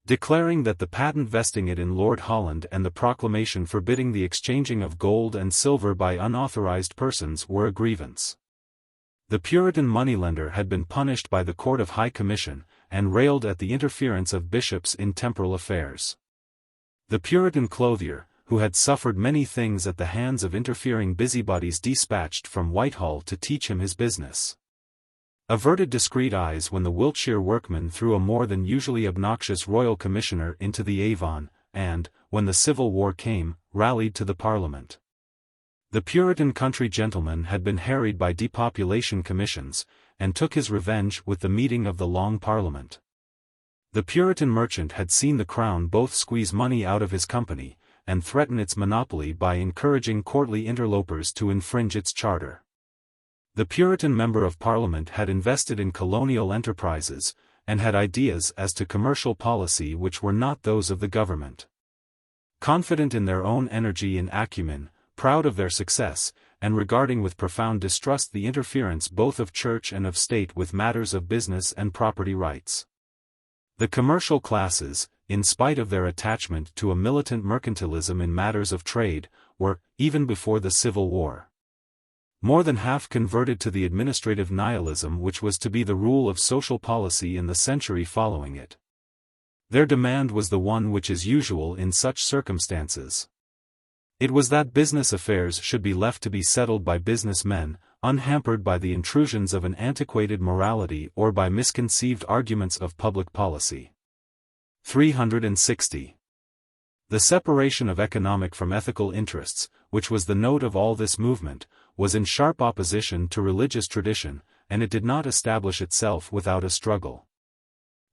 declaring that the patent vesting it in Lord Holland and the proclamation forbidding the exchanging of gold and silver by unauthorized persons were a grievance. The Puritan moneylender had been punished by the Court of High Commission, and railed at the interference of bishops in temporal affairs. The Puritan clothier, who had suffered many things at the hands of interfering busybodies dispatched from Whitehall to teach him his business, averted discreet eyes when the Wiltshire workman threw a more than usually obnoxious royal commissioner into the Avon, and, when the Civil War came, rallied to the Parliament. The Puritan country gentleman had been harried by depopulation commissions, and took his revenge with the meeting of the Long Parliament. The Puritan merchant had seen the Crown both squeeze money out of his company, and threaten its monopoly by encouraging courtly interlopers to infringe its charter. The Puritan Member of Parliament had invested in colonial enterprises, and had ideas as to commercial policy which were not those of the government. Confident in their own energy and acumen, proud of their success, and regarding with profound distrust the interference both of church and of state with matters of business and property rights. The commercial classes, in spite of their attachment to a militant mercantilism in matters of trade, were, even before the Civil War, more than half converted to the administrative nihilism which was to be the rule of social policy in the century following it. Their demand was the one which is usual in such circumstances. It was that business affairs should be left to be settled by businessmen, unhampered by the intrusions of an antiquated morality or by misconceived arguments of public policy. 360. The separation of economic from ethical interests, which was the note of all this movement, was in sharp opposition to religious tradition, and it did not establish itself without a struggle.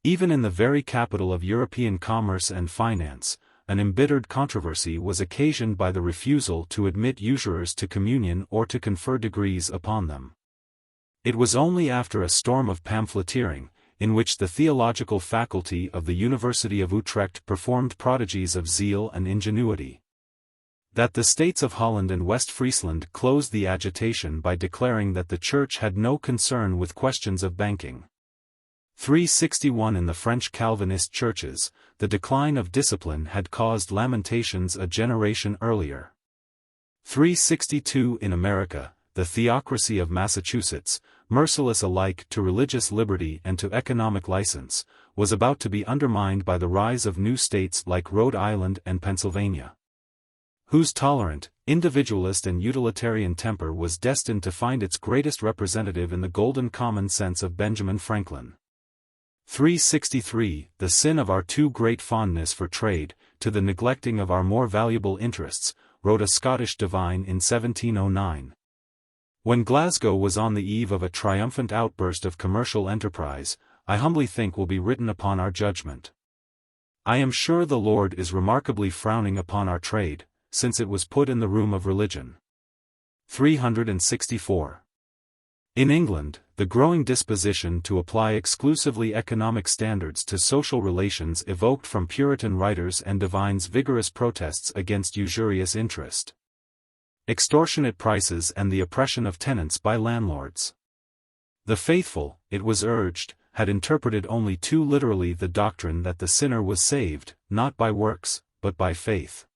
Even in the very capital of European commerce and finance, an embittered controversy was occasioned by the refusal to admit usurers to communion or to confer degrees upon them. It was only after a storm of pamphleteering, in which the theological faculty of the University of Utrecht performed prodigies of zeal and ingenuity, that the states of Holland and West Friesland closed the agitation by declaring that the Church had no concern with questions of banking. 361. In the French Calvinist churches, the decline of discipline had caused lamentations a generation earlier. 362. In America, the theocracy of Massachusetts, merciless alike to religious liberty and to economic license, was about to be undermined by the rise of new states like Rhode Island and Pennsylvania. whose tolerant, individualist and utilitarian temper was destined to find its greatest representative in the golden common sense of Benjamin Franklin. 363. The sin of our too great fondness for trade, to the neglecting of our more valuable interests, wrote a Scottish divine in 1709. When Glasgow was on the eve of a triumphant outburst of commercial enterprise, I humbly think will be written upon our judgment. I am sure the Lord is remarkably frowning upon our trade, since it was put in the room of religion. 364. In England, the growing disposition to apply exclusively economic standards to social relations evoked from Puritan writers and divines vigorous protests against usurious interest, extortionate prices and the oppression of tenants by landlords. The faithful, it was urged, had interpreted only too literally the doctrine that the sinner was saved, not by works, but by faith.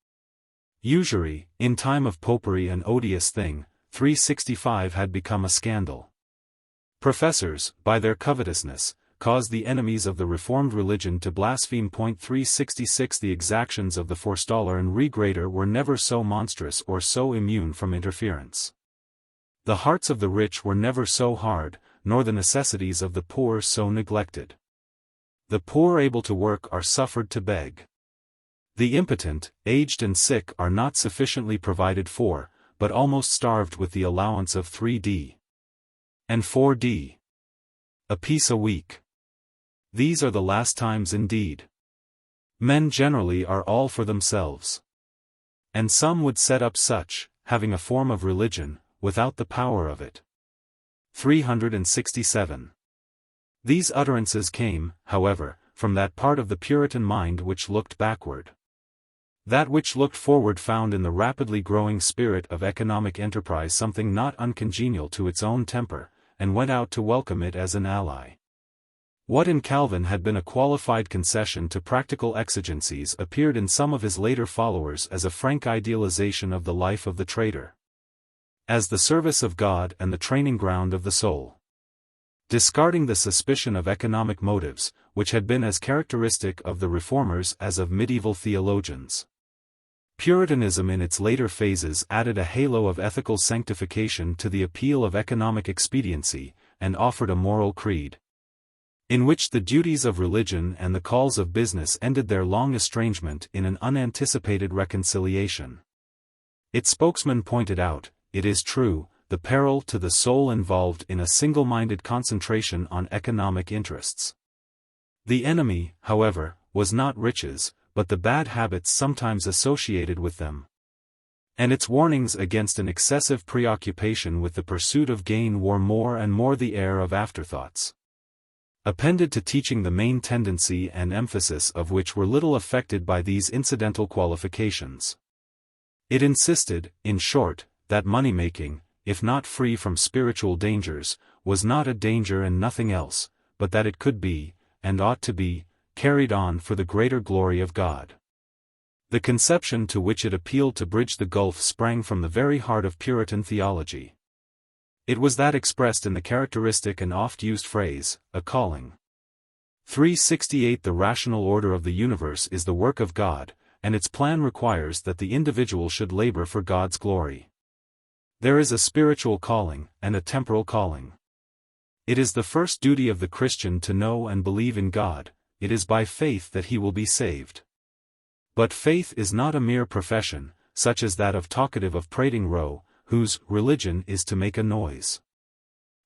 Usury, in time of popery an odious thing, 365 had become a scandal. Professors, by their covetousness, caused the enemies of the Reformed religion to blaspheme. 366 The exactions of the forestaller and regrader were never so monstrous or so immune from interference. The hearts of the rich were never so hard, nor the necessities of the poor so neglected. The poor able to work are suffered to beg. The impotent, aged and sick are not sufficiently provided for, but almost starved with the allowance of 3d. and 4d. apiece a week. These are the last times indeed. Men generally are all for themselves. And some would set up such, having a form of religion, without the power of it. 367. These utterances came, however, from that part of the Puritan mind which looked backward. That which looked forward found in the rapidly growing spirit of economic enterprise something not uncongenial to its own temper, and went out to welcome it as an ally. What in Calvin had been a qualified concession to practical exigencies appeared in some of his later followers as a frank idealization of the life of the trader, as the service of God and the training ground of the soul. Discarding the suspicion of economic motives, which had been as characteristic of the Reformers as of medieval theologians, Puritanism in its later phases added a halo of ethical sanctification to the appeal of economic expediency, and offered a moral creed, in which the duties of religion and the calls of business ended their long estrangement in an unanticipated reconciliation. Its spokesman pointed out, it is true, the peril to the soul involved in a single-minded concentration on economic interests. The enemy, however, was not riches, but the bad habits sometimes associated with them. And its warnings against an excessive preoccupation with the pursuit of gain wore more and more the air of afterthoughts, appended to teaching the main tendency and emphasis of which were little affected by these incidental qualifications. It insisted, in short, that money-making, if not free from spiritual dangers, was not a danger and nothing else, but that it could be, and ought to be, carried on for the greater glory of God. The conception to which it appealed to bridge the gulf sprang from the very heart of Puritan theology. It was that expressed in the characteristic and oft-used phrase, a calling. 368 The rational order of the universe is the work of God, and its plan requires that the individual should labor for God's glory. There is a spiritual calling, and a temporal calling. It is the first duty of the Christian to know and believe in God. It is by faith that he will be saved. But faith is not a mere profession, such as that of talkative of Prating Row, whose religion is to make a noise.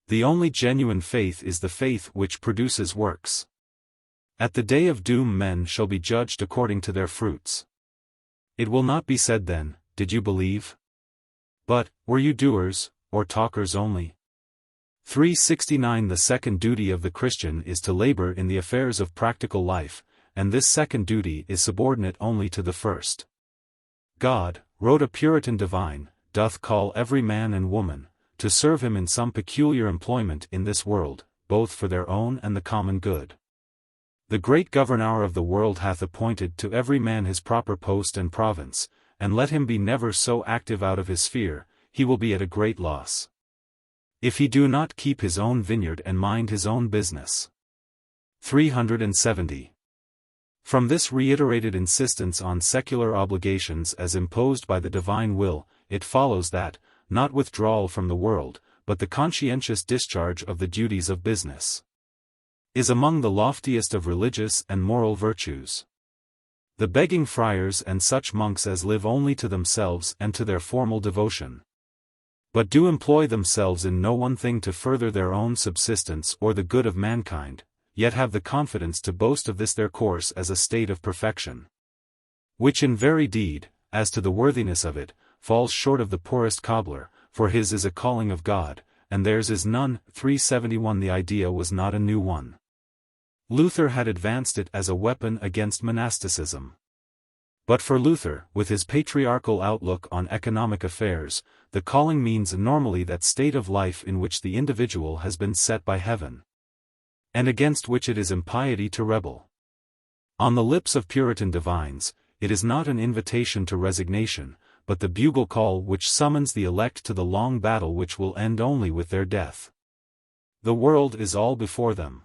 The only genuine faith is the faith which produces works. At the day of doom men shall be judged according to their fruits. It will not be said then, did you believe? But, were you doers, or talkers only? 369 The second duty of the Christian is to labor in the affairs of practical life, and this second duty is subordinate only to the first. God, wrote a Puritan divine, doth call every man and woman, to serve him in some peculiar employment in this world, both for their own and the common good. The great governor of the world hath appointed to every man his proper post and province, and let him be never so active out of his sphere, he will be at a great loss, if he do not keep his own vineyard and mind his own business. 370. From this reiterated insistence on secular obligations as imposed by the divine will, it follows that, not withdrawal from the world, but the conscientious discharge of the duties of business, is among the loftiest of religious and moral virtues. The begging friars and such monks as live only to themselves and to their formal devotion, but do employ themselves in no one thing to further their own subsistence or the good of mankind, yet have the confidence to boast of this their course as a state of perfection, which in very deed, as to the worthiness of it, falls short of the poorest cobbler, for his is a calling of God, and theirs is none. 371 The idea was not a new one. Luther had advanced it as a weapon against monasticism. But for Luther, with his patriarchal outlook on economic affairs, the calling means normally that state of life in which the individual has been set by heaven, and against which it is impiety to rebel. On the lips of Puritan divines, it is not an invitation to resignation, but the bugle call which summons the elect to the long battle which will end only with their death. The world is all before them.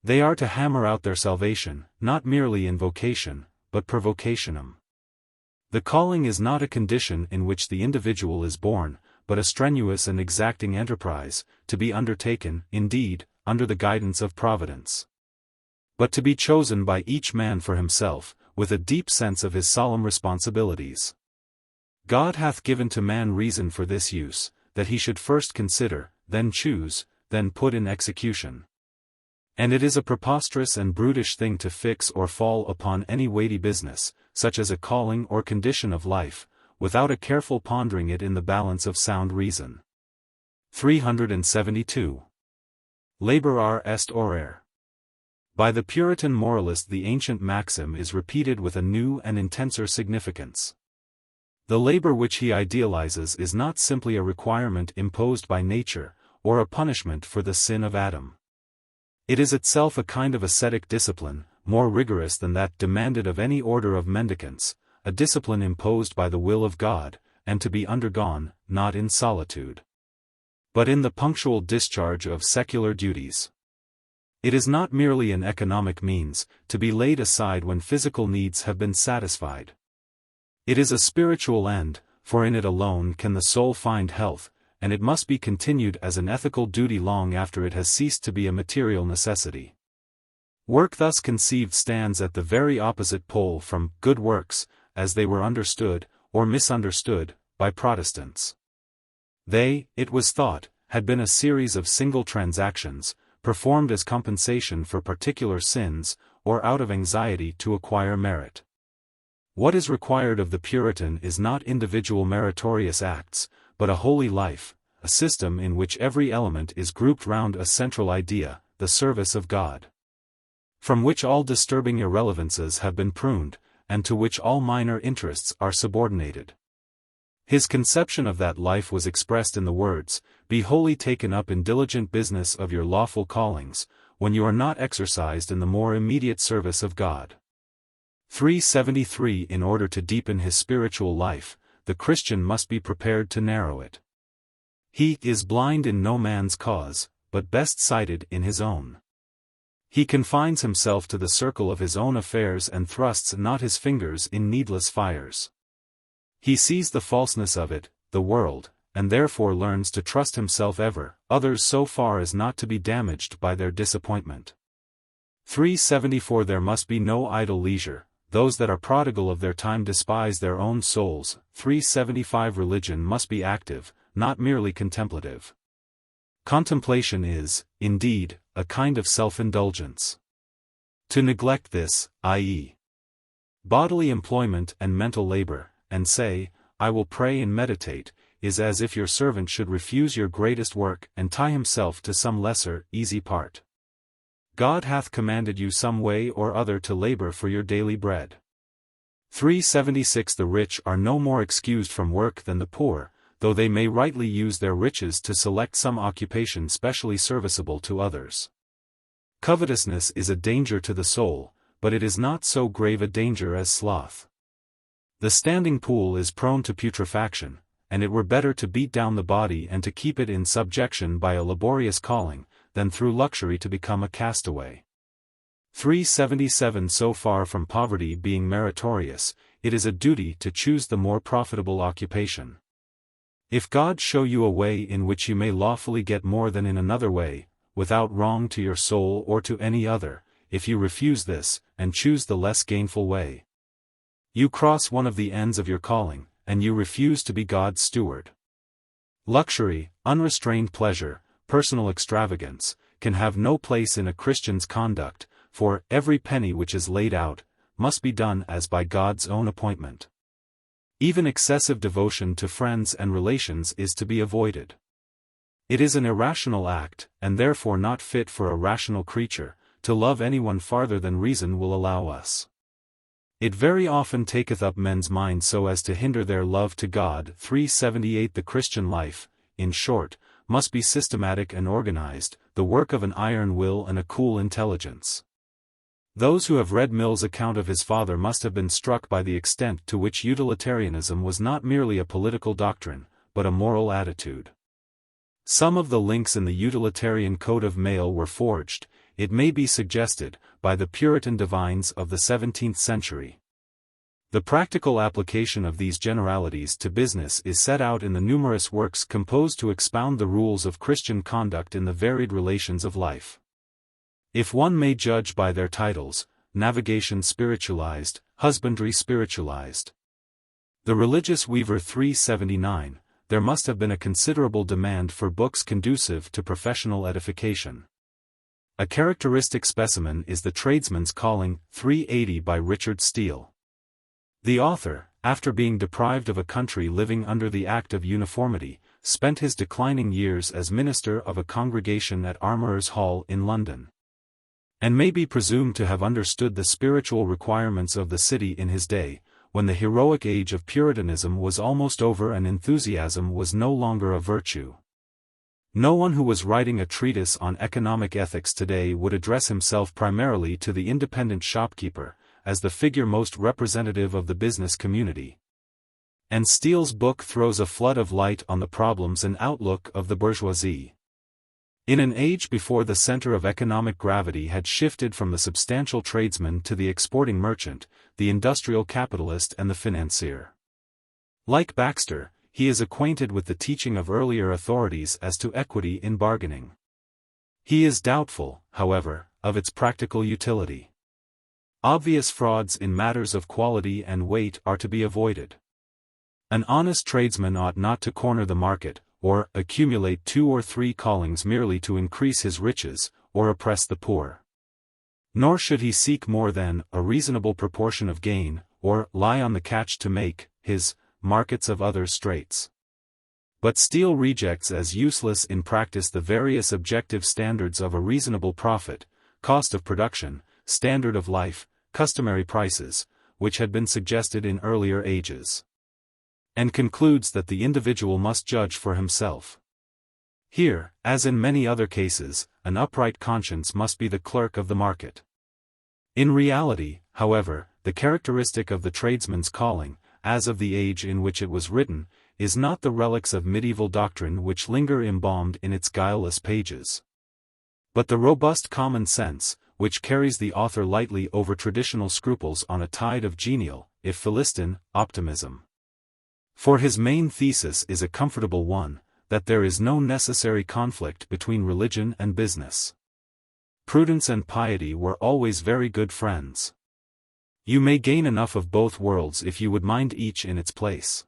They are to hammer out their salvation, not merely in vocation, but per vocationem. The calling is not a condition in which the individual is born, but a strenuous and exacting enterprise, to be undertaken, indeed, under the guidance of Providence, but to be chosen by each man for himself, with a deep sense of his solemn responsibilities. God hath given to man reason for this use, that he should first consider, then choose, then put in execution. And it is a preposterous and brutish thing to fix or fall upon any weighty business, such as a calling or condition of life, without a careful pondering it in the balance of sound reason. 372. Laborar est orare. By the Puritan moralist the ancient maxim is repeated with a new and intenser significance. The labor which he idealizes is not simply a requirement imposed by nature, or a punishment for the sin of Adam. It is itself a kind of ascetic discipline, more rigorous than that demanded of any order of mendicants, a discipline imposed by the will of God, and to be undergone, not in solitude, but in the punctual discharge of secular duties. It is not merely an economic means, to be laid aside when physical needs have been satisfied. It is a spiritual end, for in it alone can the soul find health, and it must be continued as an ethical duty long after it has ceased to be a material necessity. Work thus conceived stands at the very opposite pole from good works, as they were understood, or misunderstood, by Protestants. They, it was thought, had been a series of single transactions, performed as compensation for particular sins, or out of anxiety to acquire merit. What is required of the Puritan is not individual meritorious acts, but a holy life, a system in which every element is grouped round a central idea, the service of God, from which all disturbing irrelevances have been pruned, and to which all minor interests are subordinated. His conception of that life was expressed in the words, "Be wholly taken up in diligent business of your lawful callings, when you are not exercised in the more immediate service of God." 373 In order to deepen his spiritual life, the Christian must be prepared to narrow it. He is blind in no man's cause, but best sighted in his own. He confines himself to the circle of his own affairs and thrusts not his fingers in needless fires. He sees the falseness of it, the world, and therefore learns to trust himself ever, others so far as not to be damaged by their disappointment. 374 There must be no idle leisure. Those that are prodigal of their time despise their own souls. 375 Religion must be active, not merely contemplative. Contemplation is, indeed, a kind of self-indulgence. To neglect this, i.e., bodily employment and mental labor, and say, "I will pray and meditate," is as if your servant should refuse your greatest work and tie himself to some lesser, easy part. God hath commanded you some way or other to labor for your daily bread. 376 The rich are no more excused from work than the poor, though they may rightly use their riches to select some occupation specially serviceable to others. Covetousness is a danger to the soul, but it is not so grave a danger as sloth. The standing pool is prone to putrefaction, and it were better to beat down the body and to keep it in subjection by a laborious calling, than through luxury to become a castaway. 377 So far from poverty being meritorious, it is a duty to choose the more profitable occupation. If God show you a way in which you may lawfully get more than in another way, without wrong to your soul or to any other, if you refuse this, and choose the less gainful way, you cross one of the ends of your calling, and you refuse to be God's steward. Luxury, unrestrained pleasure, personal extravagance, can have no place in a Christian's conduct, for every penny which is laid out, must be done as by God's own appointment. Even excessive devotion to friends and relations is to be avoided. It is an irrational act, and therefore not fit for a rational creature, to love anyone farther than reason will allow us. It very often taketh up men's minds so as to hinder their love to God. 378 The Christian life, in short, must be systematic and organized, the work of an iron will and a cool intelligence. Those who have read Mill's account of his father must have been struck by the extent to which utilitarianism was not merely a political doctrine, but a moral attitude. Some of the links in the utilitarian code of Mail were forged, it may be suggested, by the Puritan divines of the 17th century. The practical application of these generalities to business is set out in the numerous works composed to expound the rules of Christian conduct in the varied relations of life. If one may judge by their titles, Navigation Spiritualized, Husbandry Spiritualized. The Religious Weaver 379, there must have been a considerable demand for books conducive to professional edification. A characteristic specimen is The Tradesman's Calling, 380 by Richard Steele. The author, after being deprived of a country living under the Act of Uniformity, spent his declining years as minister of a congregation at Armourers' Hall in London, and may be presumed to have understood the spiritual requirements of the city in his day, when the heroic age of Puritanism was almost over and enthusiasm was no longer a virtue. No one who was writing a treatise on economic ethics today would address himself primarily to the independent shopkeeper, as the figure most representative of the business community. And Steele's book throws a flood of light on the problems and outlook of the bourgeoisie. In an age before the center of economic gravity had shifted from the substantial tradesman to the exporting merchant, the industrial capitalist and the financier. Like Baxter, he is acquainted with the teaching of earlier authorities as to equity in bargaining. He is doubtful, however, of its practical utility. Obvious frauds in matters of quality and weight are to be avoided. An honest tradesman ought not to corner the market, or accumulate 2 or 3 callings merely to increase his riches, or oppress the poor. Nor should he seek more than a reasonable proportion of gain, or lie on the catch to make his markets of others' straits. But Steele rejects as useless in practice the various objective standards of a reasonable profit, cost of production, standard of life, customary prices, which had been suggested in earlier ages, and concludes that the individual must judge for himself. Here, as in many other cases, an upright conscience must be the clerk of the market. In reality, however, the characteristic of the tradesman's calling, as of the age in which it was written, is not the relics of medieval doctrine which linger embalmed in its guileless pages, but the robust common sense, which carries the author lightly over traditional scruples on a tide of genial, if Philistine, optimism. For his main thesis is a comfortable one, that there is no necessary conflict between religion and business. Prudence and piety were always very good friends. You may gain enough of both worlds if you would mind each in its place.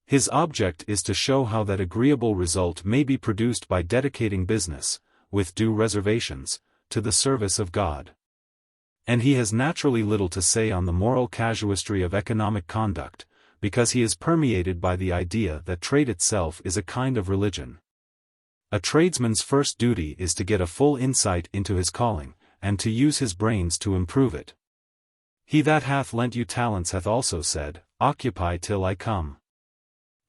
His object is to show how that agreeable result may be produced by dedicating business, with due reservations, to the service of God. And he has naturally little to say on the moral casuistry of economic conduct, because he is permeated by the idea that trade itself is a kind of religion. A tradesman's first duty is to get a full insight into his calling, and to use his brains to improve it. He that hath lent you talents hath also said, Occupy till I come.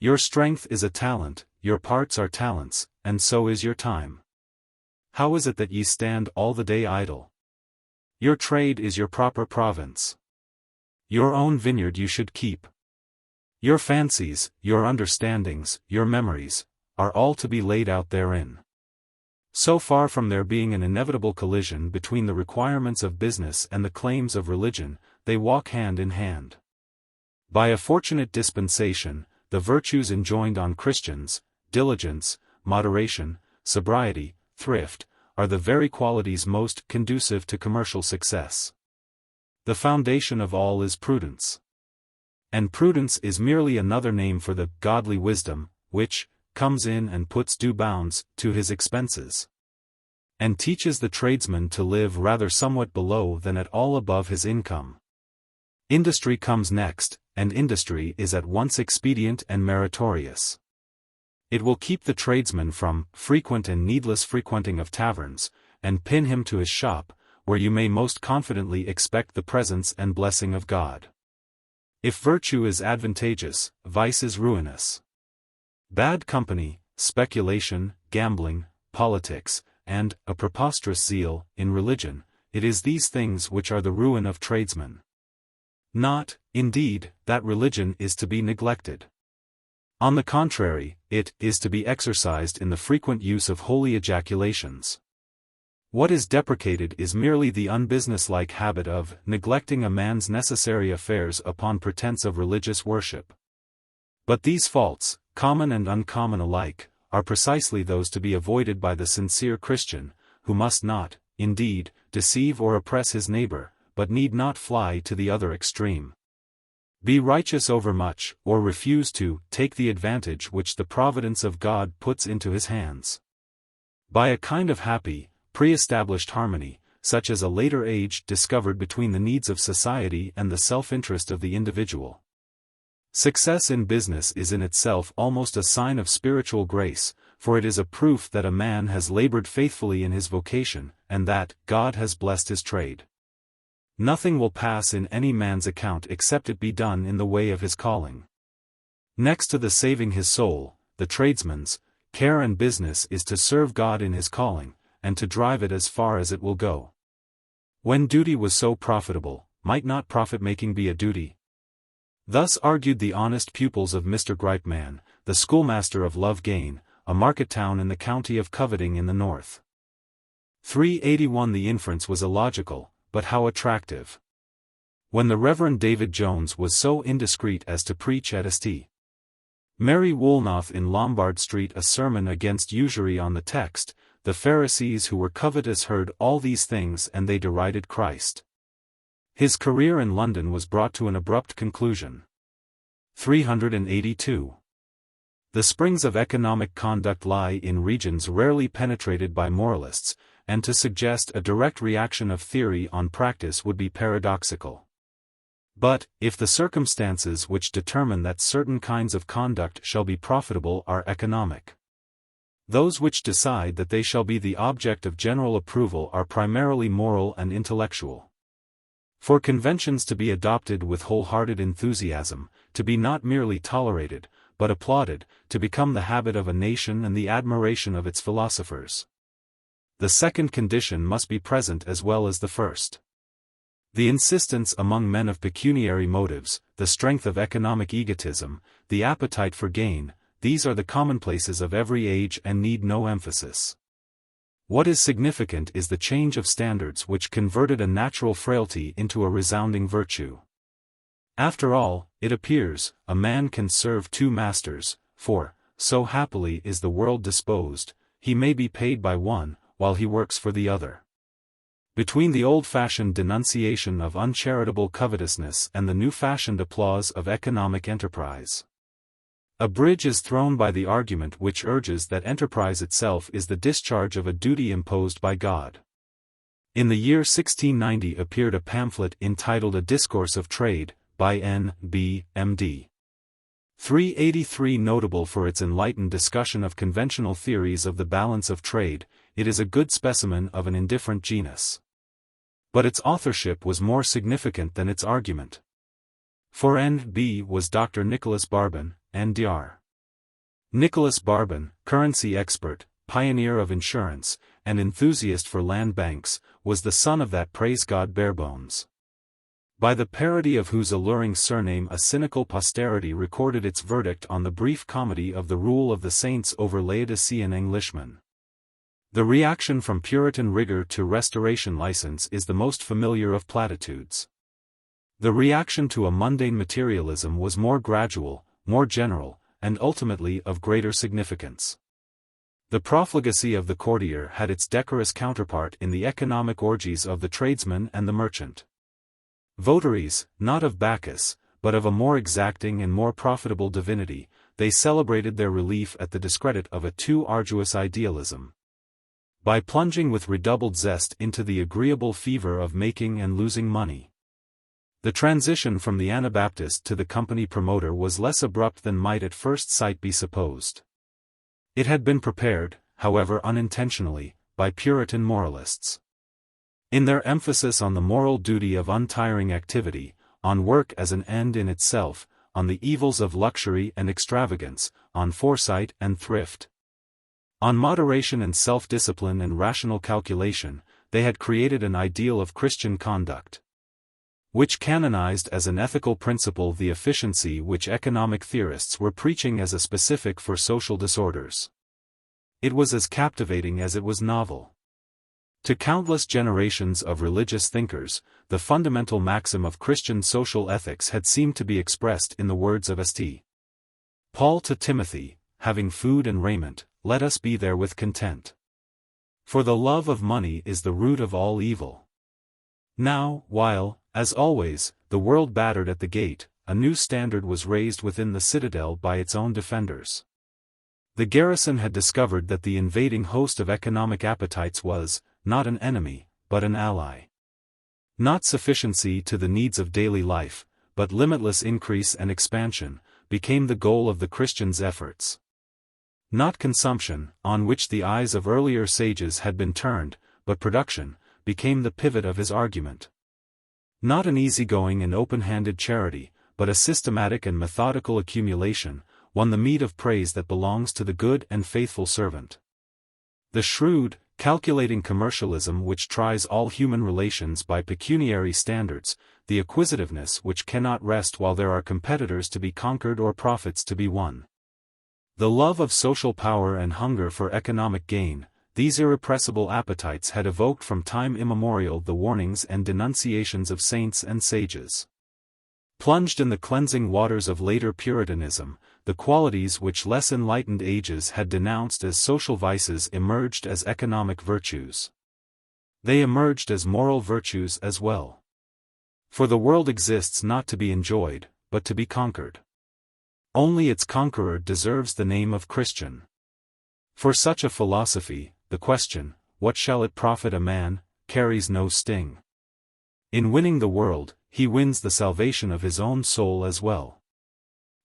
Your strength is a talent, your parts are talents, and so is your time. How is it that ye stand all the day idle? Your trade is your proper province. Your own vineyard you should keep. Your fancies, your understandings, your memories, are all to be laid out therein. So far from there being an inevitable collision between the requirements of business and the claims of religion, they walk hand in hand. By a fortunate dispensation, the virtues enjoined on Christians, diligence, moderation, sobriety, thrift, are the very qualities most conducive to commercial success. The foundation of all is prudence. And prudence is merely another name for the godly wisdom, which comes in and puts due bounds to his expenses, and teaches the tradesman to live rather somewhat below than at all above his income. Industry comes next, and industry is at once expedient and meritorious. It will keep the tradesman from frequent and needless frequenting of taverns, and pin him to his shop, where you may most confidently expect the presence and blessing of God. If virtue is advantageous, vice is ruinous. Bad company, speculation, gambling, politics, and a preposterous zeal in religion, it is these things which are the ruin of tradesmen. Not, indeed, that religion is to be neglected. On the contrary, it is to be exercised in the frequent use of holy ejaculations. What is deprecated is merely the unbusinesslike habit of neglecting a man's necessary affairs upon pretense of religious worship. But these faults, common and uncommon alike, are precisely those to be avoided by the sincere Christian, who must not, indeed, deceive or oppress his neighbor, but need not fly to the other extreme. Be righteous overmuch, or refuse to take the advantage which the providence of God puts into his hands. By a kind of happy, pre-established harmony, such as a later age discovered between the needs of society and the self-interest of the individual. Success in business is in itself almost a sign of spiritual grace, for it is a proof that a man has labored faithfully in his vocation, and that God has blessed his trade. Nothing will pass in any man's account except it be done in the way of his calling. Next to the saving his soul, the tradesman's care and business is to serve God in his calling, and to drive it as far as it will go. When duty was so profitable, might not profit-making be a duty? Thus argued the honest pupils of Mr. Gripeman, the schoolmaster of Loughgane, a market town in the county of Coveting in the north. 381 The inference was illogical, but how attractive. When the Reverend David Jones was so indiscreet as to preach at St. Mary Woolnoth in Lombard Street a sermon against usury on the text, the Pharisees who were covetous heard all these things and they derided Christ. His career in London was brought to an abrupt conclusion. 382. The springs of economic conduct lie in regions rarely penetrated by moralists, and to suggest a direct reaction of theory on practice would be paradoxical. But, if the circumstances which determine that certain kinds of conduct shall be profitable are economic, those which decide that they shall be the object of general approval are primarily moral and intellectual. For conventions to be adopted with wholehearted enthusiasm, to be not merely tolerated, but applauded, to become the habit of a nation and the admiration of its philosophers. The second condition must be present as well as the first. The insistence among men of pecuniary motives, the strength of economic egotism, the appetite for gain, these are the commonplaces of every age and need no emphasis. What is significant is the change of standards which converted a natural frailty into a resounding virtue. After all, it appears, a man can serve two masters, for, so happily is the world disposed, he may be paid by one, while he works for the other. Between the old-fashioned denunciation of uncharitable covetousness and the new-fashioned applause of economic enterprise, a bridge is thrown by the argument which urges that enterprise itself is the discharge of a duty imposed by God. In the year 1690 appeared a pamphlet entitled A Discourse of Trade, by N.B., M.D. 383. Notable for its enlightened discussion of conventional theories of the balance of trade, it is a good specimen of an indifferent genus. But its authorship was more significant than its argument. For N.B. was Dr. Nicholas Barbon, N.Dr. Nicholas Barbon, currency expert, pioneer of insurance, and enthusiast for land banks, was the son of that praise God Barebones, by the parody of whose alluring surname a cynical posterity recorded its verdict on the brief comedy of the rule of the saints over Laodicean Englishmen. The reaction from Puritan rigor to Restoration license is the most familiar of platitudes. The reaction to a mundane materialism was more gradual, more general, and ultimately of greater significance. The profligacy of the courtier had its decorous counterpart in the economic orgies of the tradesman and the merchant. Votaries, not of Bacchus, but of a more exacting and more profitable divinity, they celebrated their relief at the discredit of a too arduous idealism. By plunging with redoubled zest into the agreeable fever of making and losing money. The transition from the Anabaptist to the company promoter was less abrupt than might at first sight be supposed. It had been prepared, however unintentionally, by Puritan moralists. In their emphasis on the moral duty of untiring activity, on work as an end in itself, on the evils of luxury and extravagance, on foresight and thrift, on moderation and self-discipline and rational calculation, they had created an ideal of Christian conduct, which canonized as an ethical principle the efficiency which economic theorists were preaching as a specific for social disorders. It was as captivating as it was novel. To countless generations of religious thinkers, the fundamental maxim of Christian social ethics had seemed to be expressed in the words of St. Paul to Timothy, having food and raiment, let us be therewith content. For the love of money is the root of all evil. Now, while, as always, the world battered at the gate, a new standard was raised within the citadel by its own defenders. The garrison had discovered that the invading host of economic appetites was, not an enemy, but an ally. Not sufficiency to the needs of daily life, but limitless increase and expansion, became the goal of the Christian's efforts. Not consumption, on which the eyes of earlier sages had been turned, but production, became the pivot of his argument. Not an easygoing and open-handed charity, but a systematic and methodical accumulation, won the meed of praise that belongs to the good and faithful servant. The shrewd, calculating commercialism which tries all human relations by pecuniary standards, the acquisitiveness which cannot rest while there are competitors to be conquered or profits to be won. The love of social power and hunger for economic gain, these irrepressible appetites had evoked from time immemorial the warnings and denunciations of saints and sages. Plunged in the cleansing waters of later Puritanism, the qualities which less enlightened ages had denounced as social vices emerged as economic virtues. They emerged as moral virtues as well. For the world exists not to be enjoyed, but to be conquered. Only its conqueror deserves the name of Christian. For such a philosophy, the question, what shall it profit a man, carries no sting. In winning the world, he wins the salvation of his own soul as well.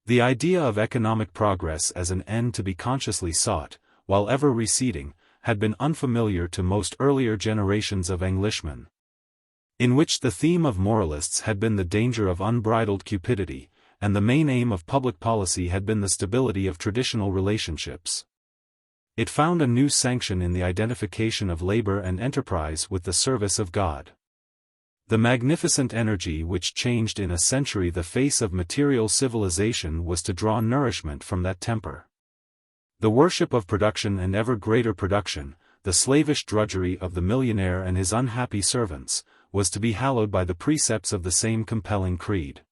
The idea of economic progress as an end to be consciously sought, while ever receding, had been unfamiliar to most earlier generations of Englishmen. In which the theme of moralists had been the danger of unbridled cupidity, and the main aim of public policy had been the stability of traditional relationships. It found a new sanction in the identification of labor and enterprise with the service of God. The magnificent energy which changed in a century the face of material civilization was to draw nourishment from that temper. The worship of production and ever greater production, the slavish drudgery of the millionaire and his unhappy servants, was to be hallowed by the precepts of the same compelling creed.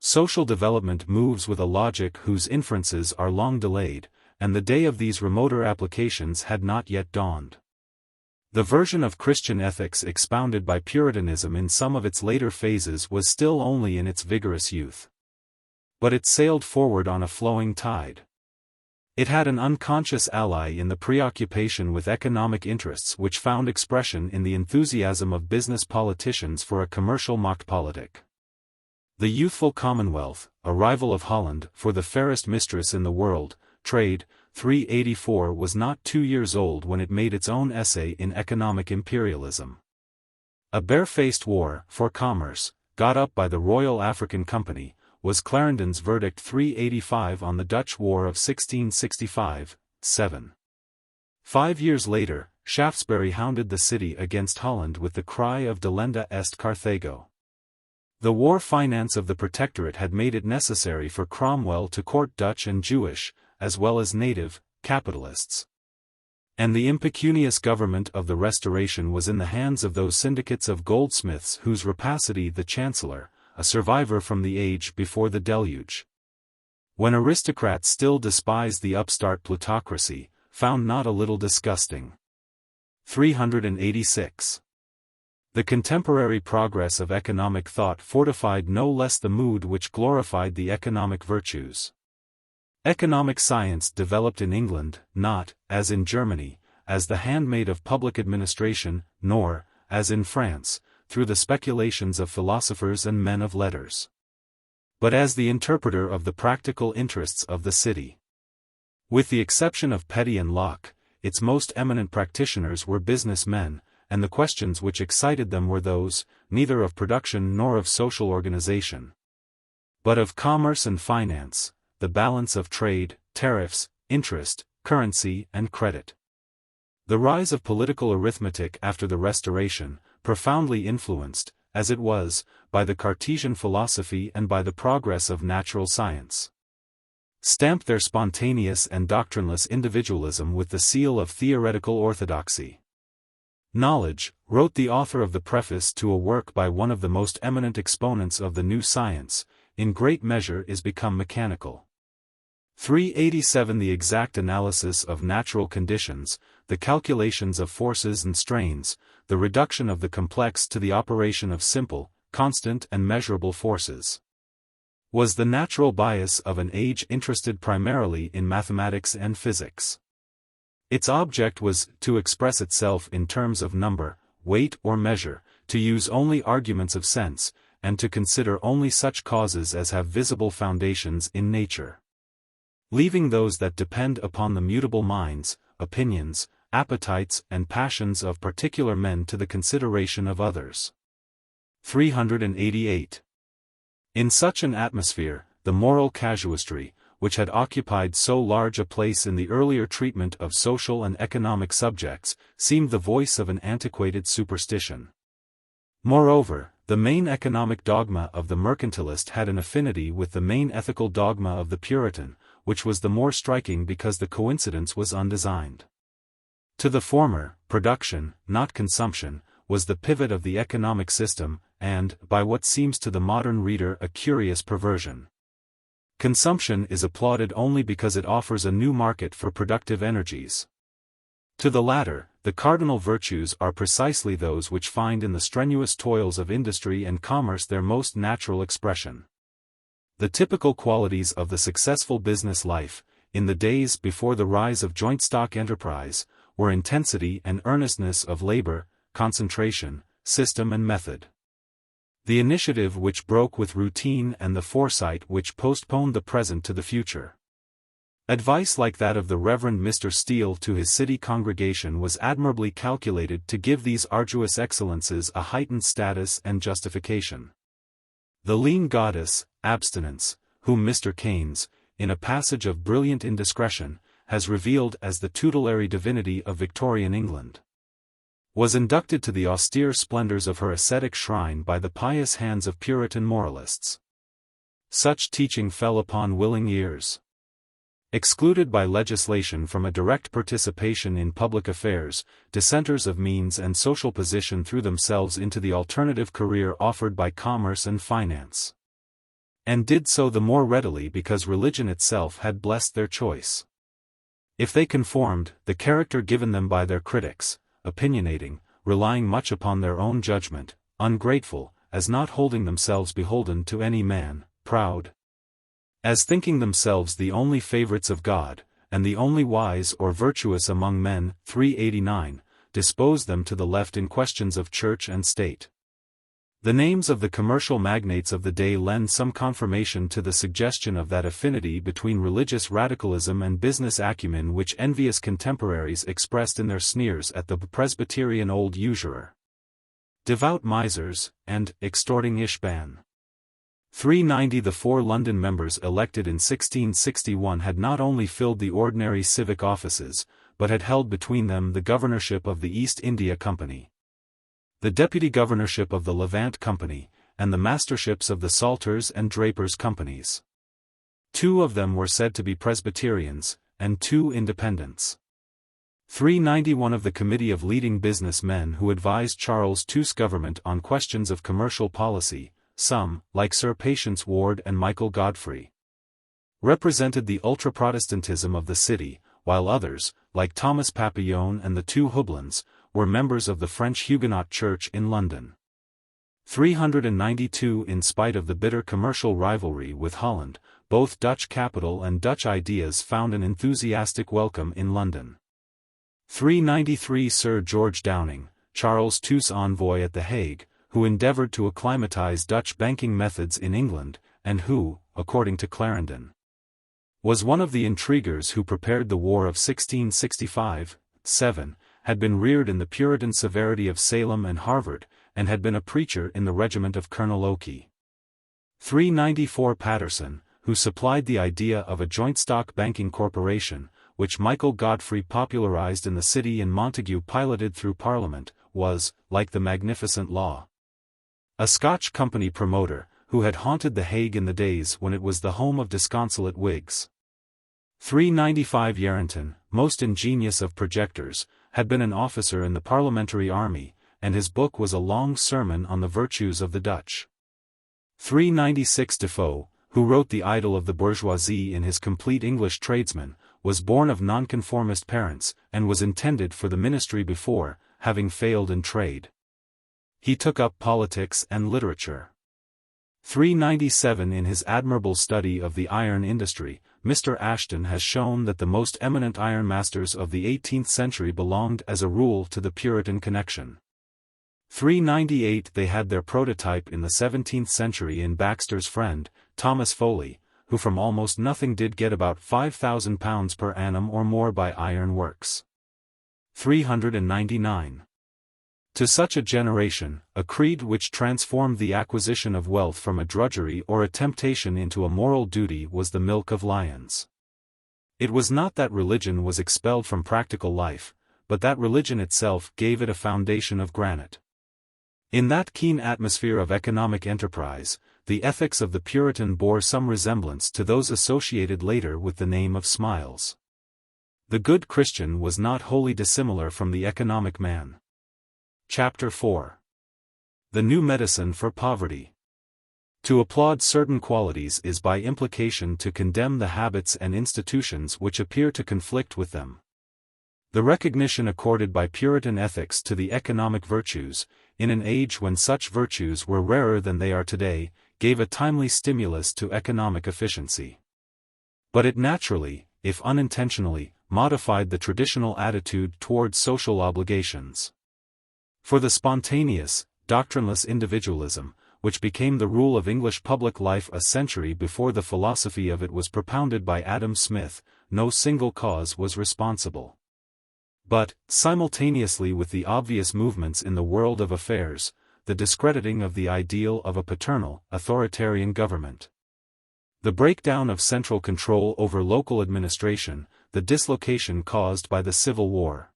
Social development moves with a logic whose inferences are long delayed, and the day of these remoter applications had not yet dawned. The version of Christian ethics expounded by Puritanism in some of its later phases was still only in its vigorous youth. But it sailed forward on a flowing tide. It had an unconscious ally in the preoccupation with economic interests which found expression in the enthusiasm of business politicians for a commercial Machtpolitik. The youthful Commonwealth, a rival of Holland for the fairest mistress in the world, trade, 384 was not 2 years old when it made its own essay in economic imperialism. A barefaced war, for commerce, got up by the Royal African Company, was Clarendon's verdict 385 on the Dutch War of 1665-7. 5 years later, Shaftesbury hounded the city against Holland with the cry of Delenda est Carthago. The war finance of the Protectorate had made it necessary for Cromwell to court Dutch and Jewish, as well as native, capitalists. And the impecunious government of the Restoration was in the hands of those syndicates of goldsmiths whose rapacity the Chancellor, a survivor from the age before the deluge, when aristocrats still despised the upstart plutocracy, found not a little disgusting. 386. The contemporary progress of economic thought fortified no less the mood which glorified the economic virtues. Economic science developed in England, not, as in Germany, as the handmaid of public administration, nor, as in France, through the speculations of philosophers and men of letters, but as the interpreter of the practical interests of the city. With the exception of Petty and Locke, its most eminent practitioners were business men, and the questions which excited them were those, neither of production nor of social organization, but of commerce and finance, the balance of trade, tariffs, interest, currency, and credit. The rise of political arithmetic after the Restoration, profoundly influenced, as it was, by the Cartesian philosophy and by the progress of natural science, stamped their spontaneous and doctrineless individualism with the seal of theoretical orthodoxy. Knowledge, wrote the author of the preface to a work by one of the most eminent exponents of the new science, in great measure is become mechanical. 387 The exact analysis of natural conditions, the calculations of forces and strains, the reduction of the complex to the operation of simple, constant and measurable forces, was the natural bias of an age interested primarily in mathematics and physics. Its object was to express itself in terms of number, weight or measure, to use only arguments of sense, and to consider only such causes as have visible foundations in nature, leaving those that depend upon the mutable minds, opinions, appetites and passions of particular men to the consideration of others. 388. In such an atmosphere, the moral casuistry, which had occupied so large a place in the earlier treatment of social and economic subjects, seemed the voice of an antiquated superstition. Moreover, the main economic dogma of the mercantilist had an affinity with the main ethical dogma of the Puritan, which was the more striking because the coincidence was undesigned. To the former, production, not consumption, was the pivot of the economic system, and, by what seems to the modern reader a curious perversion, consumption is applauded only because it offers a new market for productive energies. To the latter, the cardinal virtues are precisely those which find in the strenuous toils of industry and commerce their most natural expression. The typical qualities of the successful business life, in the days before the rise of joint stock enterprise, were intensity and earnestness of labor, concentration, system and method, the initiative which broke with routine and the foresight which postponed the present to the future. Advice like that of the Reverend Mr. Steele to his city congregation was admirably calculated to give these arduous excellences a heightened status and justification. The lean goddess, abstinence, whom Mr. Keynes, in a passage of brilliant indiscretion, has revealed as the tutelary divinity of Victorian England, was inducted to the austere splendors of her ascetic shrine by the pious hands of Puritan moralists. Such teaching fell upon willing ears. Excluded by legislation from a direct participation in public affairs, dissenters of means and social position threw themselves into the alternative career offered by commerce and finance, and did so the more readily because religion itself had blessed their choice. If they conformed, the character given them by their critics, opinionating, relying much upon their own judgment, ungrateful, as not holding themselves beholden to any man, proud, as thinking themselves the only favorites of God, and the only wise or virtuous among men. 389, disposed them to the left in questions of church and state. The names of the commercial magnates of the day lend some confirmation to the suggestion of that affinity between religious radicalism and business acumen which envious contemporaries expressed in their sneers at the Presbyterian old usurer, devout misers, and extorting ishban. 390 The 4 London members elected in 1661 had not only filled the ordinary civic offices, but had held between them the governorship of the East India Company, the deputy governorship of the Levant Company, and the masterships of the Salters and Drapers Companies. 2 of them were said to be Presbyterians, and 2 Independents. 391 of the Committee of Leading Businessmen who advised Charles II's government on questions of commercial policy, some, like Sir Patience Ward and Michael Godfrey, represented the ultra-Protestantism of the city, while others, like Thomas Papillon and the two Hublins, were members of the French Huguenot Church in London. 392 In spite of the bitter commercial rivalry with Holland, both Dutch capital and Dutch ideas found an enthusiastic welcome in London. 393 Sir George Downing, Charles II's envoy at The Hague, who endeavoured to acclimatise Dutch banking methods in England, and who, according to Clarendon, was one of the intriguers who prepared the War of 1665-7, had been reared in the Puritan severity of Salem and Harvard, and had been a preacher in the regiment of Colonel Oakey. 394 Patterson, who supplied the idea of a joint-stock banking corporation, which Michael Godfrey popularized in the city and Montagu piloted through Parliament, was, like the Magnificent Law, a Scotch company promoter, who had haunted The Hague in the days when it was the home of disconsolate Whigs. 395 Yarrington, most ingenious of projectors, had been an officer in the parliamentary army, and his book was a long sermon on the virtues of the Dutch. 396 Defoe, who wrote The Idyll of the Bourgeoisie in his Complete English Tradesman, was born of nonconformist parents, and was intended for the ministry before, having failed in trade, he took up politics and literature. 397 In his admirable study of the iron industry, Mr. Ashton has shown that the most eminent ironmasters of the 18th century belonged as a rule to the Puritan connection. 398 They had their prototype in the 17th century in Baxter's friend, Thomas Foley, who from almost nothing did get about £5,000 per annum or more by iron works. 399 To such a generation, a creed which transformed the acquisition of wealth from a drudgery or a temptation into a moral duty was the milk of lions. It was not that religion was expelled from practical life, but that religion itself gave it a foundation of granite. In that keen atmosphere of economic enterprise, the ethics of the Puritan bore some resemblance to those associated later with the name of Smiles. The good Christian was not wholly dissimilar from the economic man. Chapter 4. The New Medicine for Poverty. To applaud certain qualities is by implication to condemn the habits and institutions which appear to conflict with them. The recognition accorded by Puritan ethics to the economic virtues, in an age when such virtues were rarer than they are today, gave a timely stimulus to economic efficiency. But it naturally, if unintentionally, modified the traditional attitude toward social obligations. For the spontaneous, doctrineless individualism, which became the rule of English public life a century before the philosophy of it was propounded by Adam Smith, no single cause was responsible. But, simultaneously with the obvious movements in the world of affairs, the discrediting of the ideal of a paternal, authoritarian government, the breakdown of central control over local administration, the dislocation caused by the Civil War,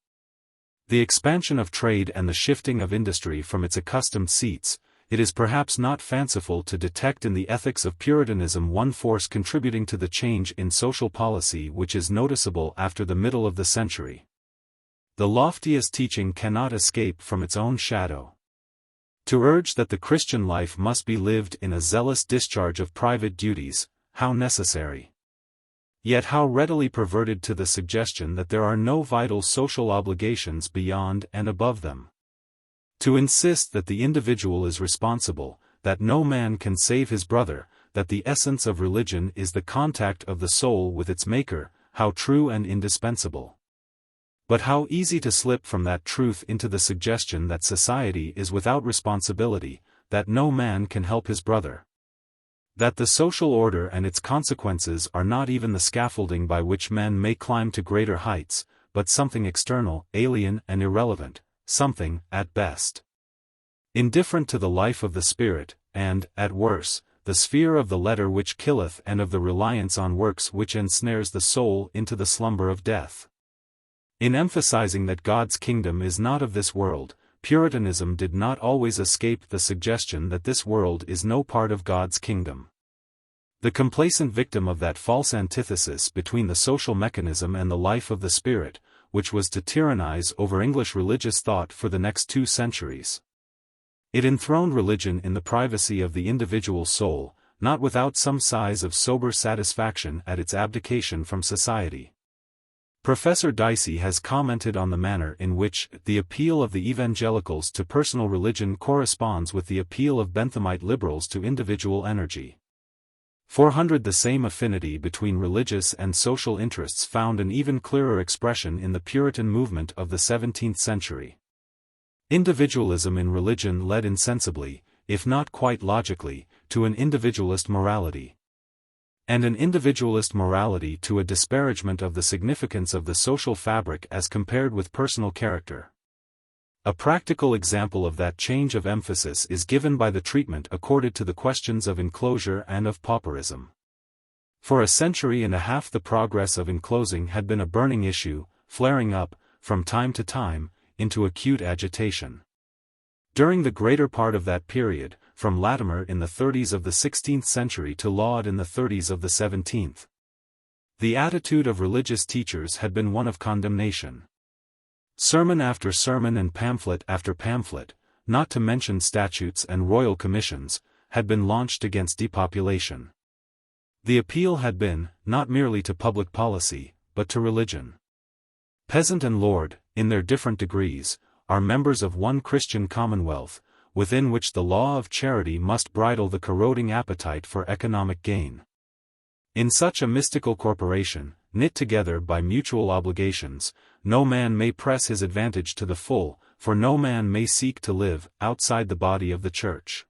the expansion of trade and the shifting of industry from its accustomed seats, it is perhaps not fanciful to detect in the ethics of Puritanism one force contributing to the change in social policy which is noticeable after the middle of the century. The loftiest teaching cannot escape from its own shadow. To urge that the Christian life must be lived in a zealous discharge of private duties, how necessary! Yet how readily perverted to the suggestion that there are no vital social obligations beyond and above them. To insist that the individual is responsible, that no man can save his brother, that the essence of religion is the contact of the soul with its Maker, how true and indispensable. But how easy to slip from that truth into the suggestion that society is without responsibility, that no man can help his brother, that the social order and its consequences are not even the scaffolding by which men may climb to greater heights, but something external, alien and irrelevant, something, at best, indifferent to the life of the spirit, and, at worst, the sphere of the letter which killeth and of the reliance on works which ensnares the soul into the slumber of death. In emphasizing that God's kingdom is not of this world, Puritanism did not always escape the suggestion that this world is no part of God's kingdom. The complacent victim of that false antithesis between the social mechanism and the life of the spirit, which was to tyrannize over English religious thought for the next 2 centuries. It enthroned religion in the privacy of the individual soul, not without some sighs of sober satisfaction at its abdication from society. Professor Dicey has commented on the manner in which the appeal of the evangelicals to personal religion corresponds with the appeal of Benthamite liberals to individual energy. 400 The same affinity between religious and social interests found an even clearer expression in the Puritan movement of the 17th century. Individualism in religion led insensibly, if not quite logically, to an individualist morality. And an individualist morality to a disparagement of the significance of the social fabric as compared with personal character. A practical example of that change of emphasis is given by the treatment accorded to the questions of enclosure and of pauperism. For a century and a half the progress of enclosing had been a burning issue, flaring up, from time to time, into acute agitation. During the greater part of that period, from Latimer in the 30s of the 16th century to Laud in the 30s of the 17th, the attitude of religious teachers had been one of condemnation. Sermon after sermon and pamphlet after pamphlet, not to mention statutes and royal commissions, had been launched against depopulation. The appeal had been, not merely to public policy, but to religion. Peasant and lord, in their different degrees, are members of one Christian commonwealth, within which the law of charity must bridle the corroding appetite for economic gain. In such a mystical corporation, knit together by mutual obligations, no man may press his advantage to the full, for no man may seek to live outside the body of the church.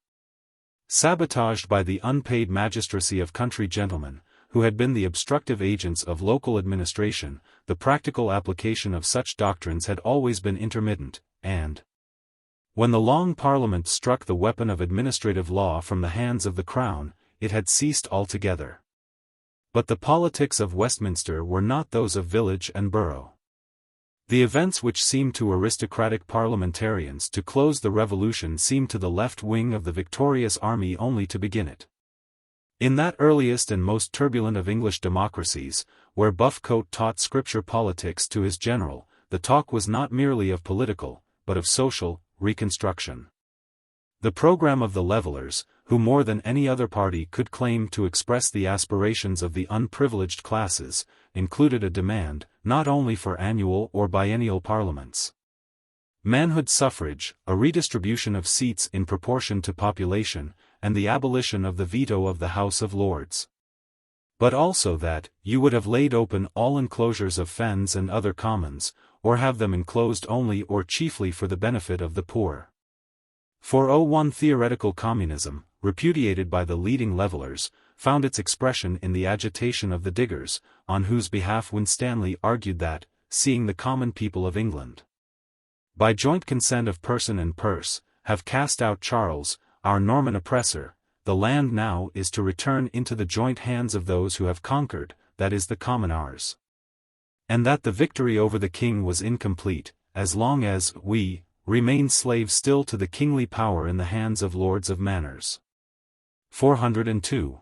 Sabotaged by the unpaid magistracy of country gentlemen, who had been the obstructive agents of local administration, the practical application of such doctrines had always been intermittent, and when the Long Parliament struck the weapon of administrative law from the hands of the Crown, it had ceased altogether. But the politics of Westminster were not those of village and borough. The events which seemed to aristocratic parliamentarians to close the revolution seemed to the left wing of the victorious army only to begin it. In that earliest and most turbulent of English democracies, where Buffcoat taught scripture politics to his general, the talk was not merely of political, but of social, reconstruction. The program of the Levellers, who more than any other party could claim to express the aspirations of the unprivileged classes, included a demand, not only for annual or biennial parliaments, manhood suffrage, a redistribution of seats in proportion to population, and the abolition of the veto of the House of Lords, but also that you would have laid open all enclosures of fens and other commons, or have them enclosed only or chiefly for the benefit of the poor. 401 Theoretical communism, repudiated by the leading Levellers, found its expression in the agitation of the diggers, on whose behalf Winstanley argued that, seeing the common people of England, by joint consent of person and purse, have cast out Charles, our Norman oppressor, the land now is to return into the joint hands of those who have conquered, that is the common ours. And that the victory over the king was incomplete, as long as we remained slaves still to the kingly power in the hands of lords of manors. 402.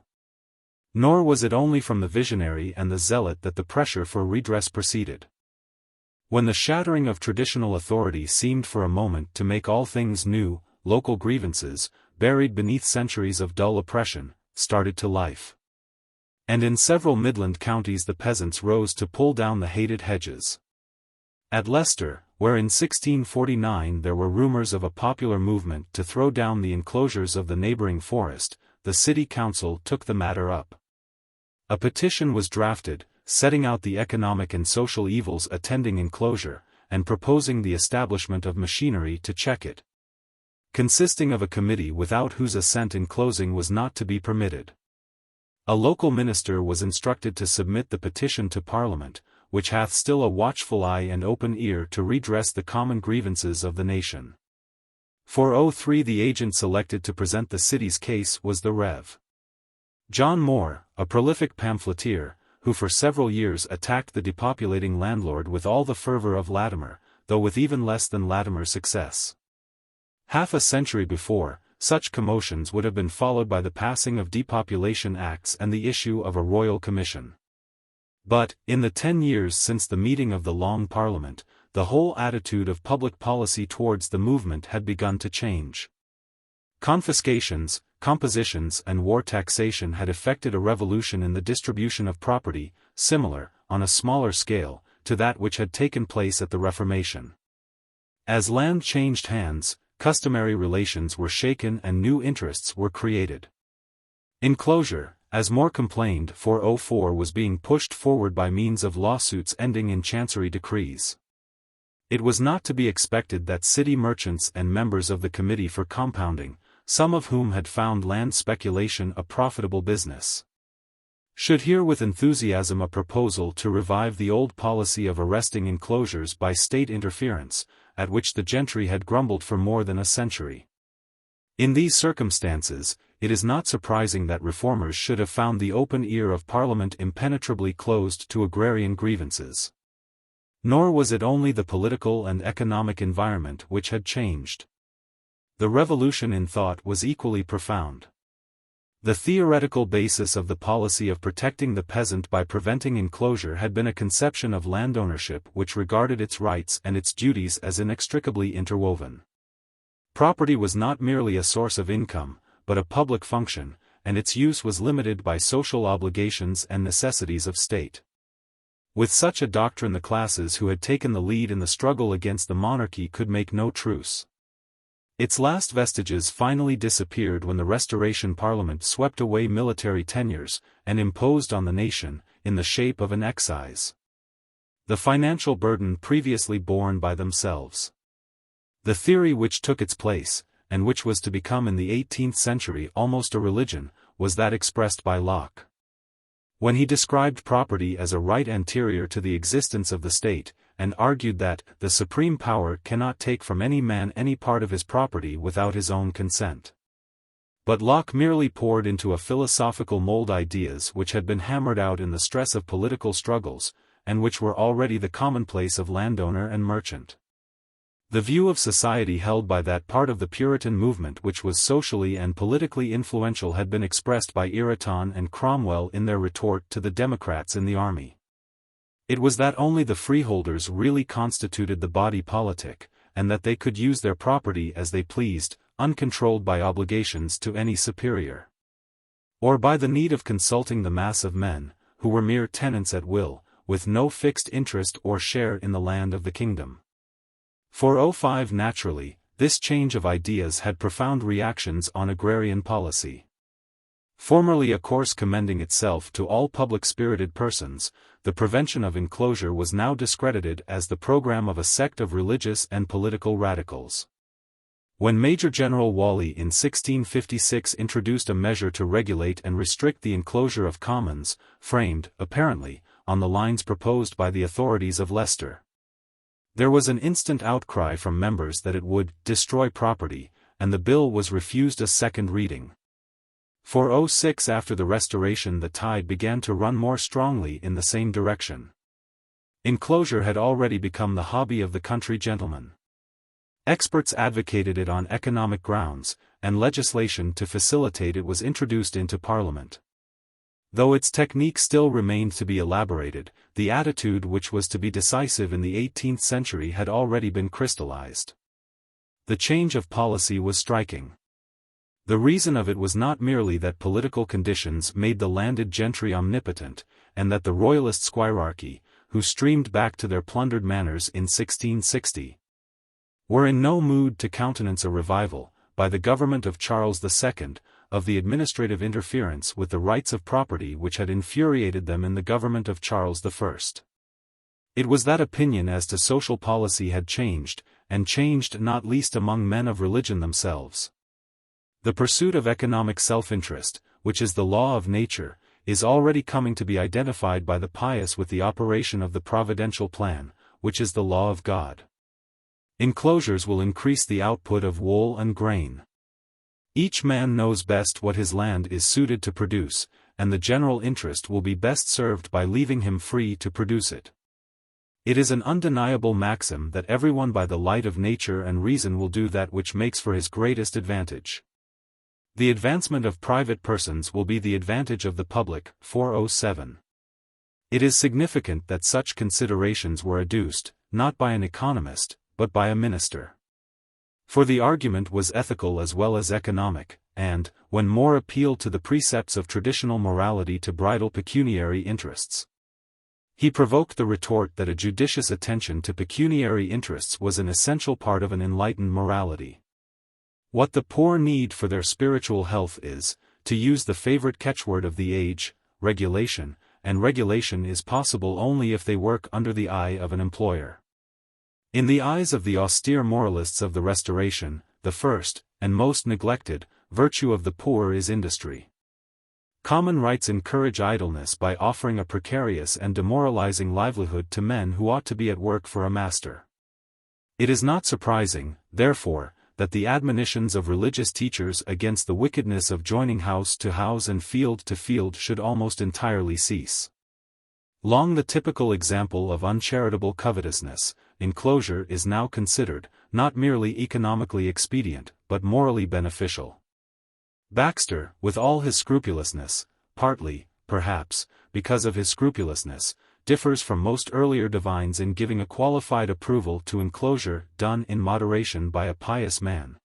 Nor was it only from the visionary and the zealot that the pressure for redress proceeded. When the shattering of traditional authority seemed for a moment to make all things new, local grievances, buried beneath centuries of dull oppression, started to life. And in several Midland counties the peasants rose to pull down the hated hedges. At Leicester, where in 1649 there were rumors of a popular movement to throw down the enclosures of the neighboring forest, the city council took the matter up. A petition was drafted, setting out the economic and social evils attending enclosure, and proposing the establishment of machinery to check it, consisting of a committee without whose assent enclosing was not to be permitted. A local minister was instructed to submit the petition to Parliament, which hath still a watchful eye and open ear to redress the common grievances of the nation. 403 The agent selected to present the city's case was the Rev. John Moore, a prolific pamphleteer, who for several years attacked the depopulating landlord with all the fervor of Latimer, though with even less than Latimer's success. Half a century before, such commotions would have been followed by the passing of depopulation acts and the issue of a royal commission. But, in the 10 years since the meeting of the Long Parliament, the whole attitude of public policy towards the movement had begun to change. Confiscations, compositions and war taxation had effected a revolution in the distribution of property, similar, on a smaller scale, to that which had taken place at the Reformation. As land changed hands, customary relations were shaken and new interests were created. Enclosure, as more complained, 404 was being pushed forward by means of lawsuits ending in chancery decrees. It was not to be expected that city merchants and members of the Committee for Compounding, some of whom had found land speculation a profitable business, should hear with enthusiasm a proposal to revive the old policy of arresting enclosures by state interference, at which the gentry had grumbled for more than a century. In these circumstances, it is not surprising that reformers should have found the open ear of Parliament impenetrably closed to agrarian grievances. Nor was it only the political and economic environment which had changed. The revolution in thought was equally profound. The theoretical basis of the policy of protecting the peasant by preventing enclosure had been a conception of land ownership which regarded its rights and its duties as inextricably interwoven. Property was not merely a source of income, but a public function, and its use was limited by social obligations and necessities of state. With such a doctrine, the classes who had taken the lead in the struggle against the monarchy could make no truce. Its last vestiges finally disappeared when the Restoration Parliament swept away military tenures, and imposed on the nation, in the shape of an excise, the financial burden previously borne by themselves. The theory which took its place, and which was to become in the 18th century almost a religion, was that expressed by Locke. When he described property as a right anterior to the existence of the state, and argued that the supreme power cannot take from any man any part of his property without his own consent. But Locke merely poured into a philosophical mold ideas which had been hammered out in the stress of political struggles, and which were already the commonplace of landowner and merchant. The view of society held by that part of the Puritan movement which was socially and politically influential had been expressed by Ireton and Cromwell in their retort to the Democrats in the army. It was that only the freeholders really constituted the body politic, and that they could use their property as they pleased, uncontrolled by obligations to any superior, or by the need of consulting the mass of men, who were mere tenants at will, with no fixed interest or share in the land of the kingdom. 405 Naturally, this change of ideas had profound reactions on agrarian policy. Formerly a course commending itself to all public-spirited persons, the prevention of enclosure was now discredited as the program of a sect of religious and political radicals. When Major General Whalley in 1656 introduced a measure to regulate and restrict the enclosure of commons, framed, apparently, on the lines proposed by the authorities of Leicester, there was an instant outcry from members that it would destroy property, and the bill was refused a second reading. 406 After the Restoration, the tide began to run more strongly in the same direction. Enclosure had already become the hobby of the country gentleman. Experts advocated it on economic grounds, and legislation to facilitate it was introduced into Parliament. Though its technique still remained to be elaborated, the attitude which was to be decisive in the 18th century had already been crystallized. The change of policy was striking. The reason of it was not merely that political conditions made the landed gentry omnipotent, and that the royalist squirearchy, who streamed back to their plundered manors in 1660, were in no mood to countenance a revival, by the government of Charles II, of the administrative interference with the rights of property which had infuriated them in the government of Charles I. It was that opinion as to social policy had changed, and changed not least among men of religion themselves. The pursuit of economic self-interest, which is the law of nature, is already coming to be identified by the pious with the operation of the providential plan, which is the law of God. Enclosures will increase the output of wool and grain. Each man knows best what his land is suited to produce, and the general interest will be best served by leaving him free to produce it. It is an undeniable maxim that everyone by the light of nature and reason will do that which makes for his greatest advantage. The advancement of private persons will be the advantage of the public. 407. It is significant that such considerations were adduced, not by an economist, but by a minister. For the argument was ethical as well as economic, and, when More appealed to the precepts of traditional morality to bridle pecuniary interests, he provoked the retort that a judicious attention to pecuniary interests was an essential part of an enlightened morality. What the poor need for their spiritual health is, to use the favorite catchword of the age, regulation, and regulation is possible only if they work under the eye of an employer. In the eyes of the austere moralists of the Restoration, the first, and most neglected, virtue of the poor is industry. Common rights encourage idleness by offering a precarious and demoralizing livelihood to men who ought to be at work for a master. It is not surprising, therefore, that the admonitions of religious teachers against the wickedness of joining house to house and field to field should almost entirely cease. Long the typical example of uncharitable covetousness, enclosure is now considered, not merely economically expedient, but morally beneficial. Baxter, with all his scrupulousness, partly, perhaps, because of his scrupulousness, differs from most earlier divines in giving a qualified approval to enclosure done in moderation by a pious man.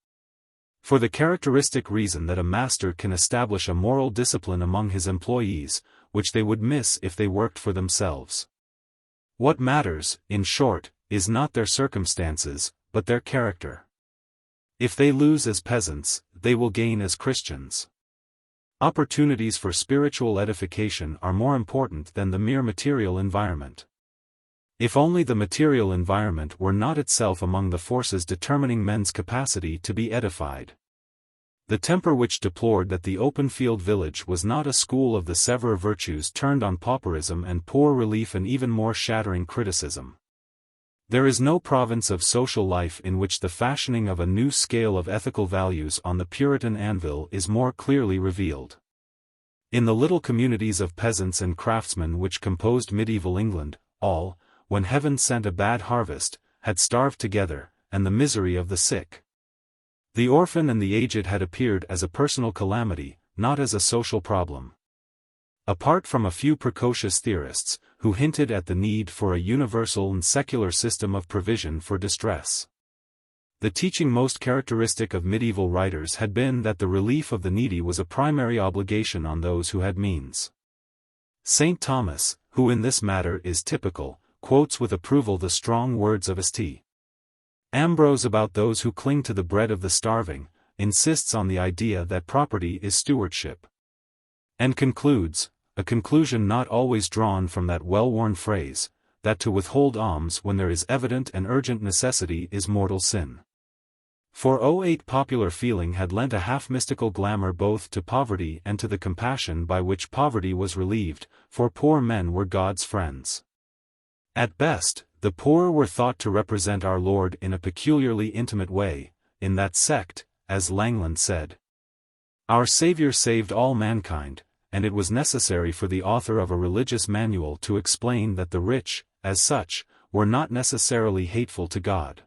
For the characteristic reason that a master can establish a moral discipline among his employees, which they would miss if they worked for themselves. What matters, in short, is not their circumstances, but their character. If they lose as peasants, they will gain as Christians. Opportunities for spiritual edification are more important than the mere material environment. If only the material environment were not itself among the forces determining men's capacity to be edified. The temper which deplored that the open-field village was not a school of the severer virtues turned on pauperism and poor relief an even more shattering criticism. There is no province of social life in which the fashioning of a new scale of ethical values on the Puritan anvil is more clearly revealed. In the little communities of peasants and craftsmen which composed medieval England, all, when heaven sent a bad harvest, had starved together, and the misery of the sick, the orphan and the aged had appeared as a personal calamity, not as a social problem. Apart from a few precocious theorists, who hinted at the need for a universal and secular system of provision for distress, the teaching most characteristic of medieval writers had been that the relief of the needy was a primary obligation on those who had means. St. Thomas, who in this matter is typical, quotes with approval the strong words of St. Ambrose about those who cling to the bread of the starving, insists on the idea that property is stewardship, and concludes, a conclusion not always drawn from that well-worn phrase, that to withhold alms when there is evident and urgent necessity is mortal sin. For 08 popular feeling had lent a half-mystical glamour both to poverty and to the compassion by which poverty was relieved, for poor men were God's friends. At best, the poor were thought to represent our Lord in a peculiarly intimate way, in that sect, as Langland said. Our Savior saved all mankind, and it was necessary for the author of a religious manual to explain that the rich, as such, were not necessarily hateful to God.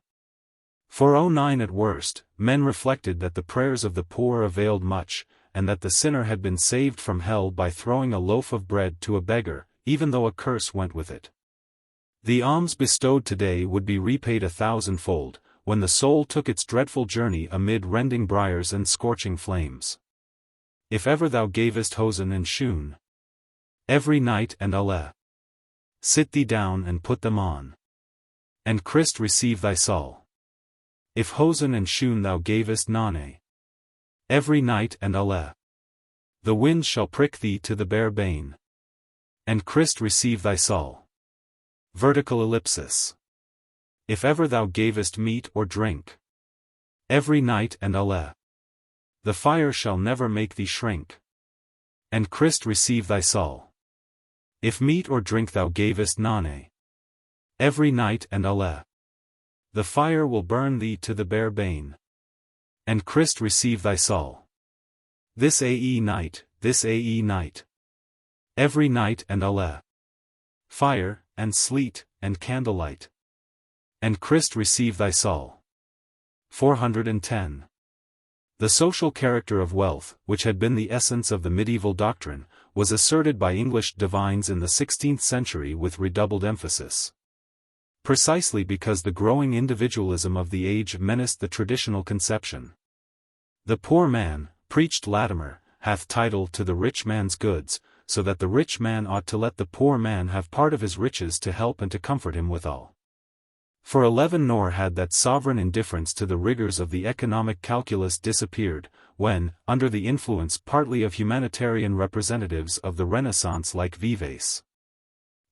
For 09 at worst, men reflected that the prayers of the poor availed much, and that the sinner had been saved from hell by throwing a loaf of bread to a beggar, even though a curse went with it. The alms bestowed today would be repaid 1,000-fold, when the soul took its dreadful journey amid rending briars and scorching flames. If ever thou gavest hosen and shoon, every night and alle, sit thee down and put them on, and Christ receive thy soul. If hosen and shoon thou gavest none, every night and alle, the wind shall prick thee to the bare bane, and Christ receive thy soul. Vertical ellipsis. If ever thou gavest meat or drink, every night and alle, the fire shall never make thee shrink, and Christ receive thy soul. If meat or drink thou gavest none, every night and alle, the fire will burn thee to the bare bane, and Christ receive thy soul. This night, every night and alle, fire, and sleet, and candlelight, and Christ receive thy soul. 410. The social character of wealth, which had been the essence of the medieval doctrine, was asserted by English divines in the 16th century with redoubled emphasis. Precisely because the growing individualism of the age menaced the traditional conception. "The poor man," preached Latimer, "hath title to the rich man's goods, so that the rich man ought to let the poor man have part of his riches to help and to comfort him withal." For 11 nor had that sovereign indifference to the rigors of the economic calculus disappeared, when, under the influence partly of humanitarian representatives of the Renaissance like Vives,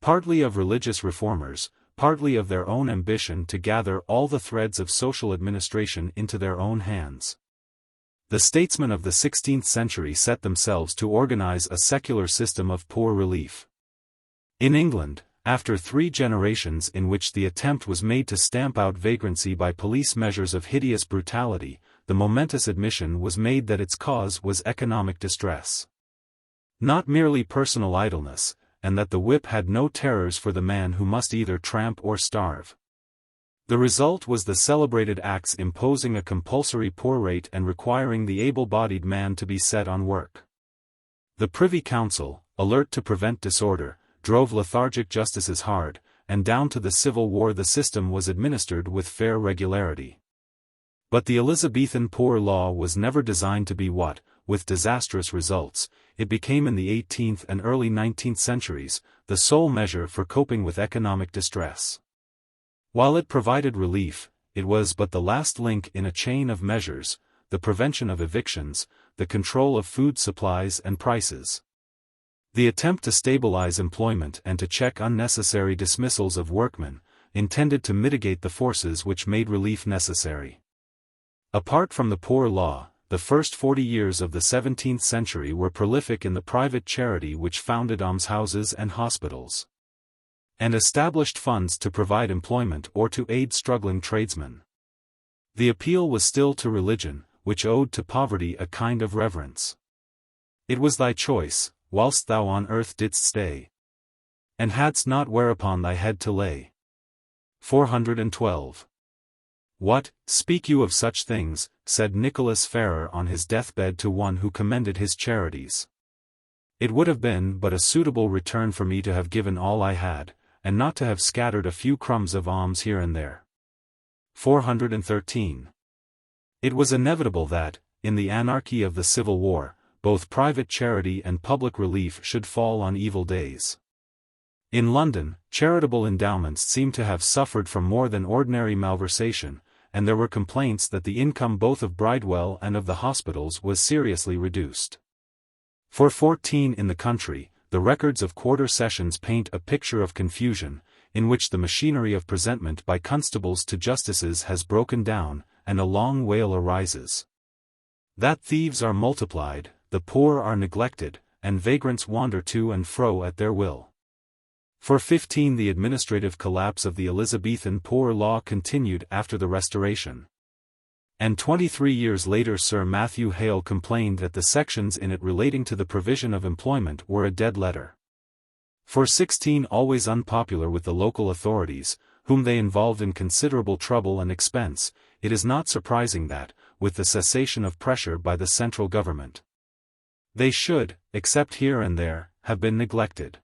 partly of religious reformers, partly of their own ambition to gather all the threads of social administration into their own hands, the statesmen of the 16th century set themselves to organize a secular system of poor relief. In England, after 3 generations in which the attempt was made to stamp out vagrancy by police measures of hideous brutality, the momentous admission was made that its cause was economic distress, not merely personal idleness, and that the whip had no terrors for the man who must either tramp or starve. The result was the celebrated acts imposing a compulsory poor rate and requiring the able-bodied man to be set on work. The Privy Council, alert to prevent disorder, drove lethargic justices hard, and down to the Civil War the system was administered with fair regularity. But the Elizabethan poor law was never designed to be what, with disastrous results, it became in the 18th and early 19th centuries, the sole measure for coping with economic distress. While it provided relief, it was but the last link in a chain of measures, the prevention of evictions, the control of food supplies and prices, the attempt to stabilize employment and to check unnecessary dismissals of workmen, intended to mitigate the forces which made relief necessary. Apart from the poor law, the first 40 years of the 17th century were prolific in the private charity which founded almshouses and hospitals, and established funds to provide employment or to aid struggling tradesmen. The appeal was still to religion, which owed to poverty a kind of reverence. "It was thy choice, whilst thou on earth didst stay, and hadst not whereupon thy head to lay." 412. "What, speak you of such things?" said Nicholas Ferrer on his deathbed to one who commended his charities. "It would have been but a suitable return for me to have given all I had, and not to have scattered a few crumbs of alms here and there." 413. It was inevitable that, in the anarchy of the Civil War, both private charity and public relief should fall on evil days. In London, charitable endowments seemed to have suffered from more than ordinary malversation, and there were complaints that the income both of Bridewell and of the hospitals was seriously reduced. For 14 in the country, the records of quarter sessions paint a picture of confusion, in which the machinery of presentment by constables to justices has broken down, and a long wail arises that thieves are multiplied, the poor are neglected, and vagrants wander to and fro at their will. For 15 the administrative collapse of the Elizabethan poor law continued after the Restoration. And 23 years later Sir Matthew Hale complained that the sections in it relating to the provision of employment were a dead letter. For 16 always unpopular with the local authorities, whom they involved in considerable trouble and expense, it is not surprising that, with the cessation of pressure by the central government, they should, except here and there, have been neglected.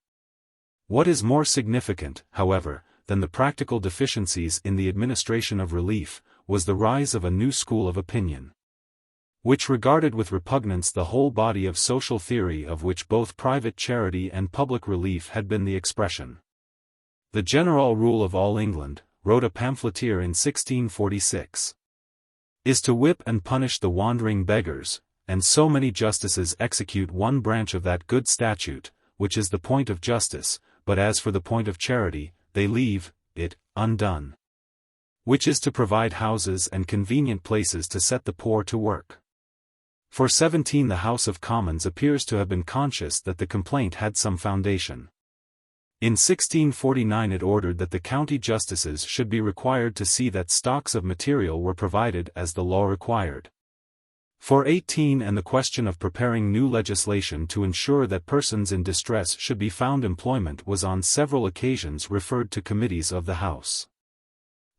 What is more significant, however, than the practical deficiencies in the administration of relief, was the rise of a new school of opinion, which regarded with repugnance the whole body of social theory of which both private charity and public relief had been the expression. "The general rule of all England," wrote a pamphleteer in 1646, "is to whip and punish the wandering beggars, and so many justices execute one branch of that good statute, which is the point of justice, but as for the point of charity, they leave it undone, which is to provide houses and convenient places to set the poor to work." For 17 the House of Commons appears to have been conscious that the complaint had some foundation. In 1649 it ordered that the county justices should be required to see that stocks of material were provided as the law required. For 18 and the question of preparing new legislation to ensure that persons in distress should be found employment was on several occasions referred to committees of the House.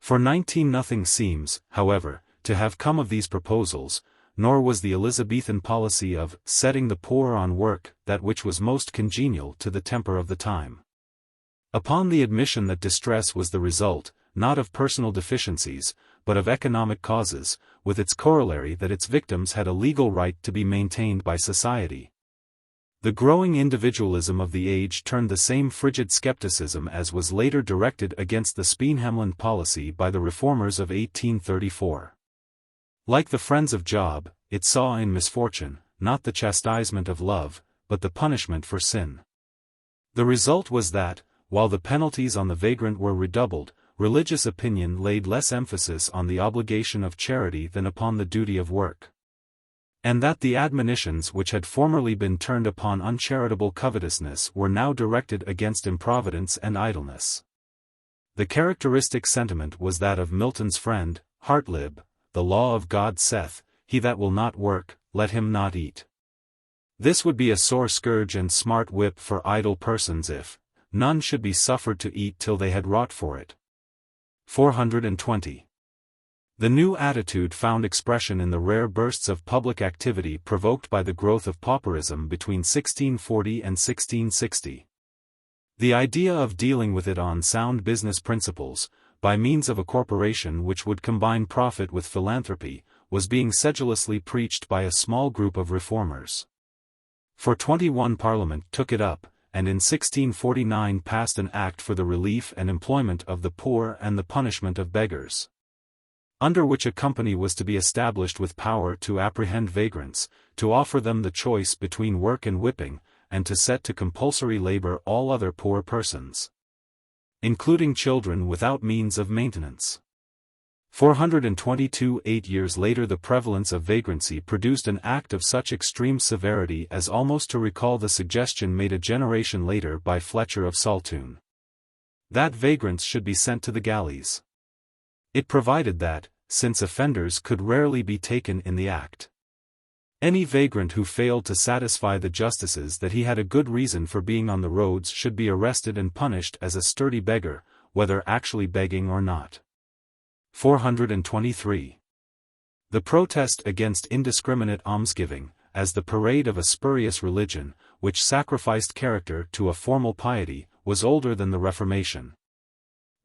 For 19 nothing seems, however, to have come of these proposals, nor was the Elizabethan policy of setting the poor on work that which was most congenial to the temper of the time. Upon the admission that distress was the result, not of personal deficiencies, but of economic causes, with its corollary that its victims had a legal right to be maintained by society. The growing individualism of the age turned the same frigid skepticism as was later directed against the Speenhamland policy by the Reformers of 1834. Like the Friends of Job, it saw in misfortune, not the chastisement of love, but the punishment for sin. The result was that, while the penalties on the vagrant were redoubled, religious opinion laid less emphasis on the obligation of charity than upon the duty of work. And that the admonitions which had formerly been turned upon uncharitable covetousness were now directed against improvidence and idleness. The characteristic sentiment was that of Milton's friend, Hartlib, "The law of God saith, he that will not work, let him not eat." This would be a sore scourge and smart whip for idle persons if none should be suffered to eat till they had wrought for it. 420. The new attitude found expression in the rare bursts of public activity provoked by the growth of pauperism between 1640 and 1660. The idea of dealing with it on sound business principles, by means of a corporation which would combine profit with philanthropy, was being sedulously preached by a small group of reformers. For 21 Parliament took it up, and in 1649 passed an act for the relief and employment of the poor and the punishment of beggars, under which a company was to be established with power to apprehend vagrants, to offer them the choice between work and whipping, and to set to compulsory labor all other poor persons, including children without means of maintenance. 422. 8 years later the prevalence of vagrancy produced an act of such extreme severity as almost to recall the suggestion made a generation later by Fletcher of Saltoun, that vagrants should be sent to the galleys. It provided that, since offenders could rarely be taken in the act, any vagrant who failed to satisfy the justices that he had a good reason for being on the roads should be arrested and punished as a sturdy beggar, whether actually begging or not. 423. The protest against indiscriminate almsgiving, as the parade of a spurious religion, which sacrificed character to a formal piety, was older than the Reformation.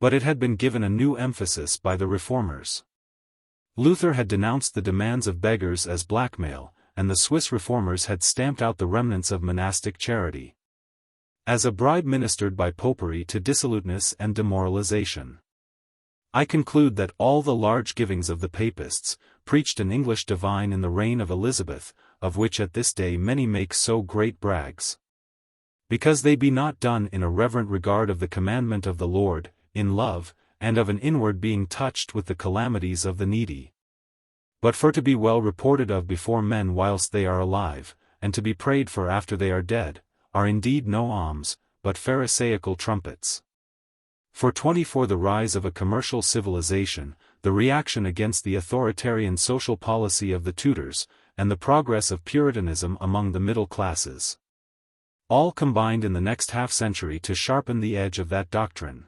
But it had been given a new emphasis by the Reformers. Luther had denounced the demands of beggars as blackmail, and the Swiss Reformers had stamped out the remnants of monastic charity as a bribe ministered by popery to dissoluteness and demoralization. I conclude that all the large givings of the Papists, preached an English divine in the reign of Elizabeth, of which at this day many make so great brags, because they be not done in a reverent regard of the commandment of the Lord, in love, and of an inward being touched with the calamities of the needy, but for to be well reported of before men whilst they are alive, and to be prayed for after they are dead, are indeed no alms, but pharisaical trumpets. For 24. The rise of a commercial civilization, the reaction against the authoritarian social policy of the Tudors, and the progress of Puritanism among the middle classes, all combined in the next half-century to sharpen the edge of that doctrine,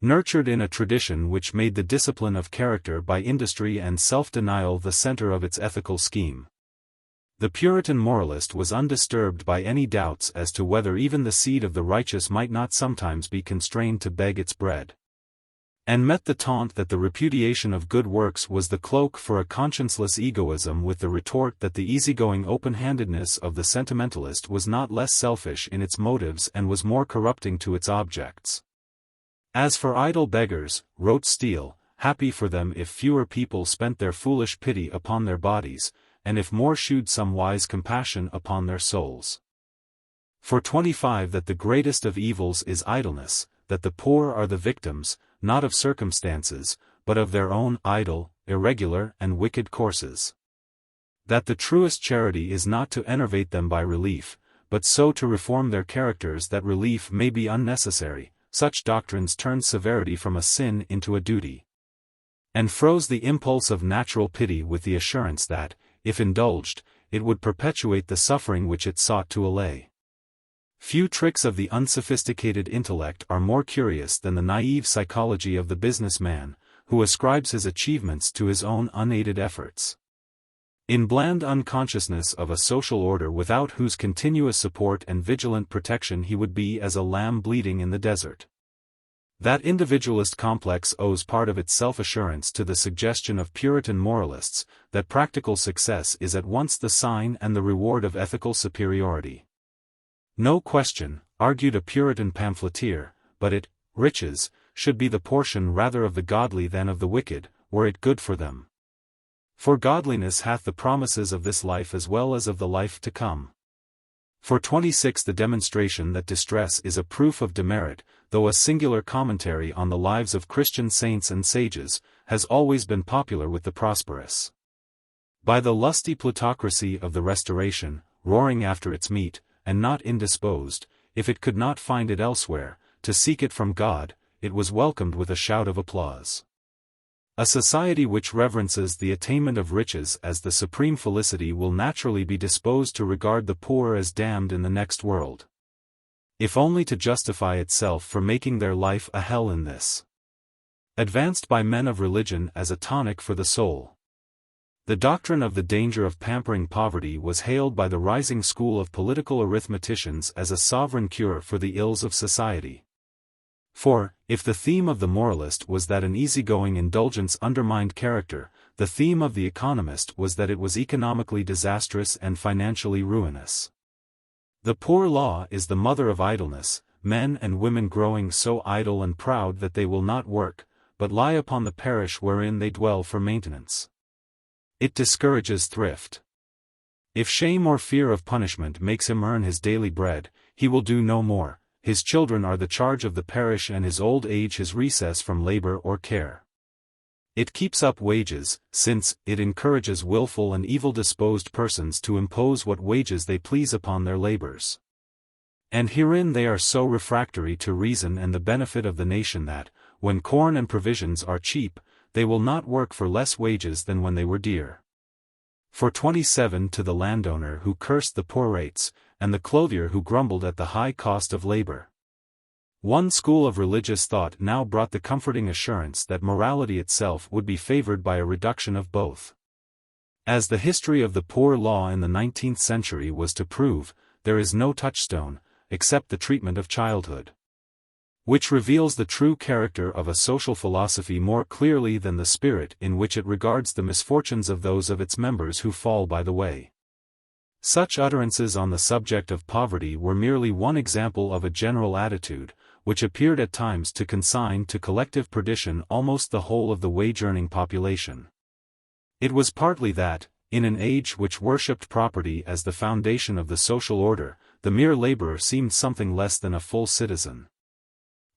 nurtured in a tradition which made the discipline of character by industry and self-denial the center of its ethical scheme. The Puritan moralist was undisturbed by any doubts as to whether even the seed of the righteous might not sometimes be constrained to beg its bread, and met the taunt that the repudiation of good works was the cloak for a conscienceless egoism with the retort that the easygoing open-handedness of the sentimentalist was not less selfish in its motives and was more corrupting to its objects. As for idle beggars, wrote Steele, happy for them if fewer people spent their foolish pity upon their bodies, and if more shewed some wise compassion upon their souls. For 25. That the greatest of evils is idleness, that the poor are the victims, not of circumstances, but of their own idle, irregular and wicked courses. That the truest charity is not to enervate them by relief, but so to reform their characters that relief may be unnecessary. Such doctrines turn severity from a sin into a duty, and froze the impulse of natural pity with the assurance that, if indulged, it would perpetuate the suffering which it sought to allay. Few tricks of the unsophisticated intellect are more curious than the naive psychology of the businessman, who ascribes his achievements to his own unaided efforts. In bland unconsciousness of a social order without whose continuous support and vigilant protection he would be as a lamb bleating in the desert. That individualist complex owes part of its self-assurance to the suggestion of Puritan moralists, that practical success is at once the sign and the reward of ethical superiority. No question, argued a Puritan pamphleteer, but it, riches, should be the portion rather of the godly than of the wicked, were it good for them. For godliness hath the promises of this life as well as of the life to come. For 26 the demonstration that distress is a proof of demerit, though a singular commentary on the lives of Christian saints and sages, has always been popular with the prosperous. By the lusty plutocracy of the Restoration, roaring after its meat, and not indisposed, if it could not find it elsewhere, to seek it from God, it was welcomed with a shout of applause. A society which reverences the attainment of riches as the supreme felicity will naturally be disposed to regard the poor as damned in the next world, if only to justify itself for making their life a hell in this. Advanced by men of religion as a tonic for the soul. The doctrine of the danger of pampering poverty was hailed by the rising school of political arithmeticians as a sovereign cure for the ills of society. For, if the theme of the moralist was that an easygoing indulgence undermined character, the theme of the economist was that it was economically disastrous and financially ruinous. The poor law is the mother of idleness, men and women growing so idle and proud that they will not work, but lie upon the parish wherein they dwell for maintenance. It discourages thrift. If shame or fear of punishment makes him earn his daily bread, he will do no more. His children are the charge of the parish and his old age his recess from labor or care. It keeps up wages, since it encourages willful and evil-disposed persons to impose what wages they please upon their labors. And herein they are so refractory to reason and the benefit of the nation that, when corn and provisions are cheap, they will not work for less wages than when they were dear. For 27 to the landowner who cursed the poor rates, and the clothier who grumbled at the high cost of labor. One school of religious thought now brought the comforting assurance that morality itself would be favored by a reduction of both. As the history of the poor law in the 19th century was to prove, there is no touchstone, except the treatment of childhood, which reveals the true character of a social philosophy more clearly than the spirit in which it regards the misfortunes of those of its members who fall by the way. Such utterances on the subject of poverty were merely one example of a general attitude, which appeared at times to consign to collective perdition almost the whole of the wage-earning population. It was partly that, in an age which worshipped property as the foundation of the social order, the mere laborer seemed something less than a full citizen.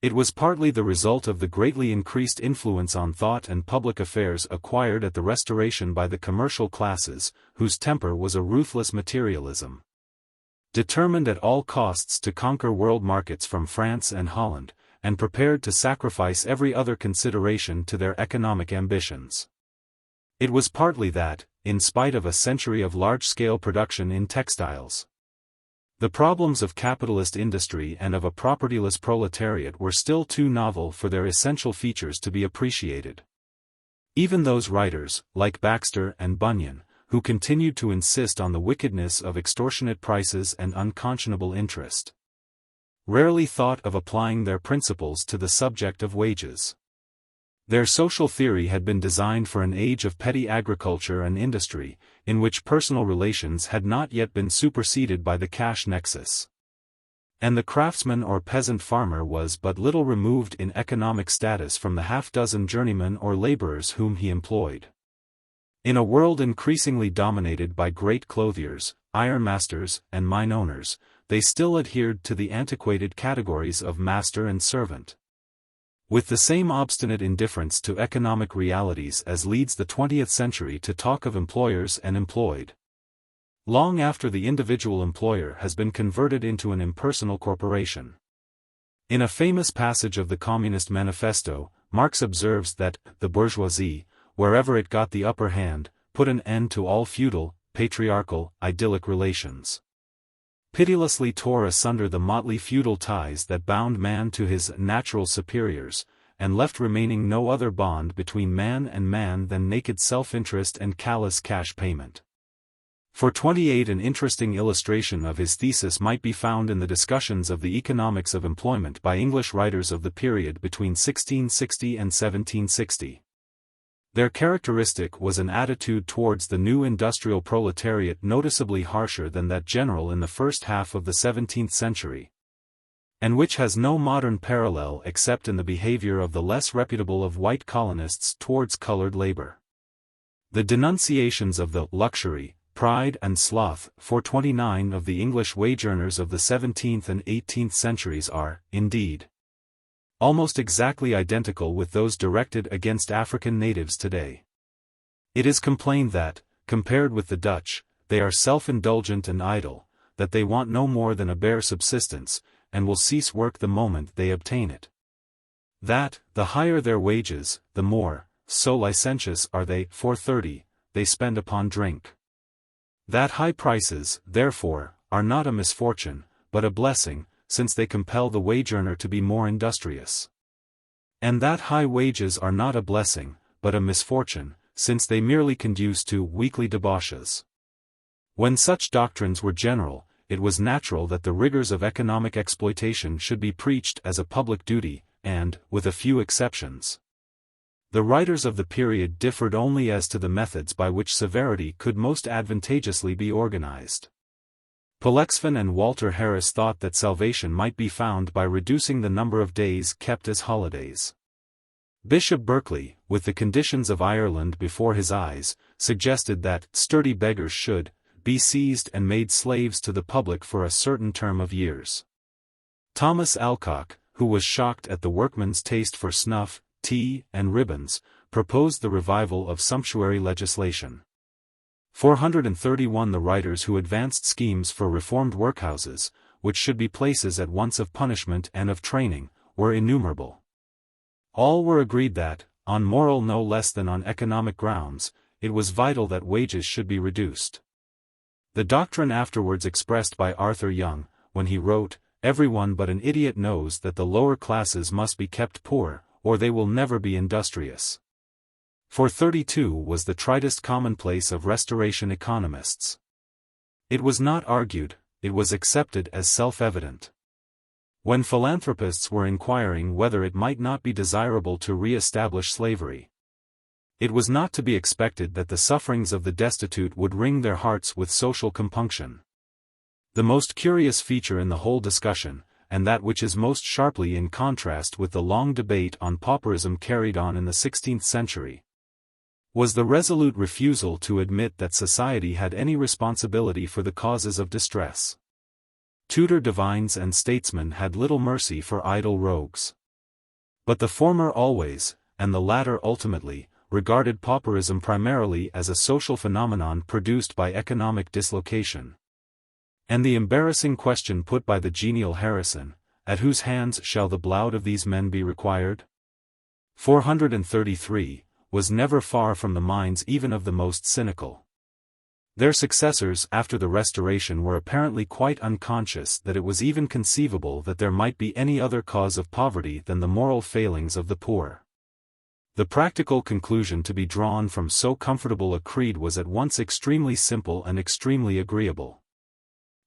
It was partly the result of the greatly increased influence on thought and public affairs acquired at the Restoration by the commercial classes, whose temper was a ruthless materialism, determined at all costs to conquer world markets from France and Holland, and prepared to sacrifice every other consideration to their economic ambitions. It was partly that, in spite of a century of large-scale production in textiles, the problems of capitalist industry and of a propertyless proletariat were still too novel for their essential features to be appreciated. Even those writers, like Baxter and Bunyan, who continued to insist on the wickedness of extortionate prices and unconscionable interest, rarely thought of applying their principles to the subject of wages. Their social theory had been designed for an age of petty agriculture and industry, in which personal relations had not yet been superseded by the cash nexus. And the craftsman or peasant farmer was but little removed in economic status from the half-dozen journeymen or laborers whom he employed. In a world increasingly dominated by great clothiers, ironmasters, and mine owners, they still adhered to the antiquated categories of master and servant, with the same obstinate indifference to economic realities as leads the 20th century to talk of employers and employed, long after the individual employer has been converted into an impersonal corporation. In a famous passage of the Communist Manifesto, Marx observes that the bourgeoisie, wherever it got the upper hand, put an end to all feudal, patriarchal, idyllic relations, pitilessly tore asunder the motley feudal ties that bound man to his natural superiors, and left remaining no other bond between man and man than naked self-interest and callous cash payment. For 28, an interesting illustration of his thesis might be found in the discussions of the economics of employment by English writers of the period between 1660 and 1760. Their characteristic was an attitude towards the new industrial proletariat noticeably harsher than that general in the first half of the 17th century, and which has no modern parallel except in the behavior of the less reputable of white colonists towards colored labor. The denunciations of the luxury, pride and sloth, for 29 of the English wage earners of the 17th and 18th centuries are, indeed, almost exactly identical with those directed against African natives today. It is complained that, compared with the Dutch, they are self-indulgent and idle, that they want no more than a bare subsistence, and will cease work the moment they obtain it. That, the higher their wages, the more, so licentious are they, for 30, they spend upon drink. That high prices, therefore, are not a misfortune, but a blessing, since they compel the wage earner to be more industrious. And that high wages are not a blessing, but a misfortune, since they merely conduce to weekly debauches. When such doctrines were general, it was natural that the rigors of economic exploitation should be preached as a public duty, and, with a few exceptions, the writers of the period differed only as to the methods by which severity could most advantageously be organized. Pollexfen and Walter Harris thought that salvation might be found by reducing the number of days kept as holidays. Bishop Berkeley, with the conditions of Ireland before his eyes, suggested that sturdy beggars should be seized and made slaves to the public for a certain term of years. Thomas Alcock, who was shocked at the workmen's taste for snuff, tea, and ribbons, proposed the revival of sumptuary legislation. 431 The writers who advanced schemes for reformed workhouses, which should be places at once of punishment and of training, were innumerable. All were agreed that, on moral no less than on economic grounds, it was vital that wages should be reduced. The doctrine afterwards expressed by Arthur Young, when he wrote, "Everyone but an idiot knows that the lower classes must be kept poor, or they will never be industrious." For 32 was the tritest commonplace of Restoration economists. It was not argued, it was accepted as self-evident. When philanthropists were inquiring whether it might not be desirable to re-establish slavery, it was not to be expected that the sufferings of the destitute would wring their hearts with social compunction. The most curious feature in the whole discussion, and that which is most sharply in contrast with the long debate on pauperism carried on in the 16th century, was the resolute refusal to admit that society had any responsibility for the causes of distress. Tudor divines and statesmen had little mercy for idle rogues. But the former always, and the latter ultimately, regarded pauperism primarily as a social phenomenon produced by economic dislocation. And the embarrassing question put by the genial Harrison, at whose hands shall the blood of these men be required? 433, was never far from the minds even of the most cynical. Their successors after the Restoration were apparently quite unconscious that it was even conceivable that there might be any other cause of poverty than the moral failings of the poor. The practical conclusion to be drawn from so comfortable a creed was at once extremely simple and extremely agreeable.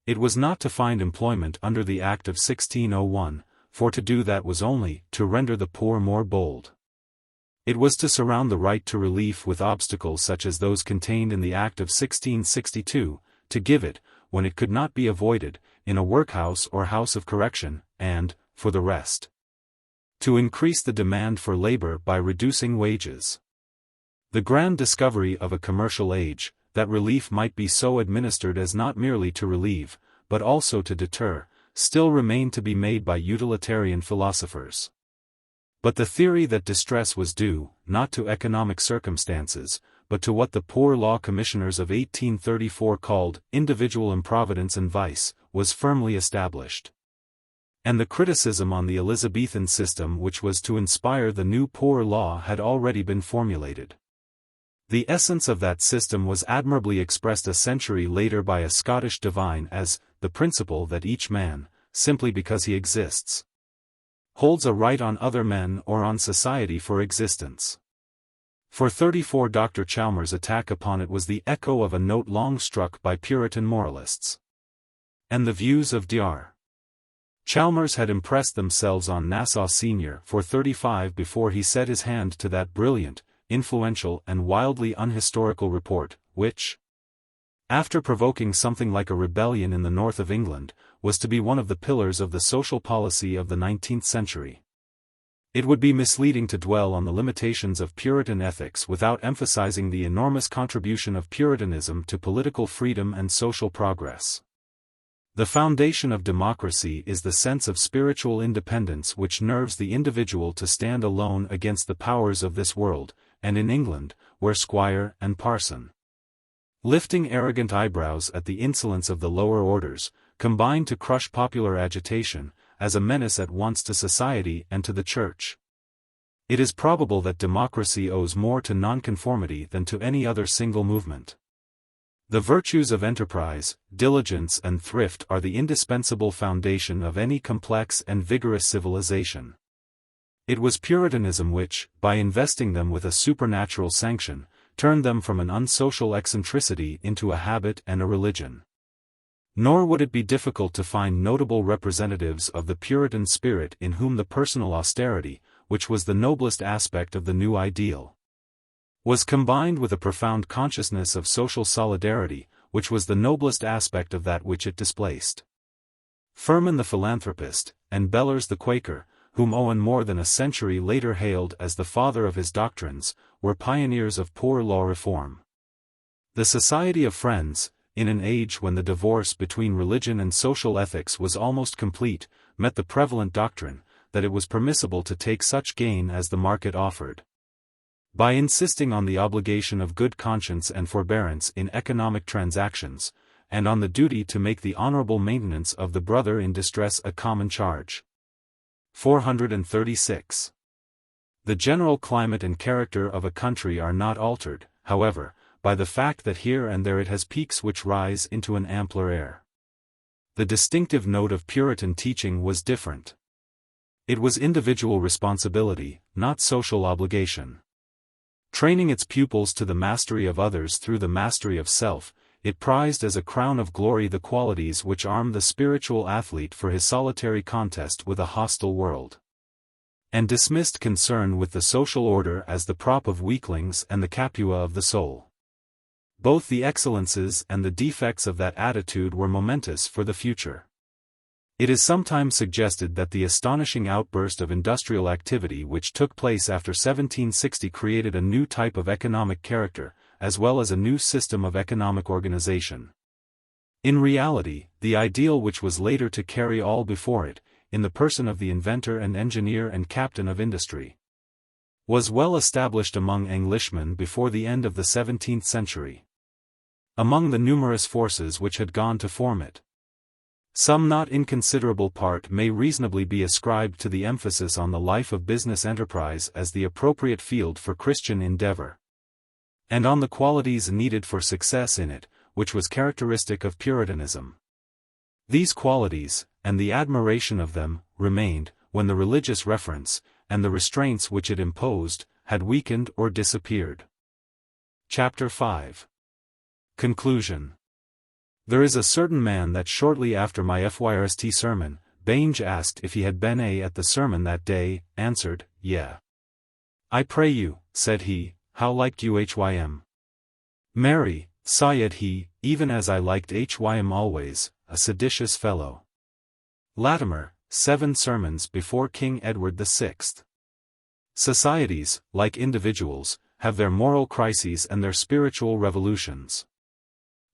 It was not to find employment under the Act of 1601, for to do that was only to render the poor more bold. It was to surround the right to relief with obstacles such as those contained in the Act of 1662, to give it, when it could not be avoided, in a workhouse or house of correction, and, for the rest, to increase the demand for labor by reducing wages. The grand discovery of a commercial age, that relief might be so administered as not merely to relieve, but also to deter, still remained to be made by utilitarian philosophers. But the theory that distress was due, not to economic circumstances, but to what the Poor Law Commissioners of 1834 called individual improvidence and vice, was firmly established. And the criticism on the Elizabethan system which was to inspire the new poor law had already been formulated. The essence of that system was admirably expressed a century later by a Scottish divine as the principle that each man, simply because he exists, holds a right on other men or on society for existence. For 34 Dr. Chalmers' attack upon it was the echo of a note long struck by Puritan moralists. And the views of Dr. Chalmers had impressed themselves on Nassau Sr. for 35 before he set his hand to that brilliant, influential and wildly unhistorical report, which, after provoking something like a rebellion in the north of England, was to be one of the pillars of the social policy of the 19th century. It would be misleading to dwell on the limitations of Puritan ethics without emphasizing the enormous contribution of Puritanism to political freedom and social progress. The foundation of democracy is the sense of spiritual independence which nerves the individual to stand alone against the powers of this world, and in England, where squire and parson, lifting arrogant eyebrows at the insolence of the lower orders, combine to crush popular agitation, as a menace at once to society and to the Church. It is probable that democracy owes more to nonconformity than to any other single movement. The virtues of enterprise, diligence and thrift are the indispensable foundation of any complex and vigorous civilization. It was Puritanism which, by investing them with a supernatural sanction, turned them from an unsocial eccentricity into a habit and a religion. Nor would it be difficult to find notable representatives of the Puritan spirit in whom the personal austerity, which was the noblest aspect of the new ideal, was combined with a profound consciousness of social solidarity, which was the noblest aspect of that which it displaced. Furman the philanthropist, and Bellers the Quaker, whom Owen more than a century later hailed as the father of his doctrines, were pioneers of poor law reform. The Society of Friends, in an age when the divorce between religion and social ethics was almost complete, met the prevalent doctrine, that it was permissible to take such gain as the market offered. By insisting on the obligation of good conscience and forbearance in economic transactions, and on the duty to make the honorable maintenance of the brother in distress a common charge. 436. The general climate and character of a country are not altered, however, by the fact that here and there it has peaks which rise into an ampler air. The distinctive note of Puritan teaching was different. It was individual responsibility, not social obligation. Training its pupils to the mastery of others through the mastery of self, it prized as a crown of glory the qualities which arm the spiritual athlete for his solitary contest with a hostile world, and dismissed concern with the social order as the prop of weaklings and the Capua of the soul. Both the excellences and the defects of that attitude were momentous for the future. It is sometimes suggested that the astonishing outburst of industrial activity which took place after 1760 created a new type of economic character, as well as a new system of economic organization. In reality, the ideal which was later to carry all before it, in the person of the inventor and engineer and captain of industry, was well established among Englishmen before the end of the 17th century. Among the numerous forces which had gone to form it, some not inconsiderable part may reasonably be ascribed to the emphasis on the life of business enterprise as the appropriate field for Christian endeavor, and on the qualities needed for success in it, which was characteristic of Puritanism. These qualities, and the admiration of them, remained, when the religious reference, and the restraints which it imposed, had weakened or disappeared. Chapter 5. Conclusion. There is a certain man that shortly after my FYRST sermon, Bange asked if he had been at the sermon that day, answered, "Yeah." "I pray you," said he, "how liked you Hym? "Marry, sighed he, even as I liked Hym always, a seditious fellow." Latimer, 7 Sermons before King Edward VI. Societies, like individuals, have their moral crises and their spiritual revolutions.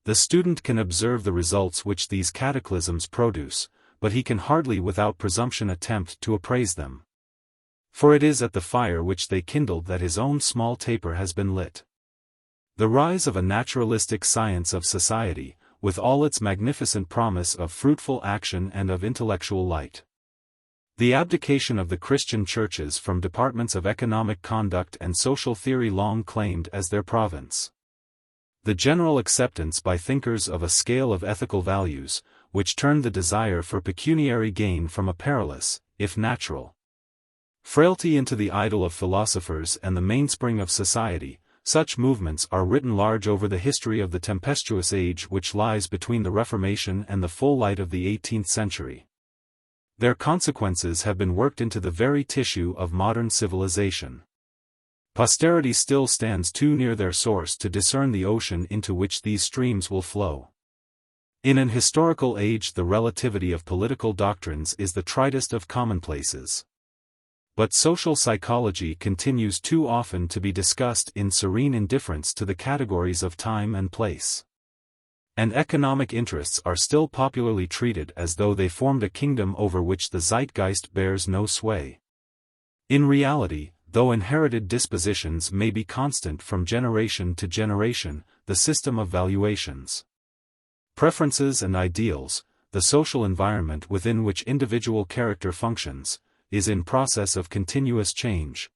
The student can observe the results which these cataclysms produce, but he can hardly without presumption attempt to appraise them. For it is at the fire which they kindled that his own small taper has been lit. The rise of a naturalistic science of society, with all its magnificent promise of fruitful action and of intellectual light. The abdication of the Christian churches from departments of economic conduct and social theory long claimed as their province. The general acceptance by thinkers of a scale of ethical values, which turned the desire for pecuniary gain from a perilous, if natural, Frailty into the idol of philosophers and the mainspring of society, such movements are written large over the history of the tempestuous age which lies between the Reformation and the full light of the 18th century. Their consequences have been worked into the very tissue of modern civilization. Posterity still stands too near their source to discern the ocean into which these streams will flow. In an historical age, the relativity of political doctrines is the tritest of commonplaces. But social psychology continues too often to be discussed in serene indifference to the categories of time and place. And economic interests are still popularly treated as though they formed a kingdom over which the zeitgeist bears no sway. In reality, though inherited dispositions may be constant from generation to generation, the system of valuations, preferences and ideals, the social environment within which individual character functions, is in process of continuous change.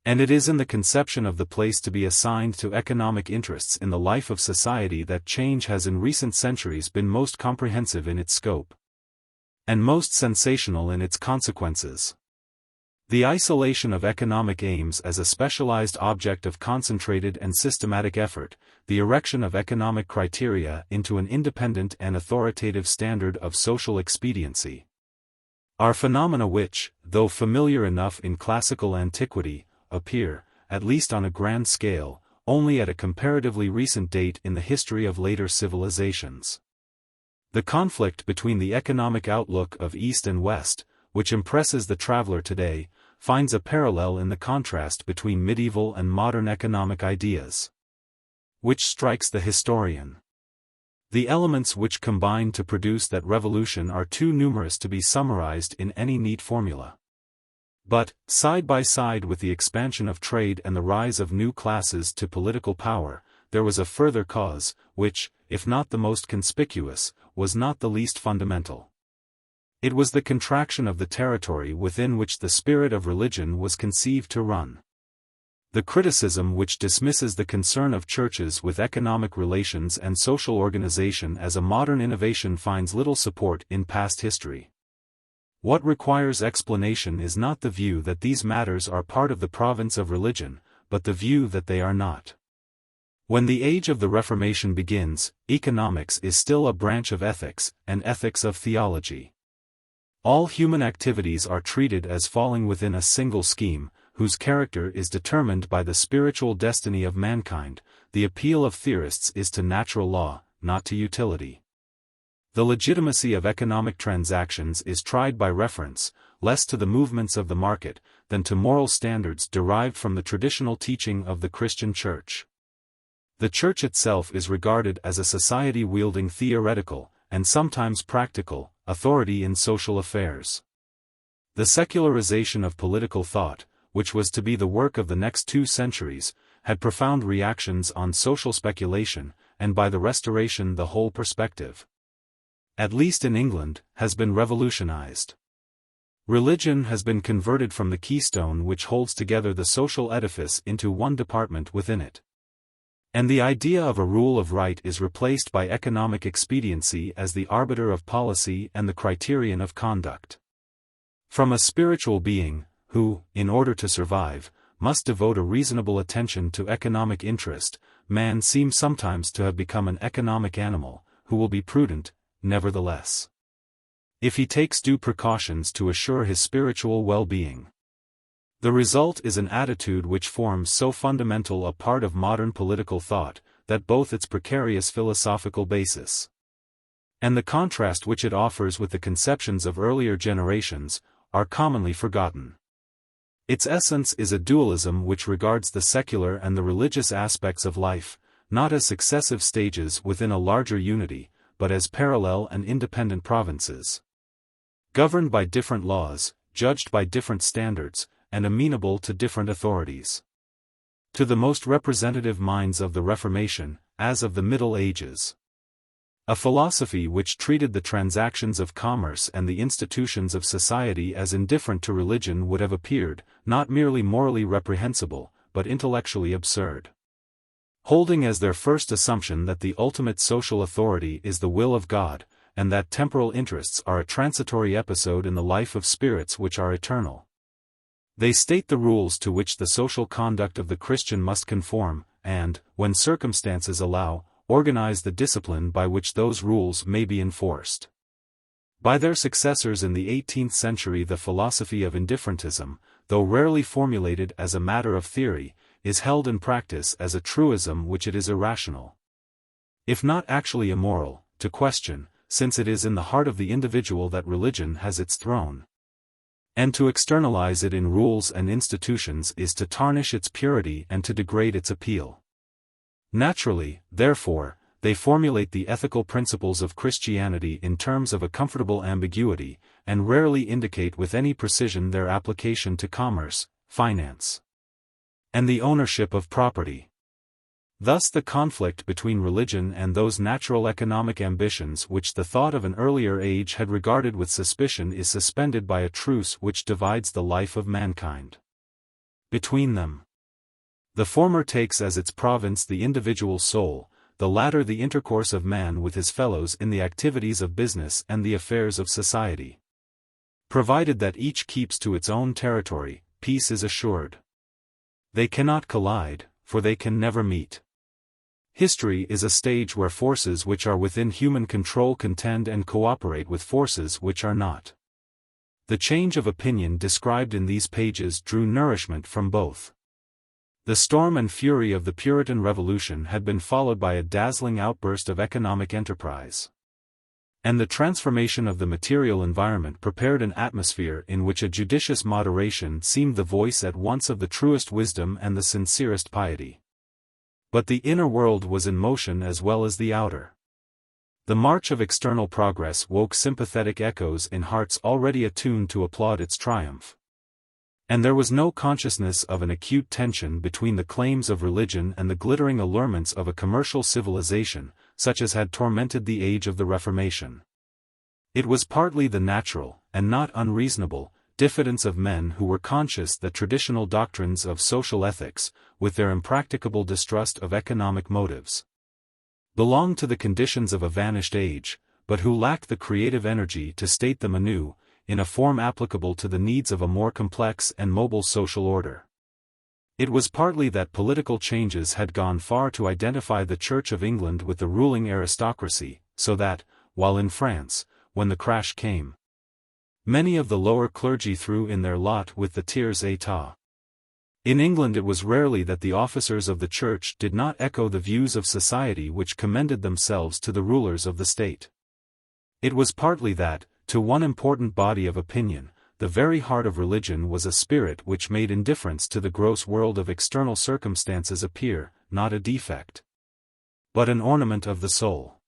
And it is in the conception of the place to be assigned to economic interests in the life of society that change has in recent centuries been most comprehensive in its scope, and most sensational in its consequences. The isolation of economic aims as a specialized object of concentrated and systematic effort, the erection of economic criteria into an independent and authoritative standard of social expediency, are phenomena which, though familiar enough in classical antiquity, appear, at least on a grand scale, only at a comparatively recent date in the history of later civilizations. The conflict between the economic outlook of East and West, which impresses the traveler today, finds a parallel in the contrast between medieval and modern economic ideas, which strikes the historian. The elements which combine to produce that revolution are too numerous to be summarized in any neat formula. But, side by side with the expansion of trade and the rise of new classes to political power, there was a further cause, which, if not the most conspicuous, was not the least fundamental. It was the contraction of the territory within which the spirit of religion was conceived to run. The criticism which dismisses the concern of churches with economic relations and social organization as a modern innovation finds little support in past history. What requires explanation is not the view that these matters are part of the province of religion, but the view that they are not. When the age of the Reformation begins, economics is still a branch of ethics, and ethics of theology. All human activities are treated as falling within a single scheme, whose character is determined by the spiritual destiny of mankind. The appeal of theorists is to natural law, not to utility. The legitimacy of economic transactions is tried by reference, less to the movements of the market, than to moral standards derived from the traditional teaching of the Christian Church. The Church itself is regarded as a society wielding theoretical, and sometimes practical, authority in social affairs. The secularization of political thought, which was to be the work of the next 2 centuries, had profound reactions on social speculation, and by the Restoration the whole perspective, at least in England, has been revolutionized. Religion has been converted from the keystone which holds together the social edifice into one department within it. And the idea of a rule of right is replaced by economic expediency as the arbiter of policy and the criterion of conduct. From a spiritual being, who, in order to survive, must devote a reasonable attention to economic interest, man seems sometimes to have become an economic animal, who will be prudent, nevertheless, if he takes due precautions to assure his spiritual well-being. The result is an attitude which forms so fundamental a part of modern political thought, that both its precarious philosophical basis and the contrast which it offers with the conceptions of earlier generations, are commonly forgotten. Its essence is a dualism which regards the secular and the religious aspects of life, not as successive stages within a larger unity, but as parallel and independent provinces, governed by different laws, judged by different standards, and amenable to different authorities. To the most representative minds of the Reformation, as of the Middle Ages, a philosophy which treated the transactions of commerce and the institutions of society as indifferent to religion would have appeared, not merely morally reprehensible, but intellectually absurd. Holding as their first assumption that the ultimate social authority is the will of God, and that temporal interests are a transitory episode in the life of spirits which are eternal. They state the rules to which the social conduct of the Christian must conform, and, when circumstances allow, organize the discipline by which those rules may be enforced. By their successors in the 18th century, the philosophy of indifferentism, though rarely formulated as a matter of theory, is held in practice as a truism which it is irrational, if not actually immoral, to question, since it is in the heart of the individual that religion has its throne. And to externalize it in rules and institutions is to tarnish its purity and to degrade its appeal. Naturally, therefore, they formulate the ethical principles of Christianity in terms of a comfortable ambiguity, and rarely indicate with any precision their application to commerce, finance, and the ownership of property. Thus the conflict between religion and those natural economic ambitions which the thought of an earlier age had regarded with suspicion is suspended by a truce which divides the life of mankind between them. The former takes as its province the individual soul, the latter the intercourse of man with his fellows in the activities of business and the affairs of society. Provided that each keeps to its own territory, peace is assured. They cannot collide, for they can never meet. History is a stage where forces which are within human control contend and cooperate with forces which are not. The change of opinion described in these pages drew nourishment from both. The storm and fury of the Puritan Revolution had been followed by a dazzling outburst of economic enterprise. And the transformation of the material environment prepared an atmosphere in which a judicious moderation seemed the voice at once of the truest wisdom and the sincerest piety. But the inner world was in motion as well as the outer. The march of external progress woke sympathetic echoes in hearts already attuned to applaud its triumph. And there was no consciousness of an acute tension between the claims of religion and the glittering allurements of a commercial civilization, such as had tormented the age of the Reformation. It was partly the natural, and not unreasonable, diffidence of men who were conscious that traditional doctrines of social ethics, with their impracticable distrust of economic motives, belonged to the conditions of a vanished age, but who lacked the creative energy to state them anew, in a form applicable to the needs of a more complex and mobile social order. It was partly that political changes had gone far to identify the Church of England with the ruling aristocracy, so that, while in France, when the crash came, many of the lower clergy threw in their lot with the tiers-état. In England it was rarely that the officers of the Church did not echo the views of society which commended themselves to the rulers of the state. It was partly that, to one important body of opinion, the very heart of religion was a spirit which made indifference to the gross world of external circumstances appear, not a defect, but an ornament of the soul.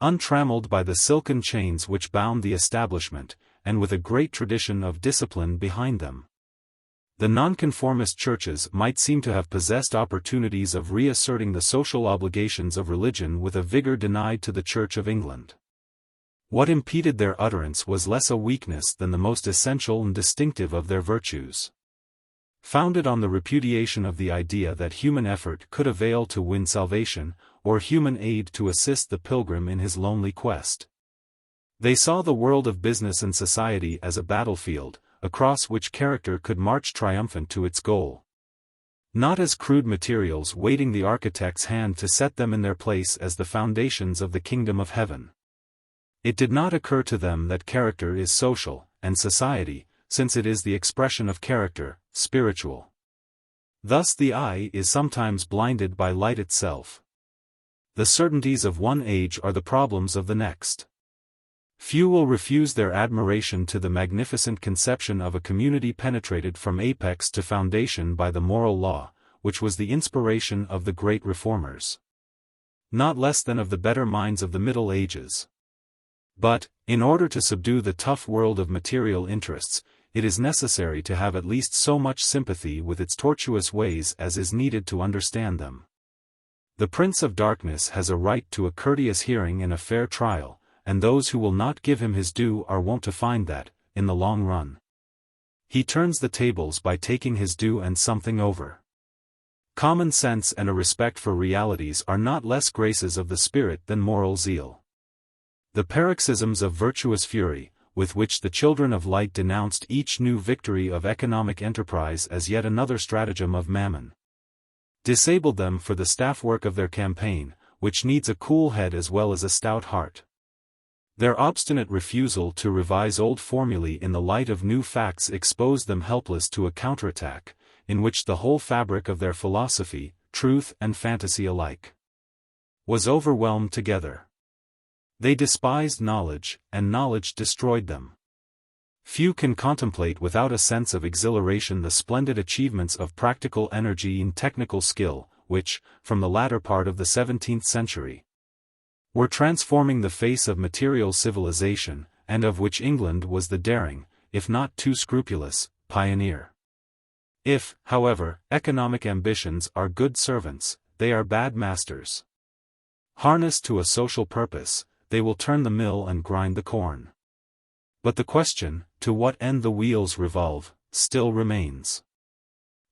Untrammeled by the silken chains which bound the establishment, and with a great tradition of discipline behind them, the nonconformist churches might seem to have possessed opportunities of reasserting the social obligations of religion with a vigor denied to the Church of England. What impeded their utterance was less a weakness than the most essential and distinctive of their virtues, founded on the repudiation of the idea that human effort could avail to win salvation, or human aid to assist the pilgrim in his lonely quest. They saw the world of business and society as a battlefield, across which character could march triumphant to its goal. Not as crude materials waiting the architect's hand to set them in their place as the foundations of the kingdom of heaven. It did not occur to them that character is social, and society, since it is the expression of character, spiritual. Thus the eye is sometimes blinded by light itself. The certainties of one age are the problems of the next. Few will refuse their admiration to the magnificent conception of a community penetrated from apex to foundation by the moral law, which was the inspiration of the great reformers, not less than of the better minds of the Middle Ages. But, in order to subdue the tough world of material interests, it is necessary to have at least so much sympathy with its tortuous ways as is needed to understand them. The Prince of Darkness has a right to a courteous hearing and a fair trial, and those who will not give him his due are wont to find that, in the long run, he turns the tables by taking his due and something over. Common sense and a respect for realities are not less graces of the spirit than moral zeal. The paroxysms of virtuous fury, with which the children of light denounced each new victory of economic enterprise as yet another stratagem of mammon, disabled them for the staff work of their campaign, which needs a cool head as well as a stout heart. Their obstinate refusal to revise old formulae in the light of new facts exposed them helpless to a counterattack, in which the whole fabric of their philosophy, truth and fantasy alike, was overwhelmed together. They despised knowledge, and knowledge destroyed them. Few can contemplate without a sense of exhilaration the splendid achievements of practical energy and technical skill, which, from the latter part of the 17th century, were transforming the face of material civilization, and of which England was the daring, if not too scrupulous, pioneer. If, however, economic ambitions are good servants, they are bad masters. Harnessed to a social purpose, they will turn the mill and grind the corn. But the question, to what end the wheels revolve, still remains.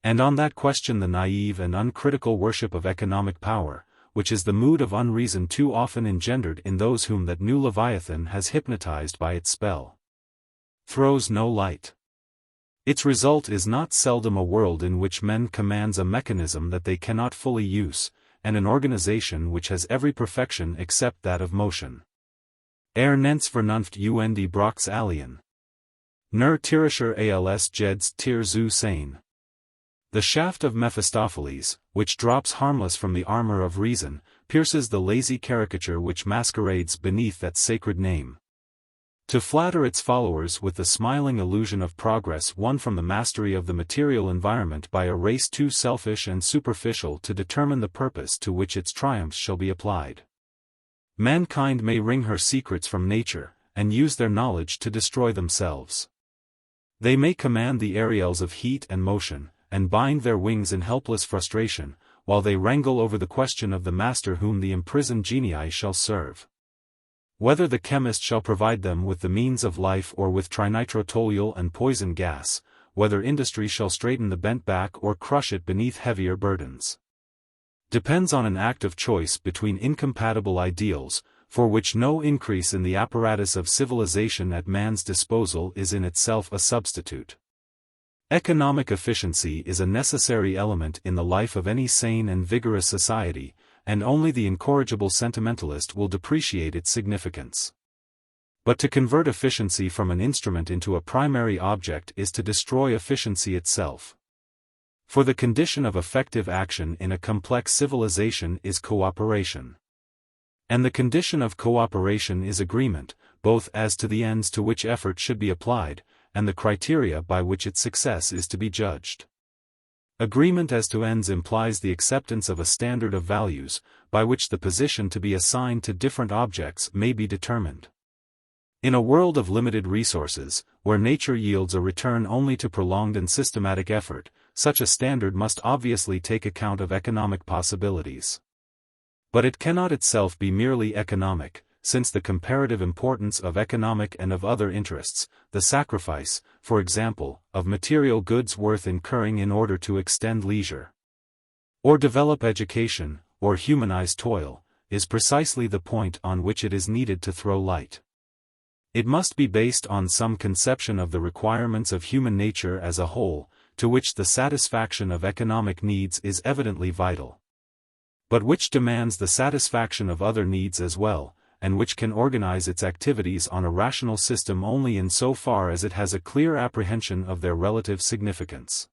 And on that question the naive and uncritical worship of economic power, which is the mood of unreason too often engendered in those whom that new Leviathan has hypnotized by its spell, throws no light. Its result is not seldom a world in which men commands a mechanism that they cannot fully use, and an organization which has every perfection except that of motion. Nens Vernunft und Brox Alien. Nur tyrischer als Jeds Tier zu sein. The shaft of Mephistopheles, which drops harmless from the armor of reason, pierces the lazy caricature which masquerades beneath that sacred name. To flatter its followers with the smiling illusion of progress won from the mastery of the material environment by a race too selfish and superficial to determine the purpose to which its triumphs shall be applied. Mankind may wring her secrets from nature, and use their knowledge to destroy themselves. They may command the aerials of heat and motion, and bind their wings in helpless frustration, while they wrangle over the question of the master whom the imprisoned genii shall serve. Whether the chemist shall provide them with the means of life or with trinitrotoluol and poison gas, whether industry shall straighten the bent back or crush it beneath heavier burdens, depends on an act of choice between incompatible ideals, for which no increase in the apparatus of civilization at man's disposal is in itself a substitute. Economic efficiency is a necessary element in the life of any sane and vigorous society, and only the incorrigible sentimentalist will depreciate its significance. But to convert efficiency from an instrument into a primary object is to destroy efficiency itself. For the condition of effective action in a complex civilization is cooperation. And the condition of cooperation is agreement, both as to the ends to which effort should be applied, and the criteria by which its success is to be judged. Agreement as to ends implies the acceptance of a standard of values, by which the position to be assigned to different objects may be determined. In a world of limited resources, where nature yields a return only to prolonged and systematic effort, such a standard must obviously take account of economic possibilities. But it cannot itself be merely economic, since the comparative importance of economic and of other interests, the sacrifice, for example, of material goods worth incurring in order to extend leisure, or develop education, or humanize toil, is precisely the point on which it is needed to throw light. It must be based on some conception of the requirements of human nature as a whole, to which the satisfaction of economic needs is evidently vital, but which demands the satisfaction of other needs as well, and which can organize its activities on a rational system only in so far as it has a clear apprehension of their relative significance.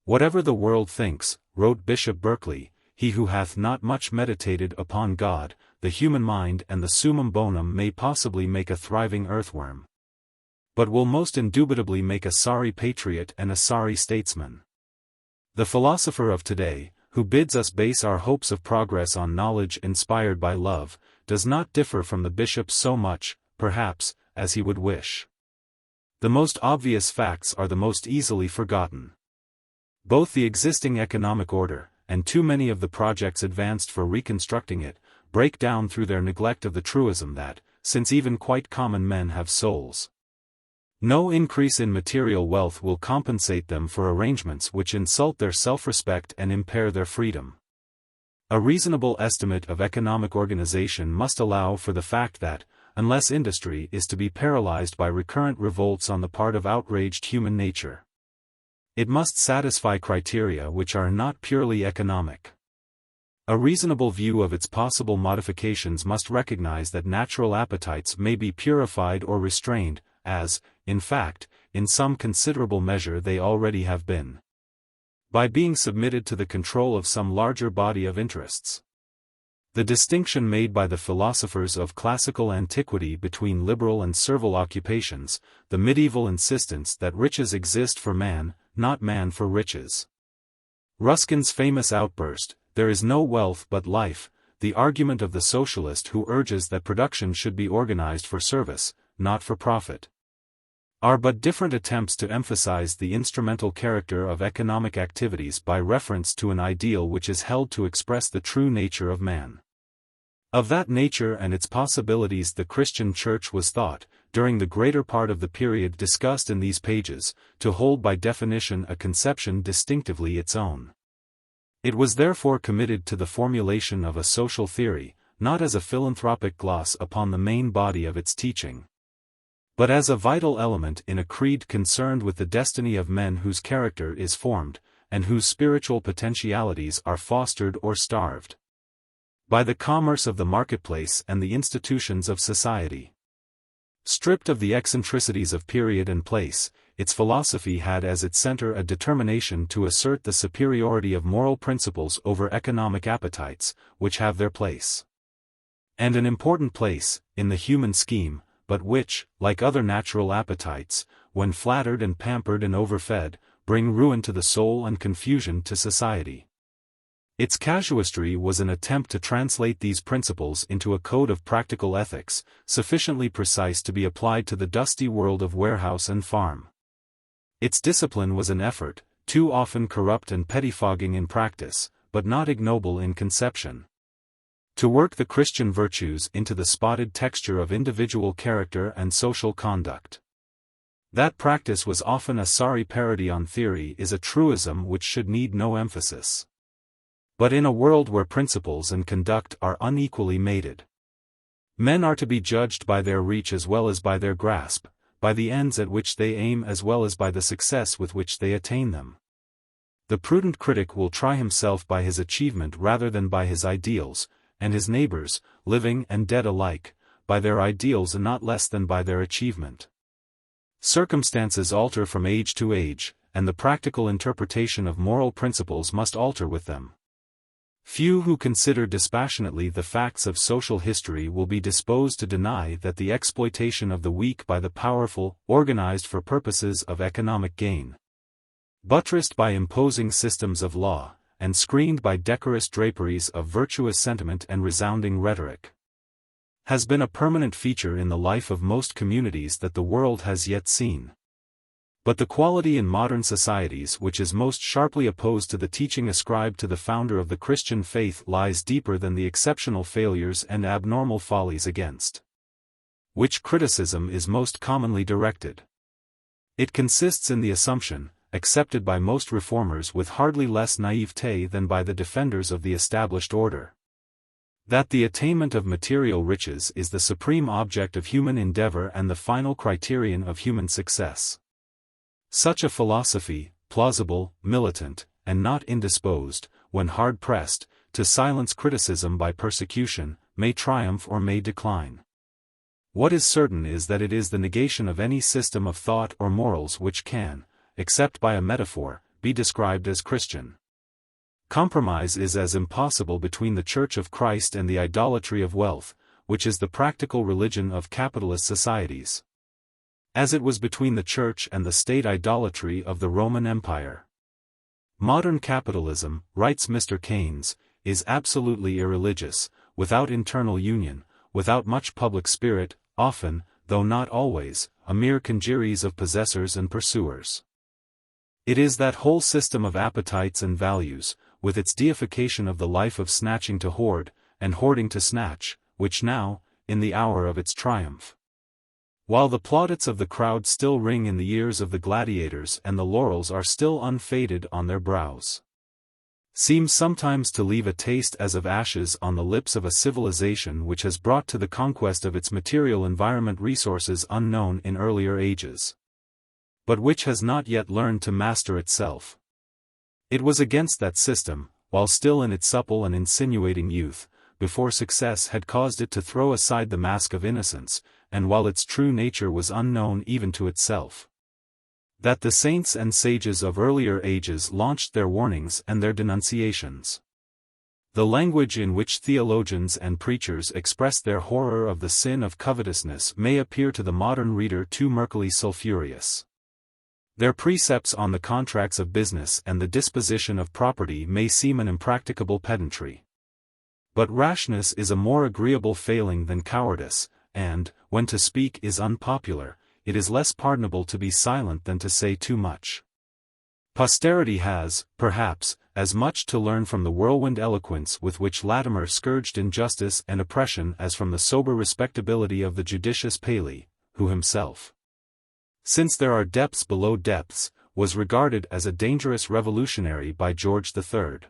Whatever the world thinks, wrote Bishop Berkeley, he who hath not much meditated upon God, the human mind and the summum bonum may possibly make a thriving earthworm, but will most indubitably make a sorry patriot and a sorry statesman. The philosopher of today, who bids us base our hopes of progress on knowledge inspired by love, does not differ from the bishop so much, perhaps, as he would wish. The most obvious facts are the most easily forgotten. Both the existing economic order, and too many of the projects advanced for reconstructing it, break down through their neglect of the truism that, since even quite common men have souls, no increase in material wealth will compensate them for arrangements which insult their self-respect and impair their freedom. A reasonable estimate of economic organization must allow for the fact that, unless industry is to be paralyzed by recurrent revolts on the part of outraged human nature. It must satisfy criteria which are not purely economic. A reasonable view of its possible modifications must recognize that natural appetites may be purified or restrained, as, in fact, in some considerable measure they already have been, by being submitted to the control of some larger body of interests. The distinction made by the philosophers of classical antiquity between liberal and servile occupations, the medieval insistence that riches exist for man, not man for riches. Ruskin's famous outburst, "There is no wealth but life," the argument of the socialist who urges that production should be organized for service, not for profit, are but different attempts to emphasize the instrumental character of economic activities by reference to an ideal which is held to express the true nature of man. Of that nature and its possibilities the Christian Church was thought, during the greater part of the period discussed in these pages, to hold by definition a conception distinctively its own. It was therefore committed to the formulation of a social theory, not as a philanthropic gloss upon the main body of its teaching, but as a vital element in a creed concerned with the destiny of men whose character is formed, and whose spiritual potentialities are fostered or starved by the commerce of the marketplace and the institutions of society. Stripped of the eccentricities of period and place, its philosophy had as its center a determination to assert the superiority of moral principles over economic appetites, which have their place, and an important place, in the human scheme, but which, like other natural appetites, when flattered and pampered and overfed, bring ruin to the soul and confusion to society. Its casuistry was an attempt to translate these principles into a code of practical ethics, sufficiently precise to be applied to the dusty world of warehouse and farm. Its discipline was an effort, too often corrupt and pettifogging in practice, but not ignoble in conception, to work the Christian virtues into the spotted texture of individual character and social conduct. That practice was often a sorry parody on theory is a truism which should need no emphasis. But in a world where principles and conduct are unequally mated, men are to be judged by their reach as well as by their grasp, by the ends at which they aim as well as by the success with which they attain them. The prudent critic will try himself by his achievement rather than by his ideals, and his neighbors, living and dead alike, by their ideals and not less than by their achievement. Circumstances alter from age to age, and the practical interpretation of moral principles must alter with them. Few who consider dispassionately the facts of social history will be disposed to deny that the exploitation of the weak by the powerful, organized for purposes of economic gain, buttressed by imposing systems of law, and screened by decorous draperies of virtuous sentiment and resounding rhetoric, has been a permanent feature in the life of most communities that the world has yet seen. But the quality in modern societies which is most sharply opposed to the teaching ascribed to the founder of the Christian faith lies deeper than the exceptional failures and abnormal follies against which criticism is most commonly directed. It consists in the assumption, accepted by most reformers with hardly less naivete than by the defenders of the established order, that the attainment of material riches is the supreme object of human endeavor and the final criterion of human success. Such a philosophy, plausible, militant, and not indisposed, when hard-pressed, to silence criticism by persecution, may triumph or may decline. What is certain is that it is the negation of any system of thought or morals which can, except by a metaphor, be described as Christian. Compromise is as impossible between the Church of Christ and the idolatry of wealth, which is the practical religion of capitalist societies, as it was between the Church and the state idolatry of the Roman Empire. Modern capitalism, writes Mr. Keynes, is absolutely irreligious, without internal union, without much public spirit, often, though not always, a mere congeries of possessors and pursuers. It is that whole system of appetites and values, with its deification of the life of snatching to hoard, and hoarding to snatch, which now, in the hour of its triumph, while the plaudits of the crowd still ring in the ears of the gladiators and the laurels are still unfaded on their brows, seems sometimes to leave a taste as of ashes on the lips of a civilization which has brought to the conquest of its material environment resources unknown in earlier ages, but which has not yet learned to master itself. It was against that system, while still in its supple and insinuating youth, before success had caused it to throw aside the mask of innocence, and while its true nature was unknown even to itself, that the saints and sages of earlier ages launched their warnings and their denunciations. The language in which theologians and preachers expressed their horror of the sin of covetousness may appear to the modern reader too murkily sulphurous. Their precepts on the contracts of business and the disposition of property may seem an impracticable pedantry. But rashness is a more agreeable failing than cowardice, and, when to speak is unpopular, it is less pardonable to be silent than to say too much. Posterity has, perhaps, as much to learn from the whirlwind eloquence with which Latimer scourged injustice and oppression as from the sober respectability of the judicious Paley, who himself, since there are depths below depths, was regarded as a dangerous revolutionary by George III.